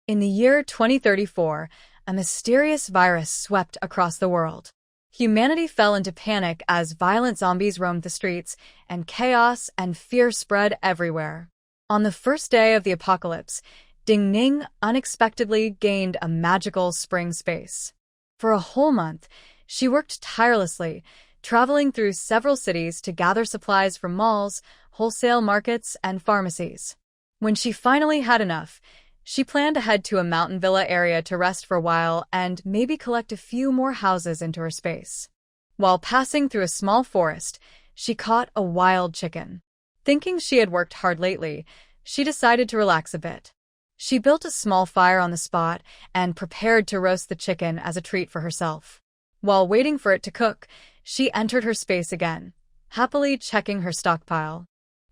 In the year 2034, a mysterious virus swept across the world. Humanity fell into panic as violent zombies roamed the streets, and chaos and fear spread everywhere. On the first day of the apocalypse, Ding Ning unexpectedly gained a magical spring space. For a whole month, she worked tirelessly, traveling through several cities to gather supplies from malls, wholesale markets, and pharmacies. When she finally had enough, she planned to head to a mountain villa area to rest for a while and maybe collect a few more houses into her space. While passing through a small forest, she caught a wild chicken. Thinking she had worked hard lately, she decided to relax a bit. She built a small fire on the spot and prepared to roast the chicken as a treat for herself. While waiting for it to cook, she entered her space again, happily checking her stockpile.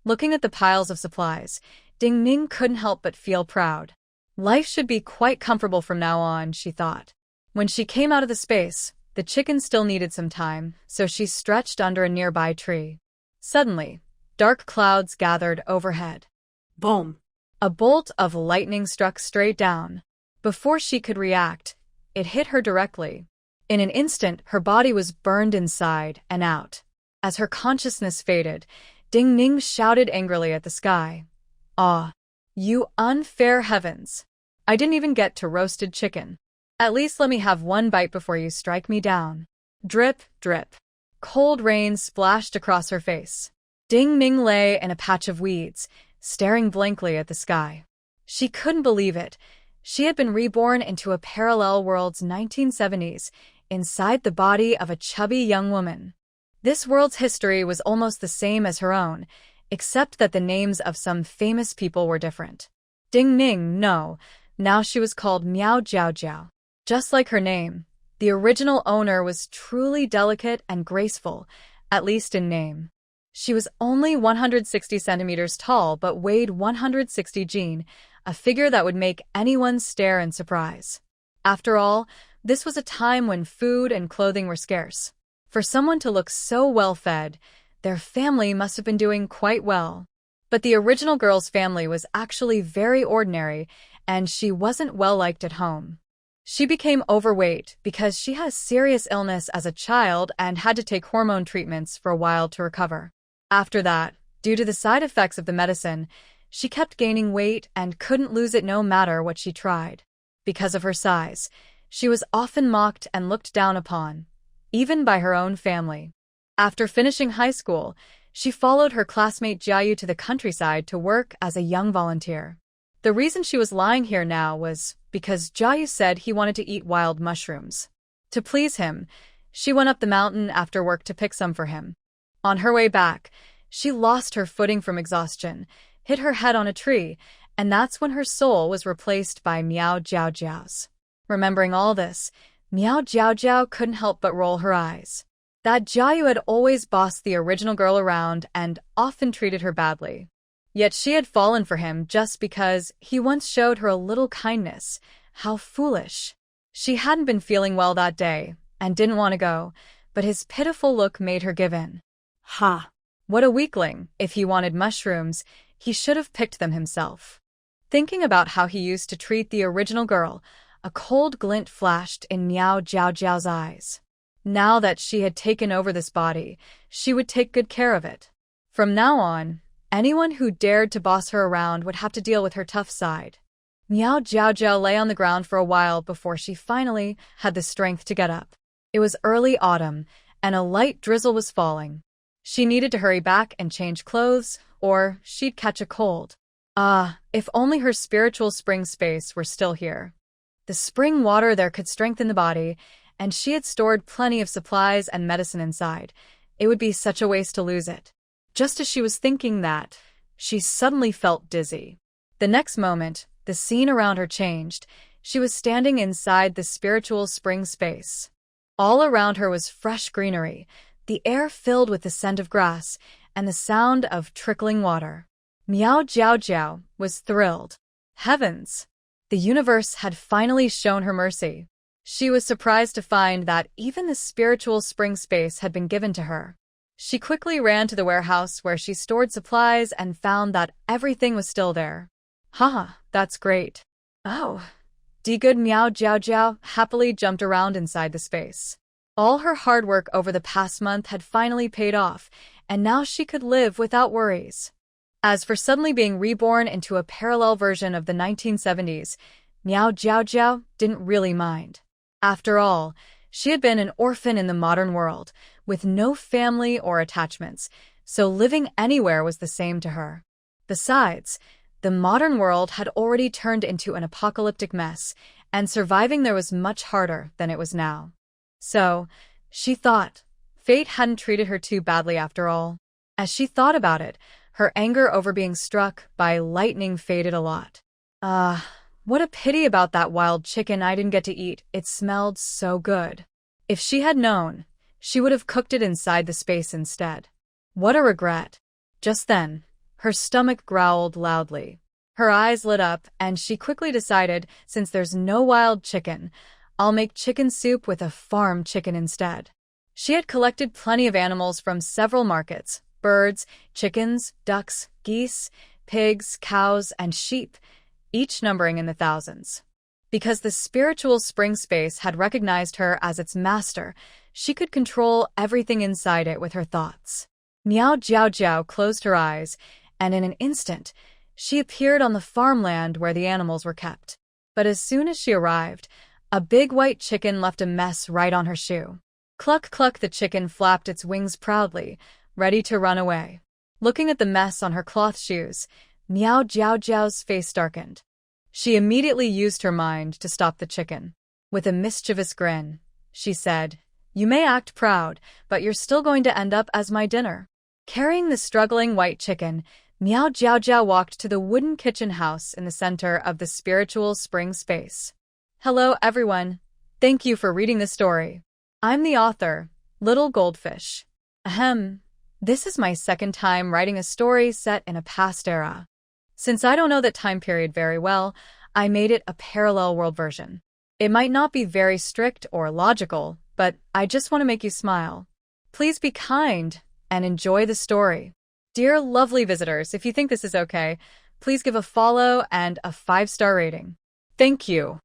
Looking at the piles of supplies, Ding Ning couldn't help but feel proud. Life should be quite comfortable from now on, she thought. When she came out of the space, the chicken still needed some time, so she stretched under a nearby tree. Suddenly, dark clouds gathered overhead. Boom! A bolt of lightning struck straight down. Before she could react, it hit her directly. In an instant, her body was burned inside and out. As her consciousness faded, Ding Ning shouted angrily at the sky. "Ah! You unfair heavens! I didn't even get to roasted chicken. At least let me have one bite before you strike me down." Drip, drip. Cold rain splashed across her face. Ding Ning lay in a patch of weeds, staring blankly at the sky. She couldn't believe it. She had been reborn into a parallel world's 1970s, inside the body of a chubby young woman. This world's history was almost the same as her own, except that the names of some famous people were different. Ding Ning, no, now she was called Miao Jiao Jiao. Just like her name, the original owner was truly delicate and graceful, at least in name. She was only 160 centimeters tall but weighed 160 jin, a figure that would make anyone stare in surprise. After all, this was a time when food and clothing were scarce. For someone to look so well-fed, their family must have been doing quite well. But the original girl's family was actually very ordinary, and she wasn't well-liked at home. She became overweight because she had a serious illness as a child and had to take hormone treatments for a while to recover. After that, due to the side effects of the medicine, she kept gaining weight and couldn't lose it no matter what she tried. Because of her size, she was often mocked and looked down upon, even by her own family. After finishing high school, she followed her classmate Jiayu to the countryside to work as a young volunteer. The reason she was lying here now was because Jiayu said he wanted to eat wild mushrooms. To please him, she went up the mountain after work to pick some for him. On her way back, she lost her footing from exhaustion, hit her head on a tree, and that's when her soul was replaced by Miao Jiao Jiao's. Remembering all this, Miao Jiao Jiao couldn't help but roll her eyes. That Jiayu had always bossed the original girl around and often treated her badly. Yet she had fallen for him just because he once showed her a little kindness. How foolish. She hadn't been feeling well that day and didn't want to go, but his pitiful look made her give in. Ha! What a weakling. If he wanted mushrooms, he should have picked them himself. Thinking about how he used to treat the original girl, a cold glint flashed in Miao Jiao Jiao's eyes. Now that she had taken over this body, she would take good care of it. From now on, anyone who dared to boss her around would have to deal with her tough side. Miao Jiao Jiao lay on the ground for a while before she finally had the strength to get up. It was early autumn, and a light drizzle was falling. She needed to hurry back and change clothes, or she'd catch a cold. Ah, if only her spiritual spring space were still here. The spring water there could strengthen the body, and she had stored plenty of supplies and medicine inside. It would be such a waste to lose it. Just as she was thinking that, she suddenly felt dizzy. The next moment, the scene around her changed. She was standing inside the spiritual spring space. All around her was fresh greenery, the air filled with the scent of grass, and the sound of trickling water. Miao Jiao Jiao was thrilled. Heavens! The universe had finally shown her mercy. She was surprised to find that even the spiritual spring space had been given to her. She quickly ran to the warehouse where she stored supplies and found that everything was still there. Haha, that's great. Oh, Good Miao Jiao Jiao happily jumped around inside the space. All her hard work over the past month had finally paid off, and now she could live without worries. As for suddenly being reborn into a parallel version of the 1970s, Miao Jiao Jiao didn't really mind. After all, she had been an orphan in the modern world, with no family or attachments, so living anywhere was the same to her. Besides, the modern world had already turned into an apocalyptic mess, and surviving there was much harder than it was now. So, she thought, fate hadn't treated her too badly after all. As she thought about it, her anger over being struck by lightning faded a lot. What a pity about that wild chicken I didn't get to eat. It smelled so good. If she had known, she would have cooked it inside the space instead. What a regret. Just then, her stomach growled loudly. Her eyes lit up, and she quickly decided, since there's no wild chicken, I'll make chicken soup with a farm chicken instead. She had collected plenty of animals from several markets: birds, chickens, ducks, geese, pigs, cows, and sheep, each numbering in the thousands. Because the spiritual spring space had recognized her as its master, she could control everything inside it with her thoughts. Miao Jiao Jiao closed her eyes, and in an instant, she appeared on the farmland where the animals were kept. But as soon as she arrived, a big white chicken left a mess right on her shoe. Cluck cluck, the chicken flapped its wings proudly, ready to run away. Looking at the mess on her cloth shoes, Miao Jiao Jiao's face darkened. She immediately used her mind to stop the chicken. With a mischievous grin, she said, "You may act proud, but you're still going to end up as my dinner." Carrying the struggling white chicken, Miao Jiao Jiao walked to the wooden kitchen house in the center of the spiritual spring space. Hello, everyone. Thank you for reading the story. I'm the author, Little Goldfish. This is my second time writing a story set in a past era. Since I don't know that time period very well, I made it a parallel world version. It might not be very strict or logical, but I just want to make you smile. Please be kind and enjoy the story. Dear lovely visitors, if you think this is okay, please give a follow and a 5-star rating. Thank you.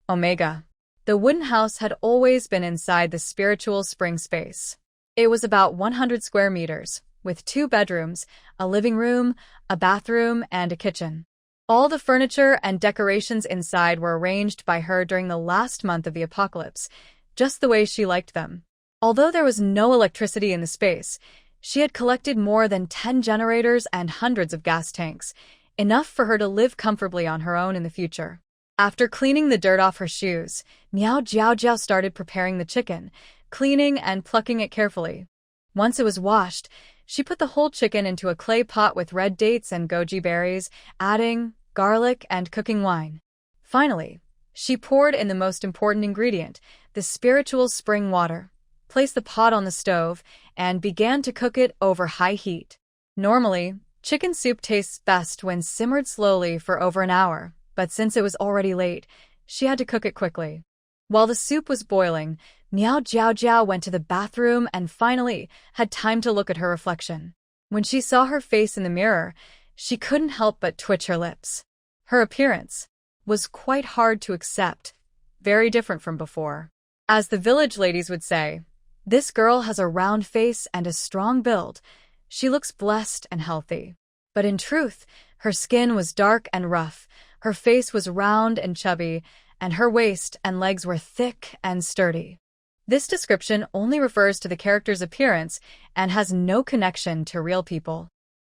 Omega. The wooden house had always been inside the spiritual spring space. It was about 100 square meters, with 2 bedrooms, a living room, a bathroom, and a kitchen. All the furniture and decorations inside were arranged by her during the last month of the apocalypse, just the way she liked them. Although there was no electricity in the space, she had collected more than 10 generators and hundreds of gas tanks, enough for her to live comfortably on her own in the future. After cleaning the dirt off her shoes, Miao Jiao Jiao started preparing the chicken, cleaning and plucking it carefully. Once it was washed, she put the whole chicken into a clay pot with red dates and goji berries, adding garlic and cooking wine. Finally, she poured in the most important ingredient, the spiritual spring water, placed the pot on the stove, and began to cook it over high heat. Normally, chicken soup tastes best when simmered slowly for over an hour, but since it was already late, she had to cook it quickly. While the soup was boiling, Miao Jiao Jiao went to the bathroom and finally had time to look at her reflection. When she saw her face in the mirror, she couldn't help but twitch her lips. Her appearance was quite hard to accept, very different from before. As the village ladies would say, "This girl has a round face and a strong build. She looks blessed and healthy." But in truth, her skin was dark and rough, her face was round and chubby, and her waist and legs were thick and sturdy. This description only refers to the character's appearance and has no connection to real people.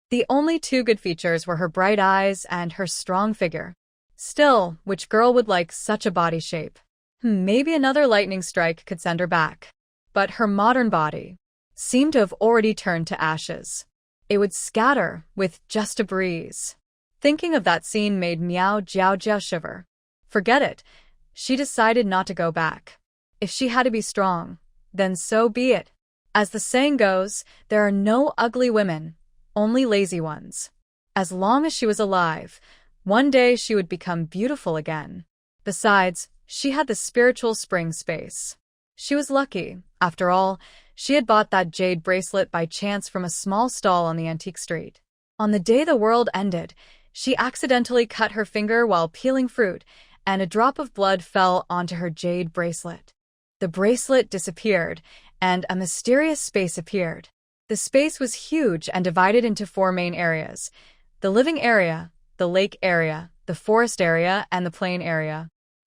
The only 2 good features were her bright eyes and her strong figure. Still, which girl would like such a body shape? Maybe another lightning strike could send her back. But her modern body seemed to have already turned to ashes. It would scatter with just a breeze. Thinking of that scene made Miao Jiao Jiao shiver. Forget it. She decided not to go back. If she had to be strong, then so be it. As the saying goes, there are no ugly women, only lazy ones. As long as she was alive, one day she would become beautiful again. Besides, she had the spiritual spring space. She was lucky. After all, she had bought that jade bracelet by chance from a small stall on the antique street. On the day the world ended, she accidentally cut her finger while peeling fruit, and a drop of blood fell onto her jade bracelet. The bracelet disappeared, and a mysterious space appeared. The space was huge and divided into 4 main areas: the living area, the lake area, the forest area, and the plain area.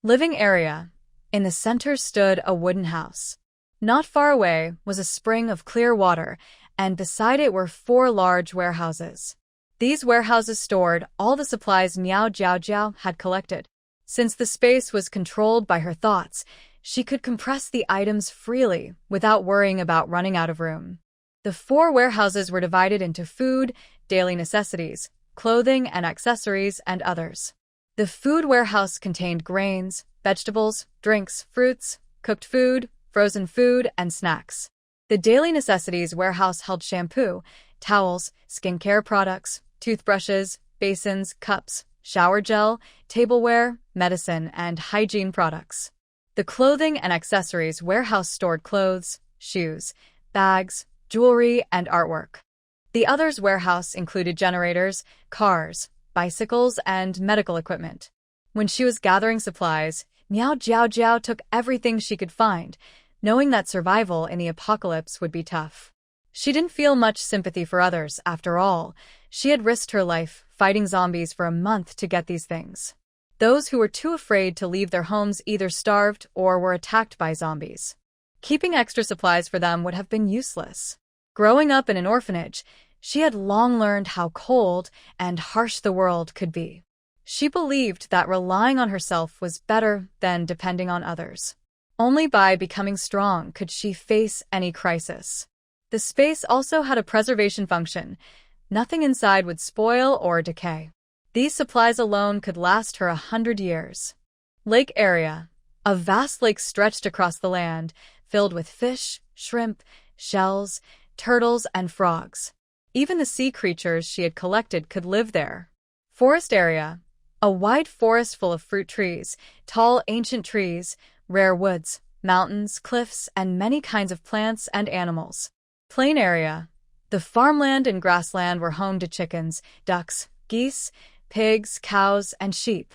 Living area. In the center stood a wooden house. Not far away was a spring of clear water, and beside it were 4 large warehouses. These warehouses stored all the supplies Miao Jiaojiao had collected. Since the space was controlled by her thoughts, she could compress the items freely without worrying about running out of room. The 4 warehouses were divided into food, daily necessities, clothing and accessories, and others. The food warehouse contained grains, vegetables, drinks, fruits, cooked food, frozen food, and snacks. The daily necessities warehouse held shampoo, towels, skincare products, toothbrushes, basins, cups, shower gel, tableware, medicine, and hygiene products. The clothing and accessories warehouse stored clothes, shoes, bags, jewelry, and artwork. The others warehouse included generators, cars, bicycles, and medical equipment. When she was gathering supplies, Miao Jiaojiao took everything she could find, knowing that survival in the apocalypse would be tough. She didn't feel much sympathy for others, after all. She had risked her life fighting zombies for a month to get these things. Those who were too afraid to leave their homes either starved or were attacked by zombies. Keeping extra supplies for them would have been useless. Growing up in an orphanage, she had long learned how cold and harsh the world could be. She believed that relying on herself was better than depending on others. Only by becoming strong could she face any crisis. The space also had a preservation function. Nothing inside would spoil or decay. These supplies alone could last her 100 years. Lake area. A vast lake stretched across the land, filled with fish, shrimp, shells, turtles, and frogs. Even the sea creatures she had collected could live there. Forest area. A wide forest full of fruit trees, tall ancient trees, rare woods, mountains, cliffs, and many kinds of plants and animals. Plain area. The farmland and grassland were home to chickens, ducks, geese, pigs, cows, and sheep.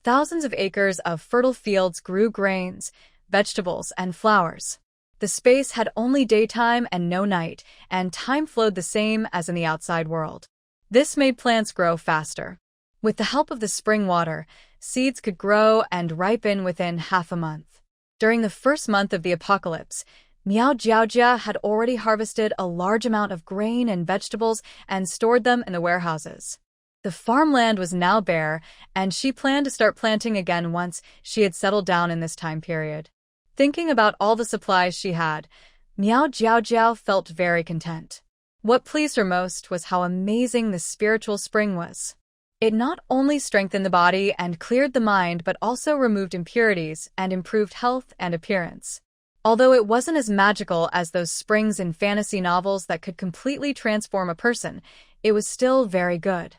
Thousands of acres of fertile fields grew grains, vegetables, and flowers. The space had only daytime and no night, and time flowed the same as in the outside world. This made plants grow faster. With the help of the spring water, seeds could grow and ripen within half a month. During the first month of the apocalypse, Miao Jiaojia had already harvested a large amount of grain and vegetables and stored them in the warehouses. The farmland was now bare, and she planned to start planting again once she had settled down in this time period. Thinking about all the supplies she had, Miao Jiaojiao felt very content. What pleased her most was how amazing the spiritual spring was. It not only strengthened the body and cleared the mind, but also removed impurities and improved health and appearance. Although it wasn't as magical as those springs in fantasy novels that could completely transform a person, it was still very good.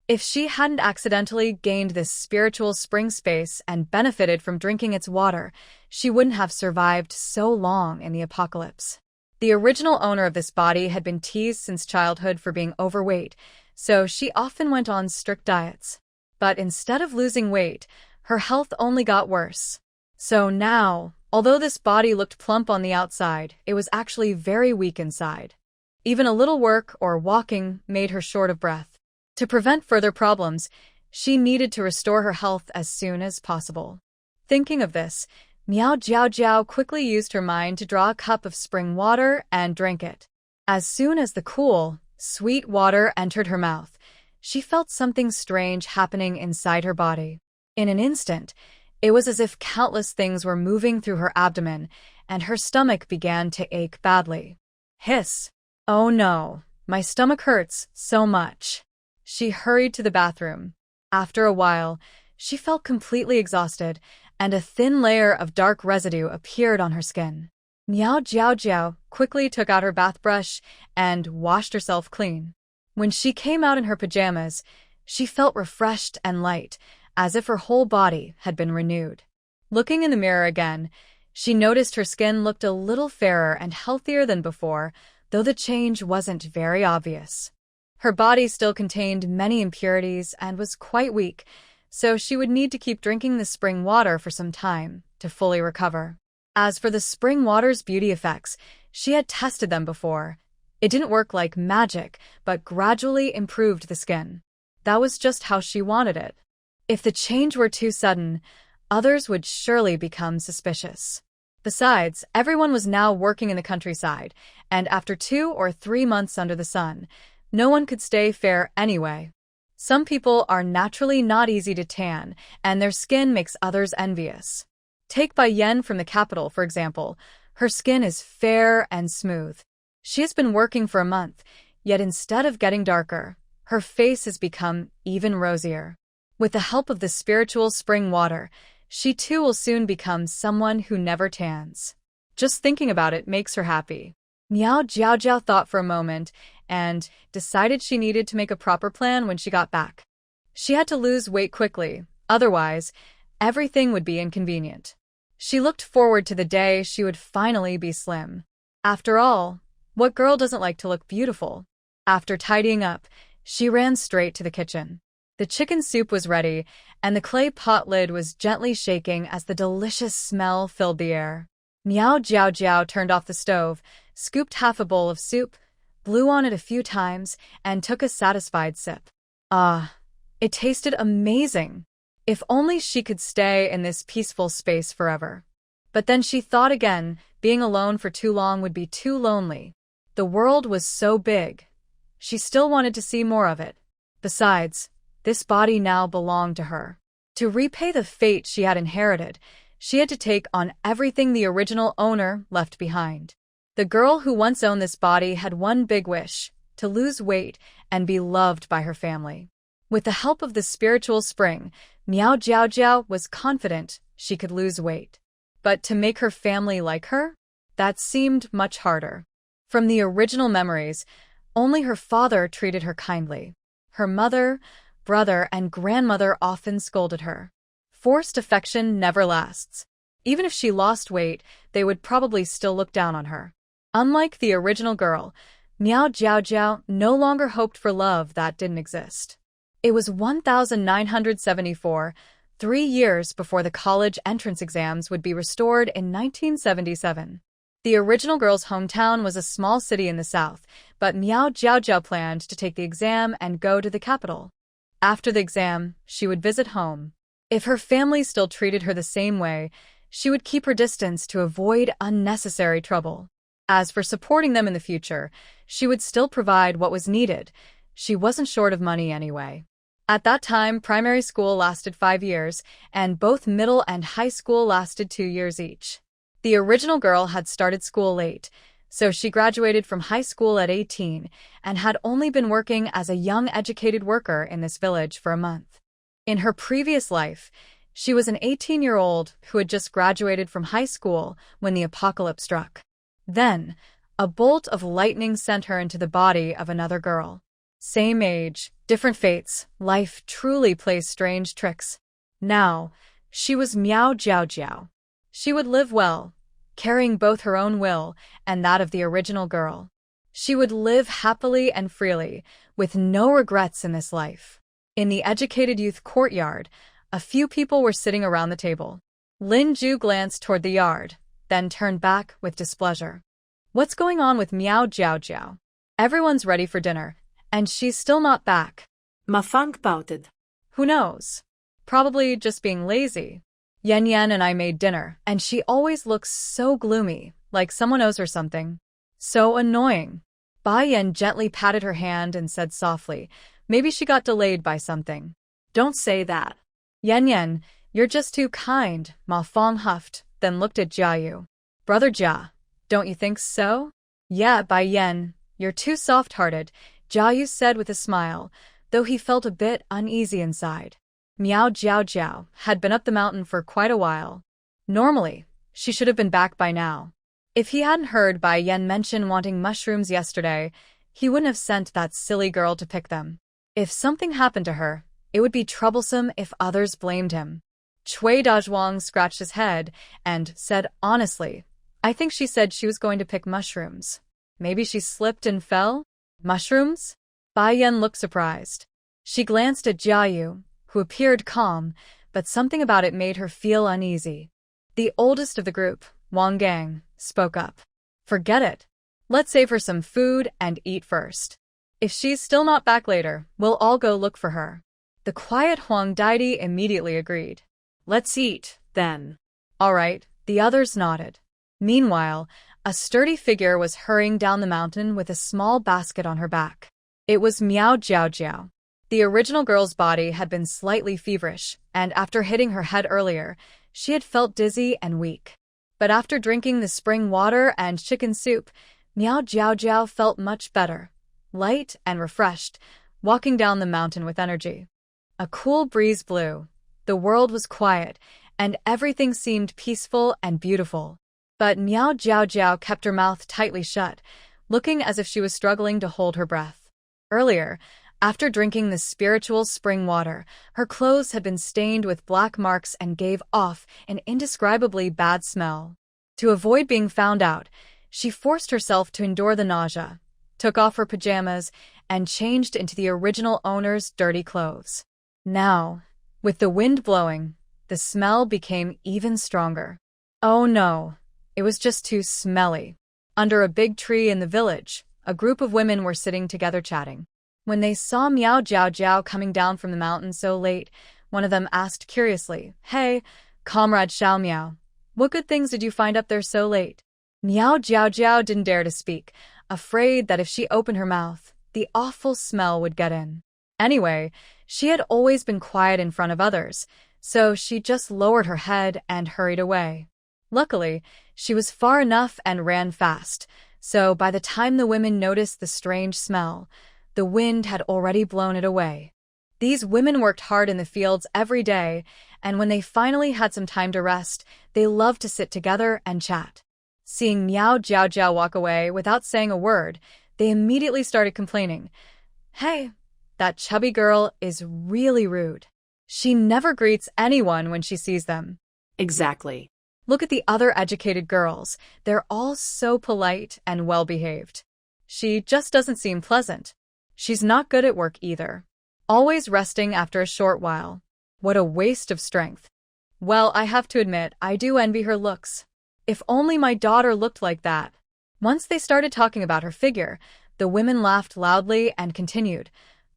If she hadn't accidentally gained this spiritual spring space and benefited from drinking its water, she wouldn't have survived so long in the apocalypse. The original owner of this body had been teased since childhood for being overweight, so she often went on strict diets. But instead of losing weight, her health only got worse. So now, although this body looked plump on the outside, it was actually very weak inside. Even a little work or walking made her short of breath. To prevent further problems, she needed to restore her health as soon as possible. Thinking of this, Miao Jiaojiao quickly used her mind to draw a cup of spring water and drank it. As soon as the cool, sweet water entered her mouth, she felt something strange happening inside her body. In an instant, it was as if countless things were moving through her abdomen, and her stomach began to ache badly. Hiss! Oh no, my stomach hurts so much. She hurried to the bathroom. After a while, she felt completely exhausted, and a thin layer of dark residue appeared on her skin. Miao Jiaojiao quickly took out her bath brush and washed herself clean. When she came out in her pajamas, she felt refreshed and light, as if her whole body had been renewed. Looking in the mirror again, she noticed her skin looked a little fairer and healthier than before, though the change wasn't very obvious. Her body still contained many impurities and was quite weak, so she would need to keep drinking the spring water for some time to fully recover. As for the spring water's beauty effects, she had tested them before. It didn't work like magic, but gradually improved the skin. That was just how she wanted it. If the change were too sudden, others would surely become suspicious. Besides, everyone was now working in the countryside, and after 2 or 3 months under the sun, no one could stay fair anyway. Some people are naturally not easy to tan, and their skin makes others envious. Take Bai Yan from the capital, for example. Her skin is fair and smooth. She has been working for a month, yet instead of getting darker, her face has become even rosier. With the help of the spiritual spring water, she too will soon become someone who never tans. Just thinking about it makes her happy. Miao Jiaojiao thought for a moment and decided she needed to make a proper plan when she got back. She had to lose weight quickly, otherwise, everything would be inconvenient. She looked forward to the day she would finally be slim. After all, what girl doesn't like to look beautiful? After tidying up, she ran straight to the kitchen. The chicken soup was ready, and the clay pot lid was gently shaking as the delicious smell filled the air. Miao Jiaojiao turned off the stove, scooped half a bowl of soup, blew on it a few times, and took a satisfied sip. Ah, it tasted amazing. If only she could stay in this peaceful space forever. But then she thought again, being alone for too long would be too lonely. The world was so big. She still wanted to see more of it. Besides, this body now belonged to her. To repay the fate she had inherited, she had to take on everything the original owner left behind. The girl who once owned this body had one big wish, to lose weight and be loved by her family. With the help of the spiritual spring, Miao Jiaojiao was confident she could lose weight. But to make her family like her? That seemed much harder. From the original memories, only her father treated her kindly. Her mother, brother, and grandmother often scolded her. Forced affection never lasts. Even if she lost weight, they would probably still look down on her. Unlike the original girl, Miao Jiaojiao no longer hoped for love that didn't exist. It was 1974, 3 years before the college entrance exams would be restored in 1977. The original girl's hometown was a small city in the south, but Miao Jiaojiao planned to take the exam and go to the capital. After the exam, she would visit home. If her family still treated her the same way, she would keep her distance to avoid unnecessary trouble. As for supporting them in the future, she would still provide what was needed. She wasn't short of money anyway. At that time, primary school lasted 5 years, and both middle and high school lasted 2 years each. The original girl had started school late, so she graduated from high school at 18 and had only been working as a young educated worker in this village for a month. In her previous life, she was an 18-year-old who had just graduated from high school when the apocalypse struck. Then, a bolt of lightning sent her into the body of another girl. Same age, different fates, life truly plays strange tricks. Now, she was Miao Jiaojiao. She would live well, carrying both her own will and that of the original girl. She would live happily and freely, with no regrets in this life. In the educated youth courtyard, a few people were sitting around the table. Lin Ju glanced toward the yard, then turned back with displeasure. What's going on with Miao Jiaojiao? Everyone's ready for dinner, and she's still not back. Ma Fang pouted. Who knows? Probably just being lazy. Yan Yan and I made dinner, and she always looks so gloomy, like someone owes her something. So annoying. Bai Yan gently patted her hand and said softly, maybe she got delayed by something. Don't say that. Yan Yan, you're just too kind, Ma Fang huffed, then looked at Jiayu. Brother Jia, don't you think so? Yeah, Bai Yan, you're too soft-hearted, Jiayu said with a smile, though he felt a bit uneasy inside. Miao Jiaojiao had been up the mountain for quite a while. Normally, she should have been back by now. If he hadn't heard Bai Yan mention wanting mushrooms yesterday, he wouldn't have sent that silly girl to pick them. If something happened to her, it would be troublesome if others blamed him. Cui Dazhuang scratched his head and said honestly, I think she said she was going to pick mushrooms. Maybe she slipped and fell? Mushrooms? Bai Yan looked surprised. She glanced at Jiayu, who appeared calm, but something about it made her feel uneasy. The oldest of the group, Wang Gang, spoke up. Forget it. Let's save her some food and eat first. If she's still not back later, we'll all go look for her. The quiet Huang Daidi immediately agreed. Let's eat, then. All right, the others nodded. Meanwhile, a sturdy figure was hurrying down the mountain with a small basket on her back. It was Miao Jiao. The original girl's body had been slightly feverish, and after hitting her head earlier, she had felt dizzy and weak. But after drinking the spring water and chicken soup, Miao Jiao felt much better, light and refreshed, walking down the mountain with energy. A cool breeze blew. The world was quiet, and everything seemed peaceful and beautiful. But Miao Jiao kept her mouth tightly shut, looking as if she was struggling to hold her breath. Earlier, after drinking the spiritual spring water, her clothes had been stained with black marks and gave off an indescribably bad smell. To avoid being found out, she forced herself to endure the nausea, took off her pajamas, and changed into the original owner's dirty clothes. Now, with the wind blowing, the smell became even stronger. Oh no, it was just too smelly. Under a big tree in the village, a group of women were sitting together chatting. When they saw Miao Jiao coming down from the mountain so late, one of them asked curiously, "Hey, comrade Xiao Miao, what good things did you find up there so late?" Miao Jiao didn't dare to speak, afraid that if she opened her mouth, the awful smell would get in. Anyway, she had always been quiet in front of others, so she just lowered her head and hurried away. Luckily, she was far enough and ran fast, so by the time the women noticed the strange smell, the wind had already blown it away. These women worked hard in the fields every day, and when they finally had some time to rest, they loved to sit together and chat. Seeing Miao Jiao walk away without saying a word, they immediately started complaining. "Hey, that chubby girl is really rude. She never greets anyone when she sees them." Exactly. Look at the other educated girls. They're all so polite and well-behaved. She just doesn't seem pleasant. She's not good at work either. Always resting after a short while. What a waste of strength. Well, I have to admit, I do envy her looks. If only my daughter looked like that. Once they started talking about her figure, the women laughed loudly and continued.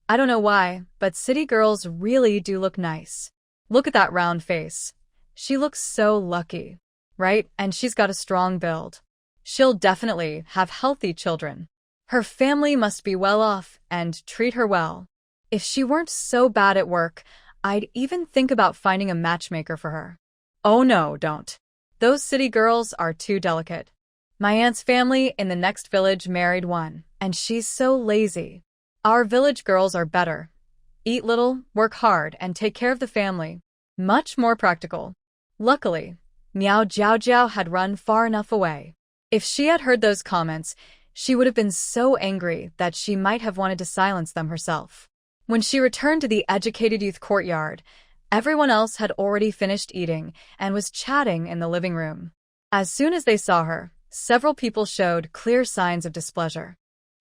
I don't know why, but city girls really do look nice. Look at that round face. She looks so lucky, right? And she's got a strong build. She'll definitely have healthy children. Her family must be well off and treat her well. If she weren't so bad at work, I'd even think about finding a matchmaker for her. Oh no, don't. Those city girls are too delicate. My aunt's family in the next village married one, and she's so lazy. Our village girls are better. Eat little, work hard, and take care of the family. Much more practical. Luckily, Miao Jiao had run far enough away. If she had heard those comments, she would have been so angry that she might have wanted to silence them herself. When she returned to the educated youth courtyard, everyone else had already finished eating and was chatting in the living room. As soon as they saw her, several people showed clear signs of displeasure.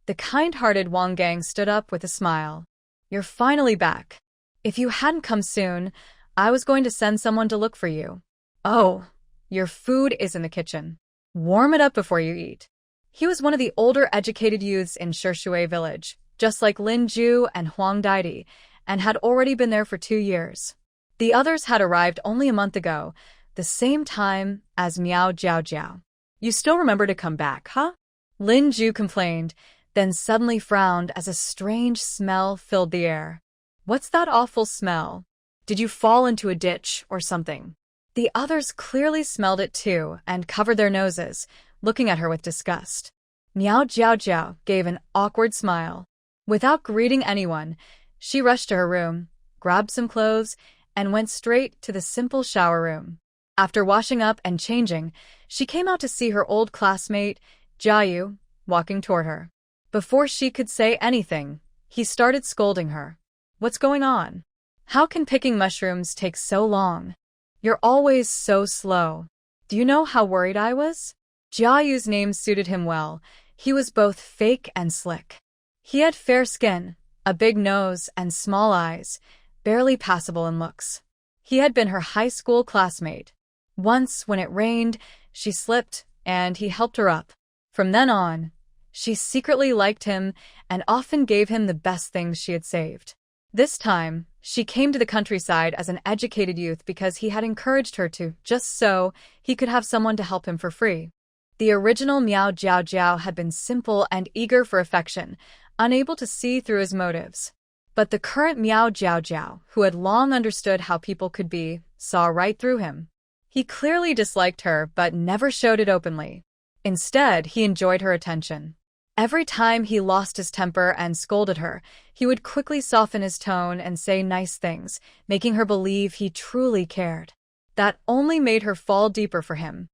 The kind-hearted Wang Gang stood up with a smile. You're finally back. If you hadn't come soon, I was going to send someone to look for you. Oh, your food is in the kitchen. Warm it up before you eat. He was one of the older educated youths in Shishui village, just like Lin Ju and Huang Daidi, and had already been there for 2 years. The others had arrived only a month ago, the same time as Miao Jiao. You still remember to come back, huh? Lin Ju complained, then suddenly frowned as a strange smell filled the air. What's that awful smell? Did you fall into a ditch or something? The others clearly smelled it too and covered their noses, looking at her with disgust. Miao Jiao gave an awkward smile. Without greeting anyone, she rushed to her room, grabbed some clothes, and went straight to the simple shower room. After washing up and changing, she came out to see her old classmate, Jiayu, walking toward her. Before she could say anything, he started scolding her. What's going on? How can picking mushrooms take so long? You're always so slow. Do you know how worried I was? Jiayu's name suited him well. He was both fake and slick. He had fair skin, a big nose, and small eyes, barely passable in looks. He had been her high school classmate. Once, when it rained, she slipped, and he helped her up. From then on, she secretly liked him and often gave him the best things she had saved. This time, she came to the countryside as an educated youth because he had encouraged her to, just so he could have someone to help him for free. The original Miao Jiao Jiao had been simple and eager for affection, unable to see through his motives. But the current Miao Jiao Jiao, who had long understood how people could be, saw right through him. He clearly disliked her but never showed it openly. Instead, he enjoyed her attention. Every time he lost his temper and scolded her, he would quickly soften his tone and say nice things, making her believe he truly cared. That only made her fall deeper for him.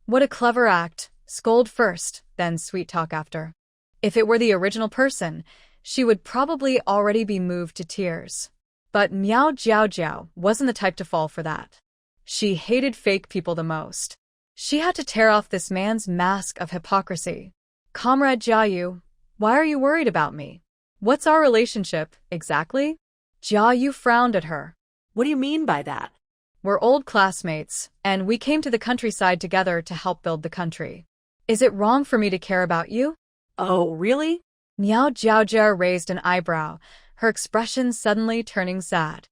What a clever act, scold first, then sweet talk after. If it were the original person, she would probably already be moved to tears. But Miao Jiao Jiao wasn't the type to fall for that. She hated fake people the most. She had to tear off this man's mask of hypocrisy. Comrade Jiayu, why are you worried about me? What's our relationship, exactly? Jiayu frowned at her. What do you mean by that? We're old classmates, and we came to the countryside together to help build the country. Is it wrong for me to care about you? Oh, really? Miao Jiaojia raised an eyebrow, her expression suddenly turning sad.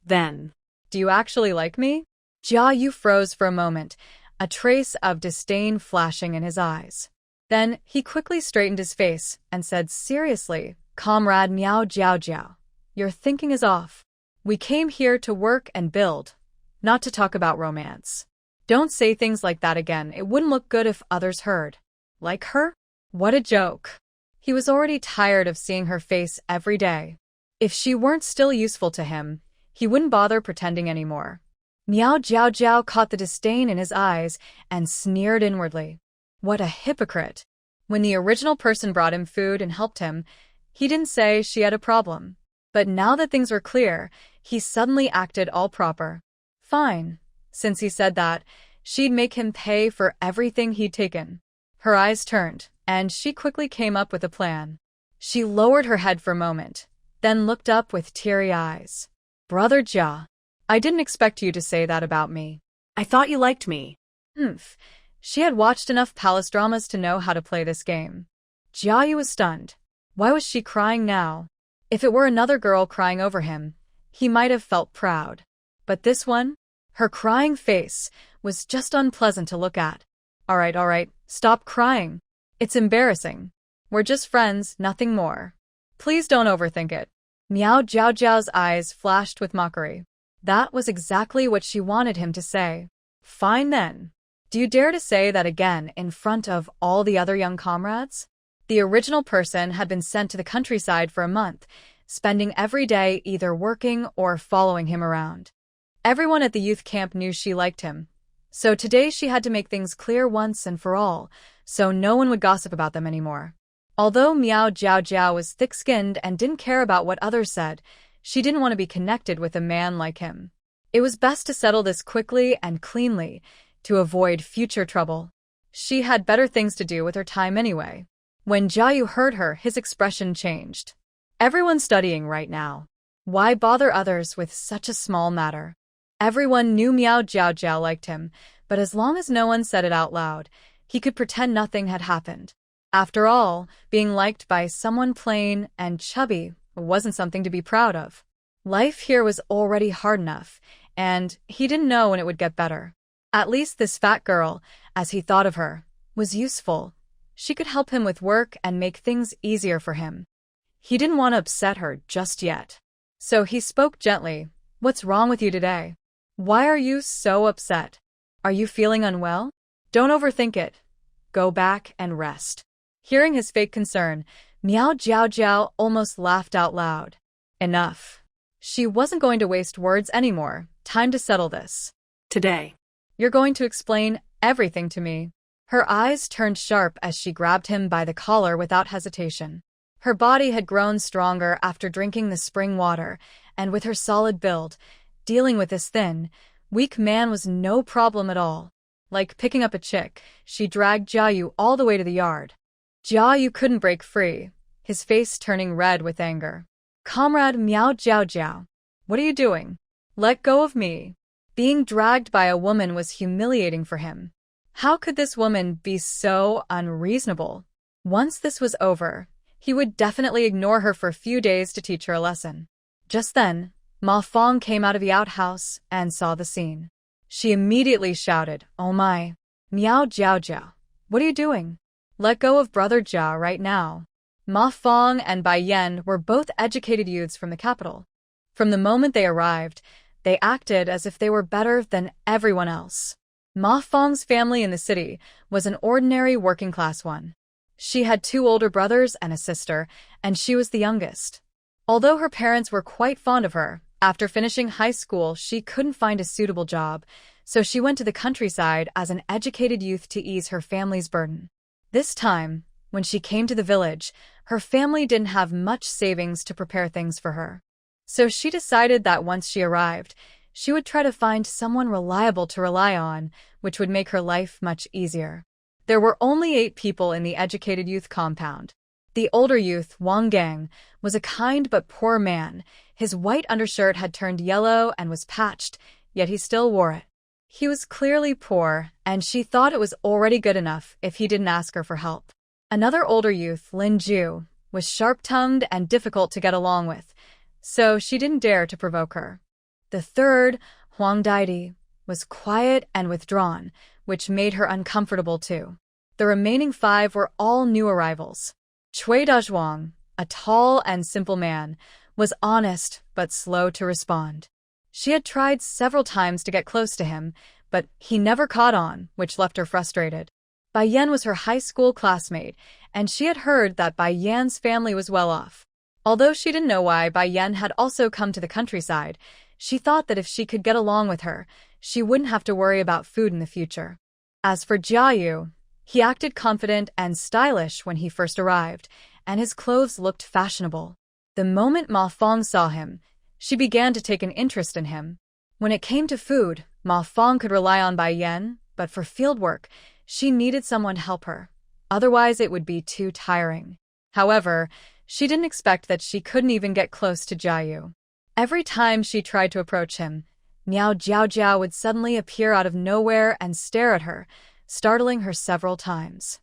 Then, do you actually like me? Jiayu froze for a moment, a trace of disdain flashing in his eyes. Then he quickly straightened his face and said seriously, Comrade Miao Jiaojiao, your thinking is off. We came here to work and build, not to talk about romance. Don't say things like that again, it wouldn't look good if others heard. Like her? What a joke. He was already tired of seeing her face every day. If she weren't still useful to him, he wouldn't bother pretending anymore. Miao Jiaojiao caught the disdain in his eyes and sneered inwardly. What a hypocrite. When the original person brought him food and helped him, he didn't say she had a problem. But now that things were clear, he suddenly acted all proper. Fine. Since he said that, she'd make him pay for everything he'd taken. Her eyes turned, and she quickly came up with a plan. She lowered her head for a moment, then looked up with teary eyes. Brother Jia, I didn't expect you to say that about me. I thought you liked me. She had watched enough palace dramas to know how to play this game. Jiayu was stunned. Why was she crying now? If it were another girl crying over him, he might have felt proud. But this one? Her crying face was just unpleasant to look at. All right, stop crying. It's embarrassing. We're just friends, nothing more. Please don't overthink it. Miao Jiaojiao's eyes flashed with mockery. That was exactly what she wanted him to say. Fine then. Do you dare to say that again in front of all the other young comrades? The original person had been sent to the countryside for a month, spending every day either working or following him around. Everyone at the youth camp knew she liked him. So today she had to make things clear once and for all, so no one would gossip about them anymore. Although Miao Jiaojiao was thick-skinned and didn't care about what others said, she didn't want to be connected with a man like him. It was best to settle this quickly and cleanly, to avoid future trouble. She had better things to do with her time anyway. When Jiayu heard her, his expression changed. Everyone's studying right now. Why bother others with such a small matter? Everyone knew Miao Jiaojiao liked him, but as long as no one said it out loud, he could pretend nothing had happened. After all, being liked by someone plain and chubby wasn't something to be proud of. Life here was already hard enough, and he didn't know when it would get better. At least this fat girl, as he thought of her, was useful. She could help him with work and make things easier for him. He didn't want to upset her just yet. So he spoke gently. What's wrong with you today? Why are you so upset? Are you feeling unwell? Don't overthink it. Go back and rest. Hearing his fake concern, Miao Jiaojiao almost laughed out loud. Enough. She wasn't going to waste words anymore. Time to settle this. Today. You're going to explain everything to me. Her eyes turned sharp as she grabbed him by the collar without hesitation. Her body had grown stronger after drinking the spring water, and with her solid build, dealing with this thin, weak man was no problem at all. Like picking up a chick, she dragged Jiayu all the way to the yard. Jiayu couldn't break free, his face turning red with anger. Comrade Miao Jiaojiao, What are you doing? Let go of me. Being dragged by a woman was humiliating for him. How could this woman be so unreasonable? Once this was over, he would definitely ignore her for a few days to teach her a lesson. Just then, Ma Fong came out of the outhouse and saw the scene. She immediately shouted, "Oh my! Miao Jiao Jiao, what are you doing? Let go of Brother Jia right now." Ma Fong and Bai Yan were both educated youths from the capital. From the moment they arrived, they acted as if they were better than everyone else. Ma Fong's family in the city was an ordinary working-class one. She had 2 older brothers and a sister, and she was the youngest. Although her parents were quite fond of her, after finishing high school she couldn't find a suitable job, so she went to the countryside as an educated youth to ease her family's burden. This time, when she came to the village, her family didn't have much savings to prepare things for her. So she decided that once she arrived, she would try to find someone reliable to rely on, which would make her life much easier. There were only 8 people in the educated youth compound. The older youth, Wang Gang, was a kind but poor man. His white undershirt had turned yellow and was patched, yet he still wore it. He was clearly poor, and she thought it was already good enough if he didn't ask her for help. Another older youth, Lin Ju, was sharp-tongued and difficult to get along with, so she didn't dare to provoke her. The third, Huang Daidi, was quiet and withdrawn, which made her uncomfortable too. The remaining 5 were all new arrivals. Cui Dazhuang, a tall and simple man, was honest but slow to respond. She had tried several times to get close to him, but he never caught on, which left her frustrated. Bai Yan was her high school classmate, and she had heard that Bai Yan's family was well off. Although she didn't know why Bai Yan had also come to the countryside, she thought that if she could get along with her, she wouldn't have to worry about food in the future. As for Jia Yu, he acted confident and stylish when he first arrived, and his clothes looked fashionable. The moment Ma Fong saw him, she began to take an interest in him. When it came to food, Ma Fong could rely on Bai Yan, but for field work, she needed someone to help her. Otherwise, it would be too tiring. However, she didn't expect that she couldn't even get close to Jia Yu. Every time she tried to approach him, Miao Jiao Jiao would suddenly appear out of nowhere and stare at her, startling her several times.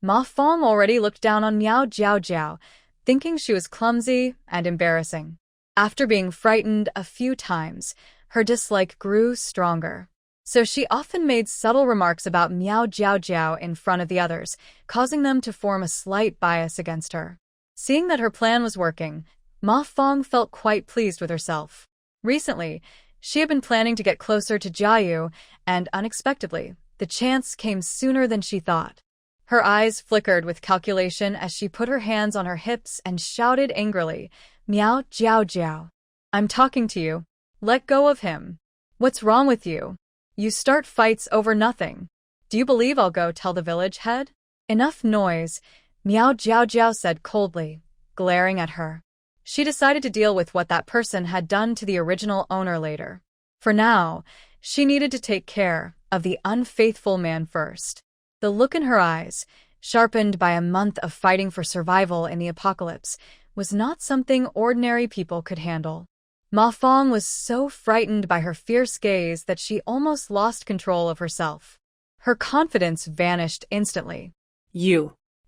Ma Fong already looked down on Miao Jiao Jiao, thinking she was clumsy and embarrassing. After being frightened a few times, her dislike grew stronger. So she often made subtle remarks about Miao Jiao Jiao in front of the others, causing them to form a slight bias against her. Seeing that her plan was working, Ma Fong felt quite pleased with herself. Recently, she had been planning to get closer to Jia Yu, and unexpectedly, the chance came sooner than she thought. Her eyes flickered with calculation as she put her hands on her hips and shouted angrily, "Miao Jiao Jiao, I'm talking to you. Let go of him. What's wrong with you? You start fights over nothing. Do you believe I'll go tell the village head?" "Enough noise," Miao Jiao Jiao said coldly, glaring at her. She decided to deal with what that person had done to the original owner later. For now, she needed to take care of the unfaithful man first. The look in her eyes, sharpened by a month of fighting for survival in the apocalypse, was not something ordinary people could handle. Ma Fong was so frightened by her fierce gaze that she almost lost control of herself. Her confidence vanished instantly.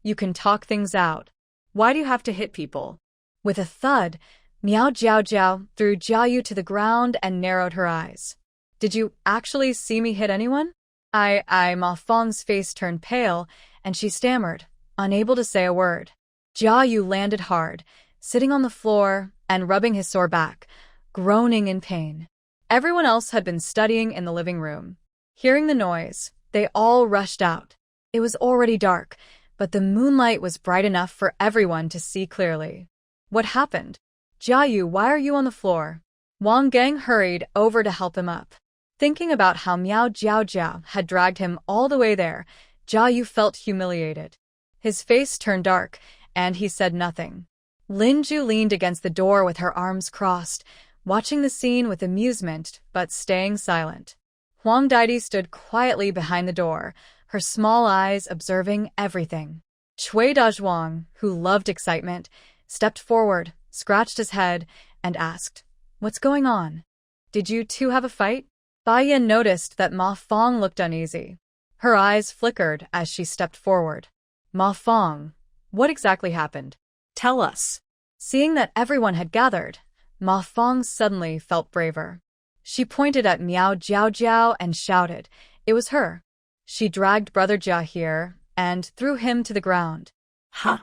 You can talk things out. Why do you have to hit people?" With a thud, Miao Jiao Jiao threw Jia Yu to the ground and narrowed her eyes. "Did you actually see me hit anyone?" Ma Fong's face turned pale, and she stammered, unable to say a word. Jia Yu landed hard, sitting on the floor and rubbing his sore back, groaning in pain. Everyone else had been studying in the living room. Hearing the noise, they all rushed out. It was already dark, but the moonlight was bright enough for everyone to see clearly. "What happened? Jia Yu, why are you on the floor?" Wang Gang hurried over to help him up. Thinking about how Miao Jiao Jiao had dragged him all the way there, Jia Yu felt humiliated. His face turned dark, and he said nothing. Lin Ju leaned against the door with her arms crossed, watching the scene with amusement but staying silent. Huang Daidi stood quietly behind the door, her small eyes observing everything. Cui Dazhuang, who loved excitement, stepped forward, scratched his head, and asked, What's going on? Did you two have a fight? Bai Yin noticed that Ma Fong looked uneasy. Her eyes flickered as she stepped forward. Ma Fong, what exactly happened? Tell us. Seeing that everyone had gathered, Ma Fong suddenly felt braver. She pointed at Miao Jiao Jiao and shouted, it was her. She dragged Brother Jia here and threw him to the ground. Huh.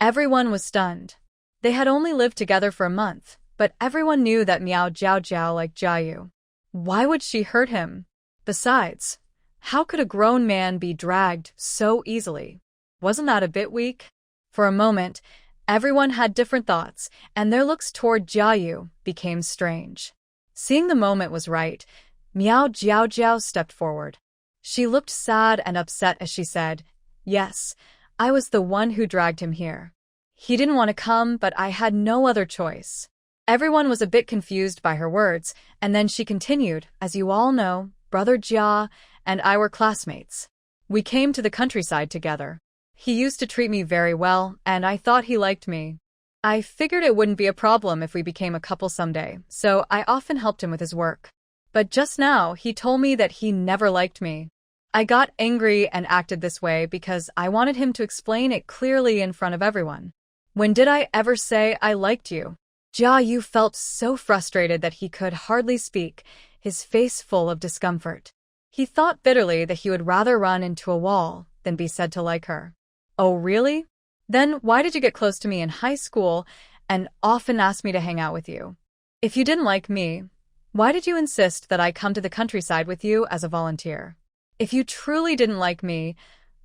Everyone was stunned. They had only lived together for a month, but everyone knew that Miao Jiao Jiao liked Jiayu. Why would she hurt him? Besides, how could a grown man be dragged so easily? Wasn't that a bit weak? For a moment, everyone had different thoughts, and their looks toward Jiayu became strange. Seeing the moment was right, Miao Jiao Jiao stepped forward. She looked sad and upset as she said, yes, I was the one who dragged him here. He didn't want to come, but I had no other choice. Everyone was a bit confused by her words, and then she continued, as you all know, Brother Jia and I were classmates. We came to the countryside together. He used to treat me very well, and I thought he liked me. I figured it wouldn't be a problem if we became a couple someday, so I often helped him with his work. But just now, he told me that he never liked me. I got angry and acted this way because I wanted him to explain it clearly in front of everyone. When did I ever say I liked you? Jia Yu felt so frustrated that he could hardly speak, his face full of discomfort. He thought bitterly that he would rather run into a wall than be said to like her. Oh, really? Then why did you get close to me in high school and often ask me to hang out with you? If you didn't like me, why did you insist that I come to the countryside with you as a volunteer? If you truly didn't like me,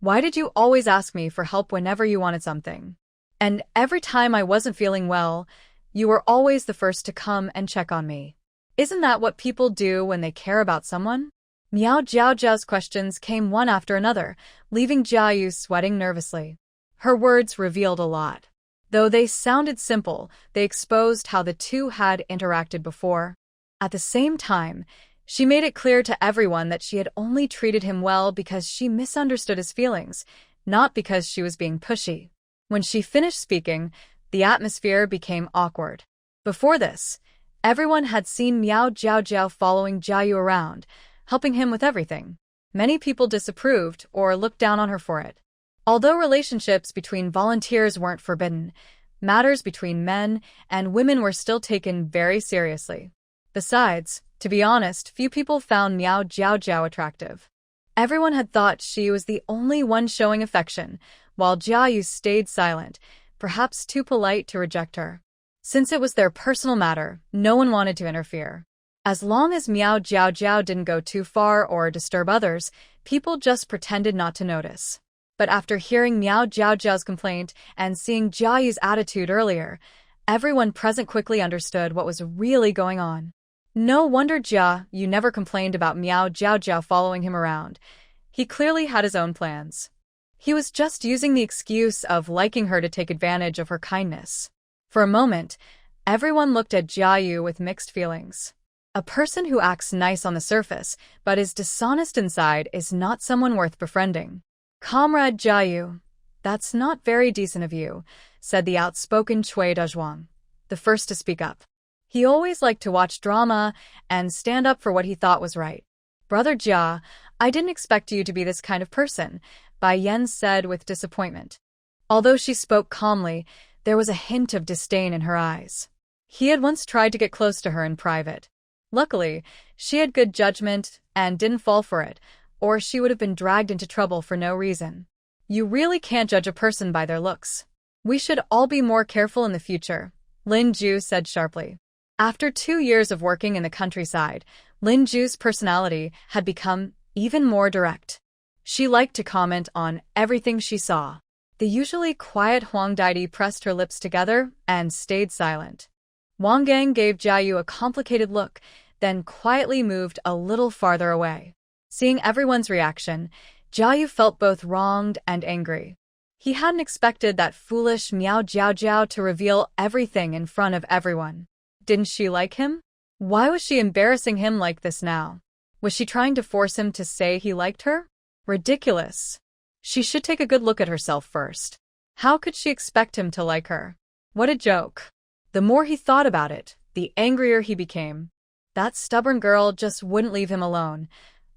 why did you always ask me for help whenever you wanted something? And every time I wasn't feeling well, you were always the first to come and check on me. Isn't that what people do when they care about someone? Miao Jiao Jiao's questions came one after another, leaving Jiayu sweating nervously. Her words revealed a lot. Though they sounded simple, they exposed how the two had interacted before. At the same time, she made it clear to everyone that she had only treated him well because she misunderstood his feelings, not because she was being pushy. When she finished speaking, the atmosphere became awkward. Before this, everyone had seen Miao Jiao Jiao following Jiayu around, helping him with everything. Many people disapproved or looked down on her for it. Although relationships between volunteers weren't forbidden, matters between men and women were still taken very seriously. Besides, to be honest, few people found Miao Jiao Jiao attractive. Everyone had thought she was the only one showing affection, while Jiayu stayed silent, perhaps too polite to reject her. Since it was their personal matter, no one wanted to interfere. As long as Miao Jiao Jiao didn't go too far or disturb others, people just pretended not to notice. But after hearing Miao Jiao Jiao's complaint and seeing Jiayu's attitude earlier, everyone present quickly understood what was really going on. No wonder Jiayu never complained about Miao Jiao Jiao following him around. He clearly had his own plans. He was just using the excuse of liking her to take advantage of her kindness. For a moment, everyone looked at Jiayu with mixed feelings. A person who acts nice on the surface but is dishonest inside is not someone worth befriending. Comrade Jiayu, that's not very decent of you, said the outspoken Cui Dezhuang, the first to speak up. He always liked to watch drama and stand up for what he thought was right. Brother Jia, I didn't expect you to be this kind of person, Bai Yan said with disappointment. Although she spoke calmly, there was a hint of disdain in her eyes. He had once tried to get close to her in private. Luckily, she had good judgment and didn't fall for it, or she would have been dragged into trouble for no reason. You really can't judge a person by their looks. We should all be more careful in the future, Lin Ju said sharply. After 2 years of working in the countryside, Lin Ju's personality had become even more direct. She liked to comment on everything she saw. The usually quiet Huang Daidi pressed her lips together and stayed silent. Wang Gang gave Jiayu a complicated look, then quietly moved a little farther away. Seeing everyone's reaction, Jiayu felt both wronged and angry. He hadn't expected that foolish Miao Jiao Jiao to reveal everything in front of everyone. Didn't she like him? Why was she embarrassing him like this now? Was she trying to force him to say he liked her? Ridiculous. She should take a good look at herself first. How could she expect him to like her? What a joke. The more he thought about it, the angrier he became. That stubborn girl just wouldn't leave him alone.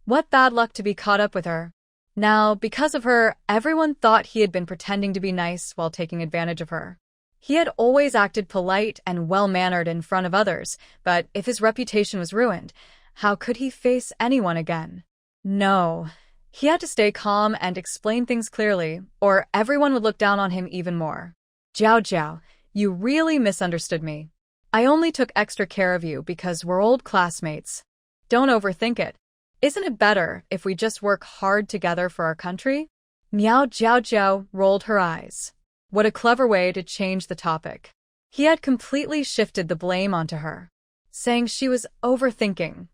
What bad luck to be caught up with her. Now, because of her, everyone thought he had been pretending to be nice while taking advantage of her. He had always acted polite and well-mannered in front of others, but if his reputation was ruined, how could he face anyone again? No. He had to stay calm and explain things clearly, or everyone would look down on him even more. Jiao Jiao, you really misunderstood me. I only took extra care of you because we're old classmates. Don't overthink it. Isn't it better if we just work hard together for our country? Miao Jiao Jiao rolled her eyes. What a clever way to change the topic. He had completely shifted the blame onto her, saying she was overthinking.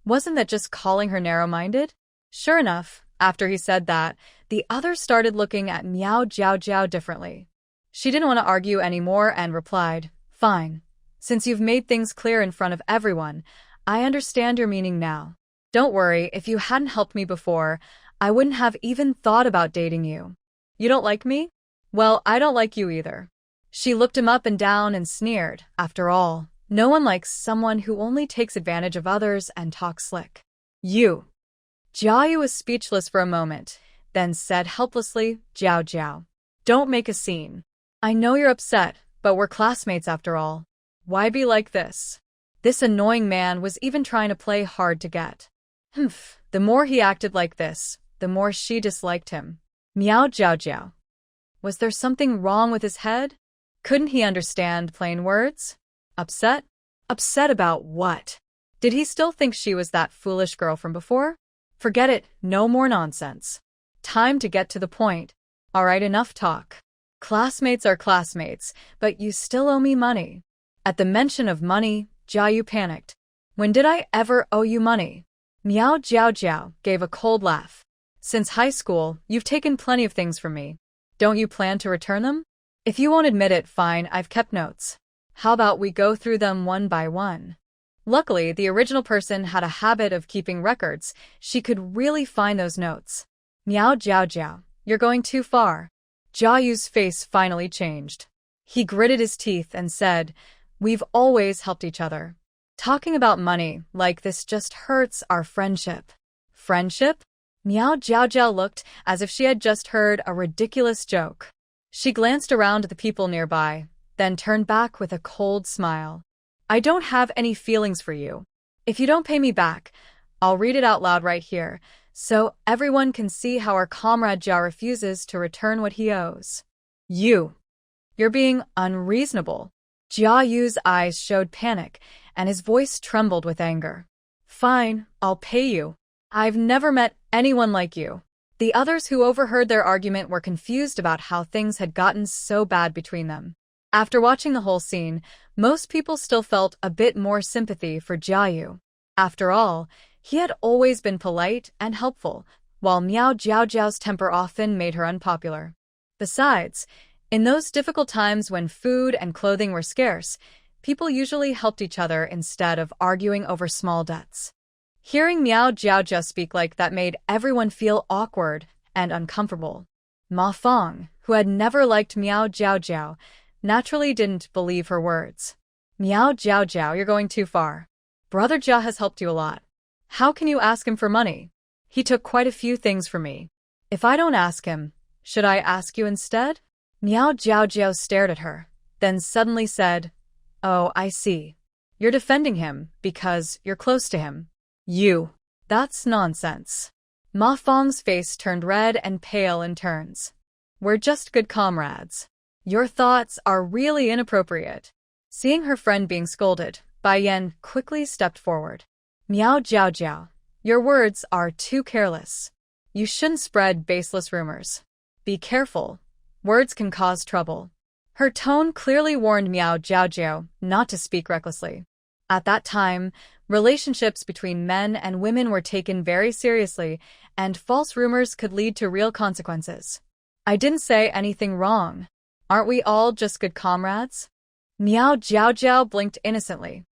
Wasn't that just calling her narrow-minded? Sure enough, after he said that, the others started looking at Miao Jiao Jiao differently. She didn't want to argue anymore and replied, Fine. Since you've made things clear in front of everyone, I understand your meaning now. Don't worry, if you hadn't helped me before, I wouldn't have even thought about dating you. You don't like me? Well, I don't like you either. She looked him up and down and sneered. After all, no one likes someone who only takes advantage of others and talks slick. You. Jiayu was speechless for a moment, then said helplessly, Jiao Jiao. Don't make a scene. I know you're upset, but we're classmates after all. Why be like this? This annoying man was even trying to play hard to get. The more he acted like this, the more she disliked him. Miao Jiao Jiao. Was there something wrong with his head? Couldn't he understand plain words? Upset? Upset about what? Did he still think she was that foolish girl from before? Forget it, no more nonsense. Time to get to the point. All right, enough talk. Classmates are classmates, but you still owe me money. At the mention of money, Jiayu panicked. When did I ever owe you money? Miao Jiao Jiao gave a cold laugh. Since high school, you've taken plenty of things from me. Don't you plan to return them? If you won't admit it, fine, I've kept notes. How about we go through them one by one? Luckily, the original person had a habit of keeping records. She could really find those notes. Miao Jiao Jiao, you're going too far. Jiayu's face finally changed. He gritted his teeth and said, We've always helped each other. Talking about money like this just hurts our friendship. Friendship? Miao Jiao Jiao looked as if she had just heard a ridiculous joke. She glanced around at the people nearby, then turned back with a cold smile. I don't have any feelings for you. If you don't pay me back, I'll read it out loud right here, so everyone can see how our comrade Jia refuses to return what he owes. You're being unreasonable. Jia Yu's eyes showed panic, and his voice trembled with anger. Fine, I'll pay you. I've never met anyone like you. The others who overheard their argument were confused about how things had gotten so bad between them. After watching the whole scene, most people still felt a bit more sympathy for Jiayu. After all, he had always been polite and helpful, while Miao Jiao Jiao's temper often made her unpopular. Besides, in those difficult times when food and clothing were scarce, people usually helped each other instead of arguing over small debts. Hearing Miao Jiao Jiao speak like that made everyone feel awkward and uncomfortable. Ma Fong, who had never liked Miao Jiao Jiao, naturally didn't believe her words. Miao Jiao Jiao, you're going too far. Brother Jia has helped you a lot. How can you ask him for money? He took quite a few things from me. If I don't ask him, should I ask you instead? Miao Jiao Jiao stared at her, then suddenly said, Oh, I see. You're defending him because you're close to him. That's nonsense. Ma Fong's face turned red and pale in turns. We're just good comrades. Your thoughts are really inappropriate. Seeing her friend being scolded, Bai Yan quickly stepped forward. Miao Jiao Jiao, your words are too careless. You shouldn't spread baseless rumors. Be careful. Words can cause trouble. Her tone clearly warned Miao Jiao Jiao not to speak recklessly. At that time, relationships between men and women were taken very seriously, and false rumors could lead to real consequences. I didn't say anything wrong. Aren't we all just good comrades? Miao Jiao Jiao blinked innocently.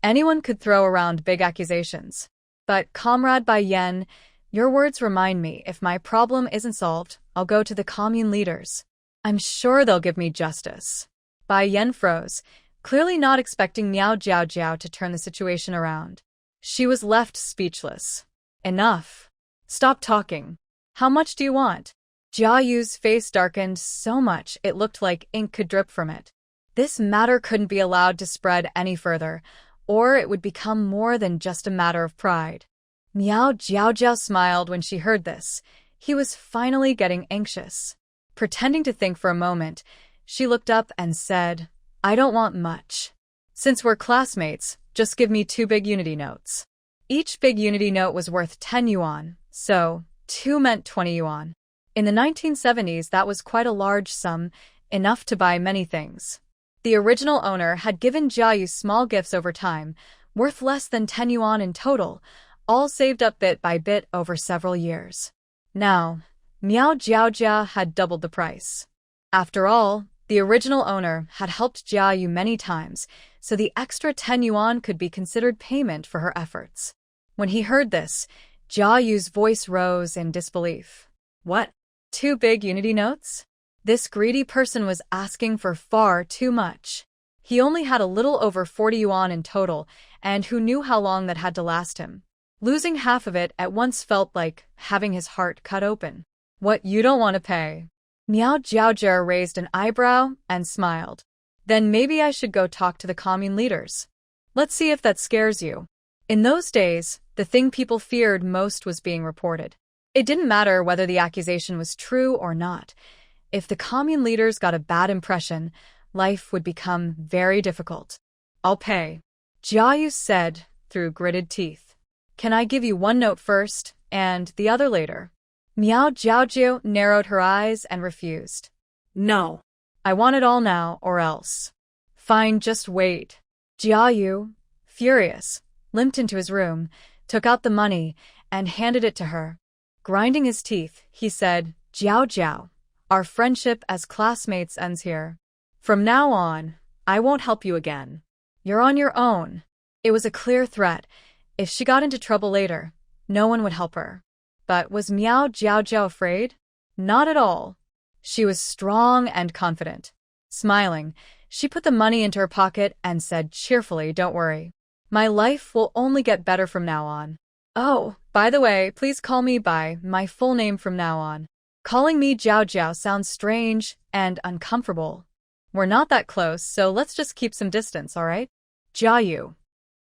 Anyone could throw around big accusations. But Comrade Bai Yan, your words remind me if my problem isn't solved, I'll go to the commune leaders. I'm sure they'll give me justice. Bai Yan froze, clearly not expecting Miao Jiao to turn the situation around. She was left speechless. Enough. Stop talking. How much do you want? Jia Yu's face darkened so much it looked like ink could drip from it. This matter couldn't be allowed to spread any further, or it would become more than just a matter of pride. Miao Jiao smiled when she heard this. He was finally getting anxious. Pretending to think for a moment, she looked up and said, I don't want much. Since we're classmates, just give me 2 big unity notes. Each big unity note was worth 10 yuan, so 2 meant 20 yuan. In the 1970s, that was quite a large sum, enough to buy many things. The original owner had given Jia Yu small gifts over time, worth less than 10 yuan in total, all saved up bit by bit over several years. Now, Miao Jiao had doubled the price. After all, the original owner had helped Jia Yu many times, so the extra 10 yuan could be considered payment for her efforts. When he heard this, Jia Yu's voice rose in disbelief. What? 2 big unity notes? This greedy person was asking for far too much. He only had a little over 40 yuan in total, and who knew how long that had to last him. Losing half of it at once felt like having his heart cut open. What, you don't want to pay? Miao Jiao raised an eyebrow and smiled. Then maybe I should go talk to the commune leaders. Let's see if that scares you. In those days, the thing people feared most was being reported. It didn't matter whether the accusation was true or not. If the commune leaders got a bad impression, life would become very difficult. I'll pay, Jia Yu said through gritted teeth. Can I give you 1 note first, and the other later? Miao Jiao narrowed her eyes and refused. No. I want it all now, or else. Fine, just wait. Jia Yu, furious, limped into his room, took out the money, and handed it to her. Grinding his teeth, he said, Jiao, our friendship as classmates ends here. From now on, I won't help you again. You're on your own. It was a clear threat. If she got into trouble later, no one would help her. But was Miao Jiao afraid? Not at all. She was strong and confident. Smiling, she put the money into her pocket and said cheerfully, don't worry. My life will only get better from now on. Oh, by the way, please call me by my full name from now on. Calling me Jiao sounds strange and uncomfortable. We're not that close, so let's just keep some distance, all right? Jia Yu.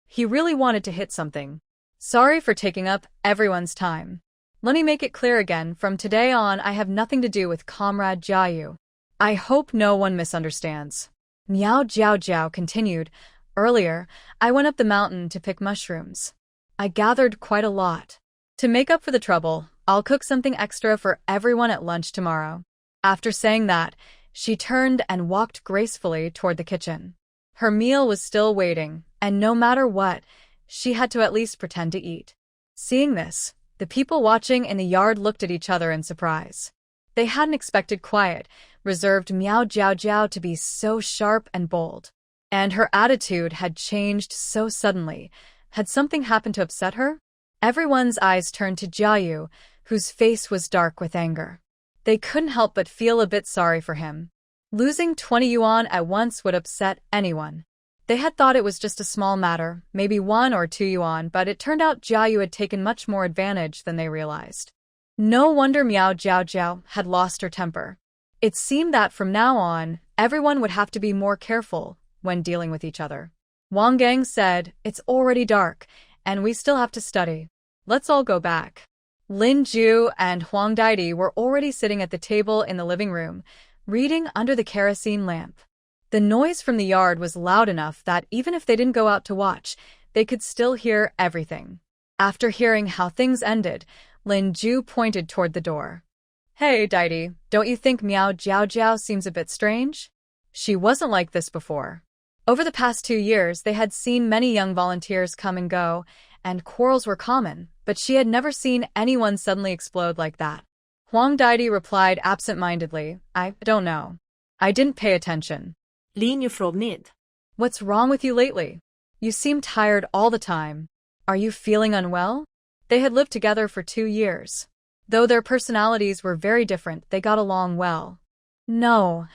He really wanted to hit something. Sorry for taking up everyone's time. Let me make it clear again, from today on I have nothing to do with Comrade Jia Yu. I hope no one misunderstands. Miao Jiao continued. Earlier, I went up the mountain to pick mushrooms. I gathered quite a lot. To make up for the trouble, I'll cook something extra for everyone at lunch tomorrow. After saying that, she turned and walked gracefully toward the kitchen. Her meal was still waiting, and no matter what, she had to at least pretend to eat. Seeing this, the people watching in the yard looked at each other in surprise. They hadn't expected quiet, reserved Miao Jiao to be so sharp and bold. And her attitude had changed so suddenly. Had something happened to upset her? Everyone's eyes turned to Jia Yu, whose face was dark with anger. They couldn't help but feel a bit sorry for him. Losing 20 yuan at once would upset anyone. They had thought it was just a small matter, maybe 1 or 2 yuan, but it turned out Jia Yu had taken much more advantage than they realized. No wonder Miao Jiao had lost her temper. It seemed that from now on, everyone would have to be more careful when dealing with each other. Wang Gang said, it's already dark, and we still have to study. Let's all go back. Lin Ju and Huang Daidi were already sitting at the table in the living room, reading under the kerosene lamp. The noise from the yard was loud enough that even if they didn't go out to watch, they could still hear everything. After hearing how things ended, Lin Ju pointed toward the door. Hey, Daidi, don't you think Miao Jiao seems a bit strange? She wasn't like this before. Over the past 2 years, they had seen many young volunteers come and go, and quarrels were common, but she had never seen anyone suddenly explode like that. Huang Daidi replied absent-mindedly, I don't know. I didn't pay attention. Linje från ned. What's wrong with you lately? You seem tired all the time. Are you feeling unwell? They had lived together for 2 years. Though their personalities were very different, they got along well. No,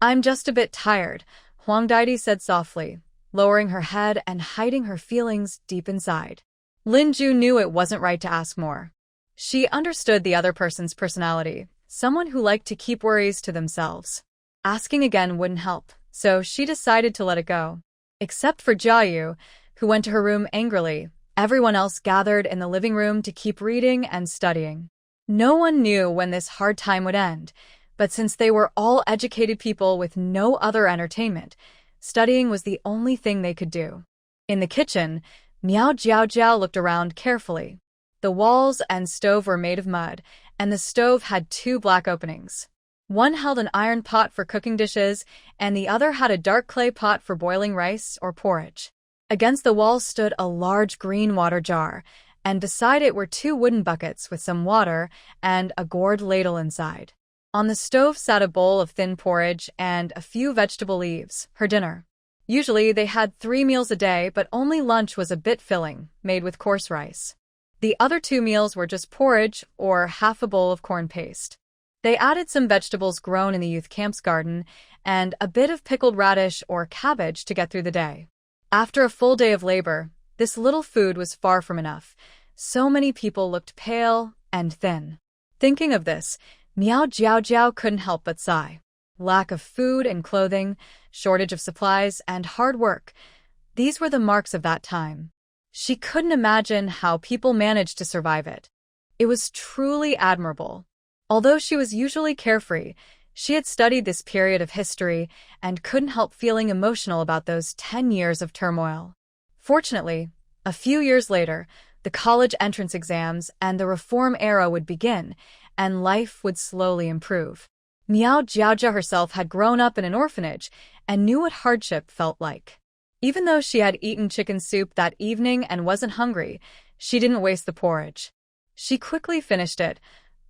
I'm just a bit tired, Huang Daidi said softly, lowering her head and hiding her feelings deep inside. Lin Ju knew it wasn't right to ask more. She understood the other person's personality, someone who liked to keep worries to themselves. Asking again wouldn't help, so she decided to let it go. Except for Jiayu, who went to her room angrily, everyone else gathered in the living room to keep reading and studying. No one knew when this hard time would end, but since they were all educated people with no other entertainment, studying was the only thing they could do. In the kitchen, Miao Jiaojiao looked around carefully. The walls and stove were made of mud, and the stove had two black openings. One held an iron pot for cooking dishes, and the other had a dark clay pot for boiling rice or porridge. Against the wall stood a large green water jar, and beside it were two wooden buckets with some water and a gourd ladle inside. On the stove sat a bowl of thin porridge and a few vegetable leaves, her dinner. Usually they had 3 meals a day, but only lunch was a bit filling, made with coarse rice. The other 2 meals were just porridge or half a bowl of corn paste. They added some vegetables grown in the youth camp's garden and a bit of pickled radish or cabbage to get through the day. After a full day of labor, this little food was far from enough. So many people looked pale and thin. Thinking of this, Miao Jiaojiao couldn't help but sigh. Lack of food and clothing, shortage of supplies, and hard work. These were the marks of that time. She couldn't imagine how people managed to survive it. It was truly admirable. Although she was usually carefree, she had studied this period of history and couldn't help feeling emotional about those 10 years of turmoil. Fortunately, a few years later, the college entrance exams and the reform era would begin, and life would slowly improve. Miao Jiaojia herself had grown up in an orphanage and knew what hardship felt like. Even though she had eaten chicken soup that evening and wasn't hungry, she didn't waste the porridge. She quickly finished it,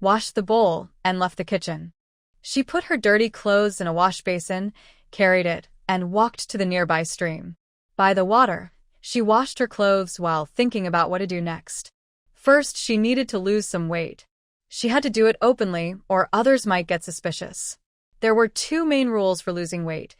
washed the bowl, and left the kitchen. She put her dirty clothes in a wash basin, carried it, and walked to the nearby stream. By the water, she washed her clothes while thinking about what to do next. First, she needed to lose some weight. She had to do it openly, or others might get suspicious. There were 2 main rules for losing weight: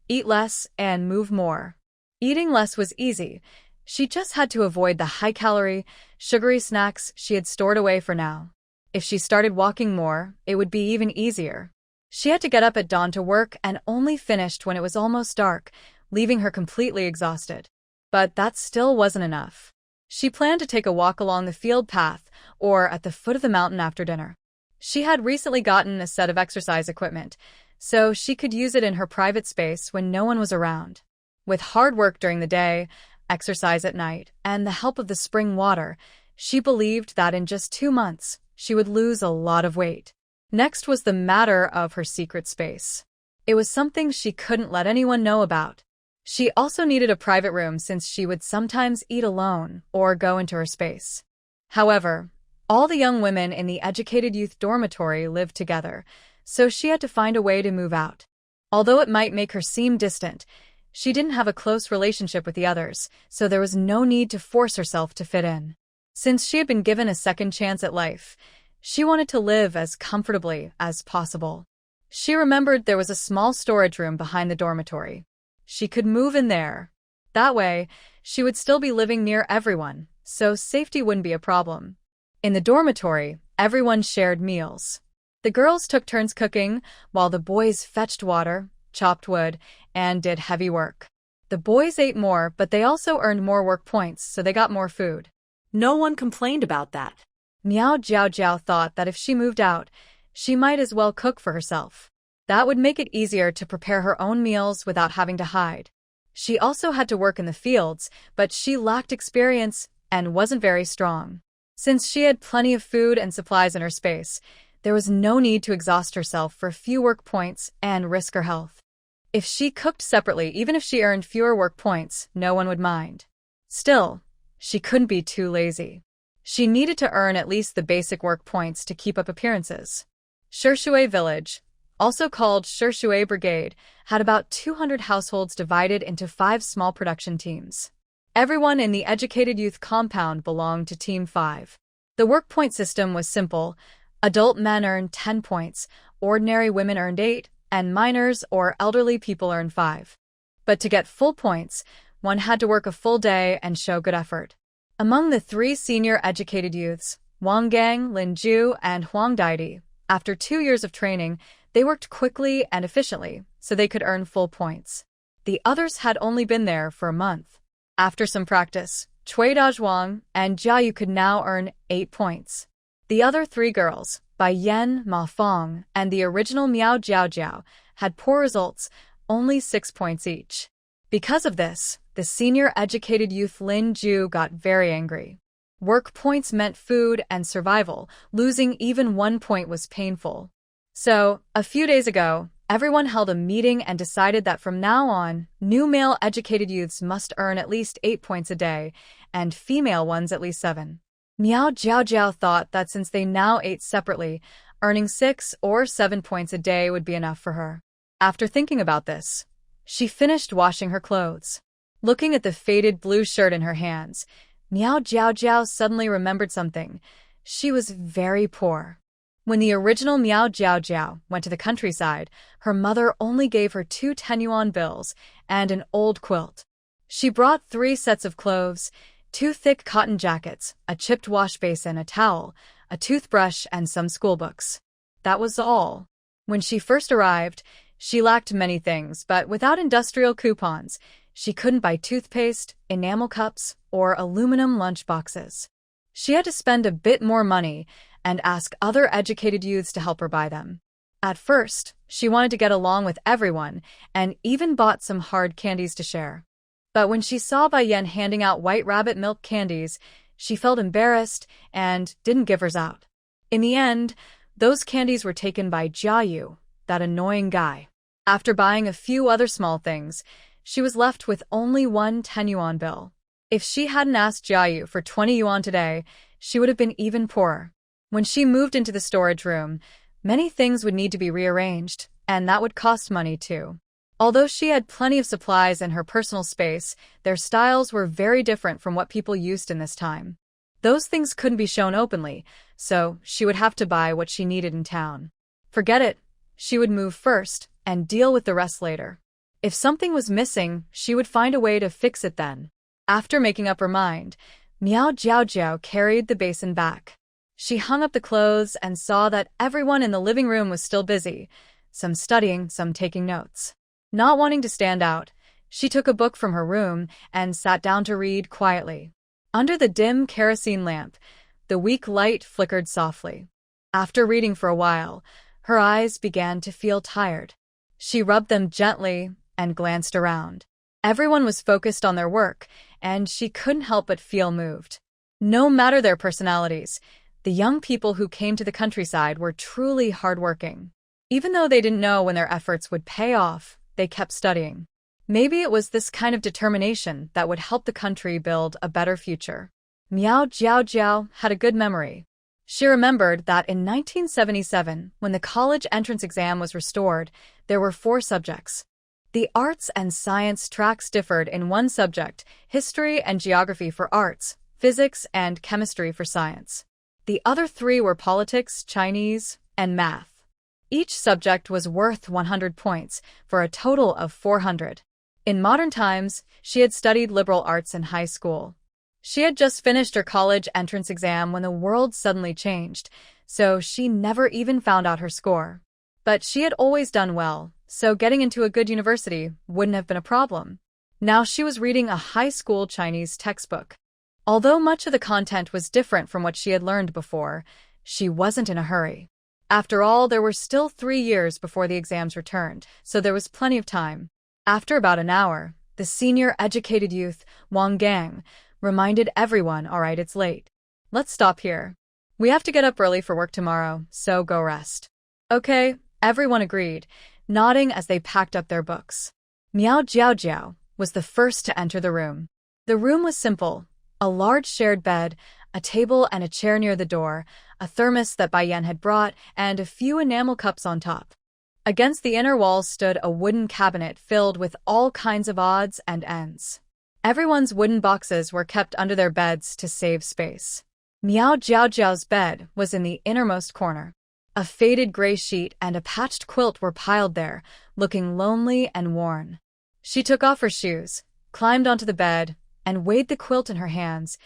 eat less and move more. Eating less was easy. She just had to avoid the high-calorie, sugary snacks she had stored away for now. If she started walking more, it would be even easier. She had to get up at dawn to work and only finished when it was almost dark, leaving her completely exhausted. But that still wasn't enough. She planned to take a walk along the field path or at the foot of the mountain after dinner. She had recently gotten a set of exercise equipment, so she could use it in her private space when no one was around. With hard work during the day, exercise at night, and the help of the spring water, she believed that in just 2 months, she would lose a lot of weight. Next was the matter of her secret space. It was something she couldn't let anyone know about. She also needed a private room since she would sometimes eat alone or go into her space. However, all the young women in the educated youth dormitory lived together, so she had to find a way to move out. Although it might make her seem distant, she didn't have a close relationship with the others, so there was no need to force herself to fit in. Since she had been given a second chance at life, she wanted to live as comfortably as possible. She remembered there was a small storage room behind the dormitory. She could move in there. That way, she would still be living near everyone, so safety wouldn't be a problem. In the dormitory, everyone shared meals. The girls took turns cooking, while the boys fetched water, chopped wood, and did heavy work. The boys ate more, but they also earned more work points, so they got more food. No one complained about that. Miao Jiaojiao thought that if she moved out, she might as well cook for herself. That would make it easier to prepare her own meals without having to hide. She also had to work in the fields, but she lacked experience and wasn't very strong. Since she had plenty of food and supplies in her space, there was no need to exhaust herself for few work points and risk her health. If she cooked separately, even if she earned fewer work points, no one would mind. Still, she couldn't be too lazy. She needed to earn at least the basic work points to keep up appearances. Shishui Village, also called Shishui Brigade, had about 200 households divided into 5 small production teams. Everyone in the educated youth compound belonged to Team 5. The work point system was simple. Adult men earned 10 points, ordinary women earned 8, and minors or elderly people earned 5. But to get full points, one had to work a full day and show good effort. Among the 3 senior educated youths, Wang Gang, Lin Ju, and Huang Daidi, after 2 years of training, they worked quickly and efficiently so they could earn full points. The others had only been there for a month. After some practice, Cui Dazhuang and Jiayu could now earn 8 points. The other 3 girls, Bai Yan, Ma Fong, and the original Miao Jiaojiao, had poor results, only 6 points each. Because of this, the senior educated youth Lin Ju got very angry. Work points meant food and survival. Losing even 1 point was painful. So, a few days ago, everyone held a meeting and decided that from now on, new male educated youths must earn at least 8 points a day, and female ones at least 7. Miao Jiaojiao thought that since they now ate separately, earning 6 or 7 points a day would be enough for her. After thinking about this, she finished washing her clothes. Looking at the faded blue shirt in her hands, Miao Jiaojiao suddenly remembered something. She was very poor. When the original Miao Jiaojiao went to the countryside, her mother only gave her 2 10-yuan bills and an old quilt. She brought 3 sets of clothes, 2 thick cotton jackets, a chipped wash basin, a towel, a toothbrush, and some schoolbooks. That was all. When she first arrived, she lacked many things, but without industrial coupons, she couldn't buy toothpaste, enamel cups, or aluminum lunch boxes. She had to spend a bit more money and ask other educated youths to help her buy them. At first, she wanted to get along with everyone and even bought some hard candies to share. But when she saw Bai Yan handing out white rabbit milk candies, she felt embarrassed and didn't give hers out. In the end, those candies were taken by Jiayu, that annoying guy. After buying a few other small things, she was left with only 1 10-yuan bill. If she hadn't asked Jiayu for 20 yuan today, she would have been even poorer. When she moved into the storage room, many things would need to be rearranged, and that would cost money too. Although she had plenty of supplies in her personal space, their styles were very different from what people used in this time. Those things couldn't be shown openly, so she would have to buy what she needed in town. Forget it. She would move first and deal with the rest later. If something was missing, she would find a way to fix it then. After making up her mind, Miao Jiaojiao carried the basin back. She hung up the clothes and saw that everyone in the living room was still busy, some studying, some taking notes. Not wanting to stand out, she took a book from her room and sat down to read quietly. Under the dim kerosene lamp, the weak light flickered softly. After reading for a while, her eyes began to feel tired. She rubbed them gently and glanced around. Everyone was focused on their work, and she couldn't help but feel moved. No matter their personalities, the young people who came to the countryside were truly hardworking. Even though they didn't know when their efforts would pay off, they kept studying. Maybe it was this kind of determination that would help the country build a better future. Miao Jiaojiao had a good memory. She remembered that in 1977, when the college entrance exam was restored, there were 4 subjects. The arts and science tracks differed in one subject, history and geography for arts, physics and chemistry for science. The other 3 were politics, Chinese, and math. Each subject was worth 100 points, for a total of 400. In modern times, she had studied liberal arts in high school. She had just finished her college entrance exam when the world suddenly changed, so she never even found out her score. But she had always done well, so getting into a good university wouldn't have been a problem. Now she was reading a high school Chinese textbook. Although much of the content was different from what she had learned before, she wasn't in a hurry. After all, there were still 3 years before the exams returned, so there was plenty of time. After about an hour, the senior educated youth, Wang Gang, reminded everyone, "All right, it's late. Let's stop here. We have to get up early for work tomorrow, so go rest." "Okay," everyone agreed, nodding as they packed up their books. Miao Jiaojiao was the first to enter the room. The room was simple: a large shared bed, a table and a chair near the door, a thermos that Bai Yan had brought, and a few enamel cups on top. Against the inner wall stood a wooden cabinet filled with all kinds of odds and ends. Everyone's wooden boxes were kept under their beds to save space. Miao Jiaojiao's bed was in the innermost corner. A faded gray sheet and a patched quilt were piled there, looking lonely and worn. She took off her shoes, climbed onto the bed, and weighed the quilt in her hands.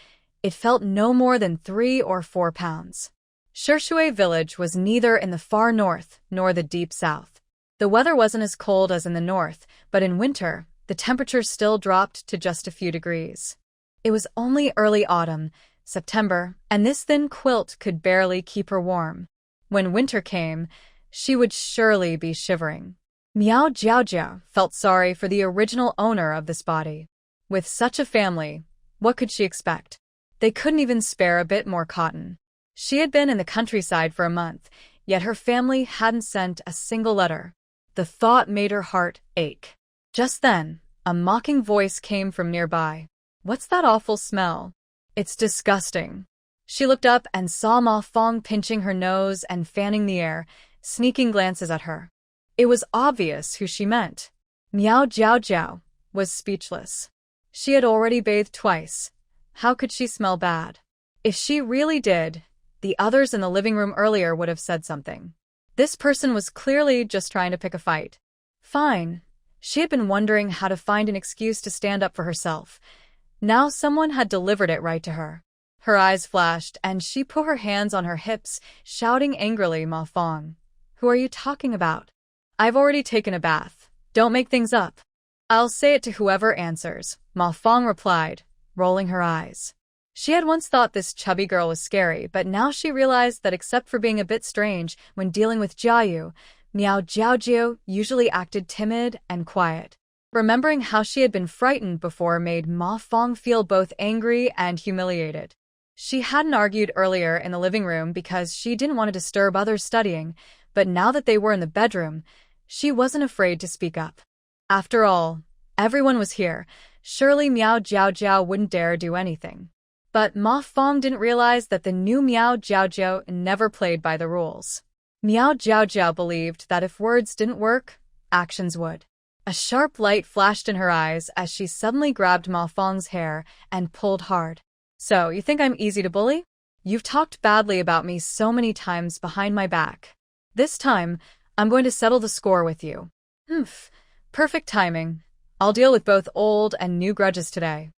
It felt no more than 3 or 4 pounds. Shishui village was neither in the far north nor the deep south. The weather wasn't as cold as in the north, but in winter, the temperature still dropped to just a few degrees. It was only early autumn, September, and this thin quilt could barely keep her warm. When winter came, she would surely be shivering. Miao Jiaojiao felt sorry for the original owner of this body. With such a family, what could she expect? They couldn't even spare a bit more cotton. She had been in the countryside for a month, yet her family hadn't sent a single letter. The thought made her heart ache. Just then, a mocking voice came from nearby. "What's that awful smell? It's disgusting." She looked up and saw Ma Fong pinching her nose and fanning the air, sneaking glances at her. It was obvious who she meant. Miao Jiaojiao was speechless. She had already bathed twice. How could she smell bad? If she really did, the others in the living room earlier would have said something. This person was clearly just trying to pick a fight. Fine. She had been wondering how to find an excuse to stand up for herself. Now someone had delivered it right to her. Her eyes flashed, and she put her hands on her hips, shouting angrily, "Ma Fong, who are you talking about? I've already taken a bath. Don't make things up." "I'll say it to whoever answers," Ma Fong replied, rolling her eyes. She had once thought this chubby girl was scary, but now she realized that except for being a bit strange when dealing with Jiayu, Miao Jiaojiao usually acted timid and quiet. Remembering how she had been frightened before made Ma Fong feel both angry and humiliated. She hadn't argued earlier in the living room because she didn't want to disturb others studying, but now that they were in the bedroom, she wasn't afraid to speak up. After all, everyone was here. Surely Miao Jiaojiao wouldn't dare do anything. But Ma Fong didn't realize that the new Miao Jiaojiao never played by the rules. Miao Jiaojiao believed that if words didn't work, actions would. A sharp light flashed in her eyes as she suddenly grabbed Ma Fong's hair and pulled hard. "So, you think I'm easy to bully? You've talked badly about me so many times behind my back. This time, I'm going to settle the score with you." "Humph, perfect timing. I'll deal with both old and new grudges today."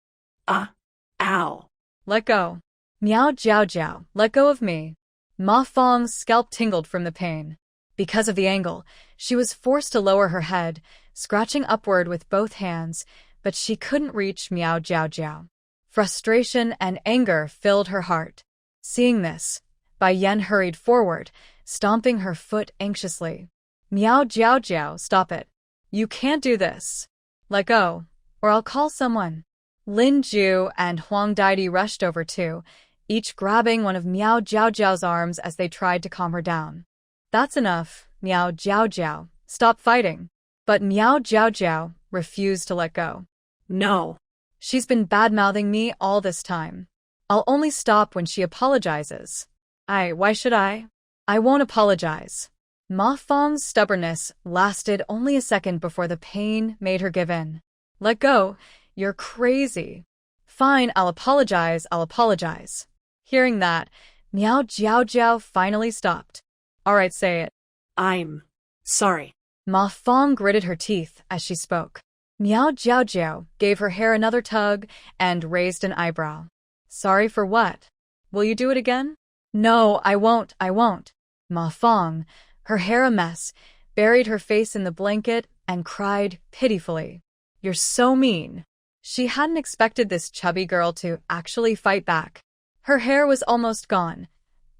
Ow. "Let go." "Miao Jiaojiao, let go of me." Ma Fong's scalp tingled from the pain. Because of the angle, she was forced to lower her head, scratching upward with both hands, but she couldn't reach Miao Jiaojiao. Frustration and anger filled her heart. Seeing this, Bai Yan hurried forward, stomping her foot anxiously. "Miao Jiaojiao, stop it. You can't do this. Let go, or I'll call someone." Lin Ju and Huang Daidi rushed over too, each grabbing one of Miao Jiaojiao's arms as they tried to calm her down. "That's enough, Miao Jiaojiao. Stop fighting." But Miao Jiaojiao refused to let go. No. "She's been bad-mouthing me all this time. I'll only stop when she apologizes." Why should I? "I won't apologize." Ma Fong's stubbornness lasted only a second before the pain made her give in. "Let go. You're crazy." "Fine, I'll apologize." Hearing that, Miao Jiaojiao finally stopped. "All right, say it." "I'm sorry." Ma Fong gritted her teeth as she spoke. Miao Jiaojiao gave her hair another tug and raised an eyebrow. "Sorry for what? Will you do it again?" "No, I won't. Ma Fong, her hair a mess, buried her face in the blanket and cried pitifully. "You're so mean." She hadn't expected this chubby girl to actually fight back. Her hair was almost gone.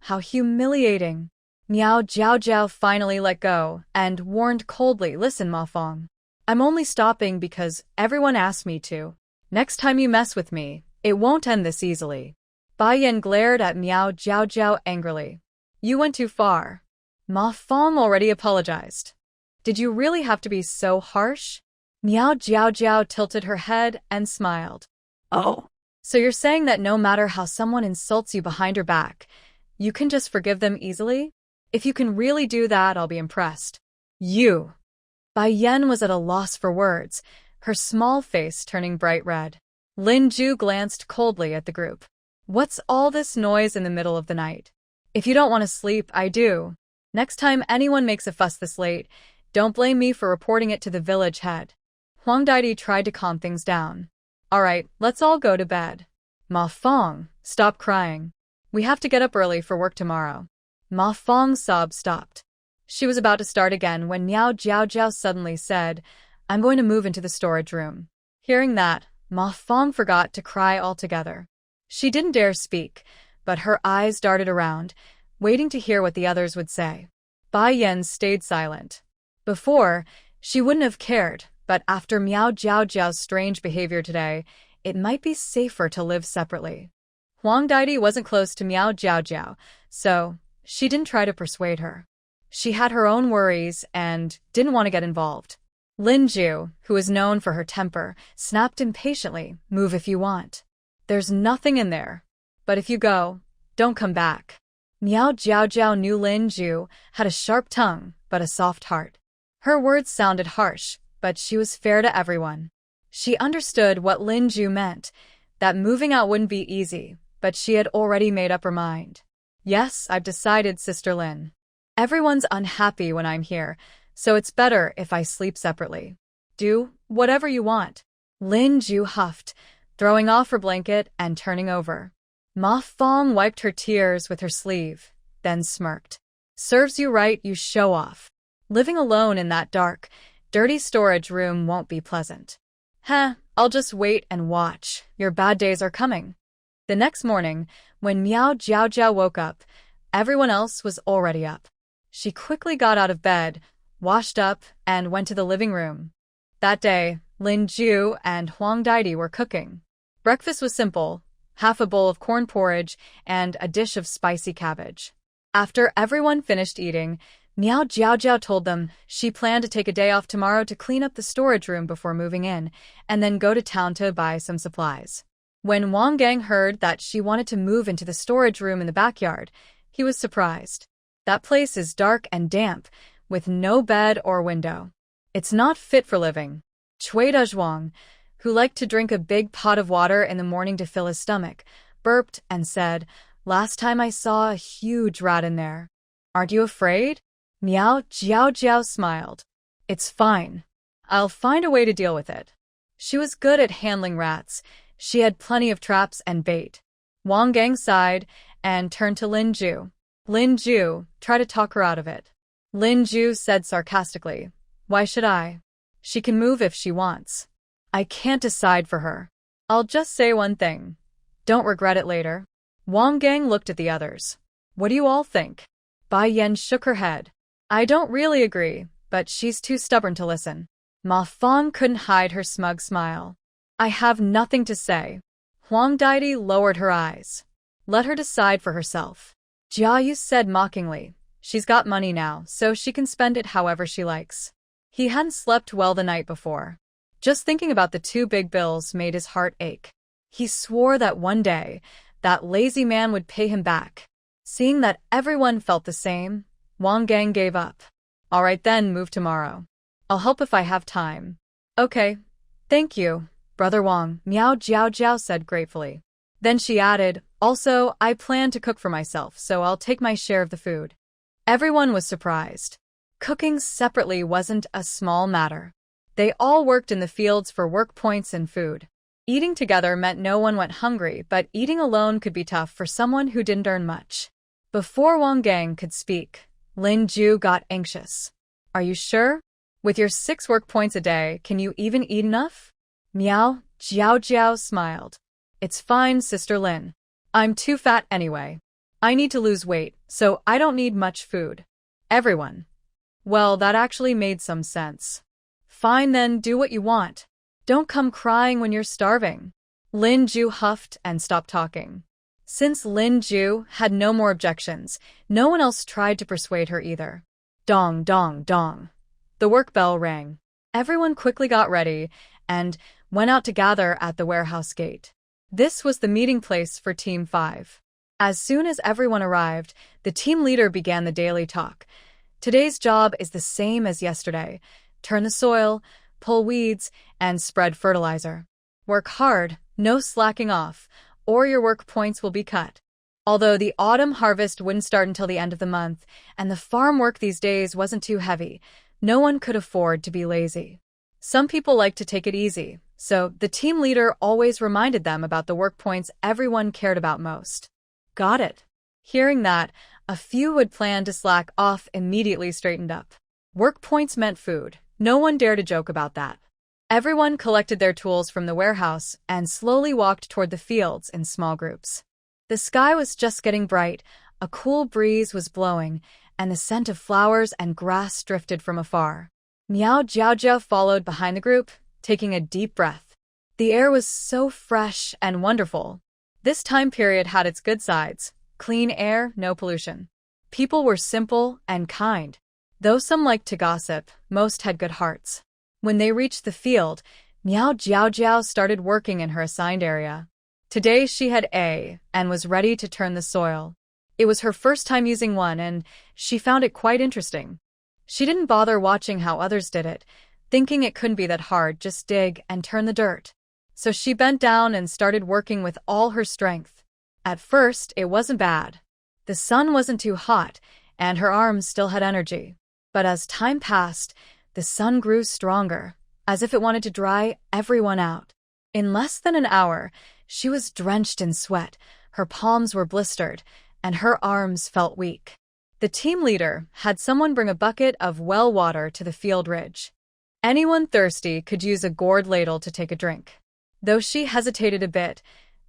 How humiliating. Miao Jiaojiao finally let go and warned coldly, "Listen, Ma Fong. I'm only stopping because everyone asked me to. Next time you mess with me, it won't end this easily." Bai Yan glared at Miao Jiaojiao angrily. "You went too far. Ma Fong already apologized. Did you really have to be so harsh?" Miao Jiaojiao tilted her head and smiled. "Oh. "So you're saying that no matter how someone insults you behind your back, you can just forgive them easily? If you can really do that, I'll be impressed." "You." Bai Yan was at a loss for words, her small face turning bright red. Lin Ju glanced coldly at the group. "What's all this noise in the middle of the night? If you don't want to sleep, I do. Next time anyone makes a fuss this late, don't blame me for reporting it to the village head." Huang Daidi tried to calm things down. All right, let's all go to bed. Ma Fong, stop crying. We have to get up early for work tomorrow. Ma Fong's sob stopped. She was about to start again when Miao Jiao suddenly said, I'm going to move into the storage room. Hearing that, Ma Fong forgot to cry altogether. She didn't dare speak, but her eyes darted around, waiting to hear what the others would say. Bai Yan stayed silent. Before, she wouldn't have cared, but after Miao Jiao's strange behavior today, it might be safer to live separately. Huang Daidi wasn't close to Miao Jiao, so she didn't try to persuade her. She had her own worries and didn't want to get involved. Lin Ju, who is known for her temper, snapped impatiently, move if you want. There's nothing in there. But if you go, don't come back. Miao Jiao knew Lin Ju had a sharp tongue, but a soft heart. Her words sounded harsh, but she was fair to everyone. She understood what Lin Ju meant, that moving out wouldn't be easy, but she had already made up her mind. Yes, I've decided, Sister Lin. Everyone's unhappy when I'm here, so it's better if I sleep separately. Do whatever you want. Lin Ju huffed, throwing off her blanket and turning over. Ma Fong wiped her tears with her sleeve, then smirked. Serves you right, you show off. Living alone in that dark, dirty storage room won't be pleasant. I'll just wait and watch. Your bad days are coming. The next morning, when Miao Jiao woke up, everyone else was already up. She quickly got out of bed, washed up, and went to the living room. That day, Lin Ju and Huang Daidi were cooking. Breakfast was simple, half a bowl of corn porridge and a dish of spicy cabbage. After everyone finished eating, Miao Jiao told them she planned to take a day off tomorrow to clean up the storage room before moving in, and then go to town to buy some supplies. When Wang Gang heard that she wanted to move into the storage room in the backyard, he was surprised. That place is dark and damp, with no bed or window. It's not fit for living. Cui Dezhuang, who liked to drink a big pot of water in the morning to fill his stomach, burped and said, Last time I saw a huge rat in there. Aren't you afraid? Miao Jiao smiled. It's fine. I'll find a way to deal with it. She was good at handling rats. She had plenty of traps and bait. Wang Gang sighed and turned to Lin Ju. Lin Ju, try to talk her out of it. Lin Ju said sarcastically, Why should I? She can move if she wants. I can't decide for her. I'll just say one thing. Don't regret it later. Wang Gang looked at the others. What do you all think? Bai Yan shook her head. I don't really agree, but she's too stubborn to listen. Ma Fong couldn't hide her smug smile. I have nothing to say. Huang Daidi lowered her eyes. Let her decide for herself. Jia Yu said mockingly, She's got money now, so she can spend it however she likes. He hadn't slept well the night before. Just thinking about the two big bills made his heart ache. He swore that one day, that lazy man would pay him back. Seeing that everyone felt the same, Wang Gang gave up. All right then, move tomorrow. I'll help if I have time. Okay. Thank you, Brother Wang, Miao Jiao said gratefully. Then she added, Also, I plan to cook for myself, so I'll take my share of the food. Everyone was surprised. Cooking separately wasn't a small matter. They all worked in the fields for work points and food. Eating together meant no one went hungry, but eating alone could be tough for someone who didn't earn much. Before Wang Gang could speak, Lin Ju got anxious. Are you sure? With your 6 work points a day, can you even eat enough? Miao Jiao smiled. It's fine, Sister Lin. I'm too fat anyway. I need to lose weight, so I don't need much food. Everyone. Well, that actually made some sense. Fine then, do what you want. Don't come crying when you're starving. Lin Ju huffed and stopped talking. Since Lin Ju had no more objections, no one else tried to persuade her either. Dong, dong, dong. The work bell rang. Everyone quickly got ready and went out to gather at the warehouse gate. This was the meeting place for Team 5. As soon as everyone arrived, the team leader began the daily talk. Today's job is the same as yesterday. Turn the soil, pull weeds, and spread fertilizer. Work hard, no slacking off, or your work points will be cut. Although the autumn harvest wouldn't start until the end of the month, and the farm work these days wasn't too heavy, no one could afford to be lazy. Some people like to take it easy, so the team leader always reminded them about the work points everyone cared about most. Got it. Hearing that, a few who had planned to slack off immediately straightened up. Work points meant food. No one dared to joke about that. Everyone collected their tools from the warehouse and slowly walked toward the fields in small groups. The sky was just getting bright, a cool breeze was blowing, and the scent of flowers and grass drifted from afar. Miao Jiaojia followed behind the group, taking a deep breath. The air was so fresh and wonderful. This time period had its good sides. Clean air, no pollution. People were simple and kind. Though some liked to gossip, most had good hearts. When they reached the field, Miao Jiaojiao started working in her assigned area. Today she had A and was ready to turn the soil. It was her first time using one and she found it quite interesting. She didn't bother watching how others did it, thinking it couldn't be that hard, just dig and turn the dirt. So she bent down and started working with all her strength. At first, it wasn't bad. The sun wasn't too hot and her arms still had energy. But as time passed, the sun grew stronger, as if it wanted to dry everyone out. In less than an hour, she was drenched in sweat, her palms were blistered, and her arms felt weak. The team leader had someone bring a bucket of well water to the field ridge. Anyone thirsty could use a gourd ladle to take a drink. Though she hesitated a bit,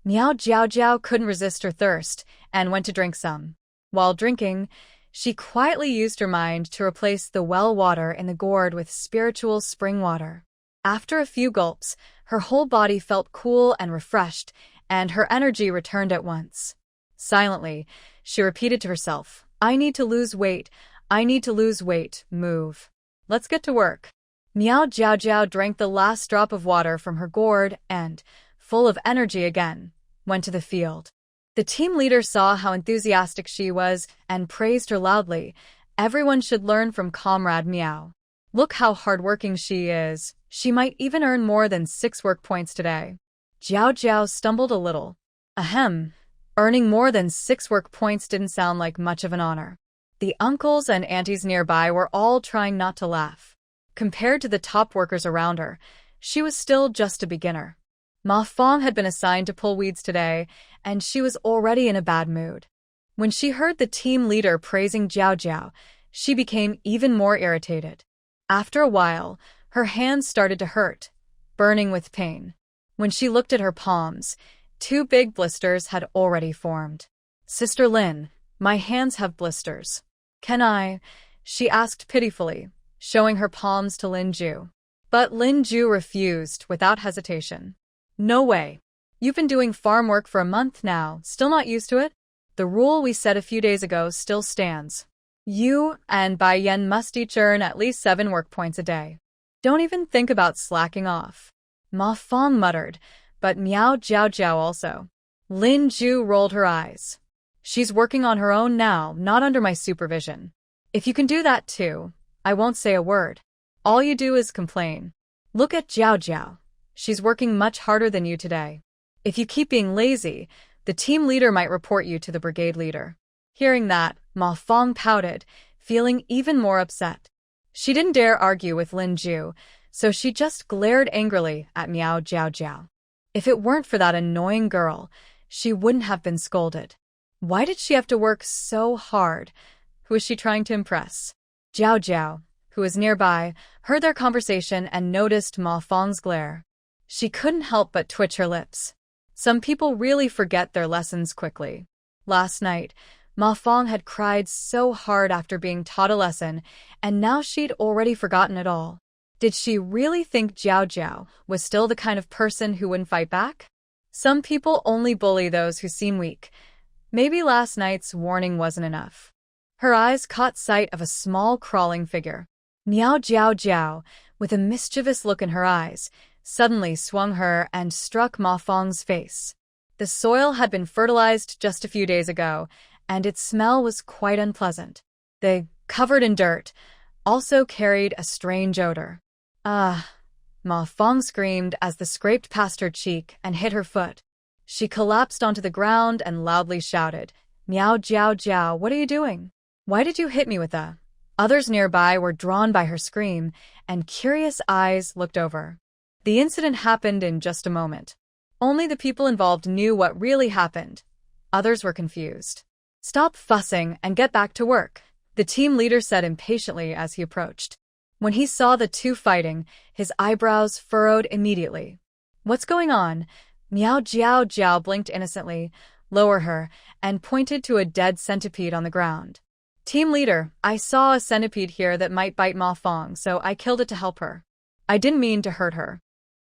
Miao Jiaojiao couldn't resist her thirst and went to drink some. While drinking, she quietly used her mind to replace the well water in the gourd with spiritual spring water. After a few gulps, her whole body felt cool and refreshed, and her energy returned at once. Silently, she repeated to herself, I need to lose weight, I need to lose weight, move. Let's get to work. Miao Jiaojiao drank the last drop of water from her gourd and, full of energy again, went to the field. The team leader saw how enthusiastic she was and praised her loudly. Everyone should learn from Comrade Miao. Look how hardworking she is. She might even earn more than 6 work points today. Jiao Jiao stumbled a little. Ahem. Earning more than 6 work points didn't sound like much of an honor. The uncles and aunties nearby were all trying not to laugh. Compared to the top workers around her, she was still just a beginner. Ma Fong had been assigned to pull weeds today, and she was already in a bad mood. When she heard the team leader praising Jiao Jiao, she became even more irritated. After a while, her hands started to hurt, burning with pain. When she looked at her palms, 2 big blisters had already formed. Sister Lin, my hands have blisters. Can I? She asked pitifully, showing her palms to Lin Ju. But Lin Ju refused without hesitation. No way. You've been doing farm work for a month now, still not used to it? The rule we set a few days ago still stands. You and Bai Yan must each earn at least 7 work points a day. Don't even think about slacking off. Ma Fong muttered, but Miao Jiaojiao also. Lin Ju rolled her eyes. She's working on her own now, not under my supervision. If you can do that too, I won't say a word. All you do is complain. Look at Jiao Jiao. She's working much harder than you today. If you keep being lazy, the team leader might report you to the brigade leader. Hearing that, Ma Fong pouted, feeling even more upset. She didn't dare argue with Lin Ju, so she just glared angrily at Miao Jiaojiao. If it weren't for that annoying girl, she wouldn't have been scolded. Why did she have to work so hard? Who was she trying to impress? Jiao Jiao, who was nearby, heard their conversation and noticed Ma Fong's glare. She couldn't help but twitch her lips. Some people really forget their lessons quickly. Last night, Ma Fong had cried so hard after being taught a lesson, and now she'd already forgotten it all. Did she really think Jiao Jiao was still the kind of person who wouldn't fight back? Some people only bully those who seem weak. Maybe last night's warning wasn't enough. Her eyes caught sight of a small crawling figure. Miao Jiaojiao, with a mischievous look in her eyes, suddenly swung her and struck Ma Fong's face. The soil had been fertilized just a few days ago, and its smell was quite unpleasant. They, covered in dirt, also carried a strange odor. Ah! Ma Fong screamed as the scraped past her cheek and hit her foot. She collapsed onto the ground and loudly shouted, Miao Jiao Jiao, what are you doing? Why did you hit me with a Others nearby were drawn by her scream, and curious eyes looked over. The incident happened in just a moment. Only the people involved knew what really happened. Others were confused. "Stop fussing and get back to work," the team leader said impatiently as he approached. When he saw the two fighting, his eyebrows furrowed immediately. "What's going on?" Miao Jiao Jiao blinked innocently, lowered her, and pointed to a dead centipede on the ground. "Team leader, I saw a centipede here that might bite Ma Fong, so I killed it to help her. I didn't mean to hurt her."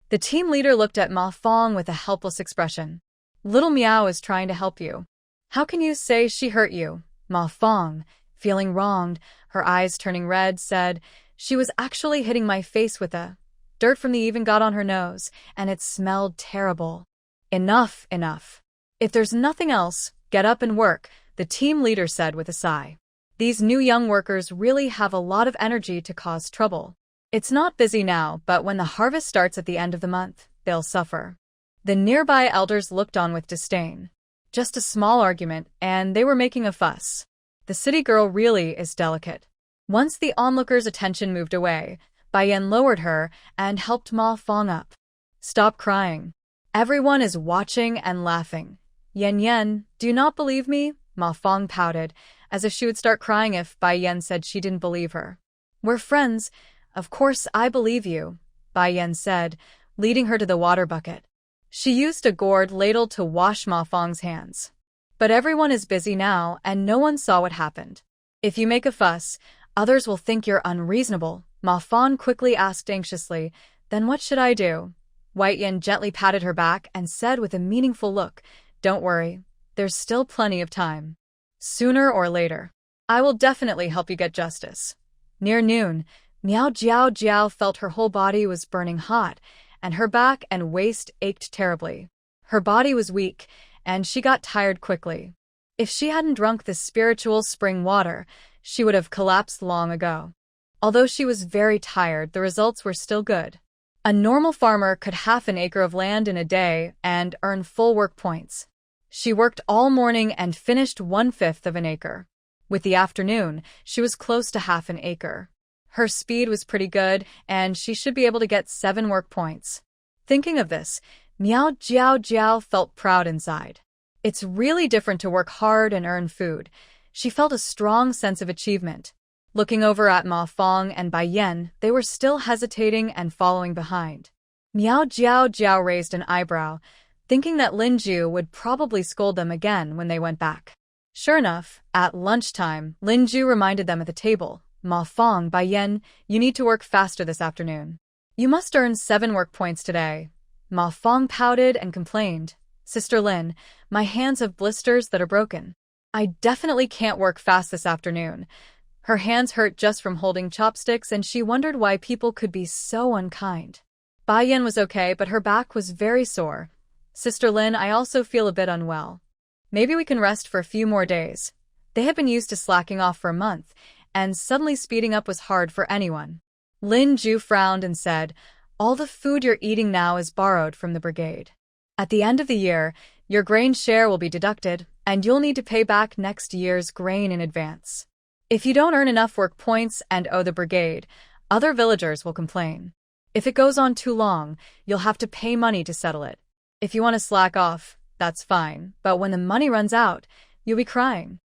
The team leader looked at Ma Fong with a helpless expression. "Little Miao is trying to help you. How can you say she hurt you?" Ma Fong, feeling wronged, her eyes turning red, said, "She was actually hitting my face with a dirt from the even got on her nose, and it smelled terrible." Enough. If there's nothing else, get up and work," the team leader said with a sigh. These new young workers really have a lot of energy to cause trouble. It's not busy now, but when the harvest starts at the end of the month, they'll suffer. The nearby elders looked on with disdain. Just a small argument, and they were making a fuss. The city girl really is delicate. Once the onlookers' attention moved away, Bai Yan lowered her and helped Ma Fong up. "Stop crying. Everyone is watching and laughing." "Yen, do you not believe me?" Ma Fong pouted, as if she would start crying if Bai Yan said she didn't believe her. "We're friends. Of course I believe you," Bai Yan said, leading her to the water bucket. She used a gourd ladle to wash Ma Fong's hands. But everyone is busy now, and no one saw what happened. "If you make a fuss, others will think you're unreasonable," Ma Fong quickly asked anxiously. "Then what should I do?" White Yan gently patted her back and said with a meaningful look, "Don't worry, there's still plenty of time. Sooner or later, I will definitely help you get justice." Near noon, Miao Jiao Jiao felt her whole body was burning hot, and her back and waist ached terribly. Her body was weak, and she got tired quickly. If she hadn't drunk the spiritual spring water, she would have collapsed long ago. Although she was very tired, the results were still good. A normal farmer could half an acre of land in a day and earn full work points. She worked all morning and finished 1/5 of an acre. With the afternoon, she was close to half an acre. Her speed was pretty good, and she should be able to get 7 work points. Thinking of this, Miao Jiao Jiao felt proud inside. It's really different to work hard and earn food. She felt a strong sense of achievement. Looking over at Ma Fong and Bai Yan, they were still hesitating and following behind. Miao Jiao Jiao raised an eyebrow, thinking that Lin Ju would probably scold them again when they went back. Sure enough, at lunchtime, Lin Ju reminded them at the table, "Ma Fong, Bai Yan, you need to work faster this afternoon. You must earn 7 work points today." Ma Fong pouted and complained, "Sister Lin, my hands have blisters that are broken. I definitely can't work fast this afternoon." Her hands hurt just from holding chopsticks, and she wondered why people could be so unkind. Bai Yan was okay, but her back was very sore. "Sister Lin, I also feel a bit unwell. Maybe we can rest for a few more days." They had been used to slacking off for a month, and suddenly speeding up was hard for anyone. Lin Ju frowned and said, "All the food you're eating now is borrowed from the brigade. At the end of the year, your grain share will be deducted, and you'll need to pay back next year's grain in advance. If you don't earn enough work points and owe the brigade, other villagers will complain. If it goes on too long, you'll have to pay money to settle it. If you want to slack off, that's fine, but when the money runs out, you'll be crying."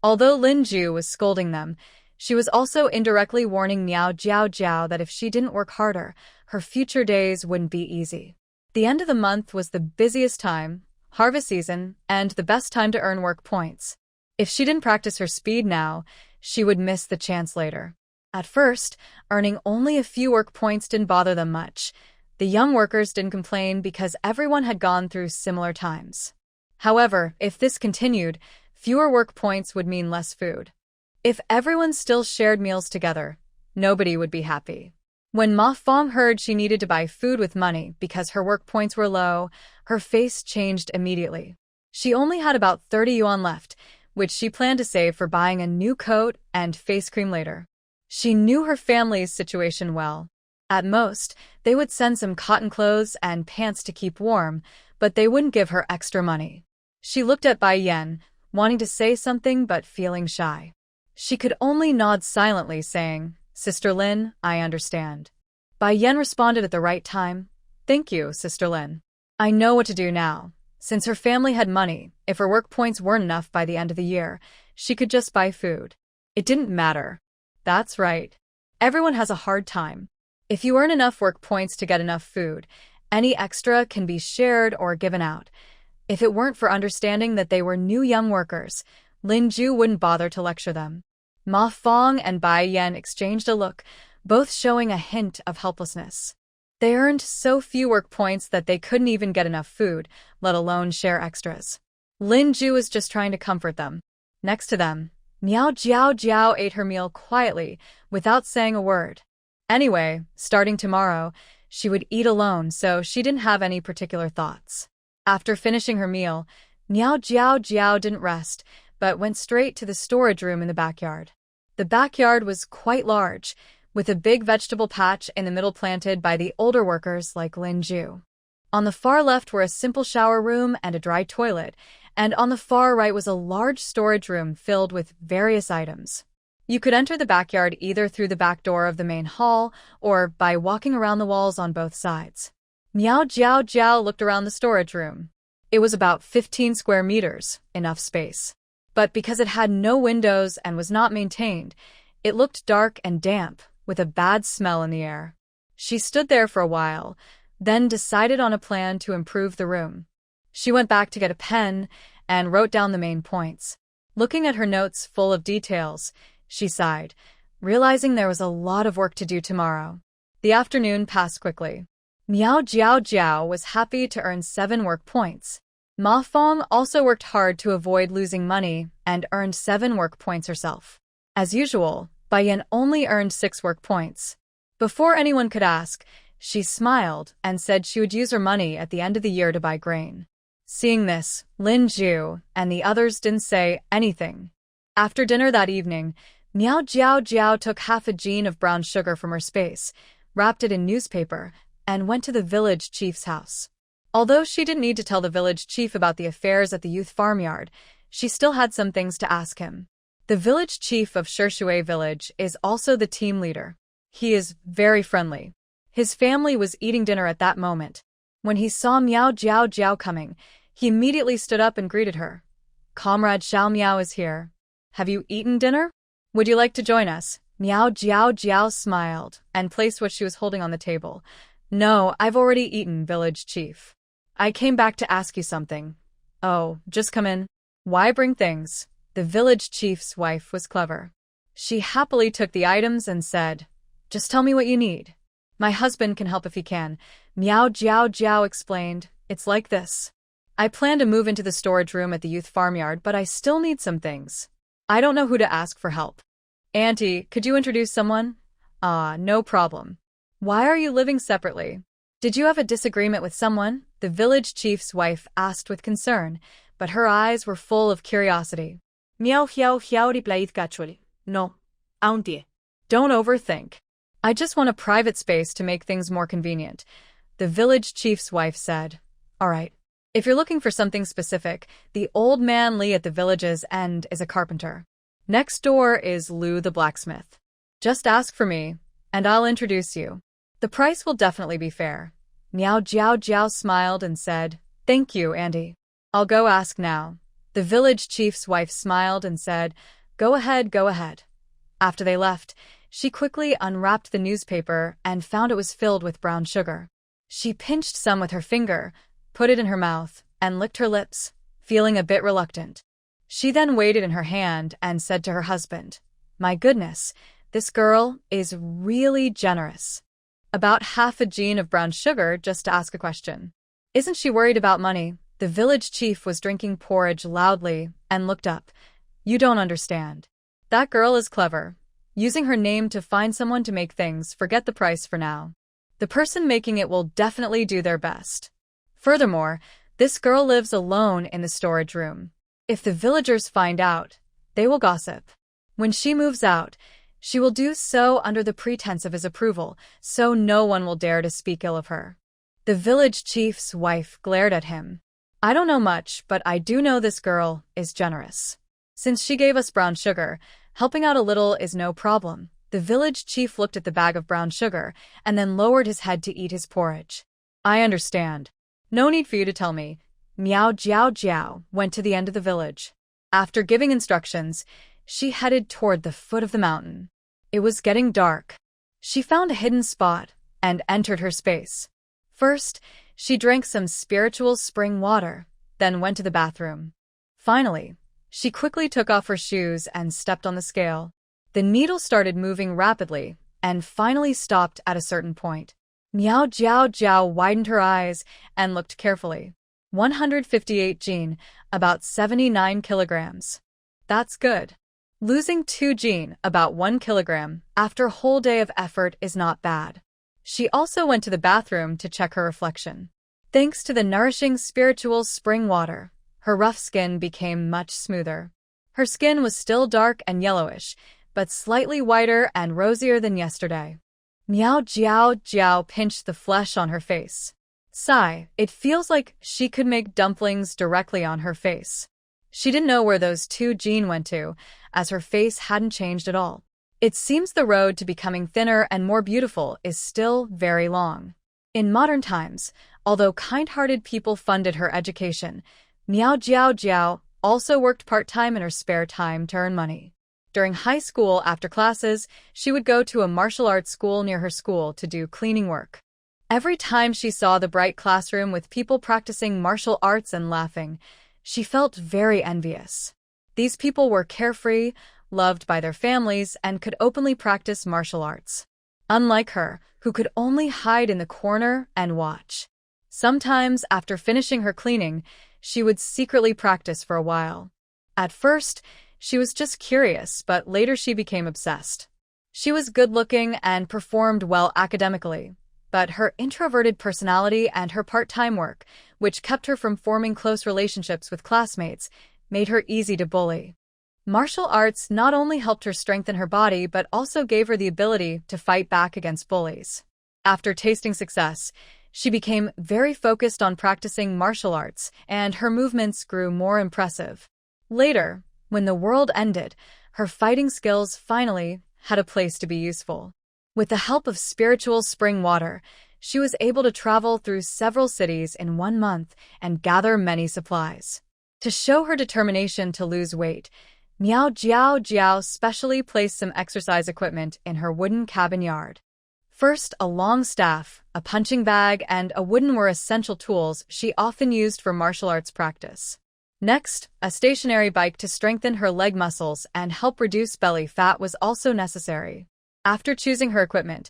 Although Lin Ju was scolding them, she was also indirectly warning Miao Jiao Jiao that if she didn't work harder, her future days wouldn't be easy. The end of the month was the busiest time, harvest season, and the best time to earn work points. If she didn't practice her speed now, she would miss the chance later. At first, earning only a few work points didn't bother them much. The young workers didn't complain because everyone had gone through similar times. However, if this continued, fewer work points would mean less food. If everyone still shared meals together, nobody would be happy. When Ma Fong heard she needed to buy food with money because her work points were low, her face changed immediately. She only had about 30 yuan left, which she planned to save for buying a new coat and face cream later. She knew her family's situation well. At most, they would send some cotton clothes and pants to keep warm, but they wouldn't give her extra money. She looked at Bai Yan, wanting to say something but feeling shy. She could only nod silently, saying, "Sister Lin, I understand." Bai Yen responded at the right time. "Thank you, Sister Lin. I know what to do now." Since her family had money, if her work points weren't enough by the end of the year, she could just buy food. It didn't matter. That's right. Everyone has a hard time. If you earn enough work points to get enough food, any extra can be shared or given out. If it weren't for understanding that they were new young workers, Lin Ju wouldn't bother to lecture them. Ma Fong and Bai Yen exchanged a look, both showing a hint of helplessness. They earned so few work points that they couldn't even get enough food, let alone share extras. Lin Ju was just trying to comfort them. Next to them, Miao Jiao Jiao ate her meal quietly, without saying a word. Anyway, starting tomorrow, she would eat alone, so she didn't have any particular thoughts. After finishing her meal, Miao Jiao Jiao didn't rest, but went straight to the storage room in the backyard. The backyard was quite large, with a big vegetable patch in the middle planted by the older workers like Lin Ju. On the far left were a simple shower room and a dry toilet, and on the far right was a large storage room filled with various items. You could enter the backyard either through the back door of the main hall or by walking around the walls on both sides. Miao Jiao Jiao looked around the storage room. It was about 15 square meters, enough space. But because it had no windows and was not maintained, it looked dark and damp, with a bad smell in the air. She stood there for a while, then decided on a plan to improve the room. She went back to get a pen and wrote down the main points. Looking at her notes full of details, she sighed, realizing there was a lot of work to do tomorrow. The afternoon passed quickly. Miao Jiao Jiao was happy to earn 7 work points. Ma Fong also worked hard to avoid losing money and earned 7 work points herself. As usual, Bai Yen only earned 6 work points. Before anyone could ask, she smiled and said she would use her money at the end of the year to buy grain. Seeing this, Lin Ju and the others didn't say anything. After dinner that evening, Miao Jiao Jiao took half a jean of brown sugar from her space, wrapped it in newspaper, and went to the village chief's house. Although she didn't need to tell the village chief about the affairs at the youth farmyard, she still had some things to ask him. The village chief of Shishui village is also the team leader. He is very friendly. His family was eating dinner at that moment. When he saw Miao Jiao Jiao coming, he immediately stood up and greeted her. "Comrade Xiao Miao is here. Have you eaten dinner? Would you like to join us?" Miao Jiao Jiao smiled and placed what she was holding on the table. "No, I've already eaten, village chief. I came back to ask you something." "Oh, just come in." "Why bring things?" The village chief's wife was clever. She happily took the items and said, "Just tell me what you need. My husband can help if he can." Miao Jiao Jiao explained, "It's like this. I plan to move into the storage room at the youth farmyard, but I still need some things. I don't know who to ask for help. Auntie, could you introduce someone?" "Ah, no problem. Why are you living separately? Did you have a disagreement with someone?" The village chief's wife asked with concern, but her eyes were full of curiosity. Miao Hiao Hiao replied casually. "No, auntie." "Don't overthink. I just want a private space to make things more convenient," the village chief's wife said. "All right. If you're looking for something specific, the old man Li at the village's end is a carpenter. Next door is Lu the blacksmith. Just ask for me, and I'll introduce you. The price will definitely be fair." Miao Jiao Jiao smiled and said, "Thank you, Andy. I'll go ask now." The village chief's wife smiled and said, Go ahead, go ahead." After they left, she quickly unwrapped the newspaper and found it was filled with brown sugar. She pinched some with her finger, put it in her mouth, and licked her lips, feeling a bit reluctant. She then weighed it in her hand and said to her husband, "My goodness, this girl is really generous. About half a jean of brown sugar just to ask a question. Isn't she worried about money?" The village chief was drinking porridge loudly and looked up. "You don't understand. That girl is clever. Using her name to find someone to make things, forget the price for now. The person making it will definitely do their best. Furthermore, this girl lives alone in the storage room. If the villagers find out, they will gossip. When she moves out, she will do so under the pretense of his approval, so no one will dare to speak ill of her." The village chief's wife glared at him. "I don't know much, but I do know this girl is generous. Since she gave us brown sugar, Helping out a little is no problem. The village chief looked at the bag of brown sugar and then lowered his head to eat his porridge. I understand. No need for you to tell me. Miao Jiao Jiao went to the end of the village. After giving instructions, she headed toward the foot of the mountain. It was getting dark. She found a hidden spot and entered her space. First, she drank some spiritual spring water, then went to the bathroom. Finally, she quickly took off her shoes and stepped on the scale. The needle started moving rapidly and finally stopped at a certain point. Miao Jiao Jiao widened her eyes and looked carefully. 158 jin, about 79 kilograms. That's good. Losing 2 jin, about 1 kilogram, after a whole day of effort is not bad. She also went to the bathroom to check her reflection. Thanks to the nourishing spiritual spring water, her rough skin became much smoother. Her skin was still dark and yellowish, but slightly whiter and rosier than yesterday. Miao Jiao Jiao pinched the flesh on her face. Sigh, it feels like she could make dumplings directly on her face. She didn't know where those 2 jin went to, as her face hadn't changed at all. It seems the road to becoming thinner and more beautiful is still very long. In modern times, although kind-hearted people funded her education, Miao Jiao Jiao also worked part-time in her spare time to earn money. During high school, after classes, she would go to a martial arts school near her school to do cleaning work. Every time she saw the bright classroom with people practicing martial arts and laughing, she felt very envious. These people were carefree, loved by their families, and could openly practice martial arts. Unlike her, who could only hide in the corner and watch. Sometimes, after finishing her cleaning, she would secretly practice for a while. At first, she was just curious, but later she became obsessed. She was good-looking and performed well academically, but her introverted personality and her part-time work, which kept her from forming close relationships with classmates, made her easy to bully. Martial arts not only helped her strengthen her body but also gave her the ability to fight back against bullies. After tasting success, she became very focused on practicing martial arts, and her movements grew more impressive. Later, when the world ended, her fighting skills finally had a place to be useful. With the help of spiritual spring water, she was able to travel through several cities in 1 month and gather many supplies. To show her determination to lose weight, Miao Jiao Jiao specially placed some exercise equipment in her wooden cabin yard. First, a long staff, a punching bag, and a wooden were essential tools she often used for martial arts practice. Next, a stationary bike to strengthen her leg muscles and help reduce belly fat was also necessary. After choosing her equipment,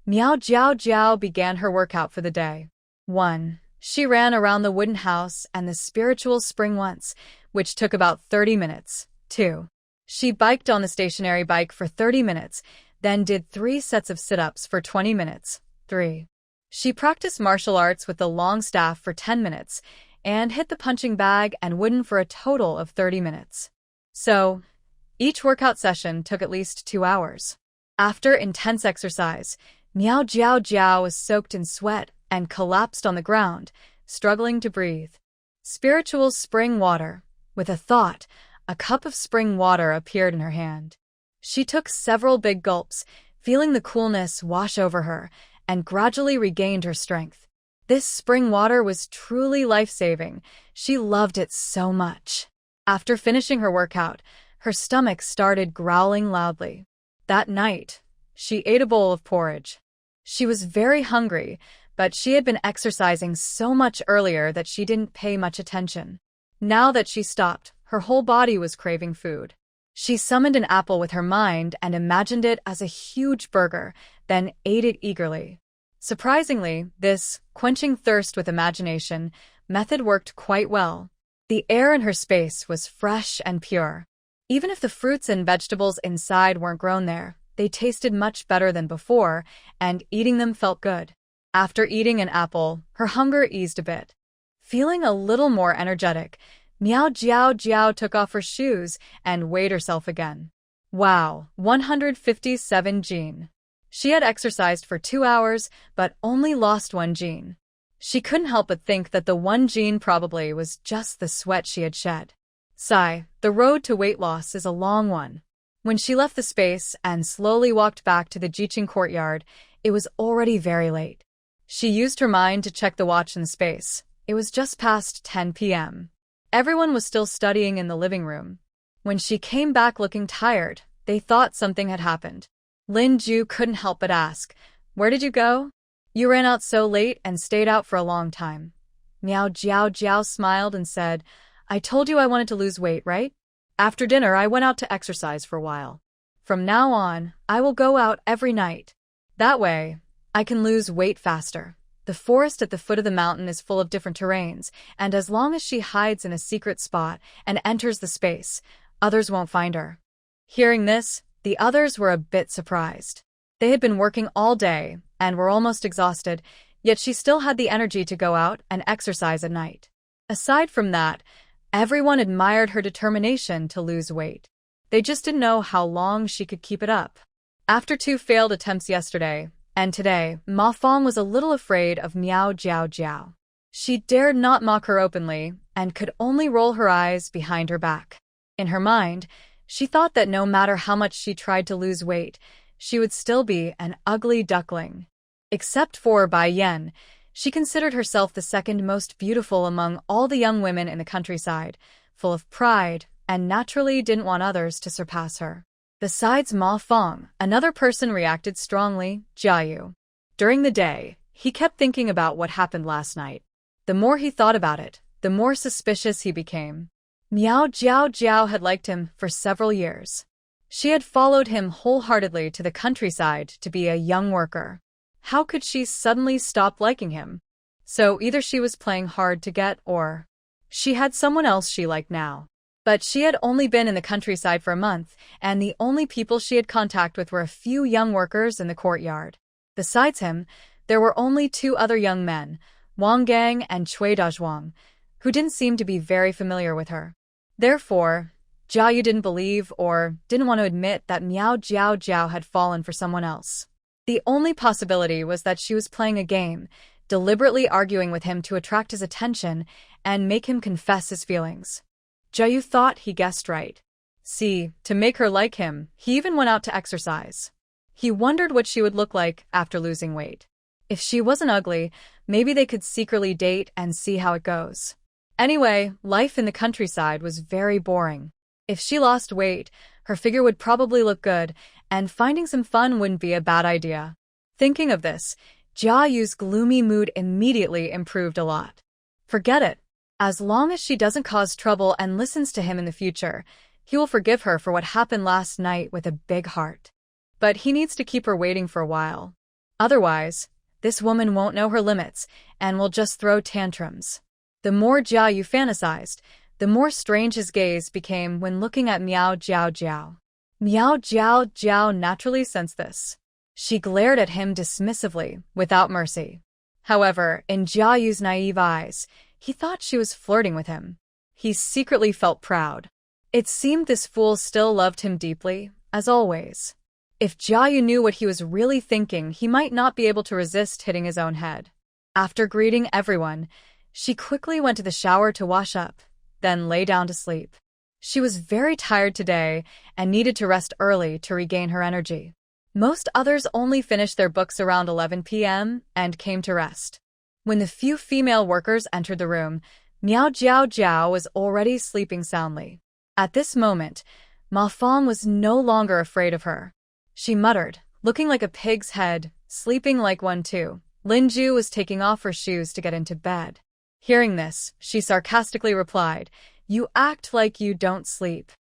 Miao Jiao Jiao began her workout for the day. 1. She ran around the wooden house and the spiritual spring once, which took about 30 minutes. 2. She biked on the stationary bike for 30 minutes, then did 3 sets of sit-ups for 20 minutes. 3. She practiced martial arts with the long staff for 10 minutes and hit the punching bag and wooden for a total of 30 minutes. So, each workout session took at least 2 hours. After intense exercise, Miao Jiao Jiao was soaked in sweat and collapsed on the ground, struggling to breathe. Spiritual spring water. With a thought, a cup of spring water appeared in her hand. She took several big gulps, feeling the coolness wash over her, and gradually regained her strength. This spring water was truly life-saving. She loved it so much. After finishing her workout, her stomach started growling loudly. That night, she ate a bowl of porridge. She was very hungry, but she had been exercising so much earlier that she didn't pay much attention. Now that she stopped, her whole body was craving food. She summoned an apple with her mind and imagined it as a huge burger, then ate it eagerly. Surprisingly, this quenching thirst with imagination method worked quite well. The air in her space was fresh and pure. Even if the fruits and vegetables inside weren't grown there, they tasted much better than before, and eating them felt good. After eating an apple, her hunger eased a bit. Feeling a little more energetic, Miao Jiao Jiao took off her shoes and weighed herself again. Wow, 157 jin. She had exercised for 2 hours, but only lost 1 jin. She couldn't help but think that the 1 jin probably was just the sweat she had shed. Sigh, the road to weight loss is a long one. When she left the space and slowly walked back to the Jiqing courtyard, it was already very late. She used her mind to check the watch in the space. It was just past 10 p.m. Everyone was still studying in the living room. When she came back looking tired, they thought something had happened. Lin Ju couldn't help but ask, "Where did you go? You ran out so late and stayed out for a long time." Miao Jiao Jiao smiled and said, "I told you I wanted to lose weight, right? After dinner, I went out to exercise for a while. From now on, I will go out every night. That way, I can lose weight faster." The forest at the foot of the mountain is full of different terrains, and as long as she hides in a secret spot and enters the space, others won't find her. Hearing this, the others were a bit surprised. They had been working all day and were almost exhausted, yet she still had the energy to go out and exercise at night. Aside from that, everyone admired her determination to lose weight. They just didn't know how long she could keep it up. After 2 failed attempts yesterday, and today, Ma Fong was a little afraid of Miao Jiao Jiao. She dared not mock her openly and could only roll her eyes behind her back. In her mind, she thought that no matter how much she tried to lose weight, she would still be an ugly duckling. Except for Bai Yan, she considered herself the second most beautiful among all the young women in the countryside, full of pride, and naturally didn't want others to surpass her. Besides Ma Fong, another person reacted strongly, Jiayu. During the day, he kept thinking about what happened last night. The more he thought about it, the more suspicious he became. Miao Jiao Jiao had liked him for several years. She had followed him wholeheartedly to the countryside to be a young worker. How could she suddenly stop liking him? So either she was playing hard to get or she had someone else she liked now. But she had only been in the countryside for a month, and the only people she had contact with were a few young workers in the courtyard. Besides him, there were only 2 other young men, Wang Gang and Cui Dazhuang, who didn't seem to be very familiar with her. Therefore, Jiayu didn't believe or didn't want to admit that Miao Jiao Jiao had fallen for someone else. The only possibility was that she was playing a game, deliberately arguing with him to attract his attention and make him confess his feelings. Jiayu thought he guessed right. See, to make her like him, he even went out to exercise. He wondered what she would look like after losing weight. If she wasn't ugly, maybe they could secretly date and see how it goes. Anyway, life in the countryside was very boring. If she lost weight, her figure would probably look good, and finding some fun wouldn't be a bad idea. Thinking of this, Jiayu's gloomy mood immediately improved a lot. Forget it. As long as she doesn't cause trouble and listens to him in the future, he will forgive her for what happened last night with a big heart. But he needs to keep her waiting for a while. Otherwise, this woman won't know her limits and will just throw tantrums. The more Jiayu fantasized, the more strange his gaze became when looking at Miao Jiao Jiao. Miao Jiao Jiao naturally sensed this. She glared at him dismissively, without mercy. However, in Jiayu's naive eyes, he thought she was flirting with him. He secretly felt proud. It seemed this fool still loved him deeply, as always. If Jiayu knew what he was really thinking, he might not be able to resist hitting his own head. After greeting everyone, she quickly went to the shower to wash up, then lay down to sleep. She was very tired today and needed to rest early to regain her energy. Most others only finished their books around 11 p.m. and came to rest. When the few female workers entered the room, Miao Jiao Jiao was already sleeping soundly. At this moment, Ma Fong was no longer afraid of her. She muttered, looking like a pig's head, sleeping like one too. Lin Ju was taking off her shoes to get into bed. Hearing this, she sarcastically replied, "You act like you don't sleep.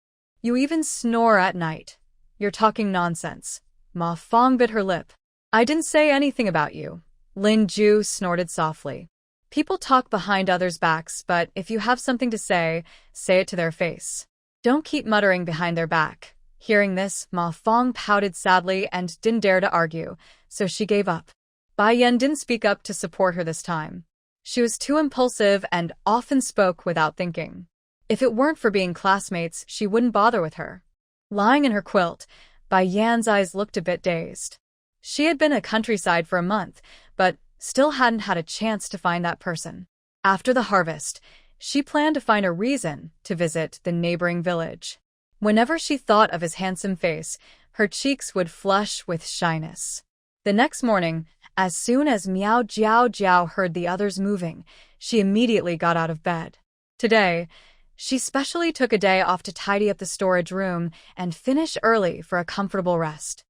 You even snore at night. You're talking nonsense." Ma Fong bit her lip. "I didn't say anything about you." Lin Ju snorted softly. People talk behind others' backs, but if you have something to say it to their face. Don't keep muttering behind their back. Hearing this, Ma Fong pouted sadly and didn't dare to argue, so she gave up. Bai Yan didn't speak up to support her this time. She was too impulsive and often spoke without thinking. If it weren't for being classmates, she wouldn't bother with her. Lying in her quilt, Bai Yan's eyes looked a bit dazed. She had been in the countryside for a month, but still hadn't had a chance to find that person. After the harvest, she planned to find a reason to visit the neighboring village. Whenever she thought of his handsome face, her cheeks would flush with shyness. The next morning, as soon as Miao Jiao Jiao heard the others moving, she immediately got out of bed. Today, she specially took a day off to tidy up the storage room and finish early for a comfortable rest.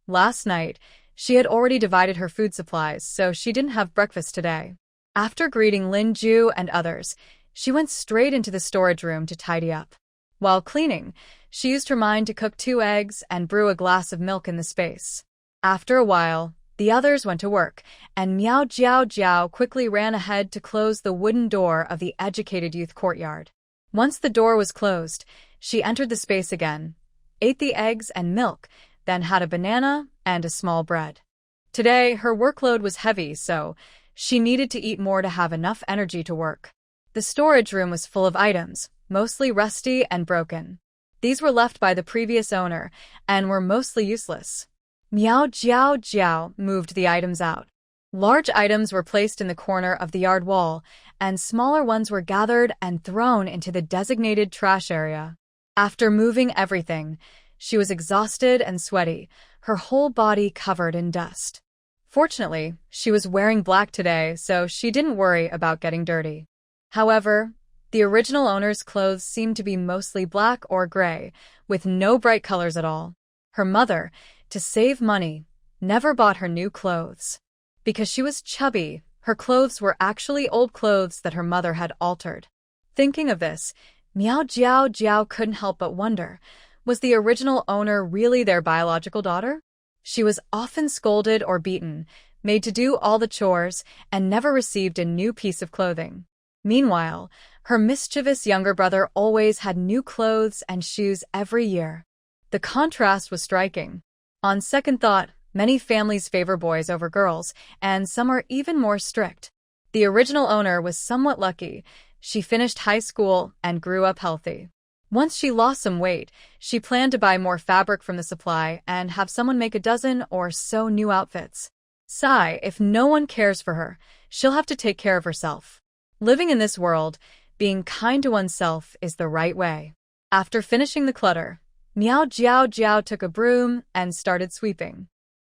Last night, she had already divided her food supplies, so she didn't have breakfast today. After greeting Lin Ju and others, she went straight into the storage room to tidy up. While cleaning, she used her mind to cook 2 eggs and brew a glass of milk in the space. After a while, the others went to work, and Miao Jiao Jiao quickly ran ahead to close the wooden door of the educated youth courtyard. Once the door was closed, she entered the space again, ate the eggs and milk, then had a banana and a small bread. Today, her workload was heavy, so she needed to eat more to have enough energy to work. The storage room was full of items, mostly rusty and broken. These were left by the previous owner and were mostly useless. Miao Jiao Jiao moved the items out. Large items were placed in the corner of the yard wall, and smaller ones were gathered and thrown into the designated trash area. After moving everything, she was exhausted and sweaty, her whole body covered in dust. Fortunately, she was wearing black today, so she didn't worry about getting dirty. However, the original owner's clothes seemed to be mostly black or gray, with no bright colors at all. Her mother, to save money, never bought her new clothes. Because she was chubby, her clothes were actually old clothes that her mother had altered. Thinking of this, Miao Jiao Jiao couldn't help but wonder, was the original owner really their biological daughter? She was often scolded or beaten, made to do all the chores, and never received a new piece of clothing. Meanwhile, her mischievous younger brother always had new clothes and shoes every year. The contrast was striking. On second thought, many families favor boys over girls, and some are even more strict. The original owner was somewhat lucky. She finished high school and grew up healthy. Once she lost some weight, she planned to buy more fabric from the supply and have someone make a dozen or so new outfits. If no one cares for her, she'll have to take care of herself. Living in this world, being kind to oneself is the right way. After finishing the clutter, Miao Jiao Jiao took a broom and started sweeping.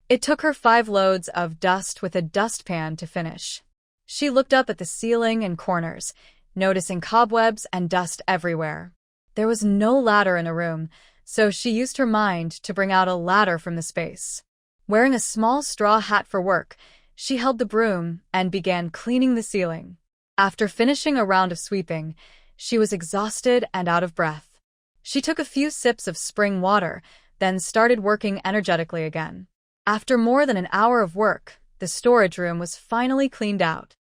It took her 5 loads of dust with a dustpan to finish. She looked up at the ceiling and corners, noticing cobwebs and dust everywhere. There was no ladder in the room, so she used her mind to bring out a ladder from the space. Wearing a small straw hat for work, she held the broom and began cleaning the ceiling. After finishing a round of sweeping, she was exhausted and out of breath. She took a few sips of spring water, then started working energetically again. After more than an hour of work, the storage room was finally cleaned out.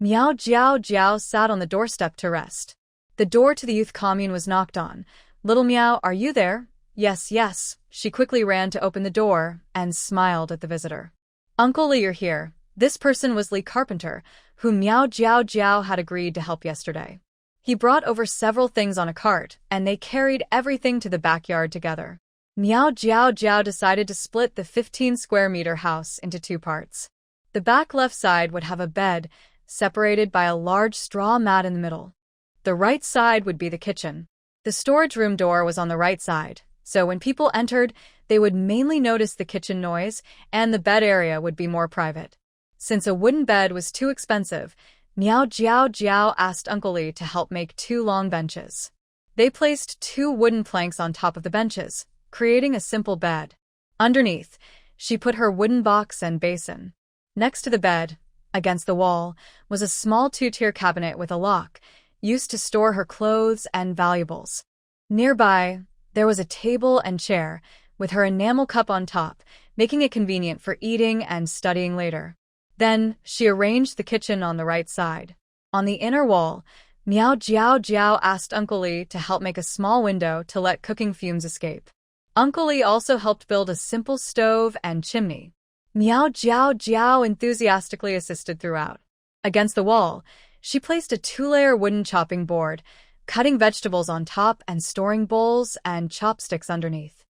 Miao Jiao Jiao sat on the doorstep to rest. The door to the youth commune was knocked on. "Little Miao, are you there?" "Yes, yes." She quickly ran to open the door and smiled at the visitor. "Uncle Li, you're here." This person was Li Carpenter, whom Miao Jiao Jiao had agreed to help yesterday. He brought over several things on a cart, and they carried everything to the backyard together. Miao Jiao Jiao decided to split the 15-square-meter house into 2 parts. The back left side would have a bed, separated by a large straw mat in the middle. The right side would be the kitchen. The storage room door was on the right side, so when people entered, they would mainly notice the kitchen noise, and the bed area would be more private. Since a wooden bed was too expensive, Miao Jiao Jiao asked Uncle Li to help make 2 long benches. They placed 2 wooden planks on top of the benches, creating a simple bed. Underneath, she put her wooden box and basin. Next to the bed, against the wall, was a small 2-tier cabinet with a lock, used to store her clothes and valuables. Nearby, there was a table and chair, with her enamel cup on top, making it convenient for eating and studying later. Then, she arranged the kitchen on the right side. On the inner wall, Miao Jiao Jiao asked Uncle Li to help make a small window to let cooking fumes escape. Uncle Li also helped build a simple stove and chimney. Miao Jiao Jiao enthusiastically assisted throughout. Against the wall, she placed a 2-layer wooden chopping board, cutting vegetables on top and storing bowls and chopsticks underneath.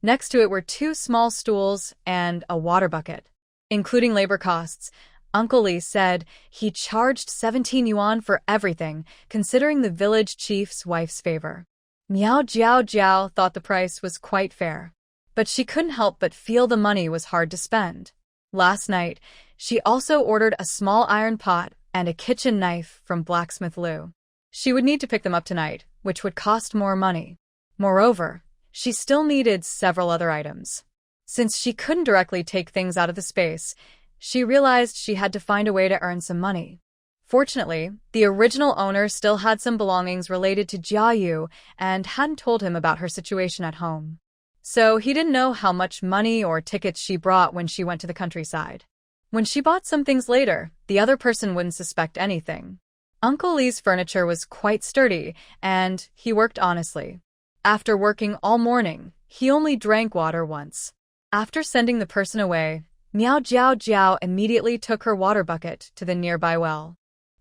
Next to it were 2 small stools and a water bucket. Including labor costs, Uncle Li said he charged 17 yuan for everything, considering the village chief's wife's favor. Miao Jiao Jiao thought the price was quite fair, but she couldn't help but feel the money was hard to spend. Last night, she also ordered a small iron pot and a kitchen knife from Blacksmith Lu. She would need to pick them up tonight, which would cost more money. Moreover, she still needed several other items. Since she couldn't directly take things out of the space, she realized she had to find a way to earn some money. Fortunately, the original owner still had some belongings related to Jia Yu and hadn't told him about her situation at home. So he didn't know how much money or tickets she brought when she went to the countryside. When she bought some things later, the other person wouldn't suspect anything. Uncle Lee's furniture was quite sturdy, and he worked honestly. After working all morning, he only drank water once. After sending the person away, Miao Jiao Jiao immediately took her water bucket to the nearby well.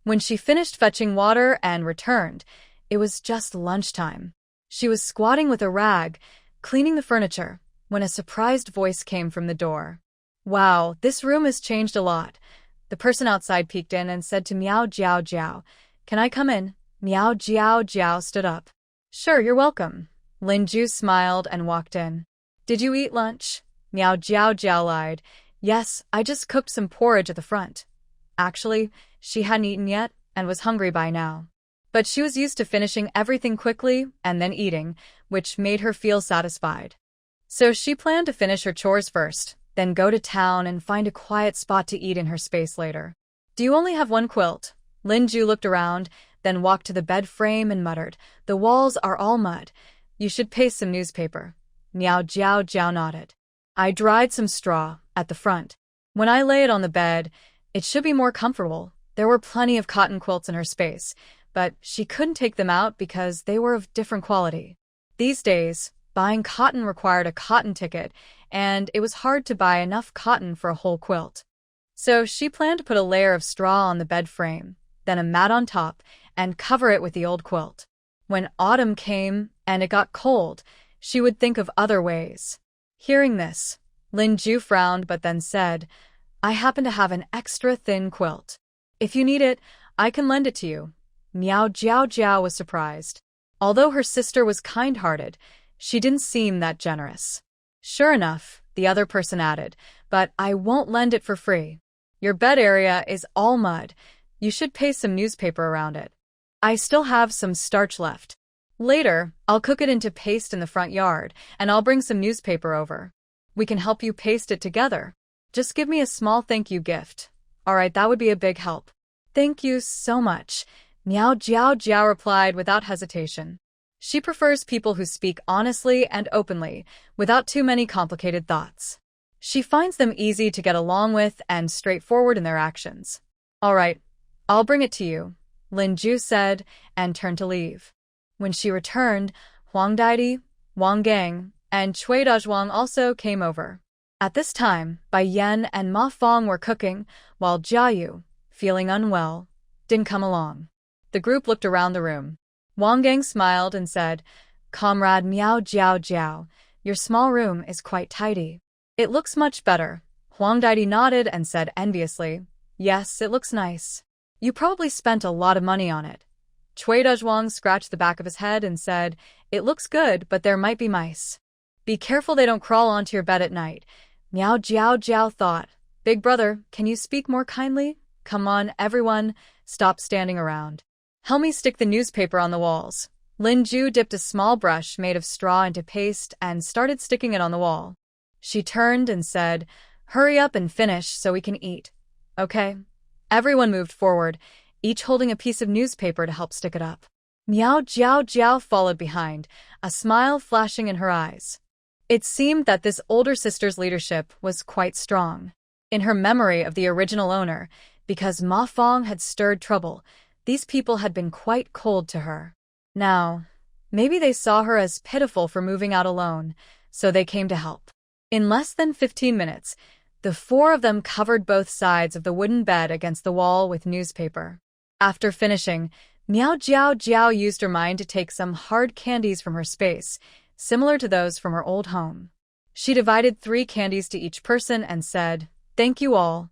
When she finished fetching water and returned, it was just lunchtime. She was squatting with a rag, cleaning the furniture, when a surprised voice came from the door. "Wow, this room has changed a lot." The person outside peeked in and said to Miao Jiao Jiao, "Can I come in?" Miao Jiao Jiao stood up. "Sure, you're welcome." Lin Ju smiled and walked in. "Did you eat lunch?" Miao Jiao Jiao lied. "Yes, I just cooked some porridge at the front." Actually, she hadn't eaten yet and was hungry by now. But she was used to finishing everything quickly and then eating, which made her feel satisfied. So she planned to finish her chores first, then go to town and find a quiet spot to eat in her space later. "Do you only have one quilt?" Lin Ju looked around, then walked to the bed frame and muttered, "The walls are all mud. You should paste some newspaper." Miao Jiao Jiao nodded. "I dried some straw at the front. When I lay it on the bed, it should be more comfortable." There were plenty of cotton quilts in her space, but she couldn't take them out because they were of different quality. These days, buying cotton required a cotton ticket, and it was hard to buy enough cotton for a whole quilt. So she planned to put a layer of straw on the bed frame, then a mat on top, and cover it with the old quilt. When autumn came and it got cold, she would think of other ways. Hearing this, Lin Ju frowned but then said, "I happen to have an extra thin quilt. If you need it, I can lend it to you." Miao Jiao Jiao was surprised. Although her sister was kind-hearted, she didn't seem that generous. "Sure enough," the other person added, "but I won't lend it for free. Your bed area is all mud. You should paste some newspaper around it. I still have some starch left. Later, I'll cook it into paste in the front yard, and I'll bring some newspaper over. We can help you paste it together. Just give me a small thank you gift." "Alright, that would be a big help." "Thank you so much," Miao Jiao Jiao replied without hesitation. She prefers people who speak honestly and openly, without too many complicated thoughts. She finds them easy to get along with and straightforward in their actions. "Alright, I'll bring it to you," Lin Ju said, and turned to leave. When she returned, Huang Daidi, Wang Gang, and Cui Dazhuang also came over. At this time, Bai Yan and Ma Fong were cooking, while Jia Yu, feeling unwell, didn't come along. The group looked around the room. Wang Gang smiled and said, "Comrade Miao Jiao Jiao, your small room is quite tidy." "It looks much better." Huang Daidi nodded and said enviously, "Yes, it looks nice. You probably spent a lot of money on it." Cui Dazhuang scratched the back of his head and said, "It looks good, but there might be mice. Be careful they don't crawl onto your bed at night." Miao Jiao Jiao thought, "Big brother, can you speak more kindly? Come on, everyone, stop standing around. Help me stick the newspaper on the walls." Lin Ju dipped a small brush made of straw into paste and started sticking it on the wall. She turned and said, "Hurry up and finish so we can eat." "Okay." Everyone moved forward, each holding a piece of newspaper to help stick it up. Miao Jiao Jiao followed behind, a smile flashing in her eyes. It seemed that this older sister's leadership was quite strong. In her memory of the original owner, because Ma Fong had stirred trouble, these people had been quite cold to her. Now, maybe they saw her as pitiful for moving out alone, so they came to help. In less than 15 minutes, the four of them covered both sides of the wooden bed against the wall with newspaper. After finishing, Miao Jiao Jiao used her mind to take some hard candies from her space, similar to those from her old home. She divided 3 candies to each person and said, "Thank you all.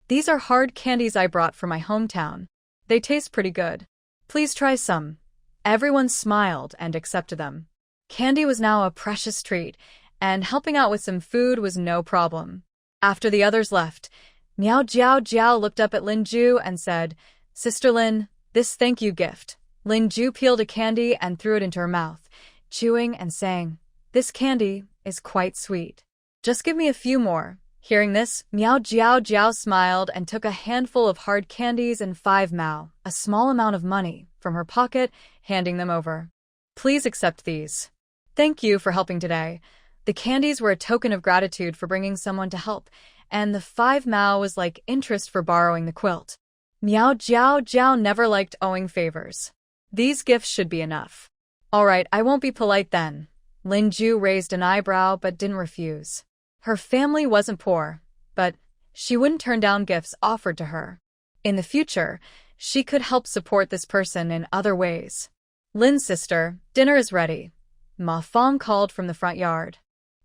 These are hard candies I brought from my hometown. They taste pretty good. Please try some." Everyone smiled and accepted them. Candy was now a precious treat, and helping out with some food was no problem. After the others left, Miao Jiao Jiao looked up at Lin Ju and said, "Sister Lin, this thank you gift." Lin Ju peeled a candy and threw it into her mouth, chewing and saying, "This candy is quite sweet. Just give me a few more." Hearing this, Miao Jiao Jiao smiled and took a handful of hard candies and 5 mao, a small amount of money, from her pocket, handing them over. "Please accept these. Thank you for helping today." The candies were a token of gratitude for bringing someone to help, and the 5 mao was like interest for borrowing the quilt. Miao Jiao Jiao never liked owing favors. These gifts should be enough. "All right, I won't be polite then." Lin Ju raised an eyebrow but didn't refuse. Her family wasn't poor, but she wouldn't turn down gifts offered to her. In the future, she could help support this person in other ways. "Lin's sister, dinner is ready," Ma Fong called from the front yard.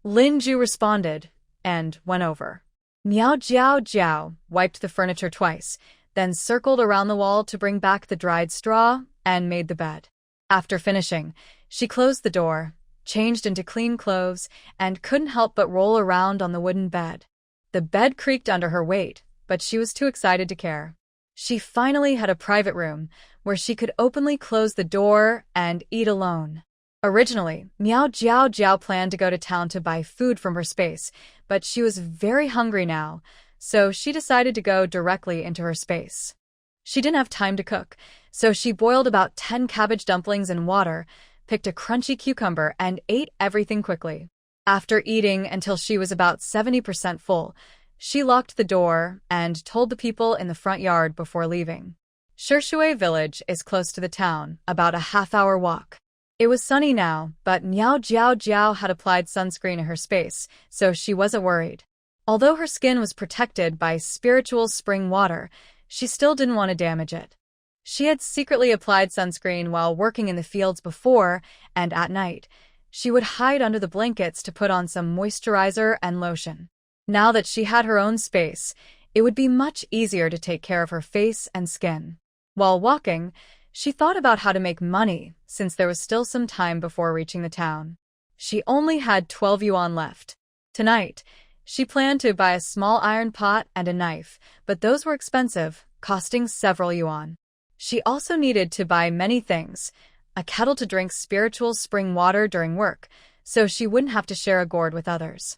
Lin Ju responded and went over. Miao Jiao Jiao wiped the furniture twice, then circled around the wall to bring back the dried straw and made the bed. After finishing, she closed the door, changed into clean clothes, and couldn't help but roll around on the wooden bed. The bed creaked under her weight, but she was too excited to care. She finally had a private room where she could openly close the door and eat alone. Originally, Miao Jiao Jiao planned to go to town to buy food from her space, but she was very hungry now, so she decided to go directly into her space. She didn't have time to cook, so she boiled about 10 cabbage dumplings in water, picked a crunchy cucumber, and ate everything quickly. After eating until she was about 70% full, she locked the door and told the people in the front yard before leaving. Shishui village is close to the town, about a half-hour walk. It was sunny now, but Miao Jiao Jiao had applied sunscreen in her space, so she wasn't worried. Although her skin was protected by spiritual spring water, she still didn't want to damage it. She had secretly applied sunscreen while working in the fields before, and at night, she would hide under the blankets to put on some moisturizer and lotion. Now that she had her own space, it would be much easier to take care of her face and skin. While walking, she thought about how to make money, since there was still some time before reaching the town. She only had 12 yuan left. Tonight, she planned to buy a small iron pot and a knife, but those were expensive, costing several yuan. She also needed to buy many things, a kettle to drink spiritual spring water during work, so she wouldn't have to share a gourd with others.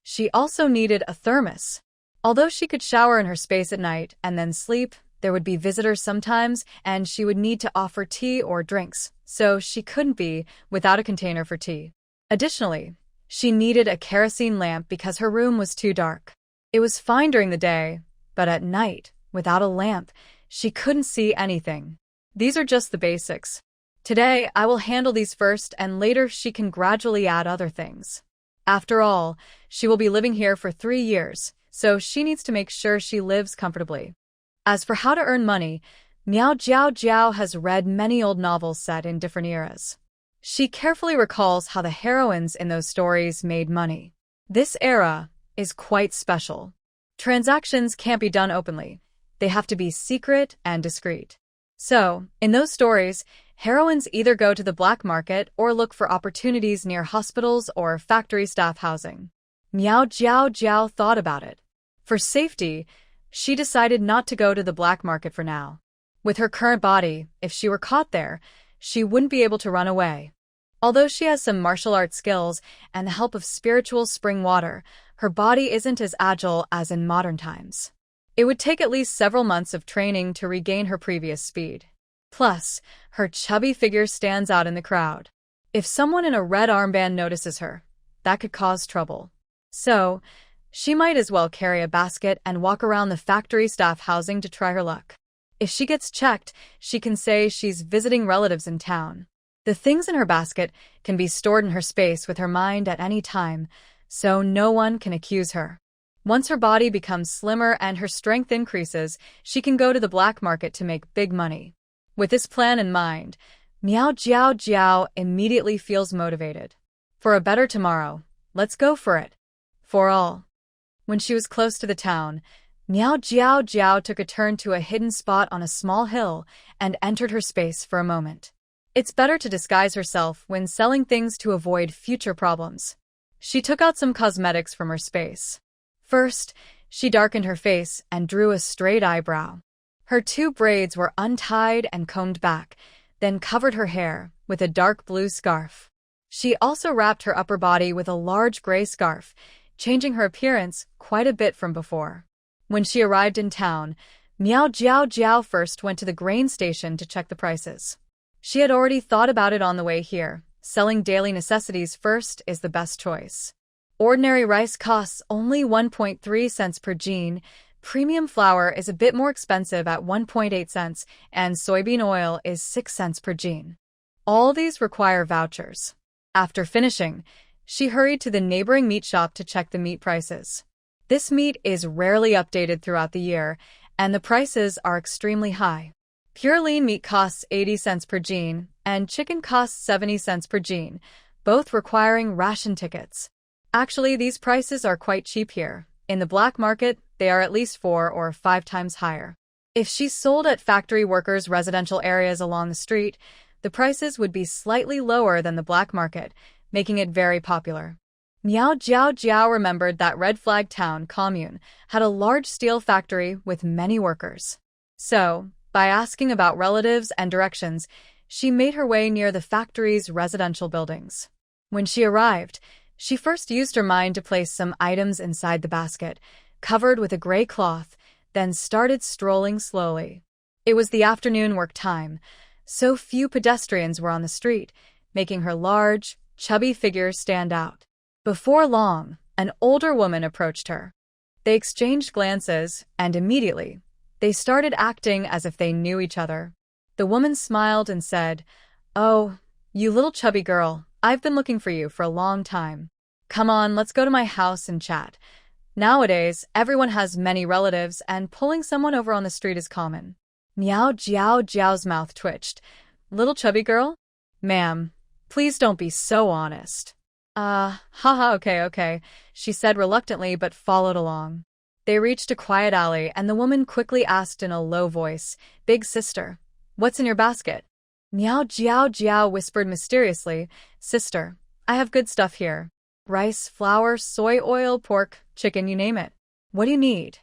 She also needed a thermos. Although she could shower in her space at night and then sleep, there would be visitors sometimes, and she would need to offer tea or drinks, so she couldn't be without a container for tea. Additionally, she needed a kerosene lamp because her room was too dark. It was fine during the day, but at night, without a lamp, she couldn't see anything. These are just the basics. Today, I will handle these first, and later she can gradually add other things. After all, she will be living here for 3 years, so she needs to make sure she lives comfortably. As for how to earn money, Miao Jiao Jiao has read many old novels set in different eras. She carefully recalls how the heroines in those stories made money. This era is quite special. Transactions can't be done openly. They have to be secret and discreet. So, in those stories, heroines either go to the black market or look for opportunities near hospitals or factory staff housing. Miao Jiao Jiao thought about it. For safety, she decided not to go to the black market for now. With her current body, if she were caught there, she wouldn't be able to run away. Although she has some martial arts skills and the help of spiritual spring water, her body isn't as agile as in modern times. It would take at least several months of training to regain her previous speed. Plus, her chubby figure stands out in the crowd. If someone in a red armband notices her, that could cause trouble. So, she might as well carry a basket and walk around the factory staff housing to try her luck. If she gets checked, she can say she's visiting relatives in town. The things in her basket can be stored in her space with her mind at any time, so no one can accuse her. Once her body becomes slimmer and her strength increases, she can go to the black market to make big money. With this plan in mind, Miao Jiao Jiao immediately feels motivated. For a better tomorrow, let's go for it. For all. When she was close to the town, Miao Jiao Jiao took a turn to a hidden spot on a small hill and entered her space for a moment. It's better to disguise herself when selling things to avoid future problems. She took out some cosmetics from her space. First, she darkened her face and drew a straight eyebrow. Her 2 braids were untied and combed back, then covered her hair with a dark blue scarf. She also wrapped her upper body with a large gray scarf, changing her appearance quite a bit from before. When she arrived in town, Miao Jiao Jiao first went to the grain station to check the prices. She had already thought about it on the way here. Selling daily necessities first is the best choice. Ordinary rice costs only 1.3 cents per jean. Premium flour is a bit more expensive at 1.8 cents, and soybean oil is 6 cents per jean. All these require vouchers. After finishing, she hurried to the neighboring meat shop to check the meat prices. This meat is rarely updated throughout the year, and the prices are extremely high. Pure lean meat costs 80 cents per jean, and chicken costs 70 cents per jean, both requiring ration tickets. Actually, these prices are quite cheap here. In the black market, they are at least 4 or 5 times higher. If she sold at factory workers' residential areas along the street, the prices would be slightly lower than the black market, making it very popular. Miao Jiao Jiao remembered that Red Flag Town commune had a large steel factory with many workers. So, by asking about relatives and directions, she made her way near the factory's residential buildings. When she arrived, she first used her mind to place some items inside the basket, covered with a gray cloth, then started strolling slowly. It was the afternoon work time, so few pedestrians were on the street, making her large, chubby figure stand out. Before long, an older woman approached her. They exchanged glances, and immediately, they started acting as if they knew each other. The woman smiled and said, "Oh, you little chubby girl, I've been looking for you for a long time. Come on, let's go to my house and chat." Nowadays, everyone has many relatives, and pulling someone over on the street is common. Miao Jiao Jiao's mouth twitched. "Little chubby girl? Ma'am, please don't be so honest." Haha, okay, she said reluctantly but followed along. They reached a quiet alley, and the woman quickly asked in a low voice, "Big sister, what's in your basket?" Miao Jiao Jiao whispered mysteriously, "Sister, I have good stuff here. Rice, flour, soy oil, pork, chicken, you name it. What do you need?"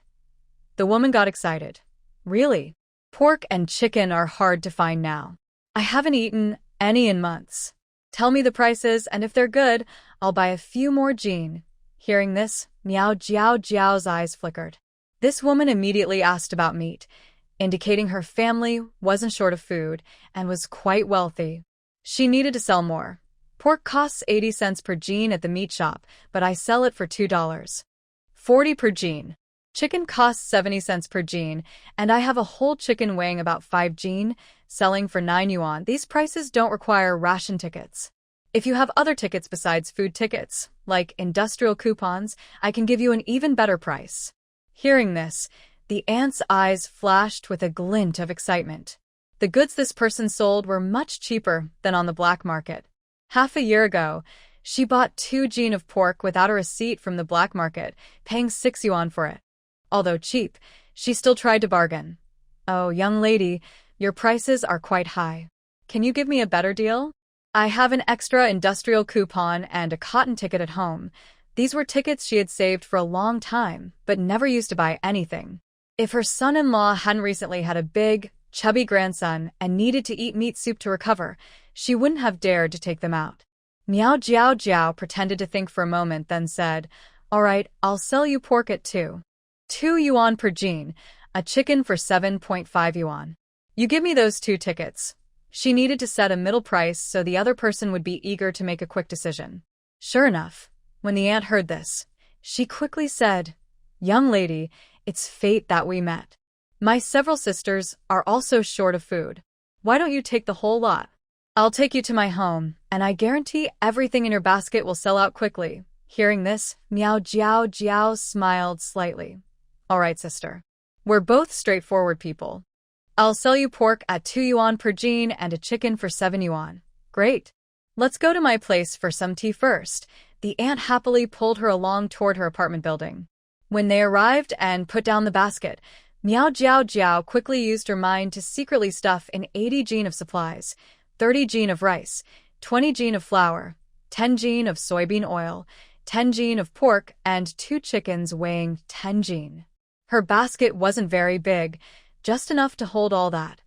The woman got excited. "Really? Pork and chicken are hard to find now. I haven't eaten any in months. Tell me the prices, and if they're good, I'll buy a few more jean." Hearing this, Miao Jiao Jiao's eyes flickered. This woman immediately asked about meat, indicating her family wasn't short of food and was quite wealthy. She needed to sell more. "Pork costs 80 cents per jean at the meat shop, but I sell it for $2.40 per jean. Chicken costs 70 cents per jean, and I have a whole chicken weighing about 5 jean, selling for 9 yuan. These prices don't require ration tickets. If you have other tickets besides food tickets, like industrial coupons, I can give you an even better price." Hearing this, the aunt's eyes flashed with a glint of excitement. The goods this person sold were much cheaper than on the black market. Half a year ago, she bought 2 jean of pork without a receipt from the black market, paying 6 yuan for it. Although cheap, she still tried to bargain. "Oh, young lady, your prices are quite high. Can you give me a better deal? I have an extra industrial coupon and a cotton ticket at home." These were tickets she had saved for a long time, but never used to buy anything. If her son-in-law hadn't recently had a big, chubby grandson and needed to eat meat soup to recover, she wouldn't have dared to take them out. Miao Jiao Jiao pretended to think for a moment, then said, "All right, I'll sell you pork at 2 yuan per jean, a chicken for 7.5 yuan. You give me those 2 tickets." She needed to set a middle price so the other person would be eager to make a quick decision. Sure enough, when the aunt heard this, she quickly said, "Young lady, it's fate that we met. My several sisters are also short of food. Why don't you take the whole lot? I'll take you to my home, and I guarantee everything in your basket will sell out quickly." Hearing this, Miao Jiao Jiao smiled slightly. "All right, sister. We're both straightforward people. I'll sell you pork at 2 yuan per jean and a chicken for 7 yuan. Great. Let's go to my place for some tea first." The aunt happily pulled her along toward her apartment building. When they arrived and put down the basket, Miao Jiao Jiao quickly used her mind to secretly stuff in 80 jean of supplies, 30 jin of rice, 20 jin of flour, 10 jin of soybean oil, 10 jin of pork, and 2 chickens weighing 10 jin. Her basket wasn't very big, just enough to hold all that.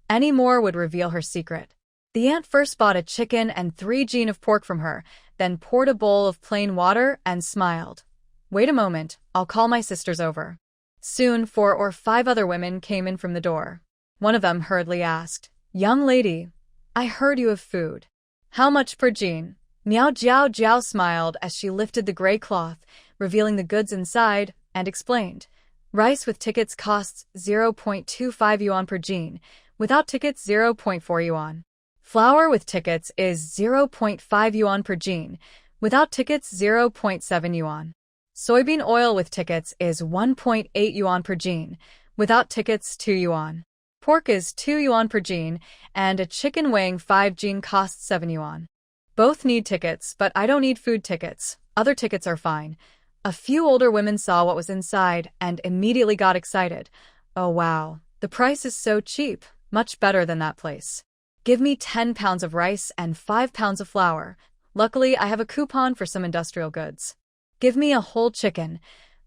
Any more would reveal her secret. The aunt first bought a chicken and 3 jin of pork from her, then poured a bowl of plain water and smiled. Wait a moment, I'll call my sisters over. Soon 4 or 5 other women came in from the door. One of them hurriedly asked, Young lady, I heard you have food. How much per jin? Miao Jiao Jiao smiled as she lifted the gray cloth, revealing the goods inside, and explained. Rice with tickets costs 0.25 yuan per jin, without tickets 0.4 yuan. Flour with tickets is 0.5 yuan per jin, without tickets 0.7 yuan. Soybean oil with tickets is 1.8 yuan per jin, without tickets 2 yuan. Pork is 2 yuan per jin, and a chicken weighing 5 jin costs 7 yuan. Both need tickets, but I don't need food tickets. Other tickets are fine. A few older women saw what was inside and immediately got excited. Oh wow, the price is so cheap, much better than that place. Give me 10 pounds of rice and 5 pounds of flour. Luckily, I have a coupon for some industrial goods. Give me a whole chicken.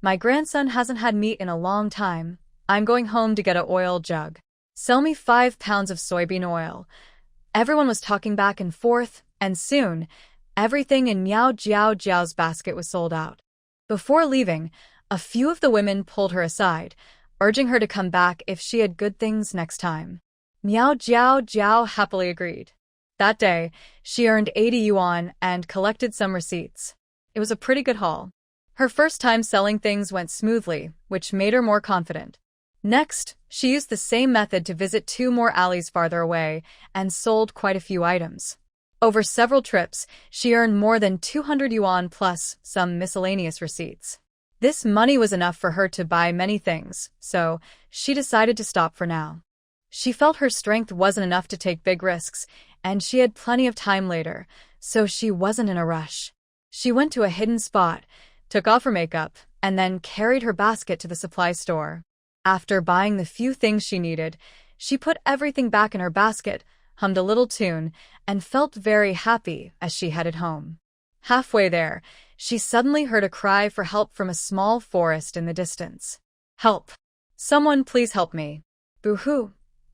My grandson hasn't had meat in a long time. I'm going home to get an oil jug. Sell me 5 pounds of soybean oil. Everyone was talking back and forth, and soon, everything in Miao Jiao Jiao's basket was sold out. Before leaving, a few of the women pulled her aside, urging her to come back if she had good things next time. Miao Jiao Jiao happily agreed. That day, she earned 80 yuan and collected some receipts. It was a pretty good haul. Her first time selling things went smoothly, which made her more confident. Next, she used the same method to visit 2 more alleys farther away and sold quite a few items. Over several trips, she earned more than 200 yuan plus some miscellaneous receipts. This money was enough for her to buy many things, so she decided to stop for now. She felt her strength wasn't enough to take big risks, and she had plenty of time later, so she wasn't in a rush. She went to a hidden spot, took off her makeup, and then carried her basket to the supply store. After buying the few things she needed, she put everything back in her basket, hummed a little tune, and felt very happy as she headed home. Halfway there, she suddenly heard a cry for help from a small forest in the distance. Help! Someone please help me! Boo-hoo!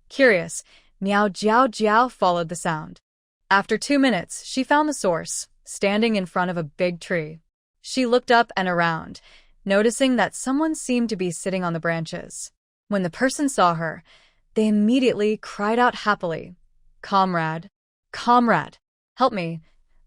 Curious, Miao Jiao Jiao followed the sound. After 2 minutes, she found the source, standing in front of a big tree. She looked up and around, noticing that someone seemed to be sitting on the branches. When the person saw her, they immediately cried out happily, Comrade! Comrade! Help me!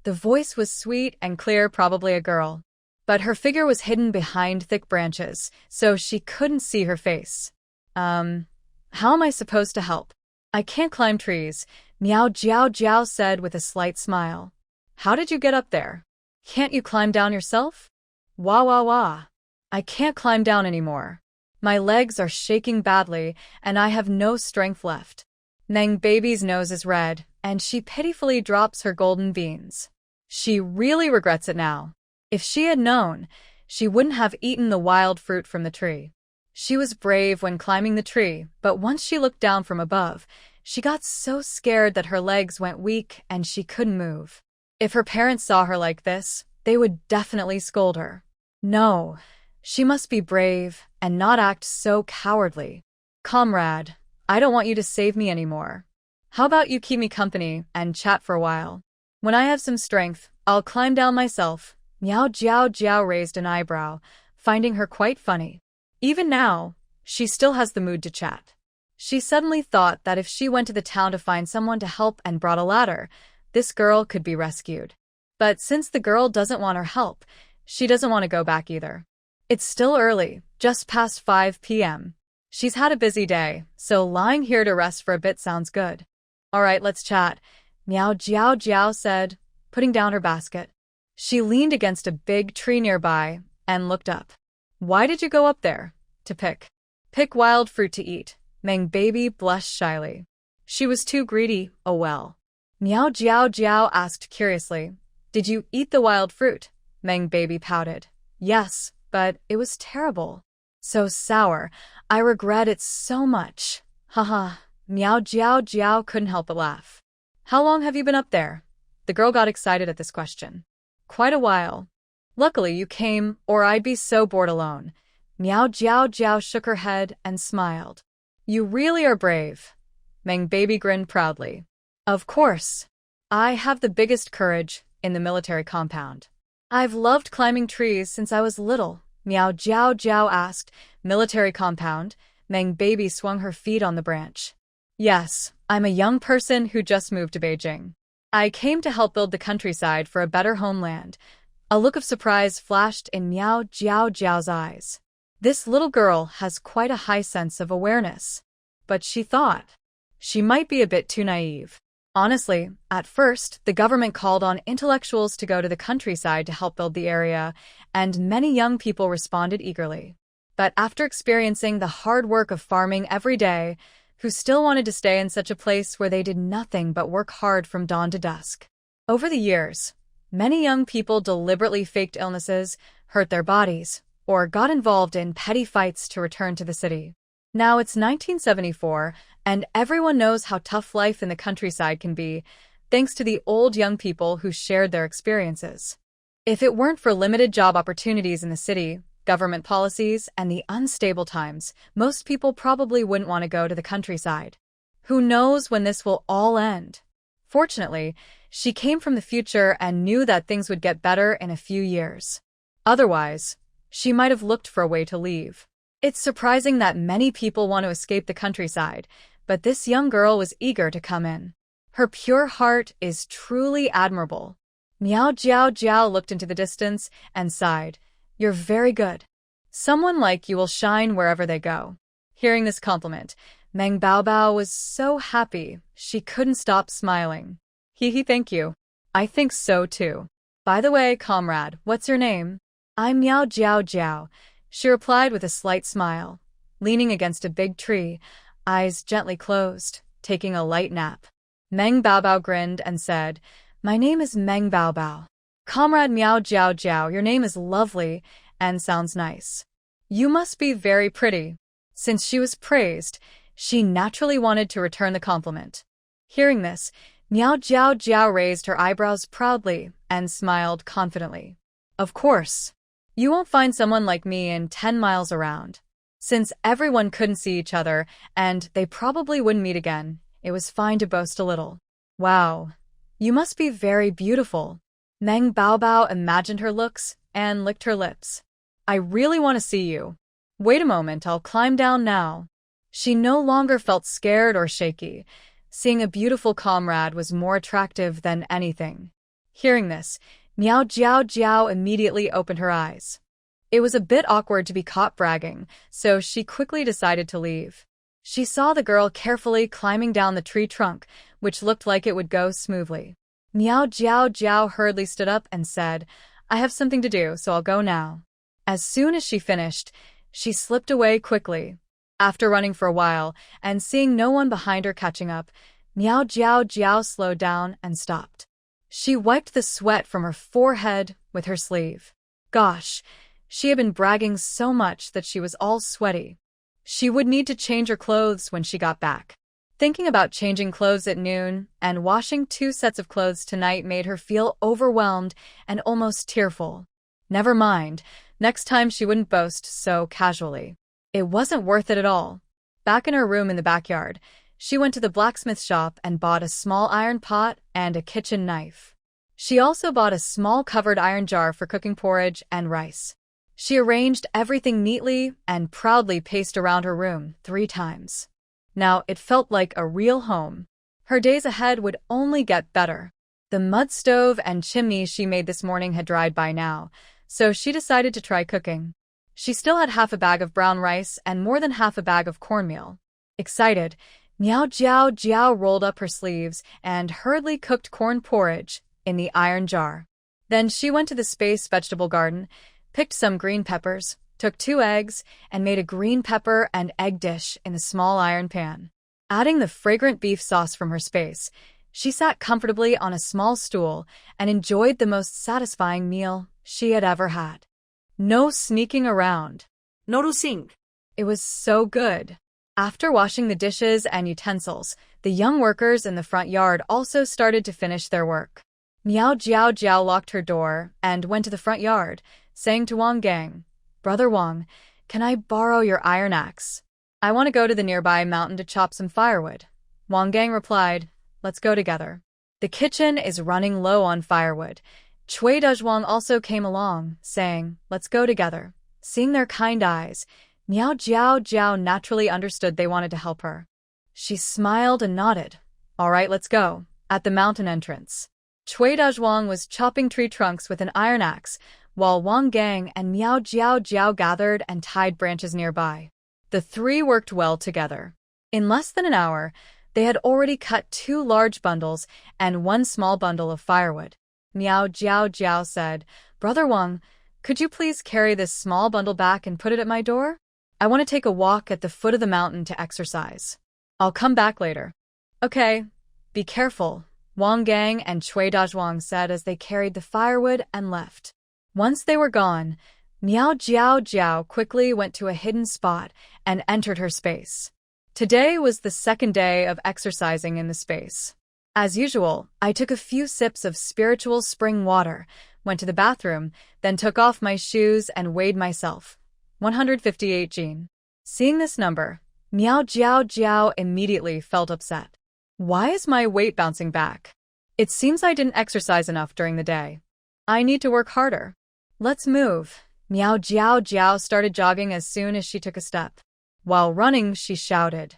The voice was sweet and clear, probably a girl. But her figure was hidden behind thick branches, so she couldn't see her face. How am I supposed to help? I can't climb trees, Miao Jiao Jiao said with a slight smile. How did you get up there? Can't you climb down yourself? Wah wah wah. I can't climb down anymore. My legs are shaking badly, and I have no strength left. Meng baby's nose is red, and she pitifully drops her golden beans. She really regrets it now. If she had known, she wouldn't have eaten the wild fruit from the tree. She was brave when climbing the tree, but once she looked down from above, she got so scared that her legs went weak and she couldn't move. If her parents saw her like this, they would definitely scold her. No, she must be brave and not act so cowardly. Comrade, I don't want you to save me anymore. How about you keep me company and chat for a while? When I have some strength, I'll climb down myself. Miao Jiao Jiao raised an eyebrow, finding her quite funny. Even now, she still has the mood to chat. She suddenly thought that if she went to the town to find someone to help and brought a ladder, this girl could be rescued. But since the girl doesn't want her help, she doesn't want to go back either. It's still early, just past 5 p.m. She's had a busy day, so lying here to rest for a bit sounds good. All right, let's chat, Miao Jiao Jiao said, putting down her basket. She leaned against a big tree nearby and looked up. Why did you go up there? To pick wild fruit to eat. Meng baby blushed shyly. She was too greedy, oh well. Miao Jiao Jiao asked curiously, did you eat the wild fruit? Meng baby pouted. Yes, but it was terrible. So sour. I regret it so much. Haha. Miao Jiao Jiao couldn't help but laugh. How long have you been up there? The girl got excited at this question. Quite a while. Luckily you came, or I'd be so bored alone. Miao Jiao Jiao shook her head and smiled. You really are brave. Meng Baby grinned proudly. Of course. I have the biggest courage in the military compound. I've loved climbing trees since I was little, Miao Jiao Jiao asked. Military compound? Meng Baby swung her feet on the branch. Yes, I'm a young person who just moved to Beijing. I came to help build the countryside for a better homeland. A look of surprise flashed in Miao Jiao Jiao's eyes. This little girl has quite a high sense of awareness. But she thought she might be a bit too naive. Honestly, at first, the government called on intellectuals to go to the countryside to help build the area, and many young people responded eagerly. But after experiencing the hard work of farming every day, who still wanted to stay in such a place where they did nothing but work hard from dawn to dusk? Over the years, many young people deliberately faked illnesses, hurt their bodies, or got involved in petty fights to return to the city. Now it's 1974, and everyone knows how tough life in the countryside can be, thanks to the old young people who shared their experiences. If it weren't for limited job opportunities in the city, government policies, and the unstable times, most people probably wouldn't want to go to the countryside. Who knows when this will all end? Fortunately, she came from the future and knew that things would get better in a few years. Otherwise, she might have looked for a way to leave. It's surprising that many people want to escape the countryside, but this young girl was eager to come in. Her pure heart is truly admirable. Miao Jiao Jiao looked into the distance and sighed. You're very good. Someone like you will shine wherever they go. Hearing this compliment, Meng Baobao was so happy she couldn't stop smiling. Thank you. I think so too. By the way, comrade, what's your name? I'm Miao Jiao Jiao, she replied with a slight smile, leaning against a big tree, eyes gently closed, taking a light nap. Meng Baobao grinned and said, My name is Meng Baobao. Comrade Miao Jiao Jiao, your name is lovely and sounds nice. You must be very pretty. Since she was praised, she naturally wanted to return the compliment. Hearing this, Miao Jiao Jiao raised her eyebrows proudly and smiled confidently. Of course. You won't find someone like me in 10 miles around. Since everyone couldn't see each other and they probably wouldn't meet again, it was fine to boast a little. Wow. You must be very beautiful. Meng Baobao imagined her looks and licked her lips. I really want to see you. Wait a moment, I'll climb down now. She no longer felt scared or shaky. Seeing a beautiful comrade was more attractive than anything. Hearing this, Miao Jiao Jiao immediately opened her eyes. It was a bit awkward to be caught bragging, so she quickly decided to leave. She saw the girl carefully climbing down the tree trunk, which looked like it would go smoothly. Miao Jiao Jiao hurriedly stood up and said, I have something to do, so I'll go now. As soon as she finished, she slipped away quickly. After running for a while and seeing no one behind her catching up, Miao Jiao Jiao slowed down and stopped. She wiped the sweat from her forehead with her sleeve. Gosh, she had been bragging so much that she was all sweaty. She would need to change her clothes when she got back. Thinking about changing clothes at noon and washing 2 sets of clothes tonight made her feel overwhelmed and almost tearful. Never mind, next time she wouldn't boast so casually. It wasn't worth it at all. Back in her room in the backyard, she went to the blacksmith shop and bought a small iron pot and a kitchen knife. She also bought a small covered iron jar for cooking porridge and rice. She arranged everything neatly and proudly paced around her room 3 times. Now it felt like a real home. Her days ahead would only get better. The mud stove and chimney she made this morning had dried by now, so she decided to try cooking. She still had half a bag of brown rice and more than half a bag of cornmeal. Excited, Miao Jiao Jiao rolled up her sleeves and hurriedly cooked corn porridge in the iron jar. Then she went to the space vegetable garden, picked some green peppers, took 2 eggs, and made a green pepper and egg dish in the small iron pan. Adding the fragrant beef sauce from her space, she sat comfortably on a small stool and enjoyed the most satisfying meal she had ever had. No sneaking around. No to sing. It was so good. After washing the dishes and utensils, the young workers in the front yard also started to finish their work. Miao Jiao Jiao locked her door and went to the front yard, saying to Wang Gang, "Brother Wang, can I borrow your iron axe? I want to go to the nearby mountain to chop some firewood." Wang Gang replied, "Let's go together. The kitchen is running low on firewood." Cui Dezhuang also came along, saying, "Let's go together." Seeing their kind eyes, Miao Jiao Jiao naturally understood they wanted to help her. She smiled and nodded. "All right, let's go." At the mountain entrance, Cui Dezhuang was chopping tree trunks with an iron axe, while Wang Gang and Miao Jiao Jiao gathered and tied branches nearby. The three worked well together. In less than an hour, they had already cut 2 large bundles and 1 small bundle of firewood. Miao Jiao Jiao said, "Brother Wang, could you please carry this small bundle back and put it at my door? I want to take a walk at the foot of the mountain to exercise. I'll come back later." "Okay, be careful," Wang Gang and Cui Dezhuang said as they carried the firewood and left. Once they were gone, Miao Jiao Jiao quickly went to a hidden spot and entered her space. Today was the second day of exercising in the space. As usual, I took a few sips of spiritual spring water, went to the bathroom, then took off my shoes and weighed myself. 158 Jin. Seeing this number, Miao Jiao Jiao immediately felt upset. Why is my weight bouncing back? It seems I didn't exercise enough during the day. I need to work harder. Let's move. Miao Jiao Jiao started jogging as soon as she took a step. While running, she shouted,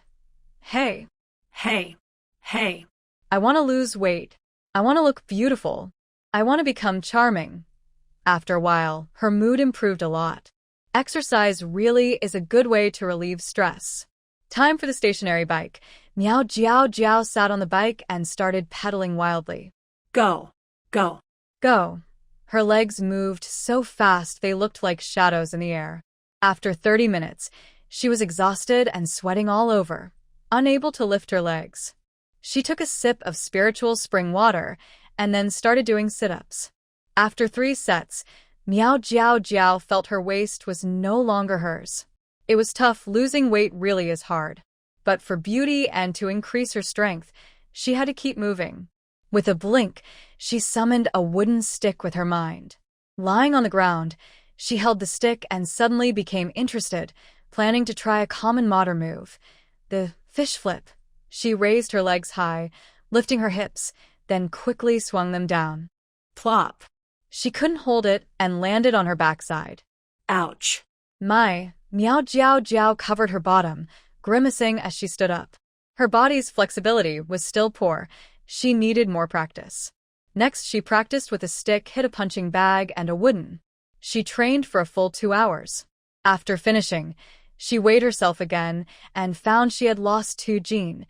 "Hey! Hey! Hey! I want to lose weight. I want to look beautiful. I want to become charming." After a while, her mood improved a lot. Exercise really is a good way to relieve stress. Time for the stationary bike. Miao Jiao Jiao sat on the bike and started pedaling wildly. Go! Go! Go! Her legs moved so fast they looked like shadows in the air. After 30 minutes, she was exhausted and sweating all over, unable to lift her legs. She took a sip of spiritual spring water and then started doing sit-ups. After 3 sets, Miao Jiao Jiao felt her waist was no longer hers. It was tough. Losing weight really is hard. But for beauty and to increase her strength, she had to keep moving. With a blink, she summoned a wooden stick with her mind. Lying on the ground, she held the stick and suddenly became interested, planning to try a common modern move, the fish flip. She raised her legs high, lifting her hips, then quickly swung them down. Plop! She couldn't hold it and landed on her backside. Ouch! Miao Jiao Jiao covered her bottom, grimacing as she stood up. Her body's flexibility was still poor. She needed more practice. Next, she practiced with a stick, hit a punching bag, and a wooden. She trained for a full 2 hours. After finishing, she weighed herself again and found she had lost 2 Jin,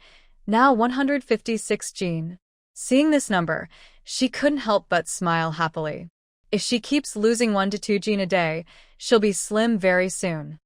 now 156 Jin. Seeing this number, she couldn't help but smile happily. If she keeps losing 1 to 2 Jin a day, she'll be slim very soon.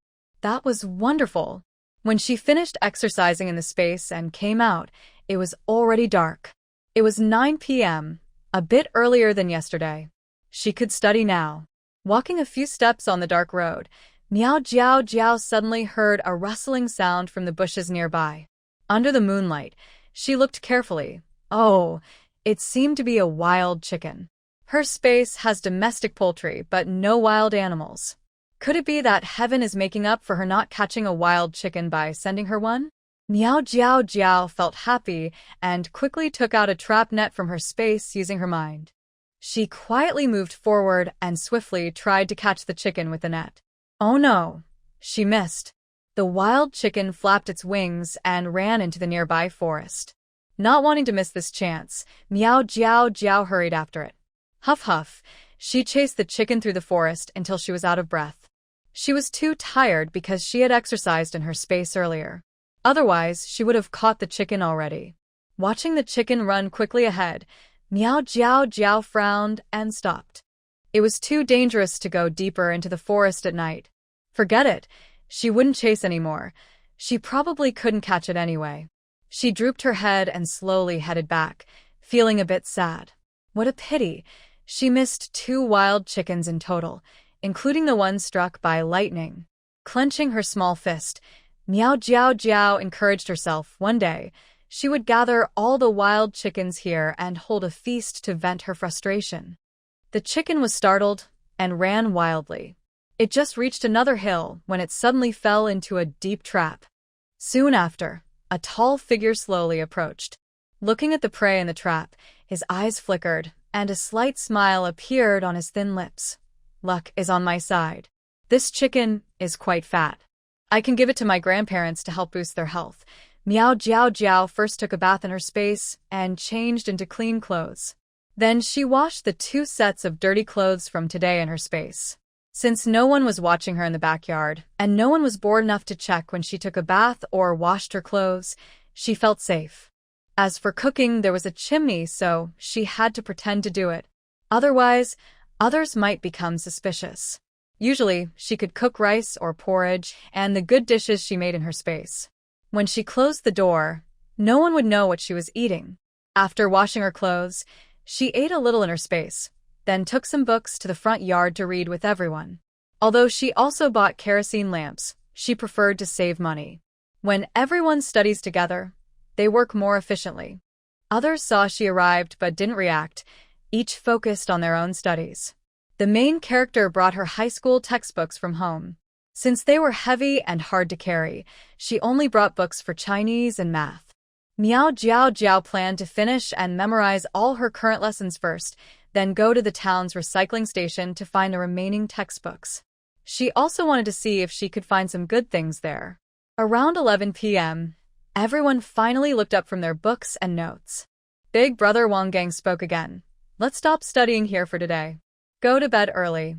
That was wonderful. When she finished exercising in the space and came out, it was already dark. It was 9 p.m., a bit earlier than yesterday. She could study now. Walking a few steps on the dark road, Miao Jiao Jiao suddenly heard a rustling sound from the bushes nearby. Under the moonlight, she looked carefully. Oh, it seemed to be a wild chicken. Her space has domestic poultry, but no wild animals. Could it be that heaven is making up for her not catching a wild chicken by sending her one? Miao Jiao Jiao felt happy and quickly took out a trap net from her space using her mind. She quietly moved forward and swiftly tried to catch the chicken with the net. Oh no! She missed. The wild chicken flapped its wings and ran into the nearby forest. Not wanting to miss this chance, Miao Jiao Jiao hurried after it. Huff huff, she chased the chicken through the forest until she was out of breath. She was too tired because she had exercised in her space earlier. Otherwise, she would have caught the chicken already. Watching the chicken run quickly ahead, Miao Jiao Jiao frowned and stopped. It was too dangerous to go deeper into the forest at night. Forget it, she wouldn't chase anymore. She probably couldn't catch it anyway. She drooped her head and slowly headed back, feeling a bit sad. What a pity. She missed 2 wild chickens in total, including the one struck by lightning. Clenching her small fist, Meow Jiao Jiao encouraged herself. One day, she would gather all the wild chickens here and hold a feast to vent her frustration. The chicken was startled and ran wildly. It just reached another hill when it suddenly fell into a deep trap. Soon after, a tall figure slowly approached. Looking at the prey in the trap, his eyes flickered, and a slight smile appeared on his thin lips. Luck is on my side. This chicken is quite fat. I can give it to my grandparents to help boost their health. Meow Jiao Jiao first took a bath in her space and changed into clean clothes. Then she washed the 2 sets of dirty clothes from today in her space. Since no one was watching her in the backyard, and no one was bored enough to check when she took a bath or washed her clothes, she felt safe. As for cooking, there was a chimney, so she had to pretend to do it. Otherwise, others might become suspicious. Usually, she could cook rice or porridge and the good dishes she made in her space. When she closed the door, no one would know what she was eating. After washing her clothes, she ate a little in her space, then took some books to the front yard to read with everyone. Although she also bought kerosene lamps, she preferred to save money. When everyone studies together, they work more efficiently. Others saw she arrived but didn't react, each focused on their own studies. The main character brought her high school textbooks from home. Since they were heavy and hard to carry, she only brought books for Chinese and math. Meow Jiao Jiao planned to finish and memorize all her current lessons first, then go to the town's recycling station to find the remaining textbooks. She also wanted to see if she could find some good things there. Around 11 p.m., everyone finally looked up from their books and notes. Big brother Wang Gang spoke again. Let's stop studying here for today. Go to bed early.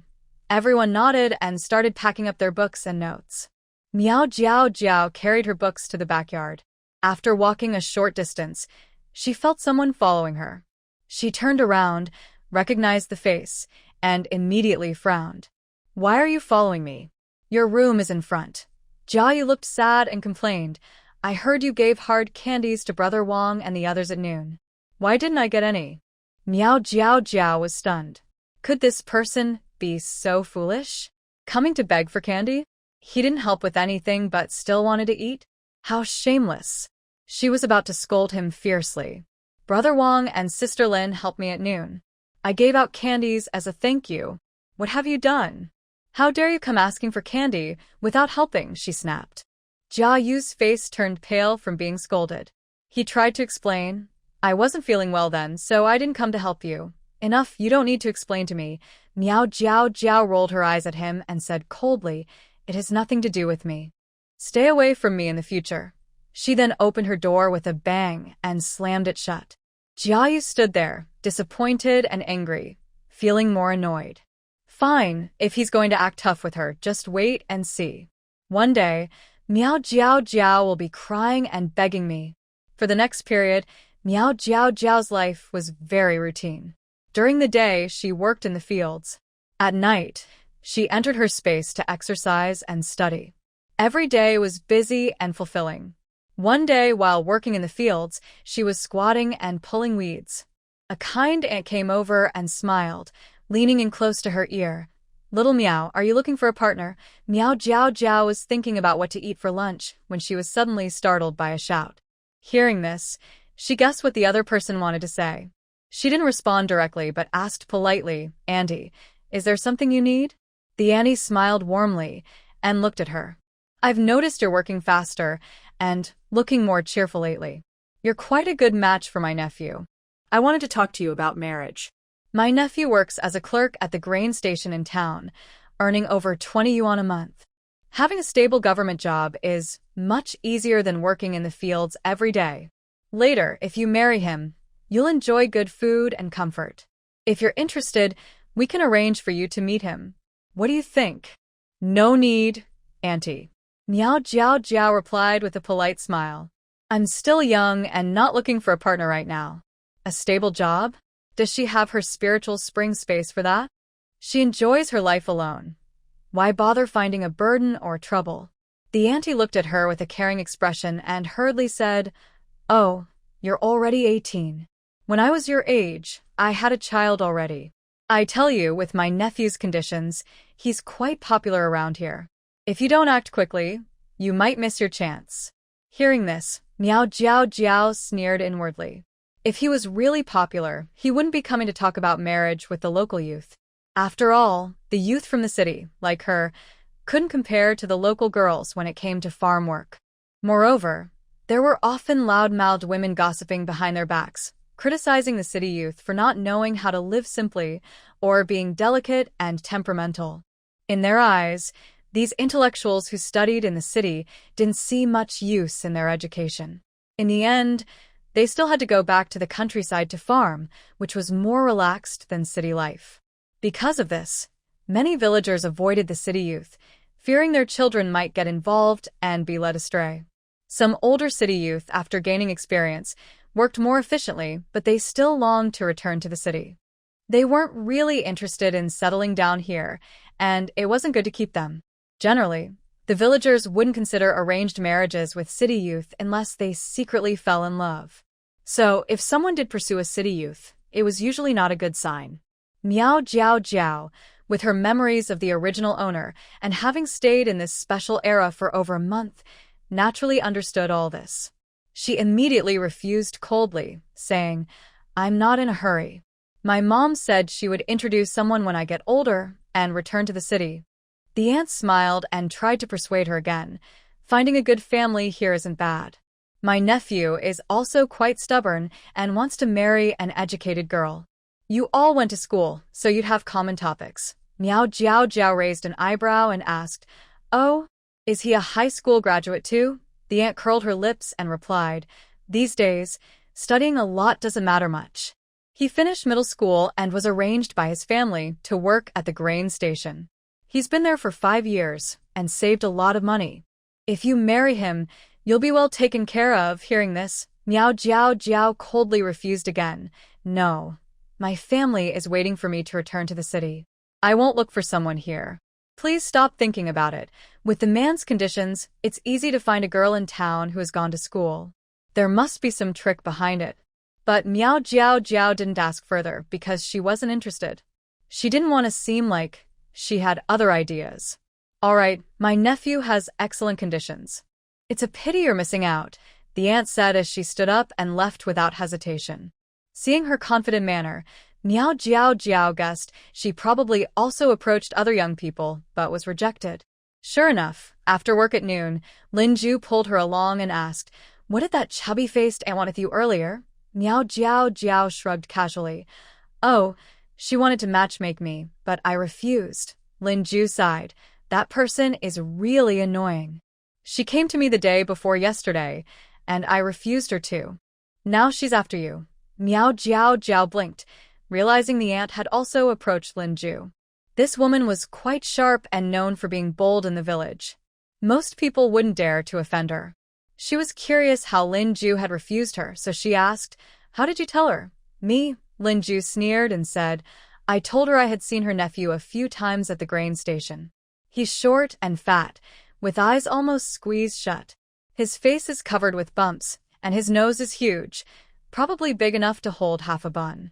Everyone nodded and started packing up their books and notes. Meow Jiao Jiao carried her books to the backyard. After walking a short distance, she felt someone following her. She turned around, recognized the face, and immediately frowned. Why are you following me? Your room is in front. Jiayu looked sad and complained. I heard you gave hard candies to Brother Wang and the others at noon. Why didn't I get any? Meow Jiao Jiao was stunned. Could this person be so foolish? Coming to beg for candy? He didn't help with anything but still wanted to eat? How shameless. She was about to scold him fiercely. Brother Wang and Sister Lin helped me at noon. I gave out candies as a thank you. What have you done? How dare you come asking for candy without helping, she snapped. Jia Yu's face turned pale from being scolded. He tried to explain. I wasn't feeling well then, so I didn't come to help you. Enough, you don't need to explain to me. Meow Jiao Jiao rolled her eyes at him and said coldly, it has nothing to do with me. Stay away from me in the future. She then opened her door with a bang and slammed it shut. Jiayu stood there, disappointed and angry, feeling more annoyed. Fine, if he's going to act tough with her, just wait and see. One day, Meow Jiao Jiao will be crying and begging me. For the next period, Meow Jiao Jiao's life was very routine. During the day, she worked in the fields. At night, she entered her space to exercise and study. Every day was busy and fulfilling. One day, while working in the fields, she was squatting and pulling weeds. A kind ant came over and smiled, leaning in close to her ear. Little Meow, are you looking for a partner? Meow Jiao Jiao was thinking about what to eat for lunch when she was suddenly startled by a shout. Hearing this, she guessed what the other person wanted to say. She didn't respond directly but asked politely, Auntie, is there something you need? The auntie smiled warmly and looked at her. I've noticed you're working faster and looking more cheerful lately. You're quite a good match for my nephew. I wanted to talk to you about marriage. My nephew works as a clerk at the grain station in town, earning over 20 yuan a month. Having a stable government job is much easier than working in the fields every day. Later, if you marry him, you'll enjoy good food and comfort. If you're interested, we can arrange for you to meet him. What do you think? No need, Auntie. Meow Jiao Jiao replied with a polite smile. I'm still young and not looking for a partner right now. A stable job? Does she have her spiritual spring space for that? She enjoys her life alone. Why bother finding a burden or trouble? The auntie looked at her with a caring expression and hurriedly said, Oh, you're already 18. When I was your age, I had a child already. I tell you, with my nephew's conditions, he's quite popular around here. If you don't act quickly, You might miss your chance. Hearing this, Miao Jiao Jiao sneered inwardly. If he was really popular, he wouldn't be coming to talk about marriage with the local youth. After all, the youth from the city, like her, couldn't compare to the local girls when it came to farm work. Moreover, there were often loud-mouthed women gossiping behind their backs, criticizing the city youth for not knowing how to live simply or being delicate and temperamental. In their eyes, these intellectuals who studied in the city didn't see much use in their education. In the end, they still had to go back to the countryside to farm, which was more relaxed than city life. Because of this, many villagers avoided the city youth, fearing their children might get involved and be led astray. Some older city youth, after gaining experience, worked more efficiently, but they still longed to return to the city. They weren't really interested in settling down here, and it wasn't good to keep them. Generally, the villagers wouldn't consider arranged marriages with city youth unless they secretly fell in love. So, if someone did pursue a city youth, it was usually not a good sign. Miao Jiao Jiao, with her memories of the original owner and having stayed in this special era for over a month, naturally understood all this. She immediately refused coldly, saying, "I'm not in a hurry. My mom said she would introduce someone when I get older and return to the city." The aunt smiled and tried to persuade her again. "Finding a good family here isn't bad. My nephew is also quite stubborn and wants to marry an educated girl. You all went to school, so you'd have common topics." Miao Jiao Jiao raised an eyebrow and asked, "Oh, is he a high school graduate too?" The aunt curled her lips and replied, "These days, studying a lot doesn't matter much. He finished middle school and was arranged by his family to work at the grain station. He's been there for 5 years and saved a lot of money. If you marry him, you'll be well taken care of." Hearing this, Miao Jiao Jiao coldly refused again. "No. My family is waiting for me to return to the city. I won't look for someone here. Please stop thinking about it. With the man's conditions, it's easy to find a girl in town who has gone to school. There must be some trick behind it." But Miao Jiao Jiao didn't ask further because she wasn't interested. She didn't want to seem like she had other ideas. "All right, my nephew has excellent conditions. It's a pity you're missing out," the aunt said as she stood up and left without hesitation. Seeing her confident manner, Miao Jiao Jiao guessed she probably also approached other young people, but was rejected. Sure enough, after work at noon, Lin Ju pulled her along and asked, "What did that chubby-faced aunt want with you earlier?" Miao Jiao Jiao shrugged casually. "Oh, she wanted to matchmake me, but I refused." Lin Ju sighed. "That person is really annoying. She came to me the day before yesterday, and I refused her to. Now she's after you." Miao Jiao Jiao blinked, realizing the aunt had also approached Lin Ju. This woman was quite sharp and known for being bold in the village. Most people wouldn't dare to offend her. She was curious how Lin Ju had refused her, so she asked, "How did you tell her?" "Me?" Lin Ju sneered and said, "I told her I had seen her nephew a few times at the grain station. He's short and fat, with eyes almost squeezed shut. His face is covered with bumps, and his nose is huge, probably big enough to hold half a bun.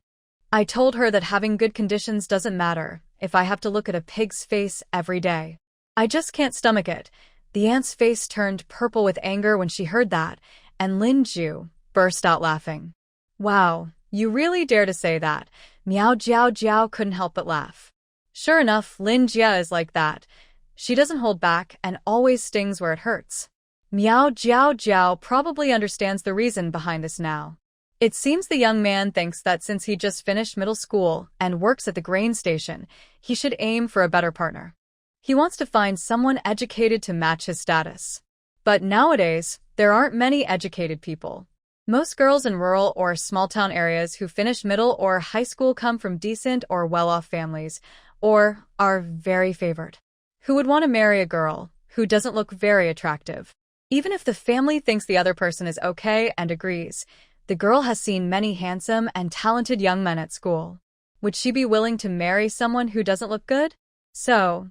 I told her that having good conditions doesn't matter if I have to look at a pig's face every day. I just can't stomach it." The aunt's face turned purple with anger when she heard that, and Lin Ju burst out laughing. "Wow, you really dare to say that?" Miao Jiao Jiao couldn't help but laugh. Sure enough, Lin Jia is like that. She doesn't hold back and always stings where it hurts. Miao Jiao Jiao probably understands the reason behind this now. It seems the young man thinks that since he just finished middle school and works at the grain station, he should aim for a better partner. He wants to find someone educated to match his status. But nowadays, there aren't many educated people. Most girls in rural or small-town areas who finish middle or high school come from decent or well-off families, or are very favored. Who would want to marry a girl who doesn't look very attractive? Even if the family thinks the other person is okay and agrees, the girl has seen many handsome and talented young men at school. Would she be willing to marry someone who doesn't look good? So,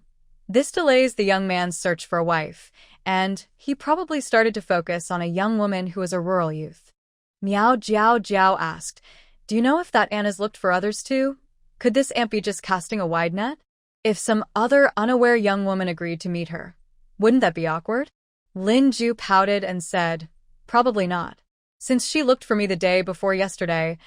this delays the young man's search for a wife, and he probably started to focus on a young woman who is a rural youth. Miao Jiao Jiao asked, "Do you know if that aunt has looked for others too? Could this aunt be just casting a wide net? If some other unaware young woman agreed to meet her, wouldn't that be awkward?" Lin Ju pouted and said, "Probably not. Since she looked for me the day before yesterday,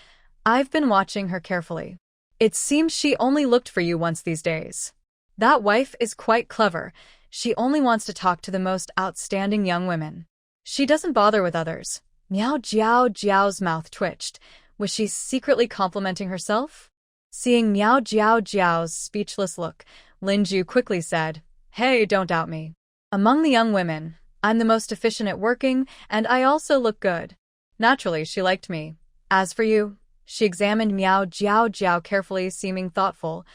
I've been watching her carefully. It seems she only looked for you once these days. That wife is quite clever. She only wants to talk to the most outstanding young women. She doesn't bother with others." Miao Jiao Jiao's mouth twitched. Was she secretly complimenting herself? Seeing Miao Jiao Jiao's speechless look, Lin Ju quickly said, "Hey, don't doubt me. Among the young women, I'm the most efficient at working, and I also look good. Naturally, she liked me. As for you," she examined Miao Jiao Jiao carefully, seeming thoughtful.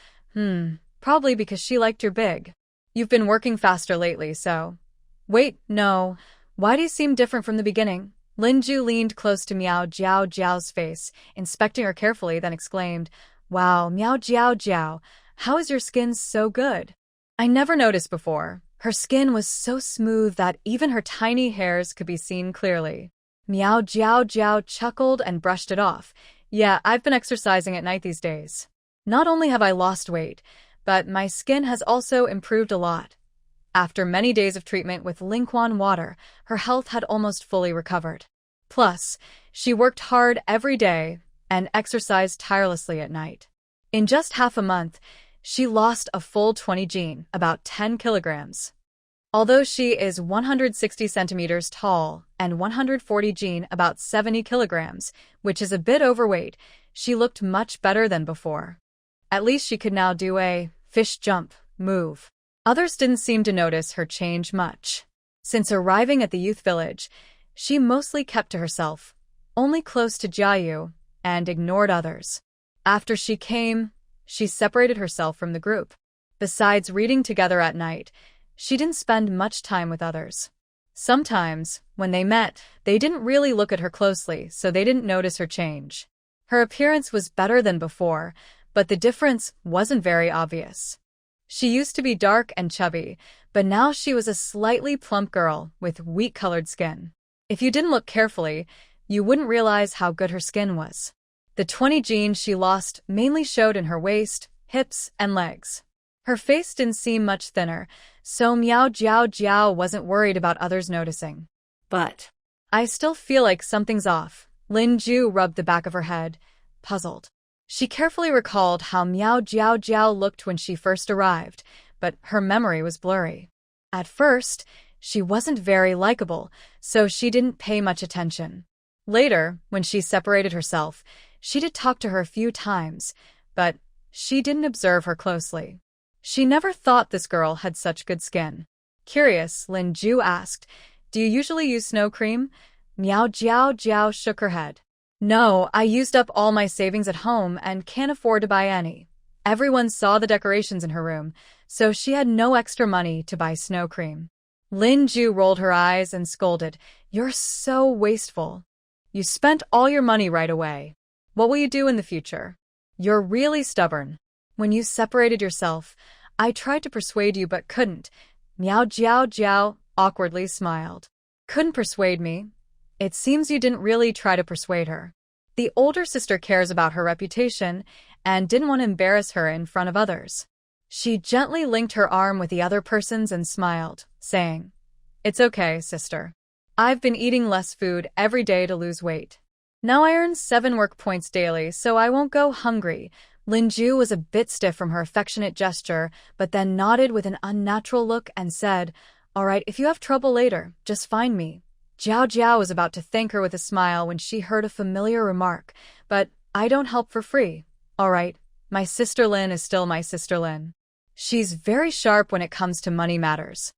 Probably because she liked your big. You've been working faster lately, so." "Wait, no. Why do you seem different from the beginning?" Lin Ju leaned close to Miao Jiao Jiao's face, inspecting her carefully, then exclaimed, "Wow, Miao Jiao Jiao, how is your skin so good? I never noticed before. Her skin was so smooth that even her tiny hairs could be seen clearly." Miao Jiao Jiao chuckled and brushed it off. "Yeah, I've been exercising at night these days. Not only have I lost weight, but my skin has also improved a lot." After many days of treatment with Lingquan water, her health had almost fully recovered. Plus, she worked hard every day and exercised tirelessly at night. In just half a month, she lost a full 20 jin, about 10 kilograms. Although she is 160 centimeters tall and 140 jin, about 70 kilograms, which is a bit overweight, she looked much better than before. At least she could now do a fish jump move. Others didn't seem to notice her change much. Since arriving at the youth village, she mostly kept to herself, only close to Jiayu, and ignored others. After she came, she separated herself from the group. Besides reading together at night, she didn't spend much time with others. Sometimes, when they met, they didn't really look at her closely, so they didn't notice her change. Her appearance was better than before, but the difference wasn't very obvious. She used to be dark and chubby, but now she was a slightly plump girl with wheat-colored skin. If you didn't look carefully, you wouldn't realize how good her skin was. The 20 jin she lost mainly showed in her waist, hips, and legs. Her face didn't seem much thinner, so Miao Jiao Jiao wasn't worried about others noticing. But "I still feel like something's off." Lin Ju rubbed the back of her head, puzzled. She carefully recalled how Miao Jiao Jiao looked when she first arrived, but her memory was blurry. At first, she wasn't very likable, so she didn't pay much attention. Later, when she separated herself, she did talk to her a few times, but she didn't observe her closely. She never thought this girl had such good skin. Curious, Lin Ju asked, "Do you usually use snow cream?" Miao Jiao Jiao shook her head. "No, I used up all my savings at home and can't afford to buy any." Everyone saw the decorations in her room, so she had no extra money to buy snow cream. Lin Ju rolled her eyes and scolded, "You're so wasteful. You spent all your money right away. What will you do in the future? You're really stubborn. When you separated yourself, I tried to persuade you but couldn't." Miao Jiao Jiao awkwardly smiled. "Couldn't persuade me? It seems you didn't really try to persuade her. The older sister cares about her reputation and didn't want to embarrass her in front of others." She gently linked her arm with the other person's and smiled, saying, "It's okay, sister. I've been eating less food every day to lose weight. Now I earn 7 work points daily, so I won't go hungry." Lin Ju was a bit stiff from her affectionate gesture, but then nodded with an unnatural look and said, "All right, if you have trouble later, just find me." Jiao Jiao was about to thank her with a smile when she heard a familiar remark, "But I don't help for free. All right, my sister Lin is still my sister Lin. She's very sharp when it comes to money matters."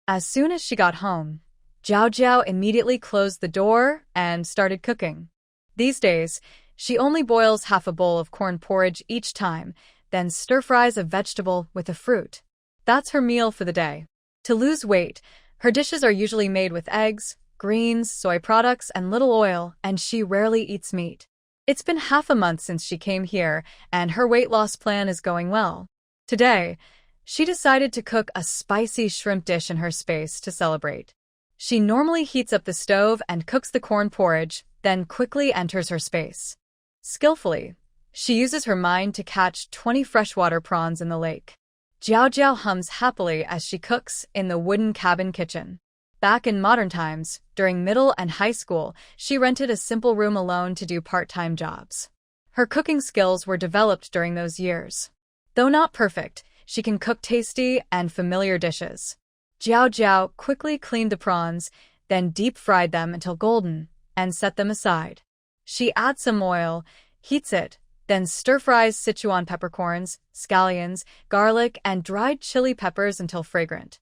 As soon as she got home, Jiao Jiao immediately closed the door and started cooking. These days, she only boils half a bowl of corn porridge each time, then stir-fries a vegetable with a fruit. That's her meal for the day. To lose weight, her dishes are usually made with eggs, greens, soy products, and little oil, and she rarely eats meat. It's been half a month since she came here, and her weight loss plan is going well. Today, she decided to cook a spicy shrimp dish in her space to celebrate. She normally heats up the stove and cooks the corn porridge, then quickly enters her space. Skillfully, she uses her mind to catch 20 freshwater prawns in the lake. Jiao Jiao hums happily as she cooks in the wooden cabin kitchen. Back in modern times, during middle and high school, she rented a simple room alone to do part-time jobs. Her cooking skills were developed during those years. Though not perfect, she can cook tasty and familiar dishes. Jiao Jiao quickly cleaned the prawns, then deep-fried them until golden, and set them aside. She adds some oil, heats it, then stir-fries Sichuan peppercorns, scallions, garlic, and dried chili peppers until fragrant.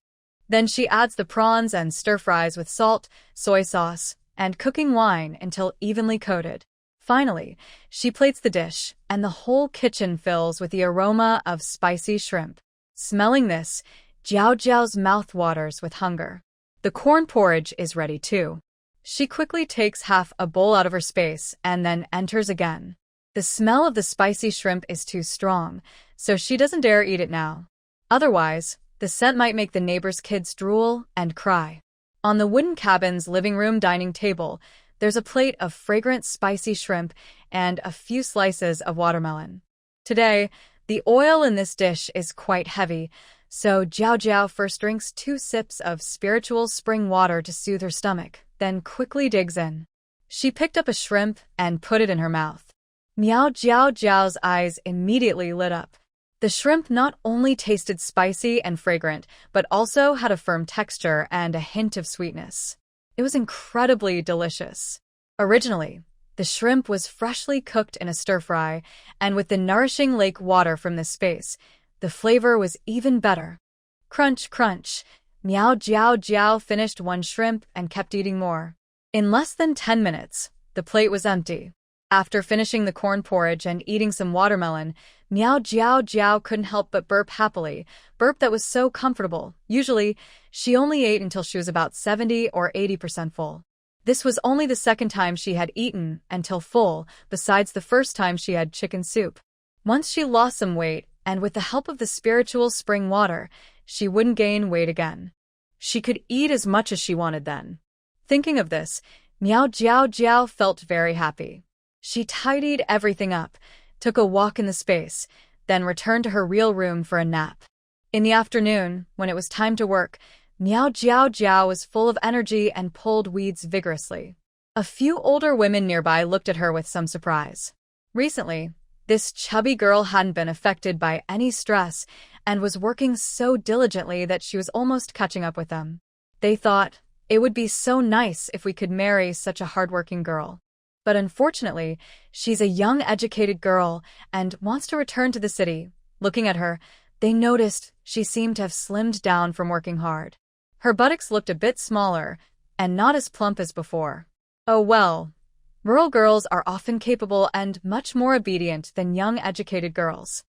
Then she adds the prawns and stir-fries with salt, soy sauce, and cooking wine until evenly coated. Finally, she plates the dish, and the whole kitchen fills with the aroma of spicy shrimp. Smelling this, Jiao Jiao's mouth waters with hunger. The corn porridge is ready too. She quickly takes half a bowl out of her space and then enters again. The smell of the spicy shrimp is too strong, so she doesn't dare eat it now. Otherwise, the scent might make the neighbors' kids drool and cry. On the wooden cabin's living room dining table, there's a plate of fragrant spicy shrimp and a few slices of watermelon. Today, the oil in this dish is quite heavy, so Jiao Jiao first drinks 2 sips of spiritual spring water to soothe her stomach, then quickly digs in. She picked up a shrimp and put it in her mouth. Miao Jiao Jiao's eyes immediately lit up. The shrimp not only tasted spicy and fragrant, but also had a firm texture and a hint of sweetness. It was incredibly delicious. Originally, the shrimp was freshly cooked in a stir-fry, and with the nourishing lake water from this space, the flavor was even better. Crunch, crunch. Miao Jiao Jiao finished 1 shrimp and kept eating more. In less than 10 minutes, the plate was empty. After finishing the corn porridge and eating some watermelon, Miao Jiao Jiao couldn't help but burp happily, burp that was so comfortable. Usually, she only ate until she was about 70 or 80% full. This was only the second time she had eaten until full, besides the first time she had chicken soup. Once she lost some weight, and with the help of the spiritual spring water, she wouldn't gain weight again. She could eat as much as she wanted then. Thinking of this, Miao Jiao Jiao felt very happy. She tidied everything up, took a walk in the space, then returned to her real room for a nap. In the afternoon, when it was time to work, Miao Jiao Jiao was full of energy and pulled weeds vigorously. A few older women nearby looked at her with some surprise. Recently, this chubby girl hadn't been affected by any stress and was working so diligently that she was almost catching up with them. They thought, it would be so nice if we could marry such a hardworking girl. But unfortunately, she's a young educated girl and wants to return to the city. Looking at her, they noticed she seemed to have slimmed down from working hard. Her buttocks looked a bit smaller and not as plump as before. Oh well, rural girls are often capable and much more obedient than young educated girls.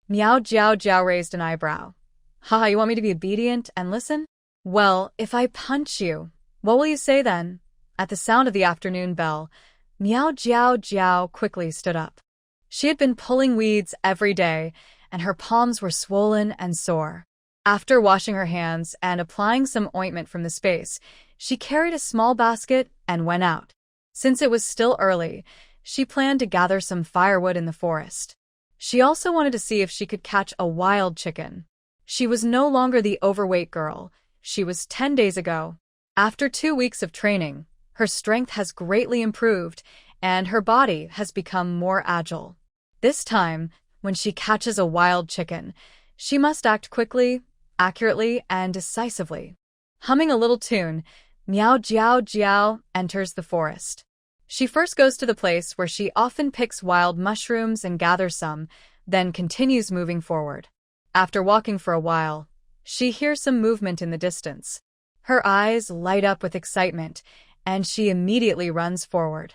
Miao Jiao Jiao raised an eyebrow. Haha, you want me to be obedient and listen? Well, if I punch you, what will you say then? At the sound of the afternoon bell, Miao Jiao Jiao quickly stood up. She had been pulling weeds every day, and her palms were swollen and sore. After washing her hands and applying some ointment from the space, she carried a small basket and went out. Since it was still early, she planned to gather some firewood in the forest. She also wanted to see if she could catch a wild chicken. She was no longer the overweight girl she was 10 days ago. After 2 weeks of training, her strength has greatly improved, and her body has become more agile. This time, when she catches a wild chicken, she must act quickly, accurately, and decisively. Humming a little tune, Miao Jiao Jiao enters the forest. She first goes to the place where she often picks wild mushrooms and gathers some, then continues moving forward. After walking for a while, she hears some movement in the distance. Her eyes light up with excitement, and she immediately runs forward.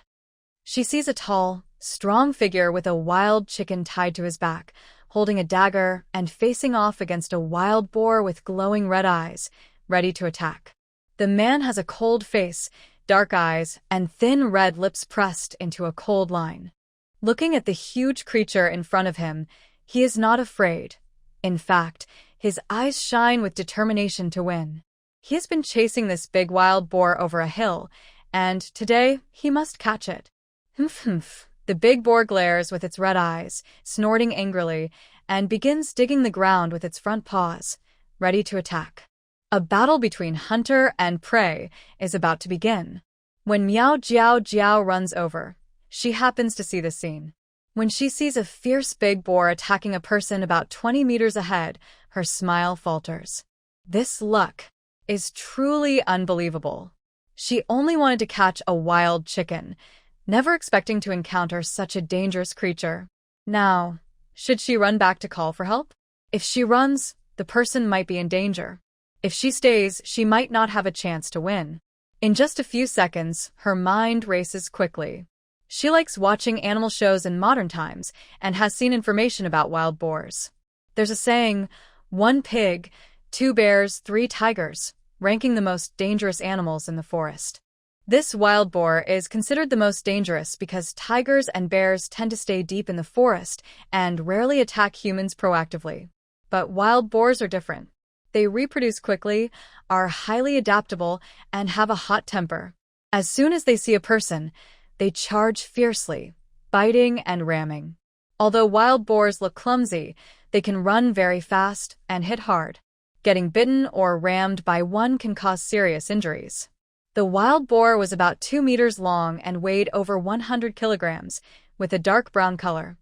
She sees a tall, strong figure with a wild chicken tied to his back, holding a dagger and facing off against a wild boar with glowing red eyes, ready to attack. The man has a cold face, dark eyes, and thin red lips pressed into a cold line. Looking at the huge creature in front of him, he is not afraid. In fact, his eyes shine with determination to win. He has been chasing this big wild boar over a hill, and today he must catch it. Humph humph. The big boar glares with its red eyes, snorting angrily, and begins digging the ground with its front paws, ready to attack. A battle between hunter and prey is about to begin. When Miao Jiao Jiao runs over, she happens to see the scene. When she sees a fierce big boar attacking a person about 20 meters ahead, her smile falters. This luck is truly unbelievable. She only wanted to catch a wild chicken, never expecting to encounter such a dangerous creature. Now, should she run back to call for help? If she runs, the person might be in danger. If she stays, she might not have a chance to win. In just a few seconds, her mind races quickly. She likes watching animal shows in modern times and has seen information about wild boars. There's a saying, 1 pig, 2 bears, 3 tigers, ranking the most dangerous animals in the forest. This wild boar is considered the most dangerous because tigers and bears tend to stay deep in the forest and rarely attack humans proactively. But wild boars are different. They reproduce quickly, are highly adaptable, and have a hot temper. As soon as they see a person, they charge fiercely, biting and ramming. Although wild boars look clumsy, they can run very fast and hit hard. Getting bitten or rammed by one can cause serious injuries. The wild boar was about 2 meters long and weighed over 100 kilograms, with a dark brown color.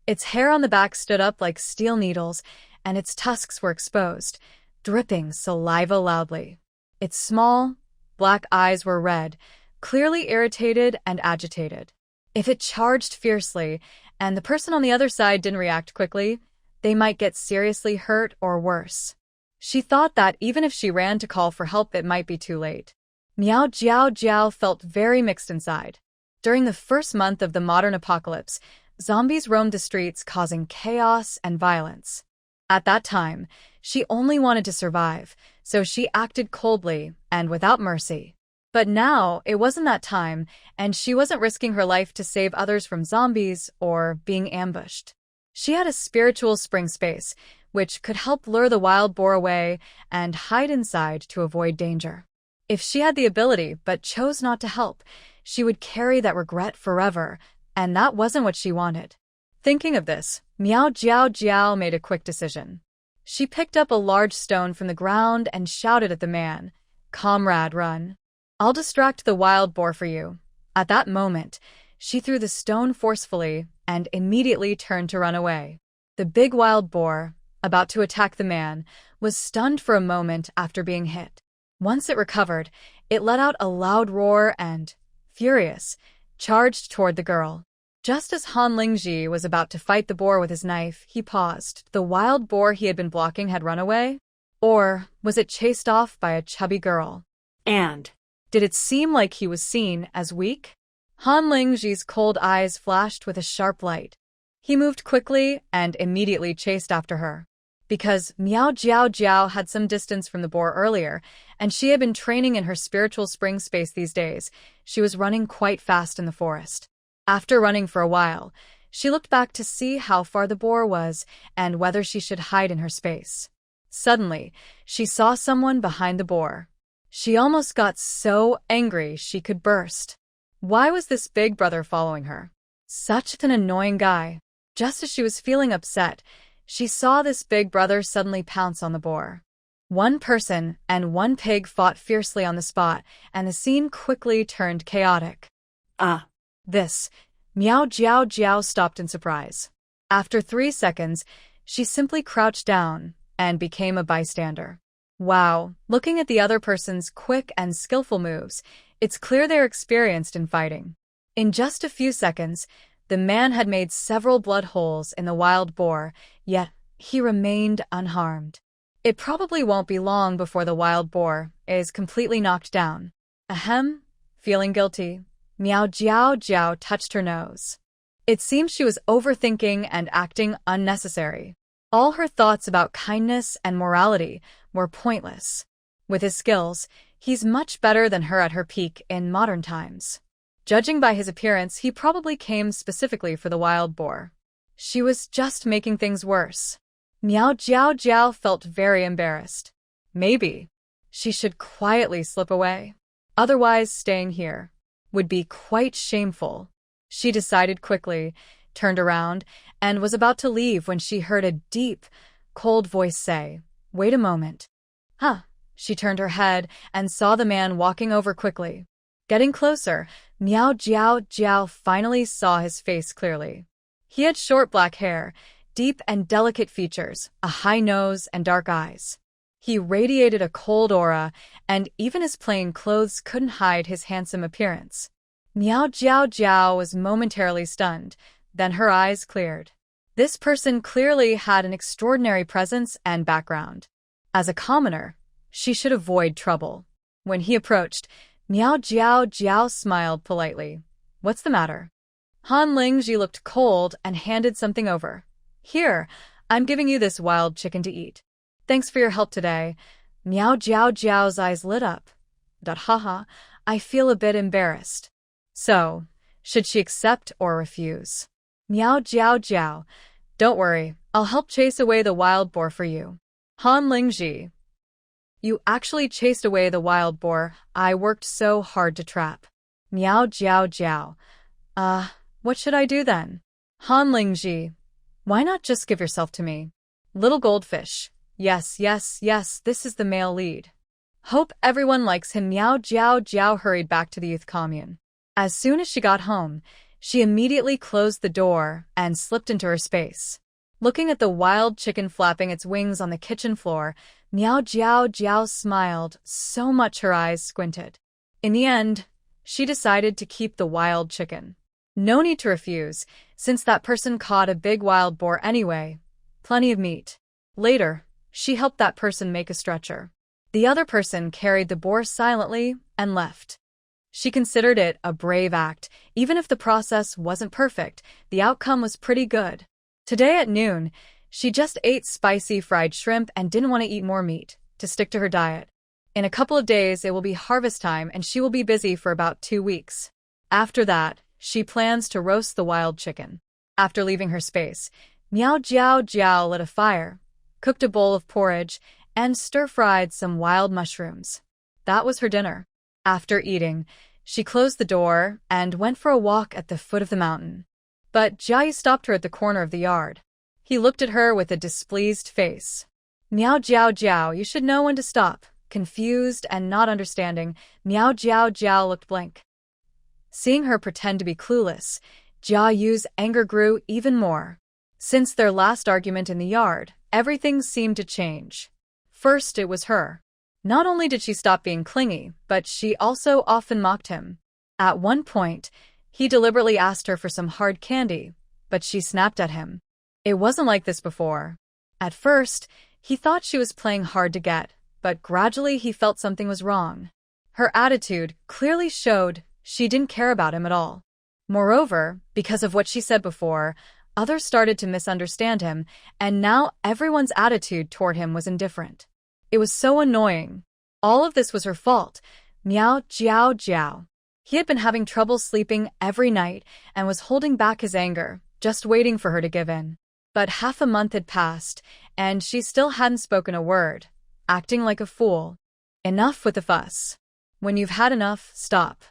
Its hair on the back stood up like steel needles, and its tusks were exposed, dripping saliva loudly. Its small, black eyes were red, clearly irritated and agitated. If it charged fiercely, and the person on the other side didn't react quickly, they might get seriously hurt or worse. She thought that even if she ran to call for help, it might be too late. Miao Jiao Jiao felt very mixed inside. During the first month of the modern apocalypse, zombies roamed the streets causing chaos and violence. At that time, she only wanted to survive, so she acted coldly and without mercy. But now, it wasn't that time, and she wasn't risking her life to save others from zombies or being ambushed. She had a spiritual spring space, which could help lure the wild boar away and hide inside to avoid danger. If she had the ability but chose not to help, she would carry that regret forever, and that wasn't what she wanted. Thinking of this, Miao Jiao Jiao made a quick decision. She picked up a large stone from the ground and shouted at the man, "Comrade, run. I'll distract the wild boar for you." At that moment, she threw the stone forcefully and immediately turned to run away. The big wild boar, about to attack the man, was stunned for a moment after being hit. Once it recovered, it let out a loud roar and, furious, charged toward the girl. Just as Han Lingji was about to fight the boar with his knife, he paused. The wild boar he had been blocking had run away? Or was it chased off by a chubby girl? And did it seem like he was seen as weak? Han Lingji's cold eyes flashed with a sharp light. He moved quickly and immediately chased after her. Because Miao Jiao Jiao had some distance from the boar earlier, and she had been training in her spiritual spring space these days, she was running quite fast in the forest. After running for a while, she looked back to see how far the boar was and whether she should hide in her space. Suddenly, she saw someone behind the boar. She almost got so angry she could burst. Why was this big brother following her? Such an annoying guy. Just as she was feeling upset, she saw this big brother suddenly pounce on the boar. One person and one pig fought fiercely on the spot, and the scene quickly turned chaotic. This. Miao Jiao Jiao stopped in surprise. After 3 seconds, she simply crouched down and became a bystander. Wow, looking at the other person's quick and skillful moves, it's clear they're experienced in fighting. In just a few seconds, the man had made several blood holes in the wild boar, yet he remained unharmed. It probably won't be long before the wild boar is completely knocked down. Ahem, feeling guilty, Miao Jiao Jiao touched her nose. It seemed she was overthinking and acting unnecessary. All her thoughts about kindness and morality were pointless. With his skills, he's much better than her at her peak in modern times. Judging by his appearance, he probably came specifically for the wild boar. She was just making things worse. Miao Jiao Jiao felt very embarrassed. Maybe she should quietly slip away. Otherwise, staying here would be quite shameful. She decided quickly, turned around, and was about to leave when she heard a deep, cold voice say, "Wait a moment." She turned her head and saw the man walking over quickly. Getting closer, Miao Jiao finally saw his face clearly. He had short black hair, deep and delicate features, a high nose, and dark eyes. He radiated a cold aura, and even his plain clothes couldn't hide his handsome appearance. Miao Jiao was momentarily stunned, then her eyes cleared. This person clearly had an extraordinary presence and background. As a commoner, she should avoid trouble. When he approached, Miao Jiao smiled politely. "What's the matter?" Han Lingji looked cold and handed something over. "Here, I'm giving you this wild chicken to eat. Thanks for your help today." Miao Jiao's eyes lit up. Haha, I feel a bit embarrassed. So, should she accept or refuse? Miao Jiao, don't worry, I'll help chase away the wild boar for you. Han Lingji, you actually chased away the wild boar I worked so hard to trap. Miao Jiao. What should I do then? Han Lingji, why not just give yourself to me? Little goldfish. Yes, this is the male lead. Hope everyone likes him. Miao Jiao hurried back to the youth commune. As soon as she got home, she immediately closed the door and slipped into her space. Looking at the wild chicken flapping its wings on the kitchen floor, Miao Jiao smiled so much her eyes squinted. In the end, she decided to keep the wild chicken. No need to refuse, since that person caught a big wild boar anyway. Plenty of meat. Later, she helped that person make a stretcher. The other person carried the boar silently and left. She considered it a brave act. Even if the process wasn't perfect, the outcome was pretty good. Today at noon, she just ate spicy fried shrimp and didn't want to eat more meat to stick to her diet. In a couple of days, it will be harvest time and she will be busy for about 2 weeks. After that, she plans to roast the wild chicken. After leaving her space, Miao Jiao lit a fire, cooked a bowl of porridge, and stir-fried some wild mushrooms. That was her dinner. After eating, she closed the door and went for a walk at the foot of the mountain. But Jiayu stopped her at the corner of the yard. He looked at her with a displeased face. Miao Jiao, you should know when to stop. Confused and not understanding, Miao Jiao looked blank. Seeing her pretend to be clueless, Jiayu's anger grew even more. Since their last argument in the yard, everything seemed to change. First, it was her. Not only did she stop being clingy, but she also often mocked him. At one point, he deliberately asked her for some hard candy, but she snapped at him. It wasn't like this before. At first, he thought she was playing hard to get, but gradually he felt something was wrong. Her attitude clearly showed she didn't care about him at all. Moreover, because of what she said before, others started to misunderstand him, and now everyone's attitude toward him was indifferent. It was so annoying. All of this was her fault. Miao Jiao. He had been having trouble sleeping every night and was holding back his anger, just waiting for her to give in. But half a month had passed, and she still hadn't spoken a word, acting like a fool. Enough with the fuss. When you've had enough, stop.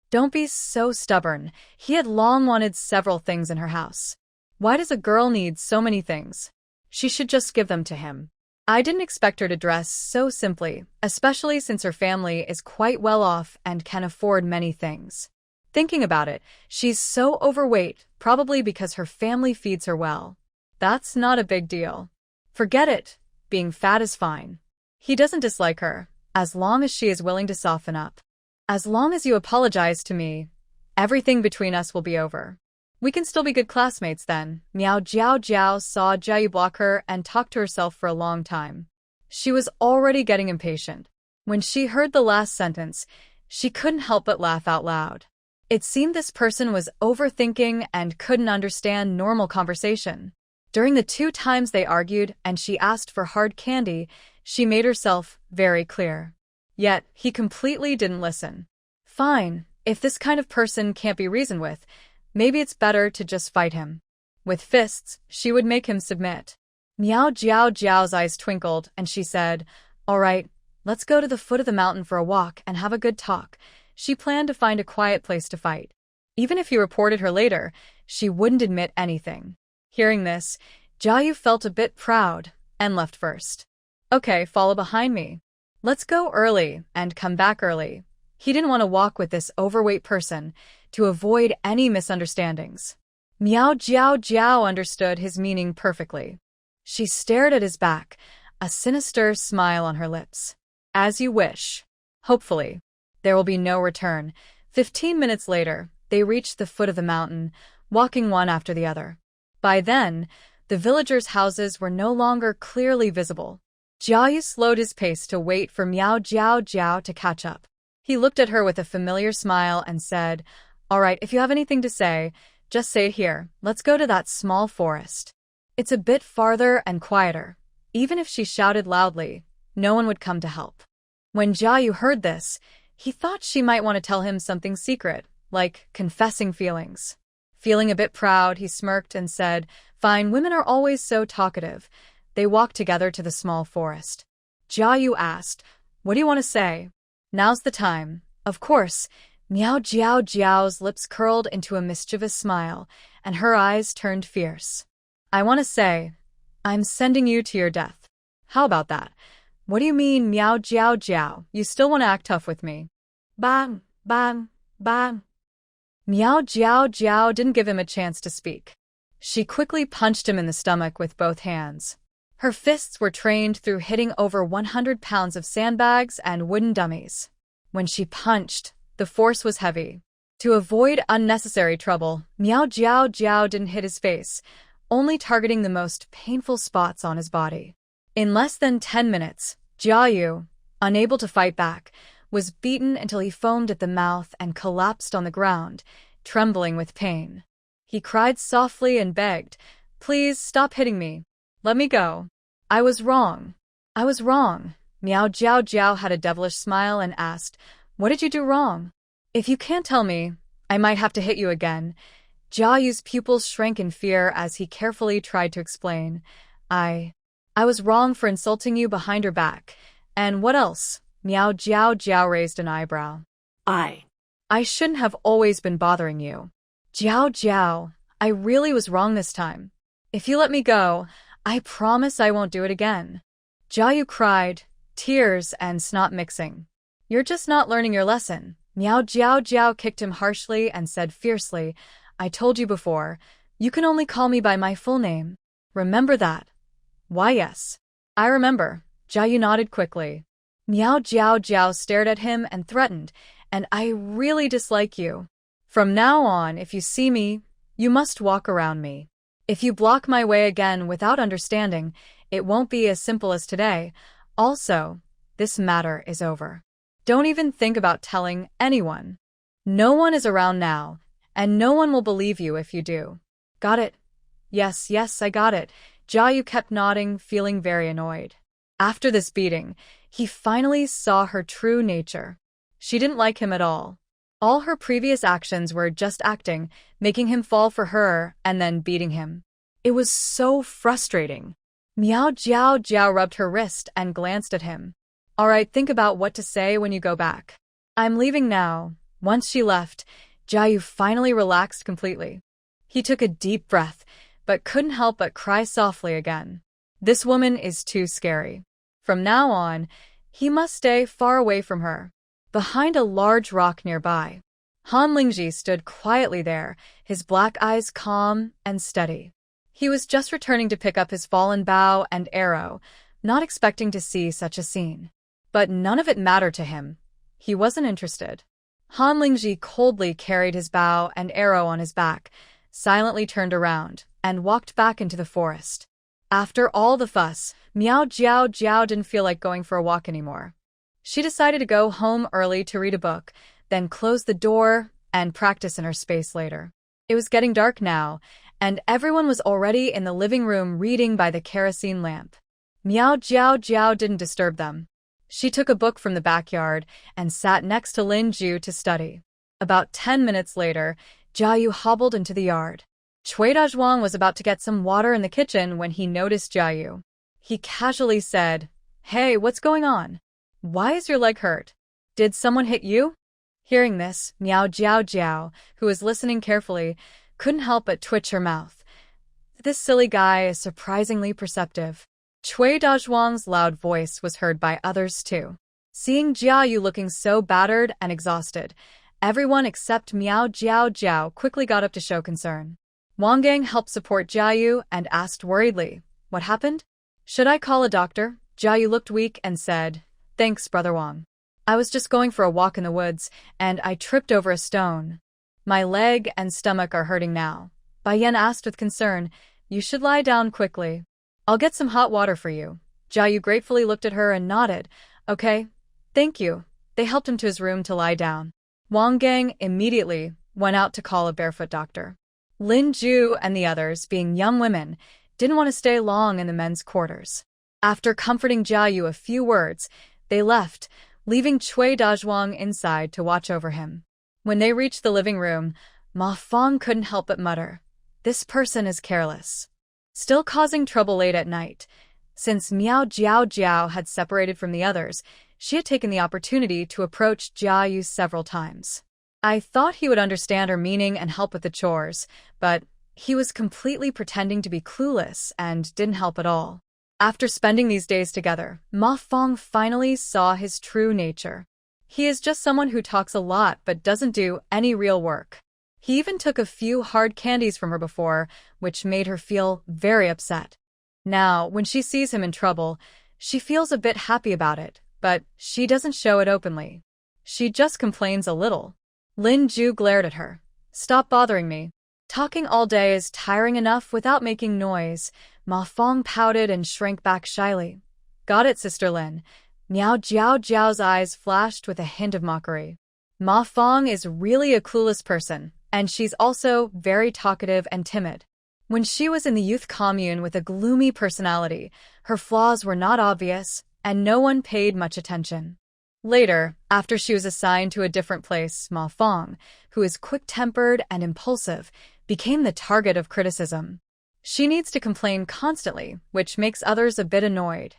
Don't be so stubborn. He had long wanted several things in her house. Why does a girl need so many things? She should just give them to him. I didn't expect her to dress so simply, especially since her family is quite well off and can afford many things. Thinking about it, she's so overweight, probably because her family feeds her well. That's not a big deal. Forget it. Being fat is fine. He doesn't dislike her, as long as she is willing to soften up. As long as you apologize to me, everything between us will be over. We can still be good classmates then. Miao Jiao saw Jiayu block her and talked to herself for a long time. She was already getting impatient. When she heard the last sentence, she couldn't help but laugh out loud. It seemed this person was overthinking and couldn't understand normal conversation. During the 2 times they argued and she asked for hard candy, she made herself very clear. Yet, he completely didn't listen. Fine, if this kind of person can't be reasoned with, maybe it's better to just fight him. With fists, she would make him submit. Miao Jiao's eyes twinkled, and she said, "All right, let's go to the foot of the mountain for a walk and have a good talk." She planned to find a quiet place to fight. Even if he reported her later, she wouldn't admit anything. Hearing this, Jiayu felt a bit proud and left first. "Okay, follow behind me." Let's go early and come back early. He didn't want to walk with this overweight person to avoid any misunderstandings. Miao Jiao Jiao understood his meaning perfectly. She stared at his back, a sinister smile on her lips. As you wish. Hopefully. There will be no return. 15 minutes later, they reached the foot of the mountain, walking one after the other. By then, the villagers' houses were no longer clearly visible. Jiayu slowed his pace to wait for Miao Jiao Jiao to catch up. He looked at her with a familiar smile and said, "All right, if you have anything to say, just say it here. Let's go to that small forest. It's a bit farther and quieter." Even if she shouted loudly, no one would come to help. When Jiayu heard this, he thought she might want to tell him something secret, like confessing feelings. Feeling a bit proud, he smirked and said, "Fine, women are always so talkative." They walked together to the small forest. Jiayu asked, "What do you want to say?" "Now's the time." Of course. Miao Jiao Jiao's lips curled into a mischievous smile, and her eyes turned fierce. "I want to say, I'm sending you to your death." "How about that?" "What do you mean, Miao Jiao Jiao? You still want to act tough with me?" Bang, bang, bang. Miao Jiao Jiao didn't give him a chance to speak. She quickly punched him in the stomach with both hands. Her fists were trained through hitting over 100 pounds of sandbags and wooden dummies. When she punched, the force was heavy. To avoid unnecessary trouble, Miao Jiao Jiao didn't hit his face, only targeting the most painful spots on his body. In less than 10 minutes, Jiayu, unable to fight back, was beaten until he foamed at the mouth and collapsed on the ground, trembling with pain. He cried softly and begged, "Please stop hitting me. Let me go. I was wrong. I was wrong." Miao Jiao Jiao had a devilish smile and asked, "What did you do wrong?" "If you can't tell me, I might have to hit you again." Jiayu's pupils shrank in fear as he carefully tried to explain. I was wrong for insulting you behind your back. And what else?" Miao Jiao Jiao raised an eyebrow. I shouldn't have always been bothering you." "Jiao Jiao, I really was wrong this time. If you let me go, I promise I won't do it again." Jiayu cried, tears and snot mixing. "You're just not learning your lesson." Miao Jiao Jiao kicked him harshly and said fiercely, "I told you before, you can only call me by my full name. Remember that?" "Why, yes. I remember." Jiayu nodded quickly. Miao Jiao Jiao stared at him and threatened, "And I really dislike you. From now on, if you see me, you must walk around me. If you block my way again without understanding, it won't be as simple as today. Also, this matter is over. Don't even think about telling anyone. No one is around now, and no one will believe you if you do. Got it?" Yes, I got it." Jiayu kept nodding, feeling very annoyed. After this beating, he finally saw her true nature. She didn't like him at all. All her previous actions were just acting, making him fall for her and then beating him. It was so frustrating. Miao Jiao Jiao rubbed her wrist and glanced at him. "All right, think about what to say when you go back. I'm leaving now." Once she left, Jiayu finally relaxed completely. He took a deep breath, but couldn't help but cry softly again. This woman is too scary. From now on, he must stay far away from her. Behind a large rock nearby, Han Lingji stood quietly there, his black eyes calm and steady. He was just returning to pick up his fallen bow and arrow, not expecting to see such a scene. But none of it mattered to him. He wasn't interested. Han Lingji coldly carried his bow and arrow on his back, silently turned around, and walked back into the forest. After all the fuss, Miao Jiao Jiao didn't feel like going for a walk anymore. She decided to go home early to read a book, then close the door and practice in her space later. It was getting dark now, and everyone was already in the living room reading by the kerosene lamp. Miao Jiao Jiao didn't disturb them. She took a book from the backyard and sat next to Lin Ju to study. About 10 minutes later, Jiayu hobbled into the yard. Cui Dazhuang was about to get some water in the kitchen when he noticed Jiayu. He casually said, "Hey, what's going on? Why is your leg hurt? Did someone hit you?" Hearing this, Miao Jiao Jiao, who was listening carefully, couldn't help but twitch her mouth. This silly guy is surprisingly perceptive. Cui Dazhuang's loud voice was heard by others too. Seeing Jiayu looking so battered and exhausted, everyone except Miao Jiao Jiao quickly got up to show concern. Wang Gang helped support Jiayu and asked worriedly, "What happened? Should I call a doctor?" Jiayu looked weak and said, "Thanks, Brother Wang. I was just going for a walk in the woods, and I tripped over a stone. My leg and stomach are hurting now." Bai Yan asked with concern, "You should lie down quickly. I'll get some hot water for you." Jiayu gratefully looked at her and nodded. "Okay, thank you." They helped him to his room to lie down. Wang Gang immediately went out to call a barefoot doctor. Lin Ju and the others, being young women, didn't want to stay long in the men's quarters. After comforting Jiayu a few words, they left, leaving Cui Dazhuang inside to watch over him. When they reached the living room, Ma Fong couldn't help but mutter, "This person is careless." Still causing trouble late at night. Since Miao Jiao Jiao had separated from the others, she had taken the opportunity to approach Jiayu several times. I thought he would understand her meaning and help with the chores, but he was completely pretending to be clueless and didn't help at all. After spending these days together, Ma Fong finally saw his true nature. He is just someone who talks a lot but doesn't do any real work. He even took a few hard candies from her before, which made her feel very upset. Now, when she sees him in trouble, she feels a bit happy about it, but she doesn't show it openly. She just complains a little. Lin Ju glared at her. "Stop bothering me. Talking all day is tiring enough without making noise." Ma Fong pouted and shrank back shyly. "Got it, Sister Lin." Miao Jiao Jiao's eyes flashed with a hint of mockery. Ma Fong is really a clueless person, and she's also very talkative and timid. When she was in the youth commune with a gloomy personality, her flaws were not obvious, and no one paid much attention. Later, after she was assigned to a different place, Ma Fong, who is quick-tempered and impulsive, became the target of criticism. She needs to complain constantly, which makes others a bit annoyed.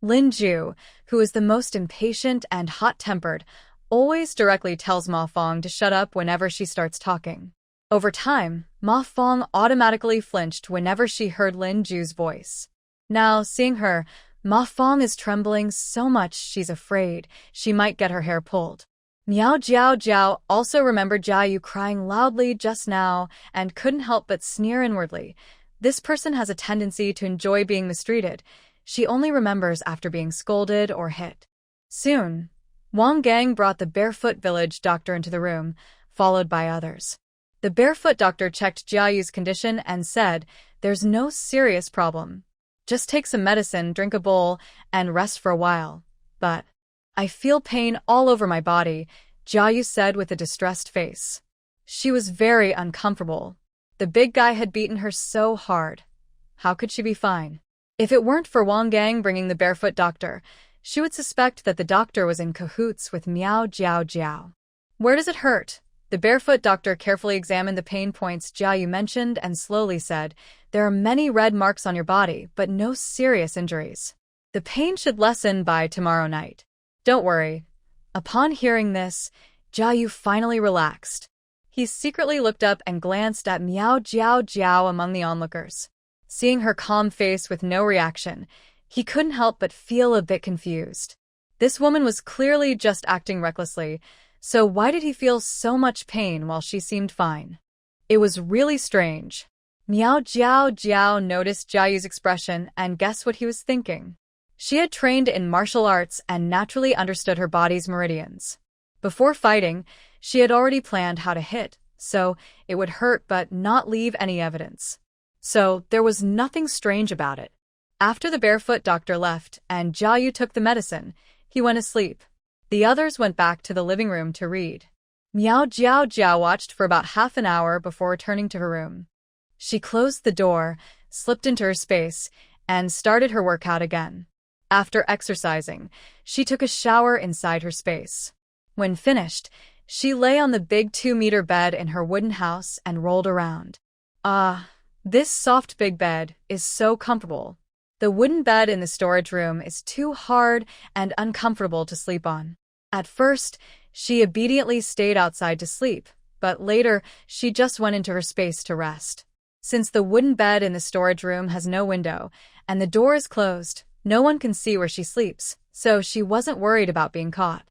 Lin Ju, who is the most impatient and hot-tempered, always directly tells Ma Fong to shut up whenever she starts talking. Over time, Ma Fong automatically flinched whenever she heard Lin Ju's voice. Now, seeing her, Ma Fong is trembling so much she's afraid she might get her hair pulled. Miao Jiao Jiao also remembered Jiayu crying loudly just now and couldn't help but sneer inwardly. This person has a tendency to enjoy being mistreated. She only remembers after being scolded or hit. Soon, Wang Gang brought the barefoot village doctor into the room, followed by others. The barefoot doctor checked Jiayu's condition and said, "There's no serious problem. Just take some medicine, drink a bowl, and rest for a while." "But I feel pain all over my body," Jiayu said with a distressed face. She was very uncomfortable. The big guy had beaten her so hard. How could she be fine? If it weren't for Wang Gang bringing the barefoot doctor, she would suspect that the doctor was in cahoots with Miao Jiao Jiao. "Where does it hurt?" The barefoot doctor carefully examined the pain points Jiayu mentioned and slowly said, "There are many red marks on your body, but no serious injuries. The pain should lessen by tomorrow night. Don't worry." Upon hearing this, Jiayu finally relaxed. He secretly looked up and glanced at Miao Jiao Jiao among the onlookers. Seeing her calm face with no reaction, he couldn't help but feel a bit confused. This woman was clearly just acting recklessly, so why did he feel so much pain while she seemed fine? It was really strange. Miao Jiao Jiao noticed Jiayu's expression and guessed what he was thinking. She had trained in martial arts and naturally understood her body's meridians. Before fighting, she had already planned how to hit, so it would hurt but not leave any evidence. So there was nothing strange about it. After the barefoot doctor left and Jiayu took the medicine, he went asleep. The others went back to the living room to read. Miao Jiao Jiao watched for about half an hour before returning to her room. She closed the door, slipped into her space, and started her workout again. After exercising, she took a shower inside her space. When finished, she lay on the big 2-meter bed in her wooden house and rolled around. This soft big bed is so comfortable. The wooden bed in the storage room is too hard and uncomfortable to sleep on. At first, she obediently stayed outside to sleep, but later she just went into her space to rest. Since the wooden bed in the storage room has no window and the door is closed, no one can see where she sleeps, so she wasn't worried about being caught.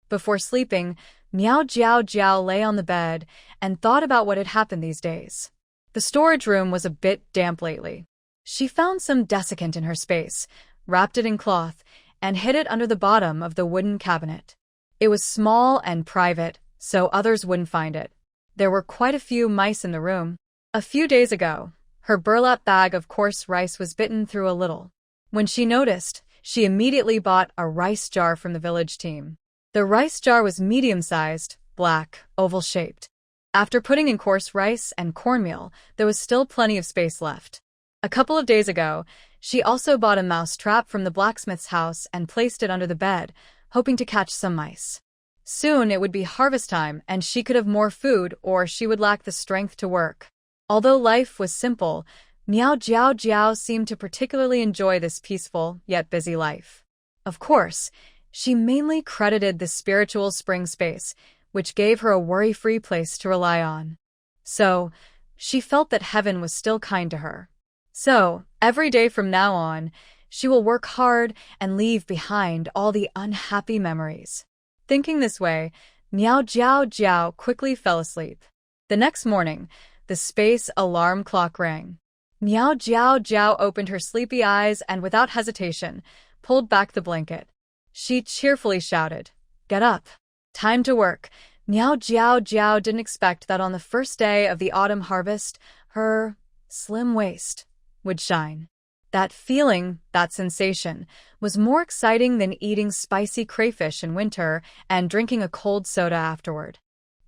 Before sleeping, Miao Jiao Jiao lay on the bed and thought about what had happened these days. The storage room was a bit damp lately. She found some desiccant in her space, wrapped it in cloth, and hid it under the bottom of the wooden cabinet. It was small and private, so others wouldn't find it. There were quite a few mice in the room. A few days ago, her burlap bag of coarse rice was bitten through a little. When she noticed, she immediately bought a rice jar from the village team. The rice jar was medium-sized, black, oval-shaped. After putting in coarse rice and cornmeal, there was still plenty of space left. A couple of days ago, she also bought a mouse trap from the blacksmith's house and placed it under the bed, hoping to catch some mice. Soon it would be harvest time and she could have more food or she would lack the strength to work. Although life was simple, Miao Jiao Jiao seemed to particularly enjoy this peaceful yet busy life. Of course, she mainly credited the spiritual spring space, which gave her a worry-free place to rely on. So, she felt that heaven was still kind to her. So, every day from now on, she will work hard and leave behind all the unhappy memories. Thinking this way, Miao Jiao Jiao quickly fell asleep. The next morning, the space alarm clock rang. Miao Jiao Jiao opened her sleepy eyes and without hesitation, pulled back the blanket. She cheerfully shouted, "Get up! Time to work." Miao Jiao Jiao didn't expect that on the first day of the autumn harvest, her slim waist would shine. That feeling, that sensation, was more exciting than eating spicy crayfish in winter and drinking a cold soda afterward.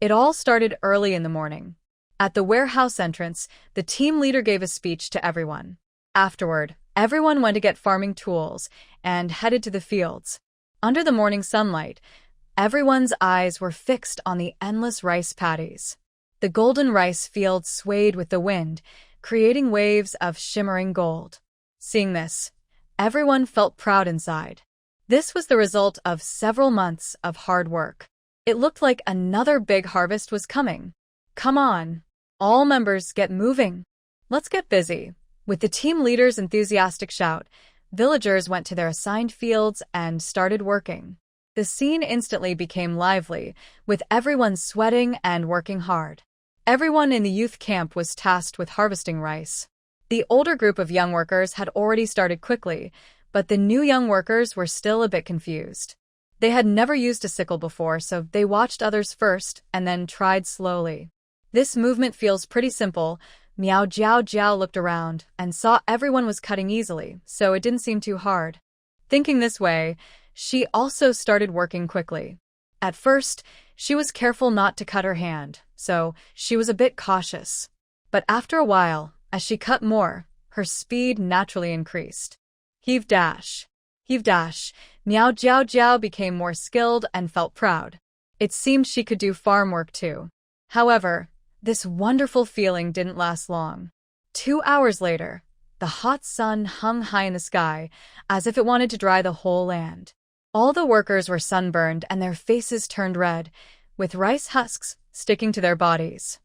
It all started early in the morning. At the warehouse entrance, the team leader gave a speech to everyone. Afterward, everyone went to get farming tools and headed to the fields. Under the morning sunlight, everyone's eyes were fixed on the endless rice paddies. The golden rice fields swayed with the wind, creating waves of shimmering gold. Seeing this, everyone felt proud inside. This was the result of several months of hard work. It looked like another big harvest was coming. Come on, all members get moving. Let's get busy. With the team leader's enthusiastic shout, villagers went to their assigned fields and started working. The scene instantly became lively, with everyone sweating and working hard. Everyone in the youth camp was tasked with harvesting rice. The older group of young workers had already started quickly, but the new young workers were still a bit confused. They had never used a sickle before, so they watched others first and then tried slowly. This movement feels pretty simple. Miao Jiao Jiao looked around and saw everyone was cutting easily, so it didn't seem too hard. Thinking this way, she also started working quickly. At first, she was careful not to cut her hand, so she was a bit cautious. But after a while, as she cut more, her speed naturally increased. Heave dash. Heave dash. Miao Jiao Jiao became more skilled and felt proud. It seemed she could do farm work too. However, this wonderful feeling didn't last long. 2 hours later, the hot sun hung high in the sky, as if it wanted to dry the whole land. All the workers were sunburned and their faces turned red, with rice husks sticking to their bodies.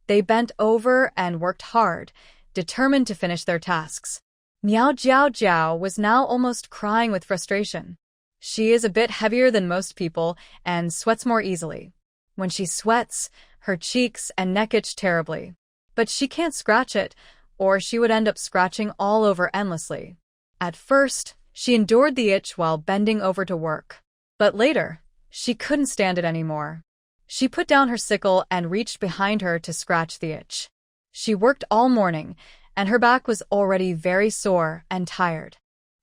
They bent over and worked hard, determined to finish their tasks. Miao Jiao Jiao was now almost crying with frustration. She is a bit heavier than most people and sweats more easily. When she sweats, her cheeks and neck itch terribly. But she can't scratch it, or she would end up scratching all over endlessly. At first, she endured the itch while bending over to work. But later, she couldn't stand it anymore. She put down her sickle and reached behind her to scratch the itch. She worked all morning, and her back was already very sore and tired.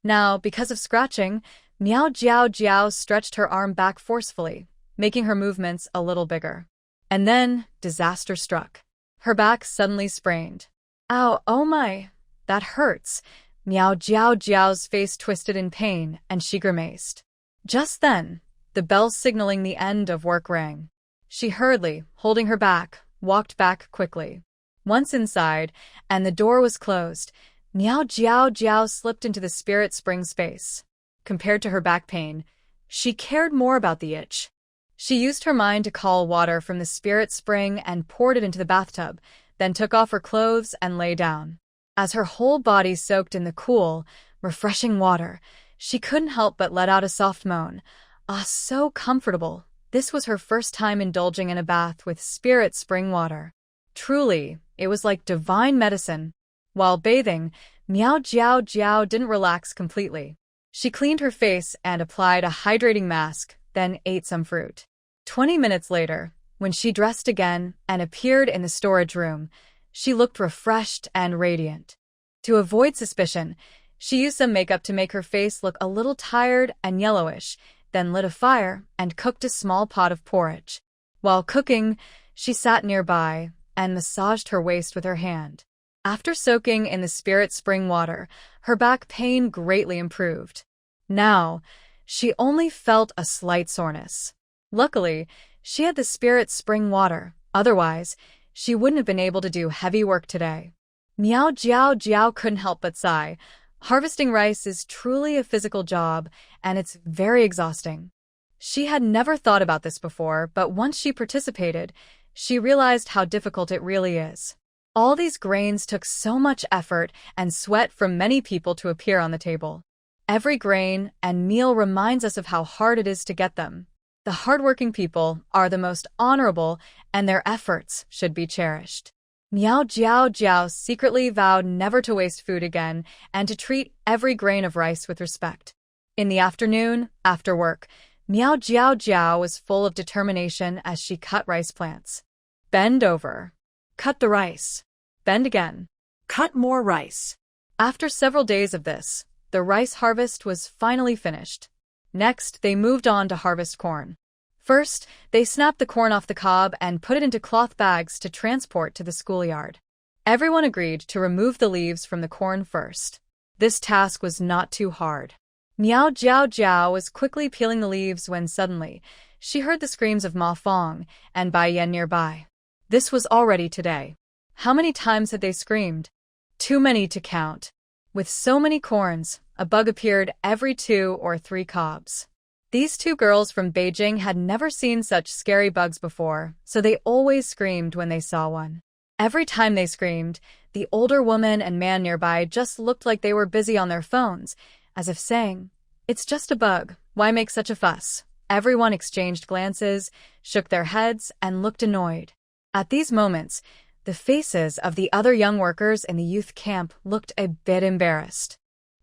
Now, because of scratching, Miao Jiao Jiao stretched her arm back forcefully, making her movements a little bigger. And then, disaster struck. Her back suddenly sprained. Ow, oh my, that hurts. Miao Jiao Jiao's face twisted in pain, and she grimaced. Just then, the bell signaling the end of work rang. She hurriedly, holding her back, walked back quickly. Once inside, and the door was closed, Miao Jiao Jiao slipped into the spirit spring space. Compared to her back pain, she cared more about the itch. She used her mind to call water from the spirit spring and poured it into the bathtub, then took off her clothes and lay down. As her whole body soaked in the cool, refreshing water, She couldn't help but let out a soft moan. Ah, so comfortable. This was her first time indulging in a bath with spirit spring water. Truly, it was like divine medicine. While bathing, Miao Jiao Jiao didn't relax completely. She cleaned her face and applied a hydrating mask, then ate some fruit. 20 minutes later, when she dressed again and appeared in the storage room, she looked refreshed and radiant. To avoid suspicion, she used some makeup to make her face look a little tired and yellowish, then lit a fire and cooked a small pot of porridge. While cooking, she sat nearby and massaged her waist with her hand. After soaking in the spirit spring water, her back pain greatly improved. Now, she only felt a slight soreness. Luckily, she had the spirit spring water, otherwise, she wouldn't have been able to do heavy work today. Miao Jiao Jiao couldn't help but sigh. Harvesting rice is truly a physical job, and it's very exhausting. She had never thought about this before, but once she participated, she realized how difficult it really is. All these grains took so much effort and sweat from many people to appear on the table. Every grain and meal reminds us of how hard it is to get them. The hardworking people are the most honorable, and their efforts should be cherished. Miao Jiao Jiao secretly vowed never to waste food again and to treat every grain of rice with respect. In the afternoon, after work, Miao Jiao Jiao was full of determination as she cut rice plants. Bend over. Cut the rice. Bend again. Cut more rice. After several days of this, the rice harvest was finally finished. Next, they moved on to harvest corn. First, they snapped the corn off the cob and put it into cloth bags to transport to the schoolyard. Everyone agreed to remove the leaves from the corn first. This task was not too hard. Miao Jiao Jiao was quickly peeling the leaves when suddenly, she heard the screams of Ma Fong and Bai Yan nearby. This was already today. How many times had they screamed? Too many to count. With so many corns, a bug appeared every 2 or 3 cobs. These 2 girls from Beijing had never seen such scary bugs before, so they always screamed when they saw one. Every time they screamed, the older woman and man nearby just looked like they were busy on their phones, as if saying, "It's just a bug, why make such a fuss?" Everyone exchanged glances, shook their heads, and looked annoyed. At these moments, the faces of the other young workers in the youth camp looked a bit embarrassed.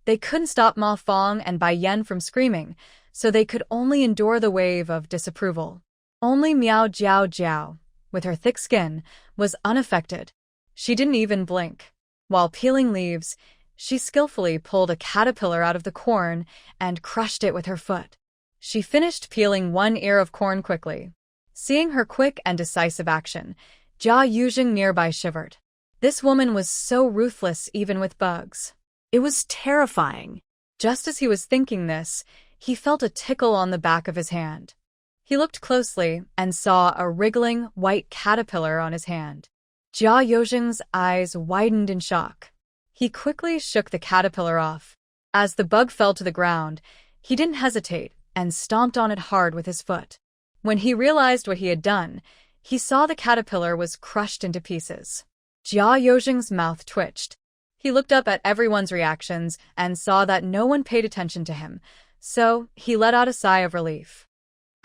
They couldn't stop Ma Fong and Bai Yan from screaming, so they could only endure the wave of disapproval. Only Miao Jiao Jiao, with her thick skin, was unaffected. She didn't even blink. While peeling leaves, she skillfully pulled a caterpillar out of the corn and crushed it with her foot. She finished peeling 1 ear of corn quickly. Seeing her quick and decisive action, Jia Yuzheng nearby shivered. This woman was so ruthless even with bugs. It was terrifying. Just as he was thinking this, he felt a tickle on the back of his hand. He looked closely and saw a wriggling white caterpillar on his hand. Jia Yuzheng's eyes widened in shock. He quickly shook the caterpillar off. As the bug fell to the ground, he didn't hesitate and stomped on it hard with his foot. When he realized what he had done, he saw the caterpillar was crushed into pieces. Jia Yuzheng's mouth twitched. He looked up at everyone's reactions and saw that no one paid attention to him, so he let out a sigh of relief.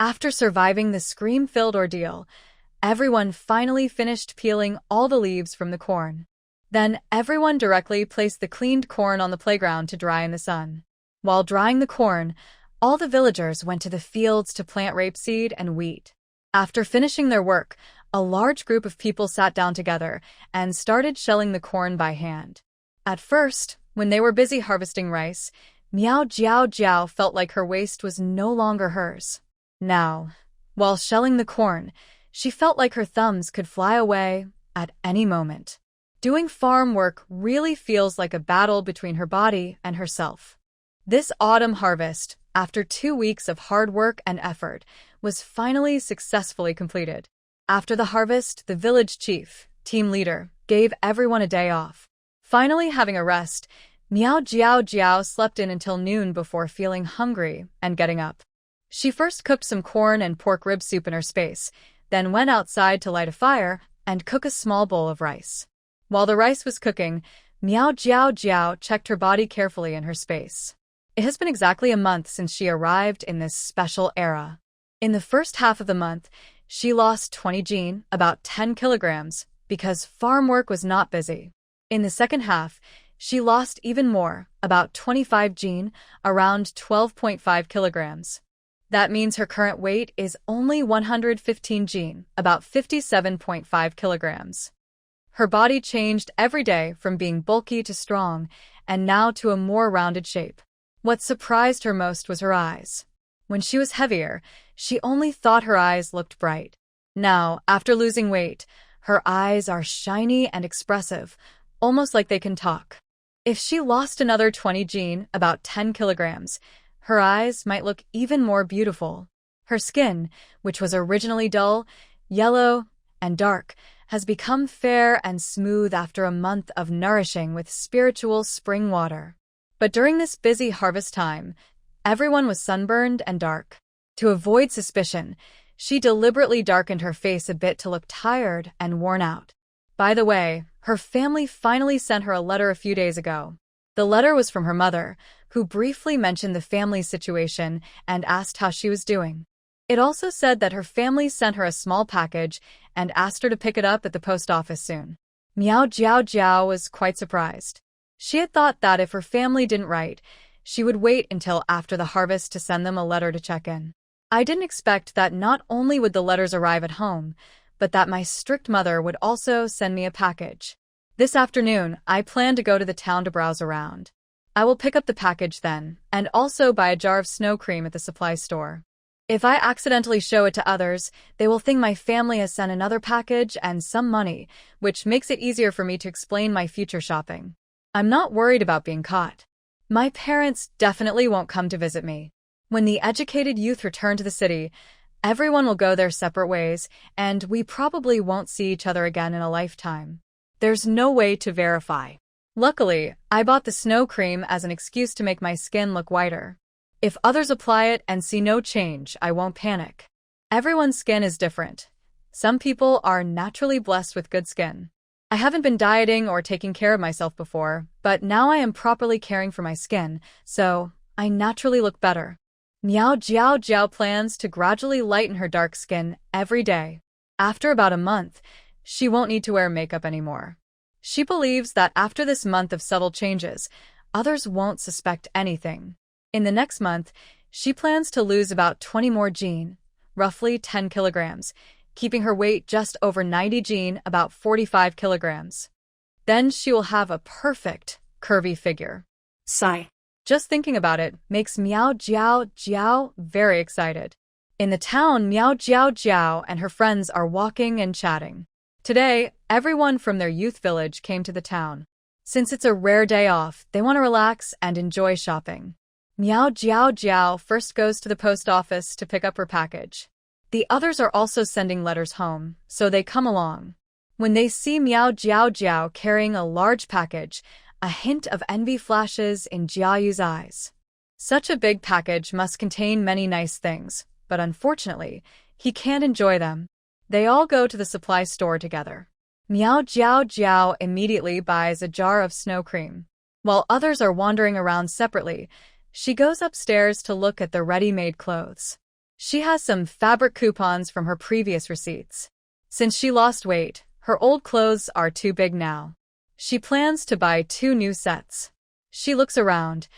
After surviving the scream-filled ordeal, everyone finally finished peeling all the leaves from the corn. Then everyone directly placed the cleaned corn on the playground to dry in the sun. While drying the corn, all the villagers went to the fields to plant rapeseed and wheat. After finishing their work, a large group of people sat down together and started shelling the corn by hand. At first, when they were busy harvesting rice, Miao Jiao Jiao felt like her waist was no longer hers. Now, while shelling the corn, she felt like her thumbs could fly away at any moment. Doing farm work really feels like a battle between her body and herself. This autumn harvest, after 2 weeks of hard work and effort, was finally successfully completed. After the harvest, the village chief, team leader, gave everyone a day off. Finally having a rest, Miao Jiao Jiao slept in until noon before feeling hungry and getting up. She first cooked some corn and pork rib soup in her space, then went outside to light a fire and cook a small bowl of rice. While the rice was cooking, Miao Jiao Jiao checked her body carefully in her space. It has been exactly a month since she arrived in this special era. In the first half of the month, she lost 20 jin, about 10 kilograms, because farm work was not busy. In the second half, she lost even more, about 25 jin, around 12.5 kilograms. That means her current weight is only 115 jin, about 57.5 kilograms. Her body changed every day from being bulky to strong, and now to a more rounded shape. What surprised her most was her eyes. When she was heavier, she only thought her eyes looked bright. Now, after losing weight, her eyes are shiny and expressive, almost like they can talk. If she lost another 20 jin, about 10 kilograms, her eyes might look even more beautiful. Her skin, which was originally dull, yellow, and dark, has become fair and smooth after a month of nourishing with spiritual spring water. But during this busy harvest time, everyone was sunburned and dark. To avoid suspicion, she deliberately darkened her face a bit to look tired and worn out. By the way, her family finally sent her a letter a few days ago. The letter was from her mother, who briefly mentioned the family's situation and asked how she was doing. It also said that her family sent her a small package and asked her to pick it up at the post office soon. Miao Jiao Jiao was quite surprised. She had thought that if her family didn't write, she would wait until after the harvest to send them a letter to check in. I didn't expect that not only would the letters arrive at home, but that my strict mother would also send me a package. This afternoon, I plan to go to the town to browse around. I will pick up the package then, and also buy a jar of snow cream at the supply store. If I accidentally show it to others, they will think my family has sent another package and some money, which makes it easier for me to explain my future shopping. I'm not worried about being caught. My parents definitely won't come to visit me. When the educated youth return to the city, everyone will go their separate ways, and we probably won't see each other again in a lifetime. There's no way to verify. Luckily, I bought the snow cream as an excuse to make my skin look whiter. If others apply it and see no change, I won't panic. Everyone's skin is different. Some people are naturally blessed with good skin. I haven't been dieting or taking care of myself before, but now I am properly caring for my skin, so I naturally look better. Miao Jiao Jiao plans to gradually lighten her dark skin every day. After about a month, she won't need to wear makeup anymore. She believes that after this month of subtle changes, others won't suspect anything. In the next month, she plans to lose about 20 more jin, roughly 10 kilograms, keeping her weight just over 90 jin, about 45 kilograms. Then she will have a perfect, curvy figure. Sigh. Just thinking about it makes Miao Jiao Jiao very excited. In the town, Miao Jiao Jiao and her friends are walking and chatting. Today, everyone from their youth village came to the town. Since it's a rare day off, they want to relax and enjoy shopping. Miao Jiao Jiao first goes to the post office to pick up her package. The others are also sending letters home, so they come along. When they see Miao Jiao Jiao carrying a large package, a hint of envy flashes in Jiayu's eyes. Such a big package must contain many nice things, but unfortunately, he can't enjoy them. They all go to the supply store together. Miao Jiao Jiao immediately buys a jar of snow cream. While others are wandering around separately, she goes upstairs to look at the ready-made clothes. She has some fabric coupons from her previous receipts. Since she lost weight, her old clothes are too big now. She plans to buy 2 new sets. She looks around.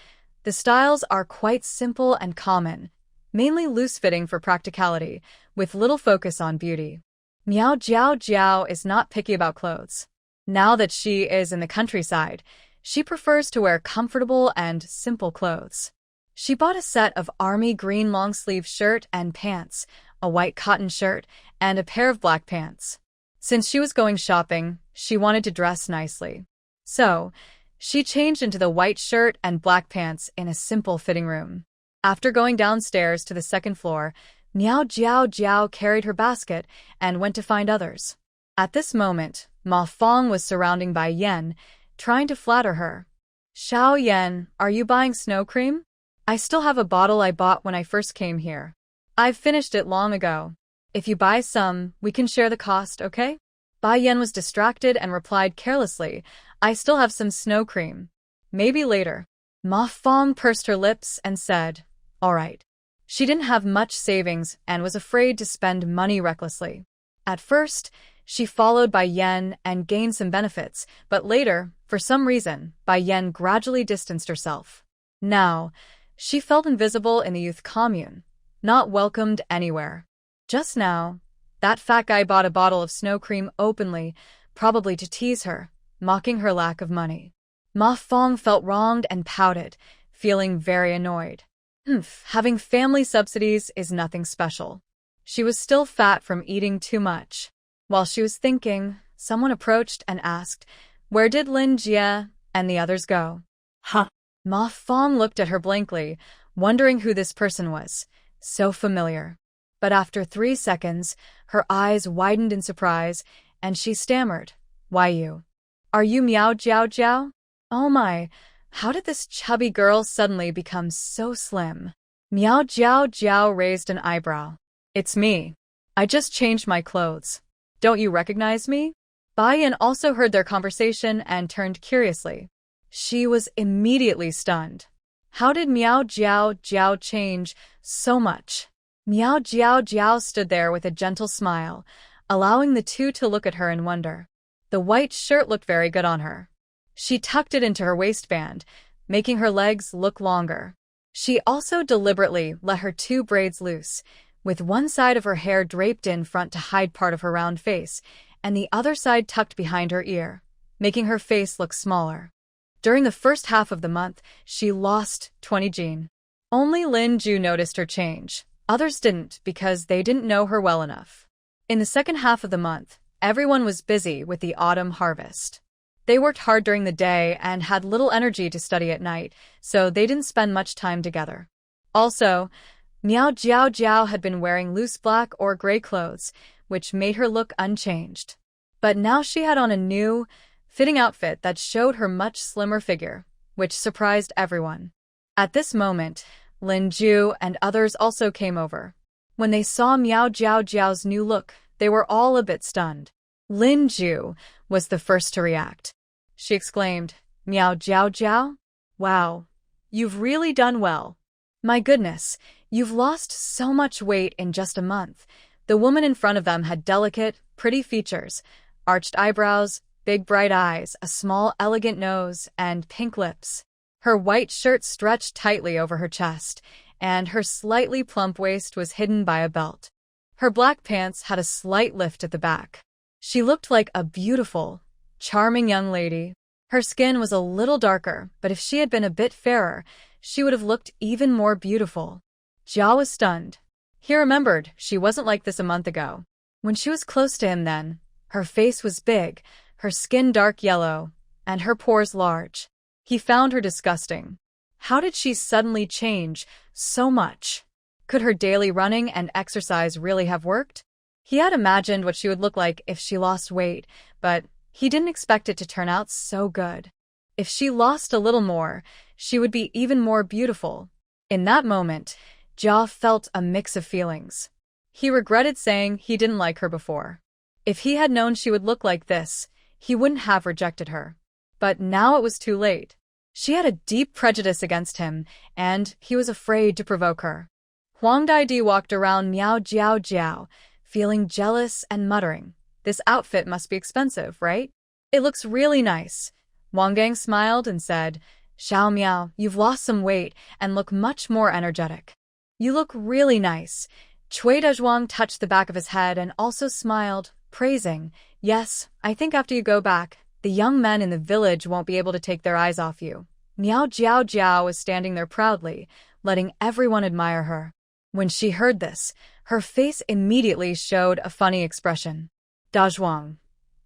The styles are quite simple and common, mainly loose-fitting for practicality, with little focus on beauty. Miao Jiao Jiao is not picky about clothes. Now that she is in the countryside, she prefers to wear comfortable and simple clothes. She bought a set of army green long-sleeve shirt and pants, a white cotton shirt, and a pair of black pants. Since she was going shopping, she wanted to dress nicely. So, she changed into the white shirt and black pants in a simple fitting room. After going downstairs to the second floor, Miao Jiao Jiao carried her basket and went to find others. At this moment, Ma Fong was surrounded by Yen, trying to flatter her. Xiao Yen, are you buying snow cream? I still have a bottle I bought when I first came here. I've finished it long ago. If you buy some, we can share the cost, okay? Bai Yan was distracted and replied carelessly, I still have some snow cream. Maybe later. Ma Fong pursed her lips and said, "All right." She didn't have much savings and was afraid to spend money recklessly. At first, she followed Bai Yen and gained some benefits, but later, for some reason, Bai Yen gradually distanced herself. Now, she felt invisible in the youth commune, not welcomed anywhere. Just now, that fat guy bought a bottle of snow cream openly, probably to tease her, mocking her lack of money. Ma Fong felt wronged and pouted, feeling very annoyed. Having family subsidies is nothing special. She was still fat from eating too much. While she was thinking, someone approached and asked, "Where did Lin Jie and the others go?" Huh. Ma Fong looked at her blankly, wondering who this person was. So familiar. But after 3 seconds, her eyes widened in surprise, and she stammered, "Why you? Are you Miao Jiao Jiao?" Oh my, how did this chubby girl suddenly become so slim? Miao Jiao Jiao raised an eyebrow. "It's me. I just changed my clothes. Don't you recognize me?" Bai Yan also heard their conversation and turned curiously. She was immediately stunned. How did Miao Jiao Jiao change so much? Miao Jiao Jiao stood there with a gentle smile, allowing the two to look at her in wonder. The white shirt looked very good on her. She tucked it into her waistband, making her legs look longer. She also deliberately let her 2 braids loose, with one side of her hair draped in front to hide part of her round face, and the other side tucked behind her ear, making her face look smaller. During the first half of the month, she lost 20 jin. Only Lin Ju noticed her change. Others didn't because they didn't know her well enough. In the second half of the month, everyone was busy with the autumn harvest. They worked hard during the day and had little energy to study at night, so they didn't spend much time together. Also, Miao Jiao Jiao had been wearing loose black or gray clothes, which made her look unchanged. But now she had on a new, fitting outfit that showed her much slimmer figure, which surprised everyone. At this moment, Lin Ju and others also came over. When they saw Miao Jiao Jiao's new look, they were all a bit stunned. Lin Ju was the first to react. She exclaimed, "Miao Jiao Jiao? Wow, you've really done well. My goodness, you've lost so much weight in just a month." The woman in front of them had delicate, pretty features, arched eyebrows, big bright eyes, a small elegant nose, and pink lips. Her white shirt stretched tightly over her chest, and her slightly plump waist was hidden by a belt. Her black pants had a slight lift at the back. She looked like a beautiful, charming young lady. Her skin was a little darker, but if she had been a bit fairer, she would have looked even more beautiful. Jia was stunned. He remembered she wasn't like this a month ago. When she was close to him then, her face was big, her skin dark yellow, and her pores large. He found her disgusting. How did she suddenly change so much? Could her daily running and exercise really have worked? He had imagined what she would look like if she lost weight, but he didn't expect it to turn out so good. If she lost a little more, she would be even more beautiful. In that moment, Jia felt a mix of feelings. He regretted saying he didn't like her before. If he had known she would look like this, he wouldn't have rejected her. But now it was too late. She had a deep prejudice against him, and he was afraid to provoke her. Huang Daidi walked around Miao Jiao Jiao, feeling jealous and muttering, "This outfit must be expensive, right? It looks really nice." Wang Gang smiled and said, "Xiao Miao, you've lost some weight and look much more energetic. You look really nice." Cui Dezhuang touched the back of his head and also smiled, praising, "Yes, I think after you go back, the young men in the village won't be able to take their eyes off you." Miao Jiao Jiao was standing there proudly, letting everyone admire her. When she heard this, her face immediately showed a funny expression. "Dazhuang,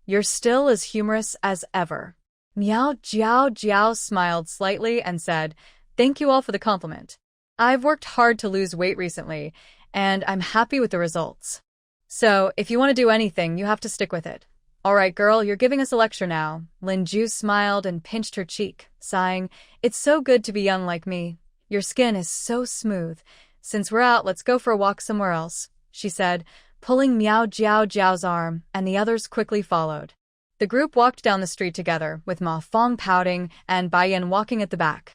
you're still as humorous as ever." Miao Jiao Jiao smiled slightly and said, "Thank you all for the compliment. I've worked hard to lose weight recently, and I'm happy with the results. So, if you want to do anything, you have to stick with it." "All right, girl, you're giving us a lecture now." Lin Ju smiled and pinched her cheek, sighing, "It's so good to be young like me. Your skin is so smooth. Since we're out, let's go for a walk somewhere else," she said, pulling Miao Jiao Jiao's arm, and the others quickly followed. The group walked down the street together, with Ma Fong pouting and Bai Yan walking at the back.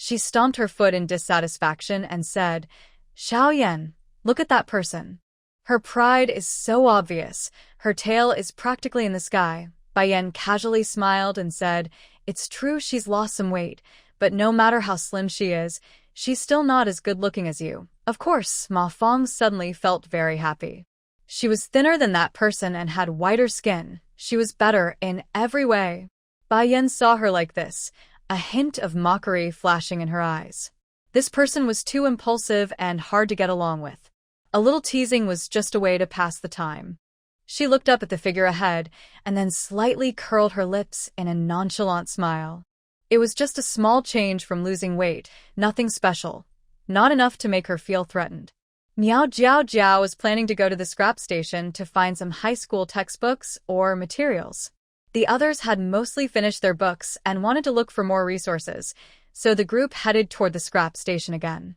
She stomped her foot in dissatisfaction and said, Xiaoyan, look at that person. Her pride is so obvious. Her tail is practically in the sky. Bai Yan casually smiled and said, It's true she's lost some weight, but no matter how slim she is, she's still not as good-looking as you. Of course, Ma Fong suddenly felt very happy. She was thinner than that person and had whiter skin. She was better in every way. Bai Yan saw her like this, a hint of mockery flashing in her eyes. This person was too impulsive and hard to get along with. A little teasing was just a way to pass the time. She looked up at the figure ahead and then slightly curled her lips in a nonchalant smile. It was just a small change from losing weight, nothing special. Not enough to make her feel threatened. Miao Jiao was planning to go to the scrap station to find some high school textbooks or materials. The others had mostly finished their books and wanted to look for more resources, so the group headed toward the scrap station again.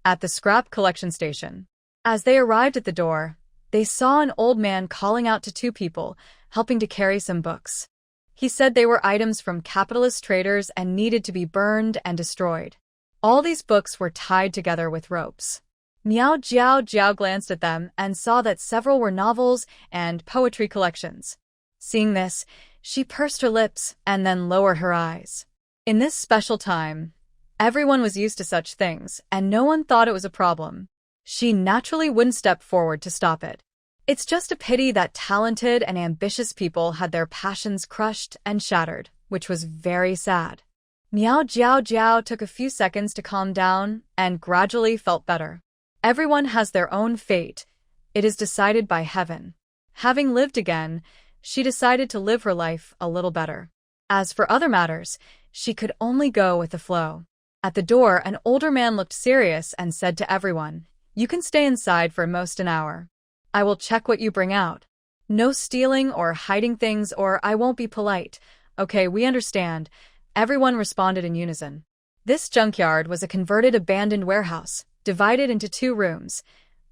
At the scrap collection station, as they arrived at the door, they saw an old man calling out to two people, helping to carry some books. He said they were items from capitalist traders and needed to be burned and destroyed. All these books were tied together with ropes. Miao Jiao glanced at them and saw that several were novels and poetry collections. Seeing this, she pursed her lips and then lowered her eyes. In this special time, everyone was used to such things, and no one thought it was a problem. She naturally wouldn't step forward to stop it. It's just a pity that talented and ambitious people had their passions crushed and shattered, which was very sad. Miao Jiao took a few seconds to calm down and gradually felt better. Everyone has their own fate. It is decided by heaven. Having lived again, she decided to live her life a little better. As for other matters, she could only go with the flow. At the door, an older man looked serious and said to everyone, You can stay inside for most an hour. I will check what you bring out. No stealing or hiding things or I won't be polite. Okay, we understand. Everyone responded in unison. This junkyard was a converted abandoned warehouse, divided into two rooms,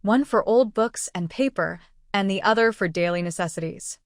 one for old books and paper, and the other for daily necessities.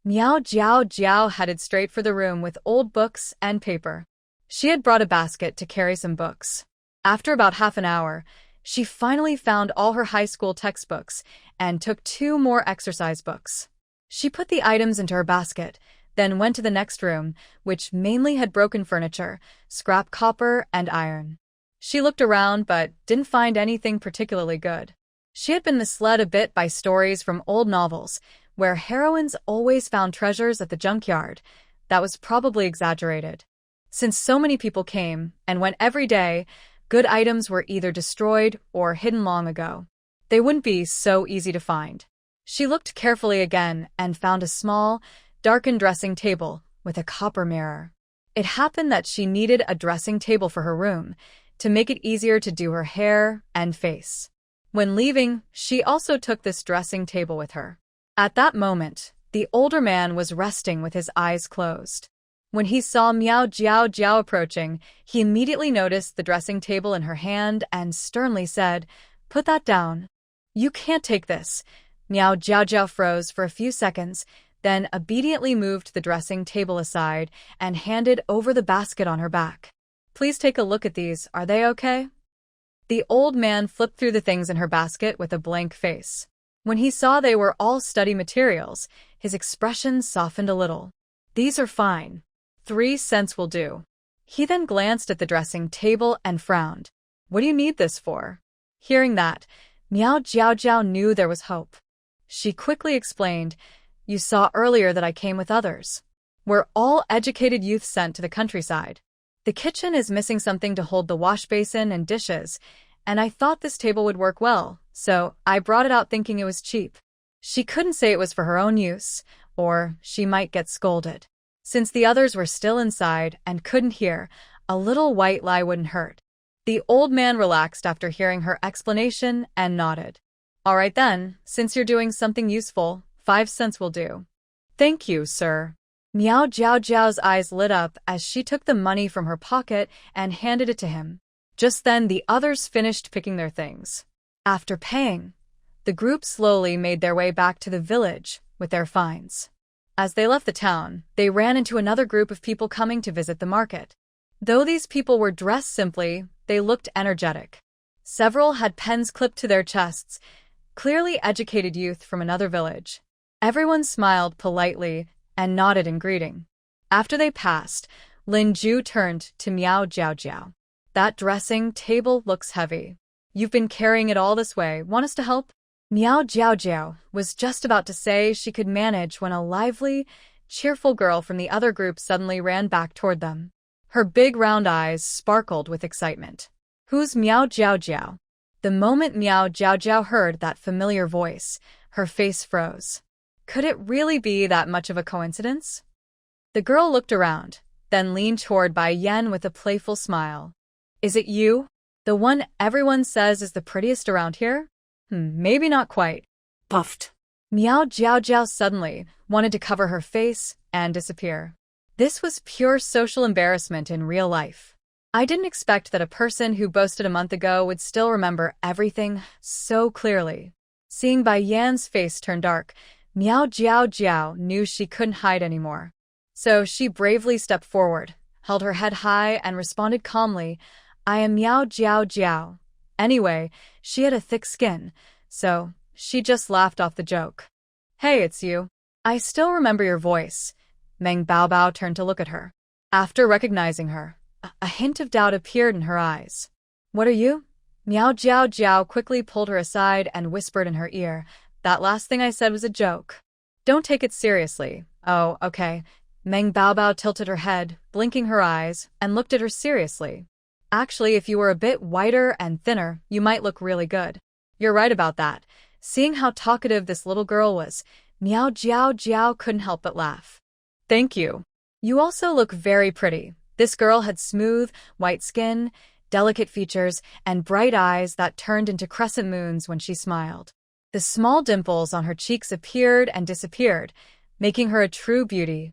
Miao Jiao headed straight for the room with old books and paper. She had brought a basket to carry some books. After about half an hour, she finally found all her high school textbooks and took 2 more exercise books. She put the items into her basket, then went to the next room, which mainly had broken furniture, scrap copper, and iron. She looked around but didn't find anything particularly good. She had been misled a bit by stories from old novels, where heroines always found treasures at the junkyard. That was probably exaggerated. Since so many people came and went every day, good items were either destroyed or hidden long ago. They wouldn't be so easy to find. She looked carefully again and found a small, darkened dressing table with a copper mirror. It happened that she needed a dressing table for her room to make it easier to do her hair and face. When leaving, she also took this dressing table with her. At that moment, the older man was resting with his eyes closed. When he saw Miao Jiao approaching, he immediately noticed the dressing table in her hand and sternly said, "Put that down. You can't take this." Miao Jiao froze for a few seconds, then obediently moved the dressing table aside and handed over the basket on her back. "Please take a look at these, are they okay?" The old man flipped through the things in her basket with a blank face. When he saw they were all study materials, his expression softened a little. "These are fine. 3 cents will do." He then glanced at the dressing table and frowned. "What do you need this for?" Hearing that, Miao Jiao knew there was hope. She quickly explained, "You saw earlier that I came with others. We're all educated youth sent to the countryside. The kitchen is missing something to hold the wash basin and dishes, and I thought this table would work well, so I brought it out thinking it was cheap." She couldn't say it was for her own use, or she might get scolded. Since the others were still inside and couldn't hear, a little white lie wouldn't hurt. The old man relaxed after hearing her explanation and nodded. "All right then, since you're doing something useful, 5 cents will do." "Thank you, sir." Miao Jiao's eyes lit up as she took the money from her pocket and handed it to him. Just then, the others finished picking their things. After paying, the group slowly made their way back to the village with their finds. As they left the town, they ran into another group of people coming to visit the market. Though these people were dressed simply, they looked energetic. Several had pens clipped to their chests, clearly educated youth from another village. Everyone smiled politely and nodded in greeting. After they passed, Lin Ju turned to Miao Jiao. That dressing table looks heavy. You've been carrying it all this way. Want us to help? Miao Jiao was just about to say she could manage when a lively, cheerful girl from the other group suddenly ran back toward them. Her big round eyes sparkled with excitement. Who's Miao Jiao? The moment Miao Jiao heard that familiar voice, her face froze. Could it really be that much of a coincidence? The girl looked around, then leaned toward Bai Yan with a playful smile. Is it you? The one everyone says is the prettiest around here? Maybe not quite. Puffed. Miao Jiao suddenly wanted to cover her face and disappear. This was pure social embarrassment in real life. I didn't expect that a person who boasted a month ago would still remember everything so clearly. Seeing Bai Yan's face turn dark, Miao Jiao knew she couldn't hide anymore. So she bravely stepped forward, held her head high, and responded calmly, I am Miao Jiao. Anyway, she had a thick skin, so she just laughed off the joke. Hey, it's you. I still remember your voice. Meng Bao turned to look at her. After recognizing her, a hint of doubt appeared in her eyes. What are you? Miao Jiao quickly pulled her aside and whispered in her ear, that last thing I said was a joke. Don't take it seriously. Oh, okay. Meng Bao tilted her head, blinking her eyes, and looked at her seriously. Actually, if you were a bit whiter and thinner, you might look really good. You're right about that. Seeing how talkative this little girl was, Miao Jiao couldn't help but laugh. Thank you. You also look very pretty. This girl had smooth, white skin, delicate features, and bright eyes that turned into crescent moons when she smiled. The small dimples on her cheeks appeared and disappeared, making her a true beauty.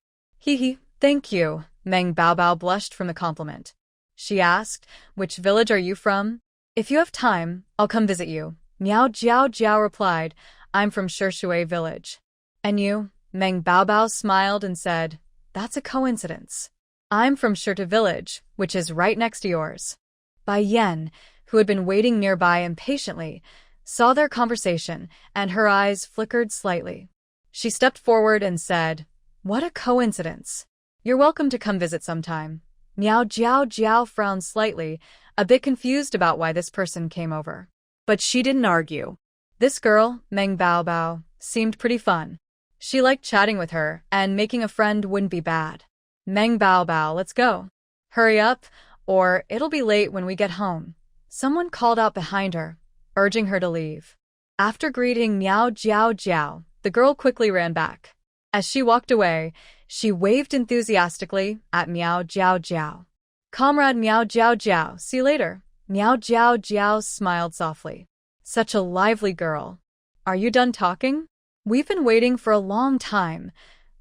Thank you. Meng Bao blushed from the compliment. She asked, which village are you from? If you have time, I'll come visit you. Miao Jiao replied, I'm from Shishui village. And you? Meng Bao smiled and said, that's a coincidence. I'm from Shirta village, which is right next to yours. Bai Yan, who had been waiting nearby impatiently, saw their conversation, and her eyes flickered slightly. She stepped forward and said, what a coincidence. You're welcome to come visit sometime. Miao Jiao frowned slightly, a bit confused about why this person came over. But she didn't argue. This girl, Meng Bao, seemed pretty fun. She liked chatting with her, and making a friend wouldn't be bad. Meng Bao, let's go. Hurry up, or it'll be late when we get home. Someone called out behind her, urging her to leave. After greeting Miao Jiao, the girl quickly ran back. As she walked away, she waved enthusiastically at Miao Jiao. Comrade Miao Jiao, see you later. Miao Jiao smiled softly. Such a lively girl. Are you done talking? We've been waiting for a long time.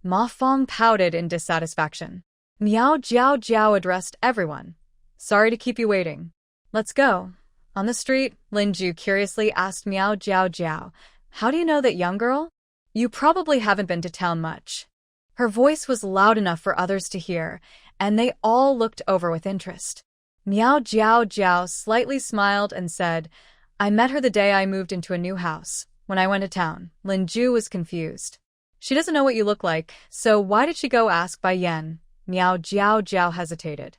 Ma Fong pouted in dissatisfaction. Miao Jiao addressed everyone. Sorry to keep you waiting. Let's go. On the street, Lin Ju curiously asked Miao Jiao, how do you know that young girl? You probably haven't been to town much. Her voice was loud enough for others to hear, and they all looked over with interest. Miao Jiao slightly smiled and said, I met her the day I moved into a new house. When I went to town, Lin Ju was confused. She doesn't know what you look like, so why did she go ask Bai Yan? Miao Jiao hesitated.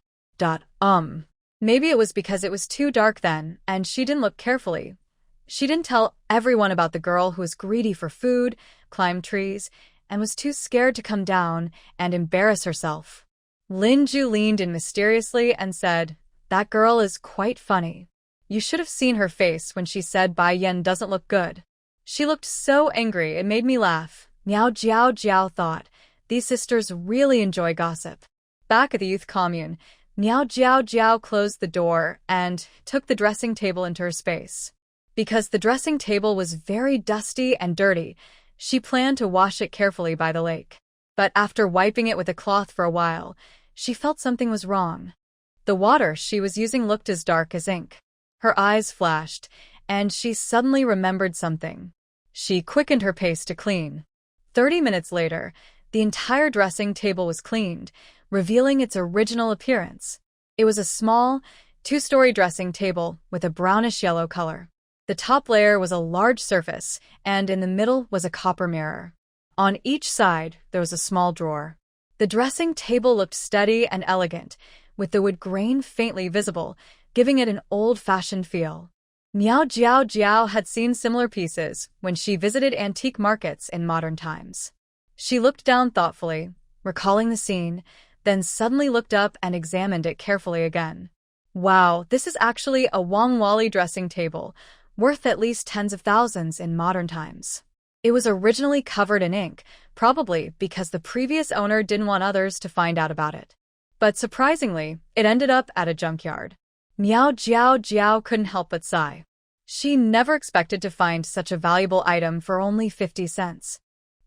Maybe it was because it was too dark then, and she didn't look carefully. She didn't tell everyone about the girl who was greedy for food, climbed trees, and was too scared to come down and embarrass herself. Lin Ju leaned in mysteriously and said, that girl is quite funny. You should have seen her face when she said Bai Yan doesn't look good. She looked so angry it made me laugh. Miao Jiao thought, these sisters really enjoy gossip. Back at the youth commune, Miao Jiao closed the door and took the dressing table into her space. Because the dressing table was very dusty and dirty, she planned to wash it carefully by the lake. But after wiping it with a cloth for a while, she felt something was wrong. The water she was using looked as dark as ink. Her eyes flashed, and she suddenly remembered something. She quickened her pace to clean. 30 minutes later, the entire dressing table was cleaned, revealing its original appearance. It was a small, two-story dressing table with a brownish-yellow color. The top layer was a large surface, and in the middle was a copper mirror. On each side, there was a small drawer. The dressing table looked steady and elegant, with the wood grain faintly visible, giving it an old-fashioned feel. Miao Jiao Jiao had seen similar pieces when she visited antique markets in modern times. She looked down thoughtfully, recalling the scene, then suddenly looked up and examined it carefully again. Wow, this is actually a Wangwali dressing table, worth at least tens of thousands in modern times. It was originally covered in ink, probably because the previous owner didn't want others to find out about it. But surprisingly, it ended up at a junkyard. Miao Jiao Jiao couldn't help but sigh. She never expected to find such a valuable item for only 50 cents.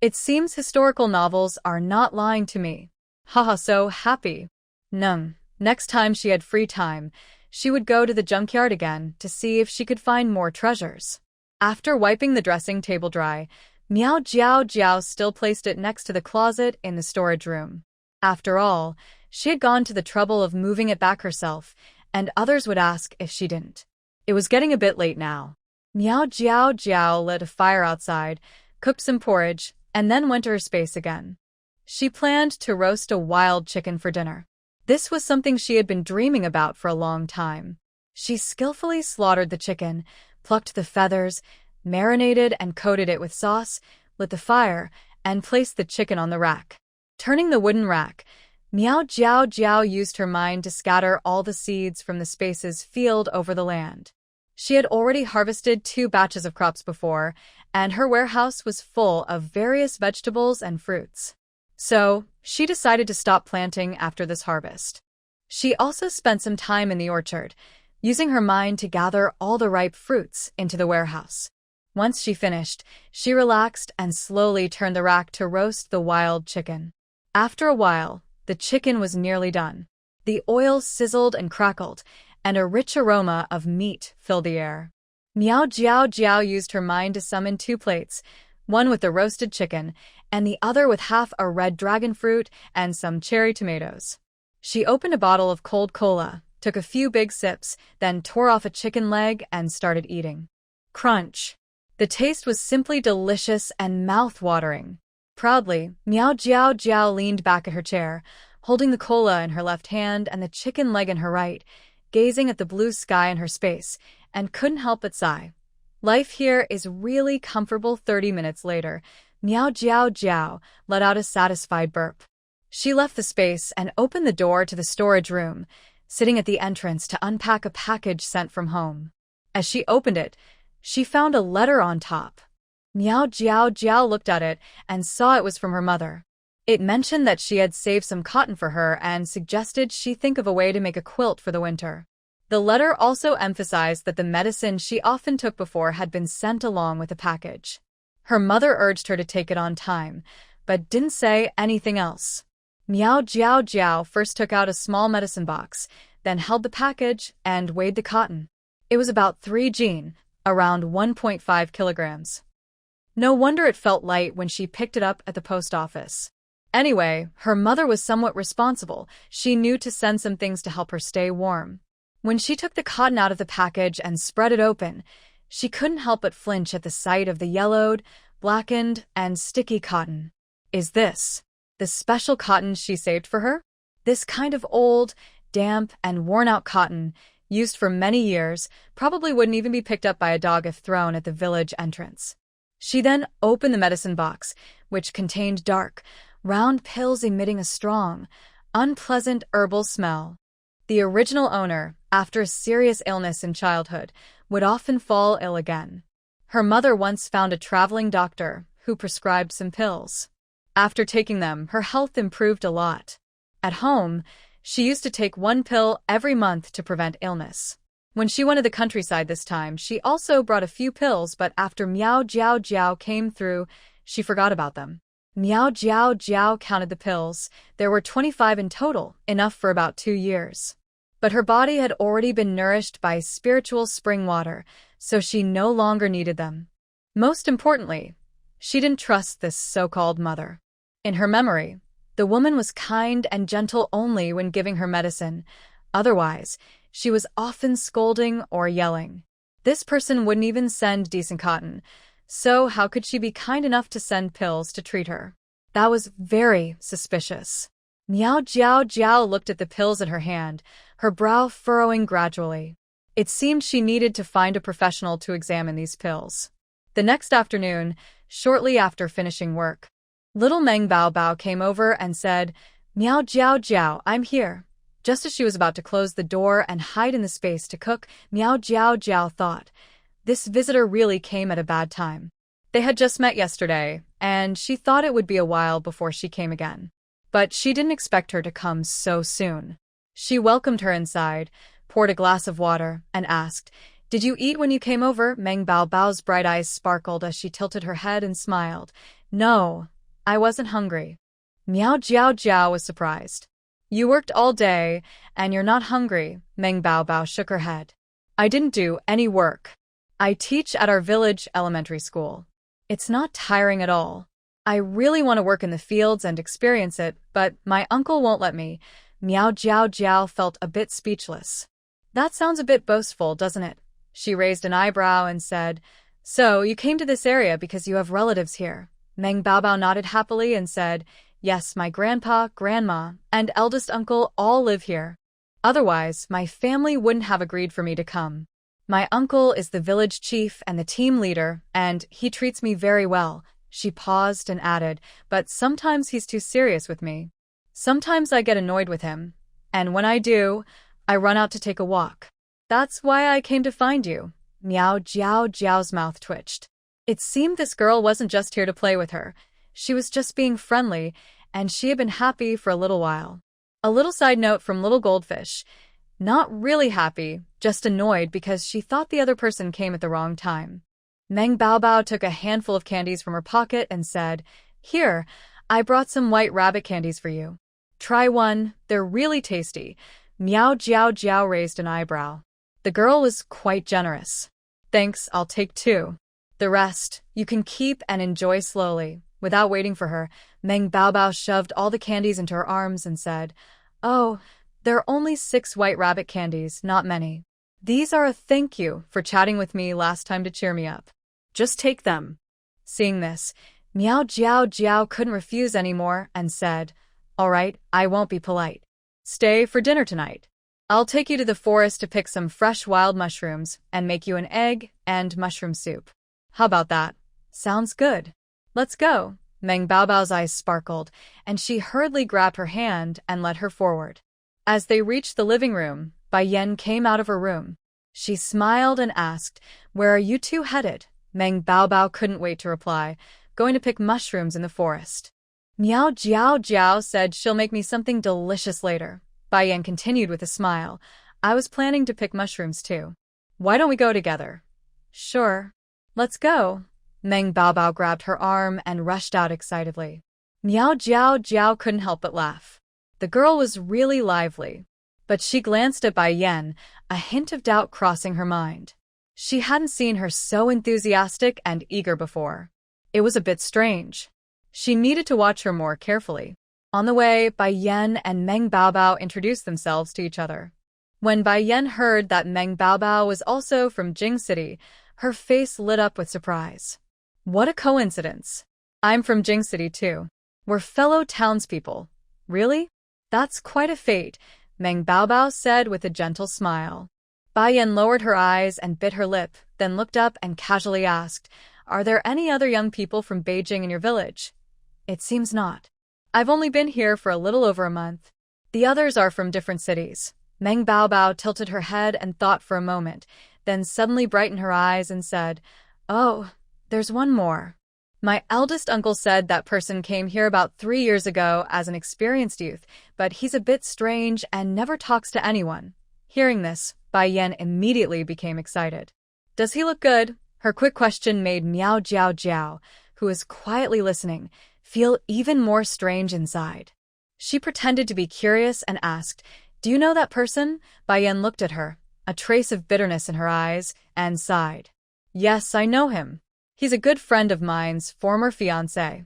It seems historical novels are not lying to me. Haha, so happy. Next time she had free time, she would go to the junkyard again to see if she could find more treasures. After wiping the dressing table dry, Miao Jiao Jiao still placed it next to the closet in the storage room. After all, she had gone to the trouble of moving it back herself, and others would ask if she didn't. It was getting a bit late now. Miao Jiao Jiao lit a fire outside, cooked some porridge, and then went to her space again. She planned to roast a wild chicken for dinner. This was something she had been dreaming about for a long time. She skillfully slaughtered the chicken, plucked the feathers, marinated and coated it with sauce, lit the fire, and placed the chicken on the rack. Turning the wooden rack, Miao Jiao Jiao used her mind to scatter all the seeds from the space's field over the land. She had already harvested 2 batches of crops before, and her warehouse was full of various vegetables and fruits. So, she decided to stop planting after this harvest. She also spent some time in the orchard, using her mind to gather all the ripe fruits into the warehouse. Once she finished, she relaxed and slowly turned the rack to roast the wild chicken. After a while, the chicken was nearly done. The oil sizzled and crackled, and a rich aroma of meat filled the air. Miao Jiao Jiao used her mind to summon 2 plates, one with the roasted chicken, and the other with half a red dragon fruit and some cherry tomatoes. She opened a bottle of cold cola, took a few big sips, then tore off a chicken leg and started eating. Crunch! The taste was simply delicious and mouth-watering. Proudly, Miao Jiao Jiao leaned back at her chair, holding the cola in her left hand and the chicken leg in her right, gazing at the blue sky in her space, and couldn't help but sigh. Life here is really comfortable. 30 minutes later, Miao Jiao Jiao let out a satisfied burp. She left the space and opened the door to the storage room, sitting at the entrance to unpack a package sent from home. As she opened it, she found a letter on top. Miao Jiao Jiao looked at it and saw it was from her mother. It mentioned that she had saved some cotton for her and suggested she think of a way to make a quilt for the winter. The letter also emphasized that the medicine she often took before had been sent along with the package. Her mother urged her to take it on time, but didn't say anything else. Miao Jiao Jiao first took out a small medicine box, then held the package and weighed the cotton. It was about 3 jin, around 1.5 kilograms. No wonder it felt light when she picked it up at the post office. Anyway, her mother was somewhat responsible. She knew to send some things to help her stay warm. When she took the cotton out of the package and spread it open, she couldn't help but flinch at the sight of the yellowed, blackened, and sticky cotton. Is this the special cotton she saved for her? This kind of old, damp, and worn-out cotton, used for many years, probably wouldn't even be picked up by a dog if thrown at the village entrance. She then opened the medicine box, which contained dark, round pills emitting a strong, unpleasant herbal smell. The original owner, after a serious illness in childhood, would often fall ill again. Her mother once found a traveling doctor who prescribed some pills. After taking them, her health improved a lot. At home, she used to take 1 pill every month to prevent illness. When she went to the countryside this time, she also brought a few pills, but after Miao Jiao Jiao came through, she forgot about them. Miao Jiao Jiao counted the pills. There were 25 in total, enough for about 2 years. But her body had already been nourished by spiritual spring water, so she no longer needed them. Most importantly, she didn't trust this so-called mother. In her memory, the woman was kind and gentle only when giving her medicine, Otherwise, she was often scolding or yelling. This person wouldn't even send decent cotton, so how could she be kind enough to send pills to treat her? That was very suspicious. Miao Jiao Jiao looked at the pills in her hand, her brow furrowing gradually. It seemed she needed to find a professional to examine these pills. The next afternoon, shortly after finishing work, little Meng Bao Bao came over and said, "Miao Jiao Jiao, I'm here." Just as she was about to close the door and hide in the space to cook, Miao Jiao Jiao thought, this visitor really came at a bad time. They had just met yesterday, and she thought it would be a while before she came again. But she didn't expect her to come so soon. She welcomed her inside, poured a glass of water, and asked, "Did you eat when you came over?" Meng Bao Bao's bright eyes sparkled as she tilted her head and smiled. "No, I wasn't hungry." Miao Jiao Jiao was surprised. "You worked all day, and you're not hungry." Meng Bao Bao shook her head. "I didn't do any work. I teach at our village elementary school. It's not tiring at all. I really want to work in the fields and experience it, but my uncle won't let me." Miao Jiao Jiao felt a bit speechless. "That sounds a bit boastful, doesn't it?" She raised an eyebrow and said, "So you came to this area because you have relatives here?" Meng Bao Bao nodded happily and said, "Yes, my grandpa, grandma, and eldest uncle all live here. Otherwise, my family wouldn't have agreed for me to come. My uncle is the village chief and the team leader, and he treats me very well." She paused and added, "But sometimes he's too serious with me. Sometimes I get annoyed with him, and when I do, I run out to take a walk. That's why I came to find you." Miao Jiao Jiao's mouth twitched. It seemed this girl wasn't just here to play with her. She was just being friendly, and she had been happy for a little while. A little side note from Little Goldfish. Not really happy, just annoyed because she thought the other person came at the wrong time. Meng Bao Bao took a handful of candies from her pocket and said, "Here, I brought some white rabbit candies for you. Try one, they're really tasty." Miao Jiao Jiao raised an eyebrow. The girl was quite generous. "Thanks, I'll take two. The rest, you can keep and enjoy slowly." Without waiting for her, Meng Bao Bao shoved all the candies into her arms and said, "Oh, there are only 6 white rabbit candies, not many. These are a thank you for chatting with me last time to cheer me up. Just take them." Seeing this, Miao Jiao Jiao couldn't refuse anymore and said, "All right, I won't be polite. Stay for dinner tonight. I'll take you to the forest to pick some fresh wild mushrooms and make you an egg and mushroom soup. How about that? Sounds good. Let's go." Meng Bao Bao's eyes sparkled, and she hurriedly grabbed her hand and led her forward. As they reached the living room, Bai Yan came out of her room. She smiled and asked, "Where are you two headed?" Meng Bao Bao couldn't wait to reply, "Going to pick mushrooms in the forest." Miao Jiao Jiao said she'll make me something delicious later. Bai Yan continued with a smile, "I was planning to pick mushrooms too. Why don't we go together?" "Sure. Let's go." Meng Bao Bao grabbed her arm and rushed out excitedly. Miao Jiao Jiao couldn't help but laugh. The girl was really lively. But she glanced at Bai Yan, a hint of doubt crossing her mind. She hadn't seen her so enthusiastic and eager before. It was a bit strange. She needed to watch her more carefully. On the way, Bai Yan and Meng Bao Bao introduced themselves to each other. When Bai Yan heard that Meng Bao Bao was also from Jing City, her face lit up with surprise. "What a coincidence. I'm from Jing City too. We're fellow townspeople." "Really? That's quite a fate," Meng Bao Bao said with a gentle smile. Bai Yan lowered her eyes and bit her lip, then looked up and casually asked, "Are there any other young people from Beijing in your village?" "It seems not. I've only been here for a little over a month. The others are from different cities." Meng Bao Bao tilted her head and thought for a moment, then suddenly brightened her eyes and said, "Oh, there's one more. My eldest uncle said that person came here about 3 years ago as an experienced youth, but he's a bit strange and never talks to anyone." Hearing this, Bai Yan immediately became excited. "Does he look good?" Her quick question made Miao Jiao Jiao, who was quietly listening, feel even more strange inside. She pretended to be curious and asked, "Do you know that person?" Bai Yan looked at her, a trace of bitterness in her eyes, and sighed. "Yes, I know him. He's a good friend of mine's former fiancé.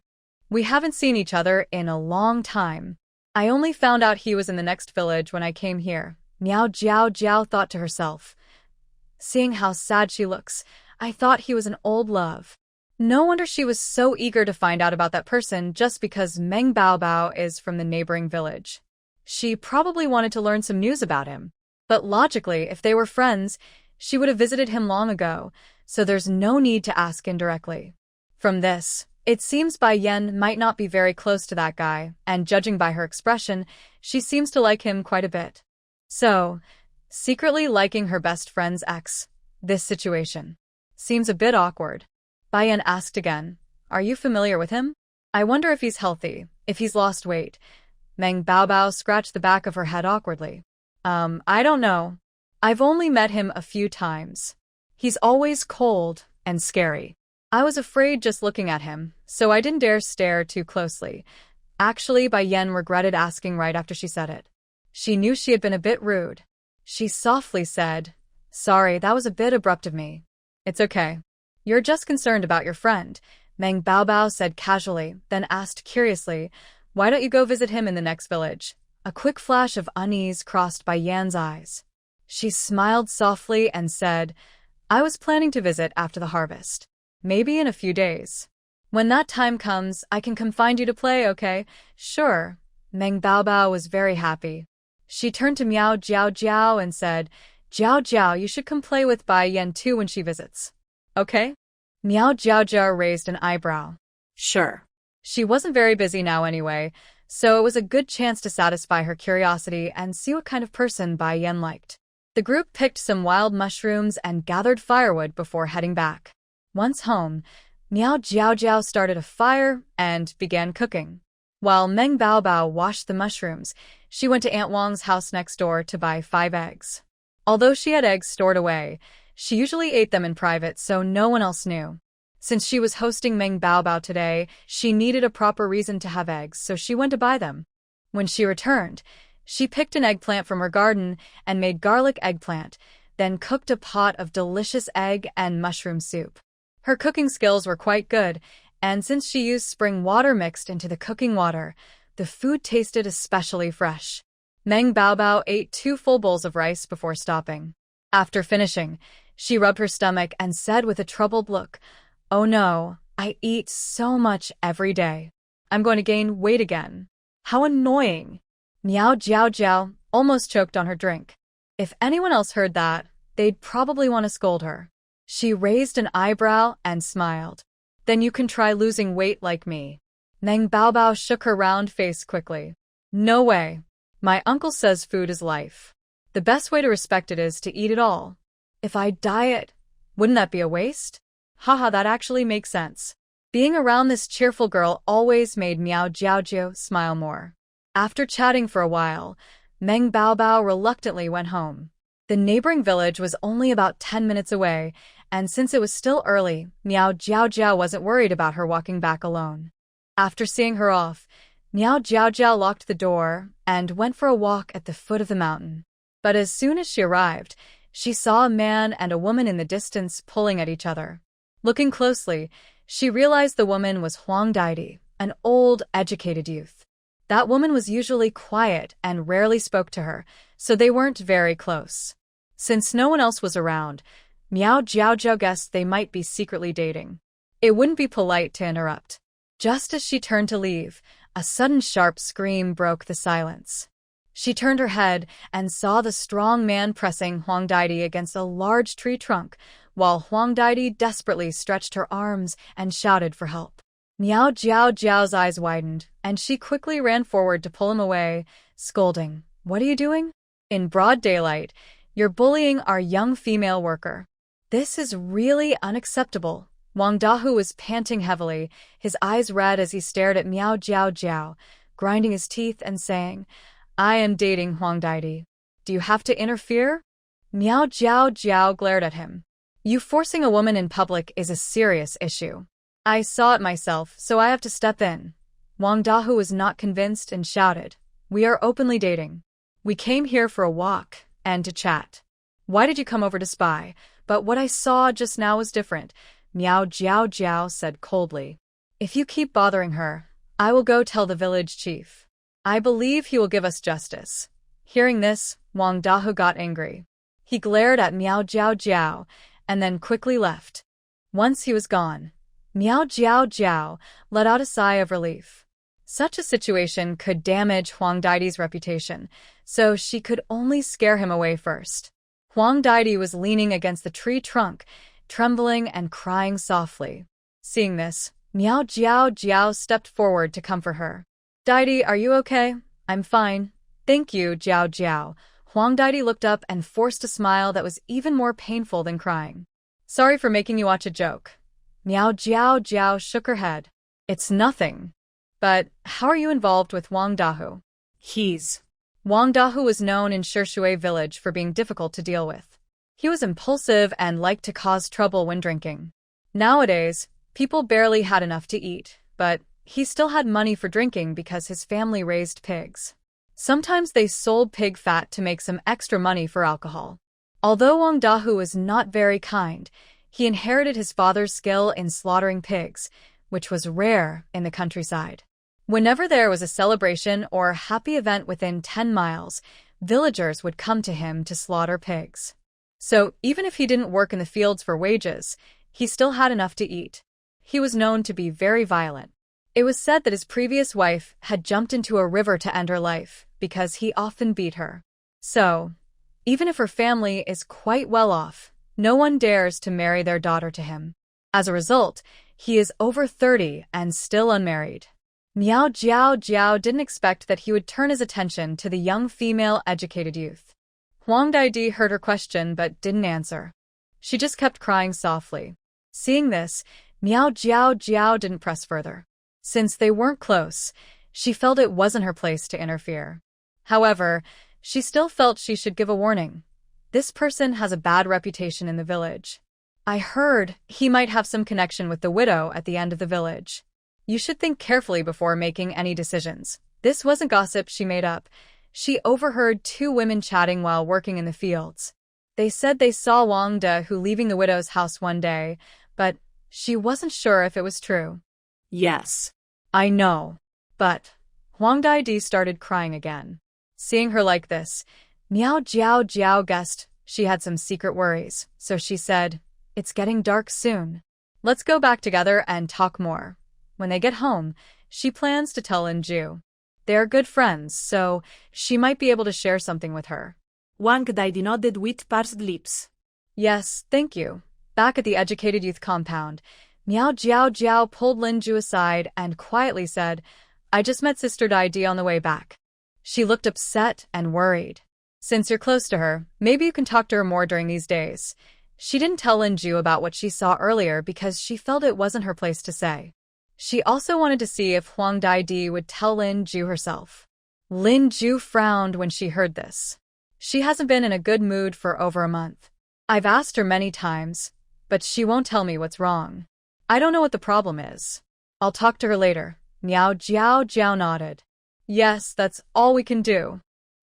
We haven't seen each other in a long time. I only found out he was in the next village when I came here. Miao Jiao Jiao thought to herself. Seeing how sad she looks, I thought he was an old love. No wonder she was so eager to find out about that person just because Meng Baobao is from the neighboring village. She probably wanted to learn some news about him. But logically, if they were friends, she would have visited him long ago, so there's no need to ask indirectly. From this, it seems Bai Yan might not be very close to that guy, and judging by her expression, she seems to like him quite a bit. So, secretly liking her best friend's ex, this situation seems a bit awkward. Bai Yan asked again, "Are you familiar with him? I wonder if he's healthy, if he's lost weight." Meng Baobao scratched the back of her head awkwardly. I don't know. I've only met him a few times. He's always cold and scary. I was afraid just looking at him, so I didn't dare stare too closely." Actually, Bai Yan regretted asking right after she said it. She knew she had been a bit rude. She softly said, "Sorry, that was a bit abrupt of me." "It's okay. You're just concerned about your friend," Meng Baobao said casually, then asked curiously, "Why don't you go visit him in the next village?" A quick flash of unease crossed Bai Yan's eyes. She smiled softly and said, "I was planning to visit after the harvest. Maybe in a few days. When that time comes, I can come find you to play, okay?" "Sure." Meng Baobao was very happy. She turned to Miao Jiao Jiao and said, "Jiao Jiao, you should come play with Bai Yan too when she visits. Okay?" Miao Jiao Jiao raised an eyebrow. Sure. She wasn't very busy now anyway, so it was a good chance to satisfy her curiosity and see what kind of person Bai Yan liked. The group picked some wild mushrooms and gathered firewood before heading back. Once home, Miao Jiao Jiao started a fire and began cooking. While Meng Baobao washed the mushrooms, she went to Aunt Wang's house next door to buy 5 eggs. Although she had eggs stored away, she usually ate them in private so no one else knew. Since she was hosting Meng Baobao today, she needed a proper reason to have eggs, so she went to buy them. When she returned, she picked an eggplant from her garden and made garlic eggplant, then cooked a pot of delicious egg and mushroom soup. Her cooking skills were quite good, and since she used spring water mixed into the cooking water, the food tasted especially fresh. Meng Baobao ate 2 full bowls of rice before stopping. After finishing, she rubbed her stomach and said with a troubled look, "Oh no, I eat so much every day. I'm going to gain weight again. How annoying." Miao Jiao Jiao almost choked on her drink. If anyone else heard that, they'd probably want to scold her. She raised an eyebrow and smiled. "Then you can try losing weight like me." Meng Baobao shook her round face quickly. "No way. My uncle says food is life. The best way to respect it is to eat it all. If I diet, wouldn't that be a waste?" Haha, that actually makes sense. Being around this cheerful girl always made Miao Jiao Jiao smile more. After chatting for a while, Meng Baobao reluctantly went home. The neighboring village was only about 10 minutes away, and since it was still early, Miao Jiao Jiao wasn't worried about her walking back alone. After seeing her off, Miao Jiao Jiao locked the door and went for a walk at the foot of the mountain. But as soon as she arrived, she saw a man and a woman in the distance pulling at each other. Looking closely, she realized the woman was Huang Daidi, an old, educated youth. That woman was usually quiet and rarely spoke to her, so they weren't very close. Since no one else was around, Miao Jiao Jiao guessed they might be secretly dating. It wouldn't be polite to interrupt. Just as she turned to leave, a sudden sharp scream broke the silence. She turned her head and saw the strong man pressing Huang Daidi against a large tree trunk, while Huang Daidi desperately stretched her arms and shouted for help. Miao Jiao Jiao's eyes widened, and she quickly ran forward to pull him away, scolding, "What are you doing? In broad daylight, you're bullying our young female worker. This is really unacceptable." Wang Dahu was panting heavily, his eyes red as he stared at Miao Jiao Jiao, grinding his teeth and saying, "I am dating Huang Daidi. Do you have to interfere?" Miao Jiao Jiao glared at him. "You forcing a woman in public is a serious issue. I saw it myself, so I have to step in." Wang Dahu was not convinced and shouted, "We are openly dating. We came here for a walk and to chat. Why did you come over to spy? But what I saw just now was different," Miao Jiao Jiao said coldly. "If you keep bothering her, I will go tell the village chief. I believe he will give us justice." Hearing this, Wang Dahu got angry. He glared at Miao Jiao Jiao and then quickly left. Once he was gone, Miao Jiao Jiao let out a sigh of relief. Such a situation could damage Huang Daidi's reputation, so she could only scare him away first. Huang Daidi was leaning against the tree trunk, trembling and crying softly. Seeing this, Miao Jiao Jiao stepped forward to comfort her. Daidi, are you okay? I'm fine. Thank you, Jiao Jiao. Huang Daidi looked up and forced a smile that was even more painful than crying. Sorry for making you watch a joke. Miao Jiao Jiao shook her head. It's nothing. But how are you involved with Wang Dahu? Wang Dahu was known in Shishui village for being difficult to deal with. He was impulsive and liked to cause trouble when drinking. Nowadays, people barely had enough to eat, but he still had money for drinking because his family raised pigs. Sometimes they sold pig fat to make some extra money for alcohol. Although Wang Dahu was not very kind, he inherited his father's skill in slaughtering pigs, which was rare in the countryside. Whenever there was a celebration or happy event within 10 miles, villagers would come to him to slaughter pigs. So even if he didn't work in the fields for wages, he still had enough to eat. He was known to be very violent. It was said that his previous wife had jumped into a river to end her life because he often beat her. So, even if her family is quite well off, no one dares to marry their daughter to him. As a result, he is over 30 and still unmarried. Miao Jiao Jiao didn't expect that he would turn his attention to the young female educated youth. Huang Daidi heard her question but didn't answer. She just kept crying softly. Seeing this, Miao Jiao Jiao didn't press further. Since they weren't close, she felt it wasn't her place to interfere. However, she still felt she should give a warning. This person has a bad reputation in the village. I heard he might have some connection with the widow at the end of the village. You should think carefully before making any decisions. This wasn't gossip she made up. She overheard two women chatting while working in the fields. They said they saw Wang Dahu leaving the widow's house one day, but she wasn't sure if it was true. Yes. I know. But Huang Daidi started crying again. Seeing her like this, Miao Jiao Jiao guessed she had some secret worries, so she said, "It's getting dark soon. Let's go back together and talk more." When they get home, she plans to tell Linju. They are good friends, so she might be able to share something with her. Wang Daidi nodded with pursed lips. Yes, thank you. Back at the educated youth compound, Miao Jiao Jiao pulled Linju aside and quietly said, "I just met Sister Daidi on the way back." She looked upset and worried. Since you're close to her, maybe you can talk to her more during these days. She didn't tell Linju about what she saw earlier because she felt it wasn't her place to say. She also wanted to see if Huang Daidi would tell Linju herself. Linju frowned when she heard this. She hasn't been in a good mood for over a month. I've asked her many times, but she won't tell me what's wrong. I don't know what the problem is. I'll talk to her later. Miao Jiao Jiao nodded. Yes, that's all we can do.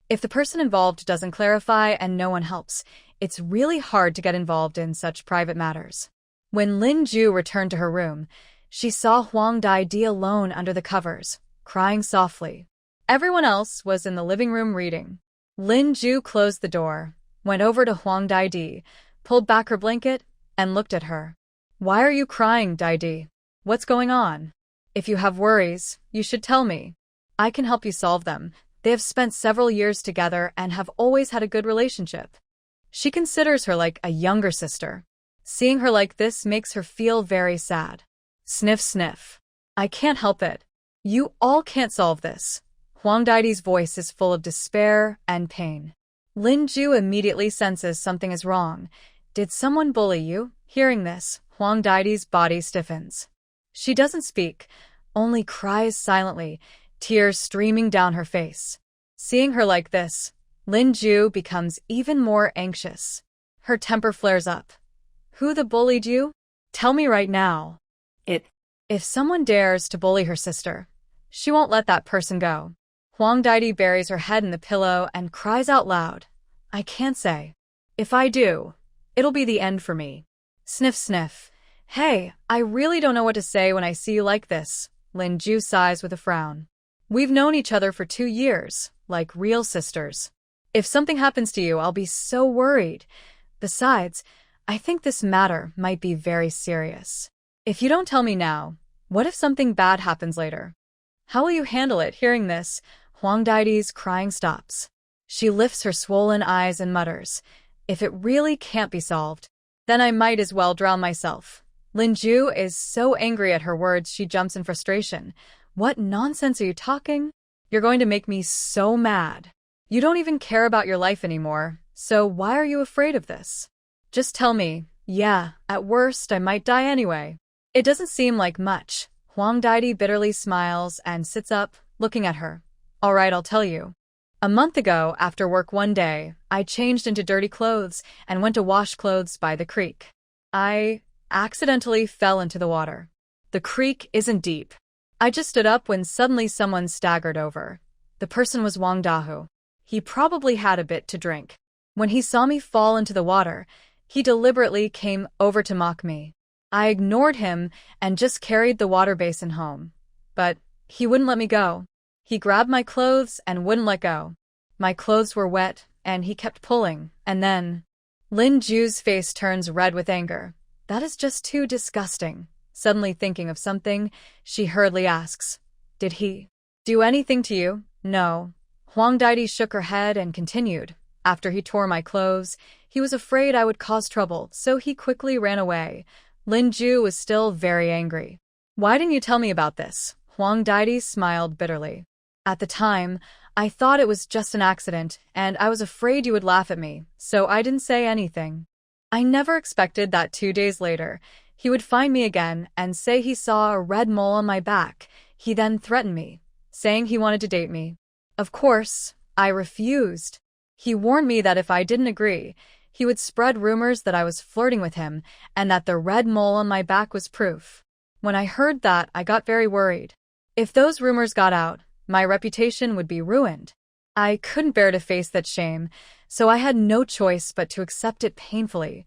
If the person involved doesn't clarify and no one helps, it's really hard to get involved in such private matters. When Linju returned to her room, she saw Huang Daidi alone under the covers, crying softly. Everyone else was in the living room reading. Linju closed the door, went over to Huang Daidi, pulled back her blanket, and looked at her. Why are you crying, Daidi? What's going on? If you have worries, you should tell me. I can help you solve them. They have spent several years together and have always had a good relationship. She considers her like a younger sister. Seeing her like this makes her feel very sad. Sniff, sniff. I can't help it. You all can't solve this. Huang Daidi's voice is full of despair and pain. Linju immediately senses something is wrong. Did someone bully you? Hearing this, Huang Daidi's body stiffens. She doesn't speak, only cries silently, tears streaming down her face. Seeing her like this, Linju becomes even more anxious. Her temper flares up. Who bullied you? Tell me right now. If someone dares to bully her sister, she won't let that person go. Huang Daidi buries her head in the pillow and cries out loud. I can't say. If I do, it'll be the end for me. Sniff, sniff. Hey, I really don't know what to say when I see you like this. Linju sighs with a frown. We've known each other for 2 years, like real sisters. If something happens to you, I'll be so worried. Besides, I think this matter might be very serious. If you don't tell me now, what if something bad happens later? How will you handle it? Hearing this, Huang Daidi's crying stops. She lifts her swollen eyes and mutters, if it really can't be solved, then I might as well drown myself. Linju is so angry at her words she jumps in frustration. What nonsense are you talking? You're going to make me so mad. You don't even care about your life anymore, so why are you afraid of this? Just tell me. Yeah, at worst I might die anyway. It doesn't seem like much. Huang Daidi bitterly smiles and sits up, looking at her. All right, I'll tell you. A month ago, after work one day, I changed into dirty clothes and went to wash clothes by the creek. I accidentally fell into the water. The creek isn't deep. I just stood up when suddenly someone staggered over. The person was Wang Dahu. He probably had a bit to drink. When he saw me fall into the water, he deliberately came over to mock me. I ignored him and just carried the water basin home. But he wouldn't let me go. He grabbed my clothes and wouldn't let go. My clothes were wet, and he kept pulling, and then… Lin Ju's face turns red with anger. That is just too disgusting. Suddenly thinking of something, she hurriedly asks, did he do anything to you? No. Huang Daidi shook her head and continued. After he tore my clothes, he was afraid I would cause trouble, so he quickly ran away. Lin Ju was still very angry. Why didn't you tell me about this? Huang Daidi smiled bitterly. At the time, I thought it was just an accident, and I was afraid you would laugh at me, so I didn't say anything. I never expected that 2 days later, he would find me again and say he saw a red mole on my back. He then threatened me, saying he wanted to date me. Of course, I refused. He warned me that if I didn't agree, he would spread rumors that I was flirting with him and that the red mole on my back was proof. When I heard that, I got very worried. If those rumors got out, my reputation would be ruined. I couldn't bear to face that shame, so I had no choice but to accept it painfully.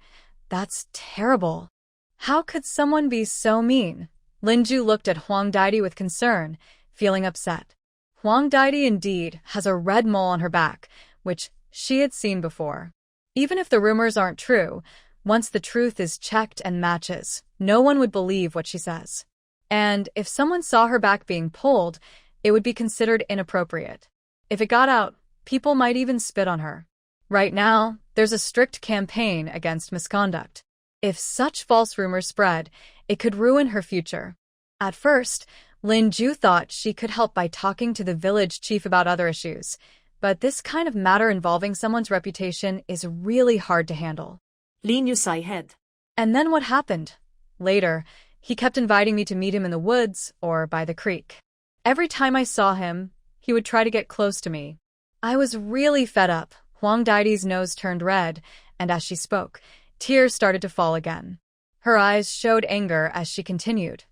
That's terrible. How could someone be so mean? Linju looked at Huang Daidi with concern, feeling upset. Huang Daidi indeed has a red mole on her back, which she had seen before. Even if the rumors aren't true, once the truth is checked and matches, no one would believe what she says. And if someone saw her back being pulled, it would be considered inappropriate. If it got out, people might even spit on her. Right now, there's a strict campaign against misconduct. If such false rumors spread, it could ruin her future. At first, Lin Ju thought she could help by talking to the village chief about other issues, but this kind of matter involving someone's reputation is really hard to handle. Lin Yu sighed head. And then what happened? Later, he kept inviting me to meet him in the woods or by the creek. Every time I saw him, he would try to get close to me. I was really fed up. Huang Daidi's nose turned red, and as she spoke, tears started to fall again. Her eyes showed anger as she continued.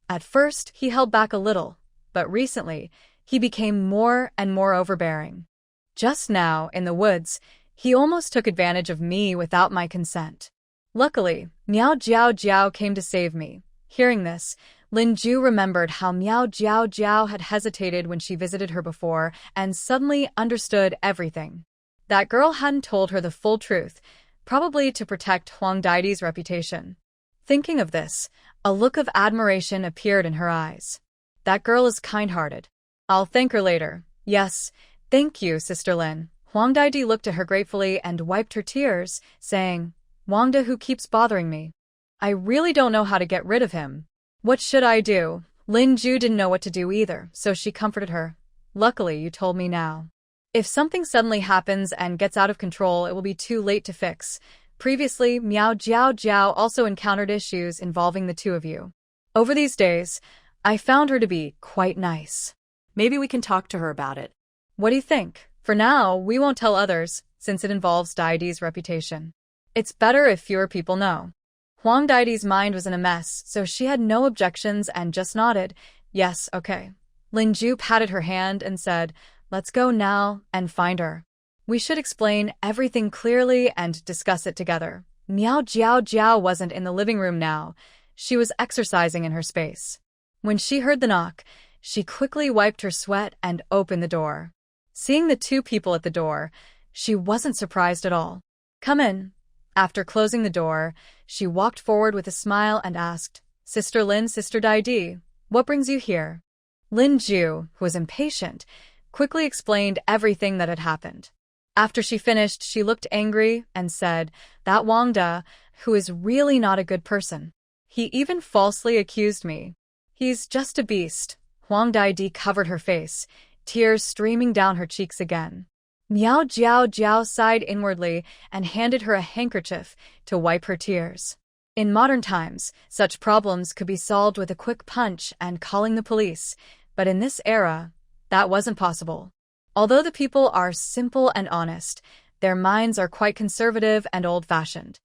At first, he held back a little, but recently, he became more and more overbearing. Just now, in the woods, he almost took advantage of me without my consent. Luckily, Miao Jiao Jiao came to save me. Hearing this, Lin Ju remembered how Miao Jiao Jiao had hesitated when she visited her before and suddenly understood everything. That girl hadn't told her the full truth, probably to protect Huang Daidi's reputation. Thinking of this, a look of admiration appeared in her eyes. That girl is kind-hearted. I'll thank her later. Yes, thank you, Sister Lin. Huang Daidi looked at her gratefully and wiped her tears, saying, Wang Da who keeps bothering me. I really don't know how to get rid of him. What should I do? Lin Ju didn't know what to do either, so she comforted her. Luckily, you told me now. If something suddenly happens and gets out of control, it will be too late to fix. Previously, Miao Jiao Jiao also encountered issues involving the two of you. Over these days, I found her to be quite nice. Maybe we can talk to her about it. What do you think? For now, we won't tell others, since it involves Daidi's reputation. It's better if fewer people know. Huang Daidi's mind was in a mess, so she had no objections and just nodded. Yes, okay. Lin Ju patted her hand and said, let's go now and find her. We should explain everything clearly and discuss it together. Miao Jiao Jiao wasn't in the living room now. She was exercising in her space. When she heard the knock, she quickly wiped her sweat and opened the door. Seeing the two people at the door, She wasn't surprised at all. Come in. After closing the door, she walked forward with a smile and asked, Sister Lin, Sister Dai, what brings you here? Lin Ju, who was impatient, quickly explained everything that had happened. After she finished, she looked angry and said, that Wang Da, who is really not a good person. He even falsely accused me. He's just a beast. Huang Daidi covered her face, tears streaming down her cheeks again. Miao Jiao Jiao sighed inwardly and handed her a handkerchief to wipe her tears. In modern times, such problems could be solved with a quick punch and calling the police, but in this era, that wasn't possible. Although the people are simple and honest, their minds are quite conservative and old-fashioned.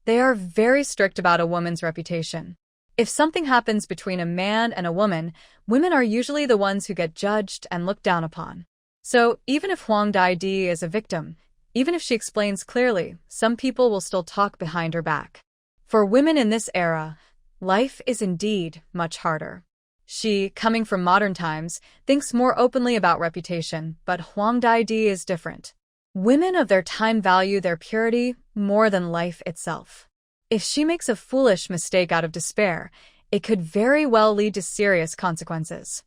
They are very strict about a woman's reputation. If something happens between a man and a woman, women are usually the ones who get judged and looked down upon. So, even if Huang Daidi is a victim, even if she explains clearly, some people will still talk behind her back. For women in this era, life is indeed much harder. She, coming from modern times, thinks more openly about reputation, but Huang Daidi is different. Women of their time value their purity more than life itself. If she makes a foolish mistake out of despair, it could very well lead to serious consequences.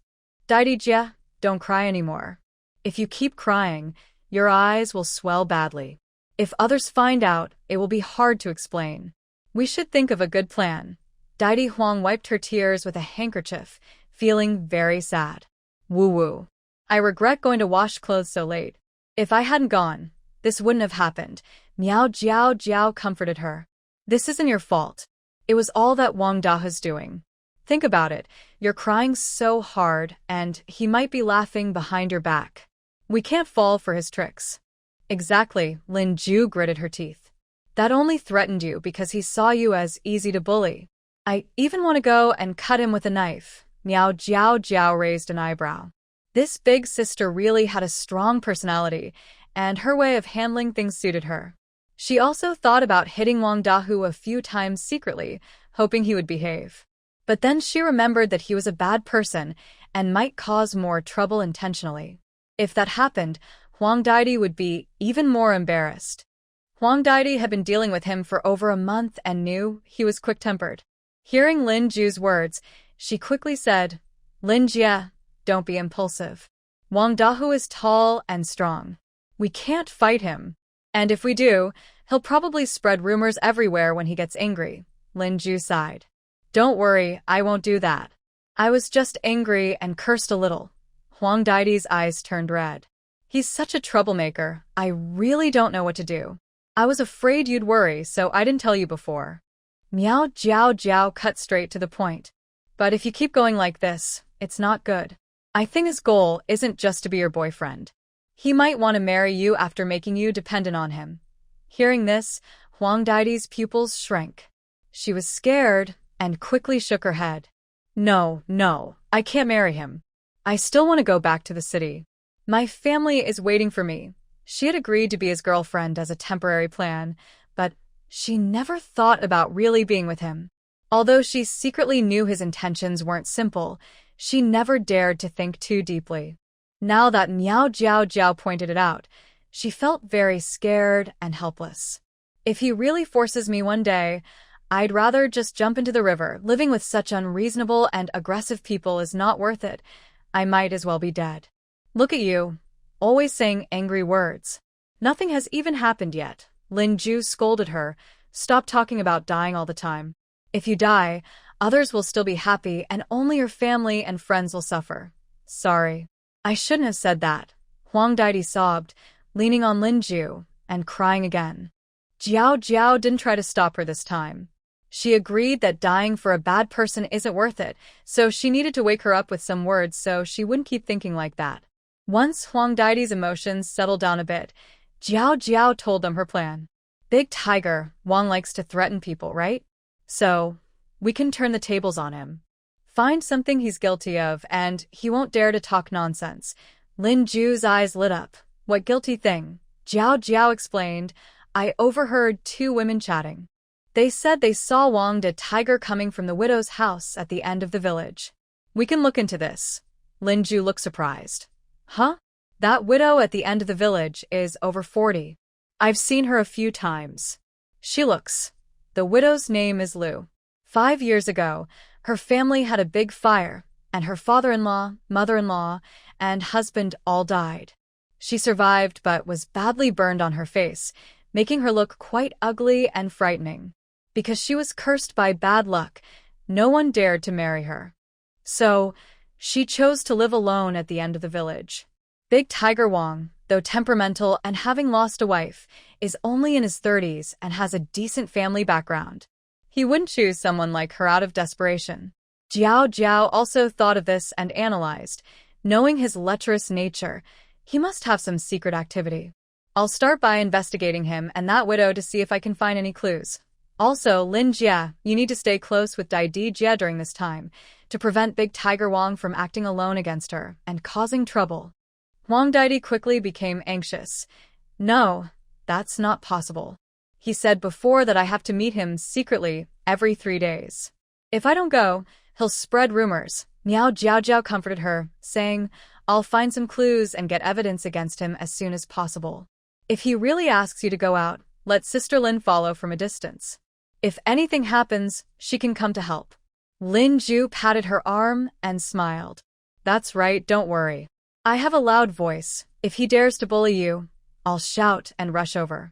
Daidi Jia, don't cry anymore. If you keep crying, your eyes will swell badly. If others find out, it will be hard to explain. We should think of a good plan. Daidi Huang wiped her tears with a handkerchief, feeling very sad. Woo-woo. I regret going to wash clothes so late. If I hadn't gone, this wouldn't have happened. Miao Jiao Jiao comforted her. This isn't your fault. It was all that Wang Dahe's doing. Think about it. You're crying so hard, and he might be laughing behind your back. We can't fall for his tricks. Exactly, Lin Ju gritted her teeth. That only threatened you because he saw you as easy to bully. I even want to go and cut him with a knife. Miao Jiao Jiao raised an eyebrow. This big sister really had a strong personality, and her way of handling things suited her. She also thought about hitting Wang Dahu a few times secretly, hoping he would behave. But then she remembered that he was a bad person and might cause more trouble intentionally. If that happened, Huang Daidi would be even more embarrassed. Huang Daidi had been dealing with him for over a month and knew he was quick-tempered. Hearing Lin Ju's words, she quickly said, Lin Jia, don't be impulsive. Wang Dahu is tall and strong. We can't fight him. And if we do, he'll probably spread rumors everywhere when he gets angry. Lin Ju sighed. Don't worry, I won't do that. I was just angry and cursed a little. Huang Daidi's eyes turned red. He's such a troublemaker, I really don't know what to do. I was afraid you'd worry, so I didn't tell you before. Miao Jiao Jiao cut straight to the point. But if you keep going like this, it's not good. I think his goal isn't just to be your boyfriend. He might want to marry you after making you dependent on him. Hearing this, Huang Daidi's pupils shrank. She was scared and quickly shook her head. No, I can't marry him. I still want to go back to the city. My family is waiting for me. She had agreed to be his girlfriend as a temporary plan, but she never thought about really being with him. Although she secretly knew his intentions weren't simple, she never dared to think too deeply. Now that Miao Jiao Jiao pointed it out, she felt very scared and helpless. If he really forces me one day, I'd rather just jump into the river. Living with such unreasonable and aggressive people is not worth it. I might as well be dead. Look at you, always saying angry words. Nothing has even happened yet. Lin Ju scolded her. Stop talking about dying all the time. If you die, others will still be happy and only your family and friends will suffer. Sorry. I shouldn't have said that. Huang Daidi sobbed, leaning on Lin Ju and crying again. Jiao Jiao didn't try to stop her this time. She agreed that dying for a bad person isn't worth it, so she needed to wake her up with some words so she wouldn't keep thinking like that. Once Huang Daidi's emotions settled down a bit, Jiao Jiao told them her plan. Big Tiger, Wang likes to threaten people, right? So, we can turn the tables on him. Find something he's guilty of, and he won't dare to talk nonsense. Lin Ju's eyes lit up. What guilty thing? Jiao Jiao explained. I overheard two women chatting. They said they saw Wang the Tiger coming from the widow's house at the end of the village. We can look into this. Lin Ju looked surprised. Huh? That widow at the end of the village is over 40. I've seen her a few times. She looks. The widow's name is Lu. 5 years ago, her family had a big fire, and her father-in-law, mother-in-law, and husband all died. She survived but was badly burned on her face, making her look quite ugly and frightening. Because she was cursed by bad luck, no one dared to marry her. So, she chose to live alone at the end of the village. Big Tiger Wang, though temperamental and having lost a wife, is only in his 30s and has a decent family background. He wouldn't choose someone like her out of desperation. Jiao Jiao also thought of this and analyzed. Knowing his lecherous nature, he must have some secret activity. I'll start by investigating him and that widow to see if I can find any clues. Also, Lin Jia, you need to stay close with Dai Di Jia during this time, to prevent Big Tiger Wang from acting alone against her and causing trouble. Wang Daidi quickly became anxious. No, that's not possible. He said before that I have to meet him secretly every 3 days. If I don't go, he'll spread rumors. Miao Jiao comforted her, saying, I'll find some clues and get evidence against him as soon as possible. If he really asks you to go out, let Sister Lin follow from a distance. If anything happens, she can come to help. Lin Ju patted her arm and smiled. That's right, don't worry. I have a loud voice. If he dares to bully you, I'll shout and rush over.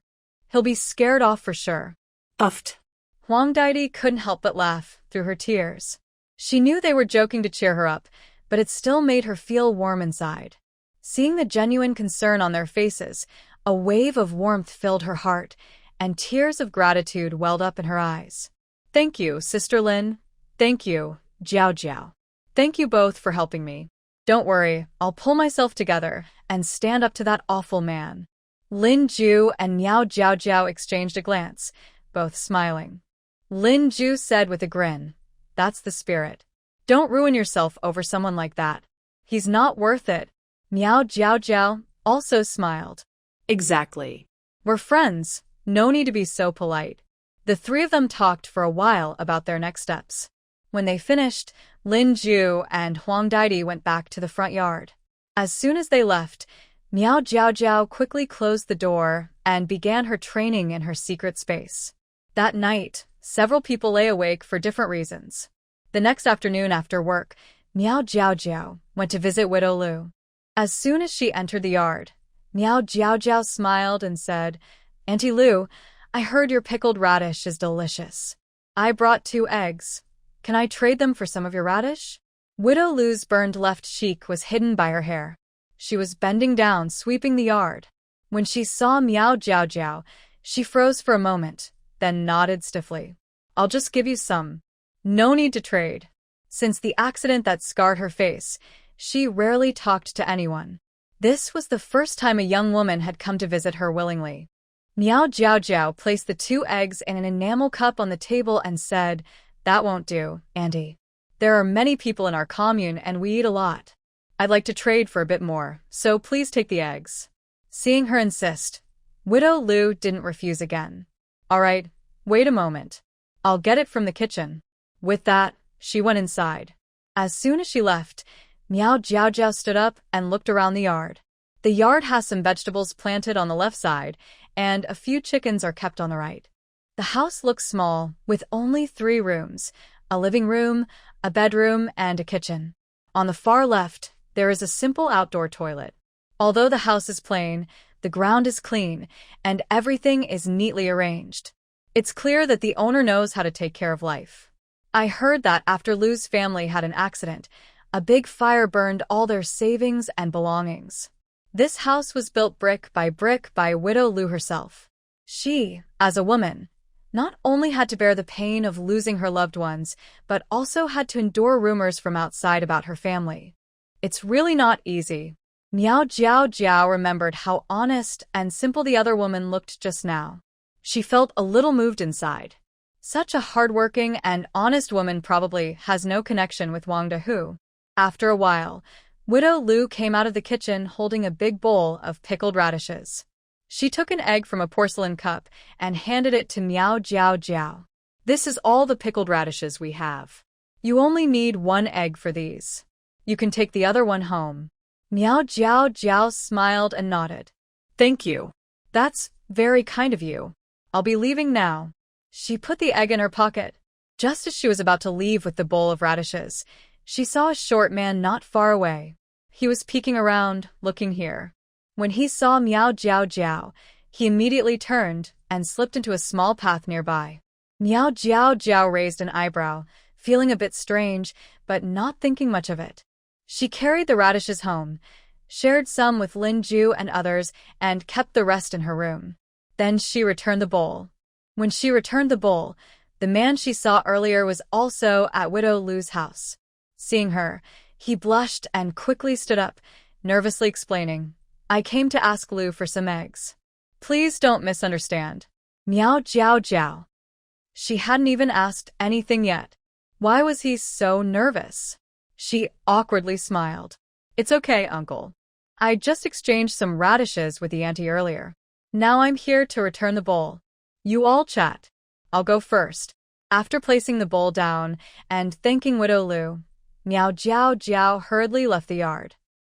He'll be scared off for sure. Uffed. Huang Daidi couldn't help but laugh through her tears. She knew they were joking to cheer her up, but it still made her feel warm inside. Seeing the genuine concern on their faces, a wave of warmth filled her heart, and tears of gratitude welled up in her eyes. Thank you, Sister Lin. Thank you, Jiao Jiao. Thank you both for helping me. Don't worry, I'll pull myself together and stand up to that awful man. Lin Ju and Miao Jiao exchanged a glance, both smiling. Lin Ju said with a grin, That's the spirit. Don't ruin yourself over someone like that. He's not worth it. Miao Jiao also smiled. Exactly. We're friends. No need to be so polite. The three of them talked for a while about their next steps. When they finished, Lin Ju and Huang Daidi went back to the front yard. As soon as they left, Miao Jiao quickly closed the door and began her training in her secret space. That night, several people lay awake for different reasons. The next afternoon after work, Miao Jiao went to visit Widow Lu. As soon as she entered the yard, Miao Jiao smiled and said, Auntie Lu, I heard your pickled radish is delicious. I brought 2 eggs. Can I trade them for some of your radish? Widow Lu's burned left cheek was hidden by her hair. She was bending down, sweeping the yard. When she saw Miao Jiao, she froze for a moment, then nodded stiffly. I'll just give you some. No need to trade. Since the accident that scarred her face, she rarely talked to anyone. This was the first time a young woman had come to visit her willingly. Miao Jiao placed the 2 eggs in an enamel cup on the table and said, That won't do, Auntie. There are many people in our commune and we eat a lot. I'd like to trade for a bit more, so please take the eggs. Seeing her insist, Widow Lu didn't refuse again. All right, wait a moment. I'll get it from the kitchen. With that, she went inside. As soon as she left, Miao Jiao stood up and looked around the yard. The yard has some vegetables planted on the left side, and a few chickens are kept on the right. The house looks small, with only 3 rooms, a living room, a bedroom, and a kitchen. On the far left, there is a simple outdoor toilet. Although the house is plain, the ground is clean, and everything is neatly arranged. It's clear that the owner knows how to take care of life. I heard that after Lu's family had an accident, a big fire burned all their savings and belongings. This house was built brick by Widow Lu herself. She, as a woman, not only had to bear the pain of losing her loved ones, but also had to endure rumors from outside about her family. It's really not easy. Miao Jiao remembered how honest and simple the other woman looked just now. She felt a little moved inside. Such a hardworking and honest woman probably has no connection with Wang Dahu. After a while, Widow Lu came out of the kitchen holding a big bowl of pickled radishes. She took an egg from a porcelain cup and handed it to Miao Jiao. This is all the pickled radishes we have. You only need 1 egg for these. You can take the other one home. Miao Jiao Jiao smiled and nodded. Thank you. That's very kind of you. I'll be leaving now. She put the egg in her pocket. Just as she was about to leave with the bowl of radishes, she saw a short man not far away. He was peeking around, looking here. When he saw Miao Jiao Jiao, he immediately turned and slipped into a small path nearby. Miao Jiao Jiao raised an eyebrow, feeling a bit strange, but not thinking much of it. She carried the radishes home, shared some with Lin Ju and others, and kept the rest in her room. Then she returned the bowl. When she returned the bowl, the man she saw earlier was also at Widow Lu's house. Seeing her, he blushed and quickly stood up, nervously explaining, "I came to ask Lu for some eggs. Please don't misunderstand. Miao Jiao Jiao." She hadn't even asked anything yet. Why was he so nervous? She awkwardly smiled. "It's okay, uncle. I just exchanged some radishes with the auntie earlier. Now I'm here to return the bowl. You all chat. I'll go first." After placing the bowl down and thanking Widow Lu, Miao Jiao Jiao hurriedly left the yard.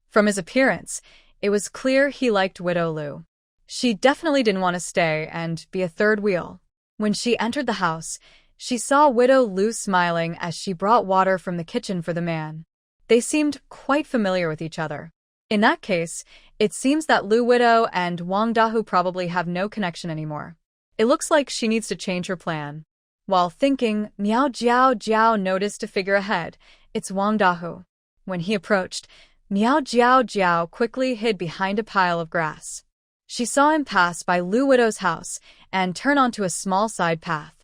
From his appearance, it was clear he liked Widow Lu. She definitely didn't want to stay and be a third wheel. When she entered the house, she saw Widow Lu smiling as she brought water from the kitchen for the man. They seemed quite familiar with each other. In that case, it seems that Lu Widow and Wang Dahu probably have no connection anymore. It looks like she needs to change her plan. While thinking, Miao Jiao Jiao noticed a figure ahead. It's Wang Dahu. When he approached, Miao Jiao Jiao quickly hid behind a pile of grass. She saw him pass by Lu Widow's house and turn onto a small side path.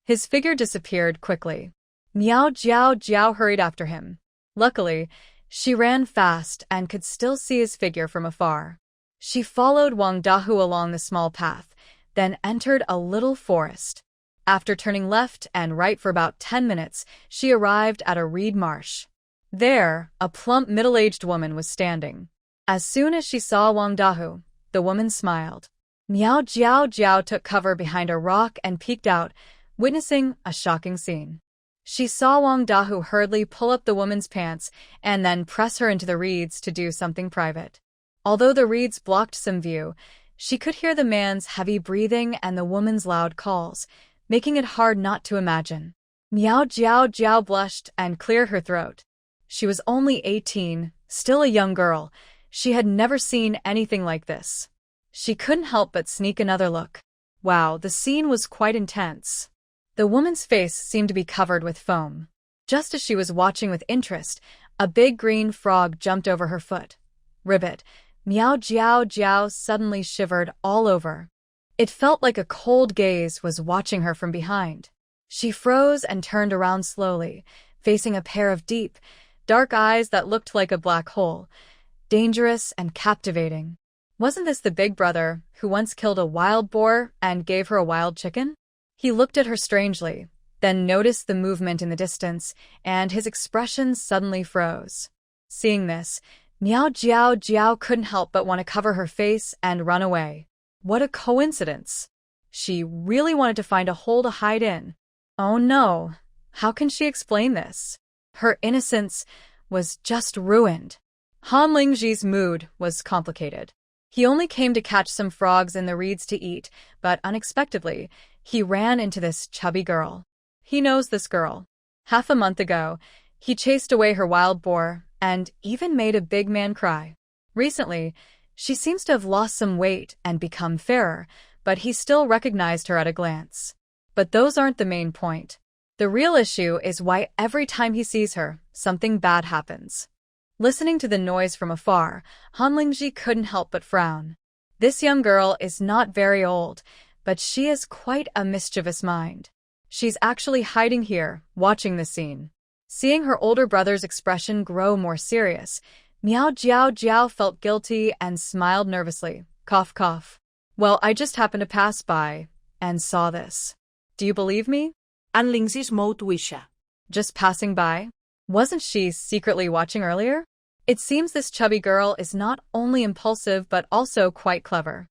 His figure disappeared quickly. Miao Jiao Jiao hurried after him. Luckily, she ran fast and could still see his figure from afar. She followed Wang Dahu along the small path, then entered a little forest. After turning left and right for about 10 minutes, she arrived at a reed marsh. There, a plump middle-aged woman was standing. As soon as she saw Wang Dahu, the woman smiled. Miao Jiao Jiao took cover behind a rock and peeked out, witnessing a shocking scene. She saw Wang Dahu hurriedly pull up the woman's pants and then press her into the reeds to do something private. Although the reeds blocked some view, she could hear the man's heavy breathing and the woman's loud calls, making it hard not to imagine. Miao Jiao Jiao blushed and cleared her throat. She was only 18, still a young girl. She had never seen anything like this. She couldn't help but sneak another look. Wow, the scene was quite intense. The woman's face seemed to be covered with foam. Just as she was watching with interest, a big green frog jumped over her foot. Ribbit, Miao Jiao Jiao suddenly shivered all over. It felt like a cold gaze was watching her from behind. She froze and turned around slowly, facing a pair of deep, dark eyes that looked like a black hole, dangerous and captivating. Wasn't this the big brother who once killed a wild boar and gave her a wild chicken? He looked at her strangely, then noticed the movement in the distance, and his expression suddenly froze. Seeing this, Miao Jiao Jiao couldn't help but want to cover her face and run away. What a coincidence! She really wanted to find a hole to hide in. Oh no, how can she explain this? Her innocence was just ruined. Han Lingji's mood was complicated. He only came to catch some frogs in the reeds to eat, but unexpectedly, he ran into this chubby girl. He knows this girl. Half a month ago, he chased away her wild boar and even made a big man cry. Recently, she seems to have lost some weight and become fairer, but he still recognized her at a glance. But those aren't the main point. The real issue is why every time he sees her, something bad happens. Listening to the noise from afar, Han Lingji couldn't help but frown. This young girl is not very old, but she has quite a mischievous mind. She's actually hiding here, watching the scene. Seeing her older brother's expression grow more serious, Miao Jiao Jiao felt guilty and smiled nervously. Cough, cough. Well, I just happened to pass by and saw this. Do you believe me? Han Lingji's mode wisha. Just passing by? Wasn't she secretly watching earlier? It seems this chubby girl is not only impulsive but also quite clever.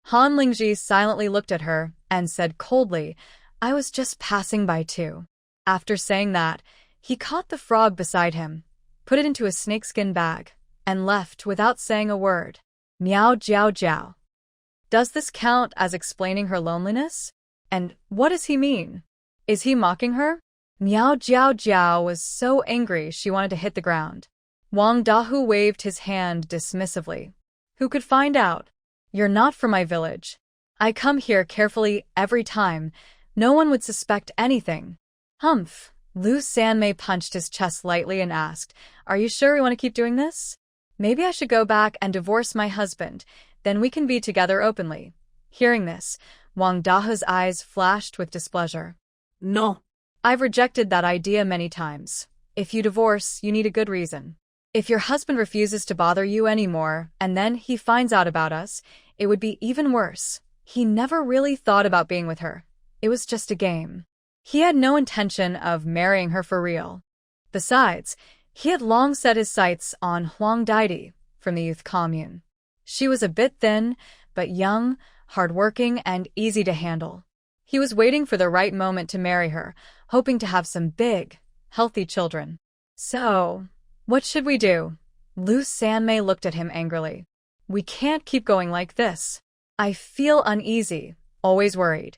Han Lingji silently looked at her and said coldly, I was just passing by too. After saying that, he caught the frog beside him, put it into a snakeskin bag, and left without saying a word. Miao Jiao Jiao. Does this count as explaining her loneliness? And what does he mean? Is he mocking her? Miao Jiao Jiao was so angry she wanted to hit the ground. Wang Dahu waved his hand dismissively. Who could find out? You're not from my village. I come here carefully every time. No one would suspect anything. Humph. Lu Sanmei punched his chest lightly and asked, Are you sure we want to keep doing this? Maybe I should go back and divorce my husband. Then we can be together openly. Hearing this, Wang Dahu's eyes flashed with displeasure. No. I've rejected that idea many times. If you divorce, you need a good reason. If your husband refuses to bother you anymore, and then he finds out about us, it would be even worse. He never really thought about being with her. It was just a game. He had no intention of marrying her for real. Besides, he had long set his sights on Huang Daidi from the youth commune. She was a bit thin, but young, hardworking, and easy to handle. He was waiting for the right moment to marry her, hoping to have some big, healthy children. So, what should we do? Lu Sanmei looked at him angrily. We can't keep going like this. I feel uneasy, always worried.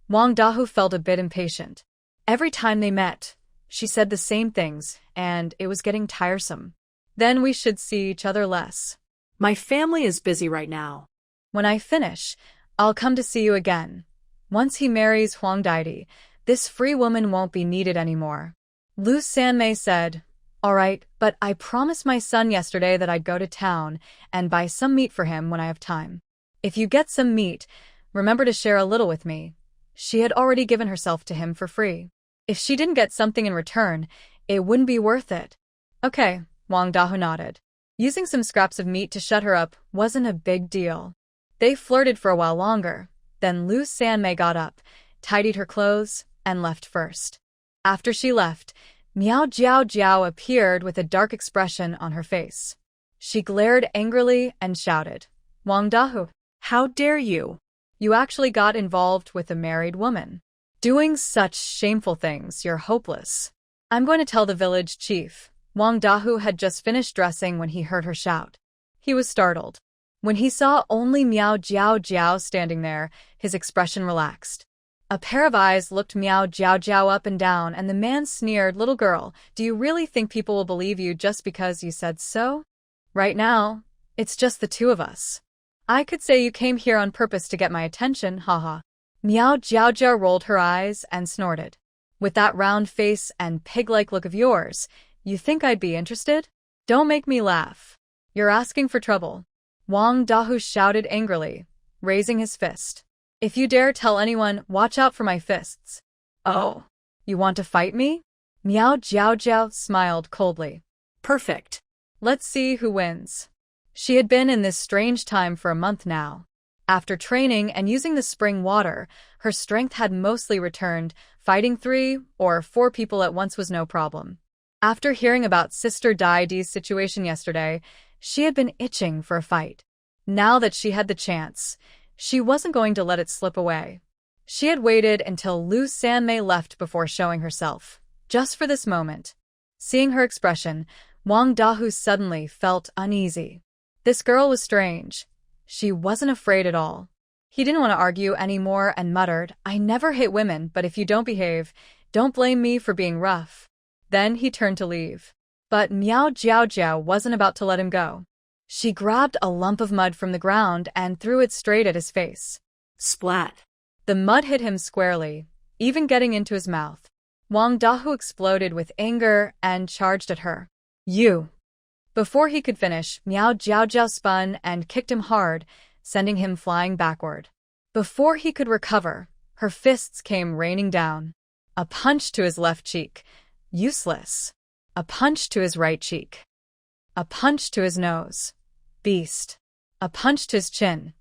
Wang Dahu felt a bit impatient. Every time they met, she said the same things, and it was getting tiresome. Then we should see each other less. My family is busy right now. When I finish, I'll come to see you again. Once he marries Huang Daidi, this free woman won't be needed anymore. Lu Sanmei said, All right, but I promised my son yesterday that I'd go to town and buy some meat for him when I have time. If you get some meat, remember to share a little with me. She had already given herself to him for free. If she didn't get something in return, it wouldn't be worth it. Okay, Wang Dahu nodded. Using some scraps of meat to shut her up wasn't a big deal. They flirted for a while longer. Then Lu Sanmei got up, tidied her clothes, and left first. After she left, Miao Jiao Jiao appeared with a dark expression on her face. She glared angrily and shouted, Wang Dahu, how dare you? You actually got involved with a married woman. Doing such shameful things, you're hopeless. I'm going to tell the village chief. Wang Dahu had just finished dressing when he heard her shout. He was startled. When he saw only Miao Jiao Jiao standing there, his expression relaxed. A pair of eyes looked Miao Jiao Jiao up and down, and the man sneered, Little girl, do you really think people will believe you just because you said so? Right now, it's just the two of us. I could say you came here on purpose to get my attention, haha. Miao Jiao Jiao rolled her eyes and snorted. With that round face and pig-like look of yours, you think I'd be interested? Don't make me laugh. You're asking for trouble. Wang Dahu shouted angrily, raising his fist. If you dare tell anyone, watch out for my fists. Oh, you want to fight me? Miao Jiao Jiao smiled coldly. Perfect. Let's see who wins. She had been in this strange time for a month now. After training and using the spring water, her strength had mostly returned. Fighting 3 or 4 people at once was no problem. After hearing about Sister Daidi's situation yesterday, she had been itching for a fight. Now that she had the chance, she wasn't going to let it slip away. She had waited until Lu Sanmei left before showing herself, just for this moment. Seeing her expression, Wang Dahu suddenly felt uneasy. This girl was strange. She wasn't afraid at all. He didn't want to argue anymore and muttered, I never hit women, but if you don't behave, don't blame me for being rough. Then he turned to leave. But Miao Jiao Jiao wasn't about to let him go. She grabbed a lump of mud from the ground and threw it straight at his face. Splat. The mud hit him squarely, even getting into his mouth. Wang Dahu exploded with anger and charged at her. You! Before he could finish, Miao Jiao Jiao spun and kicked him hard, sending him flying backward. Before he could recover, her fists came raining down. A punch to his left cheek. Useless. A punch to his right cheek. A punch to his nose. Beast. A punch to his chin.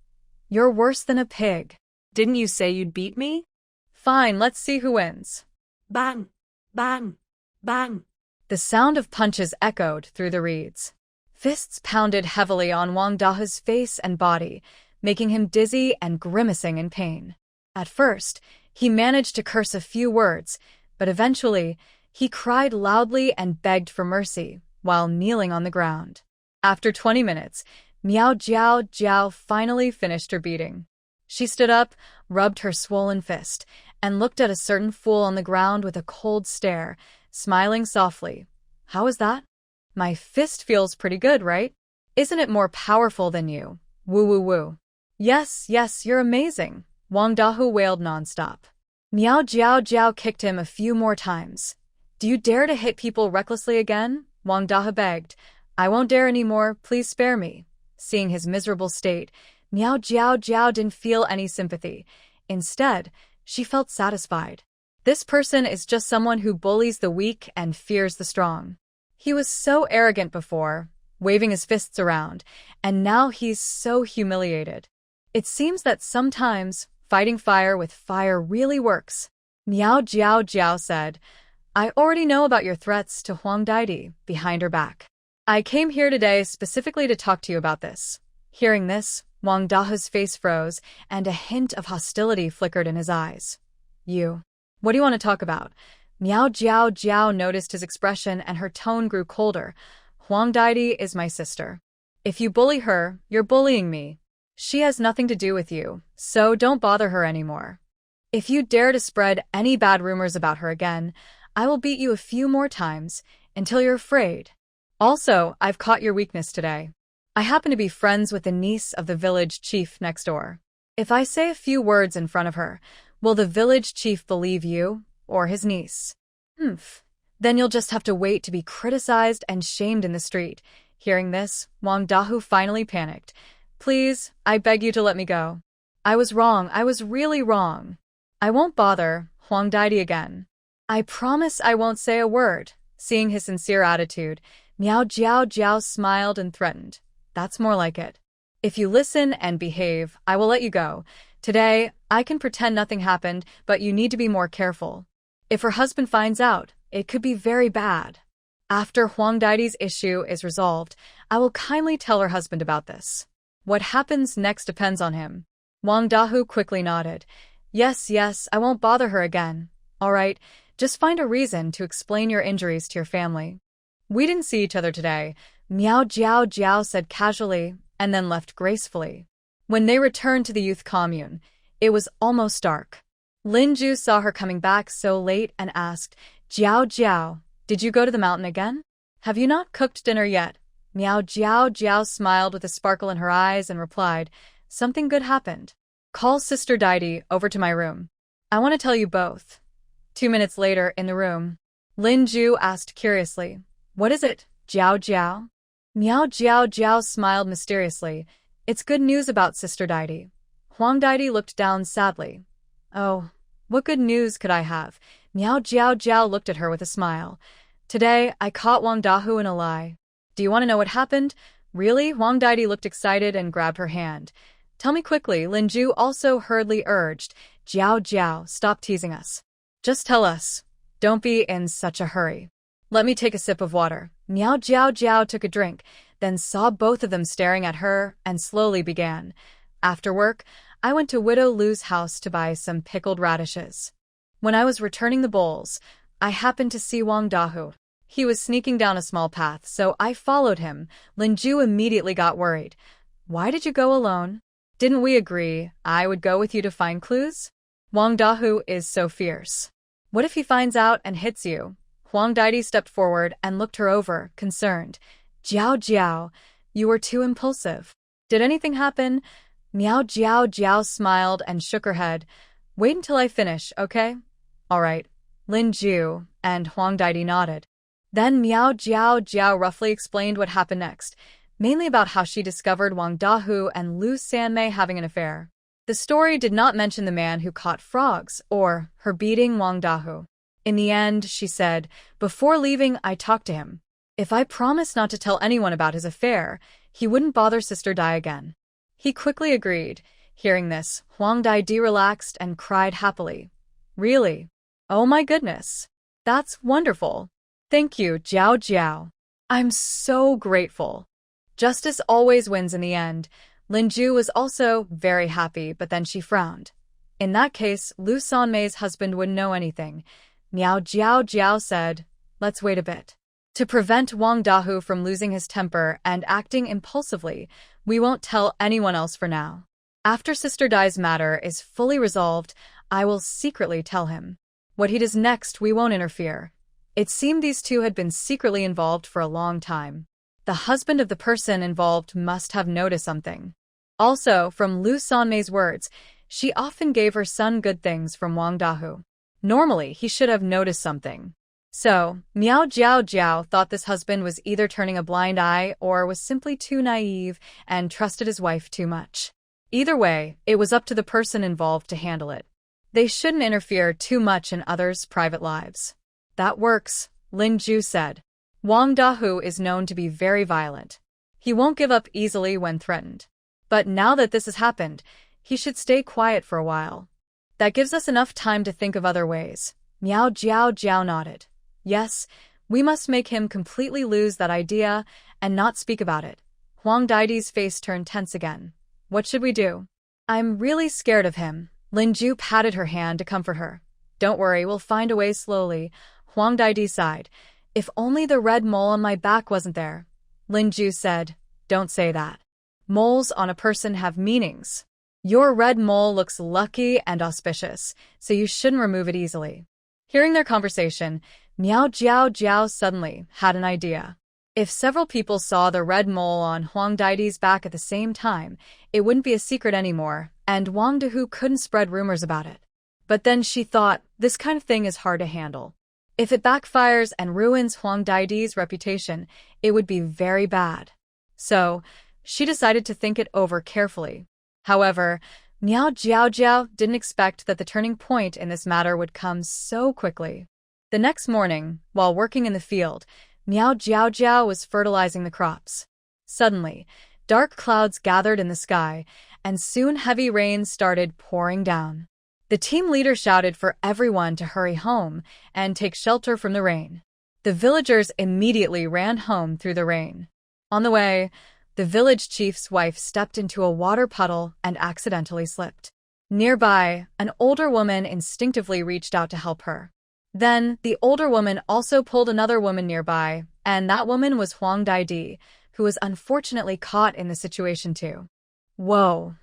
You're worse than a pig. Didn't you say you'd beat me? Fine, let's see who wins. Bang! Bang! Bang! The sound of punches echoed through the reeds. Fists pounded heavily on Wang Dahu's face and body, making him dizzy and grimacing in pain. At first, he managed to curse a few words, but eventually, he cried loudly and begged for mercy while kneeling on the ground. After 20 minutes, Miao Jiao Jiao finally finished her beating. She stood up, rubbed her swollen fist, and looked at a certain fool on the ground with a cold stare, smiling softly. How is that? My fist feels pretty good, right? Isn't it more powerful than you? Woo woo woo. Yes, yes, you're amazing, Wang Dahu wailed nonstop. Miao Jiao Jiao kicked him a few more times. Do you dare to hit people recklessly again? Wang Dahu begged. I won't dare anymore, please spare me. Seeing his miserable state, Miao Jiao Jiao didn't feel any sympathy. Instead, she felt satisfied. This person is just someone who bullies the weak and fears the strong. He was so arrogant before, waving his fists around, and now he's so humiliated. It seems that sometimes fighting fire with fire really works. Miao Jiao Jiao said, I already know about your threats to Huang Daidi behind her back. I came here today specifically to talk to you about this. Hearing this, Wang Dahu's face froze, and a hint of hostility flickered in his eyes. You. What do you want to talk about? Miao Jiao Jiao noticed his expression and her tone grew colder. Huang Daidi is my sister. If you bully her, you're bullying me. She has nothing to do with you, so don't bother her anymore. If you dare to spread any bad rumors about her again, I will beat you a few more times, until you're afraid. Also, I've caught your weakness today. I happen to be friends with the niece of the village chief next door. If I say a few words in front of her, will the village chief believe you, or his niece? Then you'll just have to wait to be criticized and shamed in the street. Hearing this, Wang Dahu finally panicked. Please, I beg you to let me go. I was wrong, I was really wrong. I won't bother Huang Daidi again. I promise I won't say a word. Seeing his sincere attitude, Miao Jiao Jiao smiled and threatened. That's more like it. If you listen and behave, I will let you go. Today, I can pretend nothing happened, but you need to be more careful. If her husband finds out, it could be very bad. After Huang Daidi's issue is resolved, I will kindly tell her husband about this. What happens next depends on him. Wang Dahu quickly nodded. Yes, yes, I won't bother her again. All right, just find a reason to explain your injuries to your family. We didn't see each other today, Miao Jiao Jiao said casually, and then left gracefully. When they returned to the youth commune, it was almost dark. Lin Ju saw her coming back so late and asked, Jiao Jiao, did you go to the mountain again? Have you not cooked dinner yet? Miao Jiao Jiao smiled with a sparkle in her eyes and replied, Something good happened. Call Sister Daidi over to my room. I want to tell you both. 2 minutes later, in the room, Lin Ju asked curiously, What is it, Jiao Jiao? Miao Jiao Jiao smiled mysteriously. It's good news about Sister Daidi. Huang Daidi looked down sadly. Oh, what good news could I have? Miao Jiao Jiao looked at her with a smile. Today, I caught Wang Dahu in a lie. Do you want to know what happened? Really? Huang Daidi looked excited and grabbed her hand. Tell me quickly, Lin Ju also hurriedly urged. Jiao Jiao, stop teasing us. Just tell us. Don't be in such a hurry. Let me take a sip of water. Miao Jiao Jiao took a drink, then saw both of them staring at her and slowly began. After work, I went to Widow Lu's house to buy some pickled radishes. When I was returning the bowls, I happened to see Wang Dahu. He was sneaking down a small path, so I followed him. Lin Ju immediately got worried. Why did you go alone? Didn't we agree I would go with you to find clues? Wang Dahu is so fierce. What if he finds out and hits you? Huang Daidi stepped forward and looked her over, concerned. Jiao Jiao, you were too impulsive. Did anything happen? Miao Jiao Jiao smiled and shook her head. Wait until I finish, okay? All right. Lin Ju and Huang Daidi nodded. Then Miao Jiao Jiao roughly explained what happened next, mainly about how she discovered Wang Dahu and Lu Sanmei having an affair. The story did not mention the man who caught frogs or her beating Wang Dahu. In the end, she said, before leaving, I talked to him. If I promised not to tell anyone about his affair, he wouldn't bother Sister Dai again. He quickly agreed. Hearing this, Huang Daidi relaxed and cried happily. Really? Oh my goodness. That's wonderful. Thank you, Jiao Jiao. I'm so grateful. Justice always wins in the end. Lin Ju was also very happy, but then she frowned. In that case, Lu Sanmei's husband wouldn't know anything. Miao Jiao Jiao said, let's wait a bit. To prevent Wang Dahu from losing his temper and acting impulsively, we won't tell anyone else for now. After Sister Dai's matter is fully resolved, I will secretly tell him. What he does next, we won't interfere. It seemed these two had been secretly involved for a long time. The husband of the person involved must have noticed something. Also, from Lu Sanmei's words, she often gave her son good things from Wang Dahu. Normally, he should have noticed something. So, Miao Jiao Jiao thought this husband was either turning a blind eye or was simply too naive and trusted his wife too much. Either way, it was up to the person involved to handle it. They shouldn't interfere too much in others' private lives. That works, Lin Ju said. Wang Dahu is known to be very violent. He won't give up easily when threatened. But now that this has happened, he should stay quiet for a while. That gives us enough time to think of other ways. Miao Jiao Jiao nodded. Yes, we must make him completely lose that idea and not speak about it. Huang Daidi's face turned tense again. What should we do? I'm really scared of him. Lin Ju patted her hand to comfort her. Don't worry, we'll find a way slowly. Huang Daidi sighed. If only the red mole on my back wasn't there. Lin Ju said, don't say that. Moles on a person have meanings. Your red mole looks lucky and auspicious, so you shouldn't remove it easily. Hearing their conversation, Miao Jiao Jiao suddenly had an idea. If several people saw the red mole on Huang Daidi's back at the same time, it wouldn't be a secret anymore, and Wang Dahu couldn't spread rumors about it. But then she thought, this kind of thing is hard to handle. If it backfires and ruins Huang Daidi's reputation, it would be very bad. So, she decided to think it over carefully. However, Miao Jiao Jiao didn't expect that the turning point in this matter would come so quickly. The next morning, while working in the field, Miao Jiao Jiao was fertilizing the crops. Suddenly, dark clouds gathered in the sky, and soon heavy rain started pouring down. The team leader shouted for everyone to hurry home and take shelter from the rain. The villagers immediately ran home through the rain. On the way, the village chief's wife stepped into a water puddle and accidentally slipped. Nearby, an older woman instinctively reached out to help her. Then, the older woman also pulled another woman nearby, and that woman was Huang Daidi, who was unfortunately caught in the situation too. Whoa!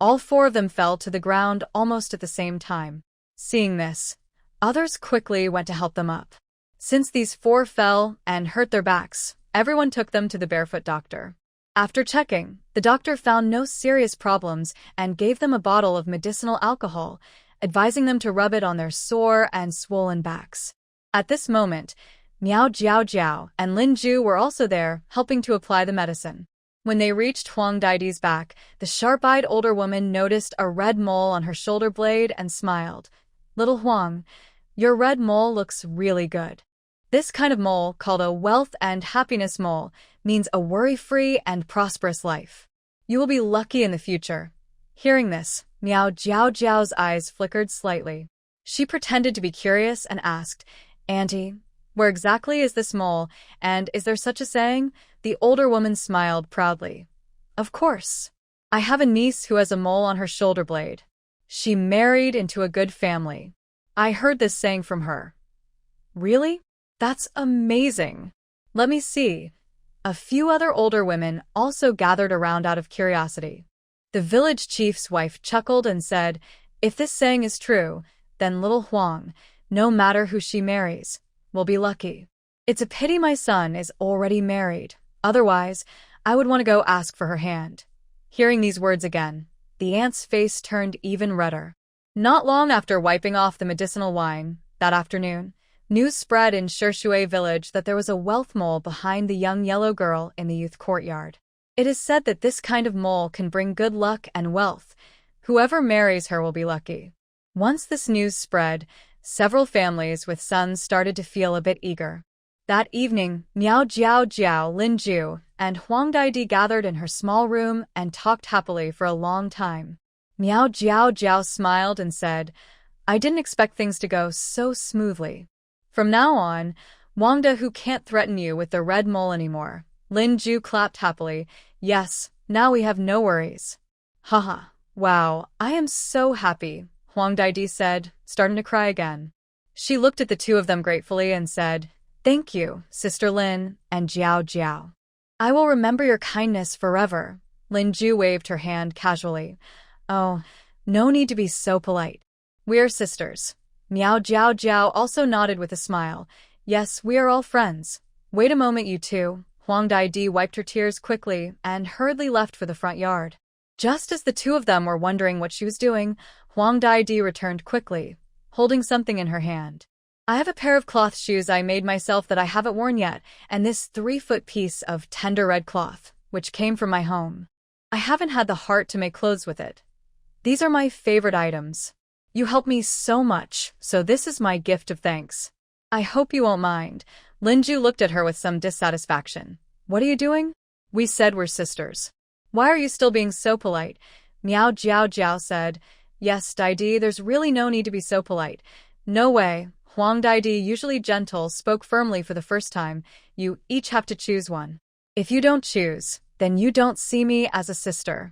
All four of them fell to the ground almost at the same time. Seeing this, others quickly went to help them up. Since these four fell and hurt their backs, everyone took them to the barefoot doctor. After checking, the doctor found no serious problems and gave them a bottle of medicinal alcohol, advising them to rub it on their sore and swollen backs. At this moment, Miao Jiao Jiao and Lin Ju were also there, helping to apply the medicine. When they reached Huang Daidi's back, the sharp-eyed older woman noticed a red mole on her shoulder blade and smiled. Little Huang, your red mole looks really good. This kind of mole, called a wealth and happiness mole, means a worry-free and prosperous life. You will be lucky in the future. Hearing this, Miao Jiao Jiao's eyes flickered slightly. She pretended to be curious and asked, Auntie, where exactly is this mole, and is there such a saying? The older woman smiled proudly. Of course. I have a niece who has a mole on her shoulder blade. She married into a good family. I heard this saying from her. Really? That's amazing. Let me see. A few other older women also gathered around out of curiosity. The village chief's wife chuckled and said, if this saying is true, then little Huang, no matter who she marries, will be lucky. It's a pity my son is already married. Otherwise, I would want to go ask for her hand. Hearing these words again, the aunt's face turned even redder. Not long after wiping off the medicinal wine, that afternoon, news spread in Shishui village that there was a wealth mole behind the young yellow girl in the youth courtyard. It is said that this kind of mole can bring good luck and wealth. Whoever marries her will be lucky. Once this news spread, several families with sons started to feel a bit eager. That evening, Miao Jiao Jiao, Lin Ju, and Huang Daidi gathered in her small room and talked happily for a long time. Miao Jiao Jiao smiled and said, I didn't expect things to go so smoothly. From now on, Wang Dahu can't threaten you with the red mole anymore. Lin Ju clapped happily. Yes, now we have no worries. Haha, wow, I am so happy, Huang Daidi said, starting to cry again. She looked at the two of them gratefully and said, Thank you, Sister Lin and Jiao Jiao. I will remember your kindness forever. Lin Ju waved her hand casually. Oh, no need to be so polite. We are sisters. Miao Jiao Jiao also nodded with a smile. Yes, we are all friends. Wait a moment, you two. Huang Daidi wiped her tears quickly and hurriedly left for the front yard. Just as the two of them were wondering what she was doing, Huang Daidi returned quickly, holding something in her hand. I have a pair of cloth shoes I made myself that I haven't worn yet, and this 3-foot piece of tender red cloth, which came from my home. I haven't had the heart to make clothes with it. These are my favorite items. You helped me so much, so this is my gift of thanks. I hope you won't mind. Linju looked at her with some dissatisfaction. What are you doing? We said we're sisters. Why are you still being so polite? Miao Jiao Jiao said. Yes, Daidi, there's really no need to be so polite. No way. Huang Daidi, usually gentle, spoke firmly for the first time. You each have to choose one. If you don't choose, then you don't see me as a sister.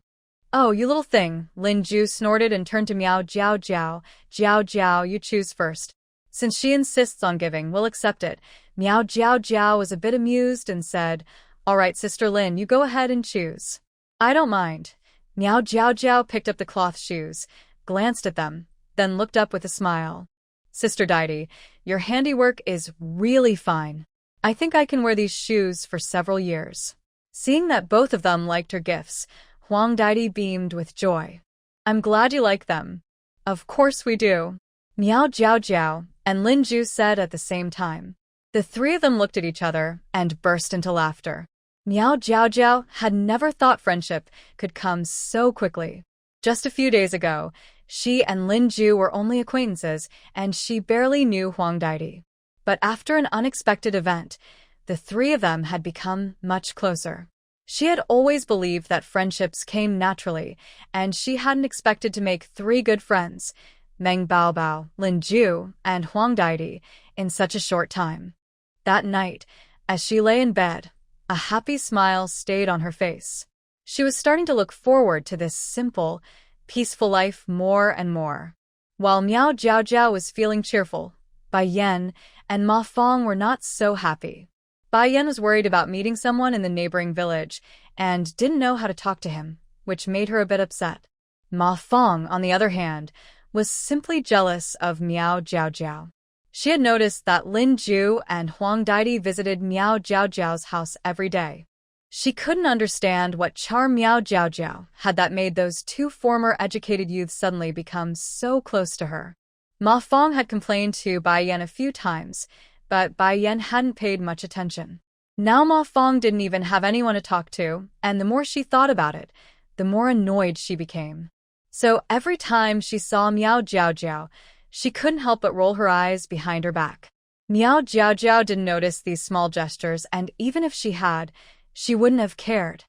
Oh, you little thing, Lin Ju snorted and turned to Miao Jiao Jiao. Jiao Jiao, you choose first. Since she insists on giving, we'll accept it. Miao Jiao Jiao was a bit amused and said, All right, Sister Lin, you go ahead and choose. I don't mind. Miao Jiao Jiao picked up the cloth shoes, glanced at them, then looked up with a smile. Sister Daidi, your handiwork is really fine. I think I can wear these shoes for several years. Seeing that both of them liked her gifts, Huang Daidi beamed with joy. I'm glad you like them. Of course we do. Miao Jiao Jiao and Lin Ju said at the same time. The three of them looked at each other and burst into laughter. Miao Jiao Jiao had never thought friendship could come so quickly. Just a few days ago, she and Lin Ju were only acquaintances, and she barely knew Huang Daidi. But after an unexpected event, the three of them had become much closer. She had always believed that friendships came naturally, and she hadn't expected to make 3 good friends, Meng Baobao, Lin Ju, and Huang Daidi, in such a short time. That night, as she lay in bed, a happy smile stayed on her face. She was starting to look forward to this simple, peaceful life more and more. While Miao Jiao Jiao was feeling cheerful, Bai Yan and Ma Fong were not so happy. Bai Yan was worried about meeting someone in the neighboring village and didn't know how to talk to him, which made her a bit upset. Ma Fong, on the other hand, was simply jealous of Miao Jiao Jiao. She had noticed that Lin Ju and Huang Daidi visited Miao Jiao Jiao's house every day. She couldn't understand what charm Miao Jiao Jiao had that made those 2 former educated youths suddenly become so close to her. Ma Fong had complained to Bai Yan a few times, but Bai Yan hadn't paid much attention. Now Ma Fong didn't even have anyone to talk to, and the more she thought about it, the more annoyed she became. So every time she saw Miao Jiao Jiao, she couldn't help but roll her eyes behind her back. Miao Jiao Jiao didn't notice these small gestures, and even if she had, she wouldn't have cared.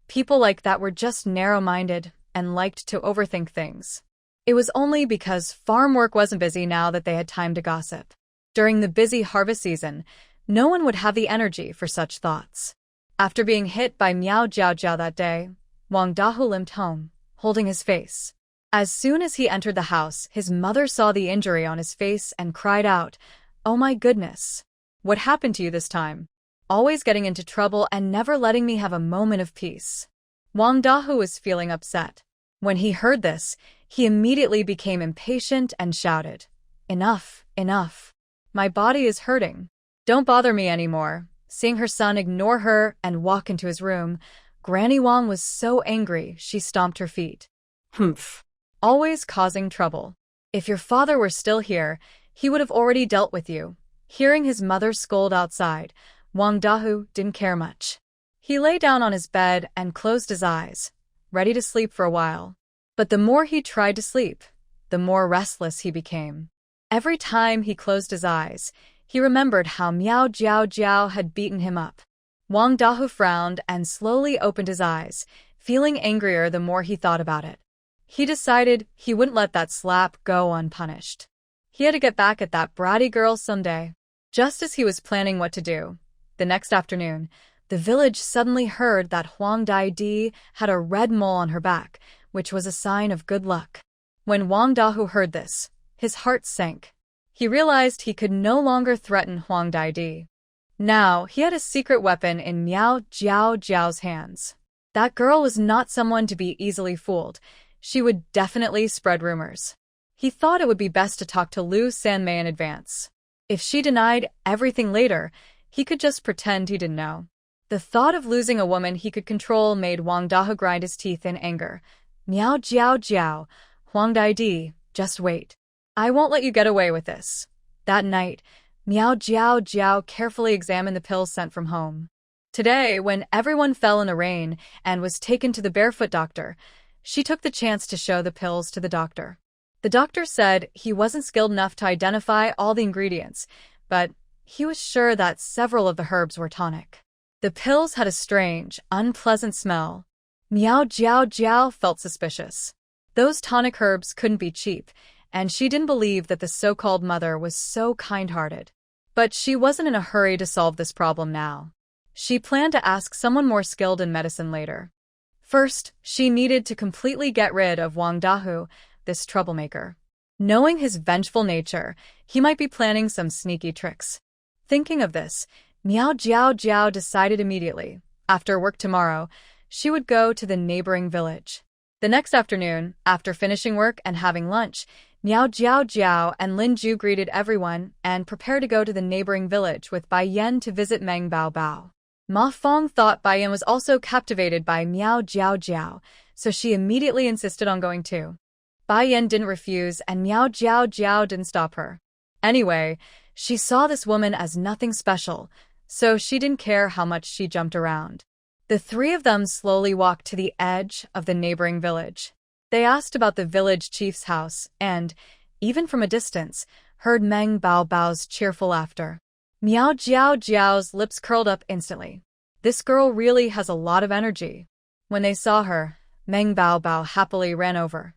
People like that were just narrow-minded and liked to overthink things. It was only because farm work wasn't busy now that they had time to gossip. During the busy harvest season, no one would have the energy for such thoughts. After being hit by Miao Jiao Jiao that day, Wang Dahu limped home, holding his face. As soon as he entered the house, his mother saw the injury on his face and cried out, "Oh my goodness! What happened to you this time? Always getting into trouble and never letting me have a moment of peace." Wang Dahu was feeling upset. When he heard this, he immediately became impatient and shouted, "Enough, enough. My body is hurting. Don't bother me anymore." Seeing her son ignore her and walk into his room, Granny Wang was so angry she stomped her feet. "Humph. Always causing trouble. If your father were still here, he would have already dealt with you." Hearing his mother scold outside, Wang Dahu didn't care much. He lay down on his bed and closed his eyes, ready to sleep for a while. But the more he tried to sleep, the more restless he became. Every time he closed his eyes, he remembered how Miao Jiao Jiao had beaten him up. Wang Dahu frowned and slowly opened his eyes, feeling angrier the more he thought about it. He decided he wouldn't let that slap go unpunished. He had to get back at that bratty girl someday. Just as he was planning what to do, the next afternoon, the village suddenly heard that Huang Daidi had a red mole on her back, which was a sign of good luck. When Wang Dahu heard this, his heart sank. He realized he could no longer threaten Huang Daidi. Now, he had a secret weapon in Miao Jiao Jiao's hands. That girl was not someone to be easily fooled. She would definitely spread rumors. He thought it would be best to talk to Lu Sanmei in advance. If she denied everything later, he could just pretend he didn't know. The thought of losing a woman he could control made Wang Dahe grind his teeth in anger. Miao Jiao Jiao, Huang Dai Di, just wait. I won't let you get away with this. That night, Miao Jiao Jiao carefully examined the pills sent from home. Today, when everyone fell in the rain and was taken to the barefoot doctor, she took the chance to show the pills to the doctor. The doctor said he wasn't skilled enough to identify all the ingredients, but he was sure that several of the herbs were tonic. The pills had a strange, unpleasant smell. Miao Jiao Jiao felt suspicious. Those tonic herbs couldn't be cheap, and she didn't believe that the so-called mother was so kind-hearted. But she wasn't in a hurry to solve this problem now. She planned to ask someone more skilled in medicine later. First, she needed to completely get rid of Wang Dahe, this troublemaker. Knowing his vengeful nature, he might be planning some sneaky tricks. Thinking of this, Miao Jiao Jiao decided immediately, after work tomorrow, she would go to the neighboring village. The next afternoon, after finishing work and having lunch, Miao Jiao Jiao and Lin Ju greeted everyone and prepared to go to the neighboring village with Bai Yan to visit Meng Bao Bao. Ma Fong thought Bai Yan was also captivated by Miao Jiao Jiao, so she immediately insisted on going too. Bai Yan didn't refuse and Miao Jiao Jiao didn't stop her. Anyway, she saw this woman as nothing special, so she didn't care how much she jumped around. The three of them slowly walked to the edge of the neighboring village. They asked about the village chief's house and, even from a distance, heard Meng Bao Bao's cheerful laughter. Miao Jiao Jiao's lips curled up instantly. This girl really has a lot of energy. When they saw her, Meng Bao Bao happily ran over.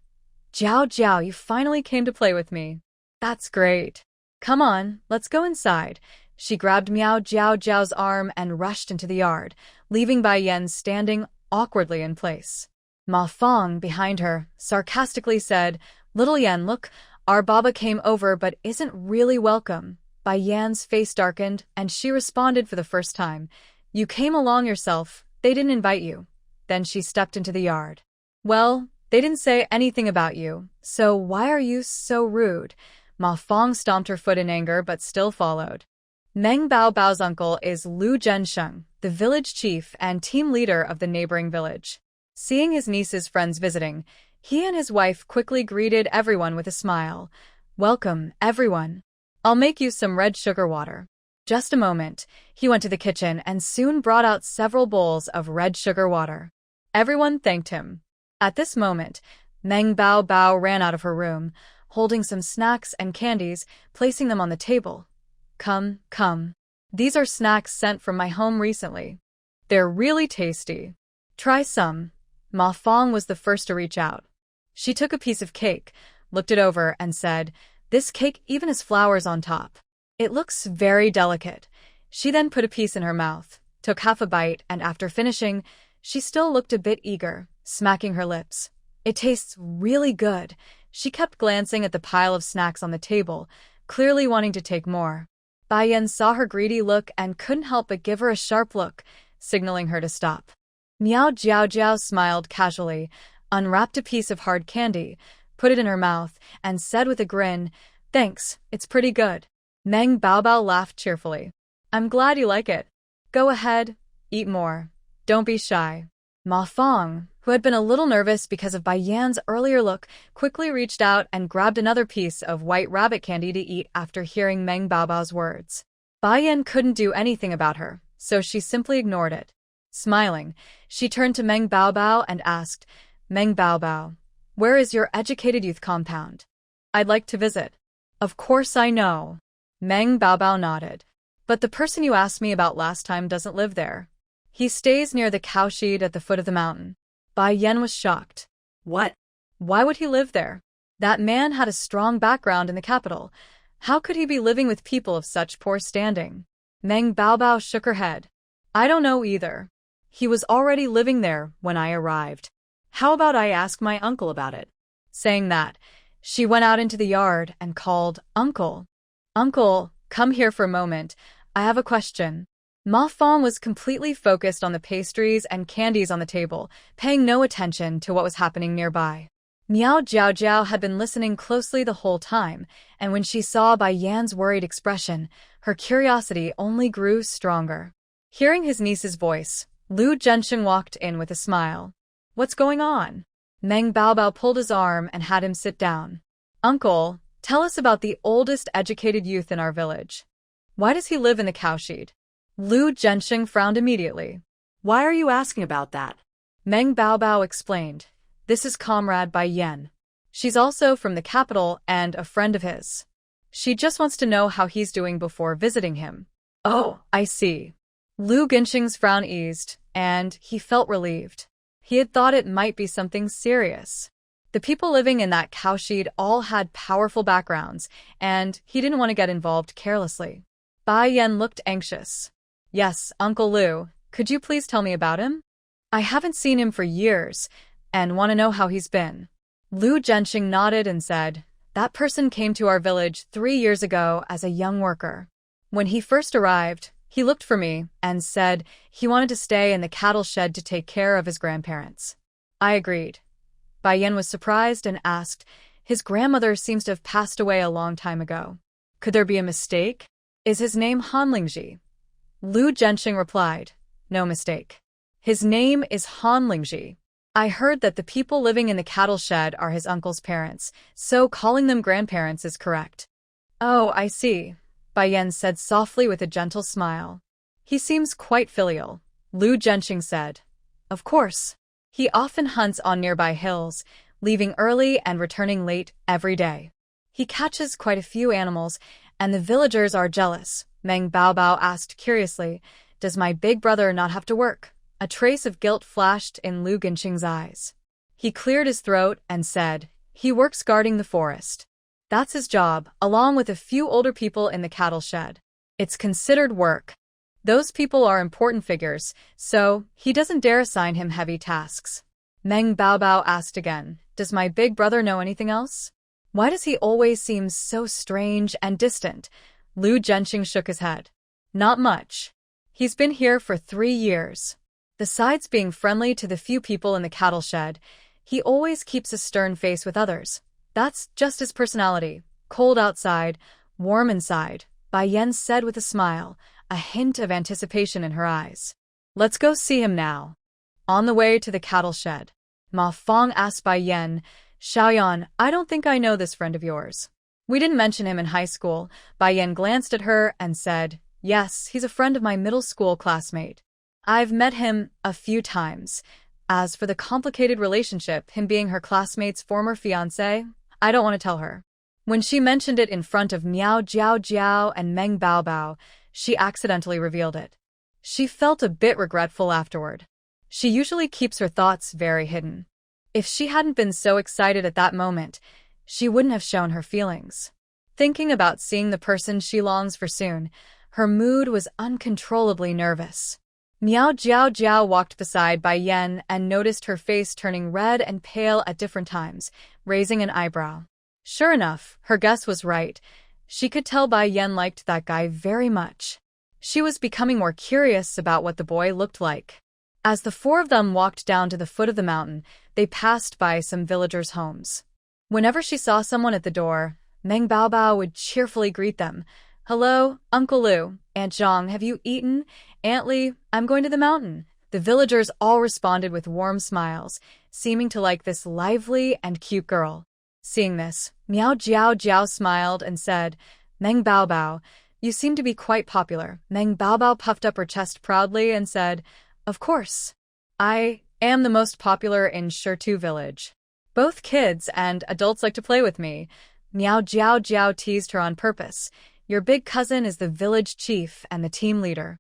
Jiao Jiao, you finally came to play with me. That's great. Come on, let's go inside. She grabbed Miao Jiao Jiao's arm and rushed into the yard, leaving Bai Yan standing awkwardly in place. Ma Fong, behind her, sarcastically said, Little Yan, look, our Baba came over but isn't really welcome. Bai Yan's face darkened, and she responded for the first time. You came along yourself, they didn't invite you. Then she stepped into the yard. Well, they didn't say anything about you, so why are you so rude? Ma Fong stomped her foot in anger but still followed. Meng Bao Bao's uncle is Lu Zhensheng, the village chief and team leader of the neighboring village. Seeing his niece's friends visiting, he and his wife quickly greeted everyone with a smile. Welcome, everyone. I'll make you some red sugar water. Just a moment, he went to the kitchen and soon brought out several bowls of red sugar water. Everyone thanked him. At this moment, Meng Bao Bao ran out of her room, holding some snacks and candies, placing them on the table. Come, come. These are snacks sent from my home recently. They're really tasty. Try some. Ma Fong was the first to reach out. She took a piece of cake, looked it over, and said, This cake even has flowers on top. It looks very delicate. She then put a piece in her mouth, took half a bite, and after finishing, she still looked a bit eager, smacking her lips. It tastes really good. She kept glancing at the pile of snacks on the table, clearly wanting to take more. Bai Yan saw her greedy look and couldn't help but give her a sharp look, signaling her to stop. Miao Jiao Jiao smiled casually, unwrapped a piece of hard candy, put it in her mouth, and said with a grin, Thanks, it's pretty good. Meng Bao Bao laughed cheerfully. I'm glad you like it. Go ahead, eat more. Don't be shy. Ma Fong, who had been a little nervous because of Bai Yan's earlier look, quickly reached out and grabbed another piece of white rabbit candy to eat after hearing Meng Bao Bao's words. Bai Yan couldn't do anything about her, so she simply ignored it. Smiling, she turned to Meng Bao Bao and asked, Meng Bao Bao, where is your educated youth compound? I'd like to visit. Of course I know. Meng Bao Bao nodded. But the person you asked me about last time doesn't live there. He stays near the cowshed at the foot of the mountain. Bai Yan was shocked. What? Why would he live there? That man had a strong background in the capital. How could he be living with people of such poor standing? Meng Bao Bao shook her head. I don't know either. He was already living there when I arrived. How about I ask my uncle about it? Saying that, she went out into the yard and called, Uncle. Uncle, come here for a moment. I have a question. Ma Fong was completely focused on the pastries and candies on the table, paying no attention to what was happening nearby. Miao Jiao had been listening closely the whole time, and when she saw Bai Yan's worried expression, her curiosity only grew stronger. Hearing his niece's voice, Lu Zhensheng walked in with a smile. What's going on? Meng Baobao pulled his arm and had him sit down. Uncle, tell us about the oldest educated youth in our village. Why does he live in the cowshed? Lu Zhensheng frowned immediately. Why are you asking about that? Meng Baobao explained. This is Comrade Bai Yan. She's also from the capital and a friend of his. She just wants to know how he's doing before visiting him. Oh, I see. Lu Gensheng's frown eased, and he felt relieved. He had thought it might be something serious. The people living in that cowshed all had powerful backgrounds, and he didn't want to get involved carelessly. Bai Yan looked anxious. Yes, Uncle Lu, could you please tell me about him? I haven't seen him for years, and want to know how he's been. Lu Zhensheng nodded and said, that person came to our village 3 years ago as a young worker. When he first arrived, he looked for me and said he wanted to stay in the cattle shed to take care of his grandparents. I agreed. Bai Yan was surprised and asked, his grandmother seems to have passed away a long time ago. Could there be a mistake? Is his name Han Lingji? Lu Zhensheng replied, no mistake. His name is Han Lingji. I heard that the people living in the cattle shed are his uncle's parents, so calling them grandparents is correct. Oh, I see, Bai Yan said softly with a gentle smile. He seems quite filial, Lu Zhensheng said. Of course. He often hunts on nearby hills, leaving early and returning late every day. He catches quite a few animals, and the villagers are jealous. Meng Baobao asked curiously, does my big brother not have to work? A trace of guilt flashed in Lu Gensheng's eyes. He cleared his throat and said, he works guarding the forest. That's his job, along with a few older people in the cattle shed. It's considered work. Those people are important figures, so he doesn't dare assign him heavy tasks. Meng Baobao asked again, does my big brother know anything else? Why does he always seem so strange and distant? Lu Zhensheng shook his head. Not much. He's been here for 3 years. Besides being friendly to the few people in the cattle shed, he always keeps a stern face with others. That's just his personality. Cold outside, warm inside, Bai Yan said with a smile, a hint of anticipation in her eyes. Let's go see him now. On the way to the cattle shed, Ma Fong asked Bai Yan, Xiaoyan, I don't think I know this friend of yours. We didn't mention him in high school. Bai Yan glanced at her and said, yes, he's a friend of my middle school classmate. I've met him a few times. As for the complicated relationship, him being her classmate's former fiancé, I don't want to tell her. When she mentioned it in front of Miao Jiao and Meng Baobao, she accidentally revealed it. She felt a bit regretful afterward. She usually keeps her thoughts very hidden. If she hadn't been so excited at that moment, she wouldn't have shown her feelings. Thinking about seeing the person she longs for soon, her mood was uncontrollably nervous. Miao Jiao walked beside Bai Yan and noticed her face turning red and pale at different times, raising an eyebrow. Sure enough, her guess was right. She could tell Bai Yan liked that guy very much. She was becoming more curious about what the boy looked like. As the 4 of them walked down to the foot of the mountain, they passed by some villagers' homes. Whenever she saw someone at the door, Meng Baobao would cheerfully greet them. Hello, Uncle Lu, Aunt Zhang, have you eaten? Aunt Li, I'm going to the mountain. The villagers all responded with warm smiles, seeming to like this lively and cute girl. Seeing this, Miao Jiao smiled and said, Meng Baobao, you seem to be quite popular. Meng Baobao puffed up her chest proudly and said, of course. I am the most popular in Shirtu village. Both kids and adults like to play with me. Miao Jiao teased her on purpose. Your big cousin is the village chief and the team leader.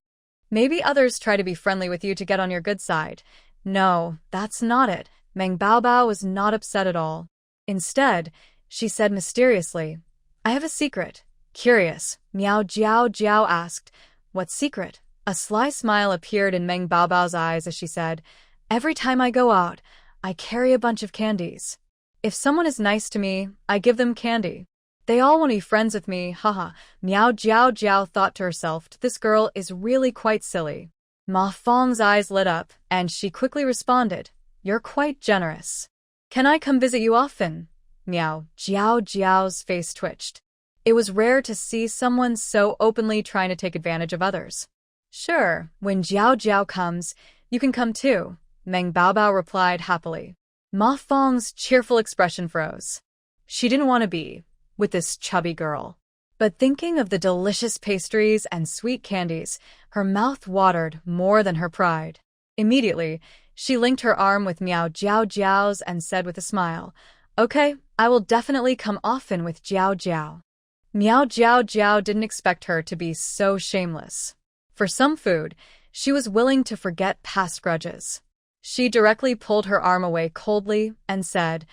Maybe others try to be friendly with you to get on your good side. No, that's not it. Meng Baobao was not upset at all. Instead, she said mysteriously, I have a secret. Curious, Miao Jiao asked, what secret? A sly smile appeared in Meng Baobao's eyes as she said, every time I go out, I carry a bunch of candies. If someone is nice to me, I give them candy. They all want to be friends with me, haha. Miao Jiao Jiao thought to herself, this girl is really quite silly. Ma Fong's eyes lit up, and she quickly responded, you're quite generous. Can I come visit you often? Miao Jiao Jiao's face twitched. It was rare to see someone so openly trying to take advantage of others. Sure, when Jiao Jiao comes, you can come too, Meng Baobao replied happily. Ma Fong's cheerful expression froze. She didn't want to be with this chubby girl. But thinking of the delicious pastries and sweet candies, her mouth watered more than her pride. Immediately, she linked her arm with Miao Jiao Jiao's and said with a smile, okay, I will definitely come often with Jiao Jiao. Miao Jiao Jiao didn't expect her to be so shameless. For some food, she was willing to forget past grudges. She directly pulled her arm away coldly and said,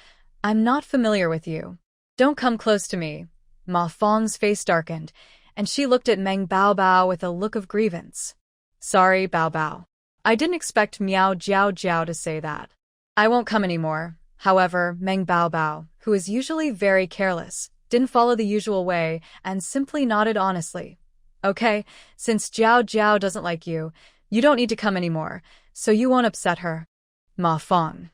I'm not familiar with you. Don't come close to me. Ma Fong's face darkened, and she looked at Meng Baobao with a look of grievance. Sorry, Baobao. I didn't expect Miao Jiao Jiao to say that. I won't come anymore. However, Meng Baobao, who is usually very careless, didn't follow the usual way and simply nodded honestly. Okay, since Jiao Jiao doesn't like you, you don't need to come anymore, so you won't upset her. Ma Fong.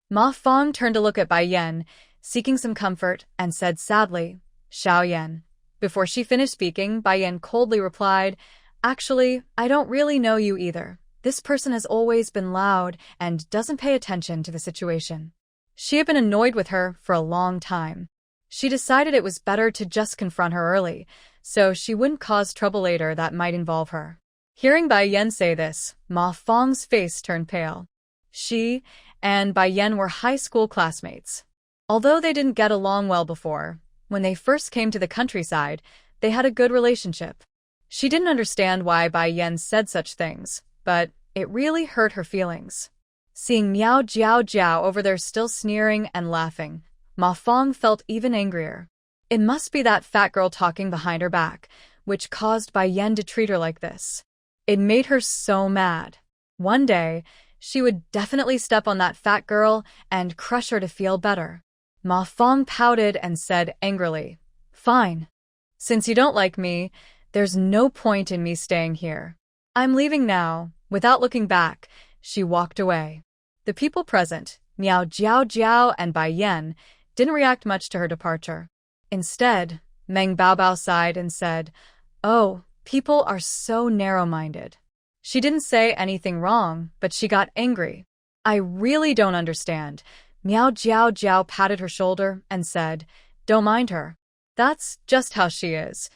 Ma Fong turned to look at Bai Yan, seeking some comfort, and said sadly, Xiao Yan. Before she finished speaking, Bai Yan coldly replied, actually, I don't really know you either. This person has always been loud and doesn't pay attention to the situation. She had been annoyed with her for a long time. She decided it was better to just confront her early, so she wouldn't cause trouble later that might involve her. Hearing Bai Yan say this, Ma Fong's face turned pale. She and Bai Yan were high school classmates. Although they didn't get along well before, when they first came to the countryside, they had a good relationship. She didn't understand why Bai Yan said such things, but it really hurt her feelings. Seeing Miao Jiao Jiao over there still sneering and laughing, Ma Fong felt even angrier. It must be that fat girl talking behind her back, which caused Bai Yan to treat her like this. It made her so mad. One day, she would definitely step on that fat girl and crush her to feel better. Ma Fong pouted and said angrily, fine. Since you don't like me, there's no point in me staying here. I'm leaving now. Without looking back, she walked away. The people present, Miao Jiao Jiao and Bai Yan, didn't react much to her departure. Instead, Meng Baobao sighed and said, oh, people are so narrow-minded. She didn't say anything wrong, but she got angry. I really don't understand. Miao Jiao Jiao patted her shoulder and said, don't mind her. That's just how she is.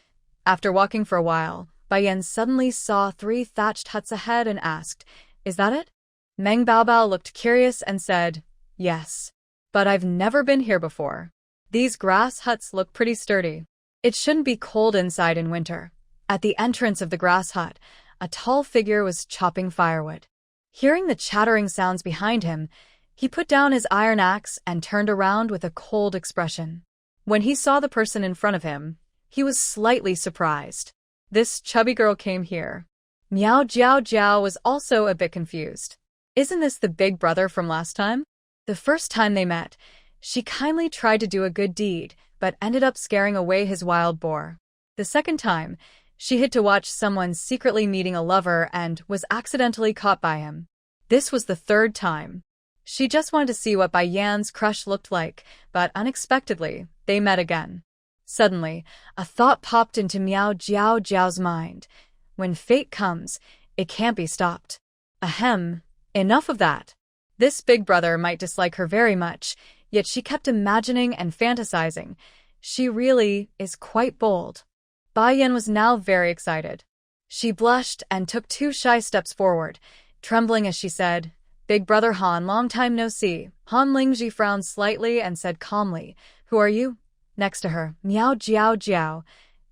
After walking for a while, Bai Yan suddenly saw 3 thatched huts ahead and asked, is that it? Meng Baobao looked curious and said, yes. But I've never been here before. These grass huts look pretty sturdy. It shouldn't be cold inside in winter. At the entrance of the grass hut, a tall figure was chopping firewood. Hearing the chattering sounds behind him, he put down his iron axe and turned around with a cold expression. When he saw the person in front of him, he was slightly surprised. This chubby girl came here. Miao Jiao Jiao was also a bit confused. Isn't this the big brother from last time? The first time they met, she kindly tried to do a good deed, but ended up scaring away his wild boar. The second time, she hid to watch someone secretly meeting a lover and was accidentally caught by him. This was the third time. She just wanted to see what Bai Yan's crush looked like, but unexpectedly, they met again. Suddenly, a thought popped into Miao Jiao Jiao's mind. When fate comes, it can't be stopped. Ahem, enough of that. This big brother might dislike her very much, yet she kept imagining and fantasizing. She really is quite bold. Bai Yan was now very excited. She blushed and took 2 shy steps forward, trembling as she said, Big brother Han, long time no see. Han Lingji frowned slightly and said calmly, who are you? Next to her, Miao Jiao Jiao,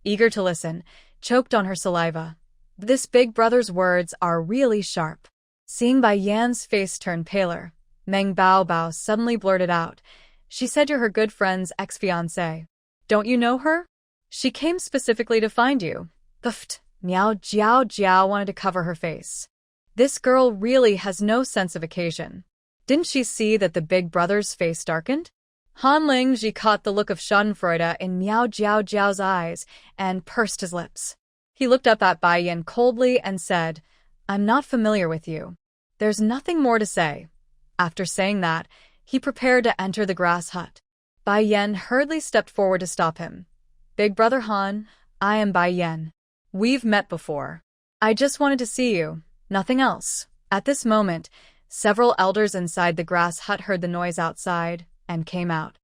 eager to listen, choked on her saliva. This big brother's words are really sharp. Seeing Bai Yan's face turn paler, Meng Baobao suddenly blurted out, she said you're her good friend's ex-fiancé. Don't you know her? She came specifically to find you. Puffed. Miao Jiao Jiao wanted to cover her face. This girl really has no sense of occasion. Didn't she see that the big brother's face darkened? Han Lingji caught the look of schadenfreude in Miao Jiao Jiao's eyes and pursed his lips. He looked up at Bai Yan coldly and said, "I'm not familiar with you. There's nothing more to say." After saying that, he prepared to enter the grass hut. Bai Yan hurriedly stepped forward to stop him. "Big brother Han, I am Bai Yan. We've met before. I just wanted to see you, nothing else." At this moment, several elders inside the grass hut heard the noise outside and came out.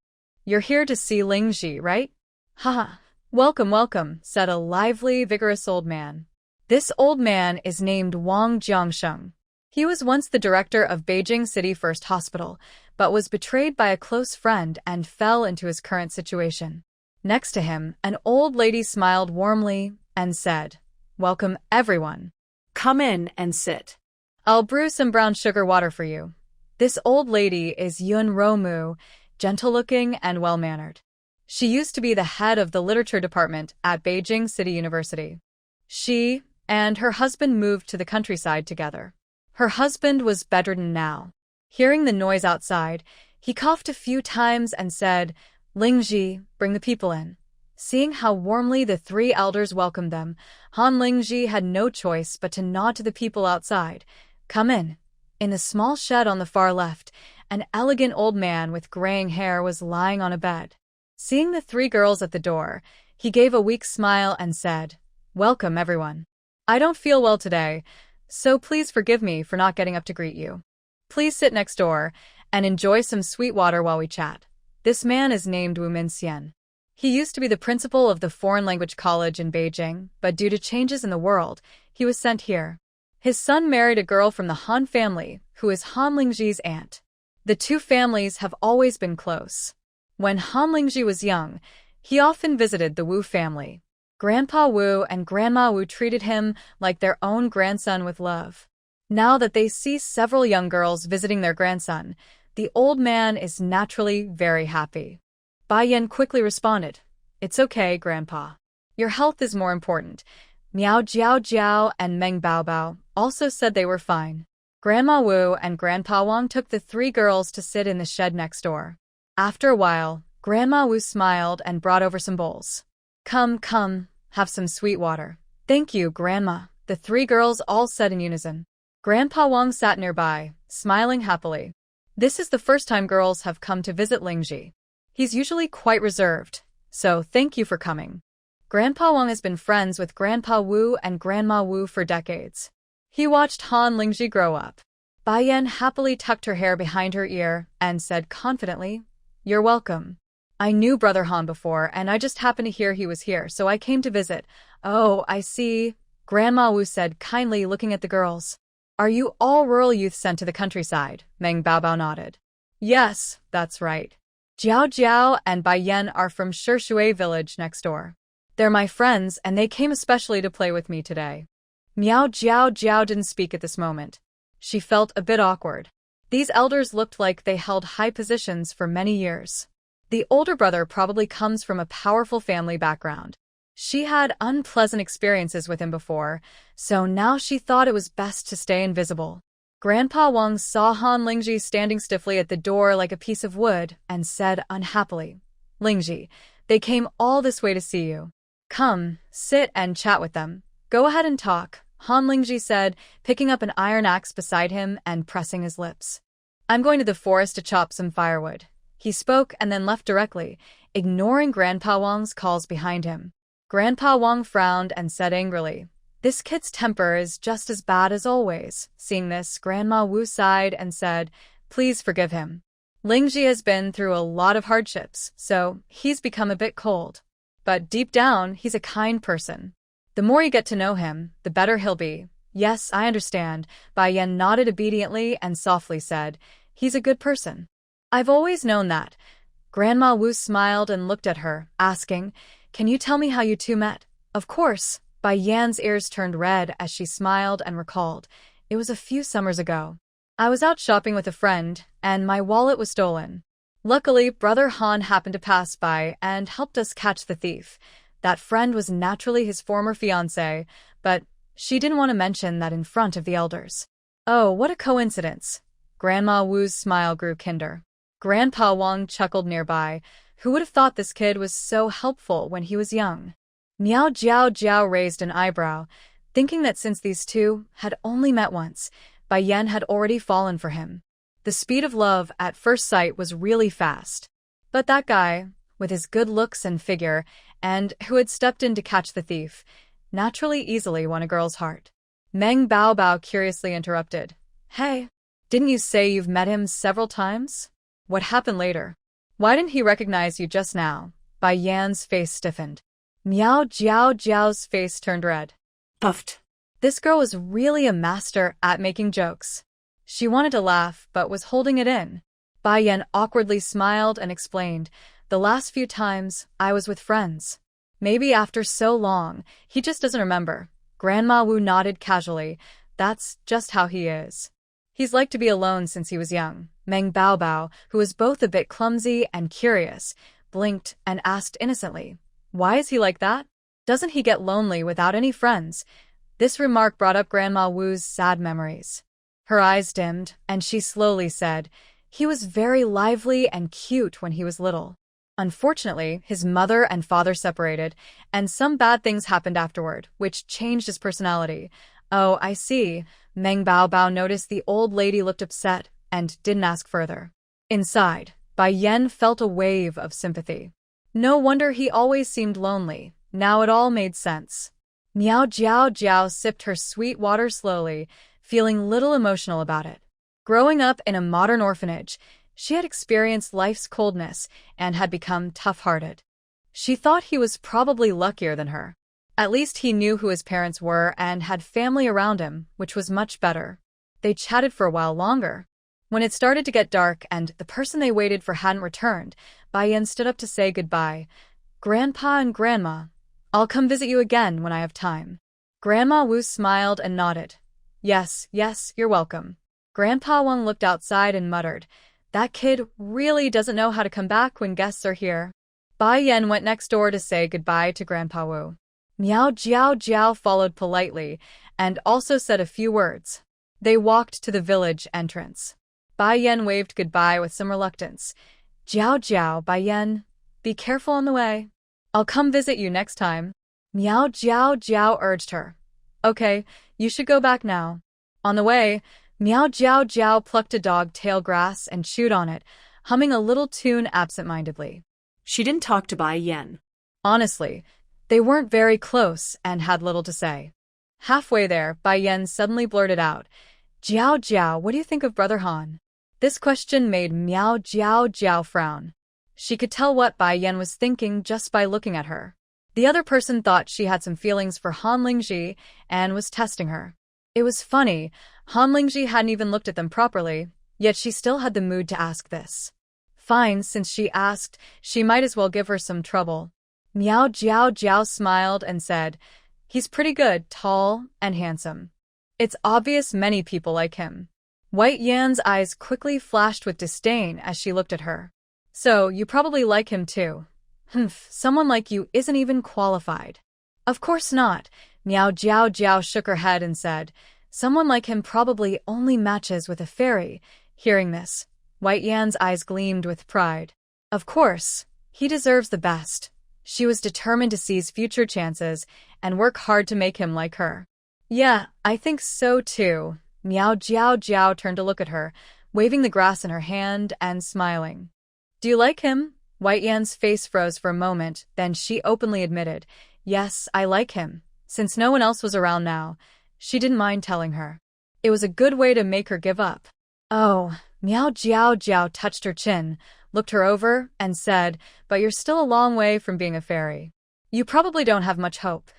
"You're here to see Lingji, right?" "Haha, welcome, welcome," said a lively, vigorous old man. This old man is named Wang Jiangsheng. He was once the director of Beijing City First Hospital, but was betrayed by a close friend and fell into his current situation. Next to him, an old lady smiled warmly and said, "Welcome, everyone. Come in and sit. I'll brew some brown sugar water for you." This old lady is Yun Romu, gentle-looking and well-mannered. She used to be the head of the literature department at Beijing City University. She and her husband moved to the countryside together. Her husband was bedridden now. Hearing the noise outside, he coughed a few times and said, "Lingji, bring the people in." Seeing how warmly the three elders welcomed them, Han Lingji had no choice but to nod to the people outside. "Come in." In the small shed on the far left, an elegant old man with graying hair was lying on a bed. Seeing the three girls at the door, he gave a weak smile and said, "Welcome, everyone. I don't feel well today, so please forgive me for not getting up to greet you. Please sit next door and enjoy some sweet water while we chat." This man is named Wu Minxian. He used to be the principal of the foreign language college in Beijing, but due to changes in the world, he was sent here. His son married a girl from the Han family, who is Han Lingji's aunt. The two families have always been close. When Han Lingji was young, he often visited the Wu family. Grandpa Wu and Grandma Wu treated him like their own grandson with love. Now that they see several young girls visiting their grandson, the old man is naturally very happy. Bai Yan quickly responded, "It's okay, Grandpa. Your health is more important." Miao Jiao Jiao and Meng Bao Bao also said they were fine. Grandma Wu and Grandpa Wang took the three girls to sit in the shed next door. After a while, Grandma Wu smiled and brought over some bowls. Come, have some sweet water." "Thank you, Grandma," the three girls all said in unison. Grandpa Wang sat nearby, smiling happily. This is the first time girls have come to visit Lingji. He's usually quite reserved, so thank you for coming. Grandpa Wang has been friends with Grandpa Wu and Grandma Wu for decades. He watched Han Lingji grow up. Bai Yan happily tucked her hair behind her ear and said confidently, "You're welcome. I knew Brother Han before, and I just happened to hear he was here, so I came to visit." "Oh, I see," Grandma Wu said kindly, looking at the girls. "Are you all rural youth sent to the countryside?" Meng Baobao nodded. "Yes, that's right. Jiao Jiao and Bai Yan are from Shishui village next door. They're my friends, and they came especially to play with me today." Miao Jiao Jiao didn't speak at this moment. She felt a bit awkward. These elders looked like they held high positions for many years. The older brother probably comes from a powerful family background. She had unpleasant experiences with him before, so now she thought it was best to stay invisible. Grandpa Wang saw Han Lingji standing stiffly at the door like a piece of wood and said unhappily, "Lingji, they came all this way to see you. Come, sit and chat with them." "Go ahead and talk," Han Lingji said, picking up an iron axe beside him and pressing his lips. "I'm going to the forest to chop some firewood." He spoke and then left directly, ignoring Grandpa Wang's calls behind him. Grandpa Wang frowned and said angrily, "This kid's temper is just as bad as always." Seeing this, Grandma Wu sighed and said, "Please forgive him. Lingji has been through a lot of hardships, so he's become a bit cold. But deep down, he's a kind person. The more you get to know him, the better he'll be." "Yes, I understand." Bai Yan nodded obediently and softly said, "He's a good person. I've always known that." Grandma Wu smiled and looked at her, asking, "Can you tell me how you two met?" "Of course." Bai Yan's ears turned red as she smiled and recalled. "It was a few summers ago. I was out shopping with a friend, and my wallet was stolen. Luckily, Brother Han happened to pass by and helped us catch the thief. That friend was naturally his former fiancé, but she didn't want to mention that in front of the elders." "Oh, what a coincidence." Grandma Wu's smile grew kinder. Grandpa Wang chuckled nearby. Who would have thought this kid was so helpful when he was young? Miao Jiao Jiao raised an eyebrow, thinking that since these two had only met once, Bai Yan had already fallen for him. The speed of love at first sight was really fast. But that guy, with his good looks and figure, and who had stepped in to catch the thief, naturally easily won a girl's heart. Meng Bao Bao curiously interrupted. Hey, didn't you say you've met him several times? What happened later? Why didn't he recognize you just now? Bai Yan's face stiffened. Miao Jiao Jiao's face turned red. Puffed. This girl was really a master at making jokes. She wanted to laugh, but was holding it in. Bai Yan awkwardly smiled and explained, the last few times, I was with friends. Maybe after so long, he just doesn't remember. Grandma Wu nodded casually. That's just how he is. He's liked to be alone since he was young. Meng Bao Bao, who was both a bit clumsy and curious, blinked and asked innocently, why is he like that? Doesn't he get lonely without any friends? This remark brought up Grandma Wu's sad memories. Her eyes dimmed, and she slowly said, he was very lively and cute when he was little. Unfortunately, his mother and father separated, and some bad things happened afterward, which changed his personality. Oh, I see. Meng Bao Bao noticed the old lady looked upset and didn't ask further. Inside, Bai Yan felt a wave of sympathy. No wonder he always seemed lonely. Now it all made sense. Miao Jiao Jiao sipped her sweet water slowly, feeling little emotional about it. Growing up in a modern orphanage, she had experienced life's coldness and had become tough-hearted. She thought he was probably luckier than her. At least he knew who his parents were and had family around him, which was much better. They chatted for a while longer. When it started to get dark and the person they waited for hadn't returned, Bai Yan stood up to say goodbye. Grandpa and Grandma, I'll come visit you again when I have time. Grandma Wu smiled and nodded. Yes, you're welcome. Grandpa Wang looked outside and muttered, that kid really doesn't know how to come back when guests are here. Bai Yan went next door to say goodbye to Grandpa Wu. Miao Jiao Jiao followed politely and also said a few words. They walked to the village entrance. Bai Yan waved goodbye with some reluctance. Jiao Jiao, Bai Yan, be careful on the way. I'll come visit you next time. Miao Jiao Jiao urged her. Okay, you should go back now. On the way, Miao Jiao Jiao plucked a dog tail grass and chewed on it, humming a little tune absent-mindedly. She didn't talk to Bai Yan. Honestly, they weren't very close and had little to say. Halfway there, Bai Yan suddenly blurted out, Jiao Jiao, what do you think of Brother Han? This question made Miao Jiao Jiao frown. She could tell what Bai Yan was thinking just by looking at her. The other person thought she had some feelings for Han Lingji and was testing her. It was funny, Han Lingji hadn't even looked at them properly, yet she still had the mood to ask this. Fine, since she asked, she might as well give her some trouble. Miao Jiao Jiao smiled and said, he's pretty good, tall and handsome. It's obvious many people like him. White Yan's eyes quickly flashed with disdain as she looked at her. So, you probably like him too. Someone like you isn't even qualified. Of course not. Miao Jiao Jiao shook her head and said, someone like him probably only matches with a fairy. Hearing this, White Yan's eyes gleamed with pride. Of course, he deserves the best. She was determined to seize future chances and work hard to make him like her. Yeah, I think so too. Miao Jiao Jiao turned to look at her, waving the grass in her hand and smiling. Do you like him? White Yan's face froze for a moment, then she openly admitted, yes, I like him. Since no one else was around now, she didn't mind telling her. It was a good way to make her give up. Oh, Miao Jiao Jiao touched her chin, looked her over, and said, but you're still a long way from being a fairy. You probably don't have much hope.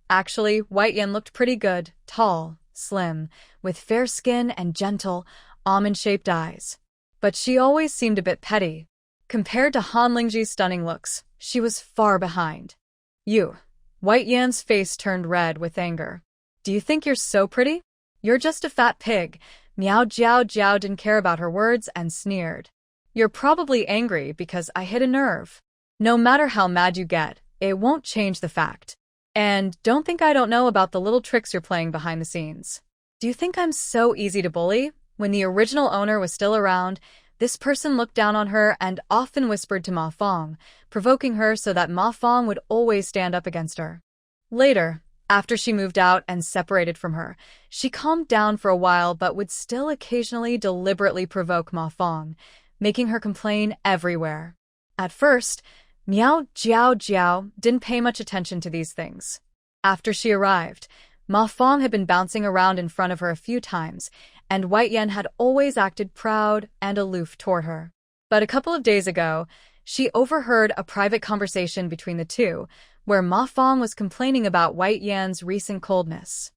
Actually, White Yan looked pretty good, tall, slim, with fair skin and gentle, almond-shaped eyes. But she always seemed a bit petty. Compared to Han Lingji's stunning looks, she was far behind. You. White Yan's face turned red with anger. Do you think you're so pretty? You're just a fat pig. Miao Jiao Jiao didn't care about her words and sneered. You're probably angry because I hit a nerve. No matter how mad you get, it won't change the fact. And don't think I don't know about the little tricks you're playing behind the scenes. Do you think I'm so easy to bully? When the original owner was still around, This person looked down on her and often whispered to Ma Fong, provoking her so that Ma Fong would always stand up against her. Later, after she moved out and separated from her, she calmed down for a while but would still occasionally deliberately provoke Ma Fong, making her complain everywhere. At first, Miao Jiao didn't pay much attention to these things. After she arrived, Ma Fong had been bouncing around in front of her a few times, and White Yan had always acted proud and aloof toward her. But a couple of days ago, she overheard a private conversation between the two, where Ma Fong was complaining about White Yan's recent coldness.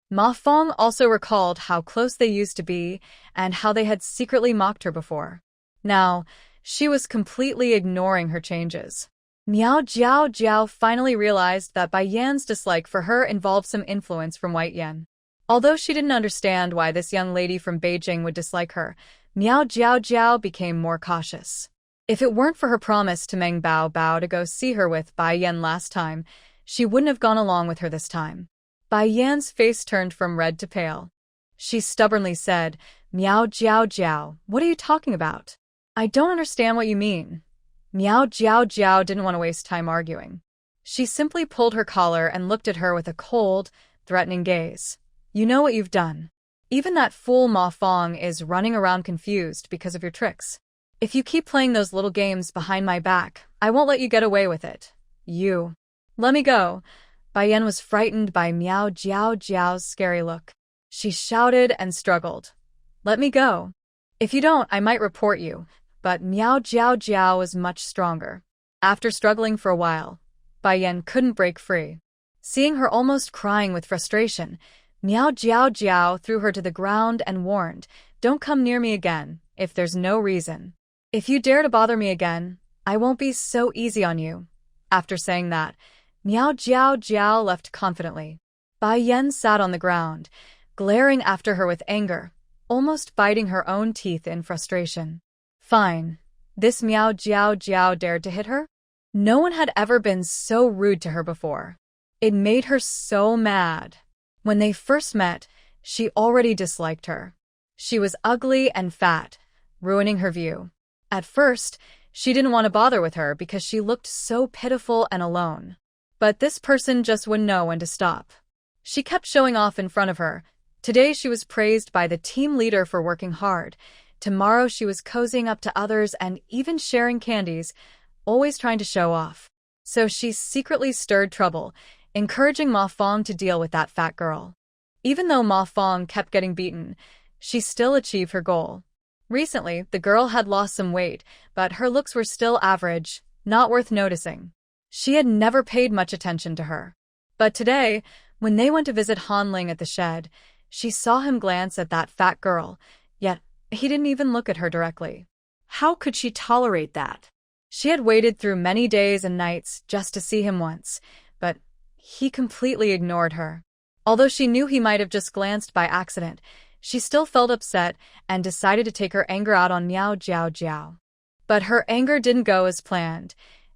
Ma Fong also recalled how close they used to be and how they had secretly mocked her before. Now, she was completely ignoring her changes. Miao Jiao finally realized that Bai Yan's dislike for her involved some influence from White Yan. Although she didn't understand why this young lady from Beijing would dislike her, Miao Jiao became more cautious. If it weren't for her promise to Meng Bao to go see her with Bai Yan last time, she wouldn't have gone along with her this time. Bai Yan's face turned from red to pale. She stubbornly said, "Miao Jiao, what are you talking about? I don't understand what you mean." Miao Jiao didn't want to waste time arguing. She simply pulled her collar and looked at her with a cold, threatening gaze. "You know what you've done. Even that fool Ma Fong is running around confused because of your tricks. If you keep playing those little games behind my back, I won't let you get away with it. You." "Let me go." Bai Yan was frightened by Miao Jiao's scary look. She shouted and struggled. "Let me go. If you don't, I might report you." But Miao Jiao was much stronger. After struggling for a while, Bai Yan couldn't break free. Seeing her almost crying with frustration, Miao Jiao threw her to the ground and warned, "Don't come near me again, if there's no reason. If you dare to bother me again, I won't be so easy on you." After saying that, Miao Jiao left confidently. Bai Yan sat on the ground, glaring after her with anger, almost biting her own teeth in frustration. Fine. This Miao Jiao dared to hit her? No one had ever been so rude to her before. It made her so mad. When they first met, she already disliked her. She was ugly and fat, ruining her view. At first, she didn't want to bother with her because she looked so pitiful and alone. But this person just wouldn't know when to stop. She kept showing off in front of her. Today she was praised by the team leader for working hard. Tomorrow she was cozying up to others and even sharing candies, always trying to show off. So she secretly stirred trouble, encouraging Ma Fong to deal with that fat girl. Even though Ma Fong kept getting beaten, she still achieved her goal. Recently, the girl had lost some weight, but her looks were still average, not worth noticing. She had never paid much attention to her. But today, when they went to visit Han Ling at the shed, she saw him glance at that fat girl, yet he didn't even look at her directly. How could she tolerate that? She had waited through many days and nights just to see him once, but he completely ignored her. Although she knew he might have just glanced by accident, she still felt upset and decided to take her anger out on Miao Jiao. But her anger didn't go as planned.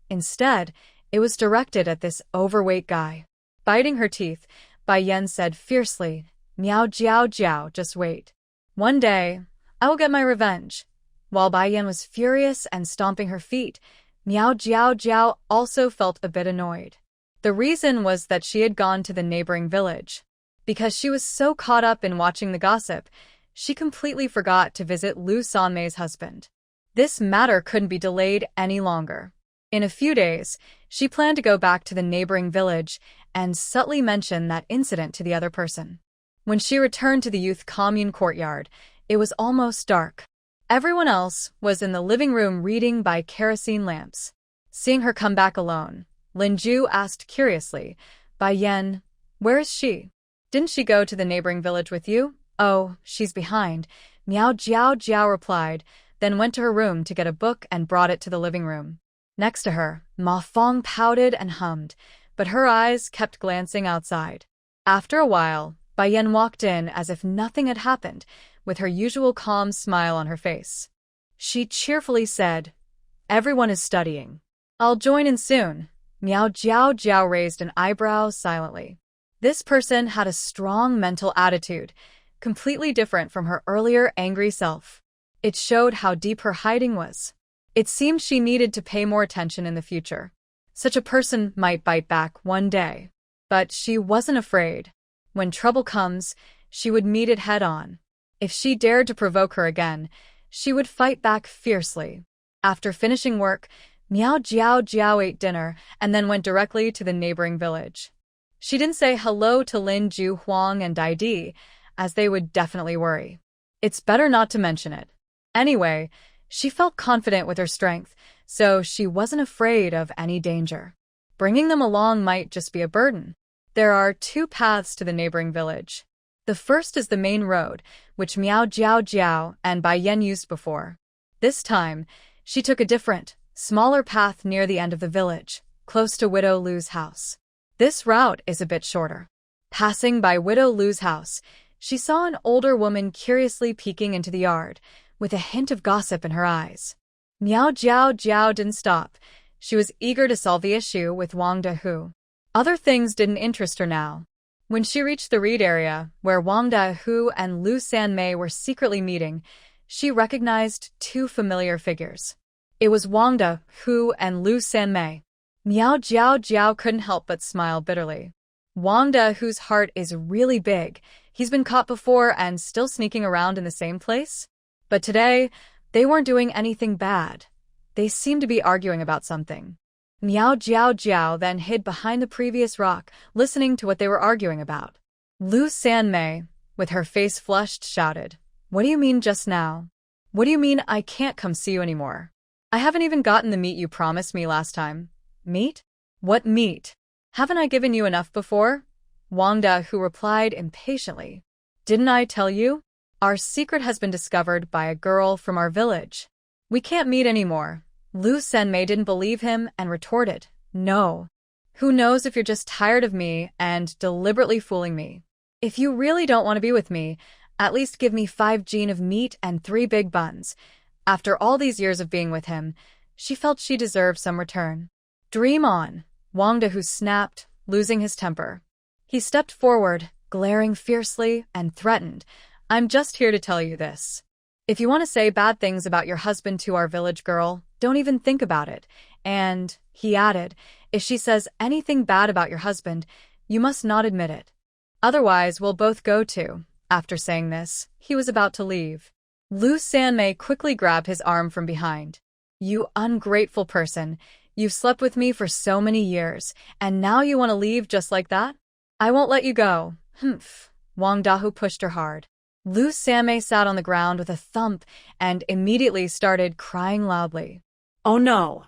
Instead, it was directed at this overweight guy. Biting her teeth, Bai Yan said fiercely, "Miao Jiao, just wait. One day, I will get my revenge." While Bai Yan was furious and stomping her feet, Miao Jiao also felt a bit annoyed. The reason was that she had gone to the neighboring village. Because she was so caught up in watching the gossip, she completely forgot to visit Liu Sanmei's husband. This matter couldn't be delayed any longer. In a few days, she planned to go back to the neighboring village and subtly mention that incident to the other person. When she returned to the youth commune courtyard, it was almost dark. Everyone else was in the living room reading by kerosene lamps. Seeing her come back alone, Linju asked curiously, "Bai Yan, where is she? Didn't she go to the neighboring village with you?" "Oh, she's behind," Miao Jiao replied, then went to her room to get a book and brought it to the living room. Next to her, Ma Fong pouted and hummed, but her eyes kept glancing outside. After a while, Bai Yan walked in as if nothing had happened, with her usual calm smile on her face. She cheerfully said, "Everyone is studying. I'll join in soon." Miao Jiao raised an eyebrow silently. This person had a strong mental attitude, completely different from her earlier angry self. It showed how deep her hiding was. It seemed she needed to pay more attention in the future. Such a person might bite back one day. But she wasn't afraid. When trouble comes, she would meet it head-on. If she dared to provoke her again, she would fight back fiercely. After finishing work, Miao Jiao Jiao ate dinner and then went directly to the neighboring village. She didn't say hello to Lin Ju Huang and Dai Di, as they would definitely worry. It's better not to mention it. Anyway, she felt confident with her strength, so she wasn't afraid of any danger. Bringing them along might just be a burden. There are 2 paths to the neighboring village. The first is the main road, which Miao Jiao Jiao and Bai Yan used before. This time, she took a different, smaller path near the end of the village, close to Widow Lu's house. This route is a bit shorter. Passing by Widow Lu's house, she saw an older woman curiously peeking into the yard, with a hint of gossip in her eyes. Miao Jiao Jiao didn't stop. She was eager to solve the issue with Wang Dahu. Other things didn't interest her now. When she reached the reed area, where Wang Dahu and Lu Sanmei were secretly meeting, she recognized 2 familiar figures. It was Wang Dahu and Lu Sanmei. Miao Jiao Jiao couldn't help but smile bitterly. Wang Dahu's heart is really big. He's been caught before and still sneaking around in the same place. But today, they weren't doing anything bad. They seemed to be arguing about something. Miao Jiao Jiao then hid behind the previous rock, listening to what they were arguing about. Lu Sanmei, with her face flushed, shouted, "What do you mean just now? What do you mean I can't come see you anymore? I haven't even gotten the meat you promised me last time." "Meat? What meat? Haven't I given you enough before?" Wang Dahu replied impatiently. "Didn't I tell you? Our secret has been discovered by a girl from our village. We can't meet anymore." Lu Sanmei didn't believe him and retorted, "No. Who knows if you're just tired of me and deliberately fooling me? If you really don't want to be with me, at least give me 5 jin of meat and 3 big buns." After all these years of being with him, she felt she deserved some return. "Dream on," Wang Dahu snapped, losing his temper. He stepped forward, glaring fiercely, and threatened, "I'm just here to tell you this. If you want to say bad things about your husband to our village girl, don't even think about it. And," he added, "if she says anything bad about your husband, you must not admit it. Otherwise, we'll both go too." After saying this, he was about to leave. Lu Sanmei quickly grabbed his arm from behind. "You ungrateful person. You've slept with me for so many years, and now you want to leave just like that? I won't let you go." "Humph." Wang Dahu pushed her hard. Lu Sanmei sat on the ground with a thump and immediately started crying loudly. Oh no,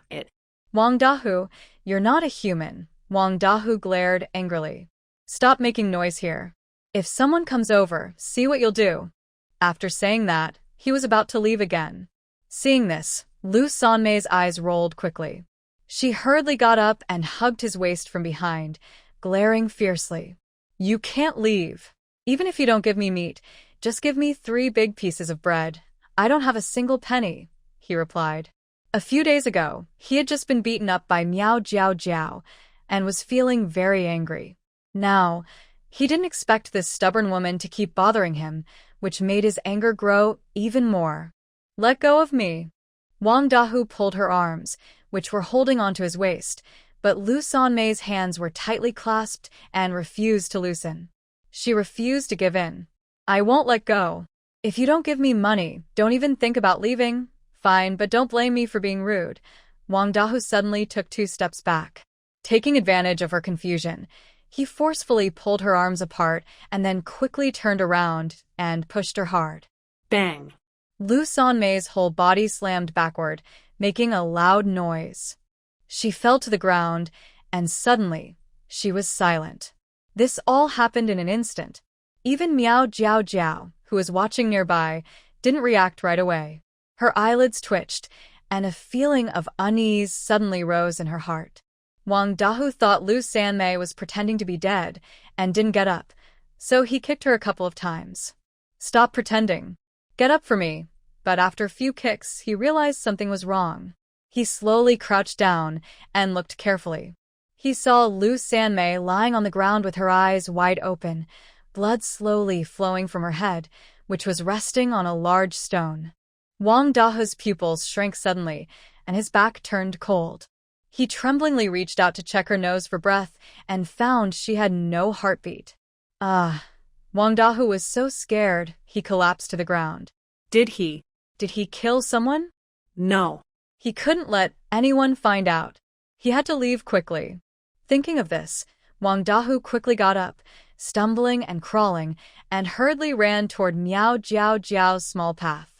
"Wang Dahu, you're not a human." Wang Dahu glared angrily. "Stop making noise here. If someone comes over, see what you'll do." After saying that, he was about to leave again. Seeing this, Lu Sanmei's eyes rolled quickly. She hurriedly got up and hugged his waist from behind, glaring fiercely. "You can't leave. Even if you don't give me meat, just give me 3 big pieces of bread. I don't have a single penny," he replied. A few days ago, he had just been beaten up by Miao Jiao Jiao and was feeling very angry. Now, he didn't expect this stubborn woman to keep bothering him, which made his anger grow even more. "Let go of me." Wang Dahu pulled her arms, which were holding onto his waist, but Lu Sanmei's hands were tightly clasped and refused to loosen. She refused to give in. "I won't let go. If you don't give me money, don't even think about leaving." "Fine, but don't blame me for being rude." Wang Dahu suddenly took 2 steps back. Taking advantage of her confusion, he forcefully pulled her arms apart and then quickly turned around and pushed her hard. Bang. Lu Sanmei's whole body slammed backward, making a loud noise. She fell to the ground, and suddenly, she was silent. This all happened in an instant. Even Miao Jiao Jiao, who was watching nearby, didn't react right away. Her eyelids twitched, and a feeling of unease suddenly rose in her heart. Wang Dahu thought Lu Sanmei was pretending to be dead and didn't get up, so he kicked her a couple of times. "Stop pretending. Get up for me." But after a few kicks, he realized something was wrong. He slowly crouched down and looked carefully. He saw Lu Sanmei lying on the ground with her eyes wide open, blood slowly flowing from her head, which was resting on a large stone. Wang Dahe's pupils shrank suddenly, and his back turned cold. He tremblingly reached out to check her nose for breath and found she had no heartbeat. Ah! Wang Dahe was so scared he collapsed to the ground. Did he? Did he kill someone? No. He couldn't let anyone find out. He had to leave quickly. Thinking of this, Wang Dahe quickly got up, stumbling and crawling, and hurriedly ran toward Miao Jiao Jiao's small path.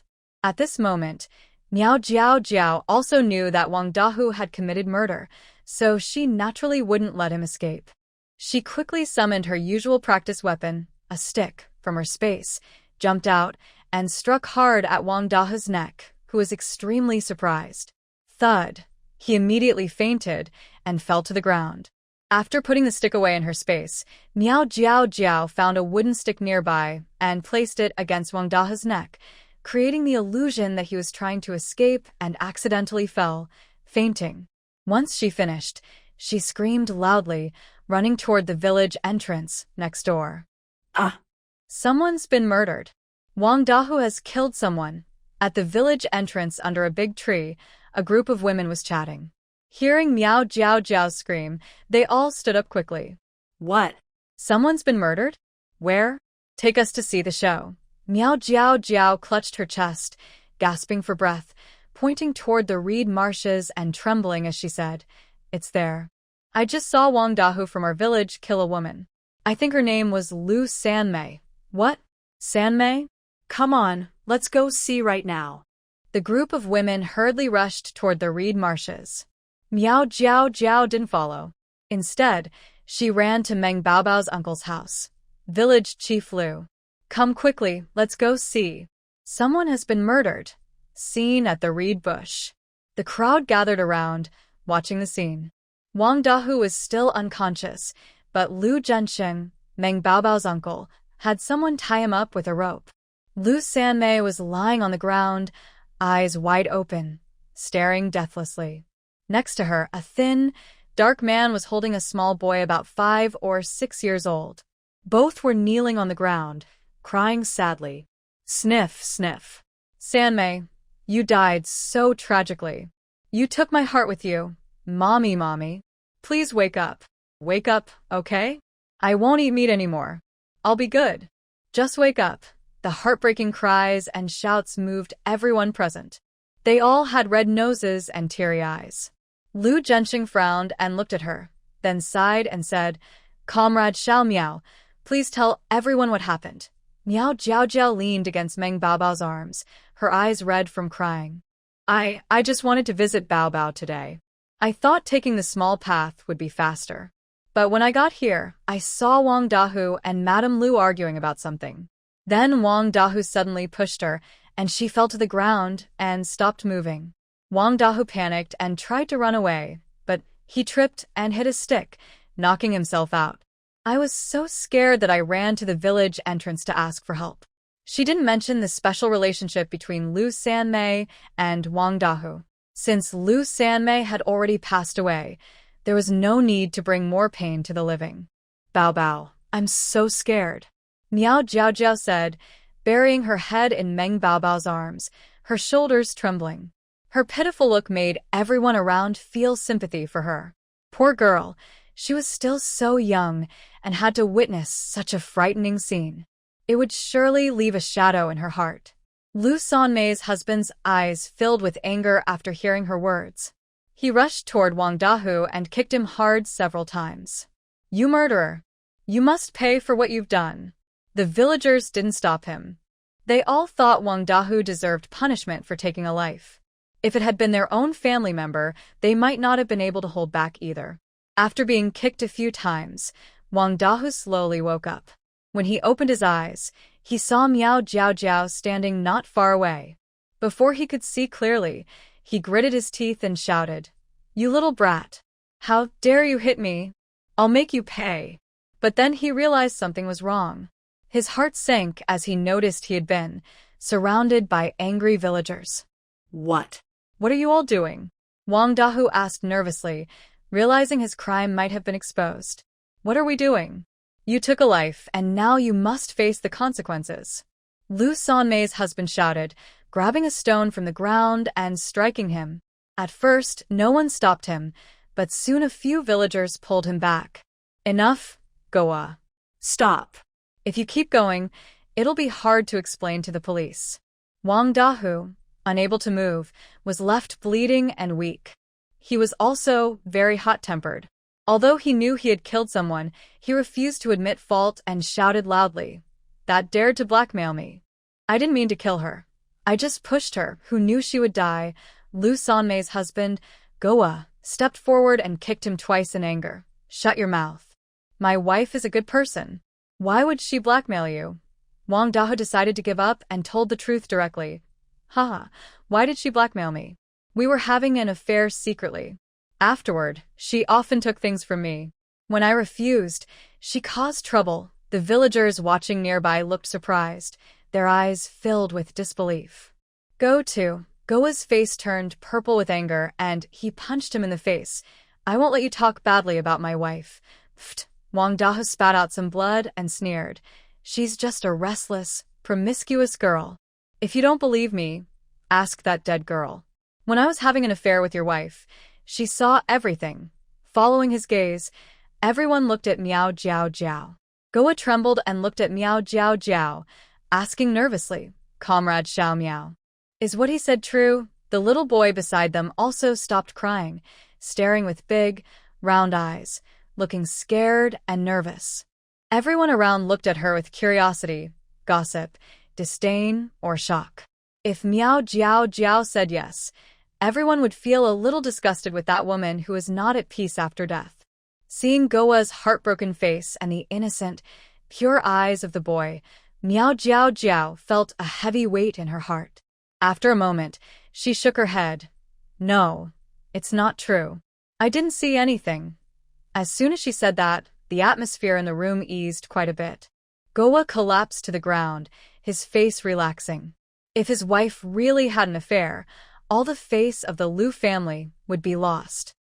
At this moment, Miao Jiao Jiao also knew that Wang Dahe had committed murder, so she naturally wouldn't let him escape. She quickly summoned her usual practice weapon, a stick, from her space, jumped out, and struck hard at Wang Dahe's neck, who was extremely surprised. Thud! He immediately fainted and fell to the ground. After putting the stick away in her space, Miao Jiao Jiao found a wooden stick nearby and placed it against Wang Dahe's neck, creating the illusion that he was trying to escape and accidentally fell, fainting. Once she finished, she screamed loudly, running toward the village entrance next door. Ah! Someone's been murdered. Wang Dahe has killed someone. At the village entrance under a big tree, a group of women was chatting. Hearing Miao Jiao Jiao scream, they all stood up quickly. What? Someone's been murdered? Where? Take us to see the show. Miao Jiao Jiao clutched her chest, gasping for breath, pointing toward the reed marshes and trembling as she said, "It's there. I just saw Wang Dahe from our village kill a woman. I think her name was Lu Sanmei." What? Sanmei? Come on, let's go see right now. The group of women hurriedly rushed toward the reed marshes. Miao Jiao Jiao didn't follow. Instead, she ran to Meng Baobao's uncle's house. Village Chief Lu. Come quickly, let's go see. Someone has been murdered. Seen at the reed bush. The crowd gathered around, watching the scene. Wang Dahe was still unconscious, but Lu Zhensheng, Meng Baobao's uncle, had someone tie him up with a rope. Lu Sanmei was lying on the ground, eyes wide open, staring deathlessly. Next to her, a thin, dark man was holding a small boy about 5 or 6 years old. Both were kneeling on the ground, crying sadly. Sniff, sniff. Sanmei, you died so tragically. You took my heart with you. Mommy, mommy. Please wake up. Wake up, okay? I won't eat meat anymore. I'll be good. Just wake up. The heartbreaking cries and shouts moved everyone present. They all had red noses and teary eyes. Lu Zhensheng frowned and looked at her, then sighed and said, "Comrade Xiao Miao, please tell everyone what happened." Miao Jiao Jiao leaned against Meng Baobao's arms, her eyes red from crying. I just wanted to visit Baobao today. I thought taking the small path would be faster. But when I got here, I saw Wang Dahe and Madame Lu arguing about something. Then Wang Dahe suddenly pushed her, and she fell to the ground and stopped moving. Wang Dahe panicked and tried to run away, but he tripped and hit a stick, knocking himself out. I was so scared that I ran to the village entrance to ask for help. She didn't mention the special relationship between Lu Sanmei and Wang Dahe. Since Lu Sanmei had already passed away, there was no need to bring more pain to the living. Bao Bao, I'm so scared. Miao Jiao Jiao said, burying her head in Meng Baobao's arms, her shoulders trembling. Her pitiful look made everyone around feel sympathy for her. Poor girl, she was still so young and had to witness such a frightening scene. It would surely leave a shadow in her heart. Lu Sanmei's husband's eyes filled with anger after hearing her words. He rushed toward Wang Dahe and kicked him hard several times. You murderer! You must pay for what you've done. The villagers didn't stop him. They all thought Wang Dahe deserved punishment for taking a life. If it had been their own family member, they might not have been able to hold back either. After being kicked a few times, Wang Dahe slowly woke up. When he opened his eyes, he saw Miao Jiao Jiao standing not far away. Before he could see clearly, he gritted his teeth and shouted, "You little brat! How dare you hit me? I'll make you pay!" But then he realized something was wrong. His heart sank as he noticed he had been surrounded by angry villagers. What? What are you all doing? Wang Dahe asked nervously, realizing his crime might have been exposed. What are we doing? You took a life, and now you must face the consequences. Lu Sanmei's husband shouted, grabbing a stone from the ground and striking him. At first, no one stopped him, but soon a few villagers pulled him back. Enough, Goa. Stop. If you keep going, it'll be hard to explain to the police. Wang Dahu, unable to move, was left bleeding and weak. He was also very hot-tempered. Although he knew he had killed someone, he refused to admit fault and shouted loudly, "That dared to blackmail me. I didn't mean to kill her. I just pushed her, who knew she would die." Lu Sanmei's husband, Goa, stepped forward and kicked him twice in anger. "Shut your mouth. My wife is a good person. Why would she blackmail you?" Wang Dahu decided to give up and told the truth directly. "Haha, why did she blackmail me? We were having an affair secretly. Afterward, she often took things from me. When I refused, she caused trouble." The villagers watching nearby looked surprised, their eyes filled with disbelief. Goa's face turned purple with anger, and he punched him in the face. "I won't let you talk badly about my wife." Pfft. Wang Dahu spat out some blood and sneered. "She's just a restless, promiscuous girl. If you don't believe me, ask that dead girl. When I was having an affair with your wife, she saw everything." Following his gaze, everyone looked at Miao Jiao Jiao. Goa trembled and looked at Miao Jiao Jiao, asking nervously, "Comrade Xiao Miao, is what he said true?" The little boy beside them also stopped crying, staring with big, round eyes, looking scared and nervous. Everyone around looked at her with curiosity, gossip, disdain, or shock. If Miao Jiao Jiao said yes, everyone would feel a little disgusted with that woman who was not at peace after death. Seeing Goa's heartbroken face and the innocent, pure eyes of the boy, Miao Jiao Jiao felt a heavy weight in her heart. After a moment, she shook her head. "No, it's not true. I didn't see anything." As soon as she said that, the atmosphere in the room eased quite a bit. Goa collapsed to the ground, his face relaxing. If his wife really had an affair, all the face of the Lu family would be lost.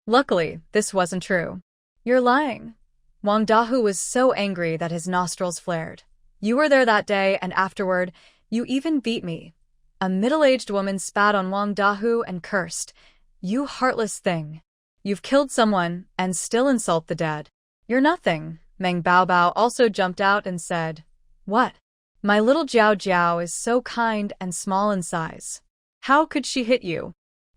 Luckily, this wasn't true. "You're lying." Wang Dahu was so angry that his nostrils flared. "You were there that day, and afterward, you even beat me." A middle-aged woman spat on Wang Dahu and cursed, "You heartless thing. You've killed someone and still insult the dead. You're nothing." Meng Baobao also jumped out and said, "What? My little Jiao Jiao is so kind and small in size. How could she hit you?"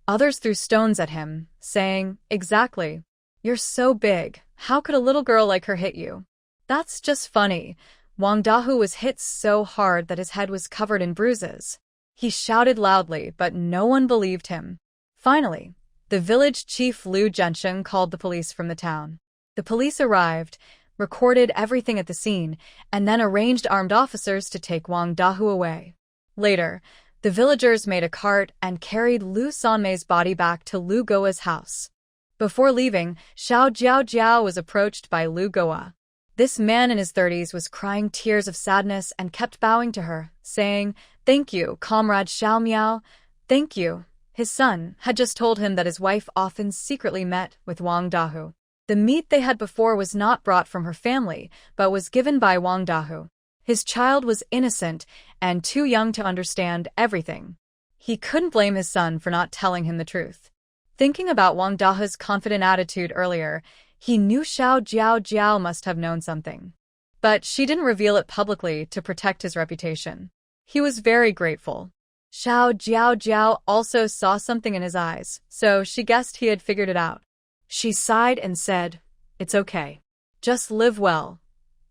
Others threw stones at him, saying, "Exactly. You're so big. How could a little girl like her hit you?" "That's just funny." Wang Dahu was hit so hard that his head was covered in bruises. He shouted loudly, but no one believed him. Finally, the village chief Lu Zhensheng called the police from the town. The police arrived, recorded everything at the scene, and then arranged armed officers to take Wang Dahu away. Later, the villagers made a cart and carried Lu Sanmei's body back to Lu Goa's house. Before leaving, Xiao Jiao Jiao was approached by Lu Goa. This man in his 30s was crying tears of sadness and kept bowing to her, saying, "Thank you, Comrade Xiao Miao. Thank you." His son had just told him that his wife often secretly met with Wang Dahu. The meat they had before was not brought from her family, but was given by Wang Dahu. His child was innocent and too young to understand everything. He couldn't blame his son for not telling him the truth. Thinking about Wang Dahu's confident attitude earlier, he knew Xiao Jiao Jiao must have known something. But she didn't reveal it publicly to protect his reputation. He was very grateful. Xiao Jiao Jiao also saw something in his eyes, so she guessed he had figured it out. She sighed and said, "It's okay. Just live well.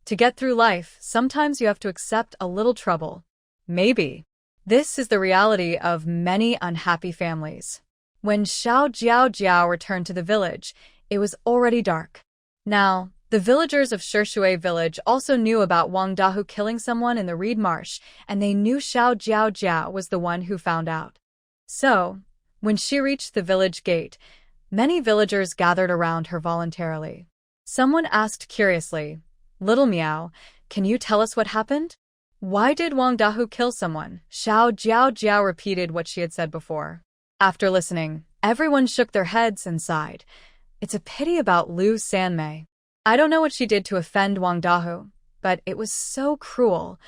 To get through life, sometimes you have to accept a little trouble." Maybe. This is the reality of many unhappy families. When Xiao Jiao Jiao returned to the village, it was already dark. Now, the villagers of Shishui village also knew about Wang Dahu killing someone in the reed marsh, and they knew Xiao Jiao Jiao was the one who found out. So, when she reached the village gate, many villagers gathered around her voluntarily. Someone asked curiously, "Little Miao, can you tell us what happened? Why did Wang Dahu kill someone?" Xiao Jiao Jiao repeated what she had said before. After listening, everyone shook their heads and sighed. It's a pity about Lu Sanmei. I don't know what she did to offend Wang Dahu, but it was so cruel.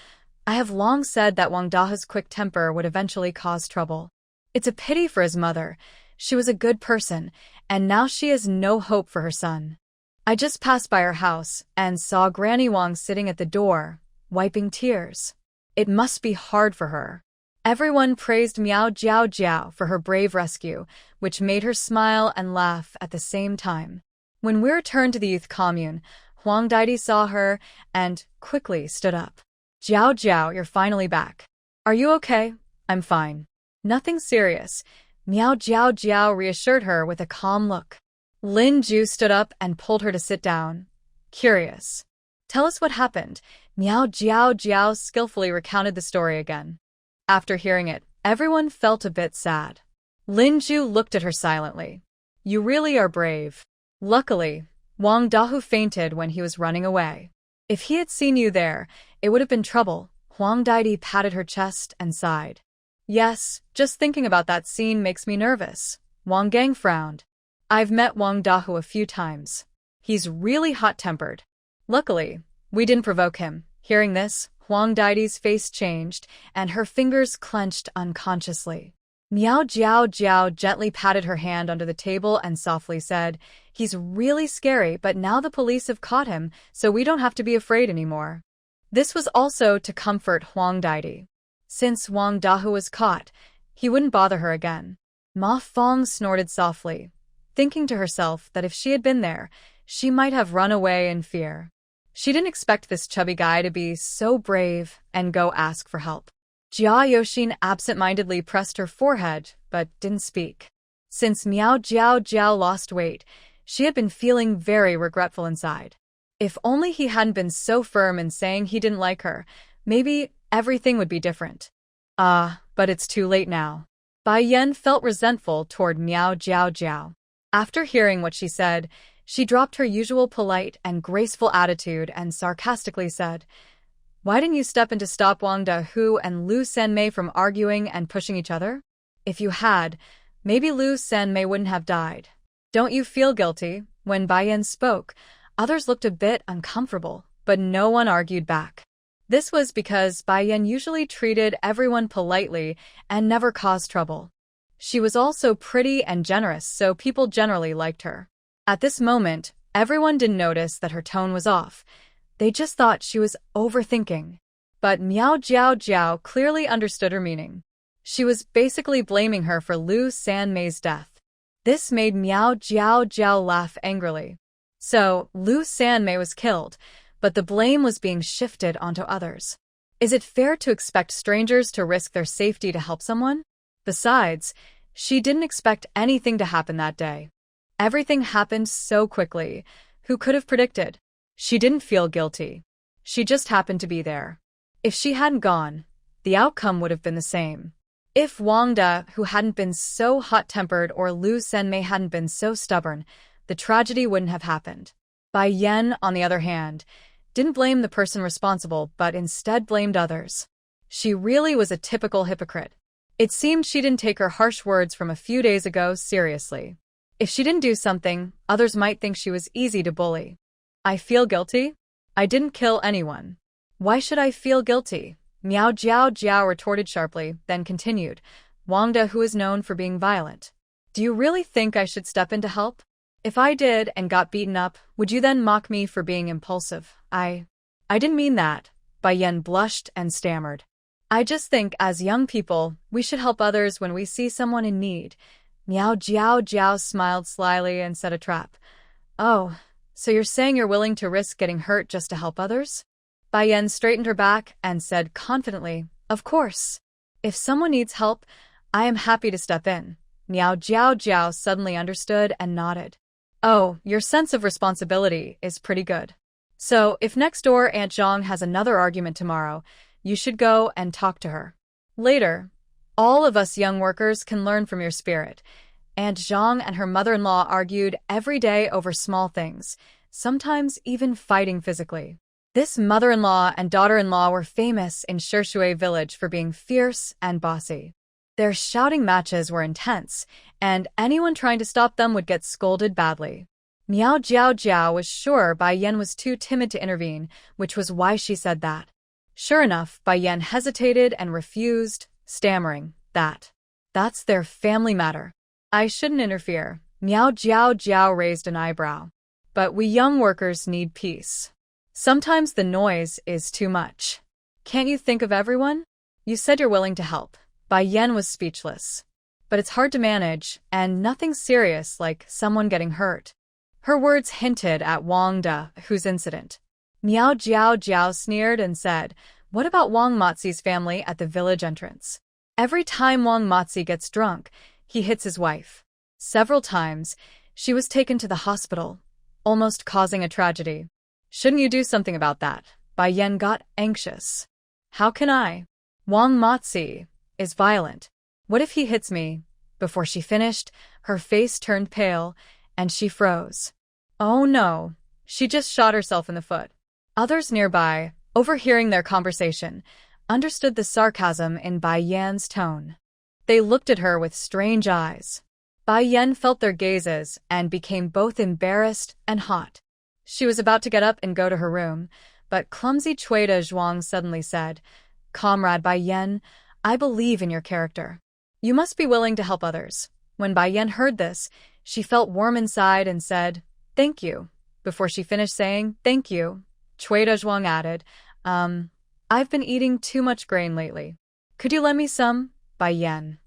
I have long said that Wang Dahe's quick temper would eventually cause trouble. It's a pity for his mother. She was a good person, and now she has no hope for her son. I just passed by her house and saw Granny Wang sitting at the door, wiping tears. It must be hard for her. Everyone praised Miao Jiao Jiao for her brave rescue, which made her smile and laugh at the same time. When we returned to the youth commune, Huang Daidi saw her and quickly stood up. Jiao Jiao, you're finally back. Are you okay? I'm fine. Nothing serious. Miao Jiao Jiao reassured her with a calm look. Lin Ju stood up and pulled her to sit down. Curious. Tell us what happened. Miao Jiao Jiao skillfully recounted the story again. After hearing it, everyone felt a bit sad. Lin Ju looked at her silently. You really are brave. Luckily, Wang Dahu fainted when he was running away. If he had seen you there, it would have been trouble. Huang Daidi patted her chest and sighed. Yes, just thinking about that scene makes me nervous. Wang Gang frowned. I've met Wang Dahu a few times. He's really hot-tempered. Luckily, we didn't provoke him. Hearing this, Huang Daidi's face changed, and her fingers clenched unconsciously. Miao Jiao Jiao gently patted her hand under the table and softly said, He's really scary, but now the police have caught him, so we don't have to be afraid anymore. This was also to comfort Huang Daidi. Since Wang Dahu was caught, he wouldn't bother her again. Ma Fong snorted softly, thinking to herself that if she had been there, she might have run away in fear. She didn't expect this chubby guy to be so brave and go ask for help. Jia Yoshin absent-mindedly pressed her forehead, but didn't speak. Since Miao Jiao Jiao lost weight, she had been feeling very regretful inside. If only he hadn't been so firm in saying he didn't like her, maybe everything would be different. But it's too late now. Bai Yan felt resentful toward Miao Jiao Jiao. After hearing what she said, she dropped her usual polite and graceful attitude and sarcastically said, Why didn't you step in to stop Wang Dahu and Lu Sanmei from arguing and pushing each other? If you had, maybe Lu Sanmei wouldn't have died. Don't you feel guilty? When Bai Yan spoke, others looked a bit uncomfortable, but no one argued back. This was because Bai Yan usually treated everyone politely and never caused trouble. She was also pretty and generous, so people generally liked her. At this moment, everyone didn't notice that her tone was off. They just thought she was overthinking. But Miao Jiao Jiao clearly understood her meaning. She was basically blaming her for Lu Sanmei's death. This made Miao Jiao Jiao laugh angrily. So, Lu Sanmei was killed, but the blame was being shifted onto others. Is it fair to expect strangers to risk their safety to help someone? Besides, she didn't expect anything to happen that day. Everything happened so quickly. Who could have predicted? She didn't feel guilty. She just happened to be there. If she hadn't gone, the outcome would have been the same. If Wang Dahu hadn't been so hot-tempered or Lu Sanmei hadn't been so stubborn, the tragedy wouldn't have happened. Bai Yan, on the other hand, didn't blame the person responsible but instead blamed others. She really was a typical hypocrite. It seemed she didn't take her harsh words from a few days ago seriously. If she didn't do something, others might think she was easy to bully. I feel guilty? I didn't kill anyone. Why should I feel guilty? Miao Jiao Jiao retorted sharply, then continued, Wang Dahu is known for being violent. Do you really think I should step in to help? If I did and got beaten up, would you then mock me for being impulsive? I didn't mean that. Bai Yan blushed and stammered. I just think as young people, we should help others when we see someone in need. Miao Jiao Jiao smiled slyly and set a trap. Oh, so you're saying you're willing to risk getting hurt just to help others? Bai Yan straightened her back and said confidently, Of course. If someone needs help, I am happy to step in. Miao Jiao Jiao suddenly understood and nodded. Oh, your sense of responsibility is pretty good. So, if next door Aunt Zhang has another argument tomorrow, you should go and talk to her. Later, all of us young workers can learn from your spirit. Aunt Zhang and her mother-in-law argued every day over small things, sometimes even fighting physically. This mother-in-law and daughter-in-law were famous in Shishui village for being fierce and bossy. Their shouting matches were intense, and anyone trying to stop them would get scolded badly. Miao Jiao Jiao was sure Bai Yan was too timid to intervene, which was why she said that. Sure enough, Bai Yan hesitated and refused, stammering, That's their family matter. I shouldn't interfere. Miao Jiao Jiao raised an eyebrow. But we young workers need peace. Sometimes the noise is too much. Can't you think of everyone? You said you're willing to help. Bai Yan was speechless. But it's hard to manage, and nothing serious like someone getting hurt. Her words hinted at Wang De, whose incident. Miao Jiao Jiao sneered and said, What about Wang Mozi's family at the village entrance? Every time Wang Mozi gets drunk, he hits his wife. Several times, she was taken to the hospital, almost causing a tragedy. Shouldn't you do something about that? Bai Yan got anxious. How can I? Wang Mozi is violent. What if he hits me? Before she finished, her face turned pale, and she froze. Oh no, she just shot herself in the foot. Others nearby, overhearing their conversation, understood the sarcasm in Bai Yan's tone. They looked at her with strange eyes. Bai Yan felt their gazes and became both embarrassed and hot. She was about to get up and go to her room, but clumsy Cui De Zhuang suddenly said, Comrade Bai Yan, I believe in your character. You must be willing to help others. When Bai Yan heard this, she felt warm inside and said, Thank you. Before she finished saying, Thank you, Cui De Zhuang added, I've been eating too much grain lately. Could you lend me some? Bai Yan.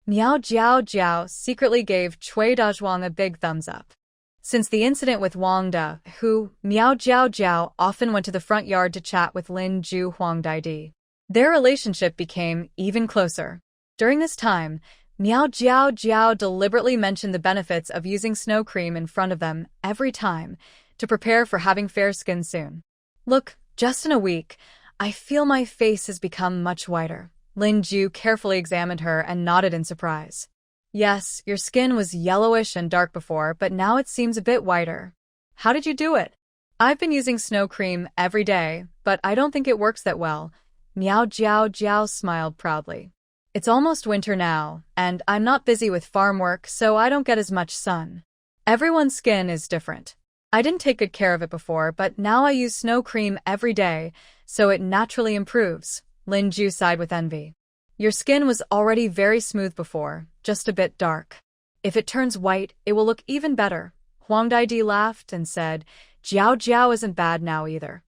Miao Jiao Jiao secretly gave Cui De Zhuang a big thumbs up. Since the incident with Wang De, who, Miao Jiao Jiao often went to the front yard to chat with Lin Ju Huang Daidi, their relationship became even closer. During this time, Miao Jiao Jiao deliberately mentioned the benefits of using snow cream in front of them every time to prepare for having fair skin soon. Look, just in a week, I feel my face has become much whiter. Lin Ju carefully examined her and nodded in surprise. Yes, your skin was yellowish and dark before, but now it seems a bit whiter. How did you do it? I've been using snow cream every day, but I don't think it works that well. Miao Jiao Jiao smiled proudly. It's almost winter now, and I'm not busy with farm work, so I don't get as much sun. Everyone's skin is different. I didn't take good care of it before, but now I use snow cream every day, so it naturally improves. Lin Ju sighed with envy. Your skin was already very smooth before, just a bit dark. If it turns white, it will look even better. Huang Daidi laughed and said, Jiao Jiao isn't bad now either.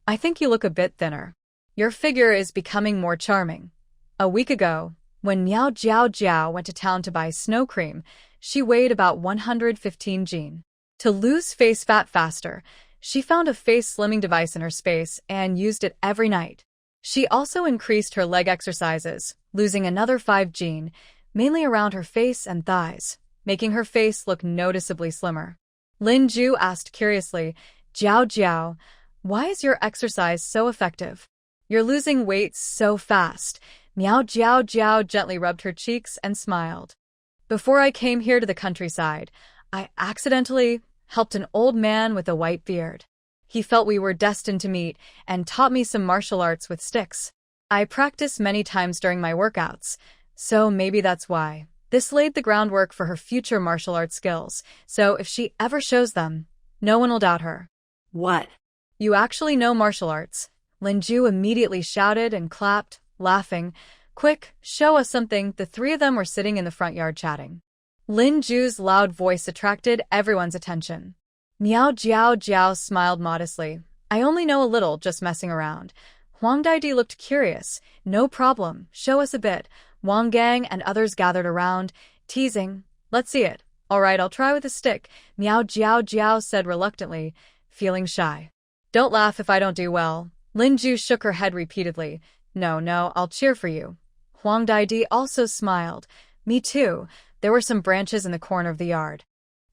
I think you look a bit thinner. Your figure is becoming more charming. A week ago, when Miao Jiao Jiao went to town to buy snow cream, she weighed about 115 jin. To lose face fat faster, she found a face slimming device in her space and used it every night. She also increased her leg exercises, losing another 5 jin, mainly around her face and thighs, making her face look noticeably slimmer. Lin Ju asked curiously, Jiao Jiao, why is your exercise so effective? You're losing weight so fast. Miao Jiao Jiao gently rubbed her cheeks and smiled. Before I came here to the countryside, I accidentally helped an old man with a white beard. He felt we were destined to meet and taught me some martial arts with sticks. I practiced many times during my workouts, so maybe that's why. This laid the groundwork for her future martial arts skills, so if she ever shows them, no one will doubt her. What? You actually know martial arts? Lin Ju immediately shouted and clapped, laughing. Quick, show us something. The three of them were sitting in the front yard chatting. Lin Ju's loud voice attracted everyone's attention. Miao Jiao Jiao smiled modestly. I only know a little, just messing around. Huang Daidi looked curious. No problem, show us a bit. Wang Gang and others gathered around, teasing. Let's see it. All right, I'll try with a stick, Miao Jiao Jiao said reluctantly, feeling shy. Don't laugh if I don't do well. Lin Ju shook her head repeatedly. No, I'll cheer for you. Huang Daidi also smiled. Me too. There were some branches in the corner of the yard.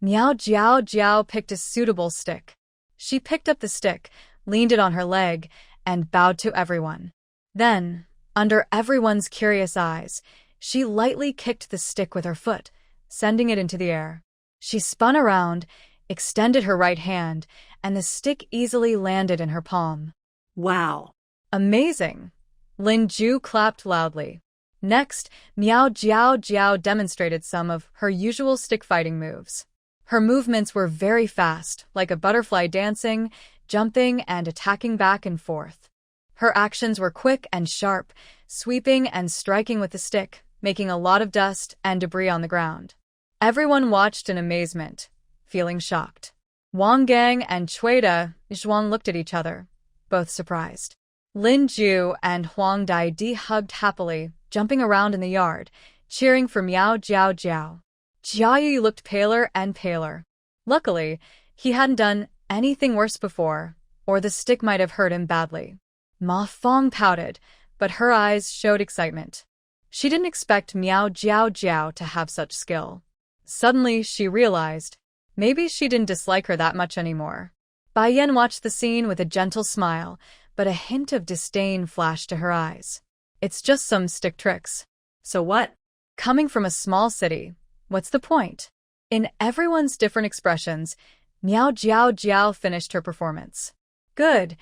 Miao Jiao Jiao picked a suitable stick. She picked up the stick, leaned it on her leg, and bowed to everyone. Then, under everyone's curious eyes, she lightly kicked the stick with her foot, sending it into the air. She spun around, extended her right hand, and the stick easily landed in her palm. Wow. Amazing! Lin Ju clapped loudly. Next, Miao Jiao Jiao demonstrated some of her usual stick-fighting moves. Her movements were very fast, like a butterfly dancing, jumping, and attacking back and forth. Her actions were quick and sharp, sweeping and striking with the stick, making a lot of dust and debris on the ground. Everyone watched in amazement, feeling shocked. Wang Gang and Chueda Zhuang looked at each other, both surprised. Lin Ju and Huang Daidi hugged happily, jumping around in the yard, cheering for Miao Jiao Jiao. Jiaoyu looked paler and paler. Luckily, he hadn't done anything worse before, or the stick might have hurt him badly. Ma Fong pouted, but her eyes showed excitement. She didn't expect Miao Jiao Jiao to have such skill. Suddenly, she realized, maybe she didn't dislike her that much anymore. Bai Yan watched the scene with a gentle smile, but a hint of disdain flashed to her eyes. It's just some stick tricks. So what? Coming from a small city, what's the point? In everyone's different expressions, Miao Jiao Jiao finished her performance. Good.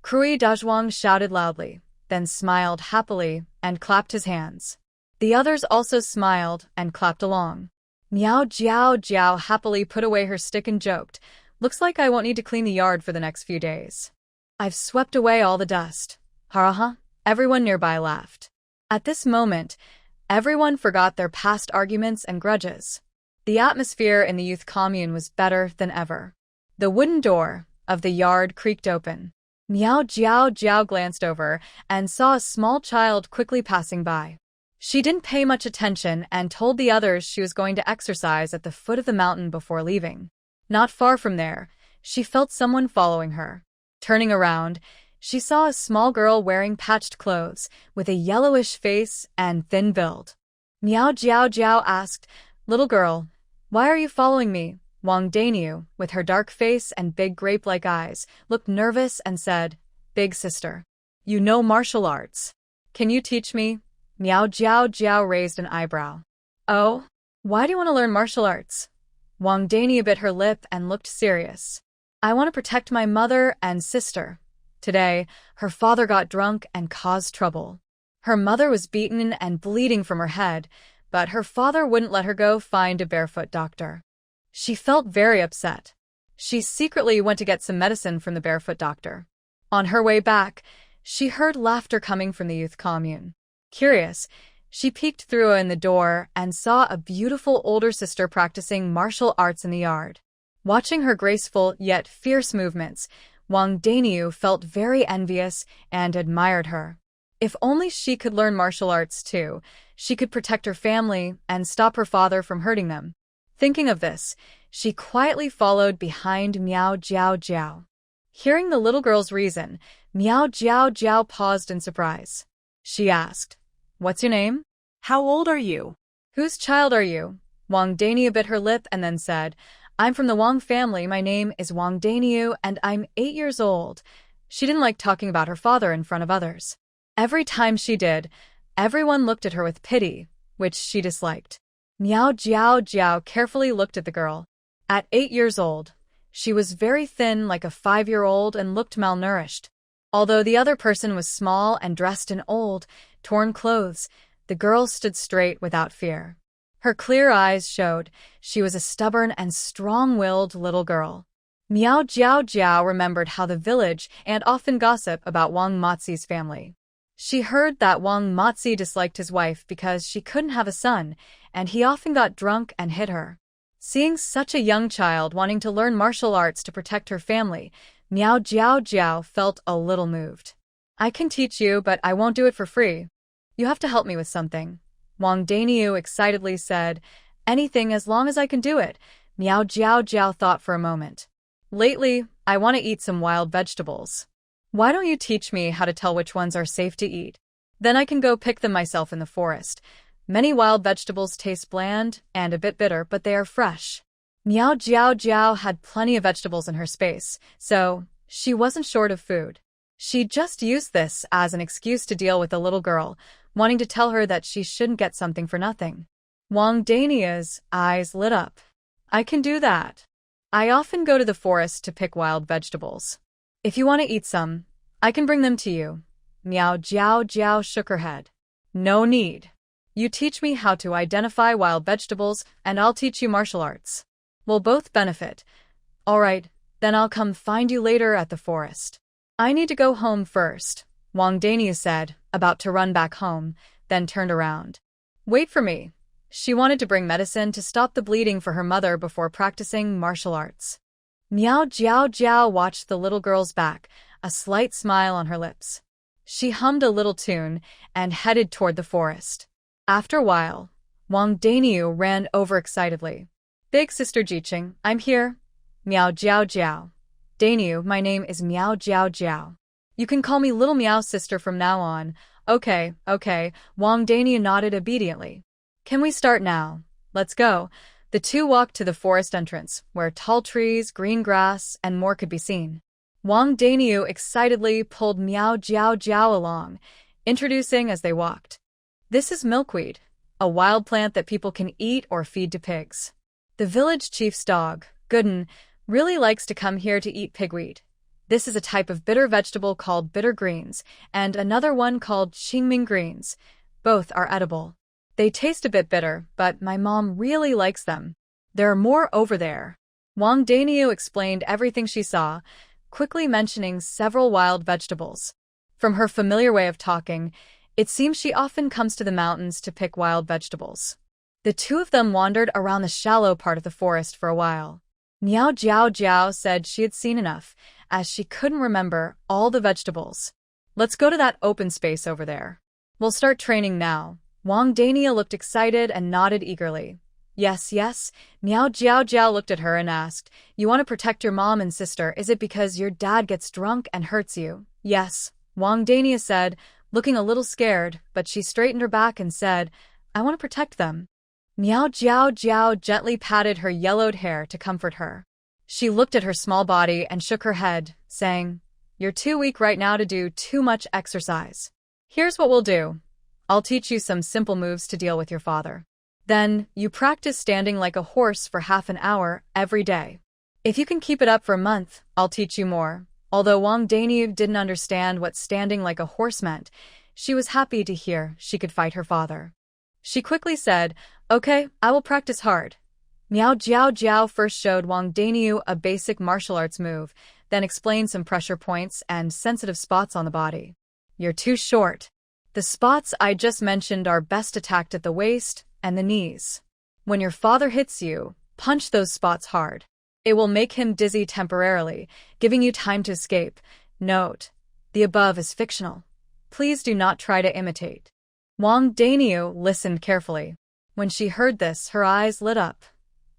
Krui Dazhuang shouted loudly, then smiled happily and clapped his hands. The others also smiled and clapped along. Miao Jiao Jiao happily put away her stick and joked, "Looks like I won't need to clean the yard for the next few days. I've swept away all the dust." Ha. Everyone nearby laughed. At this moment, everyone forgot their past arguments and grudges. The atmosphere in the youth commune was better than ever. The wooden door of the yard creaked open. Miao Jiao Jiao glanced over and saw a small child quickly passing by. She didn't pay much attention and told the others she was going to exercise at the foot of the mountain before leaving. Not far from there, she felt someone following her. Turning around, she saw a small girl wearing patched clothes, with a yellowish face and thin build. Miao Jiao Jiao asked, "Little girl, why are you following me?" Wang Daniu, with her dark face and big grape-like eyes, looked nervous and said, "Big sister, you know martial arts. Can you teach me?" Miao Jiao Jiao raised an eyebrow. "Oh? Why do you want to learn martial arts?" Wang Daniu bit her lip and looked serious. "I want to protect my mother and sister. Today, her father got drunk and caused trouble. Her mother was beaten and bleeding from her head, but her father wouldn't let her go find a barefoot doctor. She felt very upset. She secretly went to get some medicine from the barefoot doctor. On her way back, she heard laughter coming from the youth commune. Curious, she peeked through in the door and saw a beautiful older sister practicing martial arts in the yard. Watching her graceful yet fierce movements, Wang Daniu felt very envious and admired her. If only she could learn martial arts too, she could protect her family and stop her father from hurting them. Thinking of this, she quietly followed behind Miao Jiao Jiao. Hearing the little girl's reason, Miao Jiao Jiao paused in surprise. She asked, "What's your name? How old are you?" Whose child are you?" Wang Daniu bit her lip and then said, "I'm from the Wang family. My name is Wang Daniu and I'm 8 years old." She didn't like talking about her father in front of others. Every time she did, everyone looked at her with pity, which she disliked. Miao Jiao Jiao carefully looked at the girl. At 8 years old, she was very thin like a 5-year-old and looked malnourished. Although the other person was small and dressed in old, torn clothes, the girl stood straight without fear. Her clear eyes showed she was a stubborn and strong-willed little girl. Miao Jiao Jiao remembered how the village and often gossip about Wang Mozi's family. She heard that Wang Mozi disliked his wife because she couldn't have a son, and he often got drunk and hit her. Seeing such a young child wanting to learn martial arts to protect her family, Miao Jiao Jiao felt a little moved. "I can teach you, but I won't do it for free. You have to help me with something." Wang Daniu excitedly said, "Anything as long as I can do it." Miao Jiao Jiao thought for a moment. "Lately, I want to eat some wild vegetables. Why don't you teach me how to tell which ones are safe to eat? Then I can go pick them myself in the forest. Many wild vegetables taste bland and a bit bitter, but they are fresh." Miao Jiao Jiao had plenty of vegetables in her space, so she wasn't short of food. She just used this as an excuse to deal with the little girl, wanting to tell her that she shouldn't get something for nothing. Wang Dania's eyes lit up. "I can do that. I often go to the forest to pick wild vegetables. If you want to eat some, I can bring them to you." Miao Jiao Jiao shook her head. "No need. You teach me how to identify wild vegetables, and I'll teach you martial arts. We'll both benefit. All right, then I'll come find you later at the forest. I need to go home first. Wang Daniu said, about to run back home, then turned around. Wait for me. She wanted to bring medicine to stop the bleeding for her mother before practicing martial arts. Miao Jiao Jiao watched the little girl's back, a slight smile on her lips. She hummed a little tune and headed toward the forest. After a while, Wang Daniu ran over excitedly. Big sister Jiqing, I'm here. Miao Jiao Jiao. Daniu, my name is Miao Jiao Jiao. You can call me Little Miao sister from now on. Okay. Wang Daniu nodded obediently. Can we start now? Let's go. The two walked to the forest entrance, where tall trees, green grass, and more could be seen. Wang Daniu excitedly pulled Miao Jiao Jiao along, introducing as they walked. This is milkweed, a wild plant that people can eat or feed to pigs. The village chief's dog, Gooden, really likes to come here to eat pigweed. This is a type of bitter vegetable called bitter greens, and another one called Qingming greens. Both are edible. They taste a bit bitter, but my mom really likes them. There are more over there. Wang Daniu explained everything she saw, quickly mentioning several wild vegetables. From her familiar way of talking, it seems she often comes to the mountains to pick wild vegetables. The two of them wandered around the shallow part of the forest for a while. Miao Jiao Jiao said she had seen enough, as she couldn't remember all the vegetables. Let's go to that open space over there. We'll start training now. Wang Daniu looked excited and nodded eagerly. Yes. Miao Jiao Jiao looked at her and asked, You want to protect your mom and sister, is it because your dad gets drunk and hurts you? Yes, Wang Daniu said, looking a little scared, but she straightened her back and said, I want to protect them. Miao Jiao Jiao gently patted her yellowed hair to comfort her. She looked at her small body and shook her head, saying, You're too weak right now to do too much exercise. Here's what we'll do. I'll teach you some simple moves to deal with your father. Then, you practice standing like a horse for half an hour every day. If you can keep it up for a month, I'll teach you more. Although Wang Daniu didn't understand what standing like a horse meant, she was happy to hear she could fight her father. She quickly said, Okay, I will practice hard. Miao Jiao Jiao first showed Wang Daniu a basic martial arts move, then explained some pressure points and sensitive spots on the body. You're too short. The spots I just mentioned are best attacked at the waist and the knees. When your father hits you, punch those spots hard. It will make him dizzy temporarily, giving you time to escape. Note: the above is fictional. Please do not try to imitate. Wang Daniu listened carefully. When she heard this, her eyes lit up.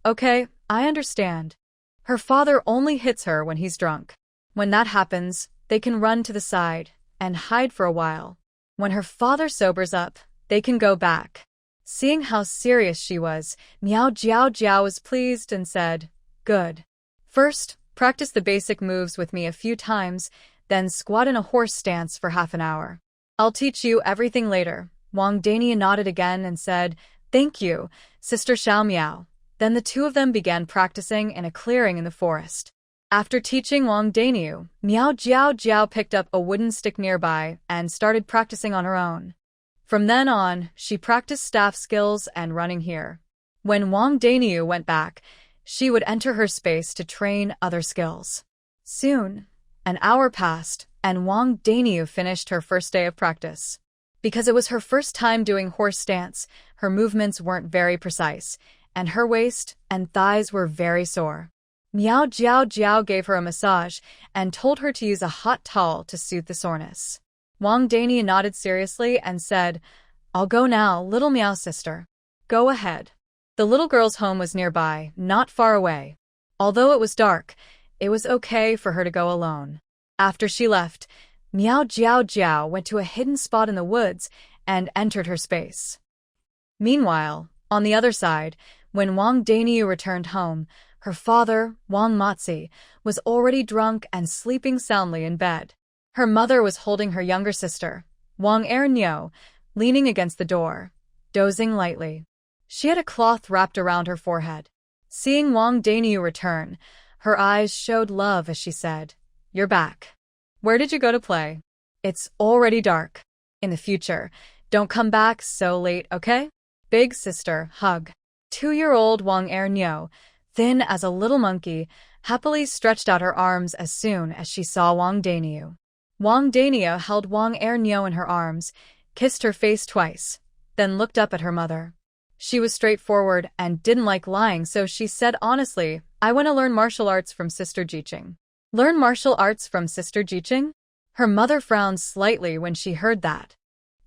Okay, I understand. Her father only hits her when he's drunk. When that happens, they can run to the side and hide for a while. When her father sobers up, they can go back. Seeing how serious she was, Miao Jiao Jiao was pleased and said, Good. First, practice the basic moves with me a few times, then squat in a horse stance for half an hour. I'll teach you everything later. Wang Daniu nodded again and said, Thank you, Sister Xiao Miao. Then the two of them began practicing in a clearing in the forest. After teaching Wang Daniu, Miao Jiao Jiao picked up a wooden stick nearby and started practicing on her own. From then on, she practiced staff skills and running here. When Wang Daniu went back, she would enter her space to train other skills. Soon, an hour passed, and Wang Daniu finished her first day of practice. Because it was her first time doing horse stance, her movements weren't very precise, and her waist and thighs were very sore. Miao Jiao Jiao gave her a massage and told her to use a hot towel to soothe the soreness. Wang Daniu nodded seriously and said, I'll go now, little Miao sister. Go ahead. The little girl's home was nearby, not far away. Although it was dark, it was okay for her to go alone. After she left, Miao Jiao Jiao went to a hidden spot in the woods and entered her space. Meanwhile, on the other side, when Wang Daniu returned home, her father, Wang Matzi, was already drunk and sleeping soundly in bed. Her mother was holding her younger sister, Wang Ernyo, leaning against the door, dozing lightly. She had a cloth wrapped around her forehead. Seeing Wang Daniu return, her eyes showed love as she said, You're back. Where did you go to play? It's already dark. In the future, don't come back so late, okay? Big sister, hug. 2-year-old Wang Ernyo, thin as a little monkey, happily stretched out her arms as soon as she saw Wang Daniu. Wang Daniel held Wang Ernyo in her arms, kissed her face twice, then looked up at her mother. She was straightforward and didn't like lying, so she said honestly, I want to learn martial arts from Sister Jiqing. Learn martial arts from Sister Jiqing? Her mother frowned slightly when she heard that.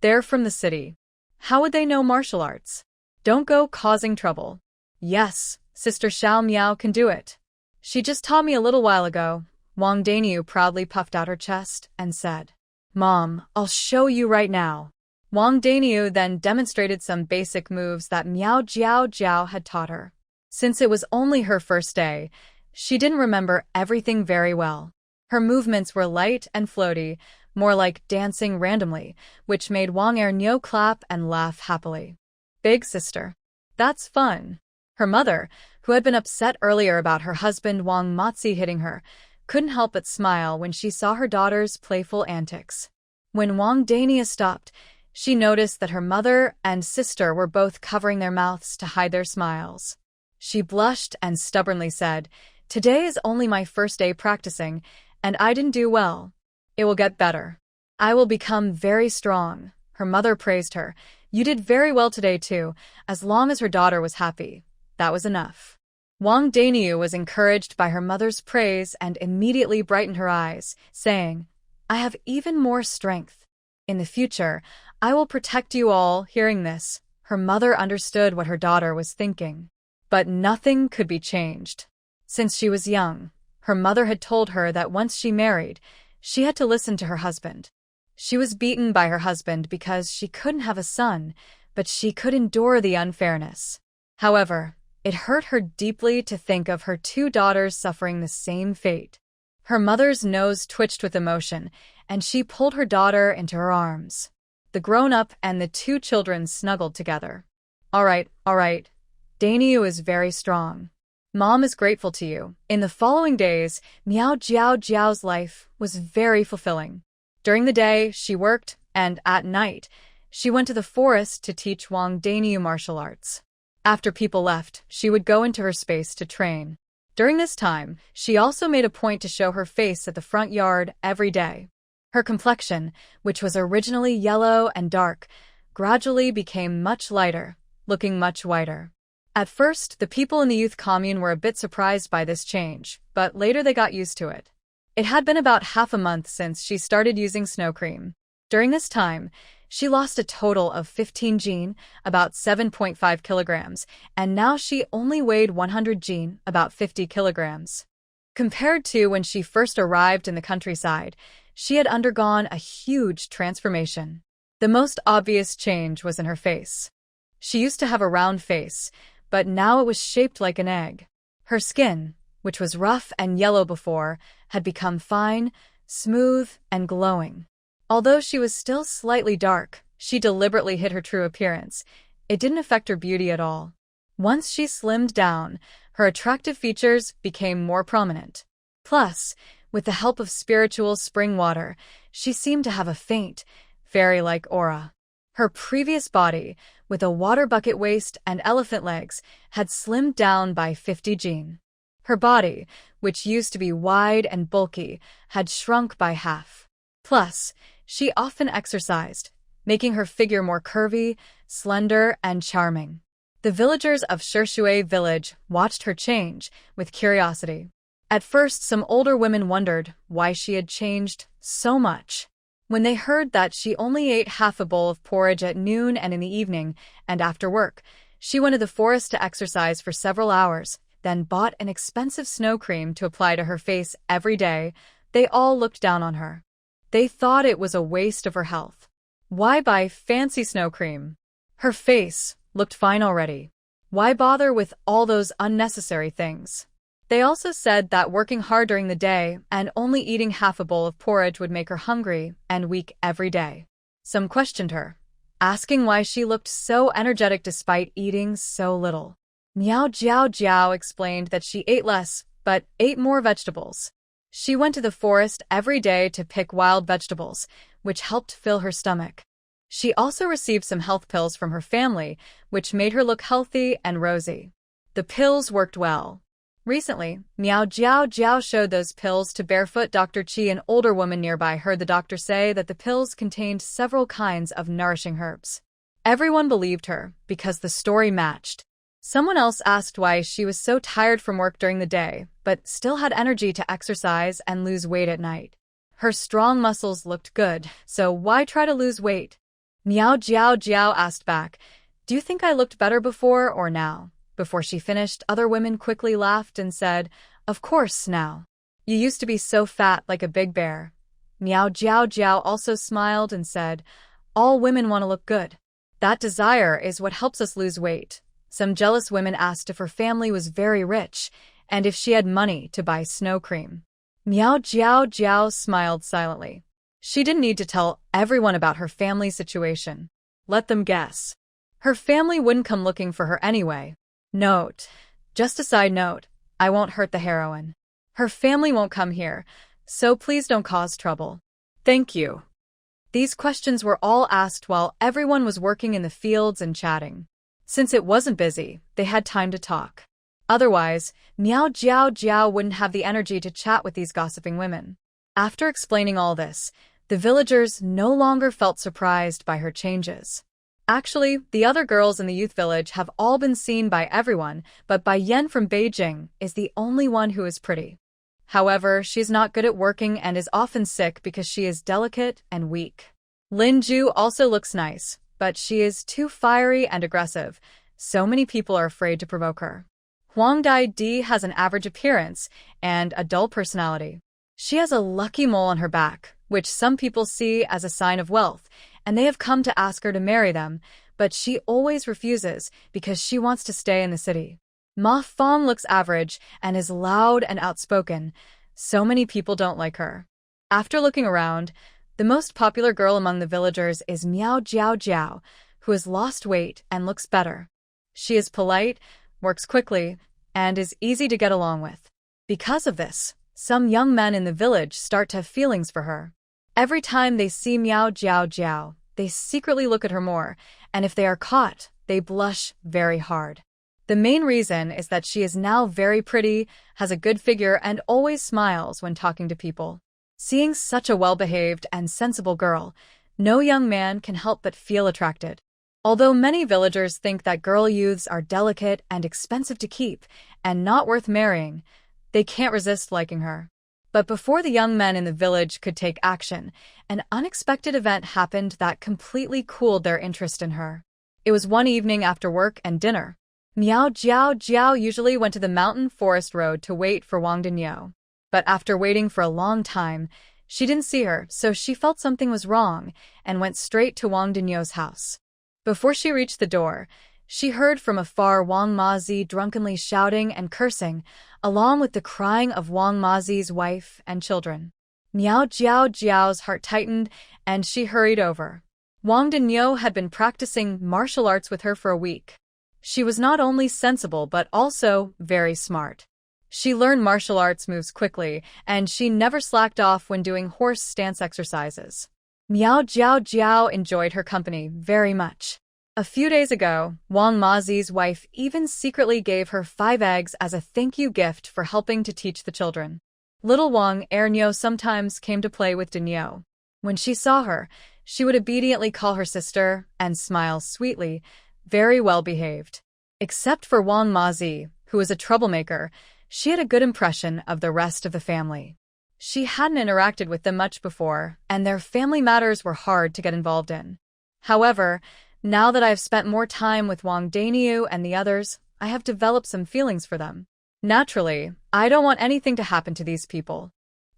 They're from the city. How would they know martial arts? Don't go causing trouble. Yes, Sister Xiao Miao can do it. She just taught me a little while ago. Wang Daniu proudly puffed out her chest and said, Mom, I'll show you right now. Wang Daniu then demonstrated some basic moves that Miao Jiao Jiao had taught her. Since it was only her first day, she didn't remember everything very well. Her movements were light and floaty, more like dancing randomly, which made Wang Ernyo clap and laugh happily. Big sister. That's fun. Her mother, who had been upset earlier about her husband Wang Matzi hitting her, couldn't help but smile when she saw her daughter's playful antics. When Wang Dania stopped, she noticed that her mother and sister were both covering their mouths to hide their smiles. She blushed and stubbornly said, Today is only my first day practicing, and I didn't do well. It will get better. I will become very strong. Her mother praised her. You did very well today too, as long as her daughter was happy. That was enough. Wang Daniu was encouraged by her mother's praise and immediately brightened her eyes, saying, I have even more strength. In the future, I will protect you all. Hearing this, her mother understood what her daughter was thinking. But nothing could be changed. Since she was young, her mother had told her that once she married, she had to listen to her husband. She was beaten by her husband because she couldn't have a son, but she could endure the unfairness. However, it hurt her deeply to think of her two daughters suffering the same fate. Her mother's nose twitched with emotion, and she pulled her daughter into her arms. The grown-up and the two children snuggled together. All right. Daniu is very strong. Mom is grateful to you. In the following days, Miao Jiao Jiao's life was very fulfilling. During the day, she worked, and at night, she went to the forest to teach Wang Daniu martial arts. After people left, she would go into her space to train. During this time, she also made a point to show her face at the front yard every day. Her complexion, which was originally yellow and dark, gradually became much lighter, looking much whiter. At first, the people in the youth commune were a bit surprised by this change, but later they got used to it. It had been about half a month since she started using snow cream. During this time, she lost a total of 15 jin, about 7.5 kilograms, and now she only weighed 100 jin, about 50 kilograms. Compared to when she first arrived in the countryside, she had undergone a huge transformation. The most obvious change was in her face. She used to have a round face, but now it was shaped like an egg. Her skin, which was rough and yellow before, had become fine, smooth, and glowing. Although she was still slightly dark, she deliberately hid her true appearance. It didn't affect her beauty at all. Once she slimmed down, her attractive features became more prominent. Plus, with the help of spiritual spring water, she seemed to have a faint, fairy-like aura. Her previous body, with a water bucket waist and elephant legs, had slimmed down by 50 jin. Her body, which used to be wide and bulky, had shrunk by half. Plus, she often exercised, making her figure more curvy, slender, and charming. The villagers of Shishui village watched her change with curiosity. At first, some older women wondered why she had changed so much. When they heard that she only ate half a bowl of porridge at noon and in the evening, and after work, she went to the forest to exercise for several hours, then bought an expensive snow cream to apply to her face every day, they all looked down on her. They thought it was a waste of her health. Why buy fancy snow cream? Her face looked fine already. Why bother with all those unnecessary things? They also said that working hard during the day and only eating half a bowl of porridge would make her hungry and weak every day. Some questioned her, asking why she looked so energetic despite eating so little. Miao Jiao Jiao explained that she ate less, but ate more vegetables. She went to the forest every day to pick wild vegetables, which helped fill her stomach. She also received some health pills from her family, which made her look healthy and rosy. The pills worked well. Recently, Miao Jiao Jiao showed those pills to Barefoot Dr. Chi. An older woman nearby heard the doctor say that the pills contained several kinds of nourishing herbs. Everyone believed her, because the story matched. Someone else asked why she was so tired from work during the day, but still had energy to exercise and lose weight at night. Her strong muscles looked good, so why try to lose weight? Miao Jiao Jiao asked back, "Do you think I looked better before or now?" Before she finished, other women quickly laughed and said, "Of course, now. You used to be so fat like a big bear." Miao Jiao Jiao also smiled and said, "All women want to look good. That desire is what helps us lose weight." Some jealous women asked if her family was very rich and if she had money to buy snow cream. Miao Jiao Jiao smiled silently. She didn't need to tell everyone about her family's situation. Let them guess. Her family wouldn't come looking for her anyway. Note. Just a side note, I won't hurt the heroine. Her family won't come here, so please don't cause trouble. Thank you. These questions were all asked while everyone was working in the fields and chatting. Since it wasn't busy, they had time to talk. Otherwise, Miao Jiao Jiao wouldn't have the energy to chat with these gossiping women. After explaining all this, the villagers no longer felt surprised by her changes. Actually, the other girls in the youth village have all been seen by everyone, but Bai Yan from Beijing is the only one who is pretty. However, she is not good at working and is often sick because she is delicate and weak. Lin Ju also looks nice, but she is too fiery and aggressive. So many people are afraid to provoke her. Huang Dai Di has an average appearance and a dull personality. She has a lucky mole on her back, which some people see as a sign of wealth, and they have come to ask her to marry them, but she always refuses because she wants to stay in the city. Ma Fong looks average and is loud and outspoken. So many people don't like her. After looking around, the most popular girl among the villagers is Miao Jiao Jiao, who has lost weight and looks better. She is polite, works quickly, and is easy to get along with. Because of this, some young men in the village start to have feelings for her. Every time they see Miao Jiao Jiao, they secretly look at her more, and if they are caught, they blush very hard. The main reason is that she is now very pretty, has a good figure, and always smiles when talking to people. Seeing such a well-behaved and sensible girl, no young man can help but feel attracted. Although many villagers think that girl youths are delicate and expensive to keep and not worth marrying, they can't resist liking her. But before the young men in the village could take action, an unexpected event happened that completely cooled their interest in her. It was one evening after work and dinner. Miao Jiao Jiao usually went to the mountain forest road to wait for Wang Dinyo. But after waiting for a long time, she didn't see her, so she felt something was wrong and went straight to Wang Dinyo's house. Before she reached the door, she heard from afar Wang Mazi drunkenly shouting and cursing, along with the crying of Wang Mazi's wife and children. Miao Jiao Jiao's heart tightened, and she hurried over. Wang Dinyo had been practicing martial arts with her for a week. She was not only sensible but also very smart. She learned martial arts moves quickly, and she never slacked off when doing horse stance exercises. Miao Jiao Jiao enjoyed her company very much. A few days ago, Wang Mazi's wife even secretly gave her 5 eggs as a thank you gift for helping to teach the children. Little Wang Ernyo sometimes came to play with Dinyo. When she saw her, she would obediently call her sister and smile sweetly, very well behaved. Except for Wang Mazi, who was a troublemaker, she had a good impression of the rest of the family. She hadn't interacted with them much before, and their family matters were hard to get involved in. However, now that I have spent more time with Wang Daniu and the others, I have developed some feelings for them. Naturally, I don't want anything to happen to these people.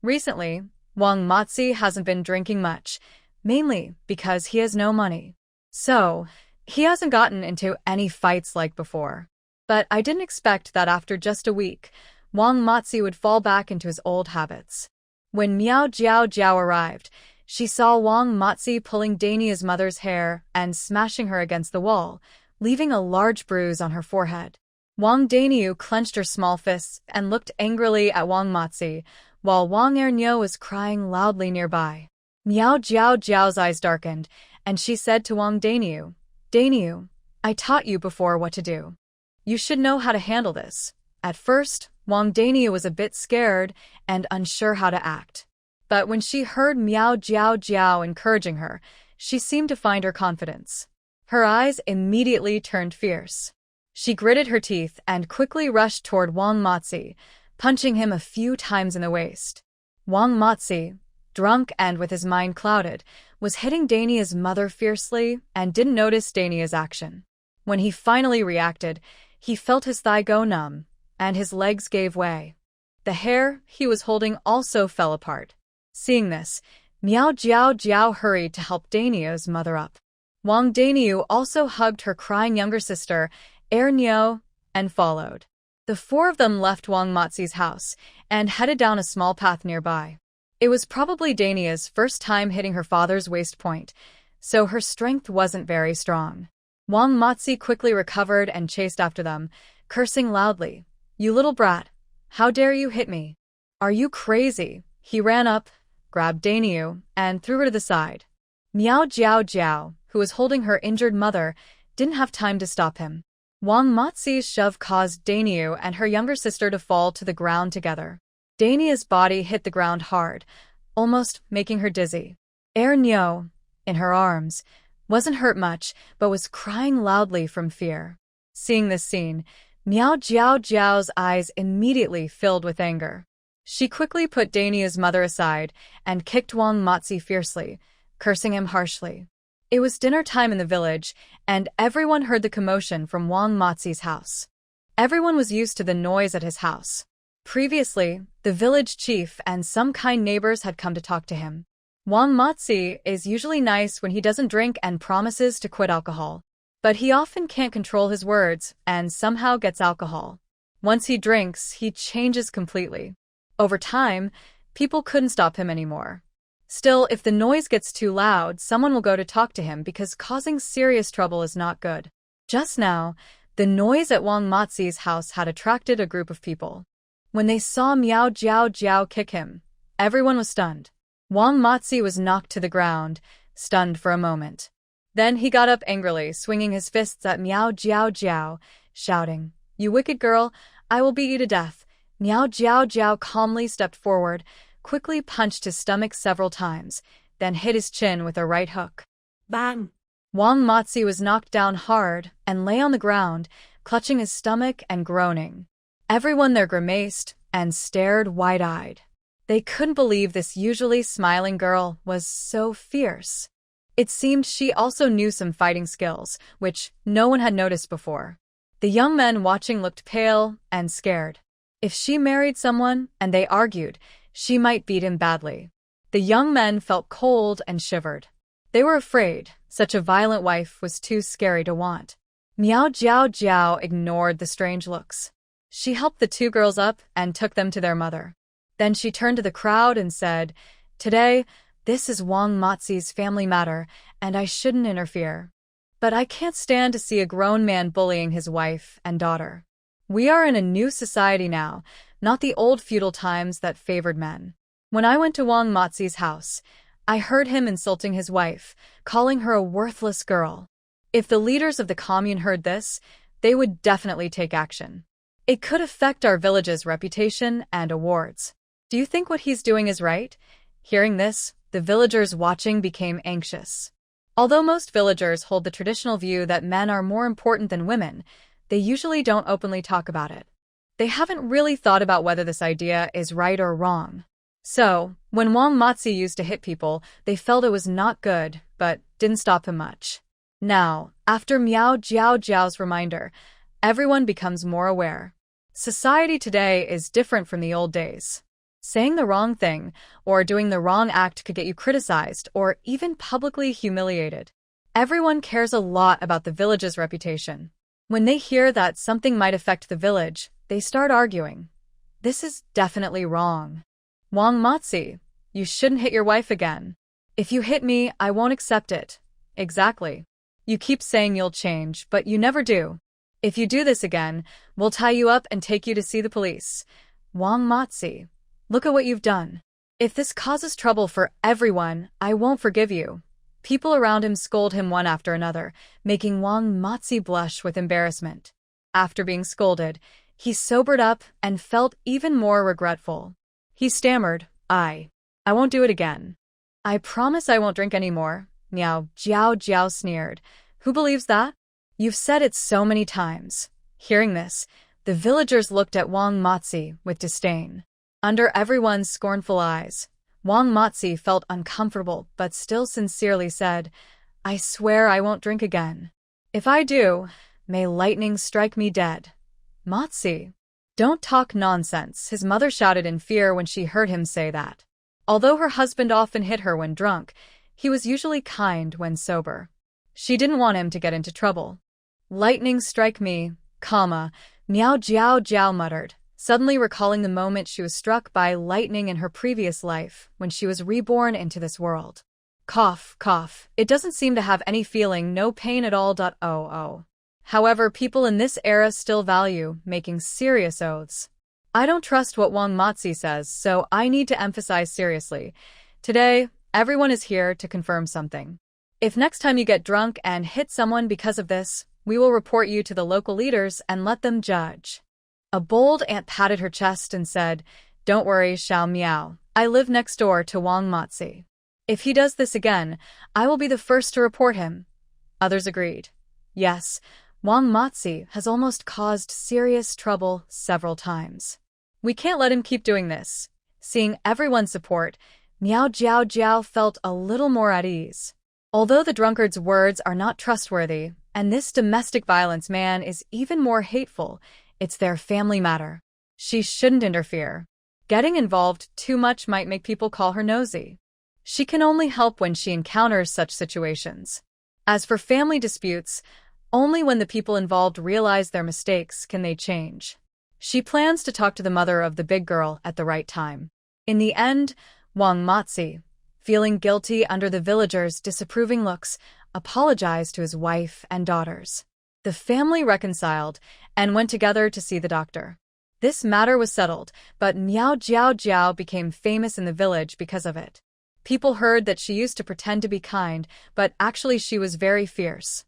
Recently, Wang Matzi hasn't been drinking much, mainly because he has no money. So, he hasn't gotten into any fights like before. But I didn't expect that after just a week, Wang Matzi would fall back into his old habits. When Miao Jiao Jiao arrived, she saw Wang Matzi pulling Dania's mother's hair and smashing her against the wall, leaving a large bruise on her forehead. Wang Daniu clenched her small fists and looked angrily at Wang Matzi, while Wang Ernyo was crying loudly nearby. Miao Jiao Jiao's eyes darkened, and she said to Wang Daniu, "Daniu, I taught you before what to do. You should know how to handle this. At first, Wang Daniu was a bit scared and unsure how to act. But when she heard Miao Jiao Jiao encouraging her, she seemed to find her confidence. Her eyes immediately turned fierce. She gritted her teeth and quickly rushed toward Wang Matzi, punching him a few times in the waist. Wang Matzi, drunk and with his mind clouded, was hitting Dania's mother fiercely and didn't notice Dania's action. When he finally reacted, he felt his thigh go numb, and his legs gave way. The hair he was holding also fell apart. Seeing this, Miao Jiao Jiao hurried to help Dania's mother up. Wang Daniu also hugged her crying younger sister, Niu, and followed. The four of them left Wang Matzi's house and headed down a small path nearby. It was probably Dania's first time hitting her father's waist point, so her strength wasn't very strong. Wang Matzi quickly recovered and chased after them, cursing loudly. "You little brat! How dare you hit me? Are you crazy?" He ran up, grabbed Daniu, and threw her to the side. Miao Jiao Jiao, who was holding her injured mother, didn't have time to stop him. Wang Matzi's shove caused Daniu and her younger sister to fall to the ground together. Dania's body hit the ground hard, almost making her dizzy. Niu, in her arms, wasn't hurt much, but was crying loudly from fear. Seeing this scene, Miao Jiao Jiao's eyes immediately filled with anger. She quickly put Dania's mother aside and kicked Wang Matzi fiercely, cursing him harshly. It was dinner time in the village, and everyone heard the commotion from Wang Matzi's house. Everyone was used to the noise at his house. Previously, the village chief and some kind neighbors had come to talk to him. Wang Matzi is usually nice when he doesn't drink and promises to quit alcohol. But he often can't control his words and somehow gets alcohol. Once he drinks, he changes completely. Over time, people couldn't stop him anymore. Still, if the noise gets too loud, someone will go to talk to him because causing serious trouble is not good. Just now, the noise at Wang Matzi's house had attracted a group of people. When they saw Miao Jiao Jiao kick him, everyone was stunned. Wang Matzi was knocked to the ground, stunned for a moment. Then he got up angrily, swinging his fists at Miao Jiao Jiao, shouting, "You wicked girl, I will beat you to death." Miao Jiao Jiao calmly stepped forward, quickly punched his stomach several times, then hit his chin with a right hook. Bang! Wang Matzi was knocked down hard and lay on the ground, clutching his stomach and groaning. Everyone there grimaced and stared wide-eyed. They couldn't believe this usually smiling girl was so fierce. It seemed she also knew some fighting skills, which no one had noticed before. The young men watching looked pale and scared. If she married someone and they argued, she might beat him badly. The young men felt cold and shivered. They were afraid. Such a violent wife was too scary to want. Miao Jiao Jiao ignored the strange looks. She helped the two girls up and took them to their mother. Then she turned to the crowd and said, "Today, this is Wang Matzi's family matter, and I shouldn't interfere. But I can't stand to see a grown man bullying his wife and daughter. We are in a new society now, not the old feudal times that favored men. When I went to Wang Matzi's house, I heard him insulting his wife, calling her a worthless girl. If the leaders of the commune heard this, they would definitely take action. It could affect our village's reputation and awards. Do you think what he's doing is right?" Hearing this, the villagers watching became anxious. Although most villagers hold the traditional view that men are more important than women, they usually don't openly talk about it. They haven't really thought about whether this idea is right or wrong. So, when Wang Matzi used to hit people, they felt it was not good, but didn't stop him much. Now, after Miao Jiao Jiao's reminder, everyone becomes more aware. Society today is different from the old days. Saying the wrong thing or doing the wrong act could get you criticized or even publicly humiliated. Everyone cares a lot about the village's reputation. When they hear that something might affect the village, they start arguing. This is definitely wrong. Wang Matzi, you shouldn't hit your wife again. If you hit me, I won't accept it. Exactly. You keep saying you'll change, but you never do. If you do this again, we'll tie you up and take you to see the police. Wang Matzi, look at what you've done. If this causes trouble for everyone, I won't forgive you. People around him scold him one after another, making Wang Matzi blush with embarrassment. After being scolded, He sobered up and felt even more regretful. He stammered, I won't do it again. I promise I won't drink anymore. Miao Jiao Jiao sneered. Who believes that? You've said it so many times. Hearing this, the villagers looked at Wang Matzi with disdain. Under everyone's scornful eyes, Wang Matzi felt uncomfortable but still sincerely said, I swear I won't drink again. If I do, may lightning strike me dead. Matzi, don't talk nonsense, his mother shouted in fear when she heard him say that. Although her husband often hit her when drunk, he was usually kind when sober. She didn't want him to get into trouble. Lightning strike me, Miao Jiao Jiao muttered, suddenly recalling the moment she was struck by lightning in her previous life when she was reborn into this world. Cough, cough, it doesn't seem to have any feeling, no pain at all. However, people in this era still value making serious oaths. I don't trust what Wang Matzi says, so I need to emphasize seriously. Today, everyone is here to confirm something. If next time you get drunk and hit someone because of this, we will report you to the local leaders and let them judge. A bold aunt patted her chest and said, Don't worry, Xiao Miao. I live next door to Wang Matzi. If he does this again, I will be the first to report him. Others agreed. Yes, Wang Matzi has almost caused serious trouble several times. We can't let him keep doing this. Seeing everyone's support, Miao Jiao Jiao felt a little more at ease. Although the drunkard's words are not trustworthy, and this domestic violence man is even more hateful, it's their family matter. She shouldn't interfere. Getting involved too much might make people call her nosy. She can only help when she encounters such situations. As for family disputes, only when the people involved realize their mistakes can they change. She plans to talk to the mother of the big girl at the right time. In the end, Wang Matzi, feeling guilty under the villagers' disapproving looks, apologized to his wife and daughters. The family reconciled and went together to see the doctor. This matter was settled, but Miao Jiao Jiao became famous in the village because of it. People heard that she used to pretend to be kind, but actually she was very fierce.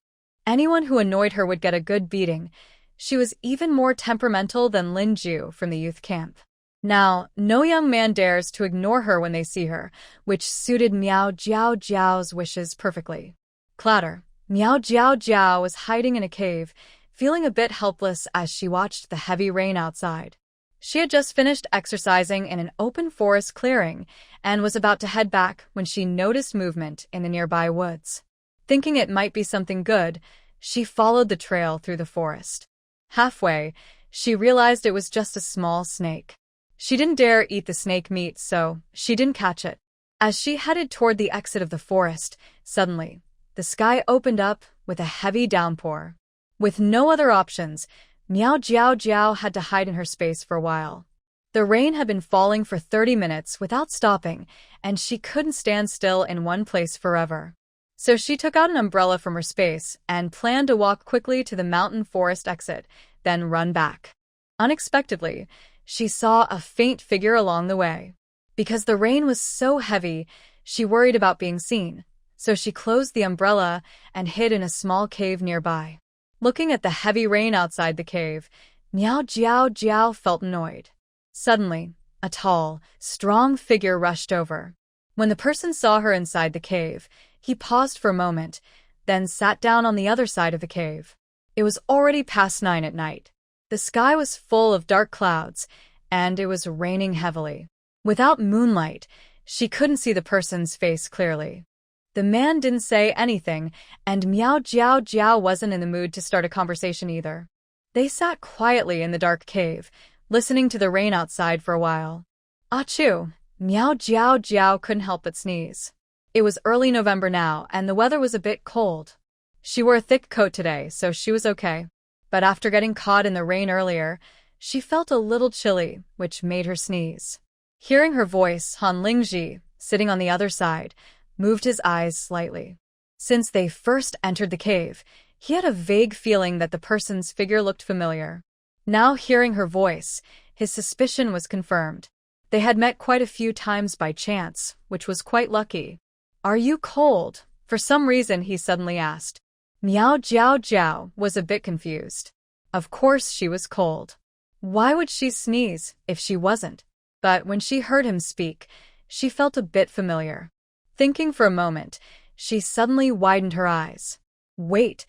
Anyone who annoyed her would get a good beating. She was even more temperamental than Lin Ju from the youth camp. Now, no young man dares to ignore her when they see her, which suited Miao Jiao Jiao's wishes perfectly. Clatter. Miao Jiao Jiao was hiding in a cave, feeling a bit helpless as she watched the heavy rain outside. She had just finished exercising in an open forest clearing and was about to head back when she noticed movement in the nearby woods. Thinking it might be something good, she followed the trail through the forest. Halfway, she realized it was just a small snake. She didn't dare eat the snake meat, so she didn't catch it. As she headed toward the exit of the forest, suddenly, the sky opened up with a heavy downpour. With no other options, Miao Jiao Jiao had to hide in her space for a while. The rain had been falling for 30 minutes without stopping, and she couldn't stand still in one place forever. So she took out an umbrella from her space and planned to walk quickly to the mountain forest exit, then run back. Unexpectedly, she saw a faint figure along the way. Because the rain was so heavy, she worried about being seen, so she closed the umbrella and hid in a small cave nearby. Looking at the heavy rain outside the cave, Miao Jiao Jiao felt annoyed. Suddenly, a tall, strong figure rushed over. When the person saw her inside the cave, he paused for a moment, then sat down on the other side of the cave. It was already past 9 at night. The sky was full of dark clouds, and it was raining heavily. Without moonlight, she couldn't see the person's face clearly. The man didn't say anything, and Miao Jiao Jiao wasn't in the mood to start a conversation either. They sat quietly in the dark cave, listening to the rain outside for a while. Achoo! Miao Jiao Jiao couldn't help but sneeze. It was early November now, and the weather was a bit cold. She wore a thick coat today, so she was okay. But after getting caught in the rain earlier, she felt a little chilly, which made her sneeze. Hearing her voice, Han Lingji, sitting on the other side, moved his eyes slightly. Since they first entered the cave, he had a vague feeling that the person's figure looked familiar. Now hearing her voice, his suspicion was confirmed. They had met quite a few times by chance, which was quite lucky. Are you cold? For some reason he suddenly asked. Miao Jiao Jiao was a bit confused. Of course she was cold. Why would she sneeze if she wasn't? But when she heard him speak, she felt a bit familiar. Thinking for a moment, she suddenly widened her eyes. Wait,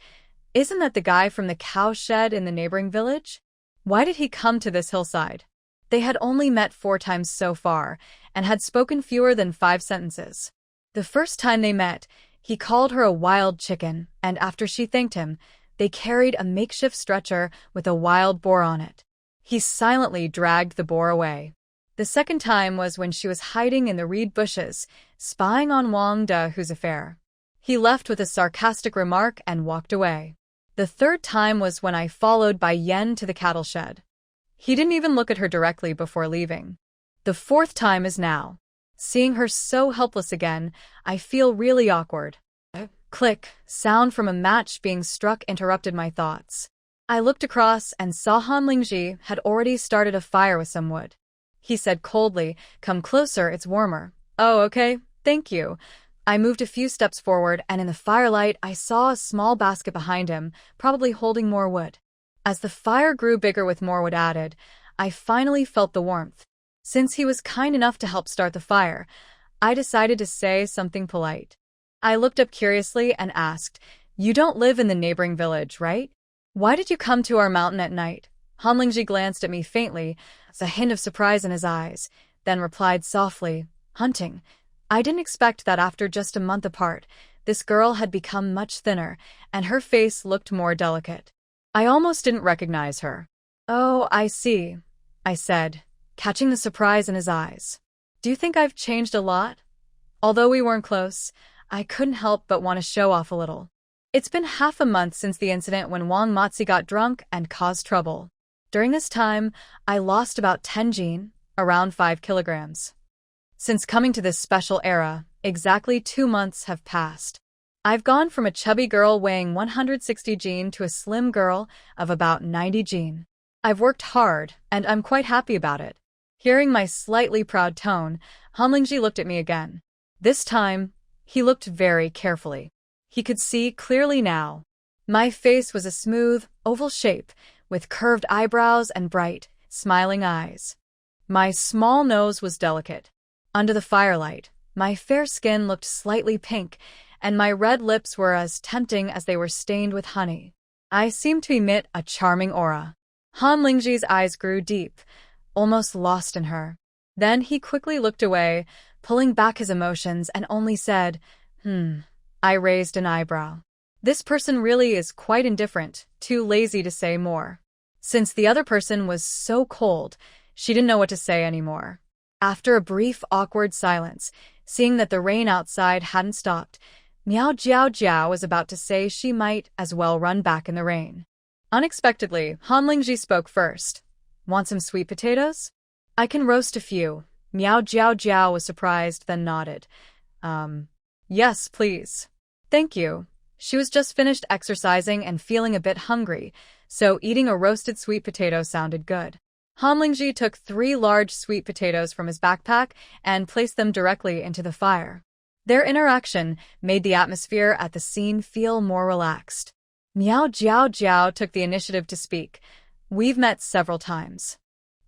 isn't that the guy from the cow shed in the neighboring village? Why did he come to this hillside? They had only met 4 times so far, and had spoken fewer than 5 sentences. The first time they met, he called her a wild chicken, and after she thanked him, they carried a makeshift stretcher with a wild boar on it. He silently dragged the boar away. The second time was when she was hiding in the reed bushes, spying on Wang Dehu's affair. He left with a sarcastic remark and walked away. The third time was when I followed Bai Yen to the cattle shed. He didn't even look at her directly before leaving. The fourth time is now. Seeing her so helpless again, I feel really awkward. Click, sound from a match being struck interrupted my thoughts. I looked across and saw Han Lingji had already started a fire with some wood. He said coldly, "Come closer, it's warmer." "Oh, okay, thank you." I moved a few steps forward, and in the firelight I saw a small basket behind him, probably holding more wood. As the fire grew bigger with more wood added, I finally felt the warmth. Since he was kind enough to help start the fire, I decided to say something polite. I looked up curiously and asked, "You don't live in the neighboring village, right? Why did you come to our mountain at night?" Han Lingji glanced at me faintly, a hint of surprise in his eyes, then replied softly, "Hunting." I didn't expect that after just a month apart, this girl had become much thinner, and her face looked more delicate. I almost didn't recognize her. "Oh, I see," I said, catching the surprise in his eyes. "Do you think I've changed a lot?" Although we weren't close, I couldn't help but want to show off a little. It's been half a month since the incident when Wang Matzi got drunk and caused trouble. During this time, I lost about 10 jin, around 5 kilograms. Since coming to this special era, exactly 2 months have passed. I've gone from a chubby girl weighing 160 jin to a slim girl of about 90 jin. I've worked hard, and I'm quite happy about it. Hearing my slightly proud tone, Han Lingji looked at me again. This time, he looked very carefully. He could see clearly now. My face was a smooth, oval shape, with curved eyebrows and bright, smiling eyes. My small nose was delicate. Under the firelight, my fair skin looked slightly pink, and my red lips were as tempting as they were stained with honey. I seemed to emit a charming aura. Han Lingji's eyes grew deep, almost lost in her. Then he quickly looked away, pulling back his emotions, and only said, I raised an eyebrow. This person really is quite indifferent, too lazy to say more. Since the other person was so cold, she didn't know what to say anymore. After a brief, awkward silence, seeing that the rain outside hadn't stopped, Miao Jiao Jiao was about to say she might as well run back in the rain. Unexpectedly, Han Lingji spoke first. "Want some sweet potatoes?" "I can roast a few." Miao Jiao Jiao was surprised, then nodded. Yes, please." "Thank you." She was just finished exercising and feeling a bit hungry, so eating a roasted sweet potato sounded good. Han Lingji took 3 large sweet potatoes from his backpack and placed them directly into the fire. Their interaction made the atmosphere at the scene feel more relaxed. Miao Jiao Jiao took the initiative to speak. "We've met several times.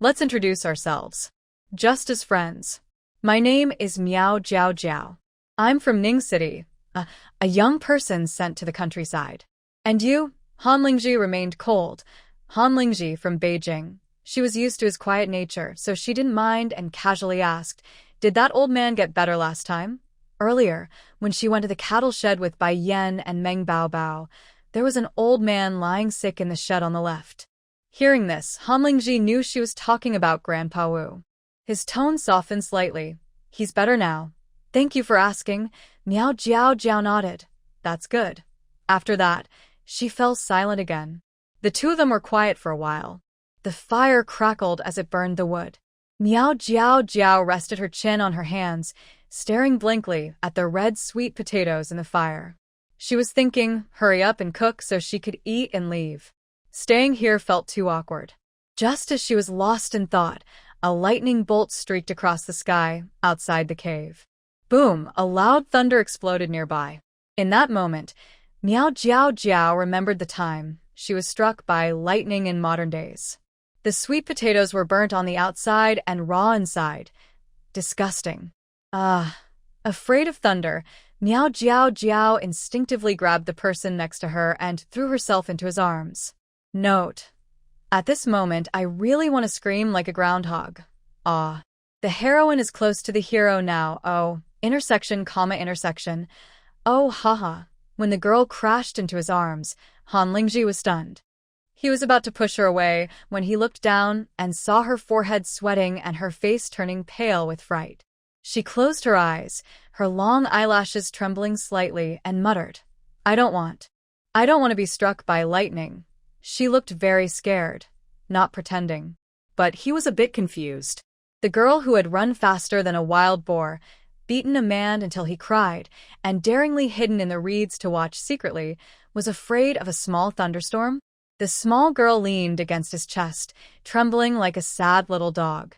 Let's introduce ourselves. Just as friends. My name is Miao Jiao Jiao. I'm from Ning City, a young person sent to the countryside. And you?" Han Lingji remained cold. Han Lingji from Beijing. She was used to his quiet nature, so she didn't mind and casually asked, "Did that old man get better last time?" Earlier, when she went to the cattle shed with Bai Yen and Meng Bao Bao, there was an old man lying sick in the shed on the left. Hearing this, Han Lingji knew she was talking about Grandpa Wu. His tone softened slightly. "He's better now." "Thank you for asking." Miao Jiao Jiao nodded. "That's good." After that, she fell silent again. The two of them were quiet for a while. The fire crackled as it burned the wood. Miao Jiao Jiao rested her chin on her hands, staring blankly at the red sweet potatoes in the fire. She was thinking, hurry up and cook so she could eat and leave. Staying here felt too awkward. Just as she was lost in thought, a lightning bolt streaked across the sky outside the cave. Boom! A loud thunder exploded nearby. In that moment, Miao Jiao Jiao remembered the time she was struck by lightning in modern days. The sweet potatoes were burnt on the outside and raw inside. Disgusting. Afraid of thunder, Miao Jiao Jiao instinctively grabbed the person next to her and threw herself into his arms. Note: at this moment, I really want to scream like a groundhog. Ah. The heroine is close to the hero now. Oh, intersection, comma, intersection. Oh, haha. When the girl crashed into his arms, Han Lingji was stunned. He was about to push her away when he looked down and saw her forehead sweating and her face turning pale with fright. She closed her eyes, her long eyelashes trembling slightly, and muttered, I don't want to be struck by lightning. She looked very scared, not pretending. But he was a bit confused. The girl who had run faster than a wild boar, beaten a man until he cried, and daringly hidden in the reeds to watch secretly, was afraid of a small thunderstorm? The small girl leaned against his chest, trembling like a sad little dog.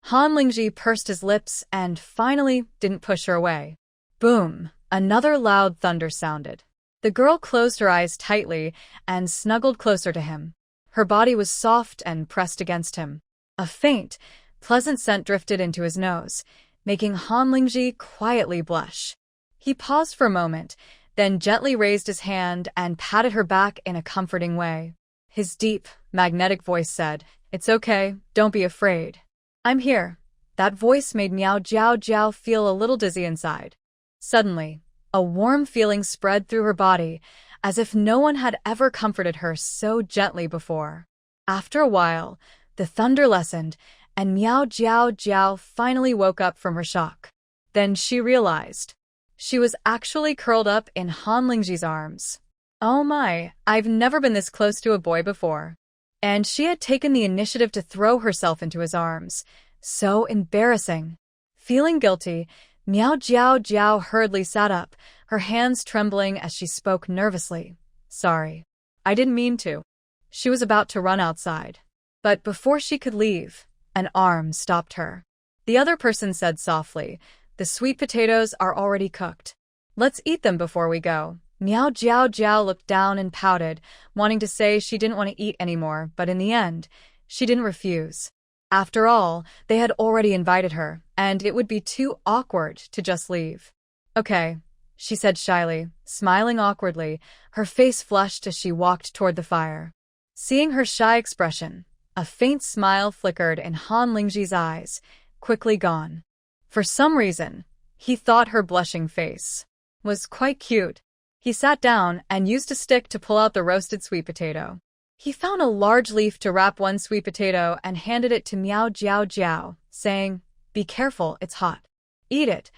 Han Lingji pursed his lips and finally didn't push her away. Boom! Another loud thunder sounded. The girl closed her eyes tightly and snuggled closer to him. Her body was soft and pressed against him. A faint, pleasant scent drifted into his nose, making Han Lingji quietly blush. He paused for a moment, then gently raised his hand and patted her back in a comforting way. His deep, magnetic voice said, It's okay, don't be afraid. I'm here. That voice made Miao Jiao Jiao feel a little dizzy inside. Suddenly, a warm feeling spread through her body, as if no one had ever comforted her so gently before. After a while, the thunder lessened, and Miao Jiao Jiao finally woke up from her shock. Then she realized. She was actually curled up in Han Lingji's arms. Oh my, I've never been this close to a boy before. And she had taken the initiative to throw herself into his arms. So embarrassing. Feeling guilty, Miao Jiao Jiao hurriedly sat up, her hands trembling as she spoke nervously. Sorry. I didn't mean to. She was about to run outside. But before she could leave, an arm stopped her. The other person said softly, The sweet potatoes are already cooked. Let's eat them before we go. Miao Jiao Jiao looked down and pouted, wanting to say she didn't want to eat anymore, but in the end, she didn't refuse. After all, they had already invited her, and it would be too awkward to just leave. Okay, she said shyly, smiling awkwardly, her face flushed as she walked toward the fire. Seeing her shy expression, a faint smile flickered in Han Lingji's eyes, quickly gone. For some reason, he thought her blushing face was quite cute. He sat down and used a stick to pull out the roasted sweet potato. He found a large leaf to wrap one sweet potato and handed it to Miao Jiao Jiao, saying, Be careful, it's hot. Eat it.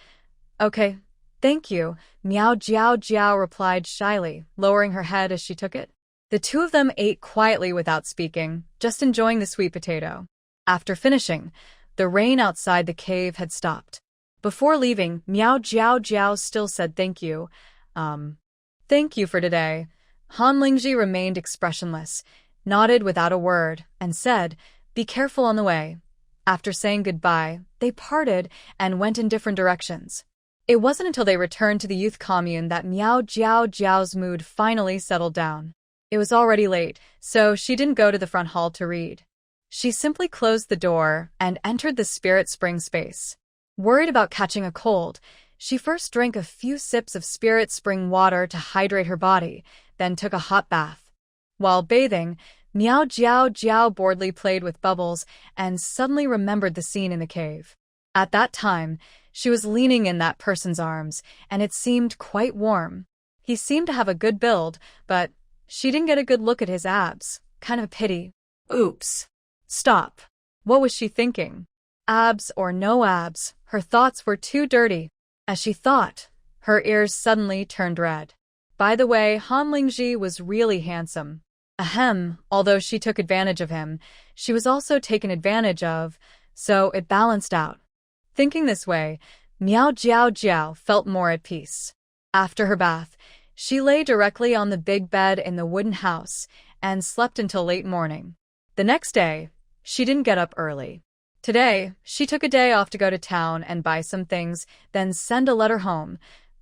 Okay, thank you, Miao Jiao Jiao replied shyly, lowering her head as she took it. The two of them ate quietly without speaking, just enjoying the sweet potato. After finishing, the rain outside the cave had stopped. Before leaving, Miao Jiao Jiao still said thank you. Thank you for today. Han Lingji remained expressionless, nodded without a word, and said, Be careful on the way. After saying goodbye, they parted and went in different directions. It wasn't until they returned to the youth commune that Miao Jiao Jiao's mood finally settled down. It was already late, so she didn't go to the front hall to read. She simply closed the door and entered the spirit spring space. Worried about catching a cold, she first drank a few sips of spirit spring water to hydrate her body, then took a hot bath. While bathing, Miao Jiao Jiao boredly played with bubbles and suddenly remembered the scene in the cave. At that time, she was leaning in that person's arms, and it seemed quite warm. He seemed to have a good build, but she didn't get a good look at his abs. Kind of a pity. Oops. Stop. What was she thinking? Abs or no abs, her thoughts were too dirty. As she thought, her ears suddenly turned red. By the way, Han Lingji was really handsome. Ahem, although she took advantage of him, she was also taken advantage of, so it balanced out. Thinking this way, Miao Jiao Jiao felt more at peace. After her bath, she lay directly on the big bed in the wooden house and slept until late morning. The next day, she didn't get up early. Today, she took a day off to go to town and buy some things, then send a letter home.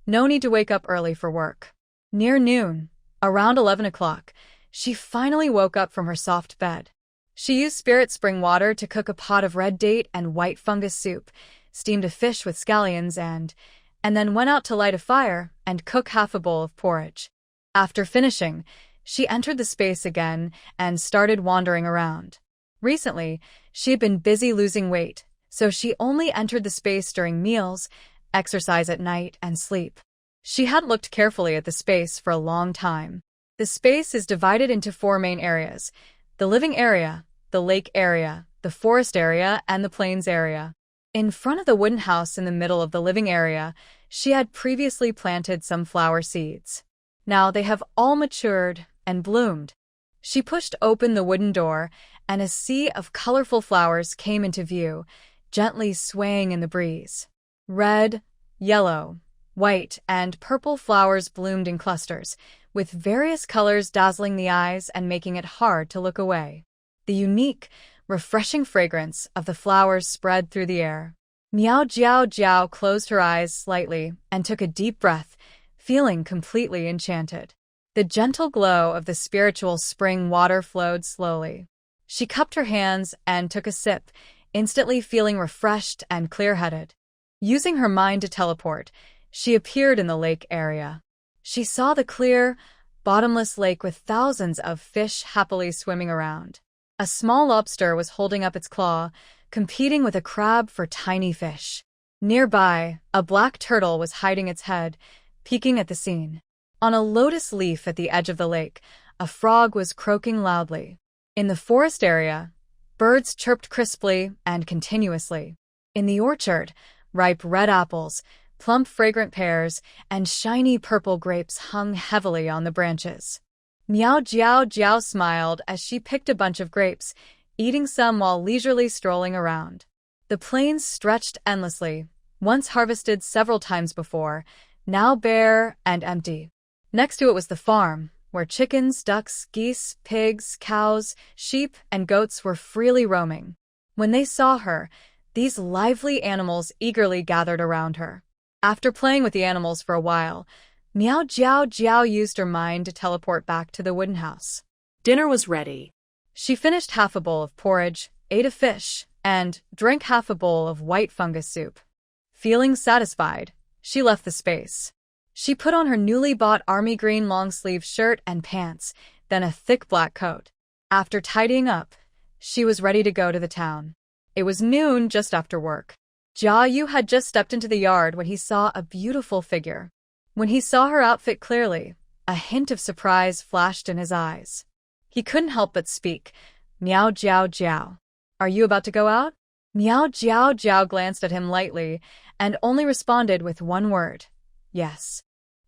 No need to wake up early for work. Near noon, around 11 o'clock, she finally woke up from her soft bed. She used spirit spring water to cook a pot of red date and white fungus soup, steamed a fish with scallions and then went out to light a fire and cook half a bowl of porridge. After finishing, she entered the space again and started wandering around. Recently, she had been busy losing weight, so she only entered the space during meals, exercise at night, and sleep. She hadn't looked carefully at the space for a long time. The space is divided into 4 main areas: the living area, the lake area, the forest area, and the plains area. In front of the wooden house in the middle of the living area, she had previously planted some flower seeds. Now they have all matured and bloomed. She pushed open the wooden door, and a sea of colorful flowers came into view, gently swaying in the breeze. Red, yellow, white, and purple flowers bloomed in clusters, with various colors dazzling the eyes and making it hard to look away. The unique, refreshing fragrance of the flowers spread through the air. Miao Jiao Jiao closed her eyes slightly and took a deep breath, feeling completely enchanted. The gentle glow of the spiritual spring water flowed slowly. She cupped her hands and took a sip, instantly feeling refreshed and clear-headed. Using her mind to teleport, she appeared in the lake area. She saw the clear, bottomless lake with thousands of fish happily swimming around. A small lobster was holding up its claw, competing with a crab for tiny fish. Nearby, a black turtle was hiding its head, peeking at the scene. On a lotus leaf at the edge of the lake, a frog was croaking loudly. In the forest area, birds chirped crisply and continuously. In the orchard, ripe red apples, plump fragrant pears, and shiny purple grapes hung heavily on the branches. Miao Jiao Jiao smiled as she picked a bunch of grapes, eating some while leisurely strolling around. The plains stretched endlessly, once harvested several times before, now bare and empty. Next to it was the farm, where chickens, ducks, geese, pigs, cows, sheep, and goats were freely roaming. When they saw her, these lively animals eagerly gathered around her. After playing with the animals for a while, Miao Jiao Jiao used her mind to teleport back to the wooden house. Dinner was ready. She finished half a bowl of porridge, ate a fish, and drank half a bowl of white fungus soup. Feeling satisfied, she left the space. She put on her newly bought army green long-sleeve shirt and pants, then a thick black coat. After tidying up, she was ready to go to the town. It was noon just after work. Jia Yu had just stepped into the yard when he saw a beautiful figure. When he saw her outfit clearly, a hint of surprise flashed in his eyes. He couldn't help but speak. Miao Jiao Jiao. Are you about to go out? Miao Jiao Jiao glanced at him lightly and only responded with one word. Yes.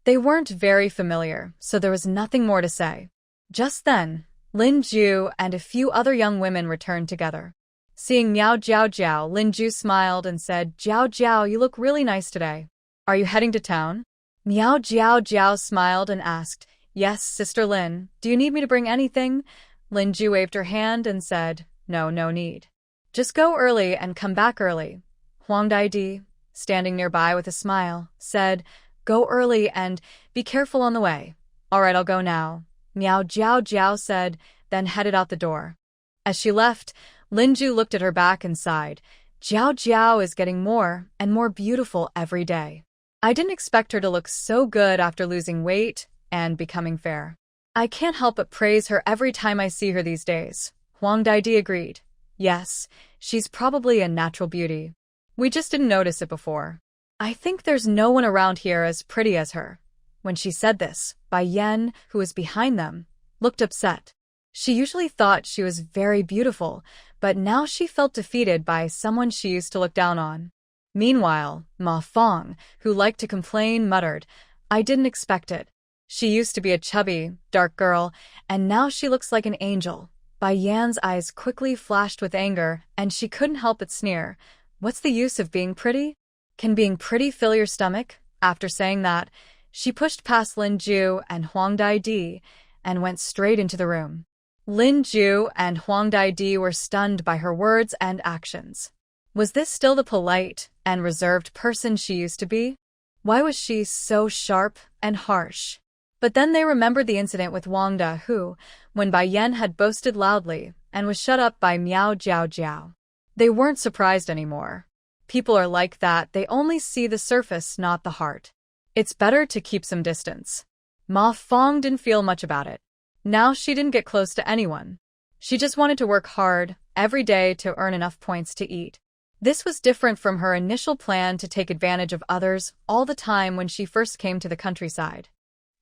They weren't very familiar, so there was nothing more to say. Just then, Lin Ju and a few other young women returned together. Seeing Miao Jiao Jiao, Lin Ju smiled and said, Jiao Jiao, you look really nice today. Are you heading to town? Miao Jiao Jiao smiled and asked, Yes, Sister Lin, do you need me to bring anything? Lin Ju waved her hand and said, No need. Just go early and come back early. Huang Daidi, standing nearby with a smile, said, Go early and be careful on the way. All right, I'll go now. Miao Jiao Jiao said, then headed out the door. As she left, Lin Ju looked at her back and sighed. Jiao Jiao is getting more and more beautiful every day. I didn't expect her to look so good after losing weight and becoming fair. I can't help but praise her every time I see her these days. Huang Daidi agreed. Yes, she's probably a natural beauty. We just didn't notice it before. I think there's no one around here as pretty as her. When she said this, Bai Yan, who was behind them, looked upset. She usually thought she was very beautiful, but now she felt defeated by someone she used to look down on. Meanwhile, Ma Fong, who liked to complain, muttered, I didn't expect it. She used to be a chubby, dark girl, and now she looks like an angel. Bai Yan's eyes quickly flashed with anger, and she couldn't help but sneer. What's the use of being pretty? Can being pretty fill your stomach? After saying that, she pushed past Lin Ju and Huang Daidi and went straight into the room. Lin Ju and Huang Daidi were stunned by her words and actions. Was this still the polite and reserved person she used to be? Why was she so sharp and harsh? But then they remembered the incident with Wang Da who, when Bai Yan had boasted loudly and was shut up by Miao Jiao Jiao. They weren't surprised anymore. People are like that, they only see the surface, not the heart. It's better to keep some distance. Ma Fong didn't feel much about it. Now she didn't get close to anyone. She just wanted to work hard every day to earn enough points to eat. This was different from her initial plan to take advantage of others all the time when she first came to the countryside.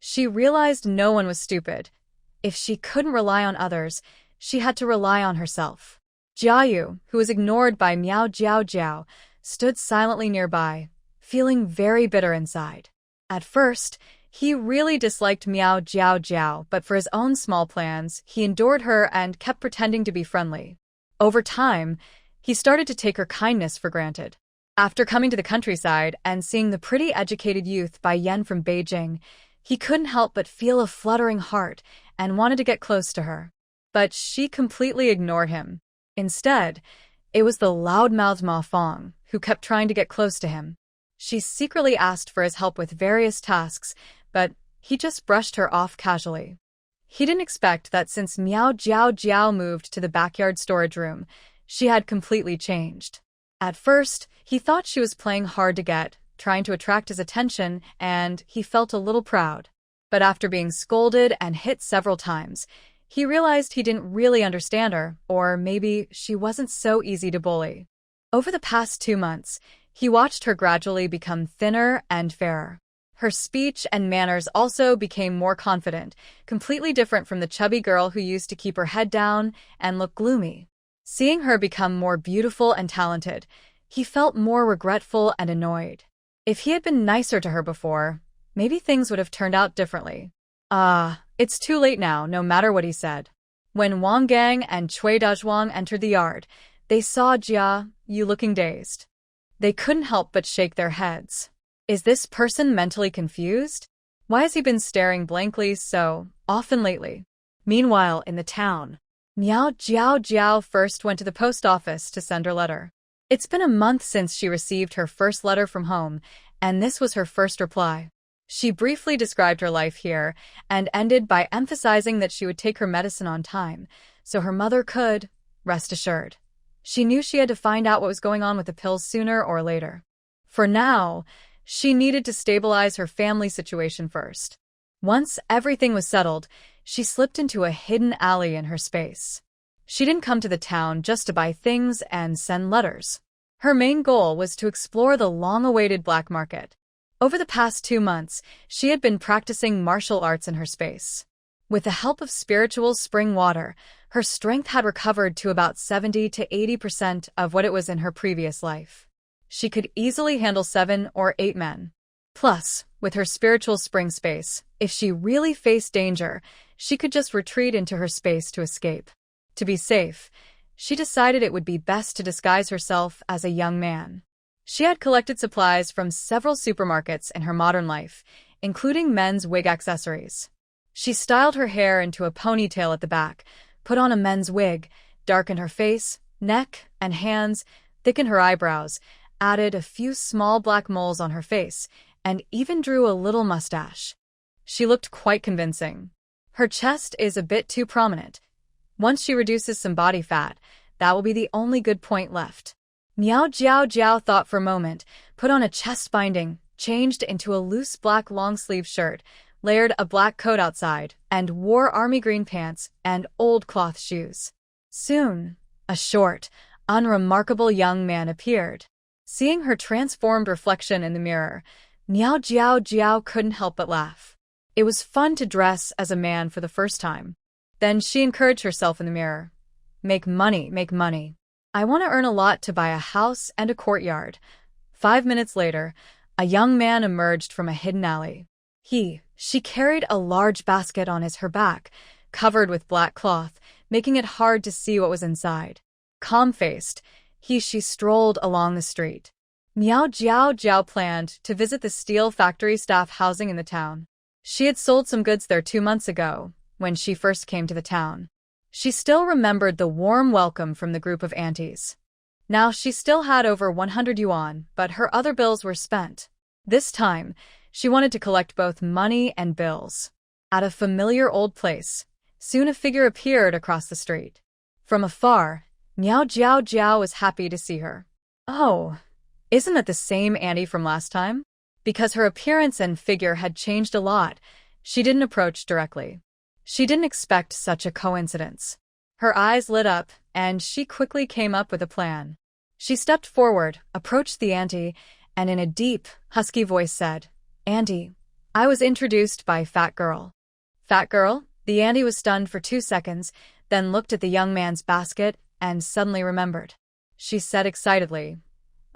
She realized no one was stupid. If she couldn't rely on others, she had to rely on herself. Jiayu, who was ignored by Miao Jiao Jiao, stood silently nearby, feeling very bitter inside. At first, he really disliked Miao Jiao Jiao, but for his own small plans, he endured her and kept pretending to be friendly. Over time, he started to take her kindness for granted. After coming to the countryside and seeing the pretty educated youth Bai Yan from Beijing, he couldn't help but feel a fluttering heart and wanted to get close to her. But she completely ignored him. Instead, it was the loudmouthed Ma Fong who kept trying to get close to him. She secretly asked for his help with various tasks, but he just brushed her off casually. He didn't expect that since Miao Jiao Jiao moved to the backyard storage room, she had completely changed. At first, he thought she was playing hard to get, trying to attract his attention, and he felt a little proud. But after being scolded and hit several times, he realized he didn't really understand her, or maybe she wasn't so easy to bully. Over the past 2 months, he watched her gradually become thinner and fairer. Her speech and manners also became more confident, completely different from the chubby girl who used to keep her head down and look gloomy. Seeing her become more beautiful and talented, he felt more regretful and annoyed. If he had been nicer to her before, maybe things would have turned out differently. It's too late now, no matter what he said. When Wang Gang and Cui Dazhuang entered the yard, they saw Jia Yu looking dazed. They couldn't help but shake their heads. Is this person mentally confused? Why has he been staring blankly so often lately? Meanwhile, in the town, Miao Jiao Jiao first went to the post office to send her letter. It's been a month since she received her first letter from home, and this was her first reply. She briefly described her life here and ended by emphasizing that she would take her medicine on time, so her mother could rest assured. She knew she had to find out what was going on with the pills sooner or later. For now, she needed to stabilize her family situation first. Once everything was settled, she slipped into a hidden alley in her space. She didn't come to the town just to buy things and send letters. Her main goal was to explore the long-awaited black market. Over the past 2 months, she had been practicing martial arts in her space. With the help of spiritual spring water, her strength had recovered to about 70 to 80% of what it was in her previous life. She could easily handle 7 or 8 men. Plus, with her spiritual spring space, if she really faced danger, she could just retreat into her space to escape. To be safe, she decided it would be best to disguise herself as a young man. She had collected supplies from several supermarkets in her modern life, including men's wig accessories. She styled her hair into a ponytail at the back, put on a men's wig, darkened her face, neck, and hands, thickened her eyebrows, added a few small black moles on her face, and even drew a little mustache. She looked quite convincing. Her chest is a bit too prominent. Once she reduces some body fat, that will be the only good point left. Miao Jiao Jiao thought for a moment, put on a chest binding, changed into a loose black long-sleeve shirt, layered a black coat outside, and wore army green pants and old cloth shoes. Soon, a short, unremarkable young man appeared. Seeing her transformed reflection in the mirror, Miao Jiao Jiao couldn't help but laugh. It was fun to dress as a man for the first time. Then she encouraged herself in the mirror. Make money, make money. I want to earn a lot to buy a house and a courtyard. 5 minutes later, a young man emerged from a hidden alley. She carried a large basket on her back, covered with black cloth, making it hard to see what was inside. Calm-faced, she strolled along the street. Miao Jiao Jiao planned to visit the steel factory staff housing in the town. She had sold some goods there 2 months ago, when she first came to the town. She still remembered the warm welcome from the group of aunties. Now she still had over 100 yuan, but her other bills were spent. This time, she wanted to collect both money and bills. At a familiar old place, soon a figure appeared across the street. From afar, Miao Jiao Jiao was happy to see her. Oh, isn't it the same Auntie from last time? Because her appearance and figure had changed a lot, she didn't approach directly. She didn't expect such a coincidence. Her eyes lit up, and she quickly came up with a plan. She stepped forward, approached the auntie, and in a deep, husky voice said, "Auntie, I was introduced by Fat Girl." Fat Girl? The auntie was stunned for 2 seconds, then looked at the young man's basket and suddenly remembered. She said excitedly,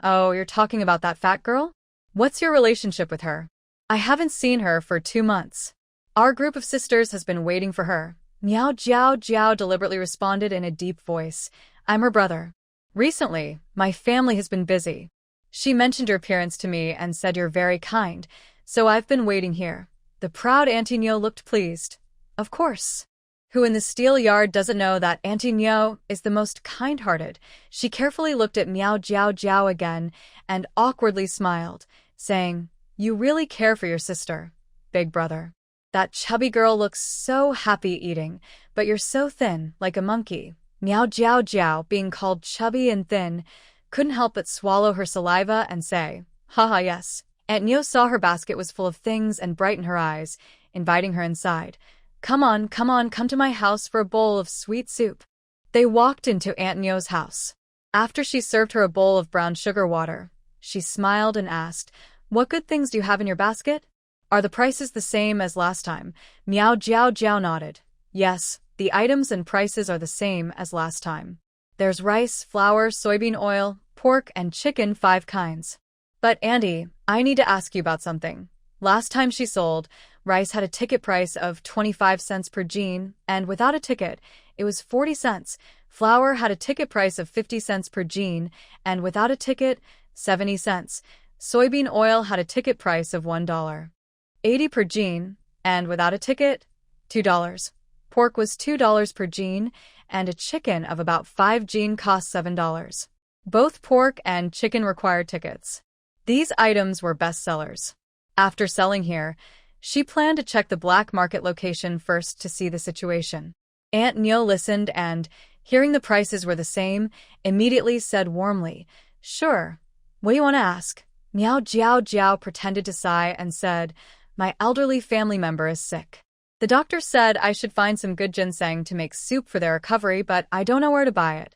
"Oh, you're talking about that fat girl? What's your relationship with her? I haven't seen her for 2 months. Our group of sisters has been waiting for her." Miao Jiao Jiao deliberately responded in a deep voice, "I'm her brother. Recently, my family has been busy. She mentioned your appearance to me and said you're very kind, so I've been waiting here." The proud Auntie Nyo looked pleased. Of course. Who in the steel yard doesn't know that Auntie Nyo is the most kind-hearted? She carefully looked at Miao Jiao Jiao again and awkwardly smiled, saying, "You really care for your sister, big brother. That chubby girl looks so happy eating, but you're so thin, like a monkey." Miao Jiao Jiao, being called chubby and thin, couldn't help but swallow her saliva and say, "Haha, yes." Aunt Nyo saw her basket was full of things and brightened her eyes, inviting her inside. Come on, come to my house for a bowl of sweet soup." They walked into Aunt Nyo's house. After she served her a bowl of brown sugar water, she smiled and asked, "What good things do you have in your basket? Are the prices the same as last time?" Miao Jiao Jiao nodded. "Yes, the items and prices are the same as last time. There's rice, flour, soybean oil, pork, and chicken, 5 kinds. But Auntie, I need to ask you about something. Last time she sold, rice had a ticket price of 25 cents per jean, and without a ticket, it was 40 cents. Flour had a ticket price of 50 cents per jean, and without a ticket, 70 cents. Soybean oil had a ticket price of $1.80 per jean, and without a ticket, $2. Pork was $2 per jean, and a chicken of about 5 jean cost $7. Both pork and chicken required tickets. These items were bestsellers. After selling here, she planned to check the black market location first to see the situation. Aunt Nyo listened and, hearing the prices were the same, immediately said warmly, "Sure. What do you want to ask?" Miao Jiao Jiao pretended to sigh and said, "My elderly family member is sick. The doctor said I should find some good ginseng to make soup for their recovery, but I don't know where to buy it.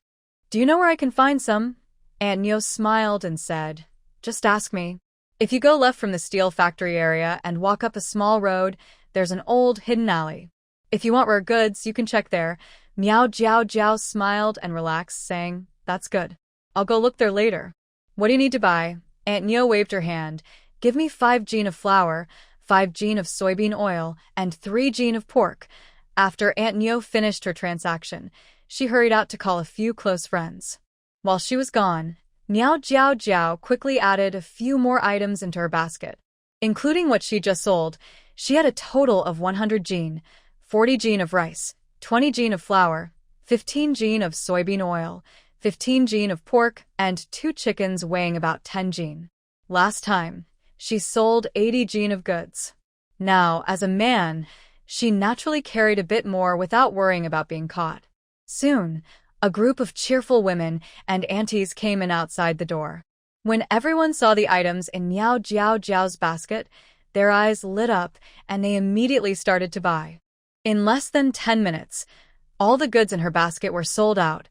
Do you know where I can find some?" Aunt Nyo smiled and said, "Just ask me. If you go left from the steel factory area and walk up a small road, there's an old hidden alley. If you want rare goods, you can check there." Miao Jiao Jiao smiled and relaxed, saying, "That's good. I'll go look there later." "What do you need to buy?" Aunt Nyo waved her hand. "Give me 5 jean of flour, 5 jean of soybean oil, and 3 jean of pork." After Aunt Nyo finished her transaction, she hurried out to call a few close friends. While she was gone, Miao Jiao Jiao quickly added a few more items into her basket. Including what she just sold, she had a total of 100 jean, 40 jean of rice, 20 jean of flour, 15 jean of soybean oil, 15 jean of pork, and 2 chickens weighing about 10 jean. Last time, she sold 80 jean of goods. Now, as a man, she naturally carried a bit more without worrying about being caught. Soon, a group of cheerful women and aunties came in outside the door. When everyone saw the items in Miao Jiao Jiao's basket, their eyes lit up and they immediately started to buy. In less than 10 minutes, all the goods in her basket were sold out,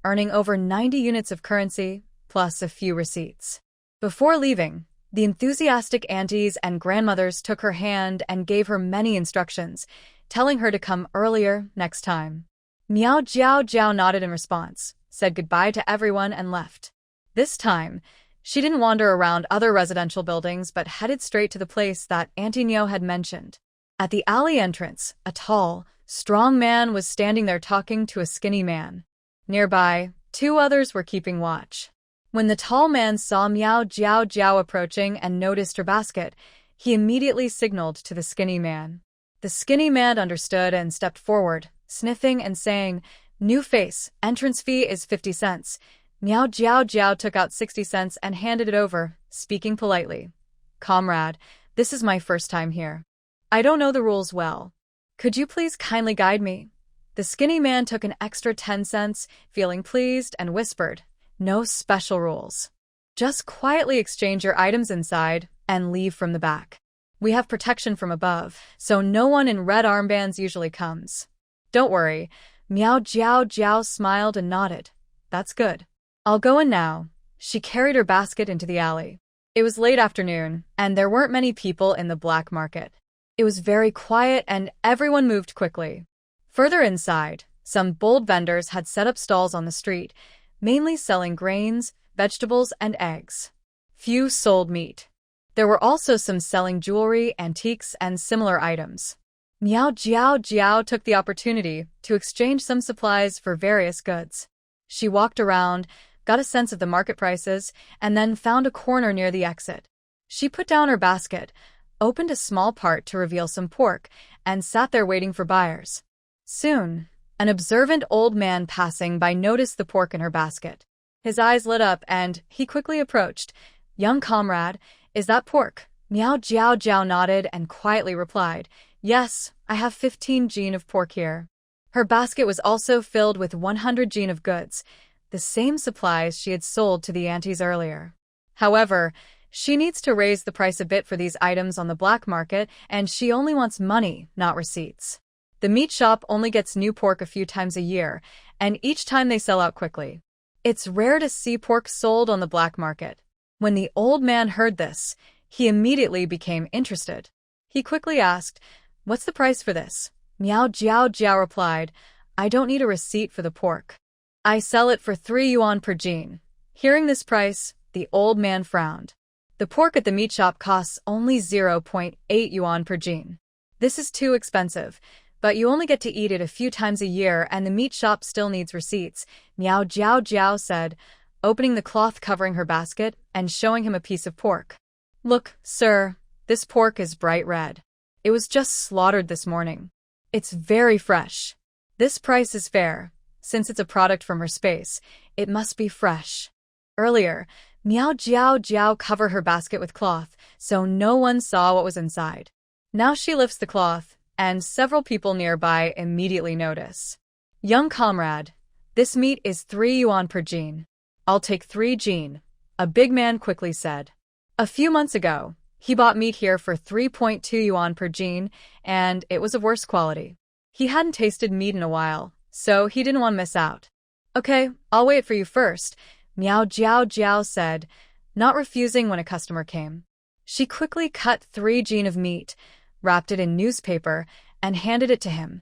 earning over 90 units of currency, plus a few receipts. Before leaving, the enthusiastic aunties and grandmothers took her hand and gave her many instructions, telling her to come earlier next time. Miao Jiao Jiao nodded in response, said goodbye to everyone and left. This time, she didn't wander around other residential buildings but headed straight to the place that Auntie Nyo had mentioned. At the alley entrance, a tall, strong man was standing there talking to a skinny man. Nearby, 2 others were keeping watch. When the tall man saw Miao Jiao Jiao approaching and noticed her basket, he immediately signaled to the skinny man. The skinny man understood and stepped forward, sniffing and saying, "New face, entrance fee is 50 cents. Miao Jiao Jiao took out 60 cents and handed it over, speaking politely. "Comrade, this is my first time here. I don't know the rules well. Could you please kindly guide me? The skinny man took an extra 10 cents, feeling pleased, and whispered, no special rules. Just quietly exchange your items inside and leave from the back. We have protection from above, so no one in red armbands usually comes. Don't worry. Miao Jiao Jiao smiled and nodded. That's good. I'll go in now. She carried her basket into the alley. It was late afternoon, and there weren't many people in the black market. It was very quiet and everyone moved quickly. Further inside, some bold vendors had set up stalls on the street, mainly selling grains, vegetables, and eggs. Few sold meat. There were also some selling jewelry, antiques, and similar items. Miao Jiao Jiao took the opportunity to exchange some supplies for various goods. She walked around, got a sense of the market prices, and then found a corner near the exit. She put down her basket, opened a small part to reveal some pork, and sat there waiting for buyers. Soon, an observant old man passing by noticed the pork in her basket. His eyes lit up and he quickly approached. Young comrade, is that pork? Miao Jiao Jiao nodded and quietly replied, yes, I have 15 jin of pork here. Her basket was also filled with 100 jin of goods, the same supplies she had sold to the aunties earlier. However, she needs to raise the price a bit for these items on the black market, and she only wants money, not receipts. The meat shop only gets new pork a few times a year, and each time they sell out quickly. It's rare to see pork sold on the black market. When the old man heard this, he immediately became interested. He quickly asked, what's the price for this? Miao Jiao Jiao replied, I don't need a receipt for the pork. I sell it for 3 yuan per jin. Hearing this price, the old man frowned. The pork at the meat shop costs only 0.8 yuan per jin. This is too expensive, but you only get to eat it a few times a year and the meat shop still needs receipts, Miao Jiao Jiao said, opening the cloth covering her basket and showing him a piece of pork. Look, sir, this pork is bright red. It was just slaughtered this morning. It's very fresh. This price is fair. Since it's a product from her space, it must be fresh. Earlier, Miao Jiao Jiao covered her basket with cloth, so no one saw what was inside. Now she lifts the cloth, and several people nearby immediately notice. Young comrade, this meat is 3 yuan per jin. I'll take 3 jin, a big man quickly said. A few months ago, he bought meat here for 3.2 yuan per jin, and it was of worse quality. He hadn't tasted meat in a while, so he didn't want to miss out. Okay, I'll wait for you first, Miao Jiao Jiao said, not refusing when a customer came. She quickly cut 3 jin of meat, wrapped it in newspaper, and handed it to him.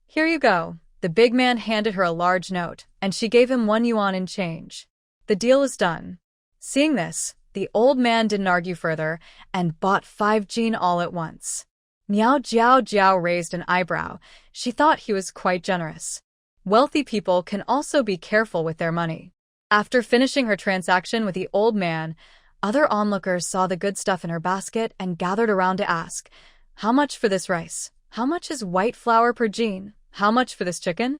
Here you go. The big man handed her a large note, and she gave him 1 yuan in change. The deal was done. Seeing this, the old man didn't argue further and bought 5 jin all at once. Miao Jiao Jiao raised an eyebrow. She thought he was quite generous. Wealthy people can also be careful with their money. After finishing her transaction with the old man, other onlookers saw the good stuff in her basket and gathered around to ask, how much for this rice? How much is white flour per jin? How much for this chicken?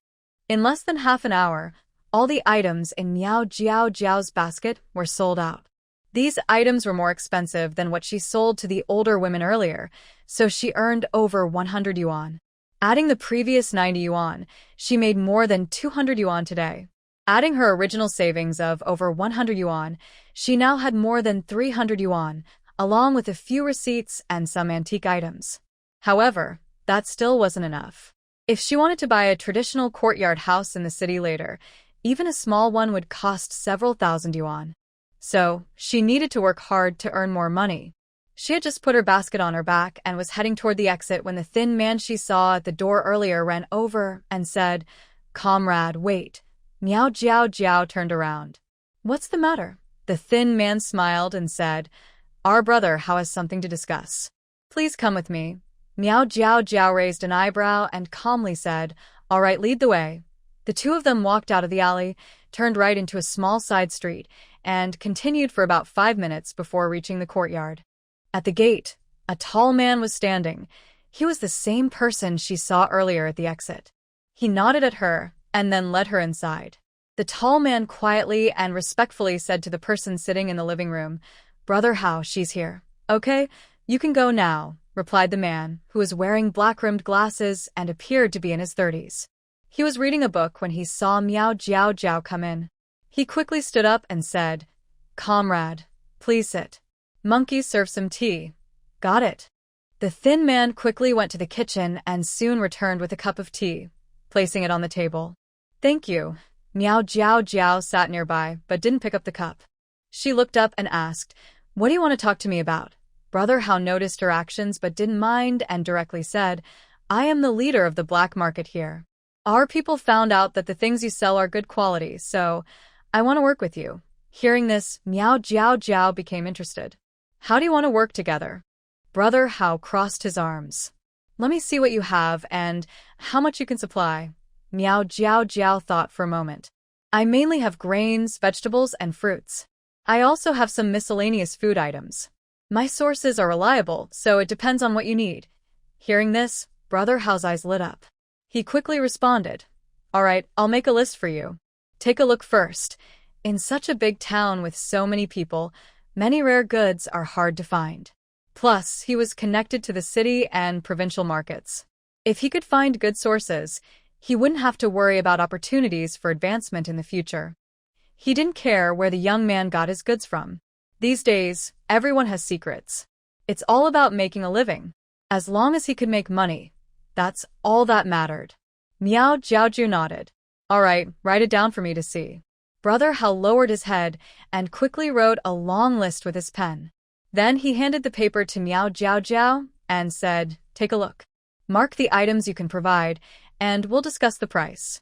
In less than half an hour, all the items in Miao Jiao Jiao's basket were sold out. These items were more expensive than what she sold to the older women earlier, so she earned over 100 yuan. Adding the previous 90 yuan, she made more than 200 yuan today. Adding her original savings of over 100 yuan, she now had more than 300 yuan, along with a few receipts and some antique items. However, that still wasn't enough. If she wanted to buy a traditional courtyard house in the city later, even a small one would cost several thousand yuan. So, she needed to work hard to earn more money. She had just put her basket on her back and was heading toward the exit when the thin man she saw at the door earlier ran over and said, Comrade, wait. Miao Jiao Jiao turned around. What's the matter? The thin man smiled and said, Our brother has something to discuss. Please come with me. Miao Jiao Jiao raised an eyebrow and calmly said, All right, lead the way. The two of them walked out of the alley, turned right into a small side street, and continued for about 5 minutes before reaching the courtyard. At the gate, a tall man was standing. He was the same person she saw earlier at the exit. He nodded at her and then led her inside. The tall man quietly and respectfully said to the person sitting in the living room, Brother Hao, she's here. Okay, you can go now. replied the man, who was wearing black-rimmed glasses and appeared to be in his 30s. He was reading a book when he saw Miao Jiao Jiao come in. He quickly stood up and said, "Comrade, please sit. Monkey, serve some tea." "Got it." The thin man quickly went to the kitchen and soon returned with a cup of tea, placing it on the table. "Thank you." Miao Jiao Jiao sat nearby but didn't pick up the cup. She looked up and asked, "What do you want to talk to me about?" Brother Hao noticed her actions but didn't mind and directly said, "I am the leader of the black market here. Our people found out that the things you sell are good quality, so I want to work with you." Hearing this, Miao Jiao Jiao became interested. "How do you want to work together?" Brother Hao crossed his arms. "Let me see what you have and how much you can supply." Miao Jiao Jiao thought for a moment. "I mainly have grains, vegetables, and fruits. I also have some miscellaneous food items. My sources are reliable, so it depends on what you need." Hearing this, Brother Hao's eyes lit up. He quickly responded, "All right, I'll make a list for you. Take a look first. In such a big town with so many people, many rare goods are hard to find." Plus, he was connected to the city and provincial markets. If he could find good sources, he wouldn't have to worry about opportunities for advancement in the future. He didn't care where the young man got his goods from. These days, everyone has secrets. It's all about making a living. As long as he could make money, that's all that mattered. Miao Jiaoju nodded. "All right, write it down for me to see." Brother Hao lowered his head and quickly wrote a long list with his pen. Then he handed the paper to Miao Jiaojiao and said, "Take a look. Mark the items you can provide, and we'll discuss the price."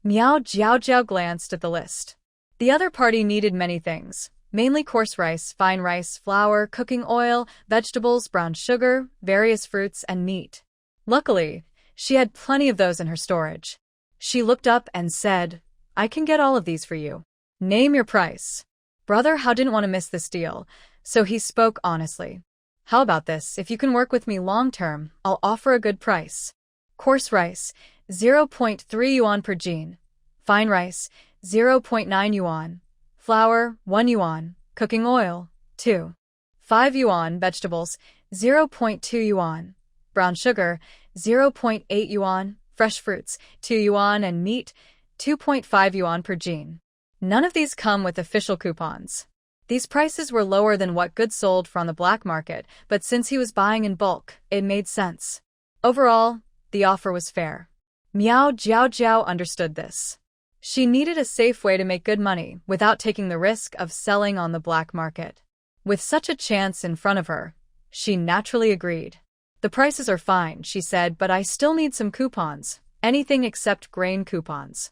Miao Jiaojiao glanced at the list. The other party needed many things, mainly coarse rice, fine rice, flour, cooking oil, vegetables, brown sugar, various fruits, and meat. Luckily, she had plenty of those in her storage. She looked up and said, "I can get all of these for you. Name your price." Brother Hao didn't want to miss this deal, so he spoke honestly. "How about this? If you can work with me long-term, I'll offer a good price. Coarse rice, 0.3 yuan per jin. Fine rice, 0.9 yuan. Flour, 1 yuan. Cooking oil, 2.5 yuan. Vegetables, 0.2 yuan. Brown sugar, 0.8 yuan. Fresh fruits, 2 yuan. And meat, 2.5 yuan per jin." None of these come with official coupons. These prices were lower than what goods sold from the black market, but since he was buying in bulk, it made sense. Overall, the offer was fair. Miao Jiaojiao understood this. She needed a safe way to make good money without taking the risk of selling on the black market. With such a chance in front of her, she naturally agreed. "The prices are fine," she said, "but I still need some coupons, anything except grain coupons.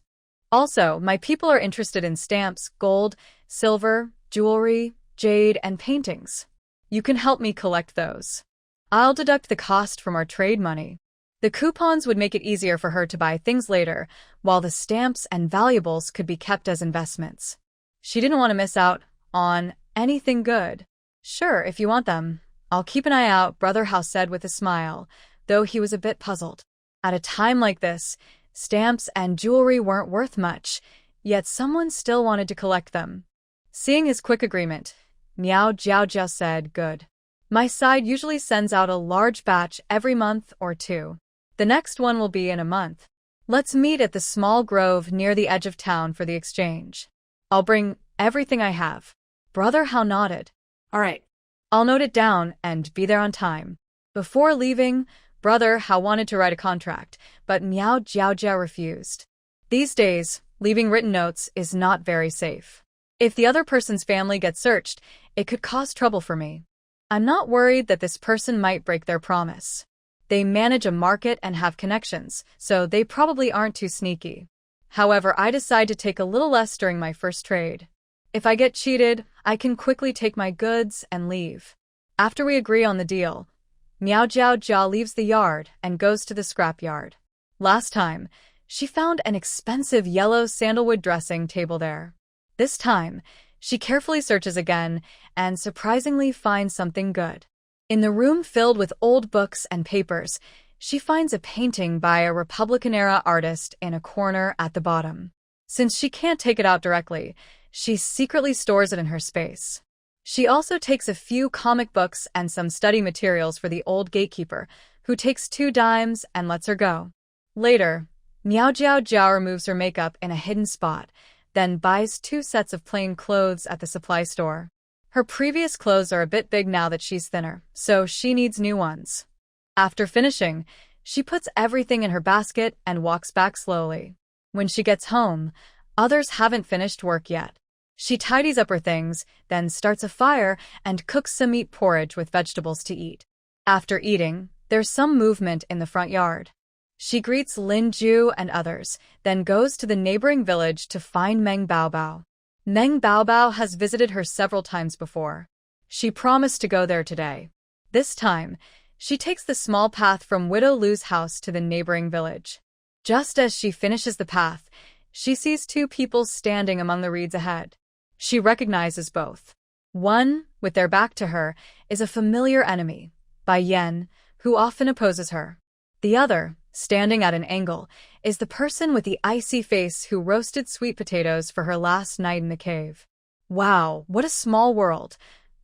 Also, my people are interested in stamps, gold, silver, jewelry, jade, and paintings. You can help me collect those. I'll deduct the cost from our trade money." The coupons would make it easier for her to buy things later, while the stamps and valuables could be kept as investments. She didn't want to miss out on anything good. "Sure, if you want them, I'll keep an eye out," Brother Hao said with a smile, though he was a bit puzzled. At a time like this, stamps and jewelry weren't worth much, yet someone still wanted to collect them. Seeing his quick agreement, Miao Jiaojia said, "Good. My side usually sends out a large batch every month or two. The next one will be in a month. Let's meet at the small grove near the edge of town for the exchange. I'll bring everything I have." Brother Hao nodded. "All right. I'll note it down and be there on time." Before leaving, Brother Hao wanted to write a contract, but Miao Jiaojia refused. These days, leaving written notes is not very safe. If the other person's family gets searched, it could cause trouble for me. I'm not worried that this person might break their promise. They manage a market and have connections, so they probably aren't too sneaky. However, I decide to take a little less during my first trade. If I get cheated, I can quickly take my goods and leave. After we agree on the deal, Miao Jiaojia leaves the yard and goes to the scrap yard. Last time, she found an expensive yellow sandalwood dressing table there. This time, she carefully searches again and surprisingly finds something good. In the room filled with old books and papers, she finds a painting by a Republican-era artist in a corner at the bottom. Since she can't take it out directly, she secretly stores it in her space. She also takes a few comic books and some study materials for the old gatekeeper, who takes 2 dimes and lets her go. Later, Miao Jiao Jiao removes her makeup in a hidden spot, then buys 2 sets of plain clothes at the supply store. Her previous clothes are a bit big now that she's thinner, so she needs new ones. After finishing, she puts everything in her basket and walks back slowly. When she gets home, others haven't finished work yet. She tidies up her things, then starts a fire and cooks some meat porridge with vegetables to eat. After eating, there's some movement in the front yard. She greets Lin Ju and others, then goes to the neighboring village to find Meng Baobao. Meng Baobao has visited her several times before. She promised to go there today. This time, she takes the small path from Widow Lu's house to the neighboring village. Just as she finishes the path, she sees 2 people standing among the reeds ahead. She recognizes both. One, with their back to her, is a familiar enemy, Bai Yan, who often opposes her. The other, standing at an angle, is the person with the icy face who roasted sweet potatoes for her last night in the cave. Wow, what a small world.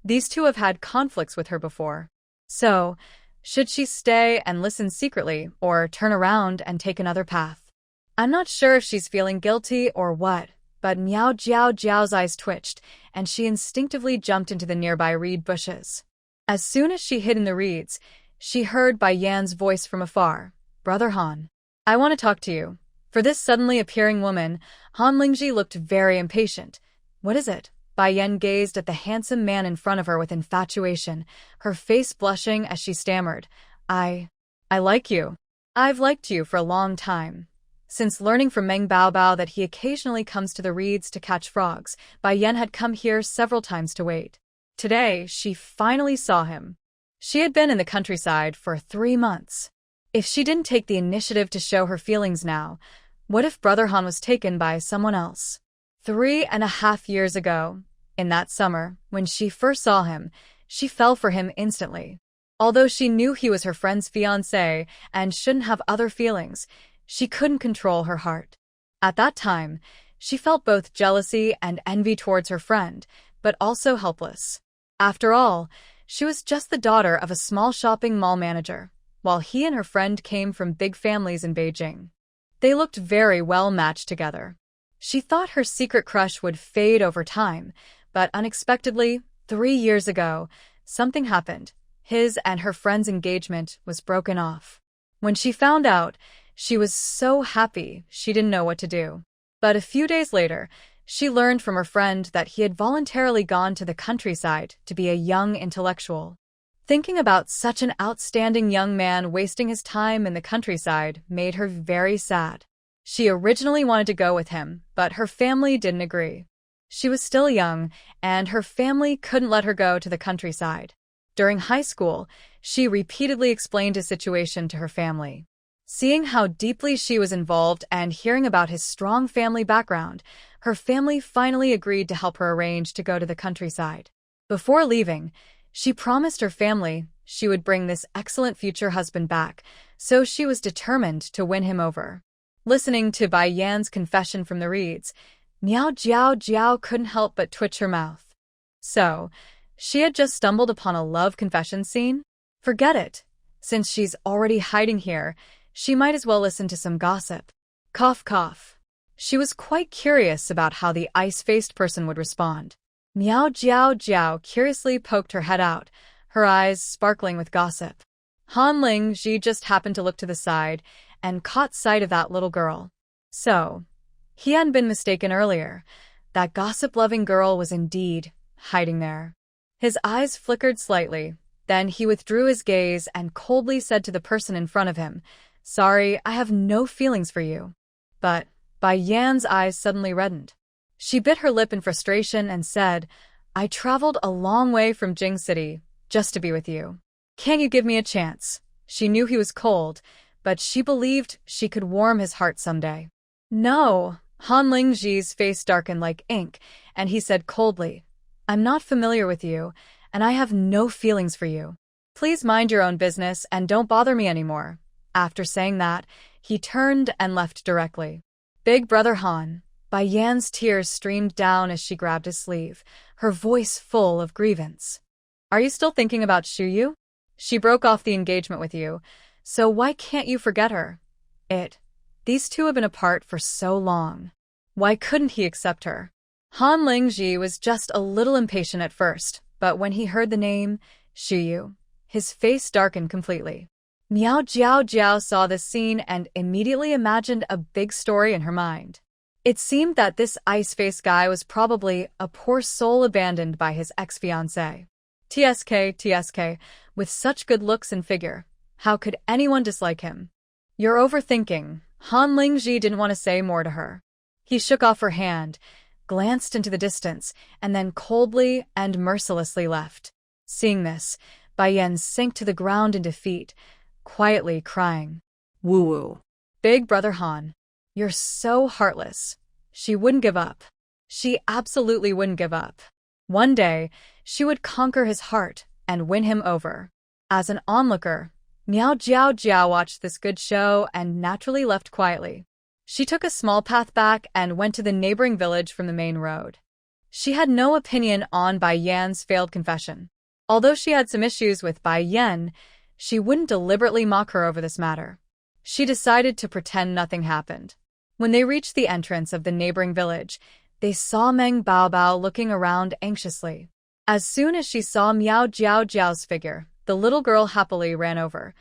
These 2 have had conflicts with her before. So, should she stay and listen secretly, or turn around and take another path? I'm not sure if she's feeling guilty or what, but Miao Jiao Jiao's eyes twitched, and she instinctively jumped into the nearby reed bushes. As soon as she hid in the reeds, she heard Bai Yan's voice from afar. "Brother Han, I want to talk to you." For this suddenly appearing woman, Han Lingji looked very impatient. "What is it?" Bai Yan gazed at the handsome man in front of her with infatuation, her face blushing as she stammered, I like you. I've liked you for a long time." Since learning from Meng Baobao that he occasionally comes to the reeds to catch frogs, Bai Yan had come here several times to wait. Today, she finally saw him. She had been in the countryside for 3 months. If she didn't take the initiative to show her feelings now, what if Brother Han was taken by someone else? 3.5 years ago, in that summer, when she first saw him, she fell for him instantly. Although she knew he was her friend's fiancé and shouldn't have other feelings, she couldn't control her heart. At that time, she felt both jealousy and envy towards her friend, but also helpless. After all, she was just the daughter of a small shopping mall manager, while he and her friend came from big families in Beijing. They looked very well matched together. She thought her secret crush would fade over time, but unexpectedly, 3 years ago, something happened. His and her friend's engagement was broken off. When she found out, she was so happy she didn't know what to do. But a few days later, she learned from her friend that he had voluntarily gone to the countryside to be a young intellectual. Thinking about such an outstanding young man wasting his time in the countryside made her very sad. She originally wanted to go with him, but her family didn't agree. She was still young, and her family couldn't let her go to the countryside. During high school, she repeatedly explained his situation to her family. Seeing how deeply she was involved and hearing about his strong family background, her family finally agreed to help her arrange to go to the countryside. Before leaving, she promised her family she would bring this excellent future husband back, so she was determined to win him over. Listening to Bai Yan's confession from the reeds, Miao Jiao Jiao couldn't help but twitch her mouth. So, she had just stumbled upon a love confession scene? Forget it. Since she's already hiding here, she might as well listen to some gossip. Cough, cough. She was quite curious about how the ice-faced person would respond. Miao Jiao Jiao curiously poked her head out, her eyes sparkling with gossip. Han Ling Ji just happened to look to the side and caught sight of that little girl. So, he hadn't been mistaken earlier. That gossip-loving girl was indeed hiding there. His eyes flickered slightly, then he withdrew his gaze and coldly said to the person in front of him, "Sorry, I have no feelings for you." But Bai Yan's eyes suddenly reddened. She bit her lip in frustration and said, "I traveled a long way from Jing City just to be with you. Can't you give me a chance?" She knew he was cold, but she believed she could warm his heart someday. "No." Han Lingji's face darkened like ink, and he said coldly, "I'm not familiar with you, and I have no feelings for you. Please mind your own business and don't bother me anymore." After saying that, he turned and left directly. "Big Brother Han, Bai Yan's tears streamed down as she grabbed his sleeve, her voice full of grievance. Are you still thinking about Shuyu? She broke off the engagement with you, so why can't you forget her? These two have been apart for so long. Why couldn't he accept her? Han Lingji was just a little impatient at first, but when he heard the name, Shuyu, his face darkened completely. Miao Jiao Jiao saw this scene and immediately imagined a big story in her mind. It seemed that this ice-face guy was probably a poor soul abandoned by his ex-fiancée. TSK, with such good looks and figure, how could anyone dislike him? You're overthinking. Han Lingji didn't want to say more to her. He shook off her hand, glanced into the distance, and then coldly and mercilessly left. Seeing this, Bai Yan sank to the ground in defeat, quietly crying. Woo-woo. Big brother Han, you're so heartless. She wouldn't give up. She absolutely wouldn't give up. One day, she would conquer his heart and win him over. As an onlooker, Miao Jiao Jiao watched this good show and naturally left quietly. She took a small path back and went to the neighboring village from the main road. She had no opinion on Bai Yan's failed confession. Although she had some issues with Bai Yan, she wouldn't deliberately mock her over this matter. She decided to pretend nothing happened. When they reached the entrance of the neighboring village, they saw Meng Baobao looking around anxiously. As soon as she saw Miao Jiao Jiao's figure, the little girl happily ran over.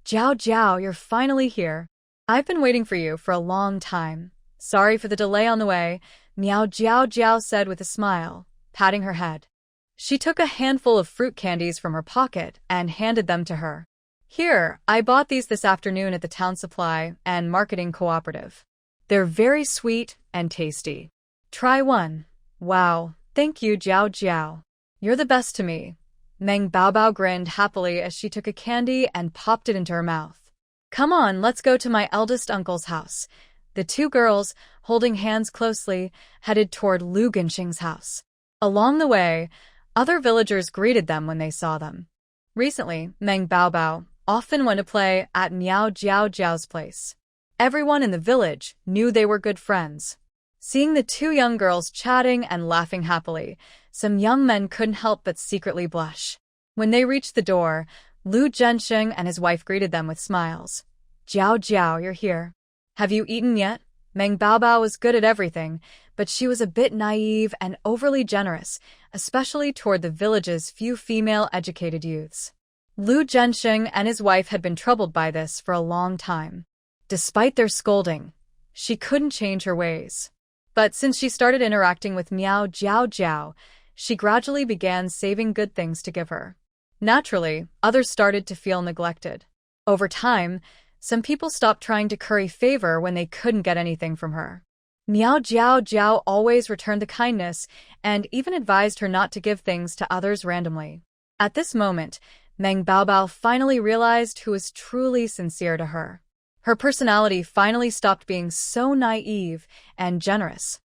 Jiao Jiao, you're finally here. I've been waiting for you for a long time. Sorry for the delay on the way, Miao Jiao Jiao said with a smile, patting her head. She took a handful of fruit candies from her pocket and handed them to her. Here, I bought these this afternoon at the town supply and marketing cooperative. They're very sweet and tasty. Try one. Wow, thank you, Jiao Jiao. You're the best to me. Meng Baobao grinned happily as she took a candy and popped it into her mouth. Come on, let's go to my eldest uncle's house. The two girls, holding hands closely, headed toward Lu Genxing's house. Along the way, other villagers greeted them when they saw them. Recently, Meng Baobao often went to play at Miao Jiao Jiao's place. Everyone in the village knew they were good friends. Seeing the two young girls chatting and laughing happily, some young men couldn't help but secretly blush. When they reached the door, Lu Genxing and his wife greeted them with smiles. Jiao Jiao, you're here. Have you eaten yet? Meng Baobao was good at everything, but she was a bit naive and overly generous, especially toward the village's few female-educated youths. Lu Genxing and his wife had been troubled by this for a long time. Despite their scolding, she couldn't change her ways. But since she started interacting with Miao Jiao Jiao, she gradually began saving good things to give her. Naturally, others started to feel neglected. Over time, some people stopped trying to curry favor when they couldn't get anything from her. Miao Jiao Jiao always returned the kindness and even advised her not to give things to others randomly. At this moment, Meng Baobao finally realized who was truly sincere to her. Her personality finally stopped being so naive and generous.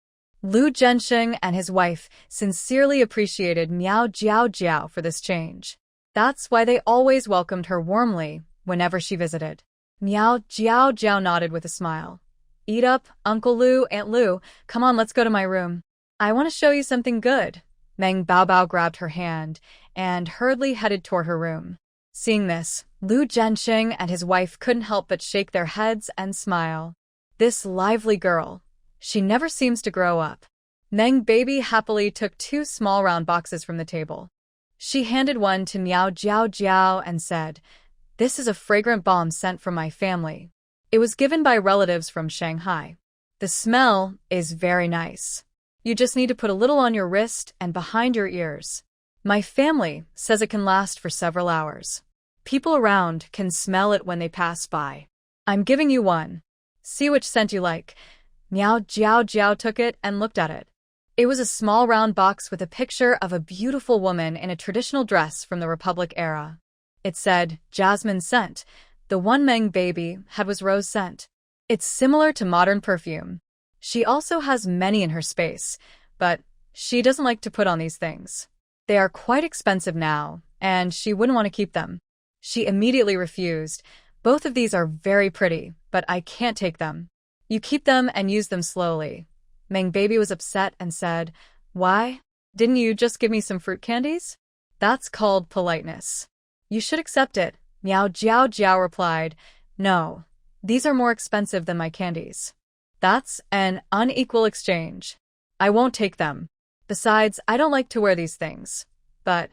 Lu Genxing and his wife sincerely appreciated Miao Jiao Jiao for this change. That's why they always welcomed her warmly whenever she visited. Miao Jiao Jiao nodded with a smile. Eat up, Uncle Lu, Aunt Lu, come on, let's go to my room. I want to show you something good. Meng Baobao grabbed her hand and hurriedly headed toward her room. Seeing this, Lu Genxing and his wife couldn't help but shake their heads and smile. This lively girl. She never seems to grow up. Meng Baby happily took two small round boxes from the table. She handed one to Miao Jiao Jiao and said, "This is a fragrant balm sent from my family. It was given by relatives from Shanghai. The smell is very nice. You just need to put a little on your wrist and behind your ears. My family says it can last for several hours. People around can smell it when they pass by. I'm giving you one. See which scent you like." Miao Jiao Jiao took it and looked at it. It was a small round box with a picture of a beautiful woman in a traditional dress from the Republic era. It said, jasmine scent. The one Meng Baby had was rose scent. It's similar to modern perfume. She also has many in her space, but she doesn't like to put on these things. They are quite expensive now, and she wouldn't want to keep them. She immediately refused. Both of these are very pretty, but I can't take them. You keep them and use them slowly. Meng Baby was upset and said, "Why? Didn't you just give me some fruit candies?" "That's called politeness. You should accept it," Miao Jiao Jiao replied. "No, these are more expensive than my candies." "That's an unequal exchange. I won't take them. Besides, I don't like to wear these things." But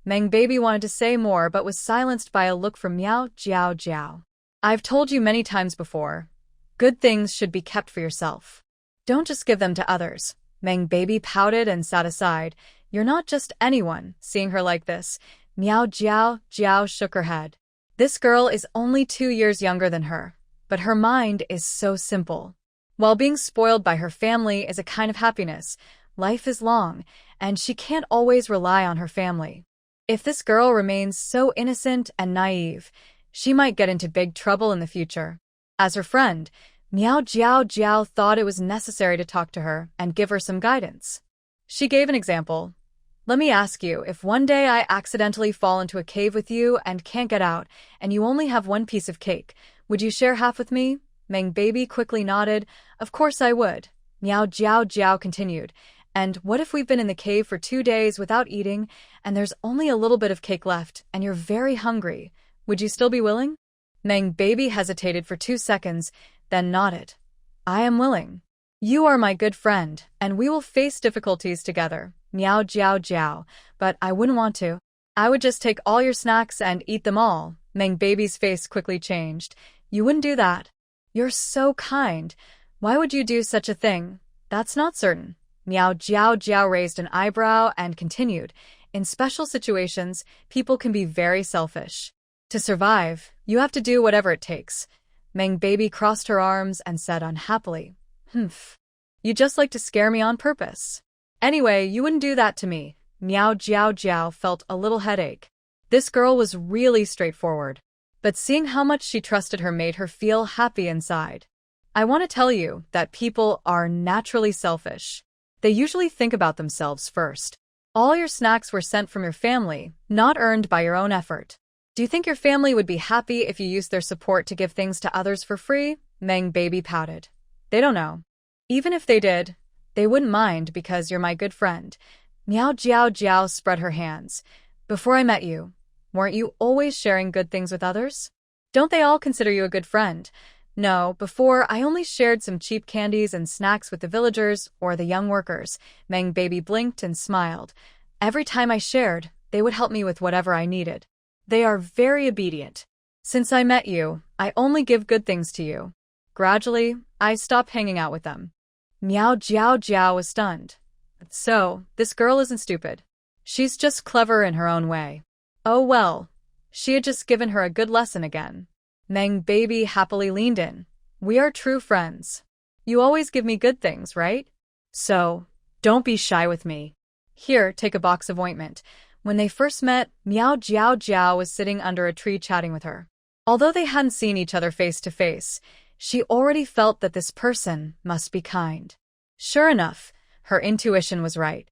Meng Baby wanted to say more but was silenced by a look from Miao Jiao Jiao. "I've told you many times before, good things should be kept for yourself. Don't just give them to others." Meng Baby pouted and sat aside. "You're not just anyone." Seeing her like this, Miao Jiao Jiao shook her head. This girl is only 2 years younger than her, but her mind is so simple. While being spoiled by her family is a kind of happiness, life is long, and she can't always rely on her family. If this girl remains so innocent and naive, she might get into big trouble in the future. As her friend, Miao Jiao Jiao thought it was necessary to talk to her and give her some guidance. She gave an example. "Let me ask you, if one day I accidentally fall into a cave with you and can't get out, and you only have one piece of cake, would you share half with me?" Meng Baby quickly nodded. "Of course I would." Miao Jiao Jiao continued. "And what if we've been in the cave for 2 days without eating, and there's only a little bit of cake left, and you're very hungry? Would you still be willing?" Meng Baby hesitated for 2 seconds, then nodded. "I am willing. You are my good friend, and we will face difficulties together." Miao Jiao Jiao, "But I wouldn't want to. I would just take all your snacks and eat them all." Meng Baby's face quickly changed. "You wouldn't do that. You're so kind. Why would you do such a thing?" "That's not certain." Miao Jiao Jiao raised an eyebrow and continued. "In special situations, people can be very selfish. To survive, you have to do whatever it takes." Meng Baby crossed her arms and said unhappily, "Humph. You just like to scare me on purpose. Anyway, you wouldn't do that to me." Miao Jiao Jiao felt a little headache. This girl was really straightforward, but seeing how much she trusted her made her feel happy inside. "I want to tell you that people are naturally selfish. They usually think about themselves first. All your snacks were sent from your family, not earned by your own effort. Do you think your family would be happy if you used their support to give things to others for free?" Meng Baby pouted. "They don't know. Even if they did, they wouldn't mind because you're my good friend." Miao Jiao Jiao spread her hands. "Before I met you, weren't you always sharing good things with others? Don't they all consider you a good friend?" "No, before I only shared some cheap candies and snacks with the villagers or the young workers." Meng Baby blinked and smiled. "Every time I shared, they would help me with whatever I needed. They are very obedient. Since I met you, I only give good things to you. Gradually, I stopped hanging out with them." Miao Jiao Jiao was stunned. "So, this girl isn't stupid. She's just clever in her own way." Oh well, she had just given her a good lesson again. Meng Baby happily leaned in. "We are true friends. You always give me good things, right? So, don't be shy with me. Here, take a box of ointment." When they first met, Miao Jiao Jiao was sitting under a tree chatting with her. Although they hadn't seen each other face to face, she already felt that this person must be kind. Sure enough, her intuition was right.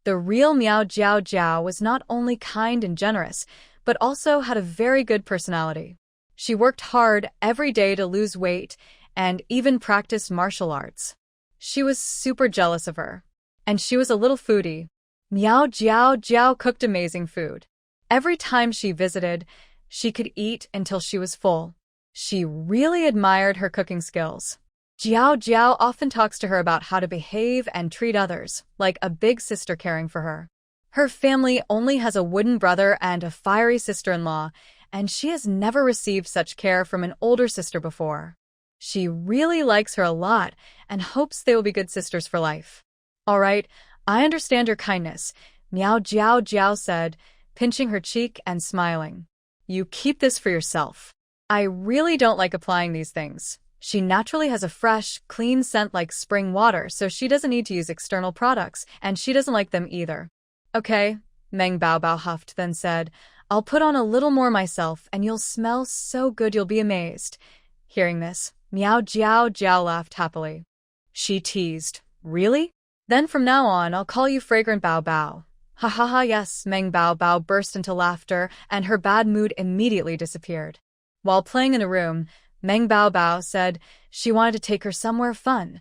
The real Miao Jiao Jiao was not only kind and generous, but also had a very good personality. She worked hard every day to lose weight and even practiced martial arts. She was super jealous of her. And she was a little foodie. Miao Jiao Jiao cooked amazing food. Every time she visited, she could eat until she was full. She really admired her cooking skills. Jiao Jiao often talks to her about how to behave and treat others, like a big sister caring for her. Her family only has a wooden brother and a fiery sister-in-law, and she has never received such care from an older sister before. She really likes her a lot and hopes they will be good sisters for life. "All right, I understand your kindness," Miao Jiao Jiao said, pinching her cheek and smiling. "You keep this for yourself. I really don't like applying these things." She naturally has a fresh, clean scent like spring water, so she doesn't need to use external products, and she doesn't like them either. "Okay," Meng Baobao huffed, then said, "I'll put on a little more myself, and you'll smell so good you'll be amazed." Hearing this, Miao Jiao Jiao laughed happily. She teased, "Really? Then from now on I'll call you Fragrant Baobao." "Ha ha ha, yes." Meng Baobao burst into laughter, and her bad mood immediately disappeared. While playing in the room, Meng Baobao said she wanted to take her somewhere fun.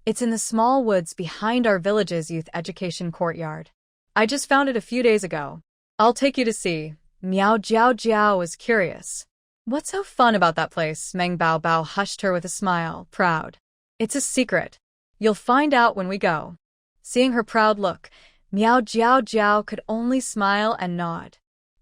It's in the small woods behind our village's youth education courtyard. I just found it a few days ago. I'll take you to see. Miao Jiao Jiao was curious. What's so fun about that place? Meng Bao Bao hushed her with a smile, proud. It's a secret. You'll find out when we go. Seeing her proud look, Miao Jiao Jiao could only smile and nod.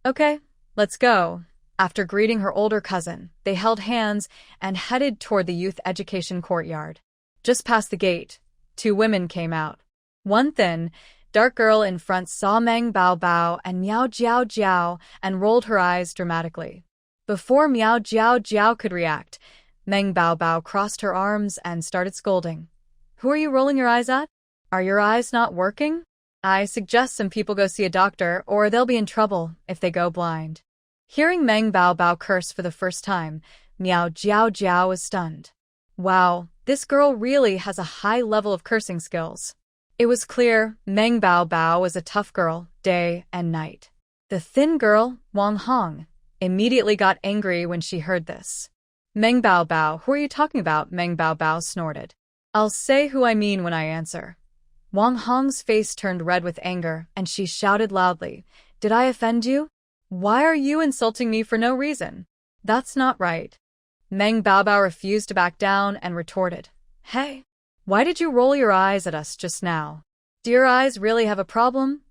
Okay, let's go. After greeting her older cousin, they held hands and headed toward the youth education courtyard. Just past the gate, two women came out. One thin, dark girl in front saw Meng Bao Bao and Miao Jiao Jiao and rolled her eyes dramatically. Before Miao Jiao Jiao could react, Meng Bao Bao crossed her arms and started scolding. Who are you rolling your eyes at? Are your eyes not working? I suggest some people go see a doctor or they'll be in trouble if they go blind. Hearing Meng Bao Bao curse for the first time, Miao Jiao Jiao was stunned. Wow, this girl really has a high level of cursing skills. It was clear Meng Bao Bao was a tough girl, day and night. The thin girl, Wang Hong, immediately got angry when she heard this. Meng Bao Bao, who are you talking about? Meng Bao Bao snorted. I'll say who I mean when I answer. Wang Hong's face turned red with anger, and she shouted loudly, Did I offend you? Why are you insulting me for no reason? That's not right. Meng Bao Bao refused to back down and retorted, Hey, why did you roll your eyes at us just now? Do your eyes really have a problem?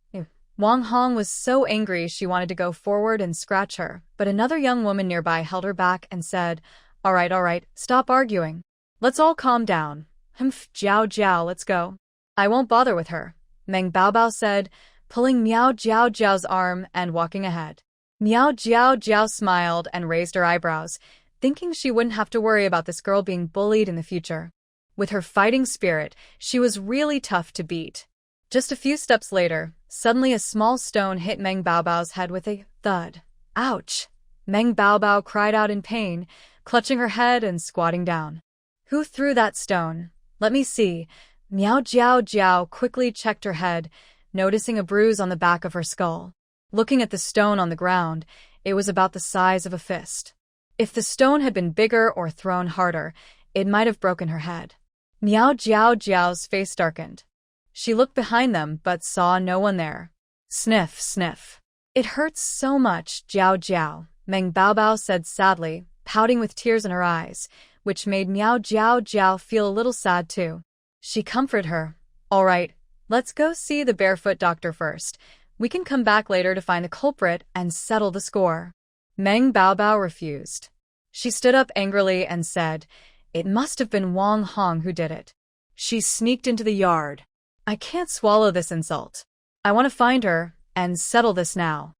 Wang Hong was so angry she wanted to go forward and scratch her, but another young woman nearby held her back and said, All right, stop arguing. Let's all calm down. Jiao Jiao, let's go. I won't bother with her, Meng Bao Bao said, pulling Miao Jiao Jiao's arm and walking ahead. Miao Jiao Jiao smiled and raised her eyebrows, thinking she wouldn't have to worry about this girl being bullied in the future. With her fighting spirit, she was really tough to beat. Just a few steps later, suddenly a small stone hit Meng Bao Bao's head with a thud. Ouch! Meng Bao Bao cried out in pain, clutching her head and squatting down. Who threw that stone? Let me see. Miao Jiao Jiao quickly checked her head, noticing a bruise on the back of her skull. Looking at the stone on the ground, it was about the size of a fist. If the stone had been bigger or thrown harder, it might have broken her head. Miao Jiao Jiao's face darkened. She looked behind them but saw no one there. Sniff, sniff. It hurts so much, Jiao Jiao, Meng Bao Bao said sadly, pouting with tears in her eyes, which made Miao Jiao Jiao feel a little sad too. She comforted her. All right, let's go see the barefoot doctor first. We can come back later to find the culprit and settle the score. Meng Bao Bao refused. She stood up angrily and said, It must have been Wang Hong who did it. She sneaked into the yard. I can't swallow this insult. I want to find her and settle this now.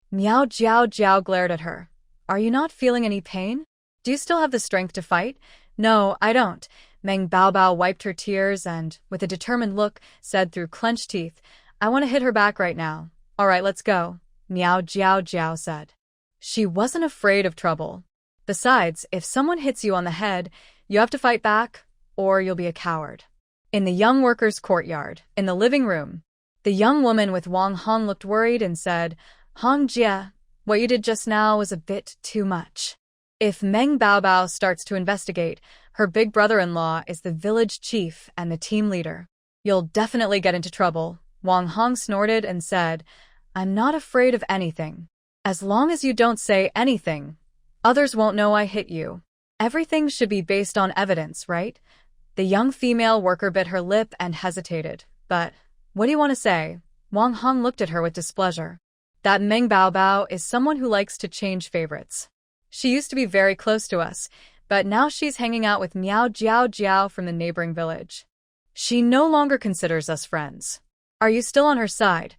Miao Jiao Jiao glared at her. Are you not feeling any pain? Do you still have the strength to fight? No, I don't. Meng Bao Bao wiped her tears and, with a determined look, said through clenched teeth, I want to hit her back right now. All right, let's go, Miao Jiao Jiao said. She wasn't afraid of trouble. Besides, if someone hits you on the head, you have to fight back, or you'll be a coward. In the young workers' courtyard, in the living room, the young woman with Wang Hong looked worried and said, Hong Jia, what you did just now was a bit too much. If Meng Bao Bao starts to investigate, her big brother-in-law is the village chief and the team leader. You'll definitely get into trouble. Wang Hong snorted and said, I'm not afraid of anything. As long as you don't say anything, others won't know I hit you. Everything should be based on evidence, right? The young female worker bit her lip and hesitated. But, what do you want to say? Wang Hong looked at her with displeasure. That Meng Bao Bao is someone who likes to change favorites. She used to be very close to us, but now she's hanging out with Miao Jiao Jiao from the neighboring village. She no longer considers us friends. Are you still on her side?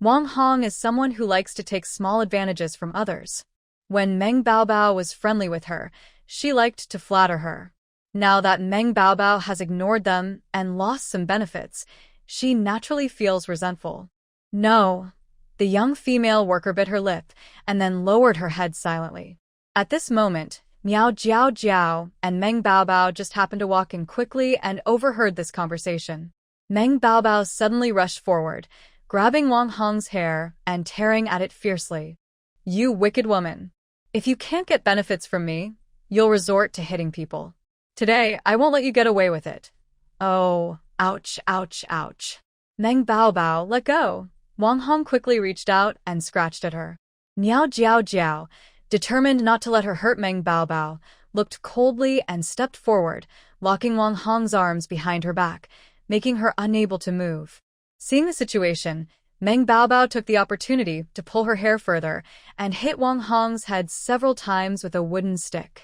Wang Hong is someone who likes to take small advantages from others. When Meng Bao Bao was friendly with her, she liked to flatter her. Now that Meng Bao Bao has ignored them and lost some benefits, she naturally feels resentful. No. The young female worker bit her lip and then lowered her head silently. At this moment, Miao Jiao Jiao and Meng Bao Bao just happened to walk in quickly and overheard this conversation. Meng Bao Bao suddenly rushed forward, grabbing Wang Hong's hair and tearing at it fiercely. You wicked woman. If you can't get benefits from me, you'll resort to hitting people. Today, I won't let you get away with it. Oh, ouch, ouch, ouch. Meng Bao Bao, let go. Wang Hong quickly reached out and scratched at her. Miao Jiao Jiao, determined not to let her hurt Meng Bao Bao, looked coldly and stepped forward, locking Wang Hong's arms behind her back, making her unable to move. Seeing the situation, Meng Bao Bao took the opportunity to pull her hair further and hit Wang Hong's head several times with a wooden stick.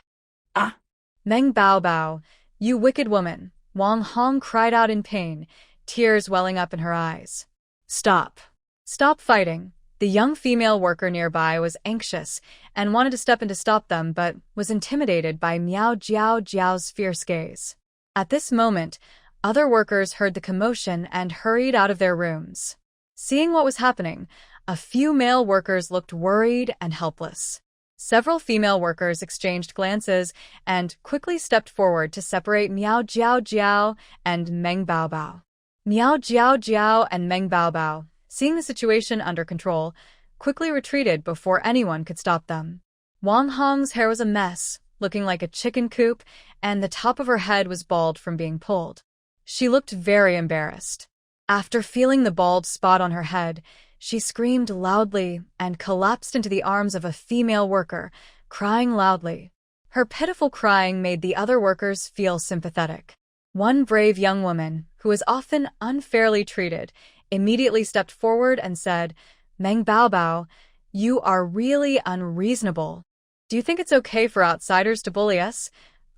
Ah! Meng Bao Bao, you wicked woman, Wang Hong cried out in pain, tears welling up in her eyes. Stop. Stop fighting. The young female worker nearby was anxious and wanted to step in to stop them but was intimidated by Miao Jiao Jiao's fierce gaze. At this moment, other workers heard the commotion and hurried out of their rooms. Seeing what was happening, a few male workers looked worried and helpless. Several female workers exchanged glances and quickly stepped forward to separate Miao Jiao Jiao and Meng Bao Bao. Miao Jiao Jiao and Meng Bao Bao, seeing the situation under control, quickly retreated before anyone could stop them. Wang Hong's hair was a mess, looking like a chicken coop, and the top of her head was bald from being pulled. She looked very embarrassed. After feeling the bald spot on her head, she screamed loudly and collapsed into the arms of a female worker, crying loudly. Her pitiful crying made the other workers feel sympathetic. One brave young woman, who was often unfairly treated, immediately stepped forward and said, Meng Bao Bao, you are really unreasonable. Do you think it's okay for outsiders to bully us?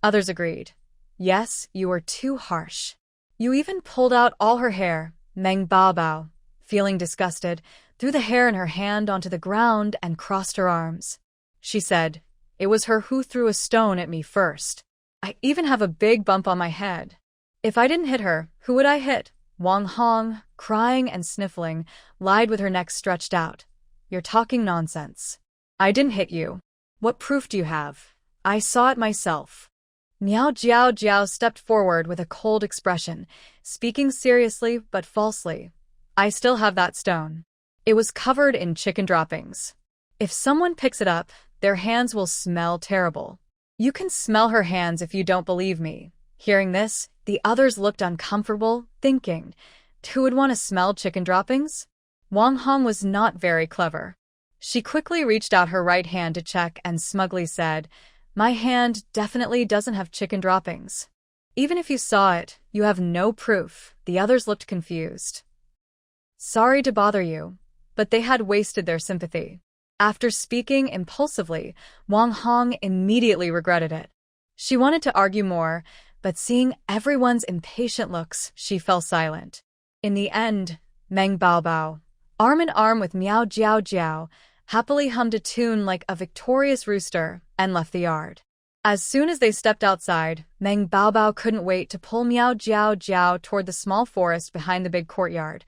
Others agreed. Yes, you are too harsh. You even pulled out all her hair. Meng Bao Bao, feeling disgusted, threw the hair in her hand onto the ground and crossed her arms. She said, it was her who threw a stone at me first. I even have a big bump on my head. If I didn't hit her, who would I hit? Wang Hong, crying and sniffling, lied with her neck stretched out. You're talking nonsense. I didn't hit you. What proof do you have? I saw it myself. Miao Jiao Jiao stepped forward with a cold expression, speaking seriously but falsely. I still have that stone. It was covered in chicken droppings. If someone picks it up, their hands will smell terrible. You can smell her hands if you don't believe me. Hearing this, the others looked uncomfortable, thinking, who would want to smell chicken droppings? Wang Hong was not very clever. She quickly reached out her right hand to check and smugly said, my hand definitely doesn't have chicken droppings. Even if you saw it, you have no proof. The others looked confused. Sorry to bother you, but they had wasted their sympathy. After speaking impulsively, Wang Hong immediately regretted it. She wanted to argue more, but seeing everyone's impatient looks, she fell silent. In the end, Meng Bao Bao, arm in arm with Miao Jiao Jiao, happily hummed a tune like a victorious rooster and left the yard. As soon as they stepped outside, Meng Bao Bao couldn't wait to pull Miao Jiao Jiao toward the small forest behind the big courtyard.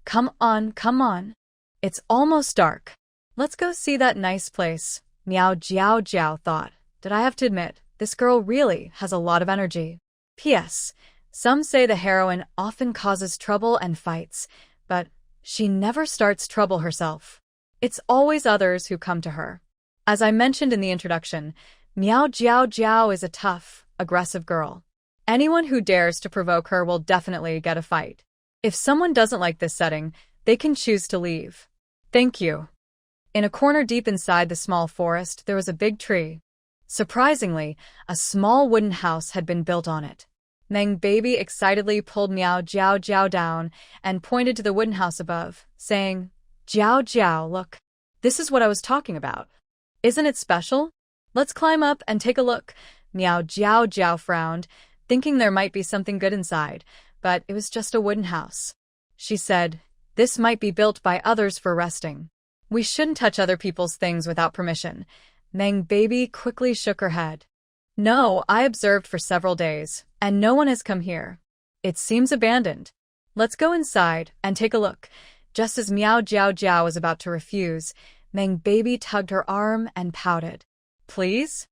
Come on, come on. It's almost dark. Let's go see that nice place, Miao Jiao Jiao thought. Did I have to admit, this girl really has a lot of energy. P.S. Some say the heroine often causes trouble and fights, but she never starts trouble herself. It's always others who come to her. As I mentioned in the introduction, Miao Jiao Jiao is a tough, aggressive girl. Anyone who dares to provoke her will definitely get a fight. If someone doesn't like this setting, they can choose to leave. Thank you. In a corner deep inside the small forest, there was a big tree. Surprisingly, a small wooden house had been built on it. Meng Baby excitedly pulled Miao Jiao Jiao down and pointed to the wooden house above, saying, Jiao Jiao, look. This is what I was talking about. Isn't it special? Let's climb up and take a look. Miao Jiao Jiao frowned, thinking there might be something good inside, but it was just a wooden house. She said, this might be built by others for resting. We shouldn't touch other people's things without permission. Meng Baby quickly shook her head. No, I observed for several days, and no one has come here. It seems abandoned. Let's go inside and take a look. Just as Miao Jiao Jiao was about to refuse, Meng Baby tugged her arm and pouted. Please?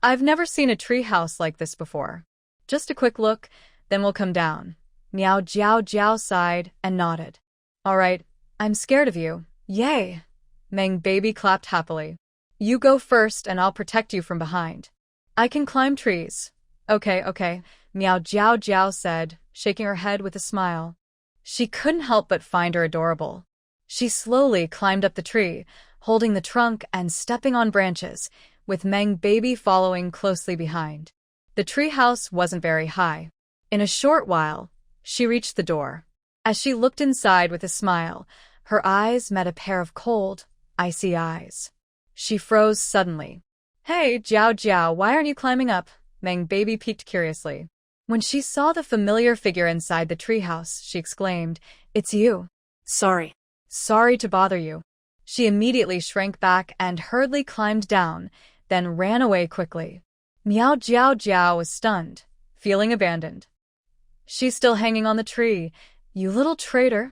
I've never seen a tree house like this before. Just a quick look, then we'll come down. Miao Jiao Jiao sighed and nodded. All right, I'm scared of you. Yay! Meng Baby clapped happily. You go first and I'll protect you from behind. I can climb trees. Okay. Meow Jiao Jiao said, shaking her head with a smile. She couldn't help but find her adorable. She slowly climbed up the tree, holding the trunk and stepping on branches, with Meng Baby following closely behind. The tree house wasn't very high. In a short while, she reached the door. As she looked inside with a smile, her eyes met a pair of cold, icy eyes. She froze suddenly. "Hey, Jiao Jiao, why aren't you climbing up?" Meng Baby peeked curiously. When she saw the familiar figure inside the treehouse, she exclaimed, "It's you." Sorry. "Sorry to bother you." She immediately shrank back and hurriedly climbed down, then ran away quickly. Meow Jiao Jiao was stunned, feeling abandoned. "She's still hanging on the tree. You little traitor.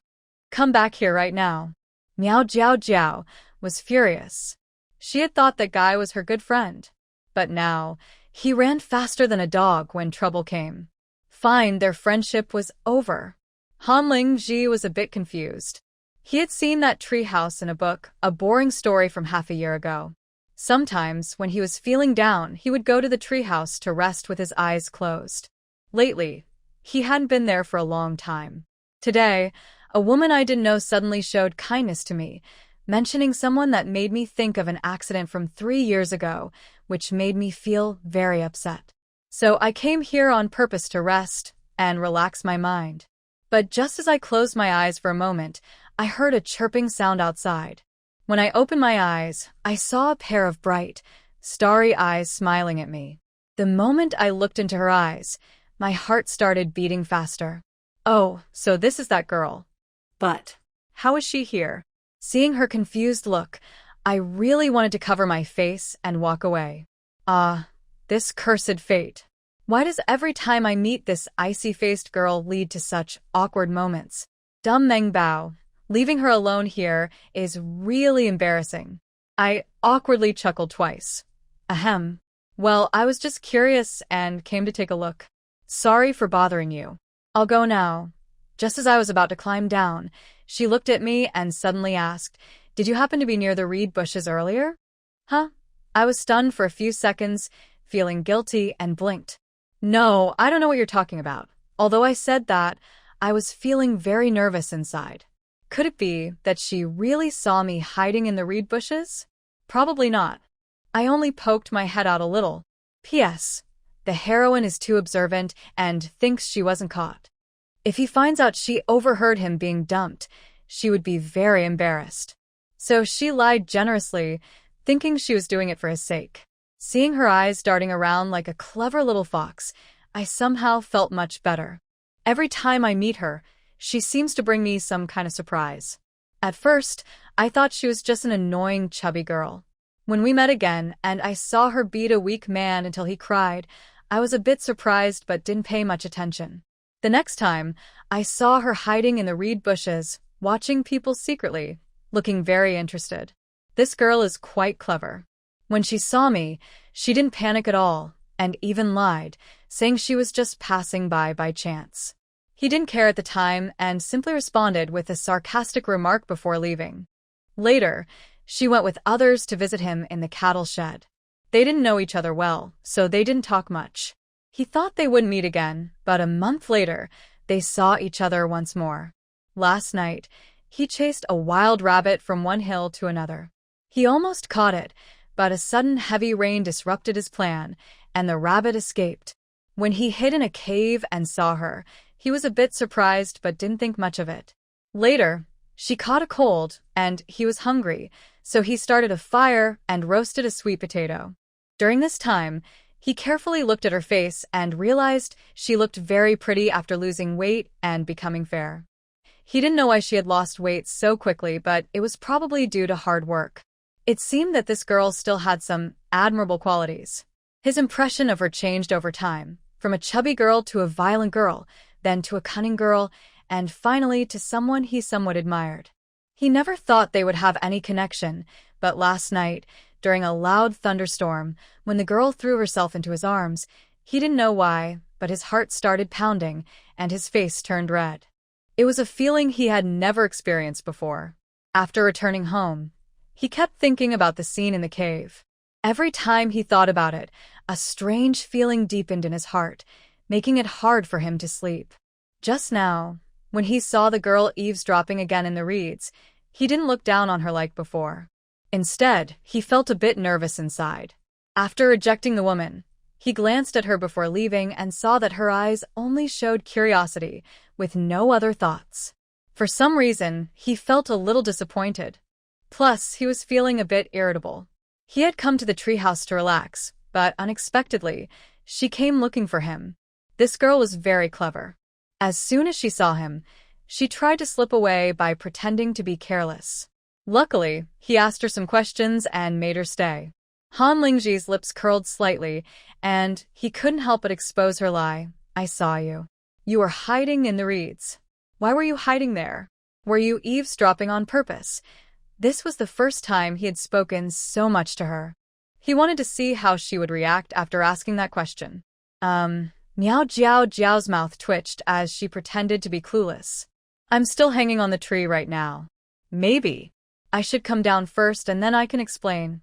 Come back here right now." Meow Jiao Jiao was furious. She had thought that guy was her good friend. But now, he ran faster than a dog when trouble came. Fine, their friendship was over. Hanling Ji was a bit confused. He had seen that treehouse in a book, a boring story from half a year ago. Sometimes, when he was feeling down, he would go to the treehouse to rest with his eyes closed. Lately, he hadn't been there for a long time. Today, a woman I didn't know suddenly showed kindness to me, mentioning someone that made me think of an accident from 3 years ago, which made me feel very upset. So I came here on purpose to rest and relax my mind. But just as I closed my eyes for a moment, I heard a chirping sound outside. When I opened my eyes, I saw a pair of bright, starry eyes smiling at me. The moment I looked into her eyes, my heart started beating faster. Oh, so this is that girl. But how is she here? Seeing her confused look, I really wanted to cover my face and walk away. This cursed fate. Why does every time I meet this icy-faced girl lead to such awkward moments? Dumb Meng Bao. Leaving her alone here is really embarrassing. I awkwardly chuckled twice. Ahem. Well, I was just curious and came to take a look. Sorry for bothering you. I'll go now. Just as I was about to climb down, she looked at me and suddenly asked, "Did you happen to be near the reed bushes earlier?" Huh? I was stunned for a few seconds, feeling guilty, and blinked. No, I don't know what you're talking about. Although I said that, I was feeling very nervous inside. Could it be that she really saw me hiding in the reed bushes? Probably not. I only poked my head out a little. P.S. The heroine is too observant and thinks she wasn't caught. If he finds out she overheard him being dumped, she would be very embarrassed. So she lied generously, thinking she was doing it for his sake. Seeing her eyes darting around like a clever little fox, I somehow felt much better. Every time I meet her, she seems to bring me some kind of surprise. At first, I thought she was just an annoying, chubby girl. When we met again and I saw her beat a weak man until he cried, I was a bit surprised but didn't pay much attention. The next time, I saw her hiding in the reed bushes, watching people secretly, looking very interested. This girl is quite clever. When she saw me, she didn't panic at all, and even lied, saying she was just passing by chance. He didn't care at the time and simply responded with a sarcastic remark before leaving. Later, she went with others to visit him in the cattle shed. They didn't know each other well, so they didn't talk much. He thought they wouldn't meet again, but a month later, they saw each other once more. Last night, he chased a wild rabbit from one hill to another. He almost caught it, but a sudden heavy rain disrupted his plan, and the rabbit escaped. When he hid in a cave and saw her, he was a bit surprised but didn't think much of it. Later, she caught a cold, and he was hungry, so he started a fire and roasted a sweet potato. During this time, he carefully looked at her face and realized she looked very pretty after losing weight and becoming fair. He didn't know why she had lost weight so quickly, but it was probably due to hard work. It seemed that this girl still had some admirable qualities. His impression of her changed over time, from a chubby girl to a violent girl, then to a cunning girl, and finally to someone he somewhat admired. He never thought they would have any connection, but last night, during a loud thunderstorm, when the girl threw herself into his arms, he didn't know why, but his heart started pounding, and his face turned red. It was a feeling he had never experienced before. After returning home, he kept thinking about the scene in the cave. Every time he thought about it, a strange feeling deepened in his heart, making it hard for him to sleep. Just now, when he saw the girl eavesdropping again in the reeds, he didn't look down on her like before. Instead, he felt a bit nervous inside. After rejecting the woman, he glanced at her before leaving and saw that her eyes only showed curiosity, with no other thoughts. For some reason, he felt a little disappointed. Plus, he was feeling a bit irritable. He had come to the treehouse to relax, but unexpectedly, she came looking for him. This girl was very clever. As soon as she saw him, she tried to slip away by pretending to be careless. Luckily, he asked her some questions and made her stay. Han Lingji's lips curled slightly, and he couldn't help but expose her lie. I saw you. You were hiding in the reeds. Why were you hiding there? Were you eavesdropping on purpose? This was the first time he had spoken so much to her. He wanted to see how she would react after asking that question. Miao Jiao's mouth twitched as she pretended to be clueless. I'm still hanging on the tree right now. Maybe. I should come down first and then I can explain.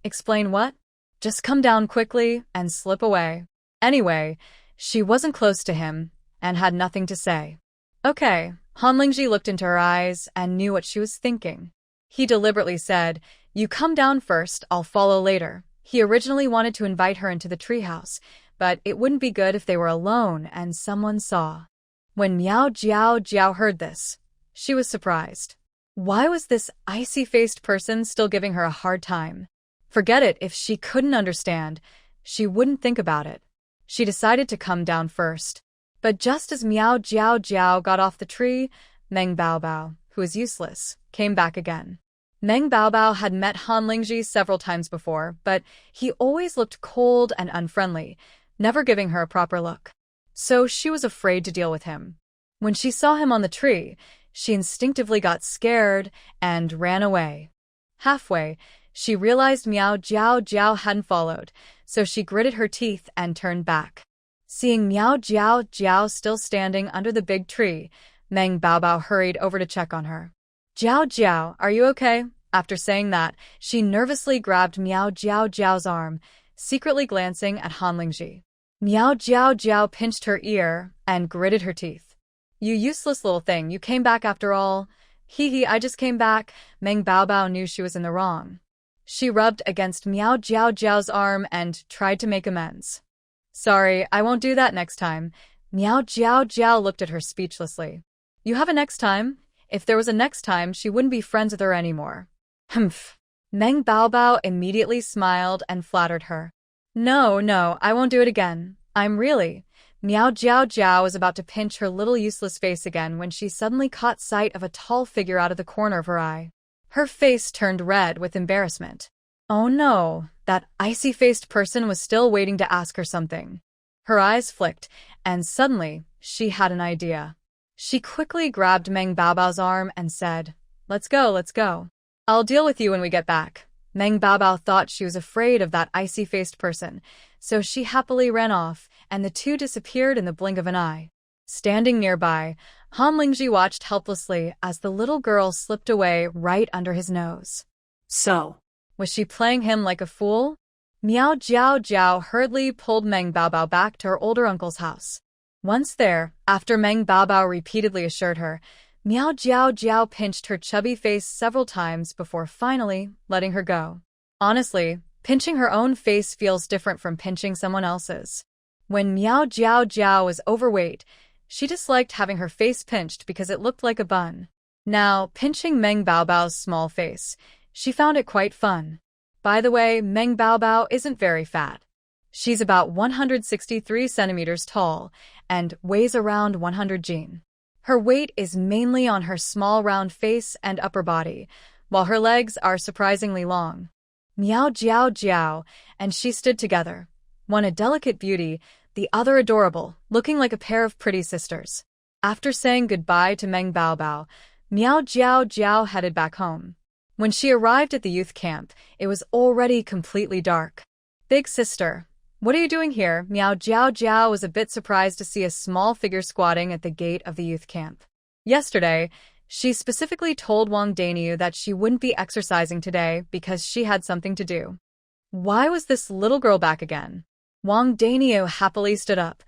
Explain what? Just come down quickly and slip away. Anyway, she wasn't close to him and had nothing to say. Okay, Han Lingji looked into her eyes and knew what she was thinking. He deliberately said, You come down first, I'll follow later. He originally wanted to invite her into the treehouse, but it wouldn't be good if they were alone and someone saw. When Miao Jiao heard this, she was surprised. Why was this icy-faced person still giving her a hard time? Forget it, if she couldn't understand, she wouldn't think about it. She decided to come down first. But just as Miao Jiao got off the tree, Meng Baobao, who was useless, came back again. Meng Baobao had met Han Lingji several times before, but he always looked cold and unfriendly, never giving her a proper look. So she was afraid to deal with him. When she saw him on the tree, she instinctively got scared and ran away. Halfway, she realized Miao Jiao hadn't followed, so she gritted her teeth and turned back. Seeing Miao Jiao still standing under the big tree, Meng Baobao hurried over to check on her. Jiao, are you okay? After saying that, she nervously grabbed Miao Jiao's arm, secretly glancing at Han Lingji. Miao Jiao pinched her ear and gritted her teeth. You useless little thing, you came back after all. I just came back. Meng Baobao knew she was in the wrong. She rubbed against Miao Jiao's arm and tried to make amends. Sorry, I won't do that next time. Miao Jiao looked at her speechlessly. You have a next time? If there was a next time, she wouldn't be friends with her anymore. Humph. Meng Baobao immediately smiled and flattered her. No, I won't do it again. I'm really. Miao Jiao was about to pinch her little useless face again when she suddenly caught sight of a tall figure out of the corner of her eye. Her face turned red with embarrassment. Oh no, that icy-faced person was still waiting to ask her something. Her eyes flicked, and suddenly, she had an idea. She quickly grabbed Meng Baobao's arm and said, Let's go. I'll deal with you when we get back. Meng Baobao thought she was afraid of that icy-faced person, so she happily ran off, and the two disappeared in the blink of an eye. Standing nearby, Han Lingji watched helplessly as the little girl slipped away right under his nose. So, was she playing him like a fool? Miao Jiao hurriedly pulled Meng Baobao back to her older uncle's house. Once there, after Meng Baobao repeatedly assured her, Miao Jiao pinched her chubby face several times before finally letting her go. Honestly, pinching her own face feels different from pinching someone else's. When Miao Jiao was overweight, she disliked having her face pinched because it looked like a bun. Now, pinching Meng Baobao's small face, she found it quite fun. By the way, Meng Baobao isn't very fat. She's about 163 centimeters tall and weighs around 100 jin. Her weight is mainly on her small round face and upper body, while her legs are surprisingly long. Miao Jiao and she stood together, one a delicate beauty, the other adorable, looking like a pair of pretty sisters. After saying goodbye to Meng Baobao, Miao Jiao headed back home. When she arrived at the youth camp, it was already completely dark. Big sister, what are you doing here? Miao Jiao was a bit surprised to see a small figure squatting at the gate of the youth camp. Yesterday, she specifically told Wang Daniu that she wouldn't be exercising today because she had something to do. Why was this little girl back again? Wang Daniu happily stood up.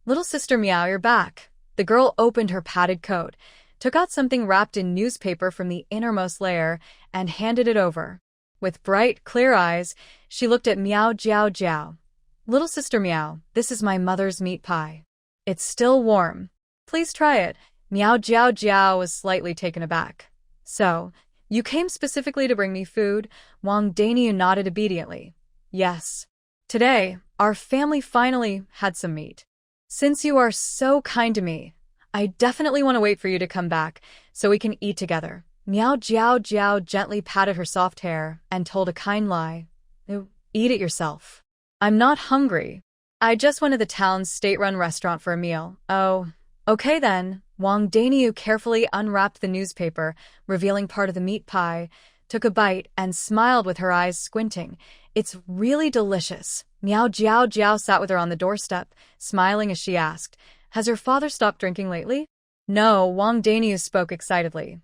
Little sister Meow, you're back. The girl opened her padded coat, took out something wrapped in newspaper from the innermost layer, and handed it over. With bright, clear eyes, she looked at Meow Jiao Jiao. Little sister Meow, this is my mother's meat pie. It's still warm. Please try it. Meow Jiao Jiao was slightly taken aback. So, you came specifically to bring me food? Wang Daniu nodded obediently. Yes. Today, our family finally had some meat. Since you are so kind to me, I definitely want to wait for you to come back so we can eat together. Meow Jiao Jiao gently patted her soft hair and told a kind lie. Eat it yourself. I'm not hungry. I just went to the town's state-run restaurant for a meal. Oh, okay then. Wang Daniu carefully unwrapped the newspaper, revealing part of the meat pie, took a bite, and smiled with her eyes squinting. It's really delicious. Meow Jiao Jiao sat with her on the doorstep, smiling as she asked, Has your father stopped drinking lately? No, Wang Daniu spoke excitedly.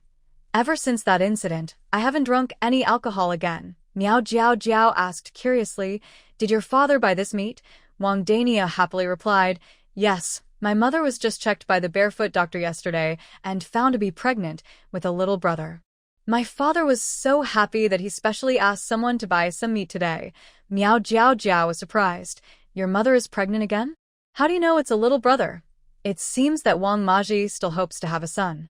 Ever since that incident, I haven't drunk any alcohol again. Meow Jiao Jiao asked curiously, Did your father buy this meat? Wang Daniu happily replied, Yes, my mother was just checked by the barefoot doctor yesterday and found to be pregnant with a little brother. My father was so happy that he specially asked someone to buy some meat today. Meow Jiao Jiao was surprised. Your mother is pregnant again? How do you know it's a little brother? It seems that Wang Maji still hopes to have a son.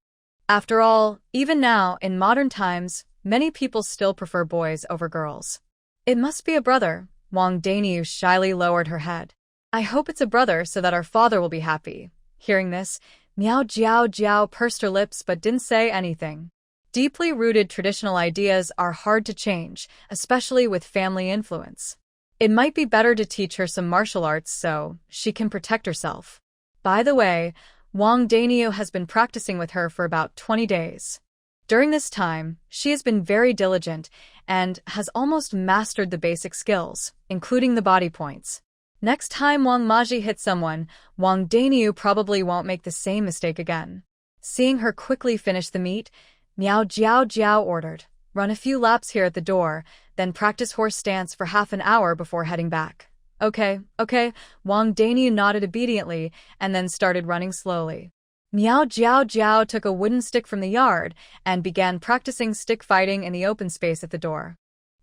After all, even now, in modern times, many people still prefer boys over girls. It must be a brother. Wang Daniu shyly lowered her head. I hope it's a brother so that our father will be happy. Hearing this, Meow Jiao Jiao pursed her lips but didn't say anything. Deeply rooted traditional ideas are hard to change, especially with family influence. It might be better to teach her some martial arts so she can protect herself. By the way, Wang Daniu has been practicing with her for about 20 days. During this time, she has been very diligent and has almost mastered the basic skills, including the body points. Next time Wang Maji hits someone, Wang Daniu probably won't make the same mistake again. Seeing her quickly finish the meat, Meow Jiao Jiao ordered, Run a few laps here at the door, then practice horse stance for half an hour before heading back. Okay. Wang Daniu nodded obediently and then started running slowly. Meow Jiao Jiao took a wooden stick from the yard and began practicing stick fighting in the open space at the door.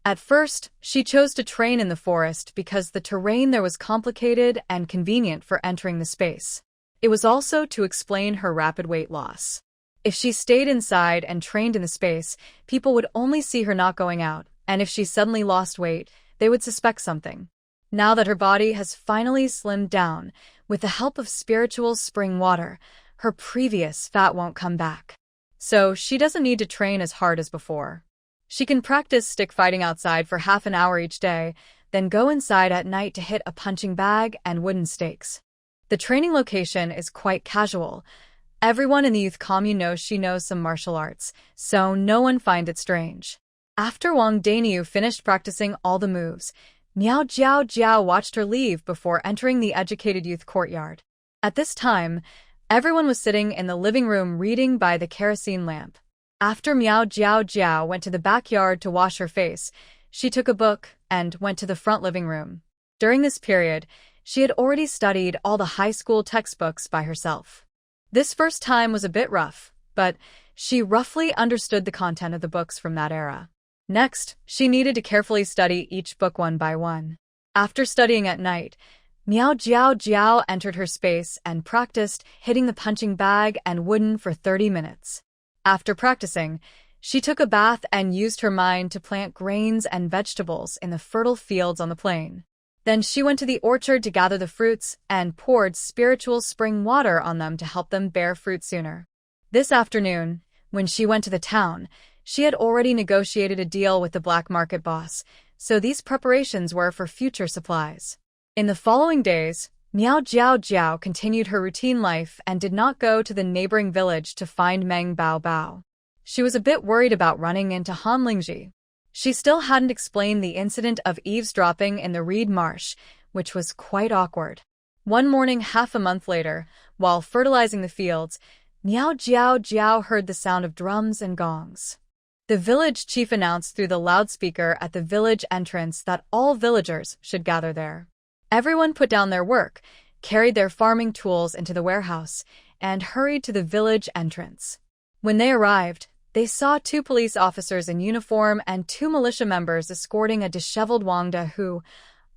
At first, she chose to train in the forest because the terrain there was complicated and convenient for entering the space. It was also to explain her rapid weight loss. If she stayed inside and trained in the space, people would only see her not going out, and if she suddenly lost weight, they would suspect something. Now that her body has finally slimmed down, with the help of spiritual spring water, her previous fat won't come back. So she doesn't need to train as hard as before. She can practice stick fighting outside for half an hour each day, then go inside at night to hit a punching bag and wooden stakes. The training location is quite casual. Everyone in the youth commune knows she knows some martial arts, so no one finds it strange. After Wang Daniu finished practicing all the moves, Meow Jiao Jiao watched her leave before entering the educated youth courtyard. At this time, everyone was sitting in the living room reading by the kerosene lamp. After Meow Jiao Jiao went to the backyard to wash her face, she took a book and went to the front living room. During this period, she had already studied all the high school textbooks by herself. This first time was a bit rough, but she roughly understood the content of the books from that era. Next, she needed to carefully study each book one by one. After studying at night, Meow Jiao Jiao entered her space and practiced hitting the punching bag and wooden for 30 minutes. After practicing, she took a bath and used her mind to plant grains and vegetables in the fertile fields on the plain. Then she went to the orchard to gather the fruits and poured spiritual spring water on them to help them bear fruit sooner. This afternoon, when she went to the town, she had already negotiated a deal with the black market boss, so these preparations were for future supplies. In the following days, Meow Jiao Jiao continued her routine life and did not go to the neighboring village to find Meng Bao Bao. She was a bit worried about running into Han Lingji. She still hadn't explained the incident of eavesdropping in the reed marsh, which was quite awkward. One morning half a month later, while fertilizing the fields, Meow Jiao Jiao heard the sound of drums and gongs. The village chief announced through the loudspeaker at the village entrance that all villagers should gather there. Everyone put down their work, carried their farming tools into the warehouse, and hurried to the village entrance. When they arrived, they saw 2 police officers in uniform and 2 militia members escorting a disheveled Wang De-hu,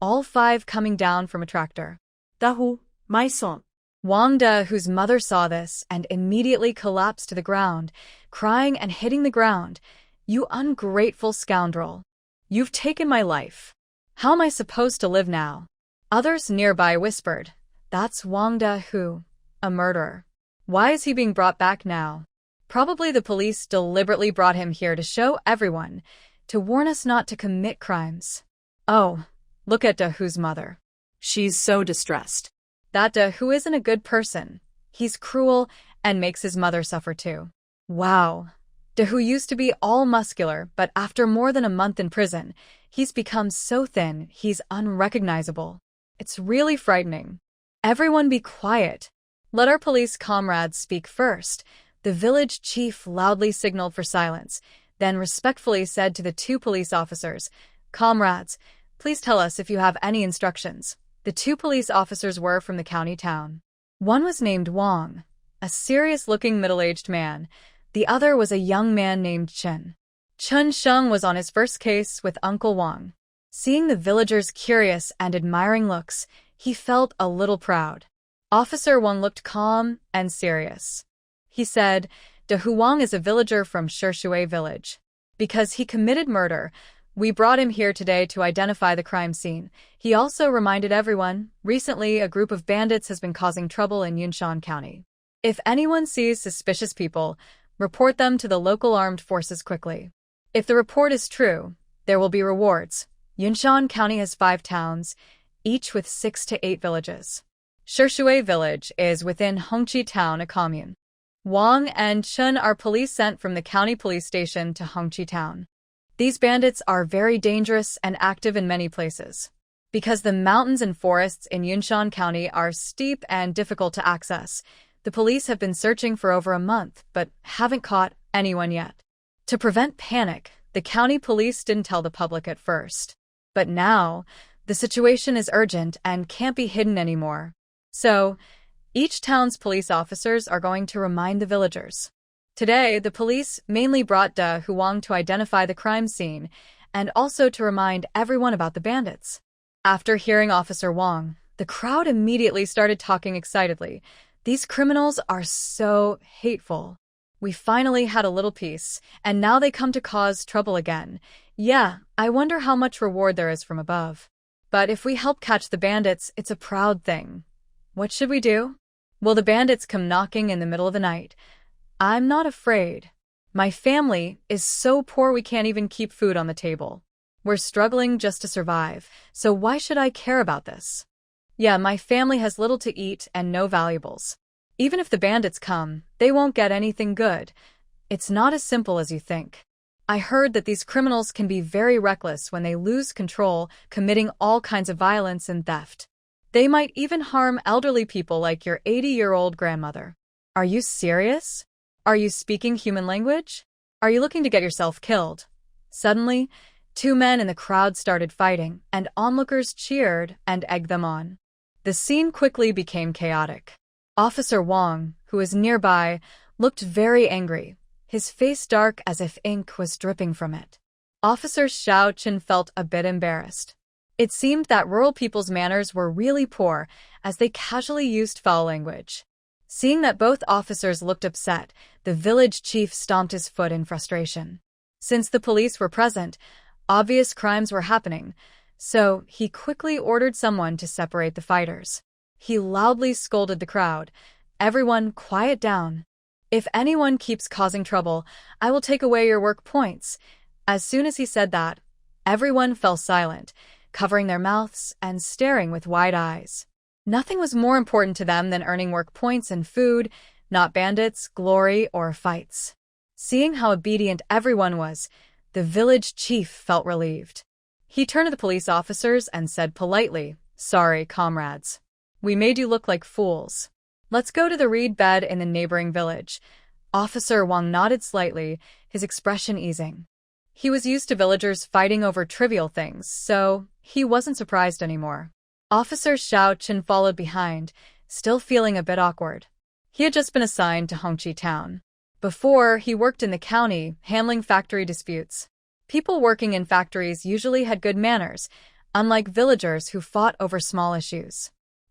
all 5 coming down from a tractor. Da-hu, my son. Wang De-hu's mother saw this and immediately collapsed to the ground, crying and hitting the ground. "You ungrateful scoundrel! You've taken my life. How am I supposed to live now?" Others nearby whispered, "That's Wang De-hu, a murderer. Why is he being brought back now? Probably the police deliberately brought him here to show everyone, to warn us not to commit crimes." Oh, look at De-hu's mother. She's so distressed. That De-hu isn't a good person. He's cruel and makes his mother suffer too. Wow. De-hu used to be all muscular, but after more than a month in prison, he's become so thin he's unrecognizable. It's really frightening. Everyone be quiet. Let our police comrades speak first. The village chief loudly signaled for silence, then respectfully said to the 2 police officers, "Comrades, please tell us if you have any instructions." The 2 police officers were from the county town. One was named Wang, a serious-looking middle-aged man. The other was a young man named Chen. Chen Sheng was on his first case with Uncle Wang. Seeing the villagers' curious and admiring looks, he felt a little proud. Officer Wang looked calm and serious. He said, "De-hu Wang is a villager from Shishui village. Because he committed murder, we brought him here today to identify the crime scene." He also reminded everyone, recently a group of bandits has been causing trouble in Yunshan County. If anyone sees suspicious people, report them to the local armed forces quickly. If the report is true, there will be rewards. Yunshan County has 5 towns, each with 6 to 8 villages. Shishui village is within Hongqi town, a commune. Wang and Chen are police sent from the county police station to Hongqi town. These bandits are very dangerous and active in many places. Because the mountains and forests in Yunshan County are steep and difficult to access, the police have been searching for over a month but haven't caught anyone yet. To prevent panic, the county police didn't tell the public at first. But now, the situation is urgent and can't be hidden anymore. So, each town's police officers are going to remind the villagers. Today, the police mainly brought De-hu Wang to identify the crime scene and also to remind everyone about the bandits. After hearing Officer Wang, the crowd immediately started talking excitedly. "These criminals are so hateful. We finally had a little peace, and now they come to cause trouble again. Yeah, I wonder how much reward there is from above. But if we help catch the bandits, it's a proud thing. What should we do? Will the bandits come knocking in the middle of the night? I'm not afraid. My family is so poor we can't even keep food on the table. We're struggling just to survive, so why should I care about this? Yeah, my family has little to eat and no valuables. Even if the bandits come, they won't get anything good. It's not as simple as you think. I heard that these criminals can be very reckless when they lose control, committing all kinds of violence and theft. They might even harm elderly people like your 80-year-old grandmother. Are you serious? Are you speaking human language? Are you looking to get yourself killed?" Suddenly, 2 men in the crowd started fighting, and onlookers cheered and egged them on. The scene quickly became chaotic. Officer Wang, who was nearby, looked very angry, his face dark as if ink was dripping from it. Officer Xiao Chen felt a bit embarrassed. It seemed that rural people's manners were really poor, as they casually used foul language. Seeing that both officers looked upset, the village chief stomped his foot in frustration. Since the police were present, obvious crimes were happening, so he quickly ordered someone to separate the fighters. He loudly scolded the crowd, "Everyone, quiet down. If anyone keeps causing trouble, I will take away your work points." As soon as he said that, everyone fell silent, covering their mouths and staring with wide eyes. Nothing was more important to them than earning work points and food, not bandits, glory, or fights. Seeing how obedient everyone was, the village chief felt relieved. He turned to the police officers and said politely, "Sorry, comrades. We made you look like fools. Let's go to the reed bed in the neighboring village." Officer Wang nodded slightly, his expression easing. He was used to villagers fighting over trivial things, so he wasn't surprised anymore. Officer Xiao Chen followed behind, still feeling a bit awkward. He had just been assigned to Hongqi town. Before, he worked in the county, handling factory disputes. People working in factories usually had good manners, unlike villagers who fought over small issues.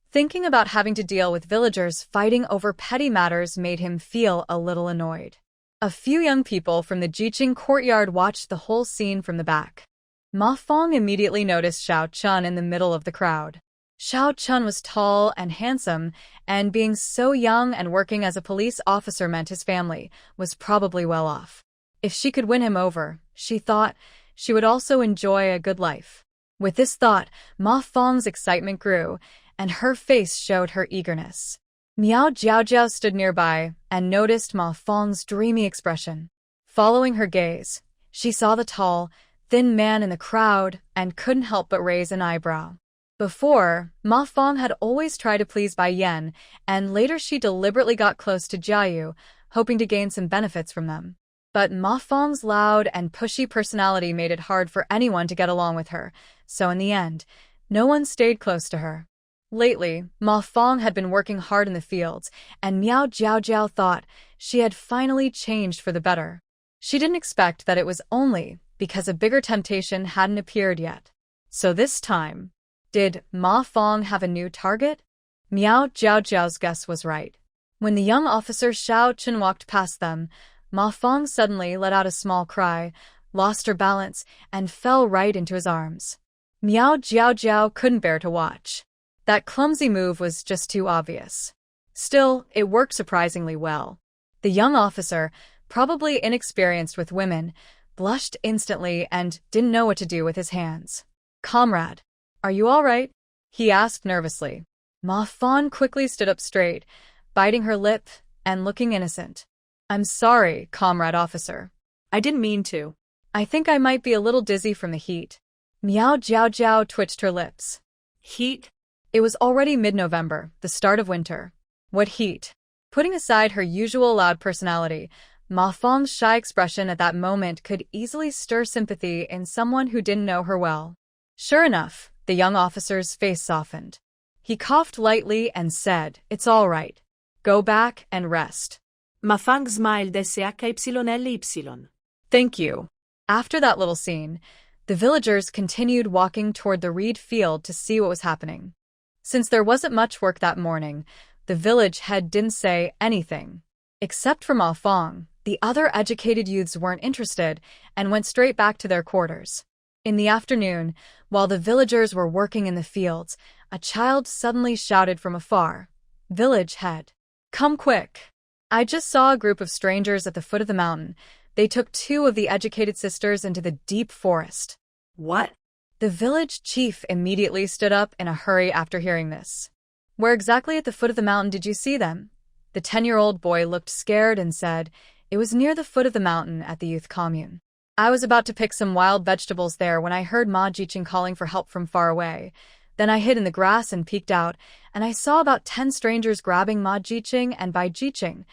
Thinking about having to deal with villagers fighting over petty matters made him feel a little annoyed. A few young people from the Jiqing courtyard watched the whole scene from the back. Ma Fong immediately noticed Xiao Chun in the middle of the crowd. Xiao Chun was tall and handsome, and being so young and working as a police officer meant his family was probably well off. If she could win him over, she thought, she would also enjoy a good life. With this thought, Ma Fong's excitement grew, and her face showed her eagerness. Miao Jiaojiao stood nearby and noticed Ma Fong's dreamy expression. Following her gaze, she saw the tall, thin man in the crowd and couldn't help but raise an eyebrow. Before, Ma Fong had always tried to please Bai Yan, and later she deliberately got close to Jiayu, hoping to gain some benefits from them. But Ma Fong's loud and pushy personality made it hard for anyone to get along with her, so in the end, no one stayed close to her. Lately, Ma Fong had been working hard in the fields, and Miao Jiaojiao thought she had finally changed for the better. She didn't expect that it was only because a bigger temptation hadn't appeared yet. So this time, did Ma Fong have a new target? Miao Jiaojiao's guess was right. When the young officer Xiao Chen walked past them, Ma Fong suddenly let out a small cry, lost her balance, and fell right into his arms. Miao Jiaojiao couldn't bear to watch. That clumsy move was just too obvious. Still, it worked surprisingly well. The young officer, probably inexperienced with women, blushed instantly and didn't know what to do with his hands. "Comrade, are you all right?" he asked nervously. Ma Fong quickly stood up straight, biting her lip and looking innocent. "I'm sorry, comrade officer. I didn't mean to. I think I might be a little dizzy from the heat." Miao Jiaojiao twitched her lips. Heat? It was already mid-November, the start of winter. What heat? Putting aside her usual loud personality, Ma Fong's shy expression at that moment could easily stir sympathy in someone who didn't know her well. Sure enough, the young officer's face softened. He coughed lightly and said, "It's all right. Go back and rest." Ma Fong smiled SHYLY. "Thank you." After that little scene, the villagers continued walking toward the reed field to see what was happening. Since there wasn't much work that morning, the village head didn't say anything. Except for Ma Fong, the other educated youths weren't interested and went straight back to their quarters. In the afternoon, while the villagers were working in the fields, a child suddenly shouted from afar, "Village head, come quick. I just saw a group of strangers at the foot of the mountain. They took 2 of the educated sisters into the deep forest." What? The village chief immediately stood up in a hurry after hearing this. "Where exactly at the foot of the mountain did you see them?" The 10-year-old boy looked scared and said, "It was near the foot of the mountain at the youth commune. I was about to pick some wild vegetables there when I heard Ma Jiqing calling for help from far away. Then I hid in the grass and peeked out, and I saw about 10 strangers grabbing Ma Jiqing and Bai Jiqing.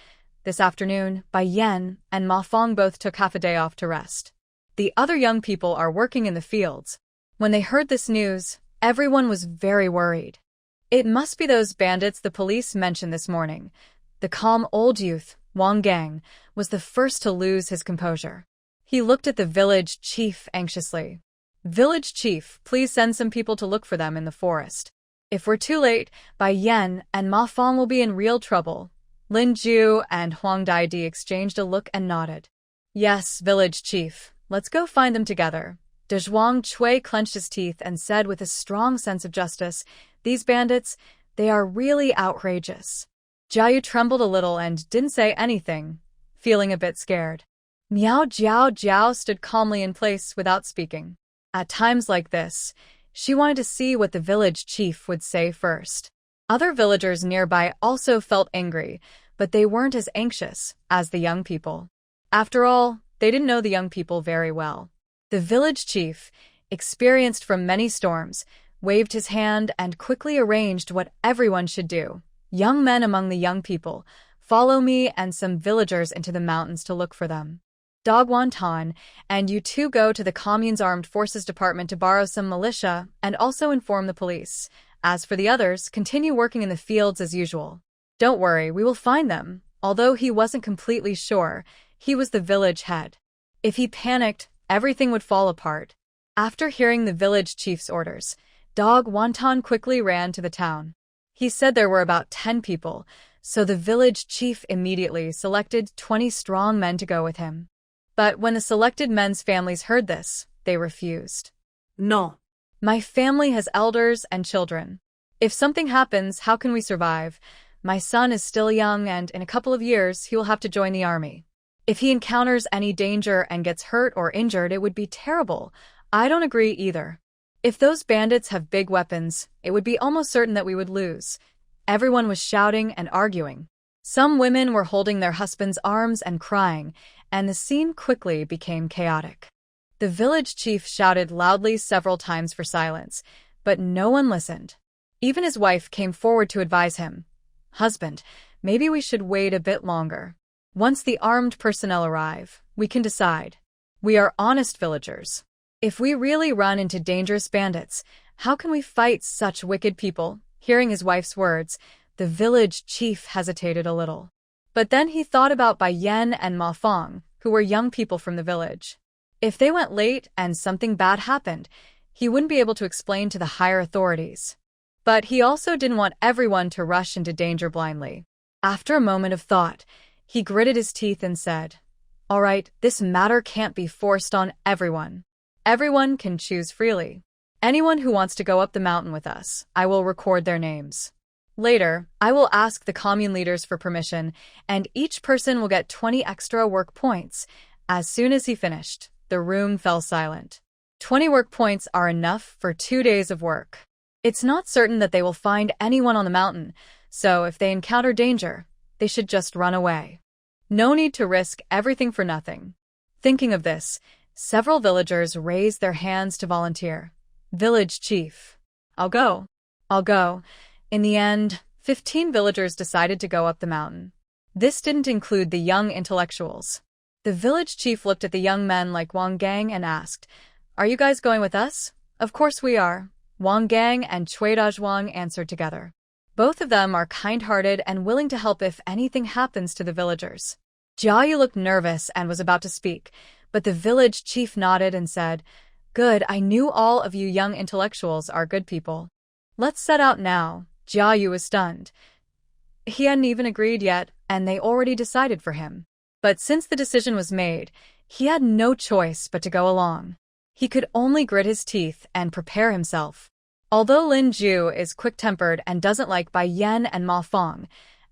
This afternoon, Bai Yan and Ma Fong both took half a day off to rest. The other young people are working in the fields." When they heard this news, everyone was very worried. It must be those bandits the police mentioned this morning. The calm old youth, Wang Gang, was the first to lose his composure. He looked at the village chief anxiously. "Village chief, please send some people to look for them in the forest. If we're too late, Bai Yan and Ma Fong will be in real trouble." Lin Ju and Huang Daidi exchanged a look and nodded. "Yes, village chief, let's go find them together." De Zhuang Chui clenched his teeth and said with a strong sense of justice, "These bandits, they are really outrageous." Jiayu trembled a little and didn't say anything, feeling a bit scared. Miao Jiaojiao stood calmly in place without speaking. At times like this, she wanted to see what the village chief would say first. Other villagers nearby also felt angry, but they weren't as anxious as the young people. After all, they didn't know the young people very well. The village chief, experienced from many storms, waved his hand and quickly arranged what everyone should do. "Young men among the young people, follow me and some villagers into the mountains to look for them. Dog Wonton, and you 2 go to the commune's armed forces department to borrow some militia and also inform the police. As for the others, continue working in the fields as usual. Don't worry, we will find them. Although he wasn't completely sure, he was the village head. If he panicked, everything would fall apart. After hearing the village chief's orders, Dog Wonton quickly ran to the town. He said there were about 10 people, so the village chief immediately selected 20 strong men to go with him. But when the selected men's families heard this, they refused. No. My family has elders and children. If something happens, how can we survive? My son is still young and in a couple of years he will have to join the army. If he encounters any danger and gets hurt or injured, it would be terrible. I don't agree either. If those bandits have big weapons, it would be almost certain that we would lose. Everyone was shouting and arguing. Some women were holding their husbands' arms and crying, and the scene quickly became chaotic. The village chief shouted loudly several times for silence, but no one listened. Even his wife came forward to advise him. Husband, maybe we should wait a bit longer. Once the armed personnel arrive, we can decide. We are honest villagers. If we really run into dangerous bandits, how can we fight such wicked people? Hearing his wife's words, the village chief hesitated a little. But then he thought about Bai Yen and Ma Fong, who were young people from the village. If they went late and something bad happened, he wouldn't be able to explain to the higher authorities. But he also didn't want everyone to rush into danger blindly. After a moment of thought, he gritted his teeth and said, "All right, this matter can't be forced on everyone. Everyone can choose freely. Anyone who wants to go up the mountain with us, I will record their names. Later, I will ask the commune leaders for permission, and each person will get 20 extra work points." As soon as he finished, the room fell silent. 20 work points are enough for 2 days of work. It's not certain that they will find anyone on the mountain, so if they encounter danger, they should just run away. No need to risk everything for nothing. Thinking of this, several villagers raised their hands to volunteer. Village chief. I'll go. In the end, 15 villagers decided to go up the mountain. This didn't include the young intellectuals. The village chief looked at the young men like Wang Gang and asked, "Are you guys going with us?" "Of course we are," Wang Gang and Cui Dazhuang answered together. Both of them are kind-hearted and willing to help if anything happens to the villagers. Jiayu looked nervous and was about to speak, but the village chief nodded and said, "Good, I knew all of you young intellectuals are good people. Let's set out now." Jiayu was stunned. He hadn't even agreed yet, and they already decided for him. But since the decision was made, he had no choice but to go along. He could only grit his teeth and prepare himself. Although Lin Ju is quick-tempered and doesn't like Bai Yen and Ma Fong,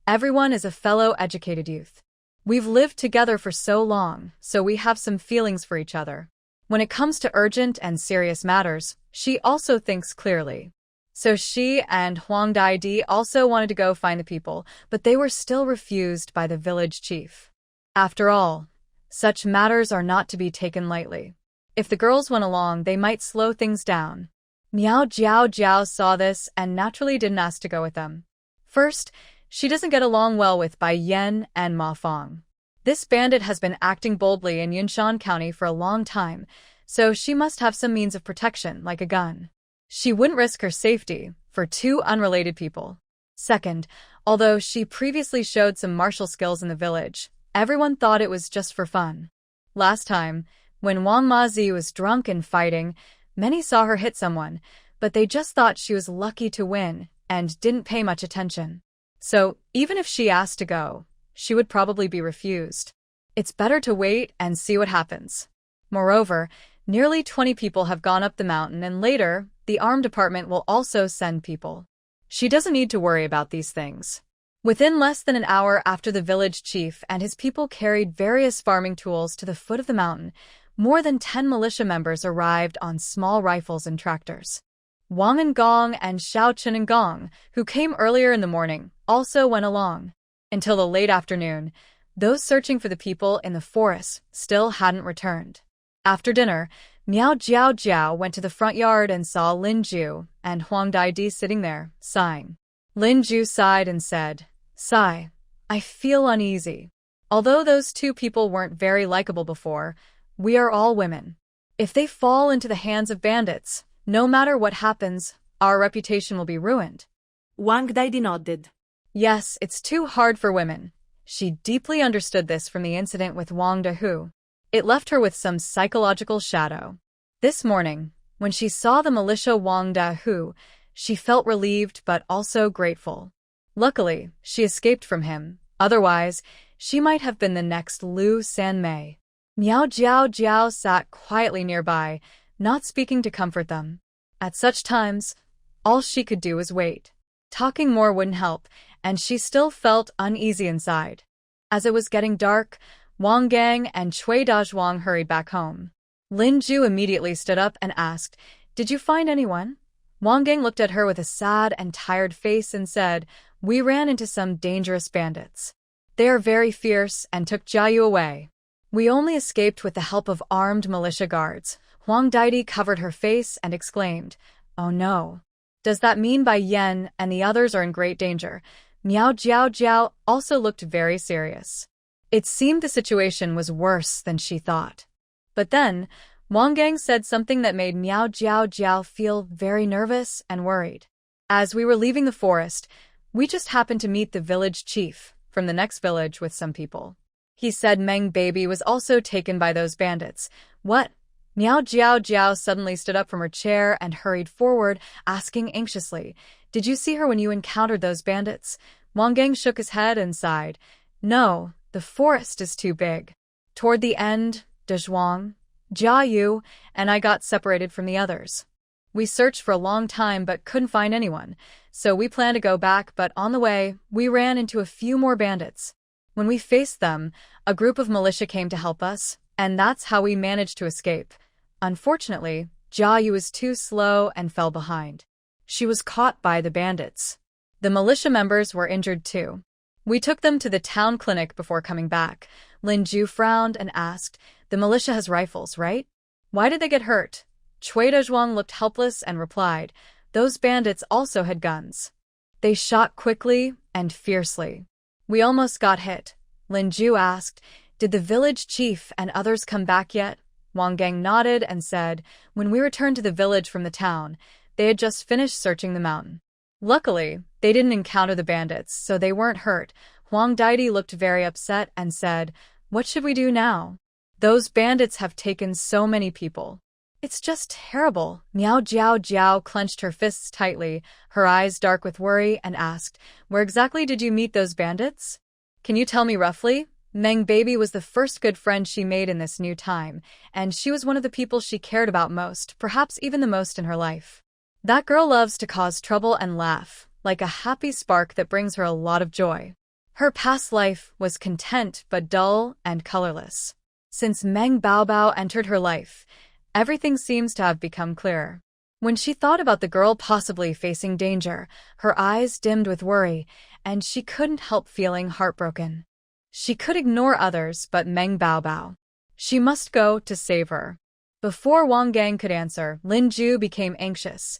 everyone is a fellow educated youth. We've lived together for so long, so we have some feelings for each other. When it comes to urgent and serious matters, she also thinks clearly. So she and Huang Daidi also wanted to go find the people, but they were still refused by the village chief. After all, such matters are not to be taken lightly. If the girls went along, they might slow things down. Miao Jiao saw this and naturally didn't ask to go with them. First, she doesn't get along well with Bai Yen and Ma Fong. This bandit has been acting boldly in Yunshan County for a long time, so she must have some means of protection, like a gun. She wouldn't risk her safety for 2 unrelated people. Second, although she previously showed some martial skills in the village, everyone thought it was just for fun. Last time, when Wang Mazi was drunk and fighting, many saw her hit someone, but they just thought she was lucky to win and didn't pay much attention. So, even if she asked to go, she would probably be refused. It's better to wait and see what happens. Moreover, nearly 20 people have gone up the mountain, and later, the armed department will also send people. She doesn't need to worry about these things. Within less than an hour after the village chief and his people carried various farming tools to the foot of the mountain, more than 10 militia members arrived on small rifles and tractors. Wang and Gong and Xiao Chen and Gong, who came earlier in the morning, also went along. Until the late afternoon, those searching for the people in the forest still hadn't returned. After dinner, Miao Jiao went to the front yard and saw Lin Ju and Huang Daidi sitting there, sighing. Lin Ju sighed and said, "Sigh, I feel uneasy. Although those 2 people weren't very likable before, we are all women. If they fall into the hands of bandits, no matter what happens, Our reputation will be ruined. Wang Daidi nodded. Yes, it's too hard for women. She deeply understood this from the incident with Wang Dahu. It left her with some psychological shadow. This morning, when she saw the militia Wang Dahu, she felt relieved but also grateful. Luckily, she escaped from him. Otherwise, she might have been the next Liu Sanmei. Miao Jiao Jiao sat quietly nearby, not speaking to comfort them. At such times, all she could do was wait. Talking more wouldn't help, and she still felt uneasy inside. As it was getting dark, Wang Gang and Cui Dazhuang hurried back home. Lin Ju immediately stood up and asked, "Did you find anyone?" Wang Gang looked at her with a sad and tired face and said, "We ran into some dangerous bandits. They are very fierce and took Jiayu away. We only escaped with the help of armed militia guards." Huang Daidi covered her face and exclaimed, "Oh no. Does that mean Bai Yan and the others are in great danger?" Miao Jiao Jiao also looked very serious. It seemed the situation was worse than she thought. But then, Wang Gang said something that made Miao Jiao Jiao feel very nervous and worried. "As we were leaving the forest, we just happened to meet the village chief from the next village with some people. He said Meng Baby was also taken by those bandits." "What?" Miao Jiao Jiao suddenly stood up from her chair and hurried forward, asking anxiously, "Did you see her when you encountered those bandits?" Wang Gang shook his head and sighed. "No, the forest is too big. Toward the end, Dazhuang, Jiayu, and I got separated from the others. We searched for a long time but couldn't find anyone, so we planned to go back, but on the way, we ran into a few more bandits. When we faced them, a group of militia came to help us, and that's how we managed to escape. Unfortunately, Jiayu was too slow and fell behind. She was caught by the bandits. The militia members were injured too. We took them to the town clinic before coming back." Lin Ju frowned and asked, "The militia has rifles, right? Why did they get hurt?" Cui Dazhuang looked helpless and replied, "Those bandits also had guns. They shot quickly and fiercely. We almost got hit." Lin Ju asked, "Did the village chief and others come back yet?" Wang Gang nodded and said, "When we returned to the village from the town, they had just finished searching the mountain. Luckily, they didn't encounter the bandits, so they weren't hurt." Huang Daidi looked very upset and said, "What should we do now? Those bandits have taken so many people. It's just terrible." Miao Jiao Jiao clenched her fists tightly, her eyes dark with worry, and asked, "Where exactly did you meet those bandits? Can you tell me roughly?" Meng Baby was the first good friend she made in this new time, and she was one of the people she cared about most, perhaps even the most in her life. That girl loves to cause trouble and laugh, like a happy spark that brings her a lot of joy. Her past life was content but dull and colorless. Since Meng Baobao entered her life, everything seems to have become clearer. When she thought about the girl possibly facing danger, her eyes dimmed with worry, and she couldn't help feeling heartbroken. She could ignore others but Meng Baobao. She must go to save her. Before Wang Gang could answer, Lin Ju became anxious.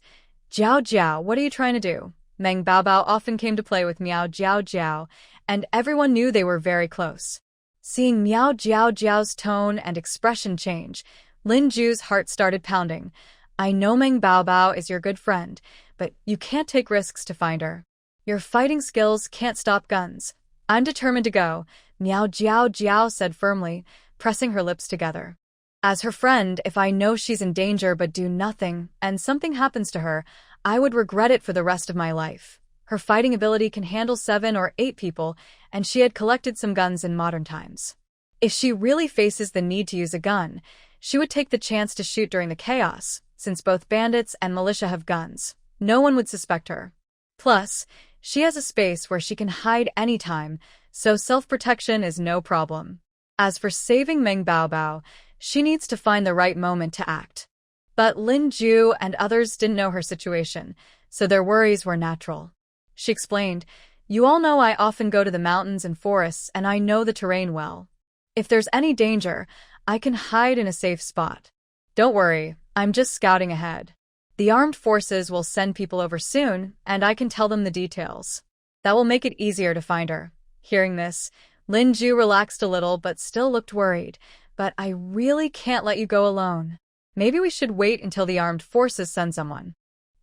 "Jiao Jiao, what are you trying to do?" Meng Baobao often came to play with Miao Jiao Jiao, and everyone knew they were very close. Seeing Miao Jiao Jiao's tone and expression change, Lin Ju's heart started pounding. "I know Meng Baobao is your good friend, but you can't take risks to find her. Your fighting skills can't stop guns. I'm determined to go," Miao Jiao Jiao said firmly, pressing her lips together. "As her friend, if I know she's in danger but do nothing, and something happens to her, I would regret it for the rest of my life. Her fighting ability can handle 7 or 8 people, and she had collected some guns in modern times. If she really faces the need to use a gun, she would take the chance to shoot during the chaos, since both bandits and militia have guns. No one would suspect her. Plus, she has a space where she can hide anytime, so self-protection is no problem. As for saving Meng Baobao, she needs to find the right moment to act." But Lin Ju and others didn't know her situation, so their worries were natural. She explained, "You all know I often go to the mountains and forests, and I know the terrain well. If there's any danger, I can hide in a safe spot. Don't worry, I'm just scouting ahead. The armed forces will send people over soon, and I can tell them the details. That will make it easier to find her." Hearing this, Lin Ju relaxed a little but still looked worried. "But I really can't let you go alone. Maybe we should wait until the armed forces send someone."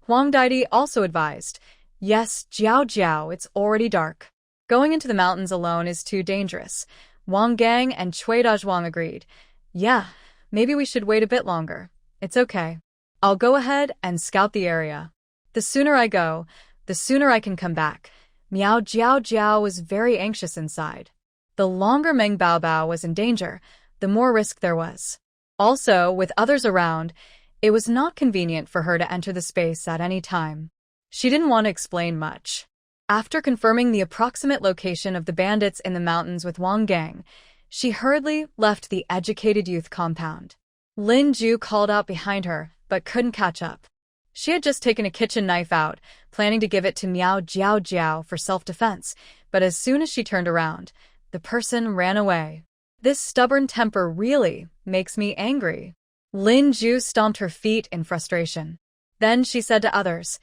Huang Daidi also advised, "Yes, Jiao Jiao, it's already dark. Going into the mountains alone is too dangerous." Wang Gang and Cui Dazhuang agreed. "Yeah, maybe we should wait a bit longer. It's okay. I'll go ahead and scout the area. The sooner I go, the sooner I can come back." Miao Jiao Jiao was very anxious inside. The longer Meng Baobao was in danger, the more risk there was. Also, with others around, it was not convenient for her to enter the space at any time. She didn't want to explain much. After confirming the approximate location of the bandits in the mountains with Wang Gang, she hurriedly left the educated youth compound. Lin Ju called out behind her, but couldn't catch up. She had just taken a kitchen knife out, planning to give it to Miao Jiao Jiao for self-defense, but as soon as she turned around, the person ran away. This stubborn temper really makes me angry. Lin Ju stomped her feet in frustration. Then she said to others,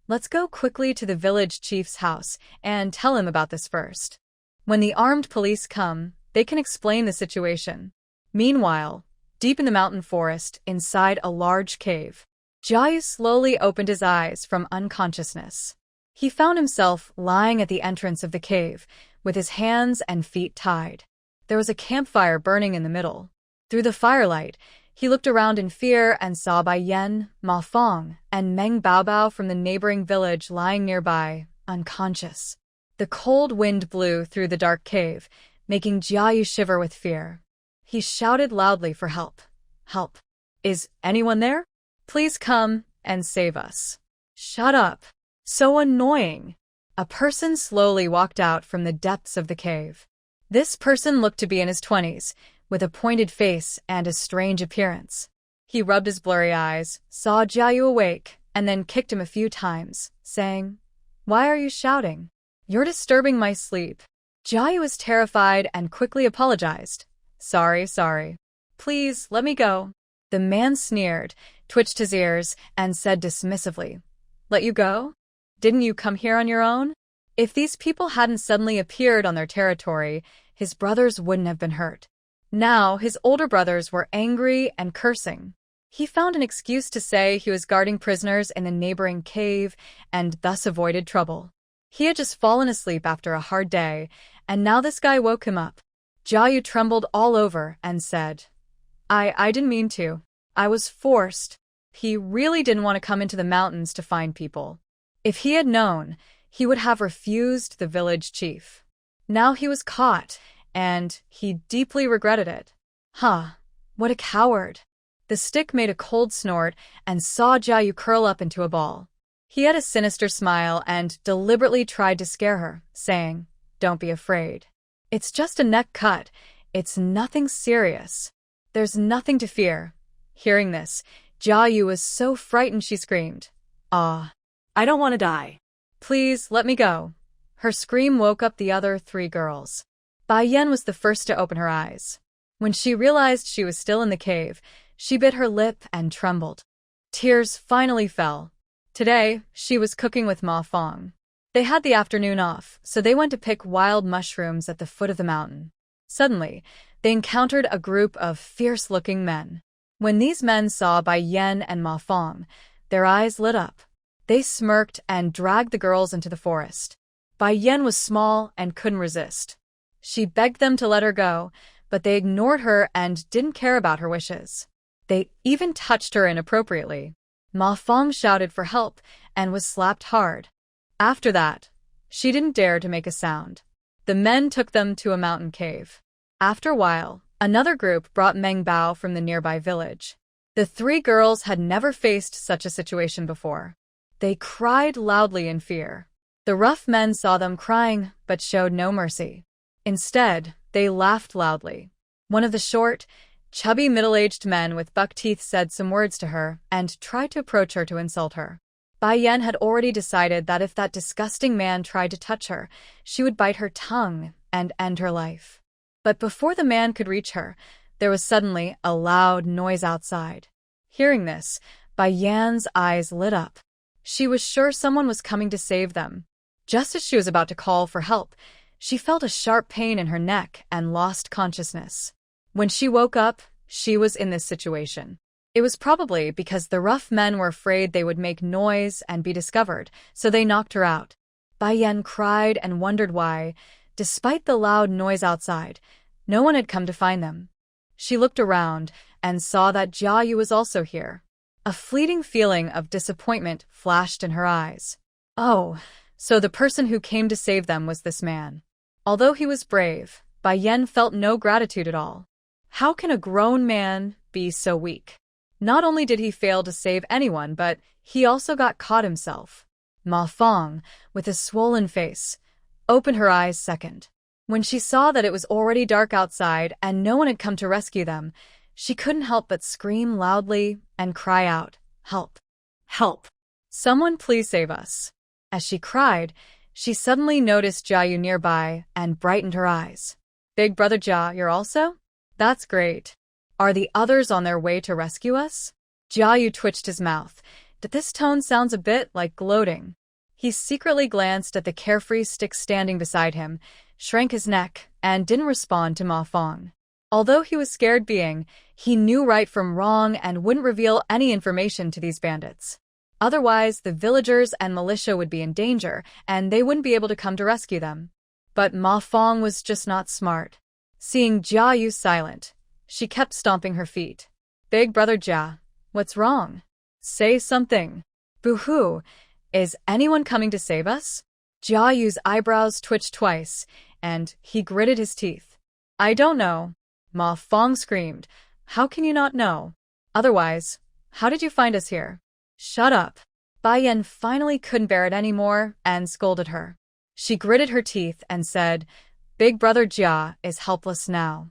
"Let's go quickly to the village chief's house and tell him about this first. When the armed police come, they can explain the situation." Meanwhile, deep in the mountain forest, inside a large cave, Jiayu slowly opened his eyes from unconsciousness. He found himself lying at the entrance of the cave, with his hands and feet tied. There was a campfire burning in the middle. Through the firelight, he looked around in fear and saw Bai Yan, Ma Fong, and Meng Baobao from the neighboring village lying nearby, unconscious. The cold wind blew through the dark cave, making Jiayu shiver with fear. He shouted loudly for help. "Help! Is anyone there? Please come and save us." "Shut up. So annoying." A person slowly walked out from the depths of the cave. This person looked to be in his 20s, with a pointed face and a strange appearance. He rubbed his blurry eyes, saw Jiayu awake, and then kicked him a few times, saying, "Why are you shouting? You're disturbing my sleep." Jiayu was terrified and quickly apologized. Sorry. Please, let me go." The man sneered, twitched his ears, and said dismissively, "Let you go? Didn't you come here on your own?" If these people hadn't suddenly appeared on their territory, his brothers wouldn't have been hurt. Now, his older brothers were angry and cursing. He found an excuse to say he was guarding prisoners in a neighboring cave and thus avoided trouble. He had just fallen asleep after a hard day, and now this guy woke him up. Jiayu trembled all over and said, I didn't mean to. I was forced." He really didn't want to come into the mountains to find people. If he had known, he would have refused the village chief. Now he was caught, and he deeply regretted it. What a coward. The stick made a cold snort and saw Jiayu curl up into a ball. He had a sinister smile and deliberately tried to scare her, saying, "Don't be afraid. It's just a neck cut. It's nothing serious. There's nothing to fear." Hearing this, Jiayu was so frightened she screamed, "Ah, I don't want to die. Please, let me go." Her scream woke up the other 3 girls. Bai Yan was the first to open her eyes. When she realized she was still in the cave, she bit her lip and trembled. Tears finally fell. Today, she was cooking with Ma Fong. They had the afternoon off, so they went to pick wild mushrooms at the foot of the mountain. Suddenly, they encountered a group of fierce-looking men. When these men saw Bai Yan and Ma Fong, their eyes lit up. They smirked and dragged the girls into the forest. Bai Yan was small and couldn't resist. She begged them to let her go, but they ignored her and didn't care about her wishes. They even touched her inappropriately. Ma Fong shouted for help and was slapped hard. After that, she didn't dare to make a sound. The men took them to a mountain cave. After a while, another group brought Meng Bao from the nearby village. The 3 girls had never faced such a situation before. They cried loudly in fear. The rough men saw them crying but showed no mercy. Instead, they laughed loudly. One of the short, chubby middle-aged men with buck teeth said some words to her and tried to approach her to insult her. Bai Yan had already decided that if that disgusting man tried to touch her, she would bite her tongue and end her life. But before the man could reach her, there was suddenly a loud noise outside. Hearing this, Bai Yan's eyes lit up. She was sure someone was coming to save them. Just as she was about to call for help, she felt a sharp pain in her neck and lost consciousness. When she woke up, she was in this situation. It was probably because the rough men were afraid they would make noise and be discovered, so they knocked her out. Bai Yan cried and wondered why, despite the loud noise outside, no one had come to find them. She looked around and saw that Jia Yu was also here. A fleeting feeling of disappointment flashed in her eyes. Oh, so the person who came to save them was this man. Although he was brave, Bai Yan felt no gratitude at all. How can a grown man be so weak? Not only did he fail to save anyone, but he also got caught himself. Ma Fong, with a swollen face, opened her eyes second. When she saw that it was already dark outside and no one had come to rescue them, she couldn't help but scream loudly and cry out, "Help! Help! Someone please save us!" As she cried, she suddenly noticed Jia Yu nearby and brightened her eyes. "Big brother Jia, you're also? That's great. Are the others on their way to rescue us?" Jia Yu twitched his mouth. This tone sounds a bit like gloating. He secretly glanced at the carefree stick standing beside him, shrank his neck, and didn't respond to Ma Fong. Although he was scared being, he knew right from wrong and wouldn't reveal any information to these bandits. Otherwise, the villagers and militia would be in danger, and they wouldn't be able to come to rescue them. But Ma Fong was just not smart. Seeing Jia Yu silent, she kept stomping her feet. "Big brother Jia, what's wrong? Say something. Boo-hoo, is anyone coming to save us?" Jia Yu's eyebrows twitched twice, and he gritted his teeth. "I don't know." Ma Fong screamed. "How can you not know? Otherwise, how did you find us here?" "Shut up." Bai Yan finally couldn't bear it anymore and scolded her. She gritted her teeth and said, "Big brother Jia is helpless now.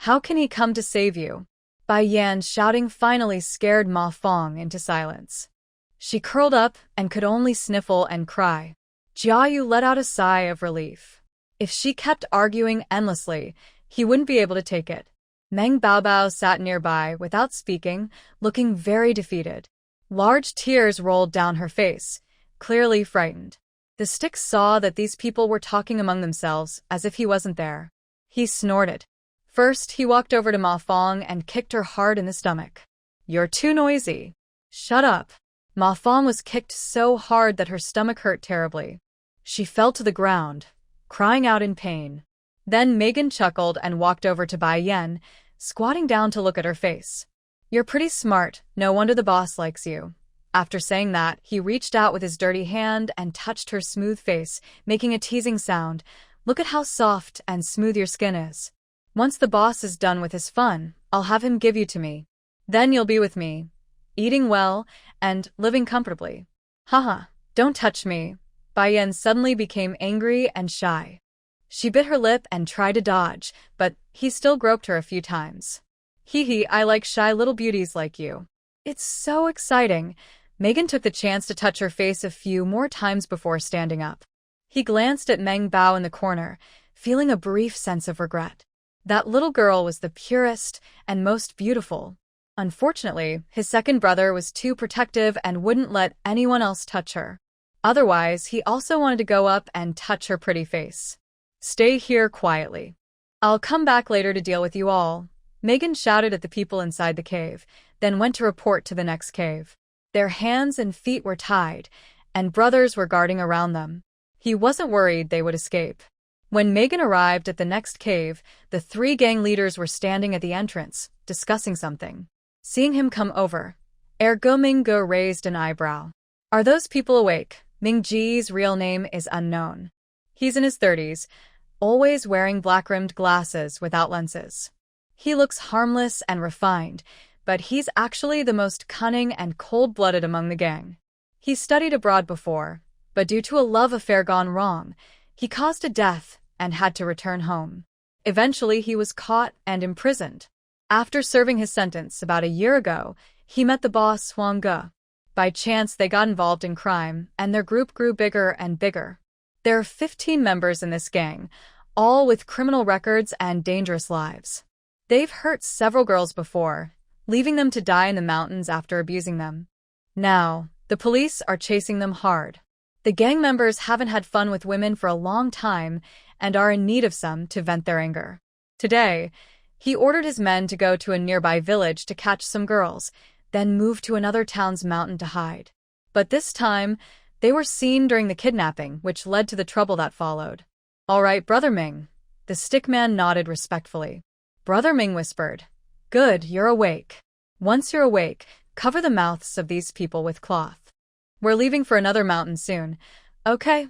How can he come to save you?" Bai Yan's shouting finally scared Ma Fong into silence. She curled up and could only sniffle and cry. Jia Yu let out a sigh of relief. If she kept arguing endlessly, he wouldn't be able to take it. Meng Baobao sat nearby without speaking, looking very defeated. Large tears rolled down her face, clearly frightened. The stick saw that these people were talking among themselves as if he wasn't there. He snorted. First, he walked over to Ma Fong and kicked her hard in the stomach. "You're too noisy." "Shut up." Ma Fong was kicked so hard that her stomach hurt terribly. She fell to the ground, crying out in pain. Then Megan chuckled and walked over to Bai Yan, squatting down to look at her face. "You're pretty smart, no wonder the boss likes you." After saying that, he reached out with his dirty hand and touched her smooth face, making a teasing sound. "Look at how soft and smooth your skin is. Once the boss is done with his fun, I'll have him give you to me. Then you'll be with me, eating well and living comfortably." "Haha, don't touch me." Bai Yan suddenly became angry and shy. She bit her lip and tried to dodge, but he still groped her a few times. "Hee hee, I like shy little beauties like you." "It's so exciting." Megan took the chance to touch her face a few more times before standing up. He glanced at Meng Bao in the corner, feeling a brief sense of regret. That little girl was the purest and most beautiful. Unfortunately, his second brother was too protective and wouldn't let anyone else touch her. Otherwise, he also wanted to go up and touch her pretty face. "Stay here quietly. I'll come back later to deal with you all." Megan shouted at the people inside the cave, then went to report to the next cave. Their hands and feet were tied, and brothers were guarding around them. He wasn't worried they would escape. When Megan arrived at the next cave, the three gang leaders were standing at the entrance, discussing something. Seeing him come over, Ergo Minggo raised an eyebrow. "Are those people awake?" Mingji's real name is unknown. He's in his 30s, always wearing black-rimmed glasses without lenses. He looks harmless and refined, but he's actually the most cunning and cold-blooded among the gang. He studied abroad before, but due to a love affair gone wrong, he caused a death and had to return home. Eventually, he was caught and imprisoned. After serving his sentence about a year ago, he met the boss Huang Ge. By chance, they got involved in crime, and their group grew bigger and bigger. There are 15 members in this gang, all with criminal records and dangerous lives. They've hurt several girls before, leaving them to die in the mountains after abusing them. Now, the police are chasing them hard. The gang members haven't had fun with women for a long time and are in need of some to vent their anger. Today, he ordered his men to go to a nearby village to catch some girls, then moved to another town's mountain to hide. But this time, they were seen during the kidnapping, which led to the trouble that followed. "All right, Brother Ming." The stickman nodded respectfully. Brother Ming whispered, "Good, you're awake. Once you're awake, cover the mouths of these people with cloth. We're leaving for another mountain soon." "Okay."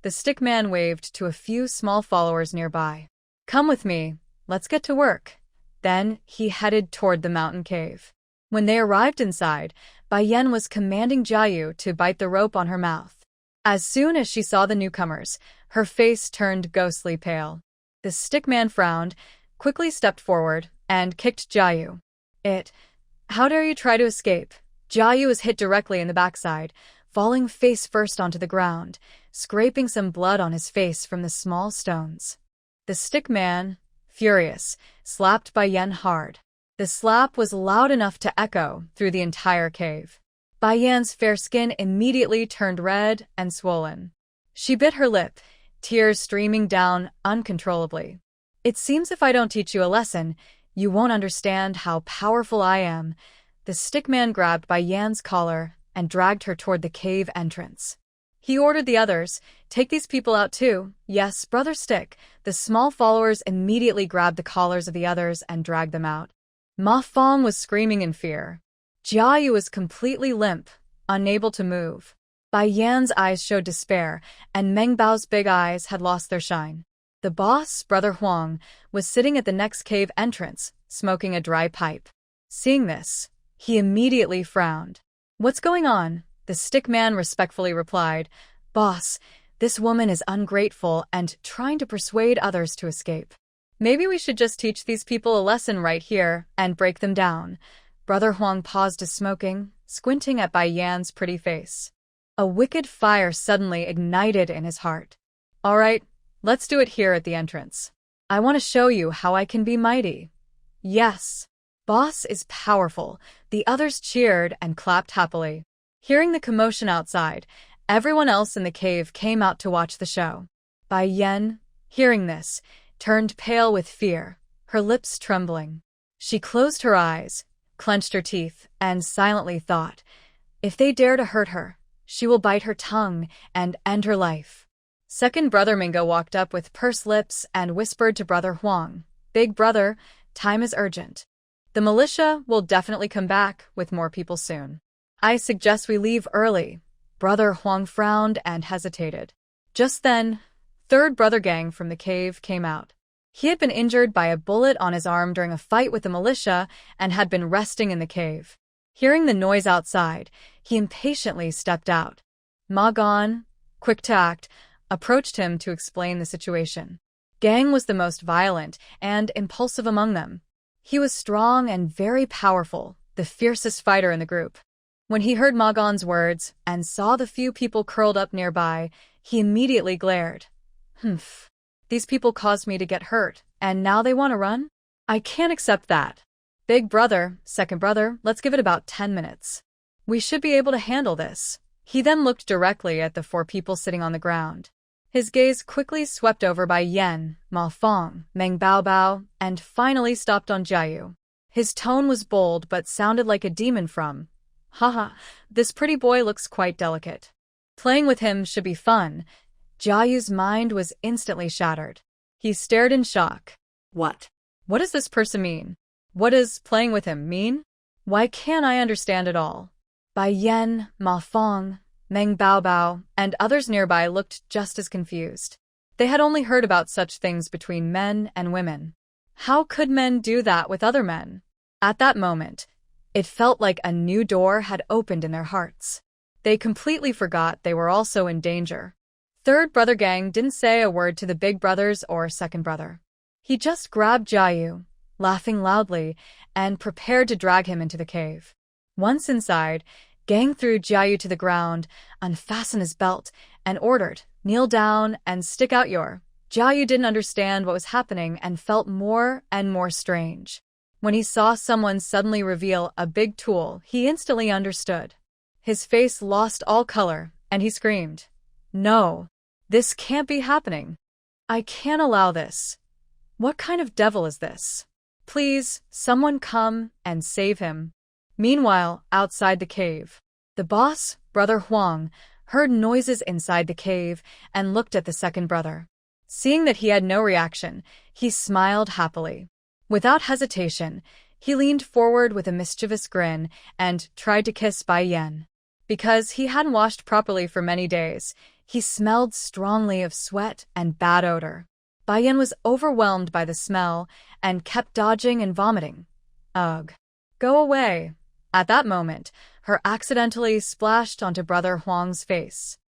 The stickman waved to a few small followers nearby. "Come with me, let's get to work." Then he headed toward the mountain cave. When they arrived inside, Bai Yan was commanding Jiayu to bite the rope on her mouth. As soon as she saw the newcomers, her face turned ghostly pale. The stickman frowned, quickly stepped forward, and kicked Jiayu. How dare you try to escape?" Jiayu was hit directly in the backside, falling face first onto the ground, scraping some blood on his face from the small stones. The stickman, furious, slapped Bai Yan hard. The slap was loud enough to echo through the entire cave. Bai Yan's fair skin immediately turned red and swollen. She bit her lip, tears streaming down uncontrollably. "It seems if I don't teach you a lesson, you won't understand how powerful I am." The stickman grabbed Bai Yan's collar and dragged her toward the cave entrance. He ordered the others, "Take these people out too." "Yes, Brother Stick." The small followers immediately grabbed the collars of the others and dragged them out. Ma Fong was screaming in fear. Jiayu was completely limp, unable to move. Bai Yan's eyes showed despair, and Meng Bao's big eyes had lost their shine. The boss, Brother Huang, was sitting at the next cave entrance, smoking a dry pipe. Seeing this, he immediately frowned. "What's going on?" The stickman respectfully replied, "Boss, this woman is ungrateful and trying to persuade others to escape. Maybe we should just teach these people a lesson right here and break them down." Brother Huang paused his smoking, squinting at Bai Yan's pretty face. A wicked fire suddenly ignited in his heart. "All right, let's do it here at the entrance. I want to show you how I can be mighty." "Yes." "Boss is powerful." The others cheered and clapped happily. Hearing the commotion outside, everyone else in the cave came out to watch the show. Bai Yan, hearing this, turned pale with fear, her lips trembling. She closed her eyes, clenched her teeth, and silently thought, if they dare to hurt her, she will bite her tongue and end her life. Second Brother Mingo walked up with pursed lips and whispered to Brother Huang, "Big brother, time is urgent. The militia will definitely come back with more people soon. I suggest we leave early." Brother Huang frowned and hesitated. Just then, third Brother Gang from the cave came out. He had been injured by a bullet on his arm during a fight with the militia and had been resting in the cave. Hearing the noise outside, he impatiently stepped out. Ma Gan, quick to act, approached him to explain the situation. Gang was the most violent and impulsive among them. He was strong and very powerful, the fiercest fighter in the group. When he heard Ma Gan's words and saw the few people curled up nearby, he immediately glared. "Humph. These people caused me to get hurt, and now they want to run? I can't accept that. Big brother, second brother, let's give it about 10 minutes. We should be able to handle this." He then looked directly at the 4 people sitting on the ground. His gaze quickly swept over Bai Yan, Ma Fong, Meng Bao, and finally stopped on Jiayu. His tone was bold but sounded like a demon from, "Haha, this pretty boy looks quite delicate. Playing with him should be fun." Jiayu's mind was instantly shattered. He stared in shock. What does this person mean? What does playing with him mean? Why can't I understand it all? Bai Yan, Ma Fong, Meng Bao, and others nearby looked just as confused. They had only heard about such things between men and women. How could men do that with other men? At that moment, it felt like a new door had opened in their hearts. They completely forgot they were also in danger. Third Brother Gang didn't say a word to the big brothers or second brother. He just grabbed Jiayu, laughing loudly, and prepared to drag him into the cave. Once inside, Gang threw Jiayu to the ground, unfastened his belt, and ordered, "Kneel down and stick out your." Jiayu didn't understand what was happening and felt more and more strange. When he saw someone suddenly reveal a big tool, he instantly understood. His face lost all color, and he screamed, "No, this can't be happening. I can't allow this. What kind of devil is this? Please, someone come and save him." Meanwhile, outside the cave, the boss, Brother Huang, heard noises inside the cave and looked at the second brother. Seeing that he had no reaction, he smiled happily. Without hesitation, he leaned forward with a mischievous grin and tried to kiss Bai Yan. Because he hadn't washed properly for many days, he smelled strongly of sweat and bad odor. Bai Yan was overwhelmed by the smell and kept dodging and vomiting. Ugh. Go away. At that moment, her accidentally splashed onto Brother Huang's face.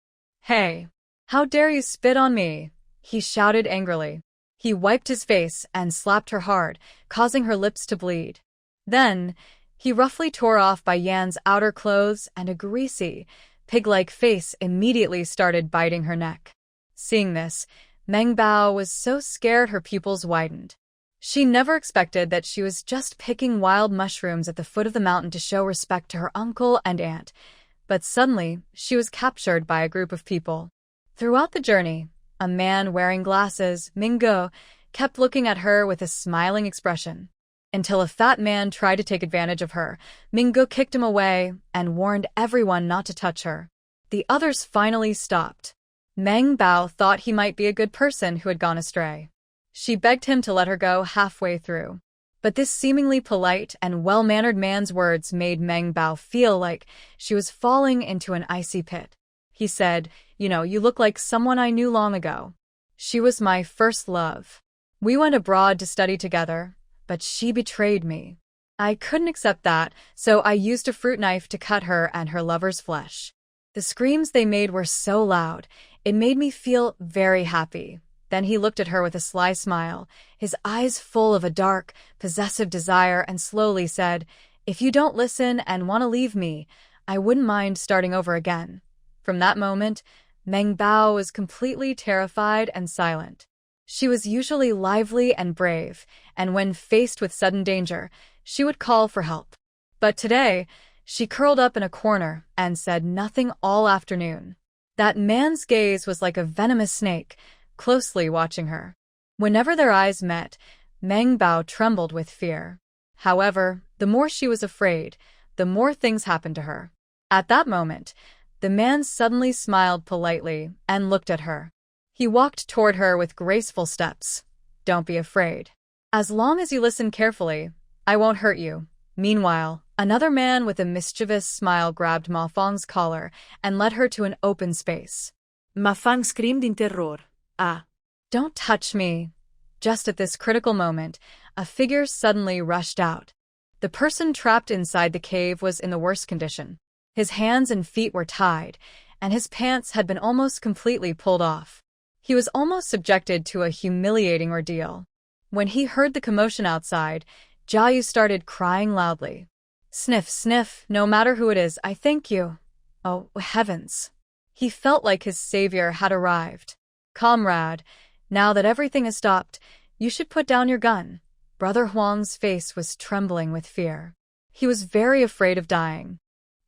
Hey! How dare you spit on me? He shouted angrily. He wiped his face and slapped her hard, causing her lips to bleed. Then, he roughly tore off Bai Yan's outer clothes, and a greasy, pig-like face immediately started biting her neck. Seeing this, Meng Bao was so scared her pupils widened. She never expected that she was just picking wild mushrooms at the foot of the mountain to show respect to her uncle and aunt, but suddenly she was captured by a group of people. Throughout the journey, a man wearing glasses, Mingo, kept looking at her with a smiling expression. Until a fat man tried to take advantage of her, Mingo kicked him away and warned everyone not to touch her. The others finally stopped. Meng Bao thought he might be a good person who had gone astray. She begged him to let her go halfway through. But this seemingly polite and well-mannered man's words made Meng Bao feel like she was falling into an icy pit. He said, you look like someone I knew long ago. She was my first love. We went abroad to study together, but she betrayed me. I couldn't accept that, so I used a fruit knife to cut her and her lover's flesh. The screams they made were so loud, it made me feel very happy. Then he looked at her with a sly smile, his eyes full of a dark, possessive desire, and slowly said, If you don't listen and want to leave me, I wouldn't mind starting over again. From that moment, Meng Bao was completely terrified and silent. She was usually lively and brave, and when faced with sudden danger, she would call for help. But today, she curled up in a corner and said nothing all afternoon. That man's gaze was like a venomous snake, closely watching her. Whenever their eyes met, Meng Bao trembled with fear. However, the more she was afraid, the more things happened to her. At that moment, the man suddenly smiled politely and looked at her. He walked toward her with graceful steps. Don't be afraid. As long as you listen carefully, I won't hurt you. Meanwhile, another man with a mischievous smile grabbed Ma Fang's collar and led her to an open space. Ma Fang screamed in terror. Ah! Don't touch me. Just at this critical moment, a figure suddenly rushed out. The person trapped inside the cave was in the worst condition. His hands and feet were tied, and his pants had been almost completely pulled off. He was almost subjected to a humiliating ordeal. When he heard the commotion outside, Jiayu started crying loudly. Sniff, sniff, no matter who it is, I thank you. Oh, heavens. He felt like his savior had arrived. Comrade, now that everything has stopped, you should put down your gun. Brother Huang's face was trembling with fear. He was very afraid of dying.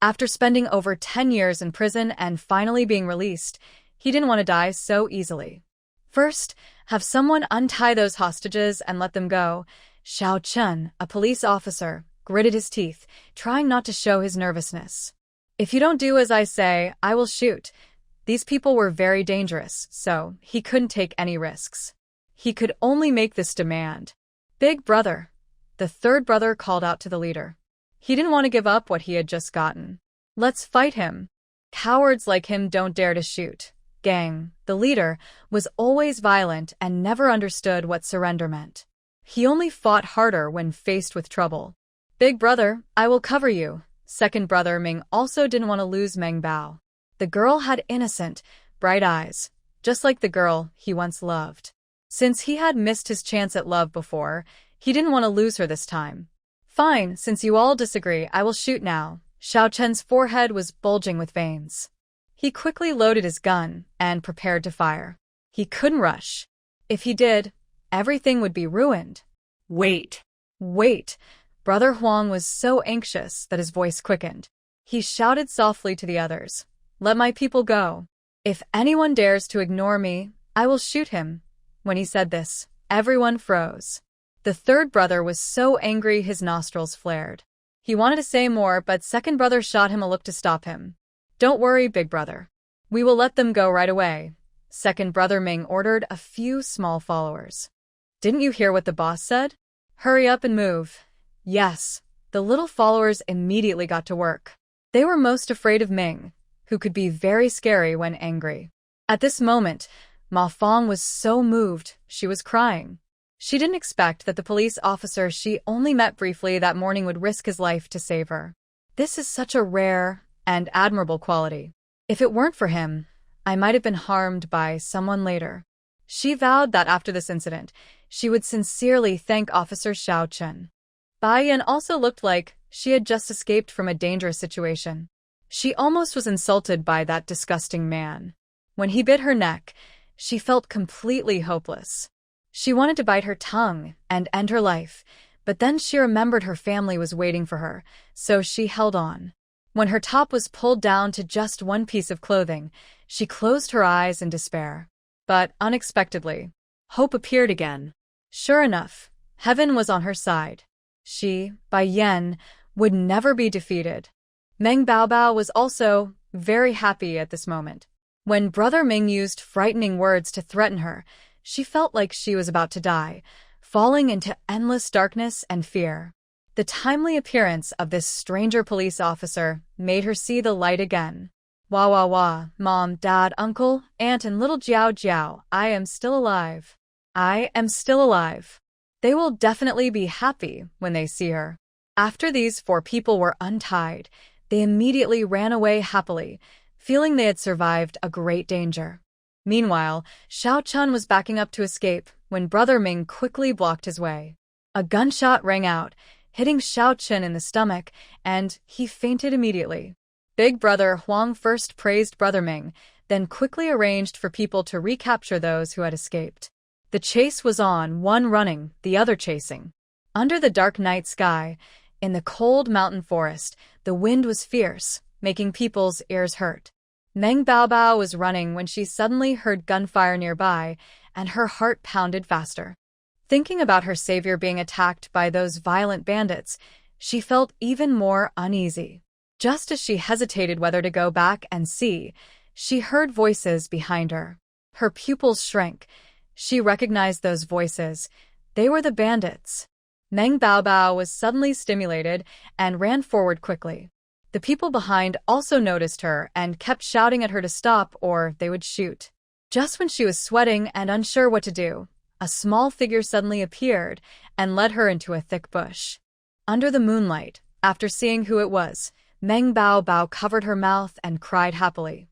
After spending over 10 years in prison and finally being released, he didn't want to die so easily. First, have someone untie those hostages and let them go. Xiao Chen, a police officer, gritted his teeth, trying not to show his nervousness. If you don't do as I say, I will shoot. These people were very dangerous, so he couldn't take any risks. He could only make this demand. Big brother. The third brother called out to the leader. He didn't want to give up what he had just gotten. Let's fight him. Cowards like him don't dare to shoot. Gang, the leader, was always violent and never understood what surrender meant. He only fought harder when faced with trouble. Big brother, I will cover you. Second brother Ming also didn't want to lose Meng Bao. The girl had innocent, bright eyes, just like the girl he once loved. Since he had missed his chance at love before, he didn't want to lose her this time. Fine, since you all disagree, I will shoot now. Xiao Chen's forehead was bulging with veins. He quickly loaded his gun and prepared to fire. He couldn't rush. If he did, everything would be ruined. Wait. Wait. Brother Huang was so anxious that his voice quickened. He shouted softly to the others. Let my people go. If anyone dares to ignore me, I will shoot him. When he said this, everyone froze. The third brother was so angry his nostrils flared. He wanted to say more, but second brother shot him a look to stop him. Don't worry, big brother. We will let them go right away. Second brother Ming ordered a few small followers. Didn't you hear what the boss said? Hurry up and move. Yes. The little followers immediately got to work. They were most afraid of Ming, who could be very scary when angry. At this moment, Ma Fong was so moved, she was crying. She didn't expect that the police officer she only met briefly that morning would risk his life to save her. This is such a rare and admirable quality. If it weren't for him, I might have been harmed by someone later. She vowed that after this incident, she would sincerely thank Officer Xiao Chen. Bai Yan also looked like she had just escaped from a dangerous situation. She almost was insulted by that disgusting man. When he bit her neck, she felt completely hopeless. She wanted to bite her tongue and end her life, but then she remembered her family was waiting for her, so she held on. When her top was pulled down to just one piece of clothing, she closed her eyes in despair. But unexpectedly, hope appeared again. Sure enough, heaven was on her side. She, Bai Yan, would never be defeated. Meng Baobao was also very happy at this moment. When Brother Ming used frightening words to threaten her, she felt like she was about to die, falling into endless darkness and fear. The timely appearance of this stranger police officer made her see the light again. Wah wah wah, Mom, Dad, Uncle, Aunt and little Jiao Jiao, I am still alive. I am still alive. They will definitely be happy when they see her. After these 4 people were untied, they immediately ran away happily, feeling they had survived a great danger. Meanwhile, Xiao Chun was backing up to escape when Brother Ming quickly blocked his way. A gunshot rang out, hitting Xiao Chun in the stomach, and he fainted immediately. Big Brother Huang first praised Brother Ming, then quickly arranged for people to recapture those who had escaped. The chase was on, one running, the other chasing. Under the dark night sky, in the cold mountain forest, the wind was fierce, making people's ears hurt. Meng Baobao was running when she suddenly heard gunfire nearby, and her heart pounded faster. Thinking about her savior being attacked by those violent bandits, she felt even more uneasy. Just as she hesitated whether to go back and see, she heard voices behind her. Her pupils shrank. She recognized those voices. They were the bandits. Meng Baobao was suddenly stimulated and ran forward quickly. The people behind also noticed her and kept shouting at her to stop or they would shoot. Just when she was sweating and unsure what to do, a small figure suddenly appeared and led her into a thick bush. Under the moonlight, after seeing who it was, Meng Baobao covered her mouth and cried happily.